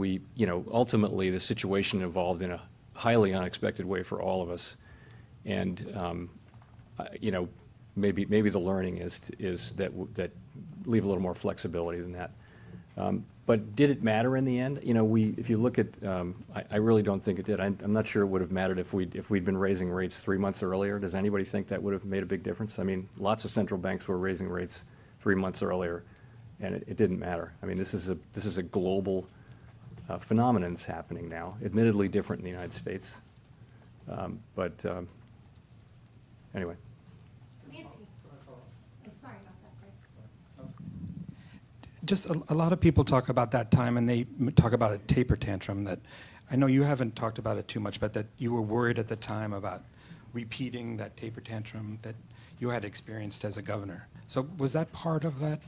Ultimately, the situation evolved in a highly unexpected way for all of us. And, maybe the learning is that leave a little more flexibility than that. But did it matter in the end? If you look at, I really don't think it did. I'm not sure it would have mattered if we'd been raising rates 3 months earlier. Does anybody think that would have made a big difference? I mean, lots of central banks were raising rates 3 months earlier, and it didn't matter. I mean, this is a global phenomenon that's happening now. Admittedly, different in the United States, but anyway.
Just a lot of people talk about that time, and they talk about a taper tantrum that I know you haven't talked about it too much, but that you were worried at the time about repeating that taper tantrum that you had experienced as a governor. So was that part of that?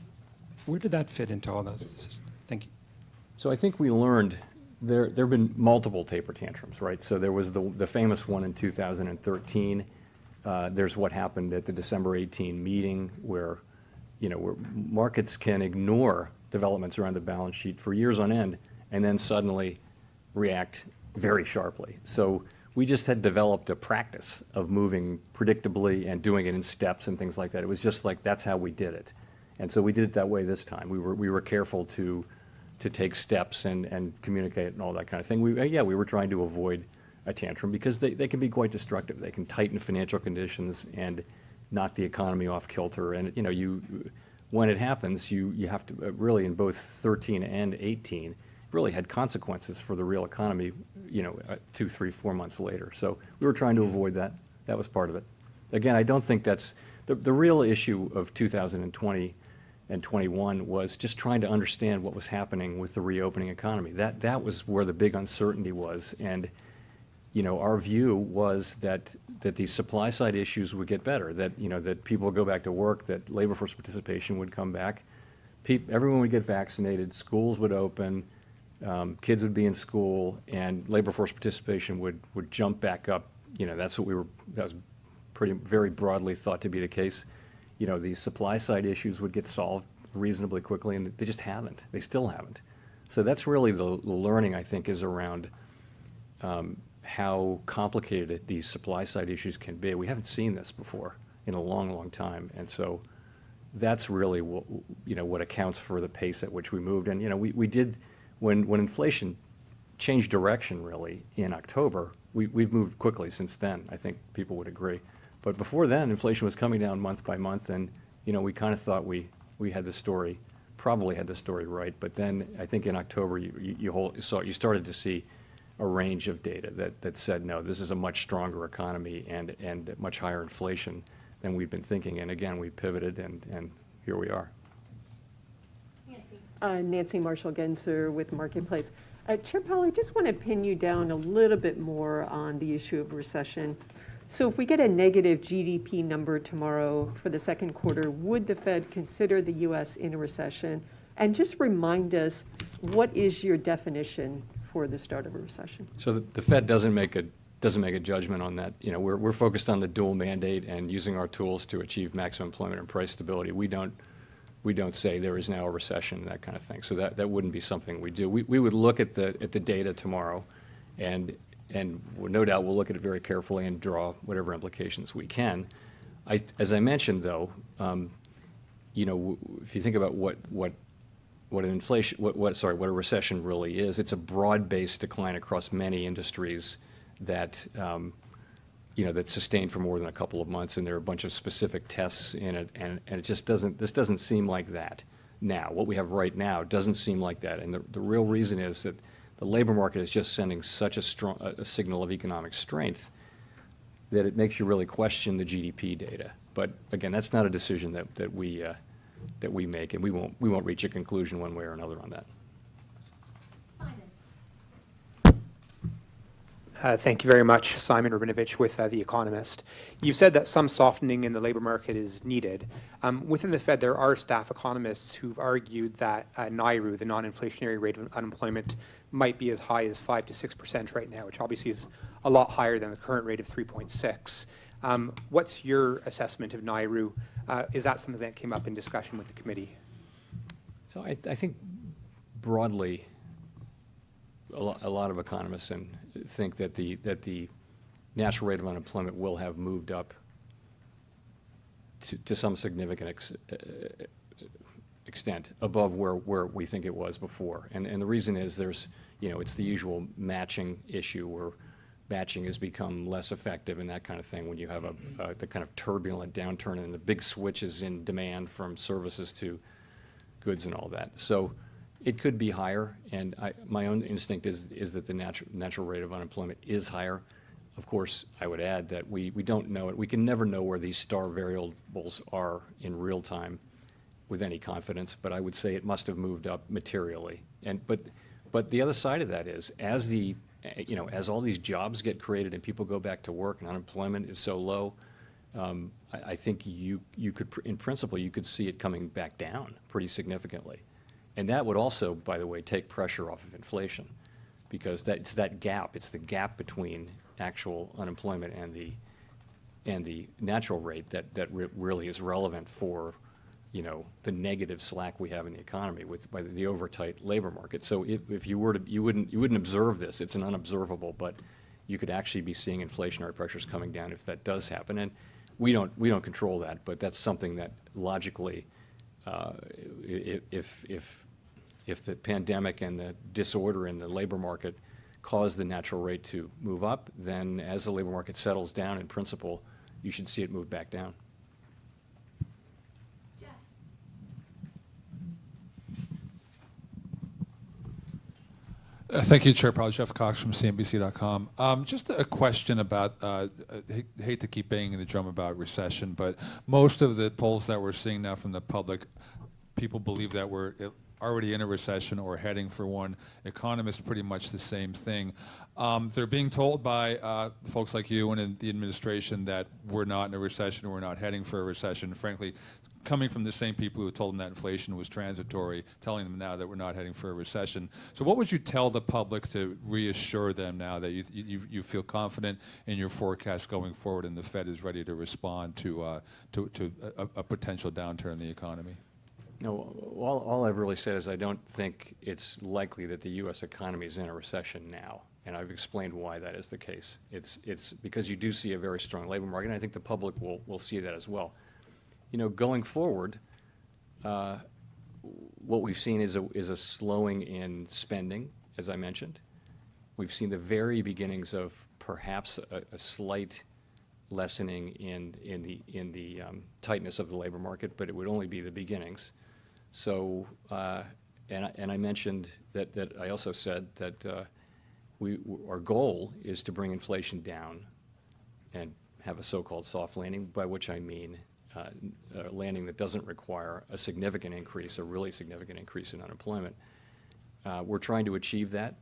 Where did that fit into all those decisions? Thank you.
So I think we learned there have been multiple taper tantrums, right? So there was the famous one in 2013. There's what happened at the December 18 meeting where markets can ignore developments around the balance sheet for years on end and then suddenly react very sharply. So we just had developed a practice of moving predictably and doing it in steps and things like that. It was just like that's how we did it. And so we did it that way this time. We were careful to take steps and communicate and all that kind of thing. We were trying to avoid a tantrum because they can be quite destructive. They can tighten financial conditions and knock the economy off kilter. And when it happens, you have to really, in both 13 and 18, really had consequences for the real economy, 2, 3, 4 months later. So we were trying to avoid that. That was part of it. Again, I don't think that's the real issue of 2020 and 21 was just trying to understand what was happening with the reopening economy. That was where the big uncertainty was. And our view was that these supply side issues would get better, that people would go back to work, that labor force participation would come back, everyone would get vaccinated, schools would open, kids would be in school, and labor force participation would jump back up. That was very broadly thought to be the case. These supply side issues would get solved reasonably quickly, and they just haven't. They still haven't. So that's really the learning, I think, is around how complicated these supply side issues can be. We haven't seen this before in a long, long time. And so that's really what accounts for the pace at which we moved. And we did, when inflation changed direction really in October, we've moved quickly since then. I think people would agree. But before then, inflation was coming down month by month, and we kind of thought we had the story, probably had the story right. But then I think in October you started to see a range of data that said, no, this is a much stronger economy and much higher inflation than we've been thinking. And again, we pivoted, and here we are.
Nancy Marshall-Genzer with Marketplace. Chair Powell, I just want to pin you down a little bit more on the issue of recession. So if we get a negative GDP number tomorrow for the second quarter, would the Fed consider the U.S. in a recession? And just remind us, what is your definition before the start of a recession?
So the Fed doesn't make a judgment on that. You know, we're focused on the dual mandate and using our tools to achieve maximum employment and price stability. We don't say there is now a recession, that kind of thing. So that wouldn't be something we do. We would look at the data tomorrow, and no doubt we'll look at it very carefully and draw whatever implications we can. As I mentioned, though, you know, if you think about what a recession really is, it's a broad-based decline across many industries that you know, that's sustained for more than a couple of months, and there are a bunch of specific tests in it, and it just doesn't seem like that now. What we have right now doesn't seem like that, and the real reason is that the labor market is just sending such a strong signal of economic strength that it makes you really question the GDP data. But again, that's not a decision that we make, and we won't reach a conclusion one way or another on that.
Thank you very much. Simon Rabinovich with The Economist. You've said that some softening in the labor market is needed. Within the Fed, there are staff economists who've argued that NIRU, the non-inflationary rate of unemployment, might be as high as 5 to 6% right now, which obviously is a lot higher than the current rate of 3.6. What's your assessment of NIRU? Is that something that came up in discussion with the committee?
So I think broadly, a lot of economists think that the natural rate of unemployment will have moved up to some significant extent above where we think it was before. And the reason is there's, you know, it's the usual matching issue where matching has become less effective and that kind of thing when you have the kind of turbulent downturn and the big switches in demand from services to goods and all that. So it could be higher, and my own instinct is that the natural rate of unemployment is higher. Of course, I would add that we don't know it. We can never know where these star variables are in real time with any confidence, but I would say it must have moved up materially. But the other side of that is, as all these jobs get created and people go back to work and unemployment is so low, I think you could, in principle, you could see it coming back down pretty significantly. And that would also, by the way, take pressure off of inflation, because it's that gap. It's the gap between actual unemployment and the natural rate that really is relevant for, you know, the negative slack we have in the economy by the overtight labor market. So if you were to, you wouldn't observe this. It's an unobservable, but you could actually be seeing inflationary pressures coming down if that does happen. And we don't control that, but that's something that logically, if the pandemic and the disorder in the labor market cause the natural rate to move up, then as the labor market settles down, in principle, you should see it move back down.
Thank you, Chair Powell. Jeff Cox from CNBC.com. Just a question about, hate to keep banging the drum about recession, but most of the polls that we're seeing now from the public, people believe that we're already in a recession or heading for one. Economists, pretty much the same thing. They're being told by folks like you and in the administration that we're not in a recession, we're not heading for a recession. Frankly, coming from the same people who told them that inflation was transitory, telling them now that we're not heading for a recession. So what would you tell the public to reassure them now that you feel confident in your forecast going forward and the Fed is ready to respond to a potential downturn in the economy?
No, all I've really said is I don't think it's likely that the U.S. economy is in a recession now, and I've explained why that is the case. It's because you do see a very strong labor market, and I think the public will see that as well. You know, going forward, what we've seen is a slowing in spending, as I mentioned. We've seen the very beginnings of perhaps a slight lessening in the tightness of the labor market, but it would only be the beginnings. So, and I mentioned that I also said that our goal is to bring inflation down and have a so-called soft landing, by which I mean a landing that doesn't require a significant increase, a really significant increase in unemployment. We're trying to achieve that.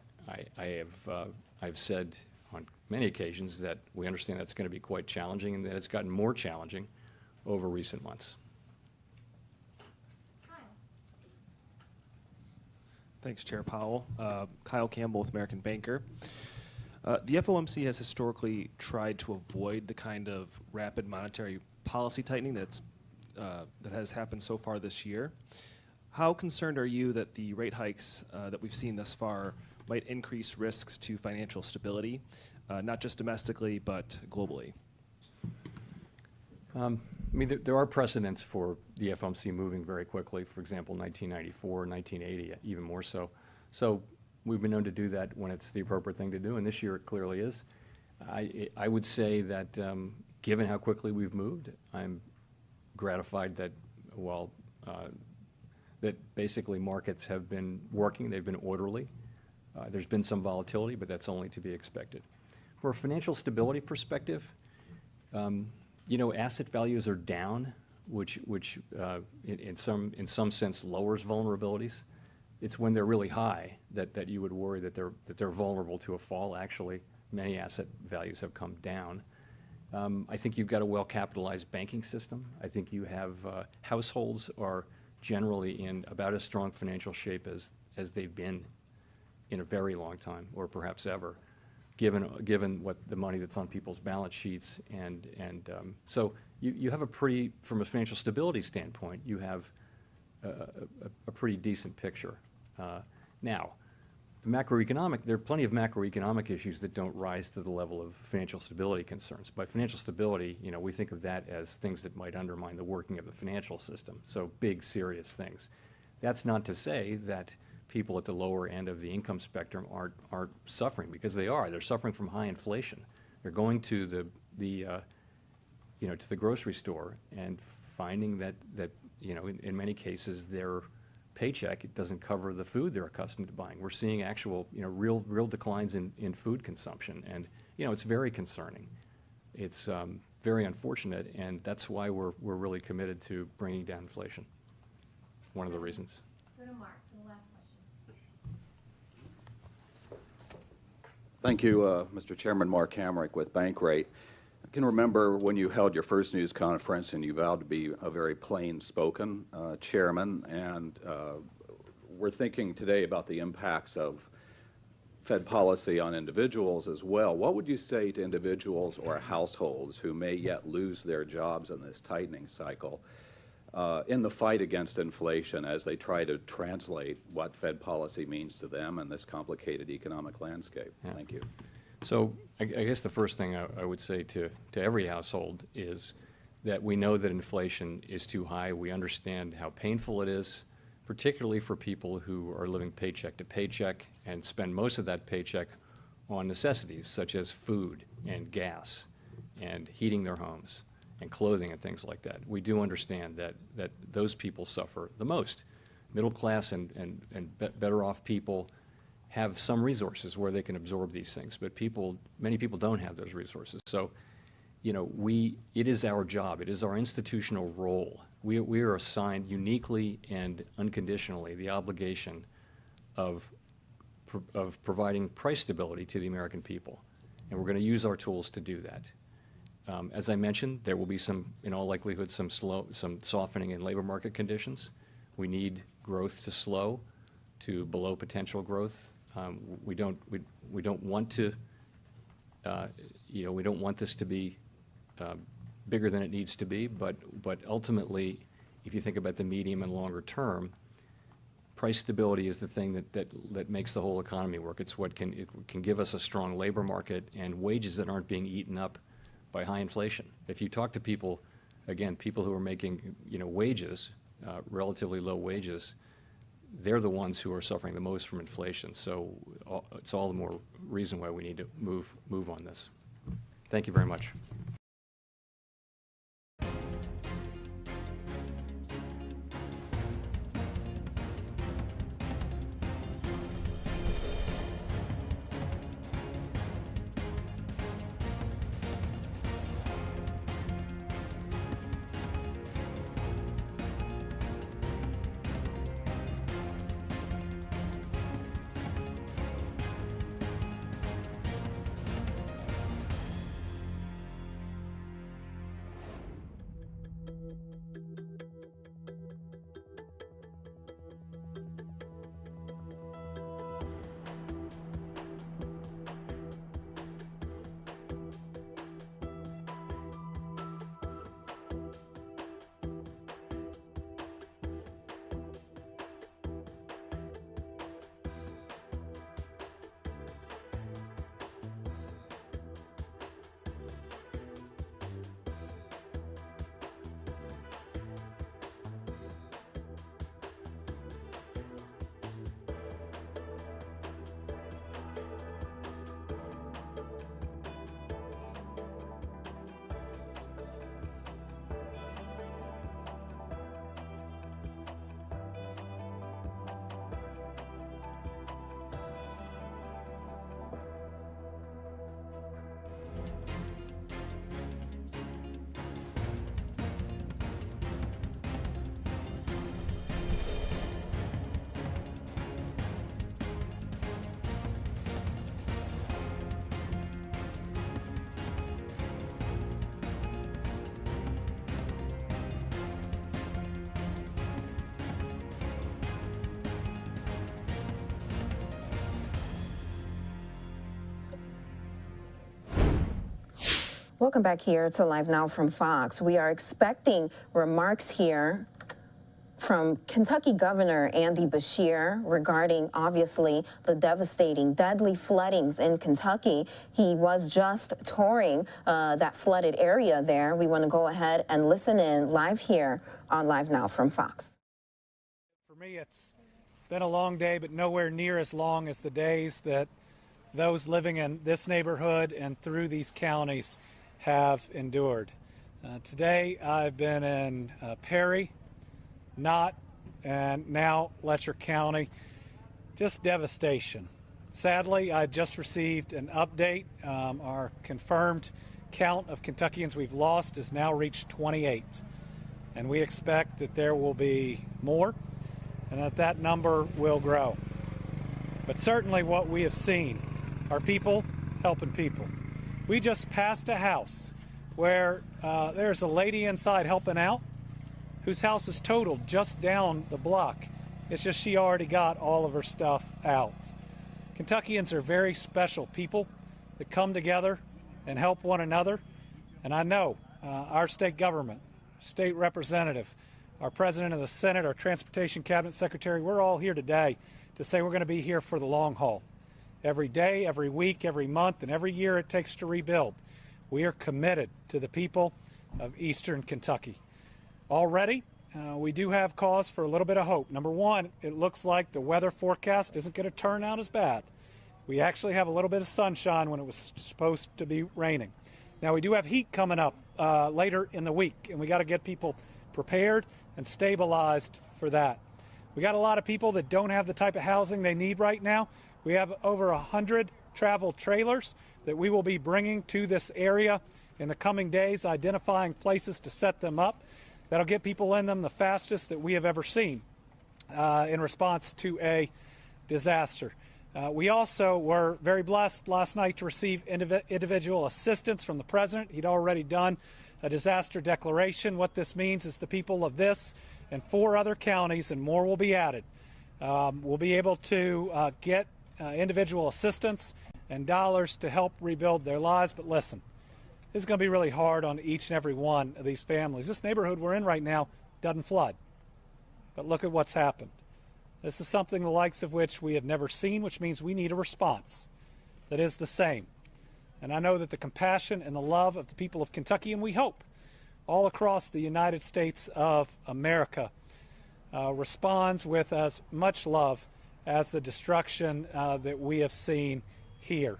I've said on many occasions that we understand that's going to be quite challenging and that it's gotten more challenging over recent months.
Thanks, Chair Powell. Kyle Campbell with American Banker. The FOMC has historically tried to avoid the kind of rapid monetary policy tightening that has happened so far this year. How concerned are you that the rate hikes that we've seen thus far might increase risks to financial stability, not just domestically, but globally?
I mean, there are precedents for the FOMC moving very quickly. For example, 1994, 1980, even more so. So we've been known to do that when it's the appropriate thing to do, and this year it clearly is. I would say that given how quickly we've moved, I'm gratified that while that basically markets have been working, they've been orderly. There's been some volatility, but that's only to be expected. From a financial stability perspective, you know, asset values are down, which in some sense lowers vulnerabilities. It's when they're really high that you would worry that they're vulnerable to a fall. Actually, many asset values have come down. I think you've got a well-capitalized banking system. I think you have households are generally in about as strong financial shape as they've been in a very long time, or perhaps ever, given what the money that's on people's balance sheets, and so you have a pretty, from a financial stability standpoint, you have a pretty decent picture. Now, macroeconomic, there are plenty of macroeconomic issues that don't rise to the level of financial stability concerns. By financial stability, you know, we think of that as things that might undermine the working of the financial system, so big, serious things. That's not to say that people at the lower end of the income spectrum aren't suffering, because they are. They're suffering from high inflation. They're going to the you know, to the grocery store and finding that you know, in many cases their paycheck, it doesn't cover the food they're accustomed to buying. We're seeing actual, you know, real declines in food consumption, and you know, it's very concerning. It's very unfortunate, and that's why we're really committed to bringing down inflation. One of the reasons.
Go to Mark for the last question.
Thank you, Mr. Chairman. Mark Hamrick with Bankrate. I can remember when you held your first news conference and you vowed to be a very plain-spoken chairman, and we're thinking today about the impacts of Fed policy on individuals as well. What would you say to individuals or households who may yet lose their jobs in this tightening cycle in the fight against inflation as they try to translate what Fed policy means to them in this complicated economic landscape?
Yeah.
Thank you.
So I guess the first thing I would say to every household is that we know that inflation is too high. We understand how painful it is, particularly for people who are living paycheck to paycheck and spend most of that paycheck on necessities such as food and gas and heating their homes and clothing and things like that. We do understand that those people suffer the most. Middle class and better off people have some resources where they can absorb these things, but many people don't have those resources. So, you know, it is our job, it is our institutional role. We are assigned uniquely and unconditionally the obligation of providing price stability to the American people, and we're going to use our tools to do that. As I mentioned, there will be in all likelihood, some softening in labor market conditions. We need growth to slow to below potential growth. We don't want to, you know, we don't want this to be bigger than it needs to be, but ultimately, if you think about the medium and longer term, price stability is the thing that makes the whole economy work. It's what can give us a strong labor market and wages that aren't being eaten up by high inflation. If you talk to people, again, people who are making, you know, wages, relatively low wages, they're the ones who are suffering the most from inflation. So it's all the more reason why we need to move on this. Thank you very much.
Welcome back here to Live Now from Fox. We are expecting remarks here from Kentucky Governor Andy Beshear regarding, obviously, the devastating, deadly floodings in Kentucky. He was just touring that flooded area there. We want to go ahead and listen in live here on Live Now from Fox.
For me, it's been a long day, but nowhere near as long as the days that those living in this neighborhood and through these counties have endured. Today, I've been in Perry, Knott, and now Letcher County. Just devastation. Sadly, I just received an update. Our confirmed count of Kentuckians we've lost has now reached 28. And we expect that there will be more and that number will grow. But certainly what we have seen are people helping people. We just passed a house where there's a lady inside helping out whose house is totaled just down the block. It's just she already got all of her stuff out. Kentuckians are very special people that come together and help one another. And I know our state government, state representative, our president of the Senate, our transportation cabinet secretary, we're all here today to say we're going to be here for the long haul. Every day, every week, every month, and every year it takes to rebuild. We are committed to the people of Eastern Kentucky. Already, we do have cause for a little bit of hope. Number one, it looks like the weather forecast isn't going to turn out as bad. We actually have a little bit of sunshine when it was supposed to be raining. Now, we do have heat coming up later in the week, and we got to get people prepared and stabilized for that. We got a lot of people that don't have the type of housing they need right now. We have over 100 travel trailers that we will be bringing to this area in the coming days, identifying places to set them up. That'll get people in them the fastest that we have ever seen in response to a disaster. We also were very blessed last night to receive individual assistance from the president. He'd already done a disaster declaration. What this means is the people of this and 4 other counties, and more will be added, will be able to get individual assistance and dollars to help rebuild their lives. But listen, this is going to be really hard on each and every one of these families. This neighborhood we're in right now doesn't flood. But look at what's happened. This is something the likes of which we have never seen, which means we need a response that is the same. And I know that the compassion and the love of the people of Kentucky, and we hope all across the United States of America, responds with as much love as the destruction that we have seen here.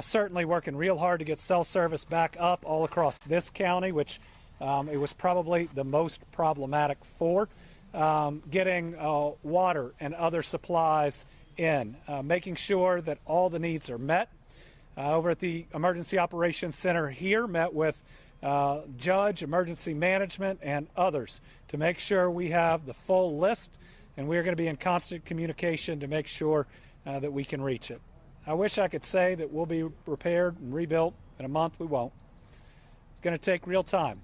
Certainly working real hard to get cell service back up all across this county, which it was probably the most problematic for, getting water and other supplies in, making sure that all the needs are met. Over at the Emergency Operations Center here, met with Judge, Emergency Management, and others to make sure we have the full list, and we're going to be in constant communication to make sure that we can reach it. I wish I could say that we'll be repaired and rebuilt in a month. We won't. It's going to take real time,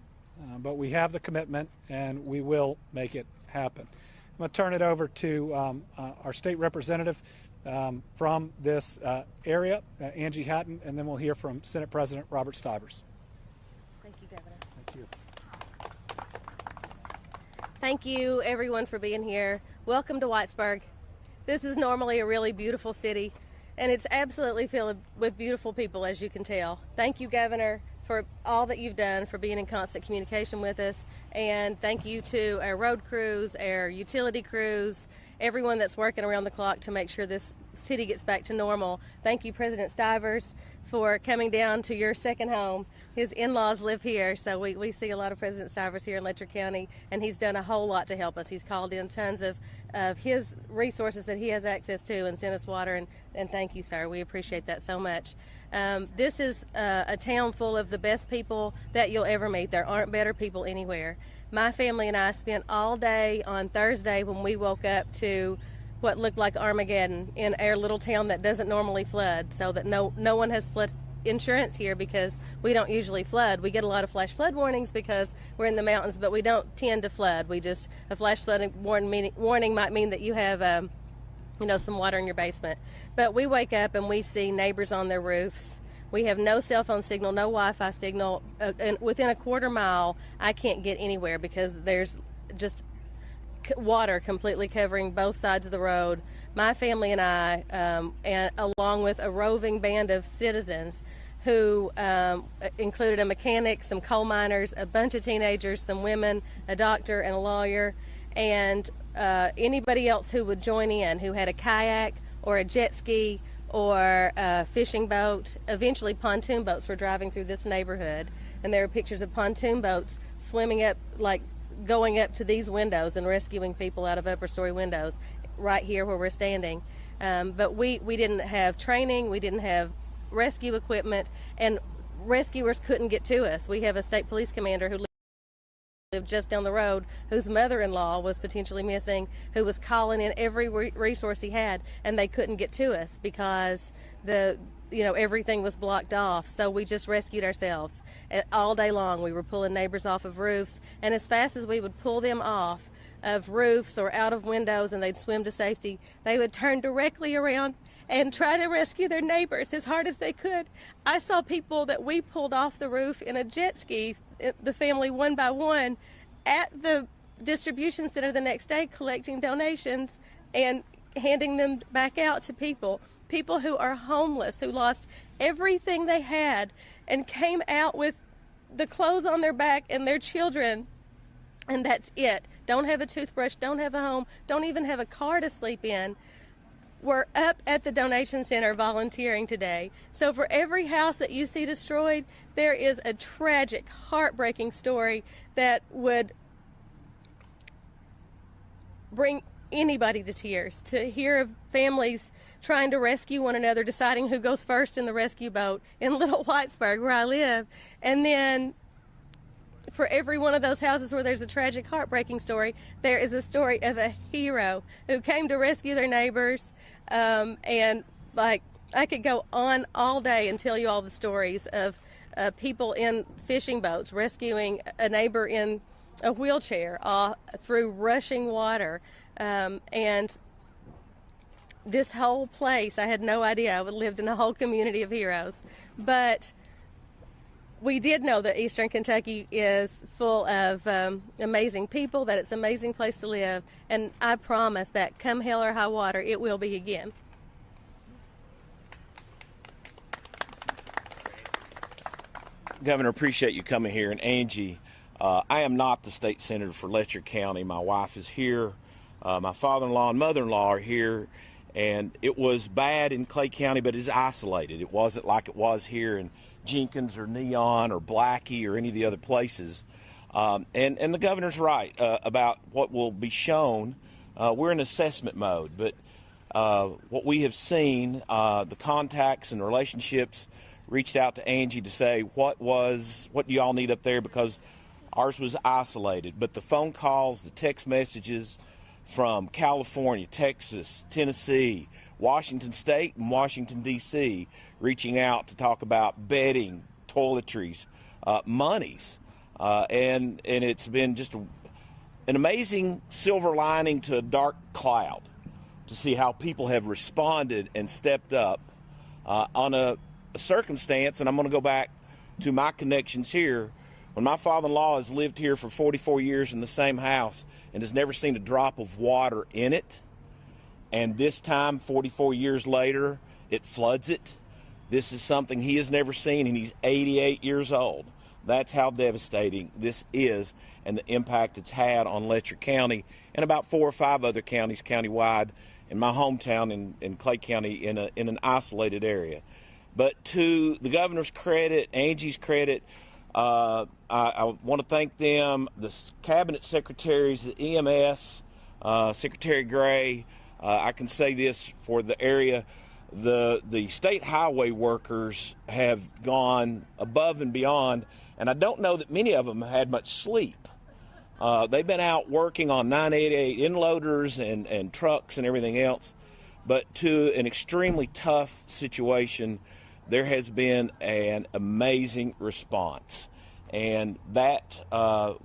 but we have the commitment, and we will make it happen. I'm going to turn it over to our state representative from this area, Angie Hatton, and then we'll hear from Senate President Robert Stivers.
Thank you, Governor.
Thank you.
Thank you, everyone, for being here. Welcome to Whitesburg. This is normally a really beautiful city, and it's absolutely filled with beautiful people, as you can tell. Thank you, Governor, for all that you've done, for being in constant communication with us, and thank you to our road crews, our utility crews, everyone that's working around the clock to make sure this city gets back to normal. Thank you, President Stivers, for coming down to your second home. His in-laws live here, so we see a lot of President Stivers here in Letcher County, and he's done a whole lot to help us. He's called in tons of his resources that he has access to and sent us water, and thank you, sir. We appreciate that so much. This is a town full of the best people that you'll ever meet. There aren't better people anywhere. My family and I spent all day on Thursday when we woke up to what looked like Armageddon in our little town that doesn't normally flood, so that no one has flood insurance here because we don't usually flood. We get a lot of flash flood warnings because we're in the mountains, but we don't tend to flood. A flash flood warning might mean that you have some water in your basement. But we wake up and we see neighbors on their roofs. We have no cell phone signal, no Wi-Fi signal. And within a quarter mile, I can't get anywhere because there's just water completely covering both sides of the road. My family and I, and along with a roving band of citizens who included a mechanic, some coal miners, a bunch of teenagers, some women, a doctor, and a lawyer, and anybody else who would join in, who had a kayak or a jet ski or a fishing boat. Eventually pontoon boats were driving through this neighborhood, and there are pictures of pontoon boats swimming up, like going up to these windows and rescuing people out of upper story windows right here where we're standing. But we didn't have training, we didn't have rescue equipment, and rescuers couldn't get to us. We have a state police commander who lived just down the road, whose mother-in-law was potentially missing, who was calling in every resource he had, and they couldn't get to us because everything was blocked off. So we just rescued ourselves. All day long we were pulling neighbors off of roofs, and as fast as we would pull them off of roofs or out of windows and they'd swim to safety, they would turn directly around and try to rescue their neighbors as hard as they could. I saw people that we pulled off the roof in a jet ski, the family one by one, at the distribution center the next day collecting donations and handing them back out to people who are homeless, who lost everything they had and came out with the clothes on their back and their children, and that's it. Don't have a toothbrush, don't have a home, don't even have a car to sleep in. We're up at the donation center volunteering today. So for every house that you see destroyed, there is a tragic, heartbreaking story that would bring anybody to tears. To hear of families trying to rescue one another, deciding who goes first in the rescue boat in Little Whitesburg, where I live, and then for every one of those houses where there's a tragic, heartbreaking story, there is a story of a hero who came to rescue their neighbors. And like, I could go on all day and tell you all the stories of people in fishing boats rescuing a neighbor in a wheelchair through rushing water. And this whole place, I had no idea I would lived in a whole community of heroes. But we did know that Eastern Kentucky is full of amazing people, that it's an amazing place to live, and I promise that come hell or high water, it will be again.
Governor, appreciate you coming here. And Angie, I am not the state senator for Letcher County. My wife is here. My father-in-law and mother-in-law are here. And it was bad in Clay County, but it's isolated. It wasn't like it was here in Jenkins or Neon or Blackie or any of the other places. And the governor's right about what will be shown. We're in assessment mode, but what we have seen, the contacts and relationships, reached out to Angie to say what do y'all need up there, because ours was isolated. But the phone calls, the text messages from California, Texas, Tennessee, Washington State, and Washington, D.C., reaching out to talk about bedding, toiletries, monies. And it's been just an amazing silver lining to a dark cloud to see how people have responded and stepped up on a circumstance. And I'm going to go back to my connections here. When my father-in-law has lived here for 44 years in the same house and has never seen a drop of water in it, and this time, 44 years later, it floods it, this is something he has never seen, and he's 88 years old. That's how devastating this is and the impact it's had on Letcher County and about 4 or 5 other counties countywide, in my hometown in Clay County in an isolated area. But to the governor's credit, Angie's credit, I want to thank them, the cabinet secretaries, the EMS, Secretary Gray. I can say this for the area. The state highway workers have gone above and beyond, and I don't know that many of them had much sleep. They've been out working on 988 inloaders and trucks and everything else, but to an extremely tough situation, there has been an amazing response. And that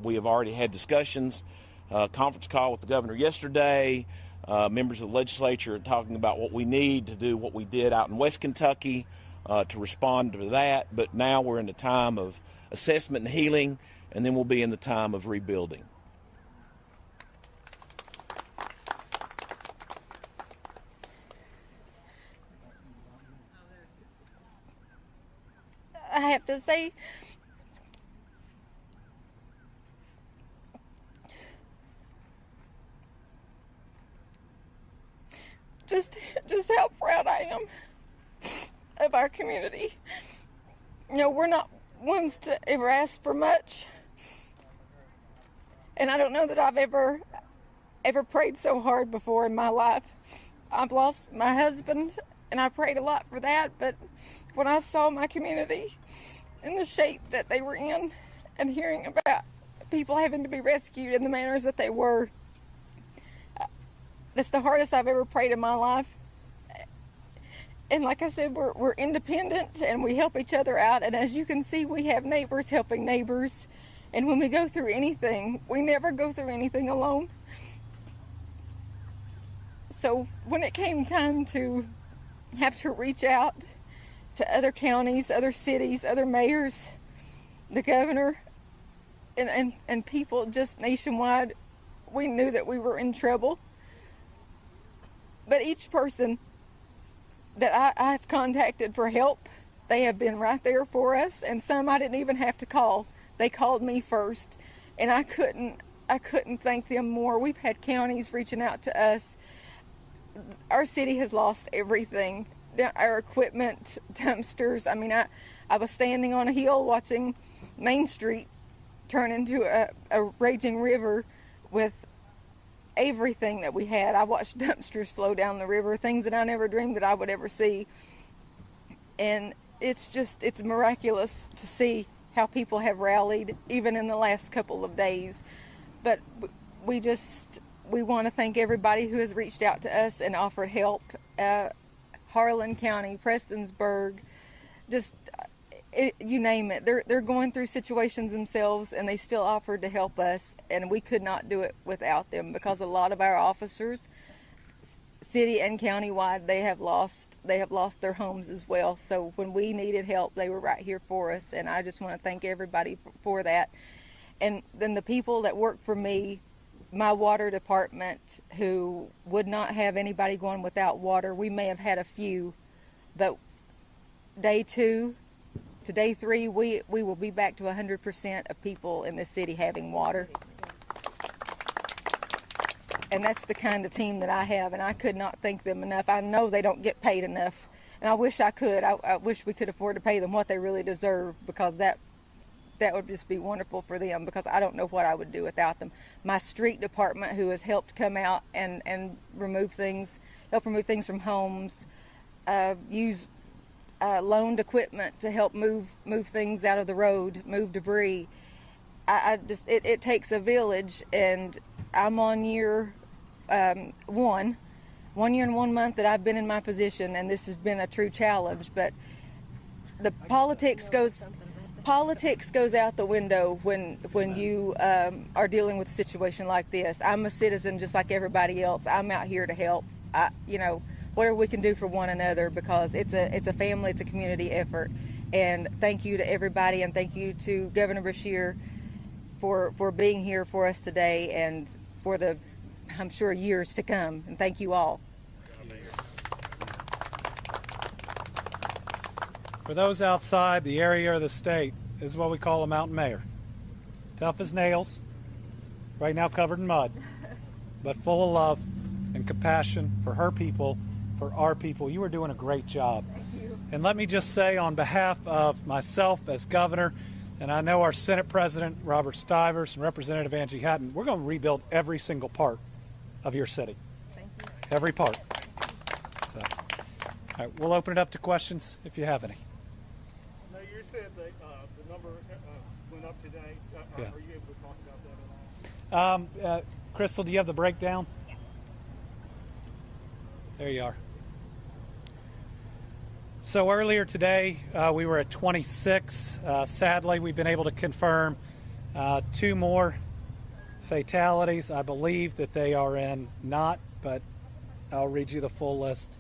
we have already had discussions, conference call with the governor yesterday. Members of the legislature are talking about what we need to do, what we did out in West Kentucky to respond to that. But now we're in the time of assessment and healing, and then we'll be in the time of rebuilding.
I have to say, just how proud I am of our community. You know, we're not ones to ever ask for much, and I don't know that I've ever prayed so hard before in my life. I've lost my husband, and I prayed a lot for that, but when I saw my community in the shape that they were in and hearing about people having to be rescued in the manners that they were, that's the hardest I've ever prayed in my life. And like I said, we're independent and we help each other out. And as you can see, we have neighbors helping neighbors. And when we go through anything, we never go through anything alone. So when it came time to have to reach out to other counties, other cities, other mayors, the governor, and people just nationwide, we knew that we were in trouble. But each person that I've contacted for help, they have been right there for us, and some I didn't even have to call. They called me first, and I couldn't thank them more. We've had counties reaching out to us. Our city has lost everything. Our equipment, dumpsters. I mean, I was standing on a hill watching Main Street turn into a raging river with everything that we had. I watched dumpsters flow down the river, things that I never dreamed that I would ever see. And it's miraculous to see how people have rallied, even in the last couple of days. But we want to thank everybody who has reached out to us and offered help. Harlan County, Prestonsburg, you name it. They're going through situations themselves, and they still offered to help us, and we could not do it without them, because a lot of our officers, city and county-wide, they have lost their homes as well. So when we needed help, they were right here for us, and I just want to thank everybody for that. And then the people that work for me, my water department, who would not have anybody going without water. We may have had a few, but day 2 to day 3, we will be back to 100% of people in this city having water. And that's the kind of team that I have, and I could not thank them enough. I know they don't get paid enough, and I wish I could. I wish we could afford to pay them what they really deserve, because that would just be wonderful for them, because I don't know what I would do without them. My street department, who has helped come out and help remove things from homes, use loaned equipment to help move things out of the road, move debris. It takes a village, and I'm on year 1 year and 1 month that I've been in my position, and this has been a true challenge. But the politics goes out the window when you are dealing with a situation like this. I'm a citizen just like everybody else. I'm out here to help. Whatever we can do for one another, because it's a family, it's a community effort. And thank you to everybody, and thank you to Governor Beshear for being here for us today and for the, I'm sure, years to come. And thank you all.
For those outside the area or the state, this is what we call a mountain mayor. Tough as nails, right now covered in mud, but full of love and compassion for her people, for our people. You are doing a great job.
Thank you.
And let me just say, on behalf of myself as governor, and I know our Senate President, Robert Stivers, and Representative Angie Hatton, we're going to rebuild every single part of your city.
Thank you.
Every part. So, all right, we'll open it up to questions if you have any.
Now, you said the number went up today.
Yeah.
Are you able to talk about that at all?
Crystal, do you have the breakdown? Yeah. There you are. So earlier today, we were at 26. Sadly, we've been able to confirm 2 more fatalities. I believe that they are in not, but I'll read you the full list.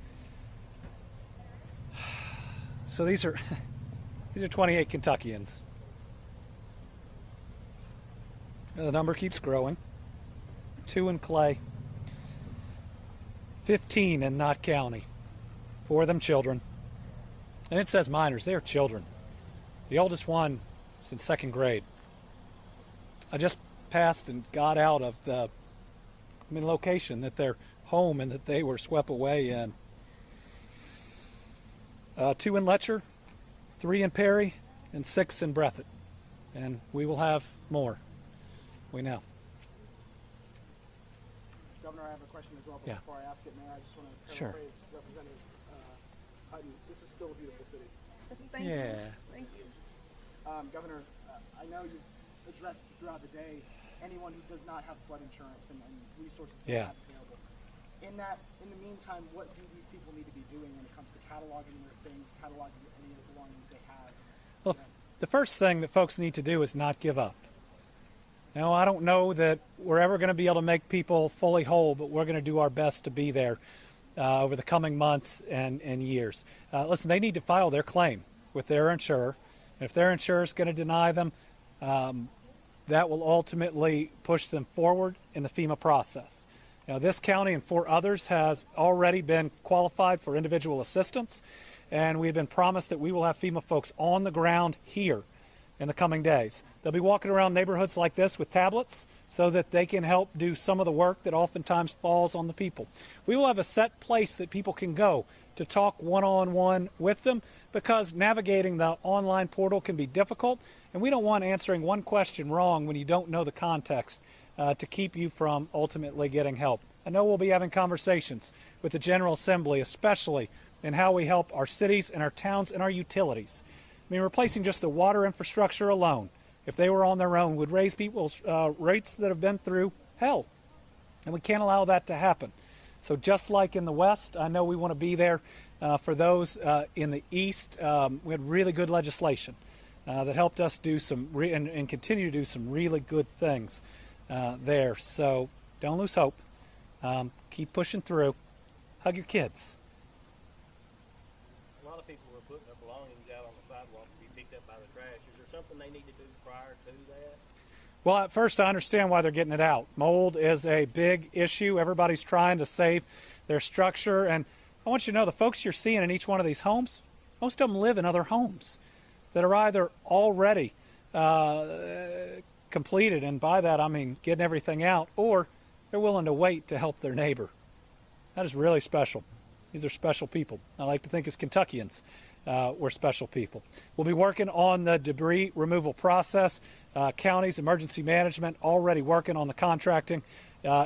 So these are 28 Kentuckians. The number keeps growing. 2 in Clay, 15 in Knott County. 4 of them children. And it says minors, they are children. The oldest one is in 2nd grade. I just passed and got out of the location that they're home and that they were swept away in. 2 in Letcher, 3 in Perry, and 6 in Breathitt. And we will have more. We know.
Governor, I have a question as well, but before I ask it, Mayor, I just want to paraphrase Representative Hutton. This is still a beautiful city.
Thank you. Thank you.
Governor, I know you've addressed throughout the day anyone who does not have flood insurance and resources they have available. In the meantime, what do these people need to be doing when it comes to cataloging their things, cataloging any of the belongings they have?
Well, the first thing that folks need to do is not give up. Now, I don't know that we're ever going to be able to make people fully whole, but we're going to do our best to be there over the coming months and years. Listen, they need to file their claim with their insurer. And if their insurer is going to deny them, that will ultimately push them forward in the FEMA process. Now, this county and 4 others has already been qualified for individual assistance, and we've been promised that we will have FEMA folks on the ground here in the coming days. They'll be walking around neighborhoods like this with tablets so that they can help do some of the work that oftentimes falls on the people. We will have a set place that people can go to talk one-on-one with them, because navigating the online portal can be difficult, and we don't want answering one question wrong when you don't know the context to keep you from ultimately getting help. I know we'll be having conversations with the General Assembly, especially in how we help our cities and our towns and our utilities. I mean, replacing just the water infrastructure alone, if they were on their own, would raise people's rates that have been through hell. And we can't allow that to happen. So just like in the West, I know we want to be there for those in the East. We had really good legislation that helped us do some, and continue to do some really good things there. So don't lose hope. Keep pushing through. Hug your kids.
A lot of people are putting their belongings out on the sidewalk to be picked up by the trash. Is there something they need to do prior to that?
Well, at first, I understand why they're getting it out. Mold is a big issue. Everybody's trying to save their structure. And I want you to know the folks you're seeing in each one of these homes, most of them live in other homes that are either already completed, and by that I mean getting everything out, or they're willing to wait to help their neighbor. That is really special. These are special people. I like to think as Kentuckians, we're special people. We'll be working on the debris removal process. Counties, emergency management, already working on the contracting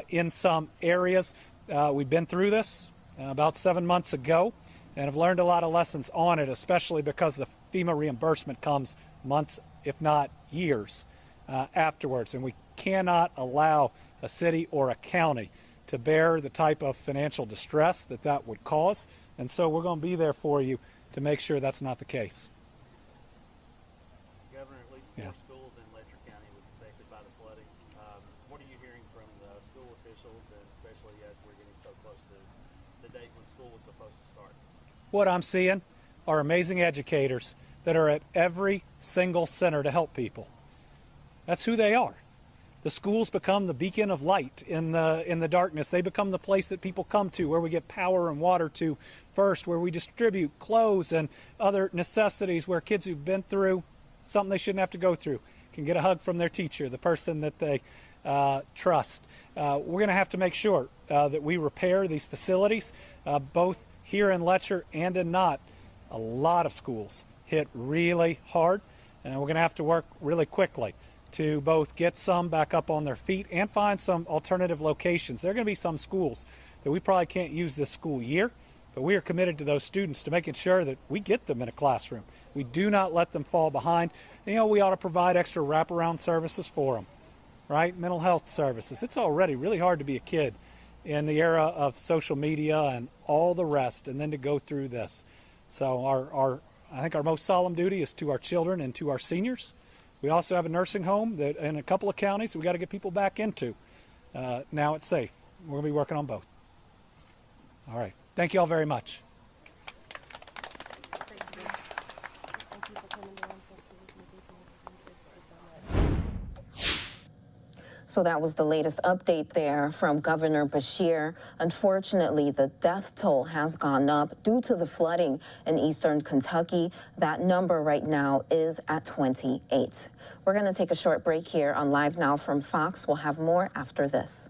in some areas. We've been through this about 7 months ago and have learned a lot of lessons on it, especially because the FEMA reimbursement comes months, if not years, afterwards. And we cannot allow a city or a county to bear the type of financial distress that that would cause. And so we're going to be there for you to make sure that's not the case.
Governor, at least 4 schools in Letcher County was affected by the flooding. What are you hearing from the school officials, and especially as we're getting so close to the date when school was supposed to start?
What I'm seeing are amazing educators that are at every single center to help people. That's who they are. The schools become the beacon of light in the darkness. They become the place that people come to, where we get power and water to first, where we distribute clothes and other necessities, where kids who've been through something they shouldn't have to go through can get a hug from their teacher, the person that they trust. We're going to have to make sure that we repair these facilities, both here in Letcher and in Knott. A lot of schools hit really hard, and we're going to have to work really quickly to both get some back up on their feet and find some alternative locations. There are going to be some schools that we probably can't use this school year, but we are committed to those students to making sure that we get them in a classroom. We do not let them fall behind. You know, we ought to provide extra wraparound services for them, right? Mental health services. It's already really hard to be a kid in the era of social media and all the rest, and then to go through this. So I think our most solemn duty is to our children and to our seniors. We also have a nursing home that in a couple of counties we got to get people back into. Now it's safe. We're going to be working on both. All right. Thank you all very much.
So that was the latest update there from Governor Beshear. Unfortunately, the death toll has gone up due to the flooding in eastern Kentucky. That number right now is at 28. We're going to take a short break here on Live Now from Fox. We'll have more after this.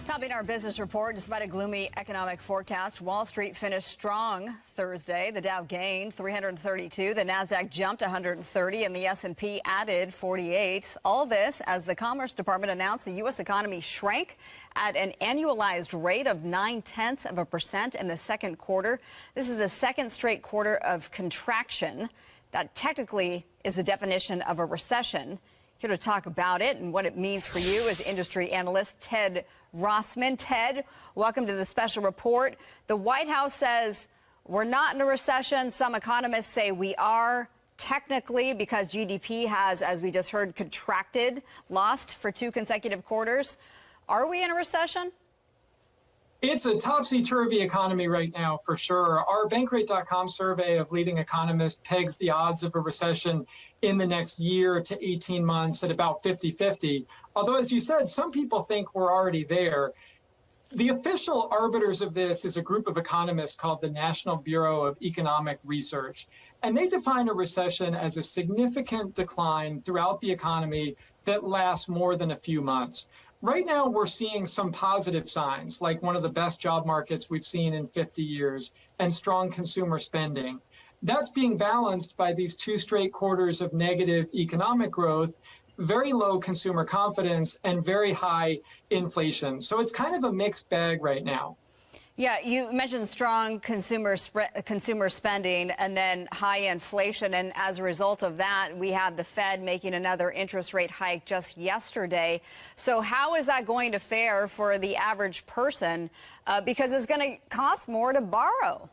Topping our business report, despite a gloomy economic forecast, Wall Street finished strong Thursday. The Dow gained 332, the Nasdaq jumped 130, and the S&P added 48. All this as the Commerce Department announced the U.S. economy shrank at an annualized rate of 0.9% in the second quarter. This is the second straight quarter of contraction. That technically is the definition of a recession. Here to talk about it and what it means for you is industry analyst Ted Rossman. Ted, welcome to the special report. The White House says we're not in a recession. Some economists say we are technically because GDP has, as we just heard, contracted, lost for 2 consecutive quarters. Are we in a recession?
It's a topsy-turvy economy right now, for sure. Our Bankrate.com survey of leading economists pegs the odds of a recession in the next year to 18 months at about 50-50. Although, as you said, some people think we're already there. The official arbiters of this is a group of economists called the National Bureau of Economic Research. And they define a recession as a significant decline throughout the economy that lasts more than a few months. Right now, we're seeing some positive signs, like one of the best job markets we've seen in 50 years and strong consumer spending. That's being balanced by these 2 straight quarters of negative economic growth, very low consumer confidence, and very high inflation. So it's kind of a mixed bag right now.
Yeah, you mentioned strong consumer spending and then high inflation. And as a result of that, we have the Fed making another interest rate hike just yesterday. So how is that going to fare for the average person? Because it's going to cost more to borrow.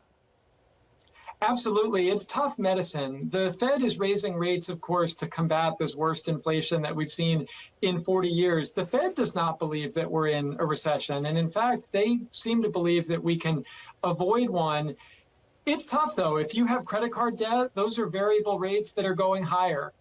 Absolutely. It's tough medicine. The Fed is raising rates, of course, to combat this worst inflation that we've seen in 40 years. The Fed does not believe that we're in a recession. And in fact, they seem to believe that we can avoid one. It's tough, though. If you have credit card debt, those are variable rates that are going higher.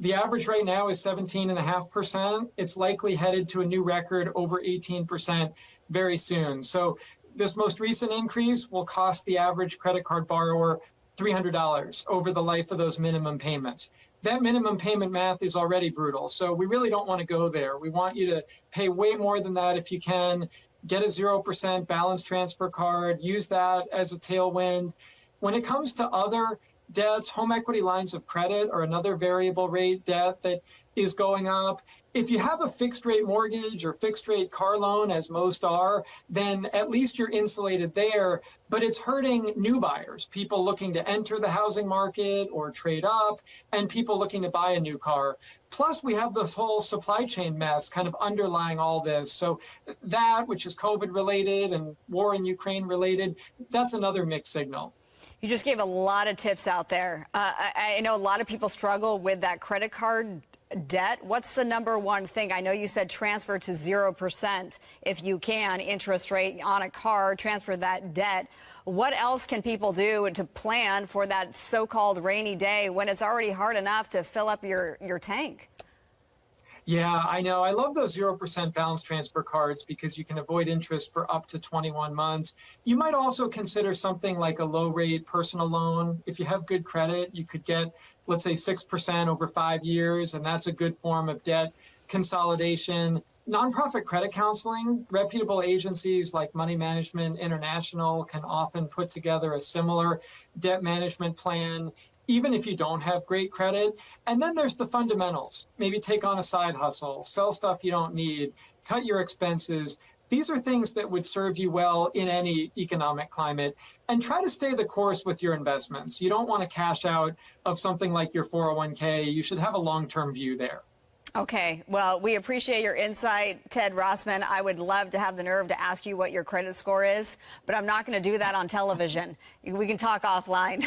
The average right now is 17.5%. It's likely headed to a new record over 18% very soon. So this most recent increase will cost the average credit card borrower $300 over the life of those minimum payments. That minimum payment math is already brutal, so we really don't want to go there. We want you to pay way more than that if you can. Get a 0% balance transfer card, use that as a tailwind. When it comes to other debts. Home equity lines of credit are another variable rate debt that is going up. If you have a fixed rate mortgage or fixed rate car loan, as most are, then at least you're insulated there. But it's hurting new buyers, people looking to enter the housing market or trade up, and people looking to buy a new car. Plus, we have this whole supply chain mess kind of underlying all this. So that, which is COVID related and war in Ukraine related, that's another mixed signal.
You just gave a lot of tips out there. I know a lot of people struggle with that credit card debt. What's the number one thing? I know you said transfer to 0% if you can, interest rate on a card, transfer that debt. What else can people do to plan for that so-called rainy day when it's already hard enough to fill up your tank?
Yeah, I know. I love those 0% balance transfer cards because you can avoid interest for up to 21 months. You might also consider something like a low rate personal loan. If you have good credit, you could get, let's say, 6% over 5 years, and that's a good form of debt consolidation. Nonprofit credit counseling, reputable agencies like Money Management International can often put together a similar debt management plan, even if you don't have great credit. And then there's the fundamentals. Maybe take on a side hustle, sell stuff you don't need, cut your expenses. These are things that would serve you well in any economic climate. And try to stay the course with your investments. You don't want to cash out of something like your 401k. You should have a long-term view there.
Okay, well, we appreciate your insight, Ted Rossman. I would love to have the nerve to ask you what your credit score is, but I'm not going to do that on television. We can talk offline.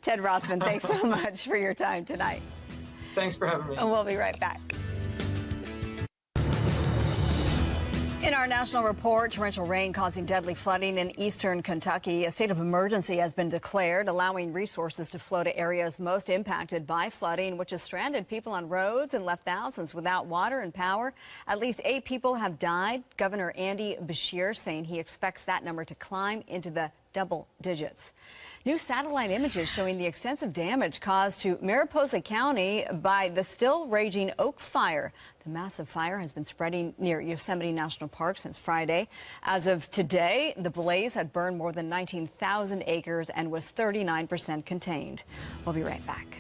Ted Rossman, thanks so much for your time tonight.
Thanks for having me.
And we'll be right back. In our national report, torrential rain causing deadly flooding in eastern Kentucky. A state of emergency has been declared, allowing resources to flow to areas most impacted by flooding, which has stranded people on roads and left thousands without water and power. At least 8 people have died. Governor Andy Beshear saying he expects that number to climb into the double digits. New satellite images showing the extensive damage caused to Mariposa County by the still raging Oak Fire. The massive fire has been spreading near Yosemite National Park since Friday. As of today, the blaze had burned more than 19,000 acres and was 39% contained. We'll be right back.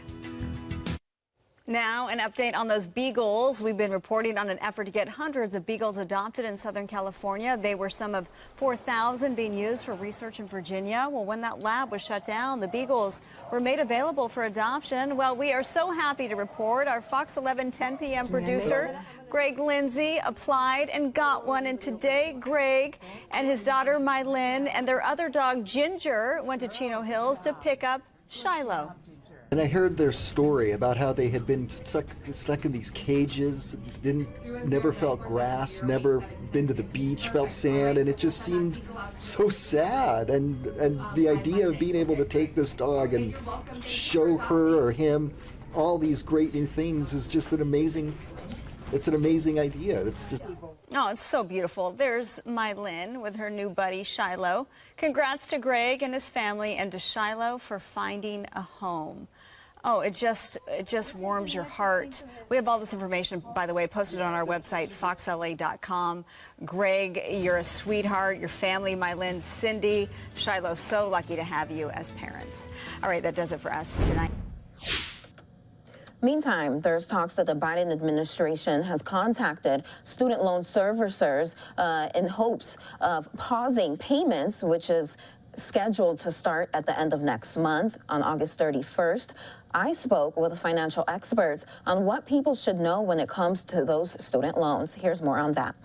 Now, an update on those beagles. We've been reporting on an effort to get hundreds of beagles adopted in Southern California. They were some of 4,000 being used for research in Virginia. Well, when that lab was shut down, the beagles were made available for adoption. Well, we are so happy to report our Fox 11 10 p.m. producer, Greg Lindsay, applied and got one. And today, Greg and his daughter, Mylin, and their other dog, Ginger, went to Chino Hills to pick up Shiloh.
And I heard their story about how they had been stuck in these cages, never felt grass, never been to the beach, felt sand, and it just seemed so sad. And the idea of being able to take this dog and show her or him all these great new things is just an amazing idea. It's just...
Oh, it's so beautiful. There's Mylin with her new buddy, Shiloh. Congrats to Greg and his family and to Shiloh for finding a home. Oh, it just warms your heart. We have all this information, by the way, posted on our website, foxla.com. Greg, you're a sweetheart. Your family, Mylin, Cindy, Shiloh, so lucky to have you as parents. All right, that does it for us tonight.
Meantime, there's talks that the Biden administration has contacted student loan servicers in hopes of pausing payments, which is scheduled to start at the end of next month on August 31st. I spoke with financial experts on what people should know when it comes to those student loans. Here's more on that.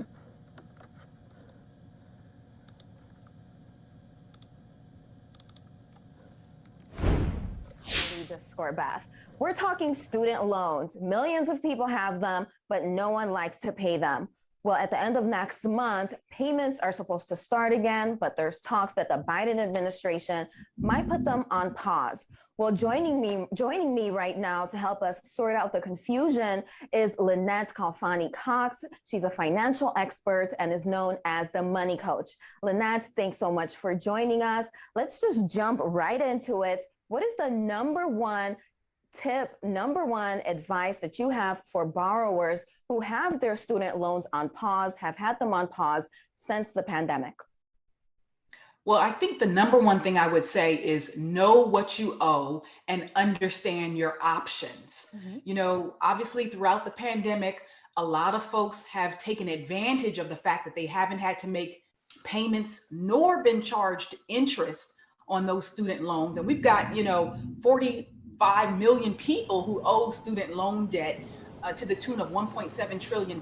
The score, Beth. We're talking student loans. Millions of people have them, but no one likes to pay them. Well, at the end of next month, payments are supposed to start again, but there's talks that the Biden administration might put them on pause. Well, joining me right now to help us sort out the confusion is Lynette Calfani-Cox. She's a financial expert and is known as the Money Coach. Lynette, thanks so much for joining us. Let's just jump right into it. What is the number one tip, number one advice that you have for borrowers who have their student loans on pause, have had them on pause since the pandemic?
Well, I think the number one thing I would say is know what you owe and understand your options. You know, obviously throughout the pandemic, a lot of folks have taken advantage of the fact that they haven't had to make payments nor been charged interest on those student loans. And we've got, you know, 45 million people who owe student loan debt to the tune of $1.7 trillion.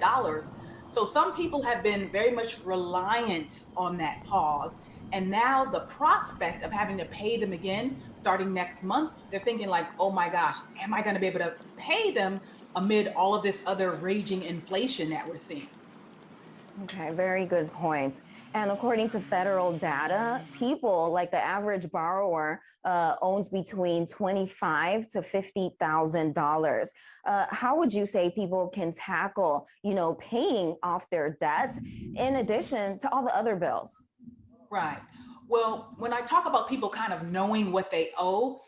So some people have been very much reliant on that pause. And now the prospect of having to pay them again starting next month, they're thinking like, oh my gosh, am I going to be able to pay them amid all of this other raging inflation that we're seeing?
Okay, very good points. And according to federal data, people, like the average borrower, owns between $25,000 to $50,000. How would you say people can tackle, you know, paying off their debts in addition to all the other bills?
Right. Well, when I talk about people kind of knowing what they owe,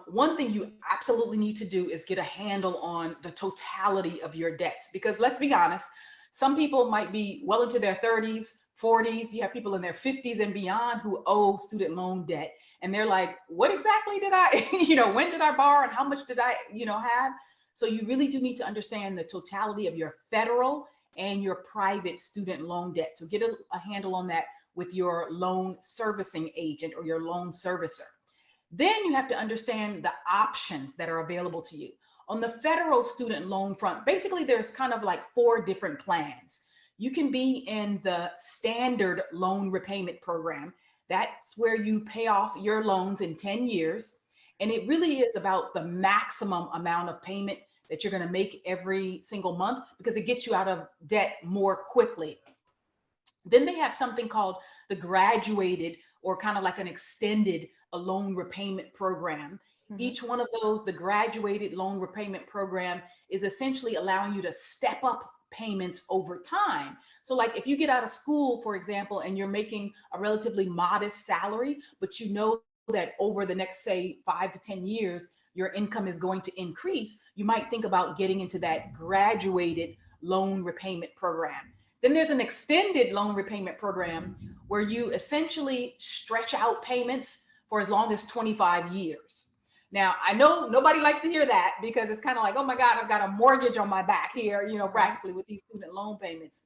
one thing you absolutely need to do is get a handle on the totality of your debts. Because let's be honest, some people might be well into their 30s, 40s. You have people in their 50s and beyond who owe student loan debt. And they're like, what exactly did I, you know, when did I borrow and how much did I, you know, have? So you really do need to understand the totality of your federal and your private student loan debt. So get a handle on that with your loan servicing agent or your loan servicer. Then you have to understand the options that are available to you. On the federal student loan front, basically there's kind of like 4 different plans. You can be in the standard loan repayment program. That's where you pay off your loans in 10 years. And it really is about the maximum amount of payment that you're going to make every single month because it gets you out of debt more quickly. Then they have something called the graduated or kind of like an extended loan repayment program. Each one of those, the graduated loan repayment program, is essentially allowing you to step up payments over time. So like if you get out of school, for example, and you're making a relatively modest salary, but you know that over the next, say, 5 to 10 years, your income is going to increase, you might think about getting into that graduated loan repayment program. Then there's an extended loan repayment program where you essentially stretch out payments for as long as 25 years. Now, I know nobody likes to hear that because it's kind of like, oh my God, I've got a mortgage on my back here, you know, practically with these student loan payments.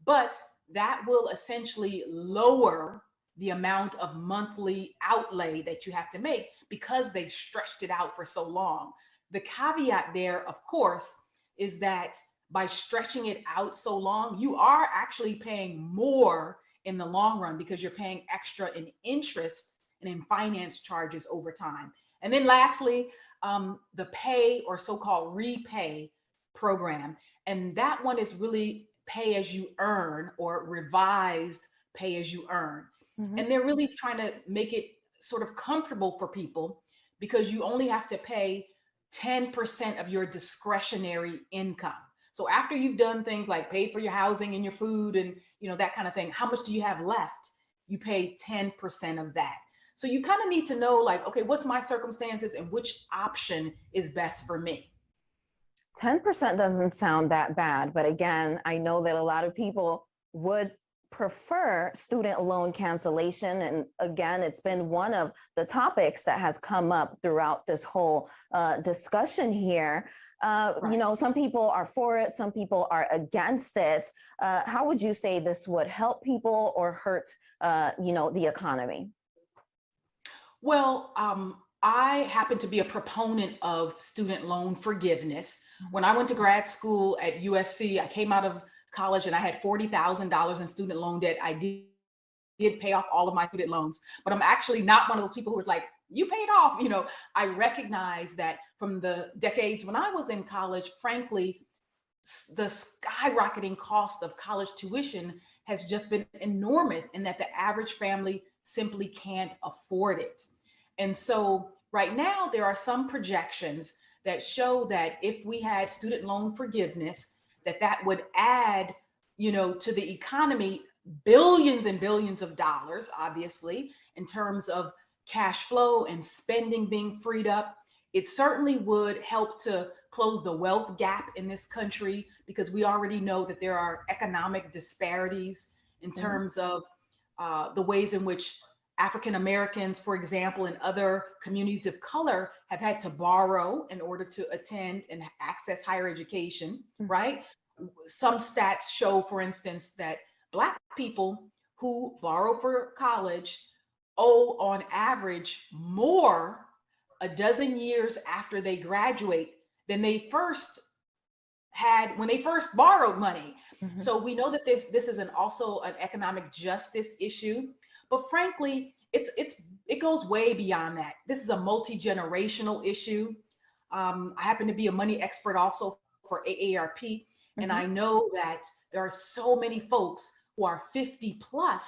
But that will essentially lower the amount of monthly outlay that you have to make because they've stretched it out for so long. The caveat there, of course, is that by stretching it out so long, you are actually paying more in the long run because you're paying extra in interest and in finance charges over time. And then lastly, the pay or so-called repay program. And that one is really pay as you earn or revised pay as you earn. And they're really trying to make it sort of comfortable for people because you only have to pay 10% of your discretionary income. So after you've done things like paid for your housing and your food and, you know, that kind of thing, how much do you have left? You pay 10% of that. So you kind of need to know like, okay, what's my circumstances and which option is best for me?
10% doesn't sound that bad, but again, I know that a lot of people would prefer student loan cancellation. And again, it's been one of the topics that has come up throughout this whole discussion here. You know, some people are for it, some people are against it. How would you say this would help people or hurt, you know, the economy?
Well, I happen to be a proponent of student loan forgiveness. When I went to grad school at USC, I came out of college and I had $40,000 in student loan debt. I did pay off all of my student loans, but I'm actually not one of those people who are like, you paid off. You know, I recognize that from the decades when I was in college, frankly, the skyrocketing cost of college tuition has just been enormous in that the average family simply can't afford it. And so right now there are some projections that show that if we had student loan forgiveness, that would add, you know, to the economy billions and billions of dollars, obviously, in terms of cash flow and spending being freed up. It certainly would help to close the wealth gap in this country because we already know that there are economic disparities in terms of the ways in which African Americans, for example, and other communities of color have had to borrow in order to attend and access higher education, right? Some stats show, for instance, that Black people who borrow for college owe on average more a dozen years after they graduate than they first had when they first borrowed money. So we know that this is also an economic justice issue, but frankly, it goes way beyond that. This is a multi-generational issue. I happen to be a money expert also for AARP, and I know that there are so many folks who are 50 plus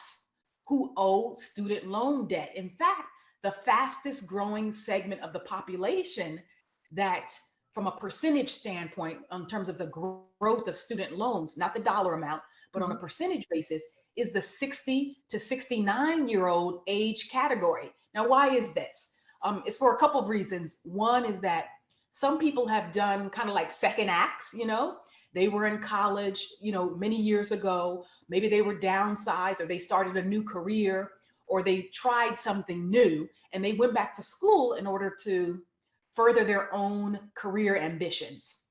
who owe student loan debt. In fact, the fastest growing segment of the population that, from a percentage standpoint, in terms of the growth of student loans, not the dollar amount, but on a percentage basis, is the 60 to 69-year-old age category. Now, why is this? It's for a couple of reasons. One is that some people have done kind of like second acts, they were in college, many years ago, maybe they were downsized or they started a new career or they tried something new and they went back to school in order to further their own career ambitions.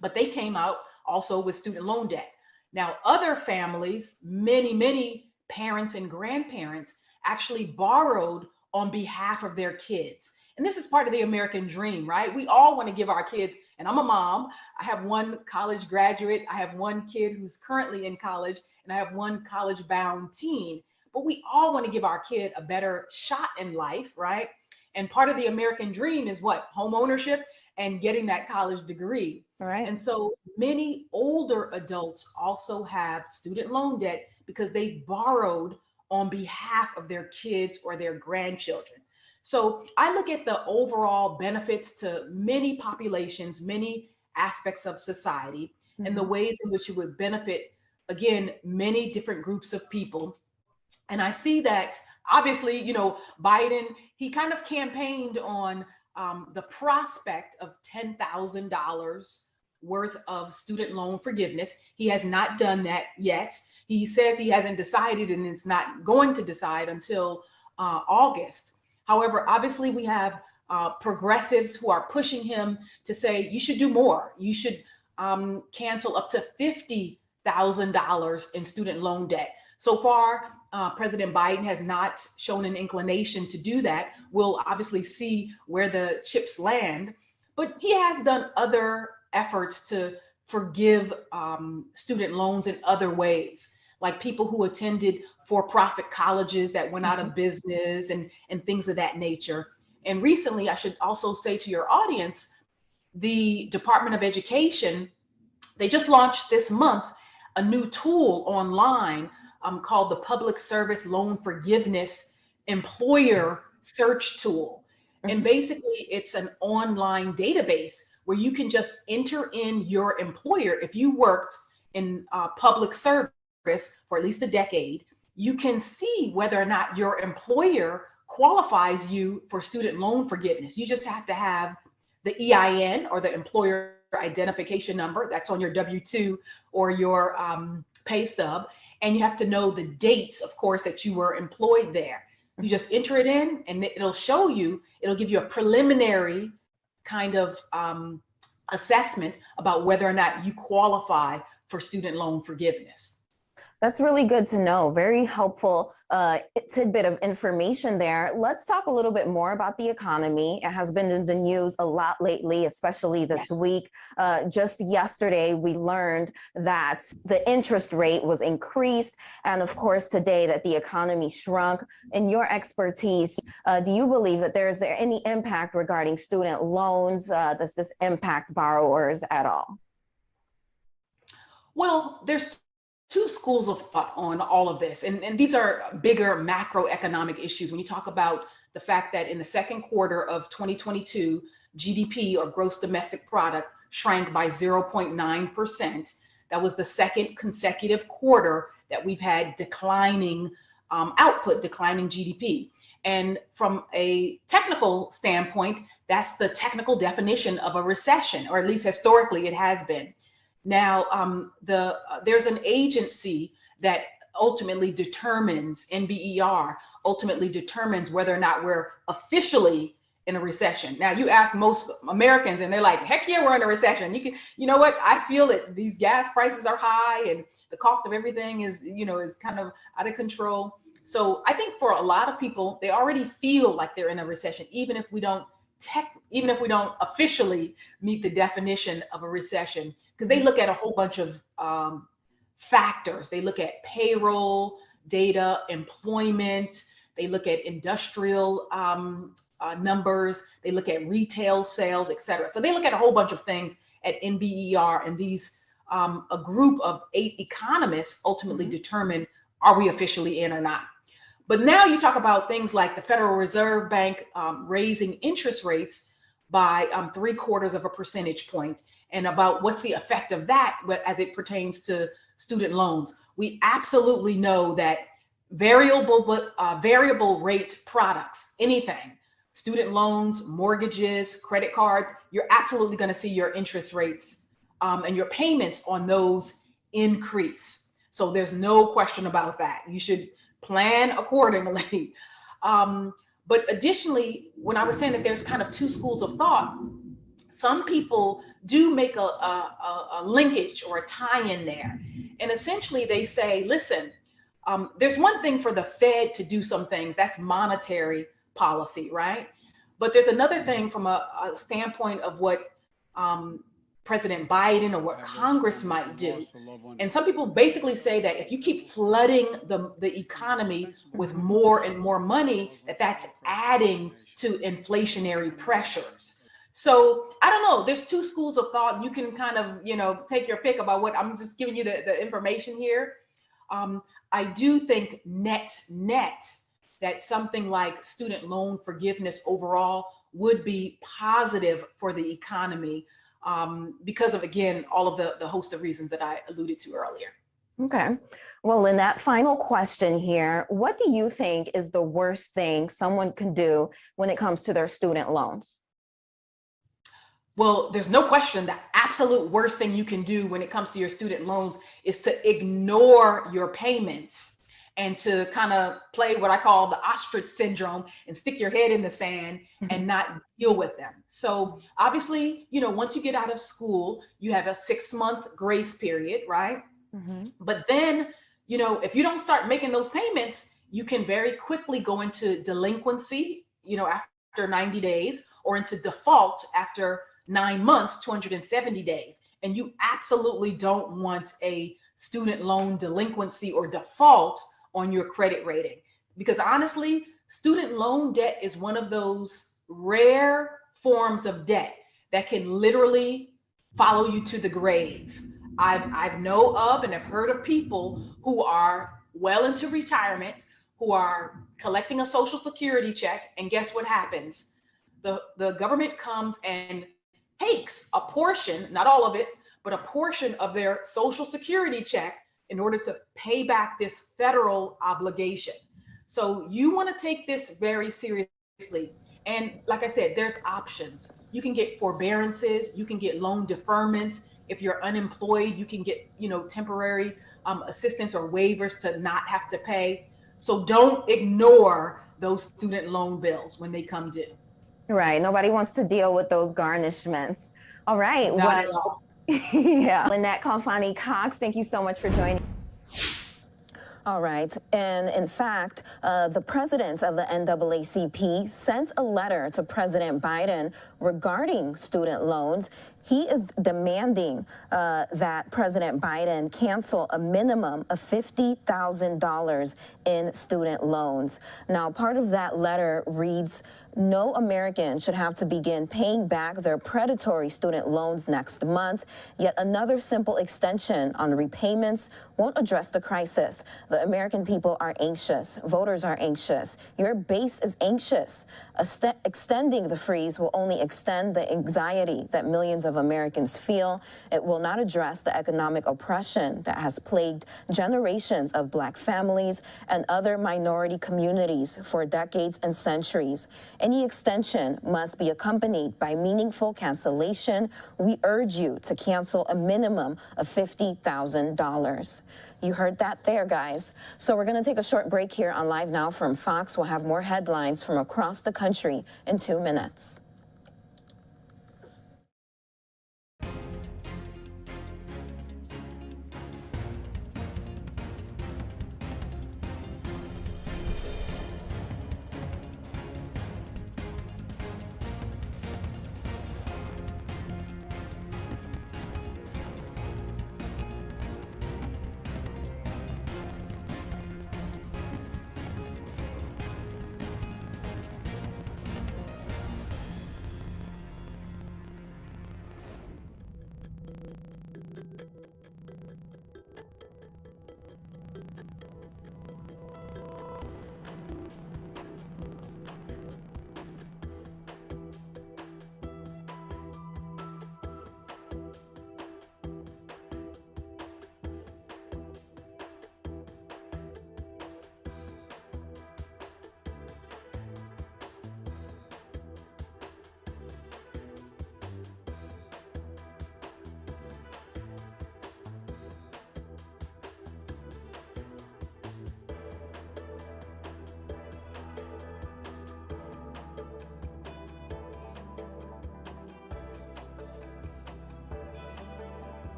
But they came out also with student loan debt. Now, other families, many parents and grandparents actually borrowed on behalf of their kids. And this is part of the American dream, right? We all want to give our kids, and I'm a mom, I have one college graduate, I have one kid who's currently in college, and I have one college-bound teen. But we all want to give our kid a better shot in life, right? And part of the American dream is what? Home ownership and getting that college degree.
All right.
And so many older adults also have student loan debt because they borrowed on behalf of their kids or their grandchildren. So I look at the overall benefits to many populations, many aspects of society, and the ways in which it would benefit, again, many different groups of people. And I see that obviously, Biden, he kind of campaigned on the prospect of $10,000 worth of student loan forgiveness. He has not done that yet. He says he hasn't decided and it's not going to decide until August. However, obviously we have progressives who are pushing him to say, you should do more. You should cancel up to $50,000 in student loan debt. So far, President Biden has not shown an inclination to do that. We'll obviously see where the chips land, but he has done other efforts to forgive student loans in other ways, like people who attended for-profit colleges that went out of business and things of that nature. And recently, I should also say to your audience, the Department of Education, they just launched this month a new tool online called the Public Service Loan Forgiveness Employer Search Tool. And basically it's an online database where you can just enter in your employer. If you worked in public service for at least a decade, you can see whether or not your employer qualifies you for student loan forgiveness. You just have to have the EIN or the employer identification number that's on your W-2 or your pay stub. And you have to know the dates, of course, that you were employed there. You just enter it in and it'll show you, it'll give you a preliminary kind of assessment about whether or not you qualify for student loan forgiveness.
That's really good to know. Very helpful tidbit of information there. Let's talk a little bit more about the economy. It has been in the news a lot lately, especially this week. Just yesterday, we learned that the interest rate was increased. And of course, today that the economy shrunk. In your expertise, do you believe that is there any impact regarding student loans? Does this impact borrowers at all?
Well, there's two schools of thought on all of this. And these are bigger macroeconomic issues. When you talk about the fact that in the second quarter of 2022, GDP or gross domestic product shrank by 0.9%. That was the second consecutive quarter that we've had declining output, declining GDP. And from a technical standpoint, that's the technical definition of a recession, or at least historically it has been. Now, there's an agency that ultimately determines, NBER ultimately determines whether or not we're officially in a recession. Now, you ask most Americans and they're like, heck yeah, we're in a recession. You know what? I feel it. These gas prices are high and the cost of everything is kind of out of control. So I think for a lot of people, they already feel like they're in a recession, even if we don't officially meet the definition of a recession, because they look at a whole bunch of factors. They look at payroll data, employment, they look at industrial numbers, they look at retail sales, et cetera. So they look at a whole bunch of things at NBER, and these a group of 8 economists ultimately determine, are we officially in or not? But now you talk about things like the Federal Reserve Bank raising interest rates by 3/4 percentage point, and about what's the effect of that as it pertains to student loans. We absolutely know that variable rate products, anything, student loans, mortgages, credit cards, you're absolutely going to see your interest rates and your payments on those increase. So there's no question about that. You should plan accordingly. But additionally, when I was saying that there's kind of 2 schools of thought, some people do make a linkage or a tie-in there. And essentially they say, listen, there's one thing for the Fed to do some things, that's monetary policy, right? But there's another thing from a standpoint of what President Biden or what Congress might do. And some people basically say that if you keep flooding the economy with more and more money, that's adding to inflationary pressures. So I don't know, there's 2 schools of thought. You can kind of, take your pick about what, I'm just giving you the information here. I do think net that something like student loan forgiveness overall would be positive for the economy because of, again, all of the host of reasons that I alluded to earlier.
Okay. Well, in that final question here, what do you think is the worst thing someone can do when it comes to their student loans?
Well, there's no question the absolute worst thing you can do when it comes to your student loans is to ignore your payments and to kind of play what I call the ostrich syndrome and stick your head in the sand and not deal with them. So obviously, once you get out of school, you have a 6-month grace period, right? But then, if you don't start making those payments, you can very quickly go into delinquency, after 90 days, or into default after 9 months, 270 days. And you absolutely don't want a student loan delinquency or default on your credit rating. Because honestly, student loan debt is one of those rare forms of debt that can literally follow you to the grave. I've know of and have heard of people who are well into retirement, who are collecting a Social Security check, and guess what happens? The government comes and takes a portion, not all of it, but a portion of their Social Security check in order to pay back this federal obligation. So you want to take this very seriously. And like I said, there's options. You can get forbearances, you can get loan deferments. If you're unemployed, you can get, temporary assistance or waivers to not have to pay. So don't ignore those student loan bills when they come due.
Right. Nobody wants to deal with those garnishments. All right.
Not at all.
Yeah. Lynette Kalfani Cox, thank you so much for joining. All right. And in fact, the president of the NAACP sent a letter to President Biden regarding student loans. He is demanding that President Biden cancel a minimum of $50,000 in student loans. Now, part of that letter reads, no American should have to begin paying back their predatory student loans next month. Yet another simple extension on repayments won't address the crisis. The American people are anxious. Voters are anxious. Your base is anxious. Extending the freeze will only extend the anxiety that millions of Americans feel. It will not address the economic oppression that has plagued generations of Black families and other minority communities for decades and centuries. Any extension must be accompanied by meaningful cancellation. We urge you to cancel a minimum of $50,000.
You heard that there, guys. So we're going to take a short break here on Live Now from Fox. We'll have more headlines from across the country in 2 minutes.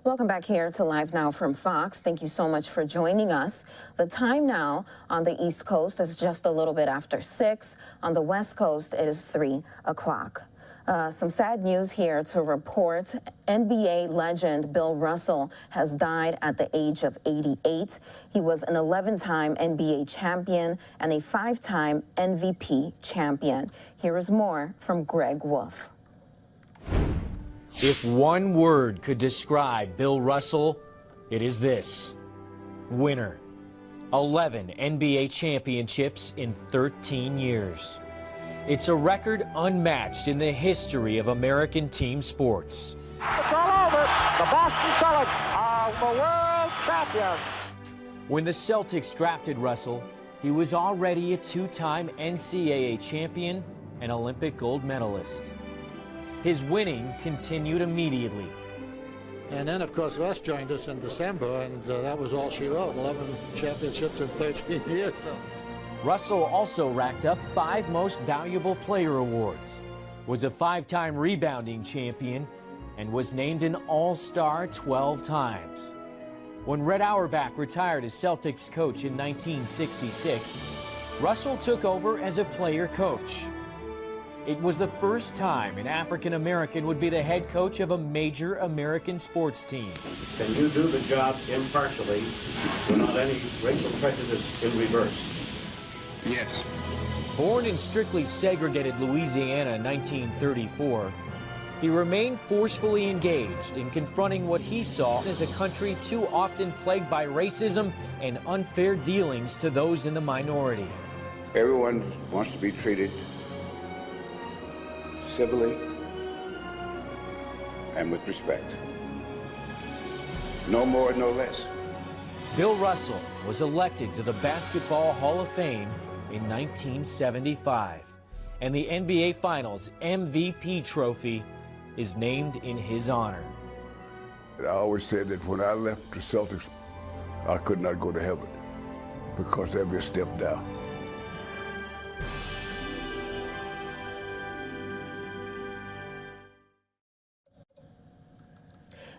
Welcome back here to Live Now from Fox. Thank you so much for joining us. The time now on the East Coast is just a little bit after 6. On the West Coast, it is 3 o'clock. Some sad news here to report. NBA legend Bill Russell has died at the age of 88. He was an 11-time NBA champion and a 5-time MVP champion. Here is more from Greg Wolf.
If one word could describe Bill Russell, it is this: winner. 11 NBA championships in 13 years. It's a record unmatched in the history of American team sports.
It's all over. The Boston Celtics are the world champions.
When the Celtics drafted Russell, he was already a 2-time NCAA champion and Olympic gold medalist. His winning continued immediately.
And then, of course, Russ joined us in December, and that was all she wrote, 11 championships in 13 years. So.
Russell also racked up 5 Most Valuable Player awards, was a 5-time rebounding champion, and was named an All-Star 12 times. When Red Auerbach retired as Celtics coach in 1966, Russell took over as a player coach. It was the first time an African American would be the head coach of a major American sports team.
Can you do the job impartially without any racial prejudice in reverse?
Yes. Born in strictly segregated Louisiana in 1934, he remained forcefully engaged in confronting what he saw as a country too often plagued by racism and unfair dealings to those in the minority.
Everyone wants to be treated civilly and with respect. No more, no less.
Bill Russell was elected to the Basketball Hall of Fame in 1975, and the NBA Finals MVP trophy is named in his honor.
I always said that when I left the Celtics, I could not go to heaven because there'd be a step down.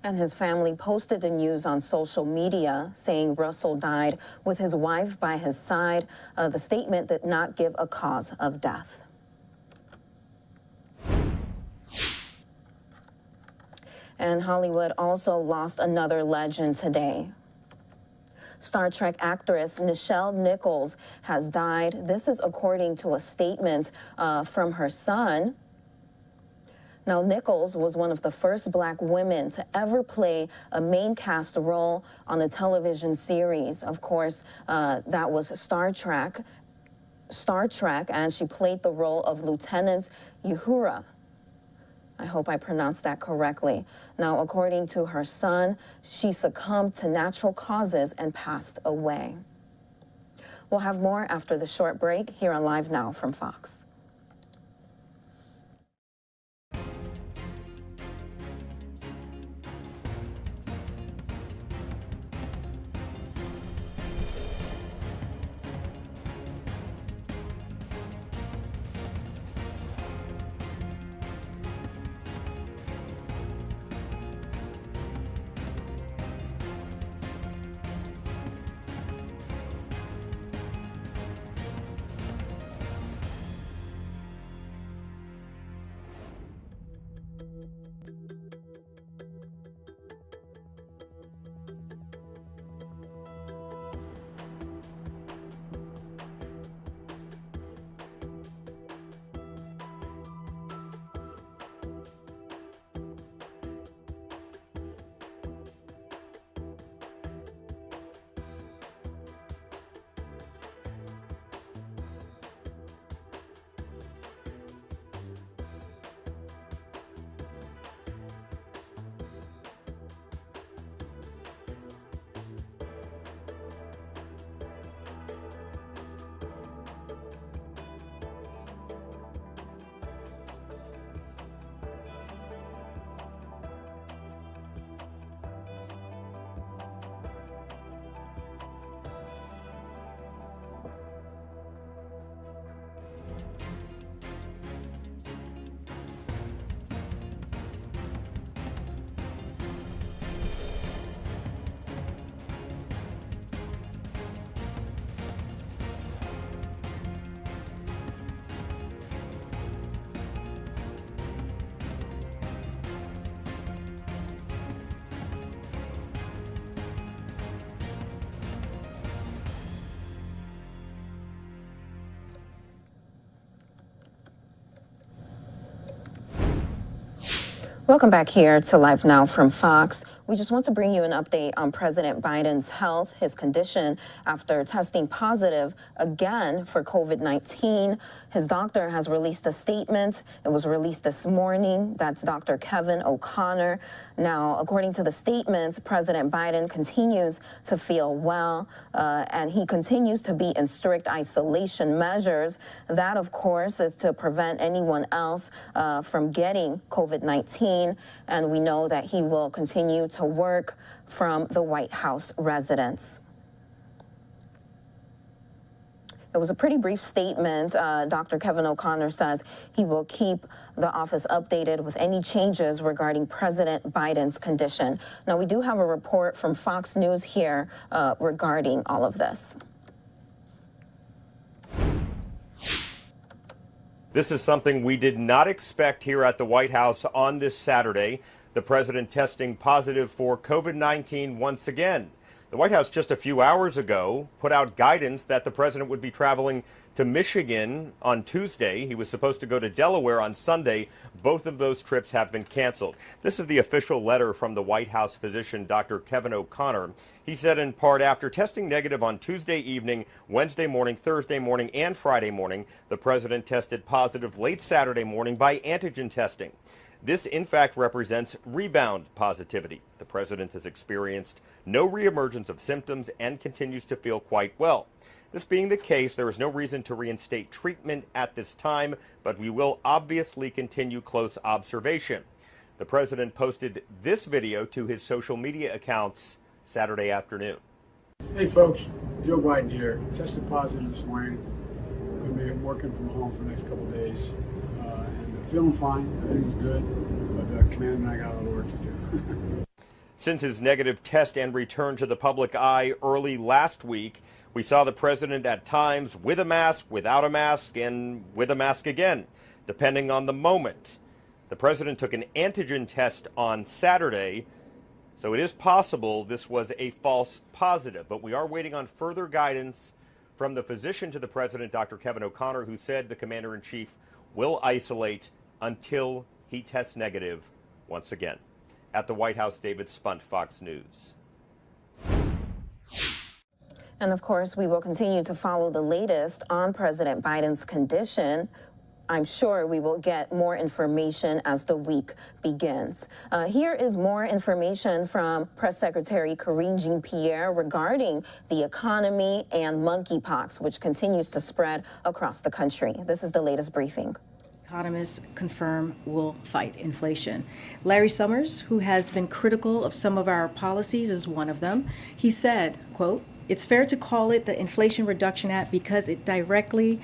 And his family posted the news on social media, saying Russell died with his wife by his side. The statement did not give a cause of death. And Hollywood also lost another legend today. Star Trek actress Nichelle Nichols has died. This is according to a statement from her son. Now, Nichols was one of the first Black women to ever play a main cast role on a television series. Of course, that was Star Trek, and she played the role of Lieutenant Uhura. I hope I pronounced that correctly. Now, according to her son, she succumbed to natural causes and passed away. We'll have more after the short break here on Live Now from Fox. Welcome back here to Live Now from Fox. We just want to bring you an update on President Biden's health, his condition after testing positive again for COVID-19. His doctor has released a statement. It was released this morning. That's Dr. Kevin O'Connor. Now, according to the statement, President Biden continues to feel well, and he continues to be in strict isolation measures. That, of course, is to prevent anyone else from getting COVID-19. And we know that he will continue to work from the White House residence. It was a pretty brief statement. Dr. Kevin O'Connor says he will keep the office updated with any changes regarding President Biden's condition. Now, we do have a report from Fox News here regarding all of this.
This is something we did not expect here at the White House on this Saturday. The president testing positive for COVID-19 once again. The White House just a few hours ago put out guidance that the president would be traveling to Michigan on Tuesday. He was supposed to go to Delaware on Sunday. Both of those trips have been canceled. This is the official letter from the White House physician, Dr. Kevin O'Connor. He said in part, after testing negative on Tuesday evening, Wednesday morning, Thursday morning, and Friday morning, the president tested positive late Saturday morning by antigen testing. This, in fact, represents rebound positivity. The president has experienced no reemergence of symptoms and continues to feel quite well. This being the case, there is no reason to reinstate treatment at this time, but we will obviously continue close observation. The president posted this video to his social media accounts Saturday afternoon.
Hey folks, Joe Biden here. Tested positive this morning. Going to be working from home for the next couple of days. Feeling fine, everything's good, but Commander and I got a lot of work to do.
Since his negative test and return to the public eye early last week, we saw the president at times with a mask, without a mask, and with a mask again, depending on the moment. The president took an antigen test on Saturday, So it is possible this was a false positive, but we are waiting on further guidance from the physician to the president, Dr. Kevin O'Connor, who said the commander-in-chief will isolate until he tests negative once again. At the White House, David Spunt, Fox News.
And of course, we will continue to follow the latest on President Biden's condition. I'm sure we will get more information as the week begins. Here is more information from Press Secretary Karine Jean-Pierre regarding the economy and monkeypox, which continues to spread across the country. This is the latest briefing.
Economists confirm we'll fight inflation. Larry Summers, who has been critical of some of our policies, is one of them. He said, quote, "It's fair to call it the Inflation Reduction Act because it's directly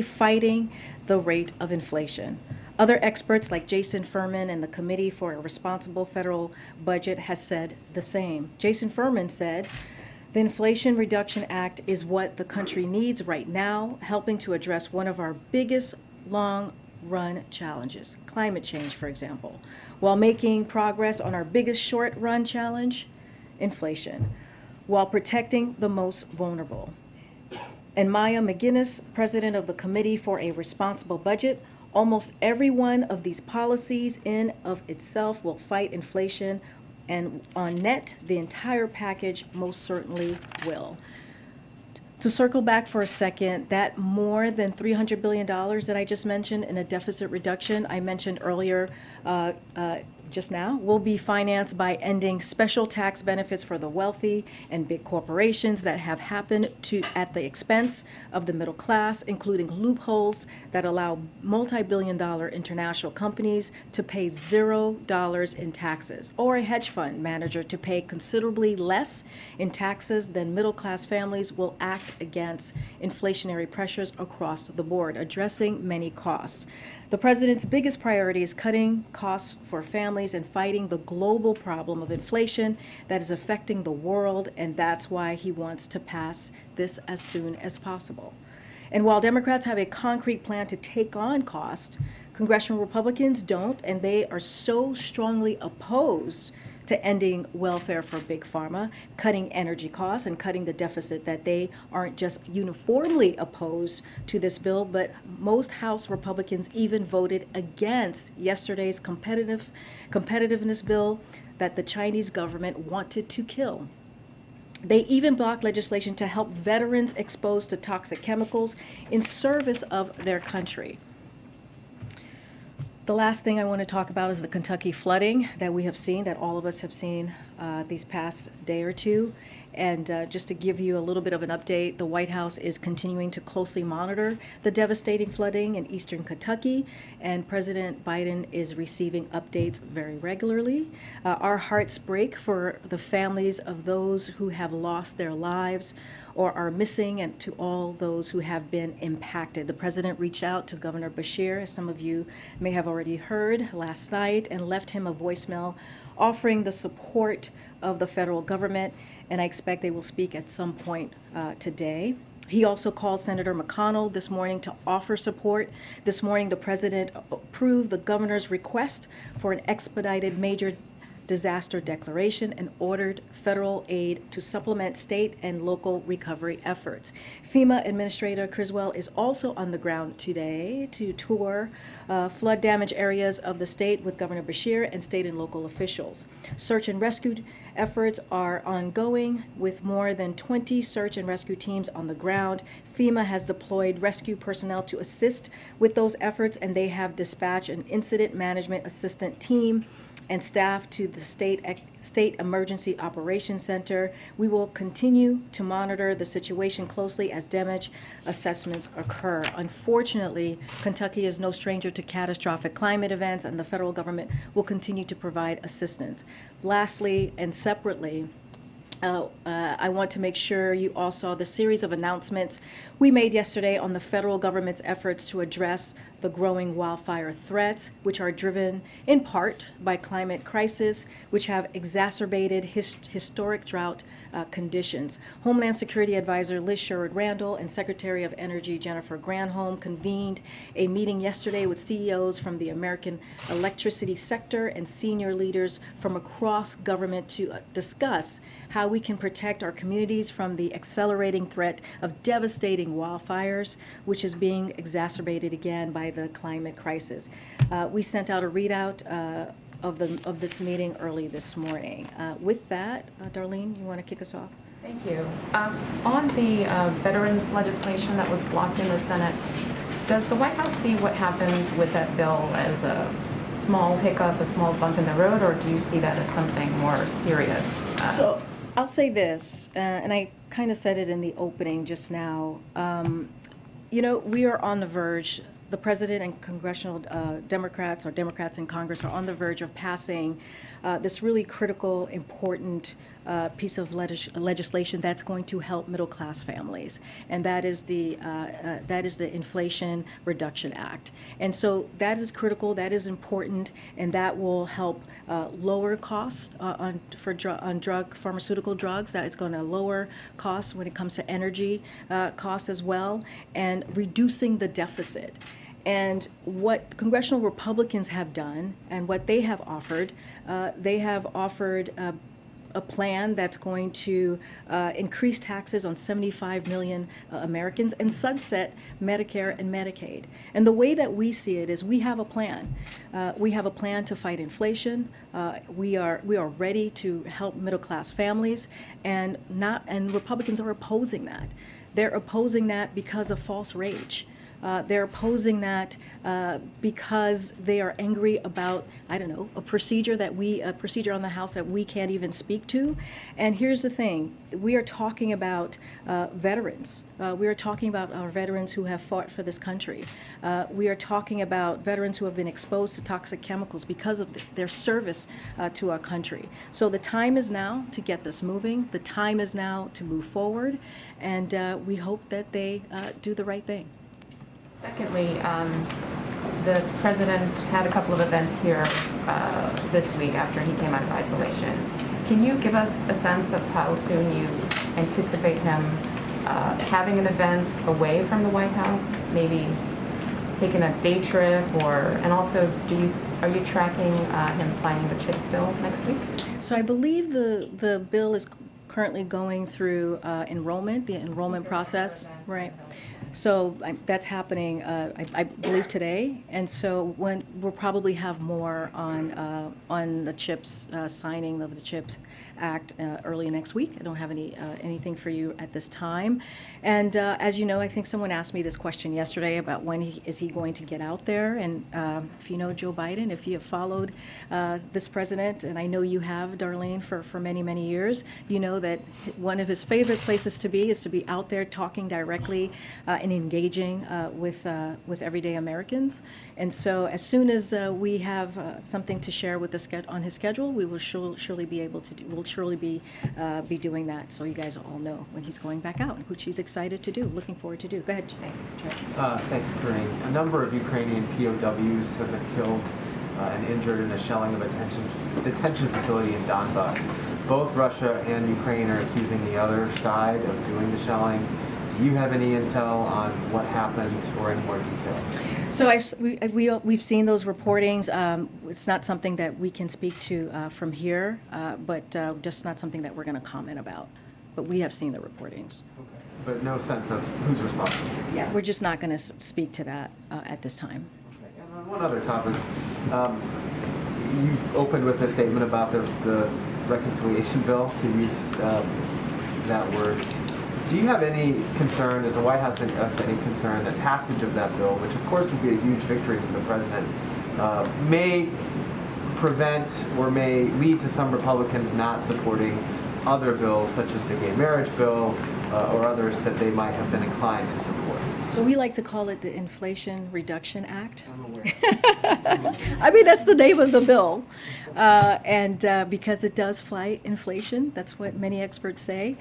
fighting the rate of inflation." Other experts like Jason Furman and the Committee for a Responsible Federal Budget has said the same. Jason Furman said, "The Inflation Reduction Act is what the country needs right now, helping to address one of our biggest long-run challenges, climate change, for example, while making progress on our biggest short-run challenge, inflation, while protecting the most vulnerable." And Maya McGinnis, president of the Committee for a Responsible Budget, almost every one of these policies in of itself will fight inflation, and on net, the entire package most certainly will. To circle back for a second, that more than $300 billion that I just mentioned in a deficit reduction I mentioned earlier just now will be financed by ending special tax benefits for the wealthy and big corporations that have happened at the expense of the middle class, including loopholes that allow multi-billion-dollar international companies to pay $0 in taxes, or a hedge fund manager to pay considerably less in taxes than middle-class families will act against inflationary pressures across the board, addressing many costs. The president's biggest priority is cutting costs for families and fighting the global problem of inflation that is affecting the world, and that's why he wants to pass this as soon as possible. And while Democrats have a concrete plan to take on cost, congressional Republicans don't, and they are so strongly opposed to ending welfare for big pharma, cutting energy costs, and cutting the deficit that they aren't just uniformly opposed to this bill, but most House Republicans even voted against yesterday's competitiveness bill that the Chinese government wanted to kill. They even blocked legislation to help veterans exposed to toxic chemicals in service of their country. The last thing I want to talk about is the Kentucky flooding that we have seen, that all of us have seen these past day or two. And just to give you a little bit of an update, the White House is continuing to closely monitor the devastating flooding in eastern Kentucky, and President Biden is receiving updates very regularly. Our hearts break for the families of those who have lost their lives or are missing, and to all those who have been impacted. The president reached out to Governor Beshear, as some of you may have already heard, last night, and left him a voicemail offering the support of the federal government, and I expect they will speak at some point today. He also called Senator McConnell this morning to offer support. This morning, the president approved the governor's request for an expedited major disaster declaration and ordered federal aid to supplement state and local recovery efforts. FEMA Administrator Criswell is also on the ground today to tour flood damaged areas of the state with Governor Beshear and state and local officials. Search and rescue efforts are ongoing with more than 20 search and rescue teams on the ground. FEMA has deployed rescue personnel to assist with those efforts, and they have dispatched an incident management assistant team and staff to the State Emergency Operations Center. We will continue to monitor the situation closely as damage assessments occur. Unfortunately, Kentucky is no stranger to catastrophic climate events, and the federal government will continue to provide assistance. Lastly, and separately, I want to make sure you all saw the series of announcements we made yesterday on the federal government's efforts to address the growing wildfire threats, which are driven in part by climate crisis, which have exacerbated historic drought conditions. Homeland Security Advisor Liz Sherwood-Randall and Secretary of Energy Jennifer Granholm convened a meeting yesterday with CEOs from the American electricity sector and senior leaders from across government to discuss how we can protect our communities from the accelerating threat of devastating wildfires, which is being exacerbated again by the climate crisis. We sent out a readout of this meeting early this morning. With that, Darlene, you want to kick us off?
Thank you. On the veterans legislation that was blocked in the Senate, does the White House see what happened with that bill as a small hiccup, a small bump in the road, or do you see that as something more serious?
So I'll say this, and I kind of said it in the opening just now. You know, we are on the verge. The president and congressional Democrats or Democrats in Congress are on the verge of passing this really critical, important piece of legislation that's going to help middle-class families, and that is the Inflation Reduction Act. And so that is critical, that is important, and that will help lower costs on pharmaceutical drugs. That is going to lower costs when it comes to energy costs as well, and reducing the deficit. And what congressional Republicans have done and what they have offered a plan that's going to increase taxes on 75 million Americans and sunset Medicare and Medicaid. And the way that we see it is we have a plan. We have a plan to fight inflation. We are ready to help middle-class families, and Republicans are opposing that. They're opposing that because of false rage. They're opposing that because they are angry about, I don't know, a procedure on the House that we can't even speak to. And here's the thing, we are talking about veterans. We are talking about our veterans who have fought for this country. We are talking about veterans who have been exposed to toxic chemicals because of their service to our country. So the time is now to get this moving. The time is now to move forward. And we hope that they do the right thing.
Secondly, the president had a couple of events here this week after he came out of isolation. Can you give us a sense of how soon you anticipate him having an event away from the White House, maybe taking a day trip, and also are you tracking him signing the CHIPS bill next week?
So I believe the bill is currently going through the enrollment process, right? So that's happening, I believe, today, and so we'll probably have more on the CHIPS signing of the CHIPS Act early next week. I don't have anything for you at this time. And as you know, I think someone asked me this question yesterday about when is he going to get out there. And if you know Joe Biden, if you have followed this president, and I know you have, Darlene, for many, many years, you know that one of his favorite places to be is to be out there talking directly and engaging with everyday Americans. And so as soon as we have something to share with on his schedule, we will surely be able to do. We'll surely be doing that, so you guys all know when he's going back out, which he's excited to do, looking forward to do. Go ahead. Thanks.
Thanks, Corinne. A number of Ukrainian POWs have been killed and injured in a shelling of a detention facility in Donbass. Both Russia and Ukraine are accusing the other side of doing the shelling. Do you have any intel on what happened, or in more detail?
So we've seen those reportings. It's not something that we can speak to from here, but just not something that we're going to comment about. But we have seen the reportings.
Okay. But no sense of who's responsible?
Yeah, we're just not going to speak to that at this time.
Okay. And on one other topic, you opened with a statement about the reconciliation bill, to use that word. Do you have any concern, does the White House have any concern that passage of that bill, which of course would be a huge victory for the president, may prevent or may lead to some Republicans not supporting other bills, such as the gay marriage bill or others that they might have been inclined to support?
So we like to call it the Inflation Reduction Act. I mean, that's the name of the bill. Because it does fight inflation, that's what many experts say.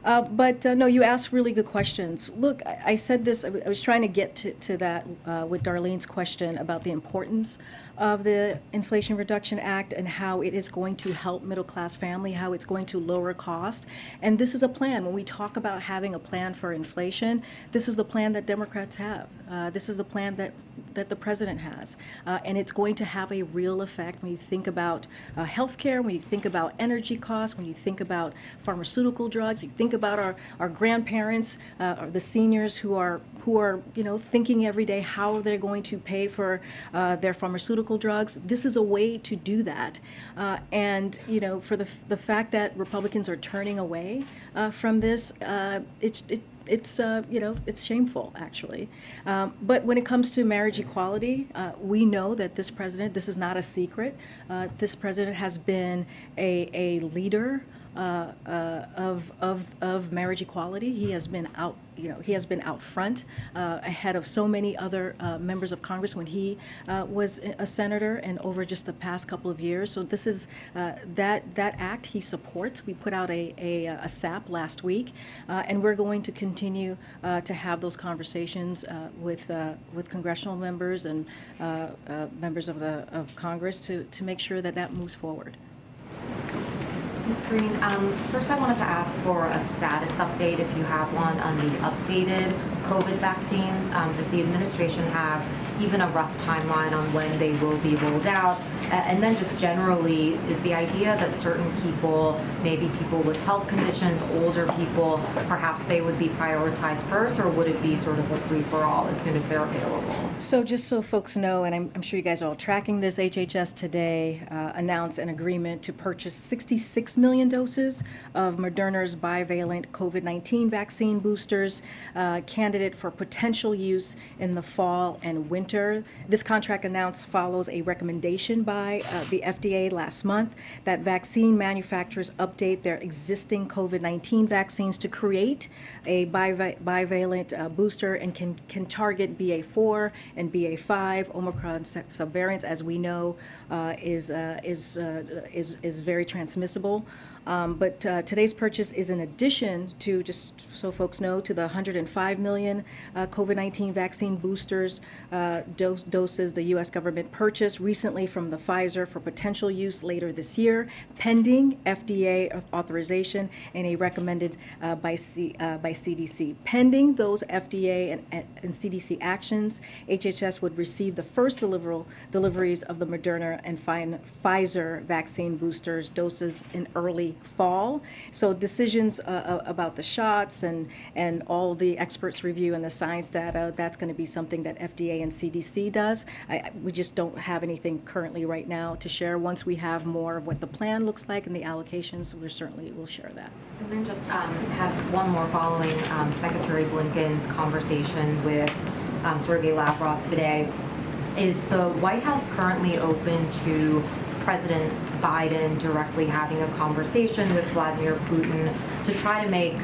No, you asked really good questions. Look, I said this, I was trying to get to that with Darlene's question about the importance of the Inflation Reduction Act and how it is going to help middle-class family, how it's going to lower cost. And this is a plan. When we talk about having a plan for inflation, this is the plan that Democrats have. This is the plan that the president has. And it's going to have a real effect when you think about healthcare, when you think about energy costs, when you think about pharmaceutical drugs, you think about our grandparents, the seniors who are thinking every day how they're going to pay for their pharmaceutical drugs. This is a way to do that. For the fact that Republicans are turning away from this, it's shameful, actually. But when it comes to marriage equality, we know that this president, this is not a secret, this president has been a leader of marriage equality. He has been out front ahead of so many other members of Congress when he was a senator and over just the past couple of years. So this is that act he supports. We put out a SAP last week, and we're going to continue to have those conversations with congressional members and members of Congress to make sure that moves forward.
Ms. Green, first I wanted to ask for a status update, if you have one, on the updated COVID vaccines. Does the administration have even a rough timeline on when they will be rolled out? And then just generally, is the idea that certain people, maybe people with health conditions, older people, perhaps they would be prioritized first, or would it be sort of a free-for-all as soon as they're available?
So just so folks know, and I'm sure you guys are all tracking this, HHS today announced an agreement to purchase 66 million doses of Moderna's bivalent COVID-19 vaccine boosters, candidate for potential use in the fall and winter. This contract announced follows a recommendation by the FDA last month that vaccine manufacturers update their existing COVID-19 vaccines to create a bivalent booster and can target BA4 and BA5. Omicron subvariants, as we know, is very transmissible. But today's purchase is in addition to, just so folks know, to the 105 million COVID-19 vaccine boosters doses the U.S. government purchased recently from the Pfizer for potential use later this year, pending FDA authorization and a recommended by CDC. Pending those FDA and CDC actions, HHS would receive the first deliveries of the Moderna and Pfizer vaccine boosters doses in early fall. So decisions about the shots and all the experts' review and the science data, that's going to be something that FDA and CDC does. We just don't have anything currently right now to share. Once we have more of what the plan looks like and the allocations, we certainly will share that.
And then just have one more following Secretary Blinken's conversation with Sergei Lavrov today. Is the White House currently open to President Biden directly having a conversation with Vladimir Putin to try to make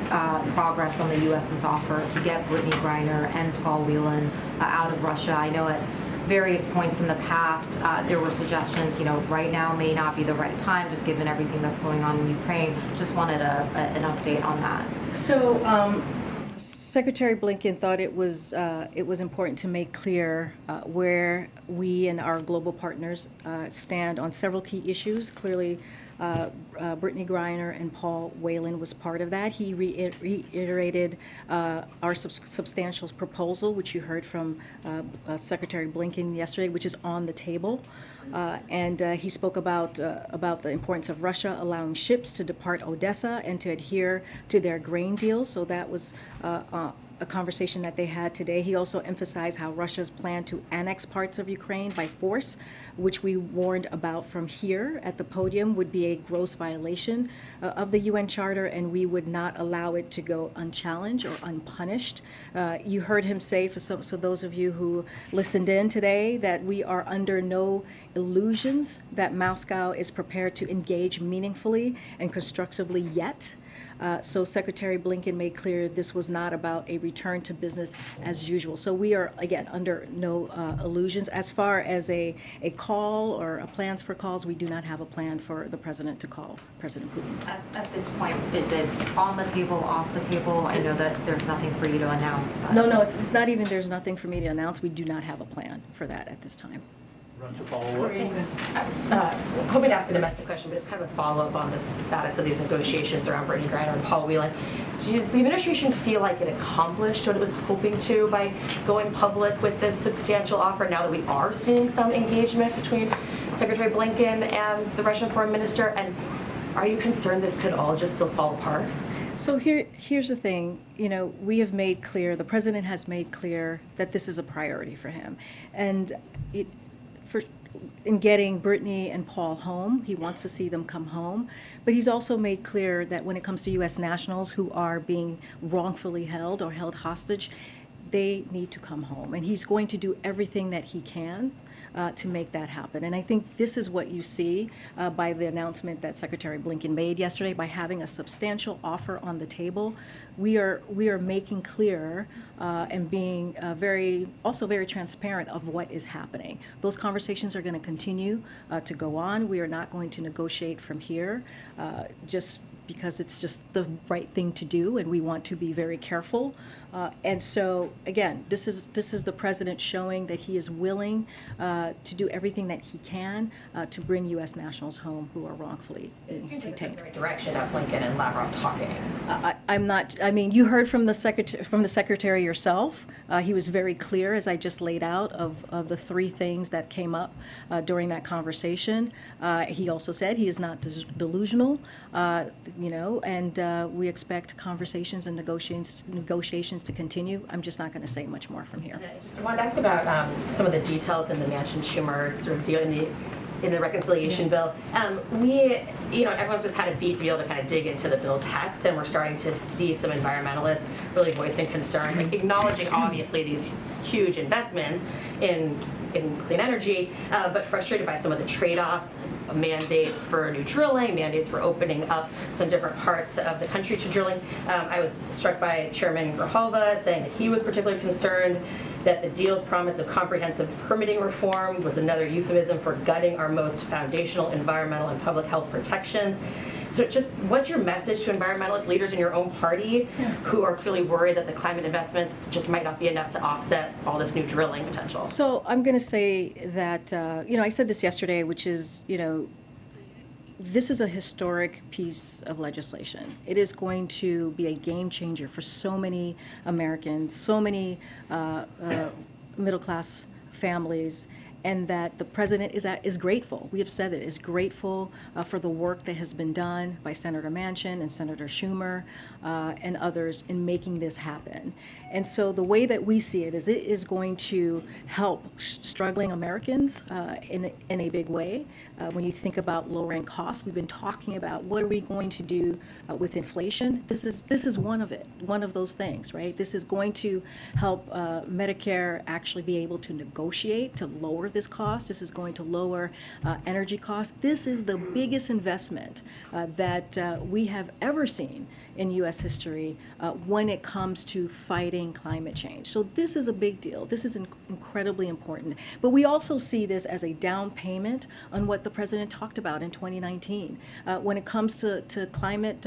progress on the U.S.'s offer to get Brittany Griner and Paul Whelan out of Russia? I know at various points in the past there were suggestions, right now may not be the right time, just given everything that's going on in Ukraine. Just wanted an update on that.
So Secretary Blinken thought it was important to make clear where we and our global partners stand on several key issues. Clearly, Brittany Griner and Paul Whelan was part of that. He reiterated our substantial proposal, which you heard from Secretary Blinken yesterday, which is on the table. And he spoke about the importance of Russia allowing ships to depart Odessa and to adhere to their grain deal. So that was a conversation that they had today. He also emphasized how Russia's plan to annex parts of Ukraine by force, which we warned about from here at the podium, would be a gross violation of the UN Charter, and we would not allow it to go unchallenged or unpunished. You heard him say, so those of you who listened in today, that we are under no illusions that Moscow is prepared to engage meaningfully and constructively yet. So Secretary Blinken made clear this was not about a return to business as usual. So we are, again, under no illusions. As far as a call or a plans for calls, we do not have a plan for the president to call President Putin.
At this point, is it on the table, off the table? I know that there's nothing for you to announce. But...
No, it's not even there's nothing for me to announce. We do not have a plan for that at this time.
Hoping to ask a domestic question, but it's kind of a follow-up on the status of these negotiations around Brittany Griner and Paul Whelan. Does the administration feel like it accomplished what it was hoping to by going public with this substantial offer now that we are seeing some engagement between Secretary Blinken and the Russian foreign minister? And are you concerned this could all just still fall apart?
So here's the thing, we have made clear, the president has made clear that this is a priority for him. And in getting Brittany and Paul home, he wants to see them come home. But he's also made clear that when it comes to U.S. nationals who are being wrongfully held or held hostage, they need to come home. And he's going to do everything that he can to make that happen. And I think this is what you see by the announcement that Secretary Blinken made yesterday, by having a substantial offer on the table. We are making clear and being very transparent of what is happening. Those conversations are going to continue to go on. We are not going to negotiate from here just because it's just the right thing to do, and we want to be very careful. And so, again, this is the president showing that he is willing to do everything that he can to bring U.S. nationals home who are wrongfully detained.
It seems like the right direction that Blinken and Lavrov talking.
I'm not. I mean, you heard from the secretary yourself. He was very clear, as I just laid out, of the three things that came up during that conversation. He also said he is not delusional, and we expect conversations and negotiations to continue. I'm just not going to say much more from here.
I wanted to ask about some of the details in the Manchin-Schumer sort of deal in the reconciliation bill. Everyone's just had a beat to be able to kind of dig into the bill text, and we're starting to see some environmentalists really voicing concern, acknowledging obviously these huge investments in clean energy, but frustrated by some of the trade-offs, mandates for new drilling, mandates for opening up some different parts of the country to drilling. I was struck by Chairman Grijalva saying that he was particularly concerned that the deal's promise of comprehensive permitting reform was another euphemism for gutting our most foundational environmental and public health protections. So just what's your message to environmentalist leaders in your own party who are really worried that the climate investments just might not be enough to offset all this new drilling potential?
So I'm going to say that, I said this yesterday, which is, this is a historic piece of legislation. It is going to be a game changer for so many Americans, so many middle-class families, and that the president is grateful. We have said it, is grateful for the work that has been done by Senator Manchin and Senator Schumer and others in making this happen. And so the way that we see it is going to help struggling Americans in a big way. When you think about lowering costs, we've been talking about what are we going to do with inflation. This is one of those things, right? This is going to help Medicare actually be able to negotiate to lower this cost. This is going to lower energy costs. This is the biggest investment that we have ever seen in U.S. history when it comes to fighting climate change. So this is a big deal. This is incredibly important. But we also see this as a down payment on what the president talked about in 2019. When it comes to climate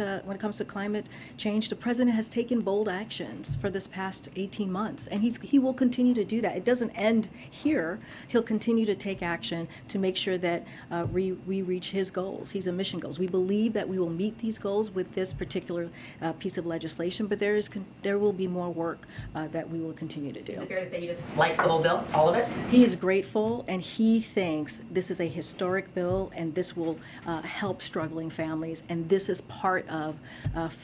change, the president has taken bold actions for this past 18 months, and he will continue to do that. It doesn't end here. He'll continue to take action to make sure that we reach his goals, his emission goals. We believe that we will meet these goals with this particular piece of legislation, but there will be more work that we will continue to do.
Is it fair to say he just likes the whole bill, all of it?
He is grateful, and he thinks this is a historic bill, and this will help struggling families, and this is part of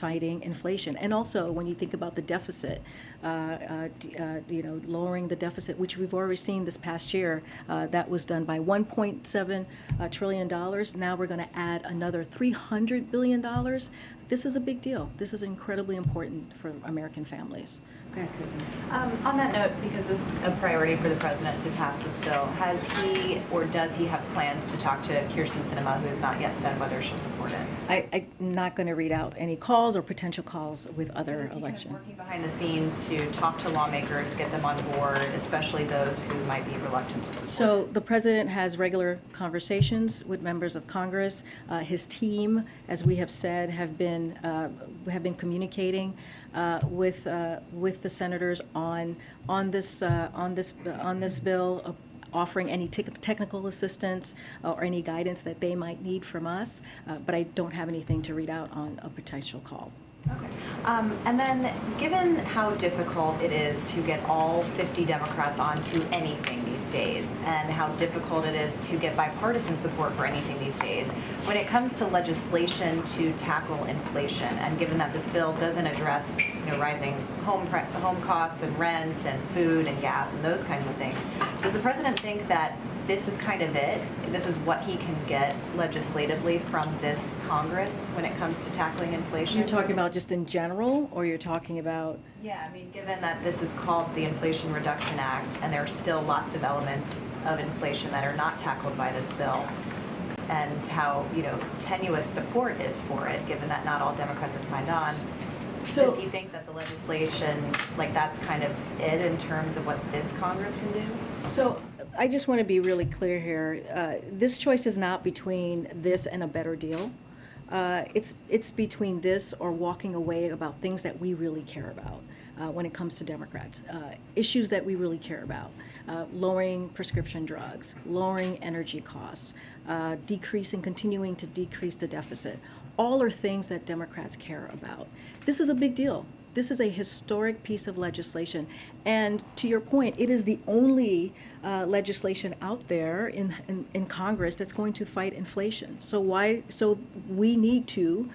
fighting inflation. And also, when you think about the deficit, lowering the deficit, which we've already seen this past year, that was done by $1.7 trillion. Now we're going to add another $300 billion. This is a big deal. This is incredibly important for American families
On that note, because it's a priority for the president to pass this bill, has he or does he have plans to talk to Kirsten Sinema, who has not yet said whether she'll support it?
I'm not going to read out any calls or potential calls with other elections.
Working behind the scenes to talk to lawmakers, get them on board, especially those who might be reluctant to support.
So the president has regular conversations with members of Congress. His team, as we have said, have been communicating with the senators on this bill, offering any technical assistance or any guidance that they might need from us. But I don't have anything to read out on a potential call.
Okay. And then, given how difficult it is to get all 50 Democrats onto anything these days, and how difficult it is to get bipartisan support for anything these days, when it comes to legislation to tackle inflation, and given that this bill doesn't address, rising home costs and rent and food and gas and those kinds of things, does the president think that this is kind of it? This is what he can get legislatively from this Congress when it comes to tackling inflation?
You're talking about just in general, or you're talking about?
Yeah, I mean, given that this is called the Inflation Reduction Act, and there are still lots of elements of inflation that are not tackled by this bill, and how, tenuous support is for it, given that not all Democrats have signed on. So, does he think that the legislation, that's kind of it in terms of what this Congress can do?
So I just want to be really clear here. This choice is not between this and a better deal. It's between this or walking away about things that we really care about when it comes to Democrats. Issues that we really care about. Lowering prescription drugs, lowering energy costs, continuing to decrease the deficit. All are things that Democrats care about. This is a big deal. This is a historic piece of legislation. And to your point, it is the only legislation out there in Congress that's going to fight inflation. So we need to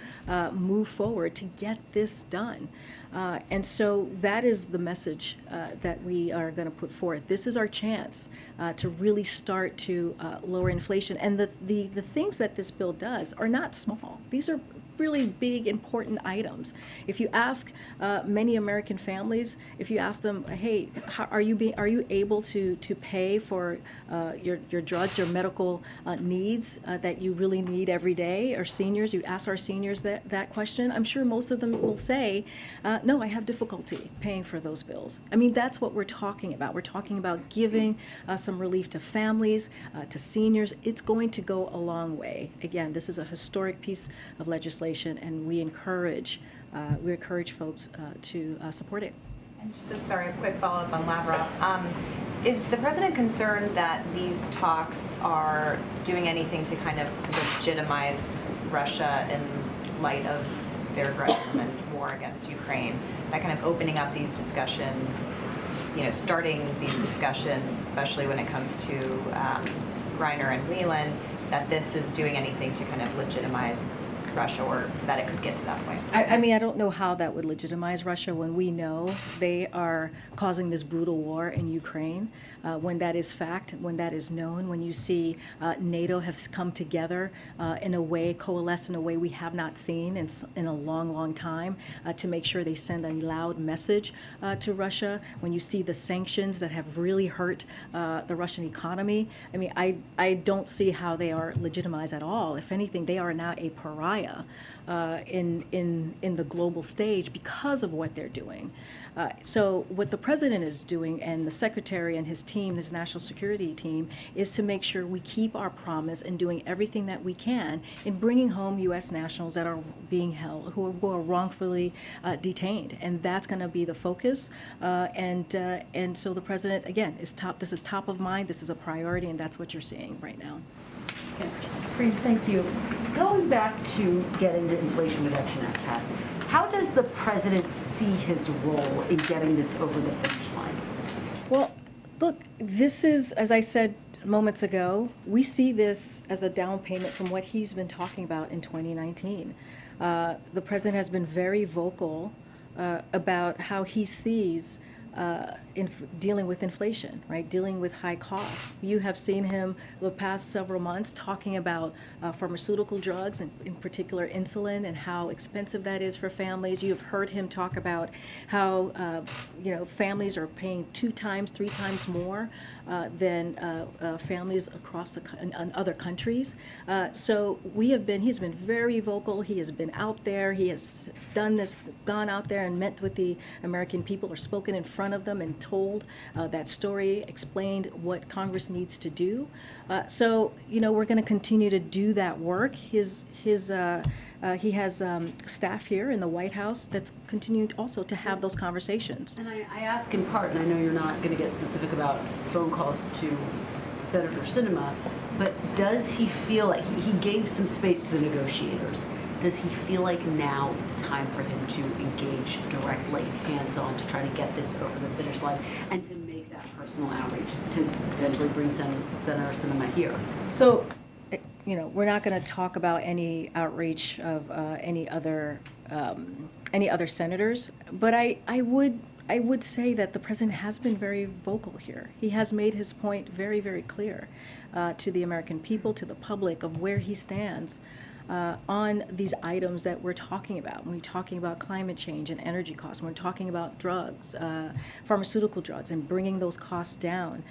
move forward to get this done. And so that is the message that we are going to put forth. This is our chance to really start to lower inflation. And the things that this bill does are not small. These are really big, important items. If you ask many American families, if you ask them, hey, are you able to pay for your drugs, your medical needs that you really need every day, or seniors, you ask our seniors that question, I'm sure most of them will say, no, I have difficulty paying for those bills. I mean, that's what we're talking about. We're talking about giving some relief to families, to seniors. It's going to go a long way. Again, this is a historic piece of legislation, and we encourage folks to support it.
And just a quick follow-up on Lavrov. Is the president concerned that these talks are doing anything to kind of legitimize Russia in light of their aggression and war against Ukraine? That kind of opening up these discussions, starting these discussions, especially when it comes to Griner and Whelan, that this is doing anything to kind of legitimize Russia, or that it could get to that point?
I mean, I don't know how that would legitimize Russia when we know they are causing this brutal war in Ukraine. When that is fact, when that is known, when you see NATO has come together in a way, coalesce in a way we have not seen in a long, long time to make sure they send a loud message to Russia. When you see the sanctions that have really hurt the Russian economy, I mean, I don't see how they are legitimized at all. If anything, they are now a pariah in the global stage because of what they're doing. So what the president is doing, and the secretary and his team, his national security team, is to make sure we keep our promise and doing everything that we can in bringing home U.S. nationals that are being held, who are wrongfully detained, and that's going to be the focus. And so the president, again, this is top of mind. This is a priority, and that's what you're seeing right now.
Thank you. Going back to getting the Inflation Reduction Act passed, how does the president see his role in getting this over the finish line?
Well, look, this is, as I said moments ago, we see this as a down payment from what he's been talking about in 2019. The president has been very vocal about how he sees dealing with inflation, right? Dealing with high costs. You have seen him the past several months talking about pharmaceutical drugs, and in particular insulin, and how expensive that is for families. You've heard him talk about how families are paying 2 times, 3 times more than families across in other countries. So he's been very vocal. He has been out there. He has done this, gone out there and met with the American people, or spoken in front of them and told that story, explained what Congress needs to do. So we're going to continue to do that work. He has staff here in the White House that's continued also to have those conversations.
And I ask in part, and I know you're not going to get specific about phone calls to Senator Sinema, but does he feel like he gave some space to the negotiators? Does he feel like now is the time for him to engage directly, hands-on, to try to get this over the finish line and to make that personal outreach to potentially bring Senator Sinema here?
So, we're not going to talk about any outreach of any other senators, but I would say that the president has been very vocal here. He has made his point very, very clear to the American people, to the public, of where he stands on these items that we're talking about. When we're talking about climate change and energy costs, when we're talking about drugs, pharmaceutical drugs, and bringing those costs down.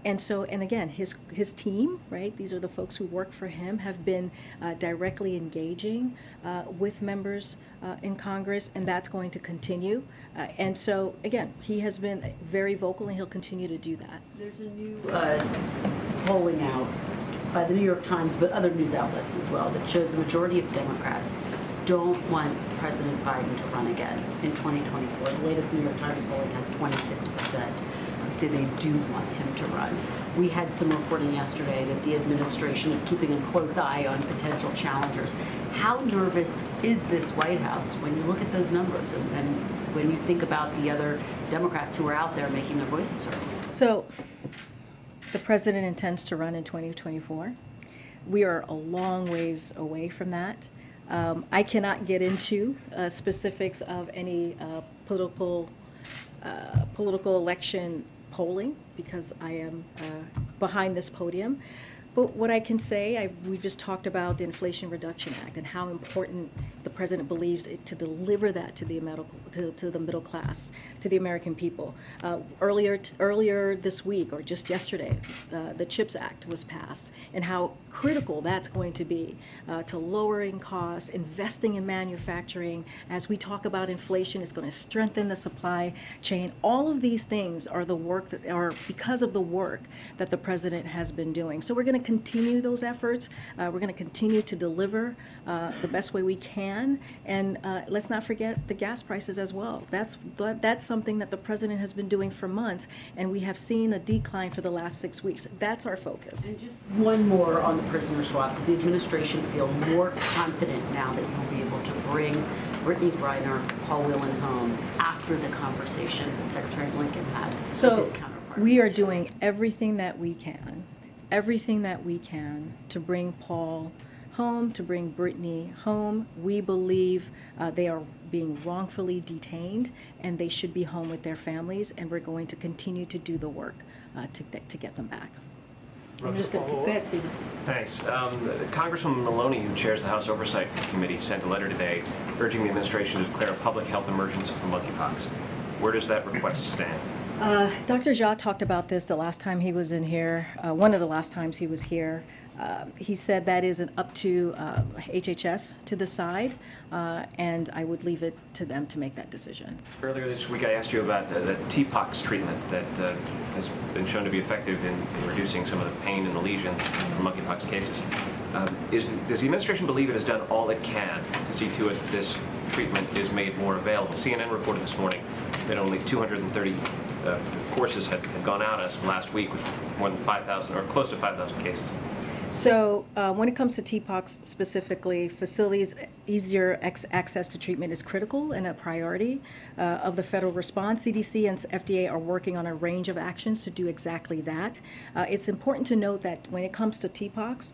And again, his team, right? These are the folks who work for him, have been directly engaging with members in Congress, and that's going to continue. And so, again, he has been very vocal, and he'll continue to do that.
There's a new polling out by the New York Times, but other news outlets as well, that shows the majority of Democrats don't want President Biden to run again in 2024. The latest New York Times polling has 26% who say they do want him to run. We had some reporting yesterday that the administration is keeping a close eye on potential challengers. How nervous is this White House when you look at those numbers and when you think about the other Democrats who are out there making their voices heard?
So, the president intends to run in 2024. We are a long ways away from that. I cannot get into specifics of any political election polling because I am behind this podium. But what I can say, we just talked about the Inflation Reduction Act and how important the president believes to deliver that to the middle class, to the American people. Earlier this week, or just yesterday, the CHIPS Act was passed, and how critical that's going to be to lowering costs, investing in manufacturing. As we talk about inflation, it's going to strengthen the supply chain. All of these things are the work that are because of the work that the president has been doing. So we're going to continue those efforts. We're going to continue to deliver the best way we can, and let's not forget the gas prices as well. That's something that the president has been doing for months, and we have seen a decline for the last 6 weeks. That's our focus.
And just one more on the prisoner swap. Does the administration feel more confident now that you'll be able to bring Brittany Griner, Paul Whelan home after the conversation that Secretary Blinken had with his counterpart?
We are doing everything that we can to bring Paul home, to bring Brittany home. We believe they are being wrongfully detained, and they should be home with their families, and we're going to continue to do the work to get them back.
I'm just going to go ahead, Stephen.
Thanks. Congresswoman Maloney, who chairs the House Oversight Committee, sent a letter today urging the administration to declare a public health emergency for monkeypox. Where does that request stand?
Dr. Jha talked about this the last time he was in here, one of the last times he was here. He said that isn't up to HHS to decide, and I would leave it to them to make that decision.
Earlier this week I asked you about the TPOXX treatment that has been shown to be effective in reducing some of the pain and the lesions from monkeypox cases. Does the administration believe it has done all it can to see to it that this treatment is made more available? CNN reported this morning that only 230 courses had gone out as of last week with more than 5,000 or close to 5,000 cases.
So when it comes to TPOXX specifically, facilities easier access to treatment is critical and a priority of the federal response. CDC and FDA are working on a range of actions to do exactly that. It's important to note that when it comes to TPOXX,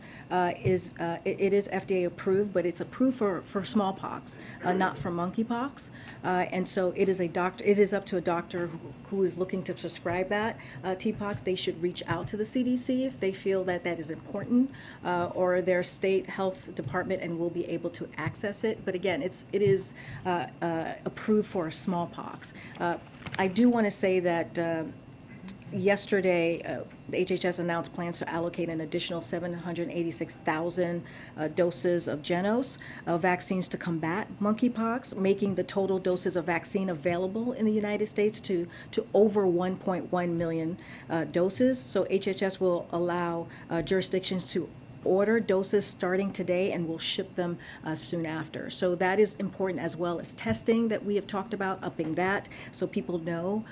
it is FDA approved, but it's approved for smallpox, not for monkeypox. And so it is up to a doctor who is looking to prescribe that TPOXX. They should reach out to the CDC if they feel that that is important, or their state health department, and will be able to access it. But again, it is approved for smallpox. I do want to say that yesterday, the HHS announced plans to allocate an additional 786,000 doses of Genos vaccines to combat monkeypox, making the total doses of vaccine available in the United States to over 1.1 million doses. So HHS will allow jurisdictions to order doses starting today, and we'll ship them soon after. So that is important, as well as testing that we have talked about, upping that so people know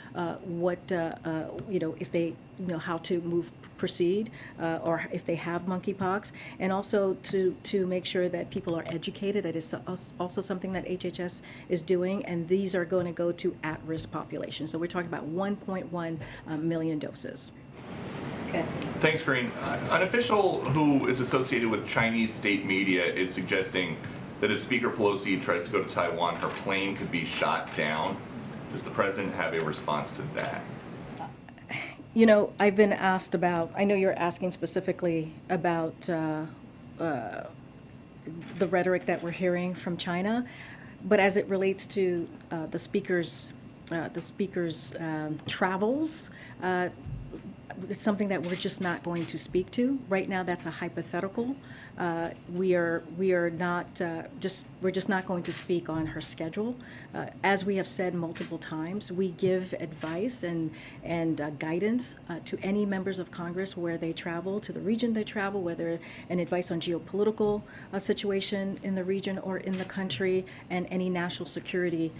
what, if they know how to proceed, or if they have monkeypox, and also to make sure that people are educated. That is also something that HHS is doing, and these are going to go to at-risk populations. So we're talking about 1.1 million doses. Okay.
Thanks, Green. An official who is associated with Chinese state media is suggesting that if Speaker Pelosi tries to go to Taiwan, her plane could be shot down. Does the president have a response to that?
You know, I've been asked about, I know you're asking specifically about the rhetoric that we're hearing from China, but as it relates to the speaker's travels, it's something that we're just not going to speak to right now. That's a hypothetical. We're just not going to speak on her schedule. As we have said multiple times, we give advice and guidance to any members of Congress where they travel, to the region they travel, whether an advice on geopolitical situation in the region or in the country, and any national security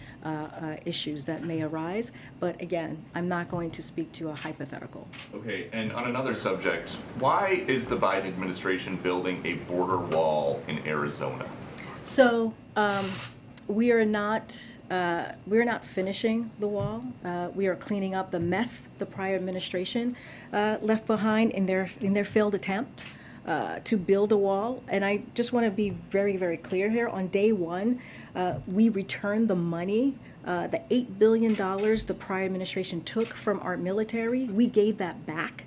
issues that may arise. But again, I'm not going to speak to a hypothetical.
Okay, and on another subject, why is the Biden administration building a border wall in Arizona?
So we are not finishing the wall. We are cleaning up the mess the prior administration left behind in their failed attempt to build a wall. And I just want to be very, very clear here. On day one, we returned the money, the $8 billion the prior administration took from our military. We gave that back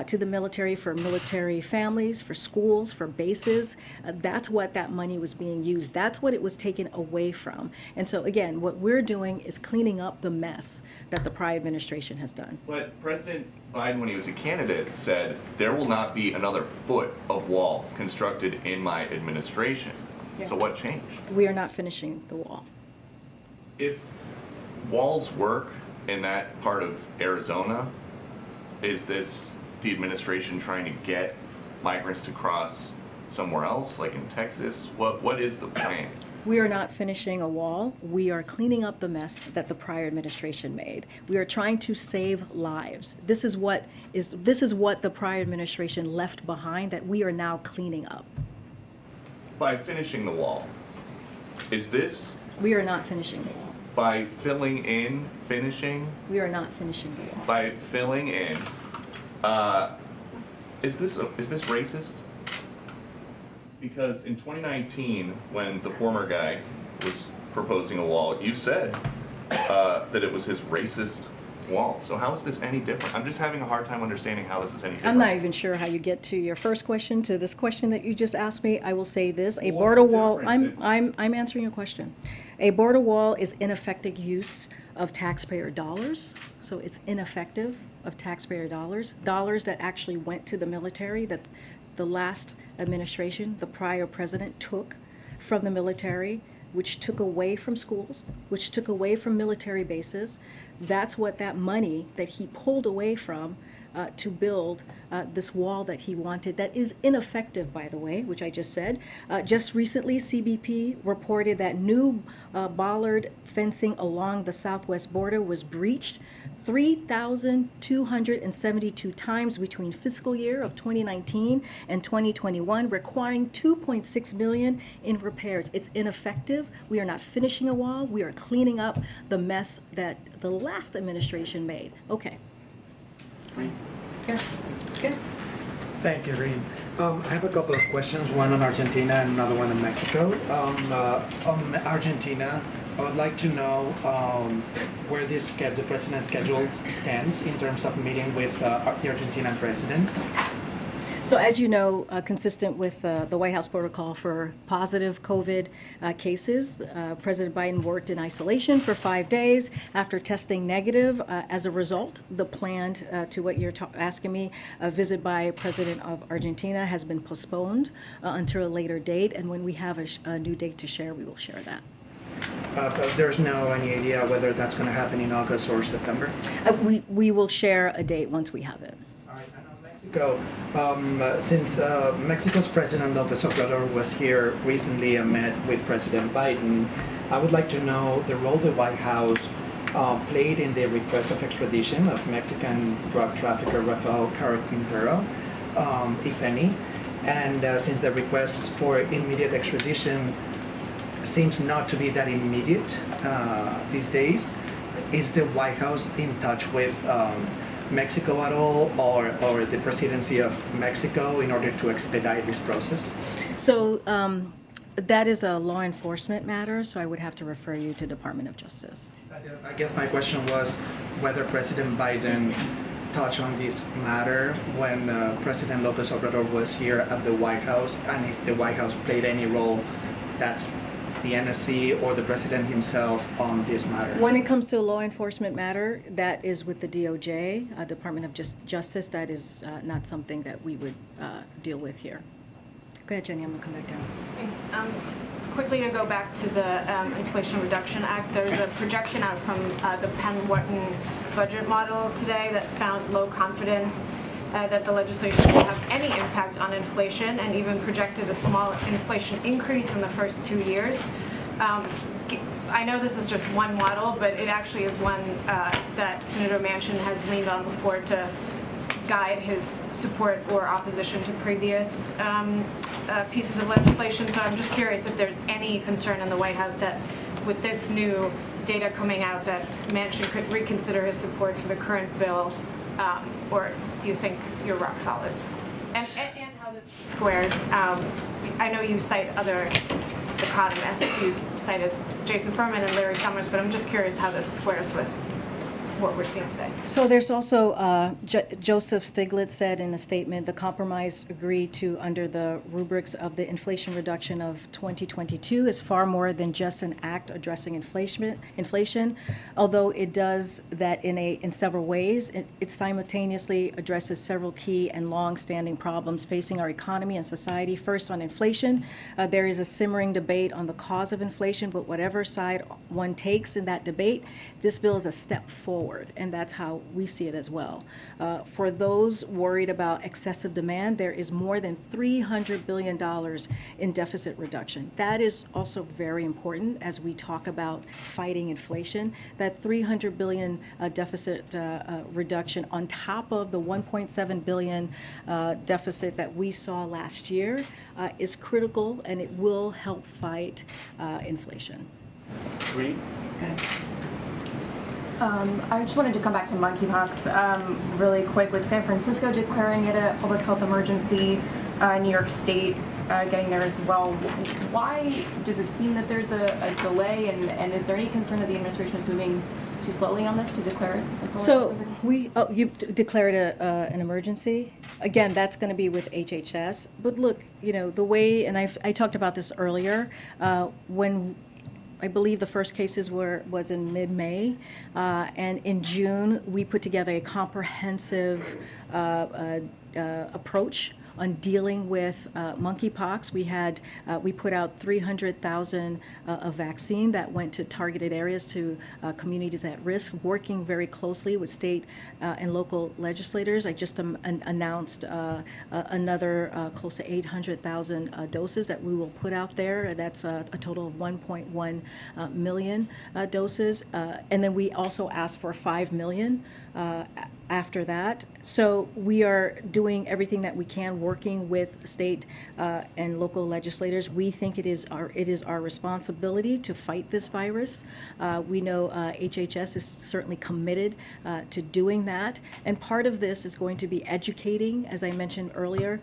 to the military, for military families, for schools, for bases. That's what that money was being used. That's what it was taken away from. And so again, what we're doing is cleaning up the mess that the prior administration has done.
But President Biden, when he was a candidate, said there will not be another foot of wall constructed in my administration.
Yeah.
So what changed?
We are not finishing the wall.
If walls work in that part of Arizona, is this the administration trying to get migrants to cross somewhere else, like in Texas? What is the plan?
We are not finishing a wall. We are cleaning up the mess that the prior administration made. We are trying to save lives. This is what the prior administration left behind that we are now cleaning up.
By finishing the wall, is this?
We are not finishing the wall.
By filling in, finishing?
We are not finishing the wall.
By filling in, is this racist? Because in 2019, when the former guy was proposing a wall, you said that it was his racist wall. So how is this any different? I'm just having a hard time understanding how this is any different.
I'm not even sure how you get to your first question to this question that you just asked me. I will say this: a border wall. I'm answering your question. A border wall is ineffective use of taxpayer dollars. So it's ineffective of taxpayer dollars that actually went to the military, that the last administration, the prior president, took from the military, which took away from schools, which took away from military bases. That's what that money that he pulled away from to build this wall that he wanted that is ineffective, by the way, which I just said. Just recently, CBP reported that new bollard fencing along the southwest border was breached 3,272 times between fiscal year of 2019 and 2021, requiring $2.6 million in repairs. It's ineffective. We are not finishing a wall. We are cleaning up the mess that the last administration made. Okay. Yes. Good.
Thank you, Reen. I have a couple of questions, one on Argentina and another one on Mexico. On Argentina, I would like to know where the president's schedule stands in terms of meeting with the Argentinian president.
So as you know, consistent with the White House protocol for positive COVID cases, President Biden worked in isolation for 5 days after testing negative. As a result, the planned, to what you're asking me, a visit by President of Argentina has been postponed until a later date. And when we have a new date to share, we will share that.
But there's no any idea whether that's going to happen in August or September?
We will share a date once we have it.
Mexico, since Mexico's President López Obrador was here recently and met with President Biden, I would like to know the role the White House played in the request of extradition of Mexican drug trafficker Rafael Carpintero, if any. And since the request for immediate extradition seems not to be that immediate these days, is the White House in touch with Mexico at all, or the presidency of Mexico in order to expedite this process?
So that is a law enforcement matter, so I would have to refer you to Department of Justice.
I guess my question was whether President Biden touched on this matter when President López Obrador was here at the White House, and if the White House played any role, that's the NSC or the president himself on this matter.
When it comes to a law enforcement matter, that is with the DOJ, Department of Justice. That is not something that we would deal with here. Go ahead, Jenny, I'm gonna come back down.
Thanks. Quickly to go back to the Inflation Reduction Act, there's a projection out from the Penn Wharton budget model today that found low confidence that the legislation will have any impact on inflation, and even projected a small inflation increase in the first 2 years. I know this is just one model, but it actually is one that Senator Manchin has leaned on before to guide his support or opposition to previous pieces of legislation. So I'm just curious if there's any concern in the White House that with this new data coming out that Manchin could reconsider his support for the current bill, or do you think you're rock solid? And how this squares. I know you cite other economists. You cited Jason Furman and Larry Summers, but I'm just curious how this squares with what we're seeing today.
So there's also, Joseph Stiglitz said in a statement, the compromise agreed to under the rubrics of the Inflation Reduction of 2022 is far more than just an act addressing inflation, although it does that in several ways. It simultaneously addresses several key and long-standing problems facing our economy and society. First, on inflation, there is a simmering debate on the cause of inflation, but whatever side one takes in that debate, this bill is a step forward. And that's how we see it as well. For those worried about excessive demand, there is more than $300 billion in deficit reduction. That is also very important as we talk about fighting inflation. That $300 billion deficit reduction on top of the $1.7 billion deficit that we saw last year is critical, and it will help fight inflation.
Reed?
Okay. I just wanted to come back to monkeypox really quick. With San Francisco declaring it a public health emergency, New York State getting there as well. Why does it seem that there's a delay, and is there any concern that the administration is moving too slowly on this to declare it a public health emergency? You declared an emergency?
Again, that's going to be with HHS. But look, the way, and I talked about this earlier, when I believe the first cases was in mid-May, and in June we put together a comprehensive approach dealing with monkeypox. We put out 300,000 of vaccine that went to targeted areas, to communities at risk, working very closely with state and local legislators. I just announced another close to 800,000 doses that we will put out there. That's a total of 1.1 million doses. And then we also asked for 5 million after that. So we are doing everything that we can, working with state and local legislators. We think it is our responsibility to fight this virus. We know HHS is certainly committed to doing that. And part of this is going to be educating, as I mentioned earlier,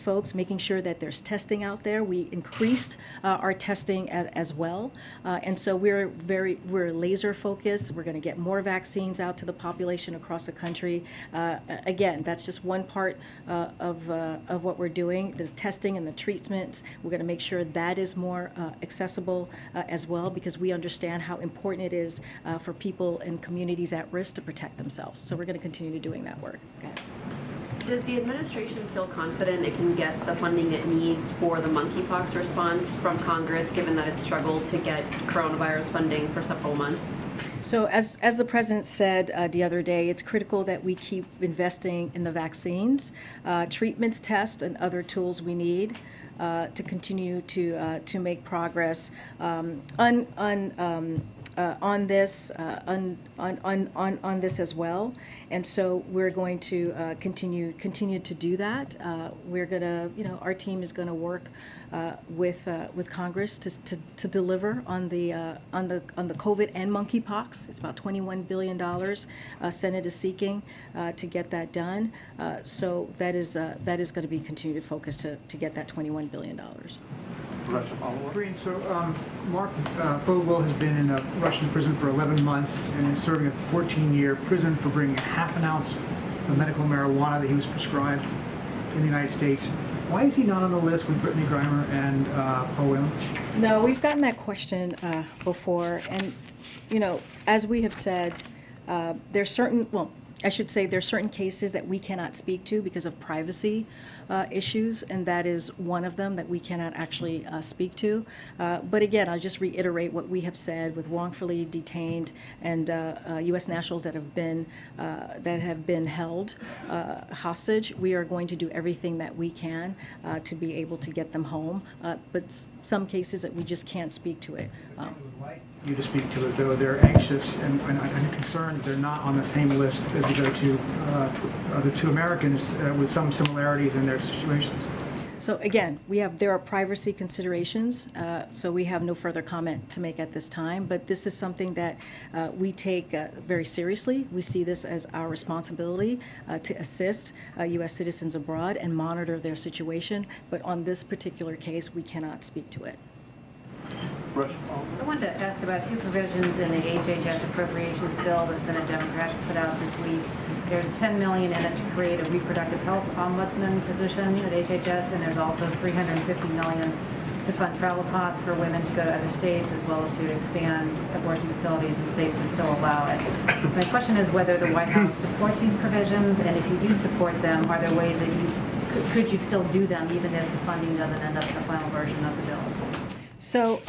folks, making sure that there's testing out there. We increased our testing as well. And so we're laser focused. We're going to get more vaccines out to the population across the country. Again, that's just one part of what we're doing. The testing and the treatment, we're going to make sure that is more accessible as well, because we understand how important it is for people in communities at risk to protect themselves. So we're going to continue doing that work. Okay.
Does the administration feel confident it can get the funding it needs for the monkeypox response from Congress, given that it's struggled to get coronavirus funding for several months?
So as the president said the other day, it's critical that we keep investing in the vaccines, treatments, tests, and other tools we need to continue to make progress on this as well. And so we're going to continue to do that. We're gonna, our team is going to work with Congress to deliver on the COVID and monkeypox. It's about $21 billion. Senate is seeking to get that done. So that is going to be continued focus to get that $21 billion.
Green, so Mark Fogel has been in a Russian prison for 11 months and is serving a 14-year prison for bringing half an ounce of medical marijuana that he was prescribed in the United States. Why is he not on the list with Brittany Griner and Paul Whelan?
No, we've gotten that question before, and as we have said, there's certain cases that we cannot speak to because of privacy issues, and that is one of them that we cannot actually speak to. But again, I'll just reiterate what we have said with wrongfully detained and U.S. nationals that have been held hostage. We are going to do everything that we can to be able to get them home. But some cases that we just can't speak to it.
You to speak to it, though. They're anxious and concerned they're not on the same list as the other two Americans with some similarities in their situations.
So again, there are privacy considerations, so we have no further comment to make at this time, but this is something that we take very seriously. We see this as our responsibility to assist U.S. citizens abroad and monitor their situation, but on this particular case, we cannot speak to it.
I wanted to ask about two provisions in the HHS appropriations bill the Senate Democrats put out this week. There's $10 million in it to create a reproductive health ombudsman position at HHS, and there's also $350 million to fund travel costs for women to go to other states, as well as to expand abortion facilities in states that still allow it. My question is whether the White House supports these provisions, and if you do support them, are there ways that could you still do them even if the funding doesn't end up in the final version of the bill?
So,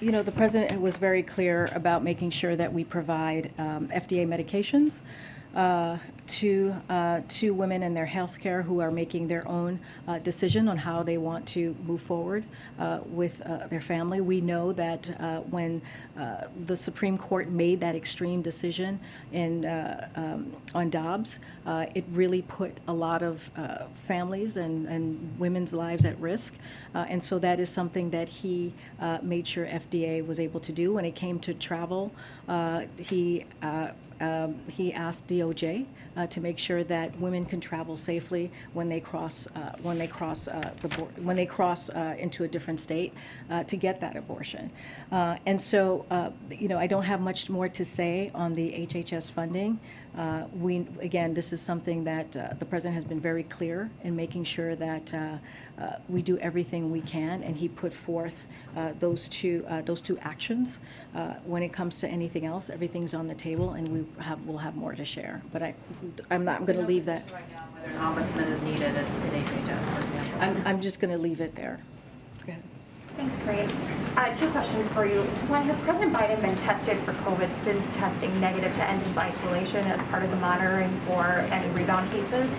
the president was very clear about making sure that we provide FDA medications to women and their health care who are making their own decision on how they want to move forward with their family. We know that when the Supreme Court made that extreme decision on Dobbs, it really put a lot of families and women's lives at risk. And so that is something that he made sure FDA was able to do. When it came to travel, he asked DOJ to make sure that women can travel safely when they cross into a different state to get that abortion. And so, I don't have much more to say on the HHS funding. Again, this is something that the president has been very clear in making sure that we do everything we can, and he put forth those two actions. When it comes to anything else, everything's on the table, and we we'll have more to share. But I'm going to leave that.
Right now, whether an ombudsman is needed at HHS, for example.
I'm just going to leave it there. Go ahead.
Thanks, Corinne. Two questions for you. One, has President Biden been tested for COVID since testing negative to end his isolation as part of the monitoring for any rebound cases?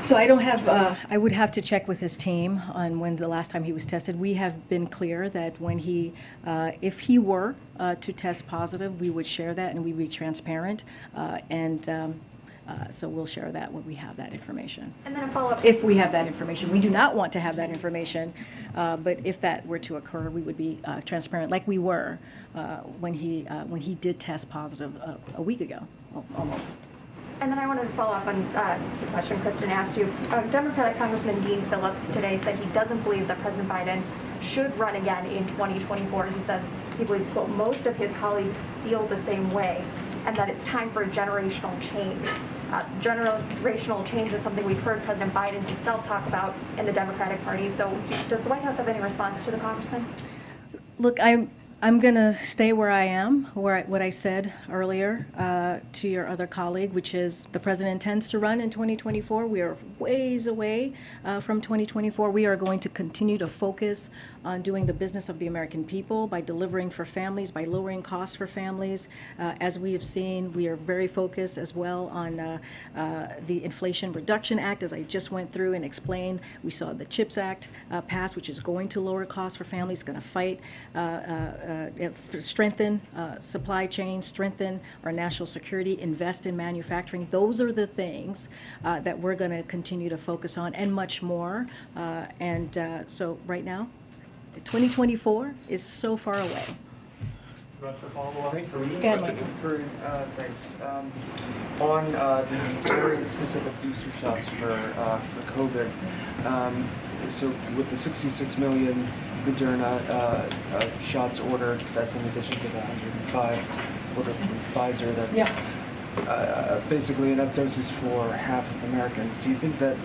So I don't have, I would have to check with his team on when the last time he was tested. We have been clear that when he, if he were to test positive, we would share that and we'd be transparent. So we'll share that when we have that information.
And then a follow-up.
If we have that information. We do not want to have that information, but if that were to occur, we would be transparent, like we were when he did test positive a week ago, almost.
And then I wanted to follow up on the question Kristen asked you. Democratic Congressman Dean Phillips today said he doesn't believe that President Biden should run again in 2024. He says he believes, quote, most of his colleagues feel the same way, and that it's time for a generational change. Generational change is something we've heard President Biden himself talk about in the Democratic Party. So does the White House have any response to the congressman?
Look, I'm going to stay where I am, what I said earlier to your other colleague, which is the president intends to run in 2024. We are ways away from 2024. We are going to continue to focus on doing the business of the American people by delivering for families, by lowering costs for families. As we have seen, we are very focused as well on the Inflation Reduction Act, as I just went through and explained. We saw the CHIPS Act pass, which is going to lower costs for families, going to fight strengthen supply chain, strengthen our national security, invest in manufacturing. Those are the things that we're going to continue to focus on, and much more. So right now, 2024 is so far away.
Thanks. On the variant-specific booster shots for COVID, so with the 66 million Moderna shots ordered, that's in addition to the 105 ordered from Pfizer. That's basically enough doses for half of Americans. Do you think that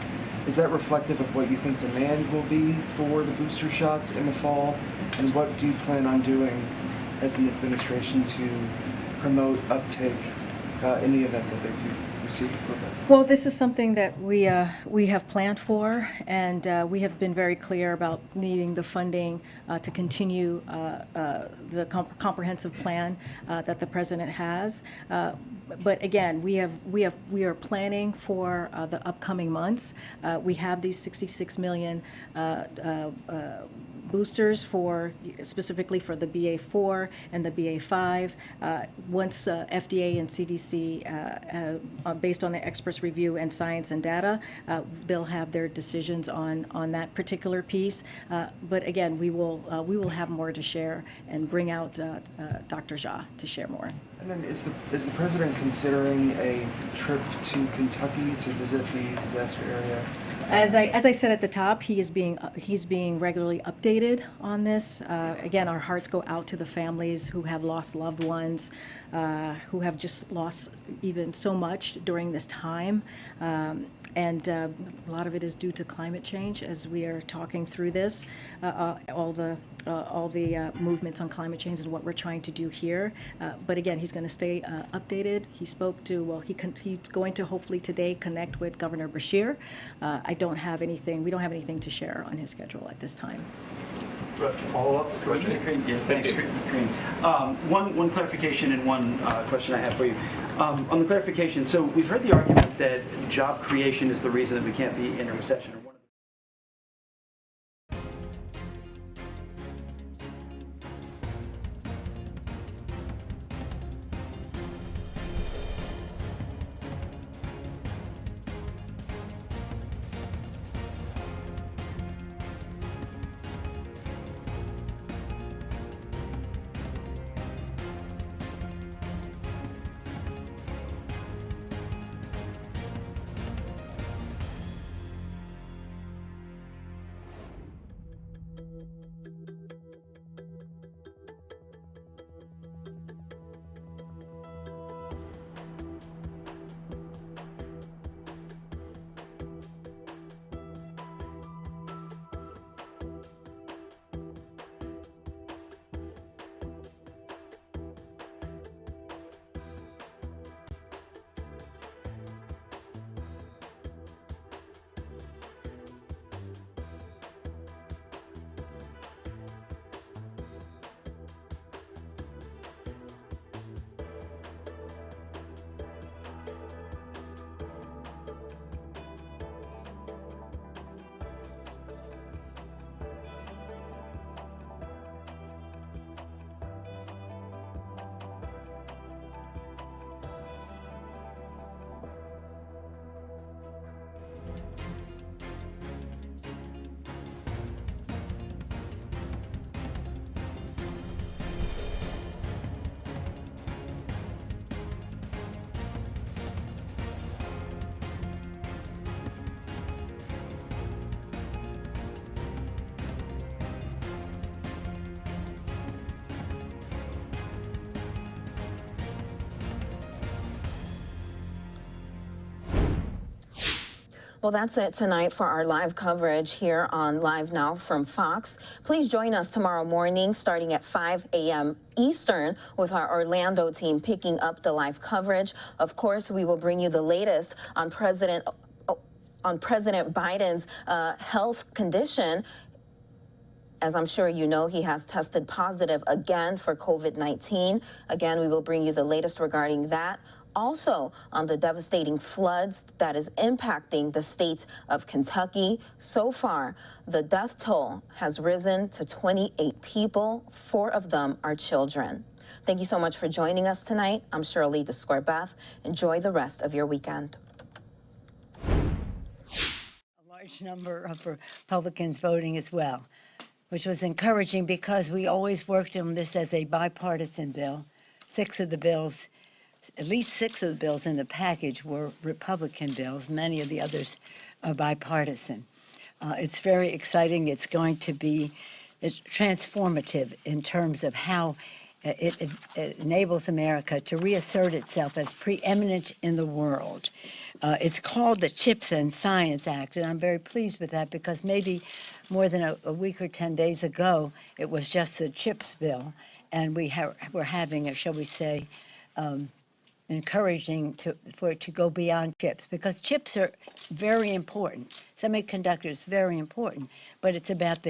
is that reflective of what you think demand will be for the booster shots in the fall? And what do you plan on doing as the administration to promote uptake in the event that they do receive approval?
Well, this is something that we have planned for, and we have been very clear about needing the funding to continue the comprehensive plan that the president has. But again, we are planning for the upcoming months. We have these 66 million boosters specifically for the BA4 and the BA5. Once FDA and CDC, based on the experts' review and science and data, they'll have their decisions on that particular piece. But again, we will have more to share and bring out Dr. Jha to share more.
And then is the president considering a trip to Kentucky to visit the disaster area?
As I said at the top, he's being regularly updated on this. Again, our hearts go out to the families who have lost loved ones, who have just lost even so much during this time. And a lot of it is due to climate change. As we are talking through this, all the movements on climate change is what we're trying to do here. But again, he's going to stay updated. He spoke to, well, he's going to hopefully today connect with Governor Beshear. We don't have anything to share on his schedule at this time.
Follow up? Yeah, thanks, Corinne. One clarification and one question I have for you. On the clarification, so we've heard the argument that job creation is the reason that we can't be in a recession.
Well, that's it tonight for our live coverage here on Live Now from Fox. Please join us tomorrow morning starting at 5 a.m. Eastern with our Orlando team picking up the live coverage. Of course, we will bring you the latest on President Biden's health condition. As I'm sure you know, he has tested positive again for COVID-19. Again, we will bring you the latest regarding that. Also, on the devastating floods that is impacting the state of Kentucky. So far, the death toll has risen to 28 people. 4 of them are children. Thank you so much for joining us tonight. I'm Shirley DeScorbeth. Enjoy the rest of your weekend.
A large number of Republicans voting as well, which was encouraging because we always worked on this as a bipartisan bill. At least six of the bills in the package were Republican bills. Many of the others are bipartisan. It's very exciting. It's going to be transformative in terms of how it enables America to reassert itself as preeminent in the world. It's called the CHIPS and Science Act, and I'm very pleased with that because maybe more than a week or 10 days ago, it was just the CHIPS bill, and we're having, shall we say, encouraging for it to go beyond chips, because chips are very important. Semiconductors very important, but it's about the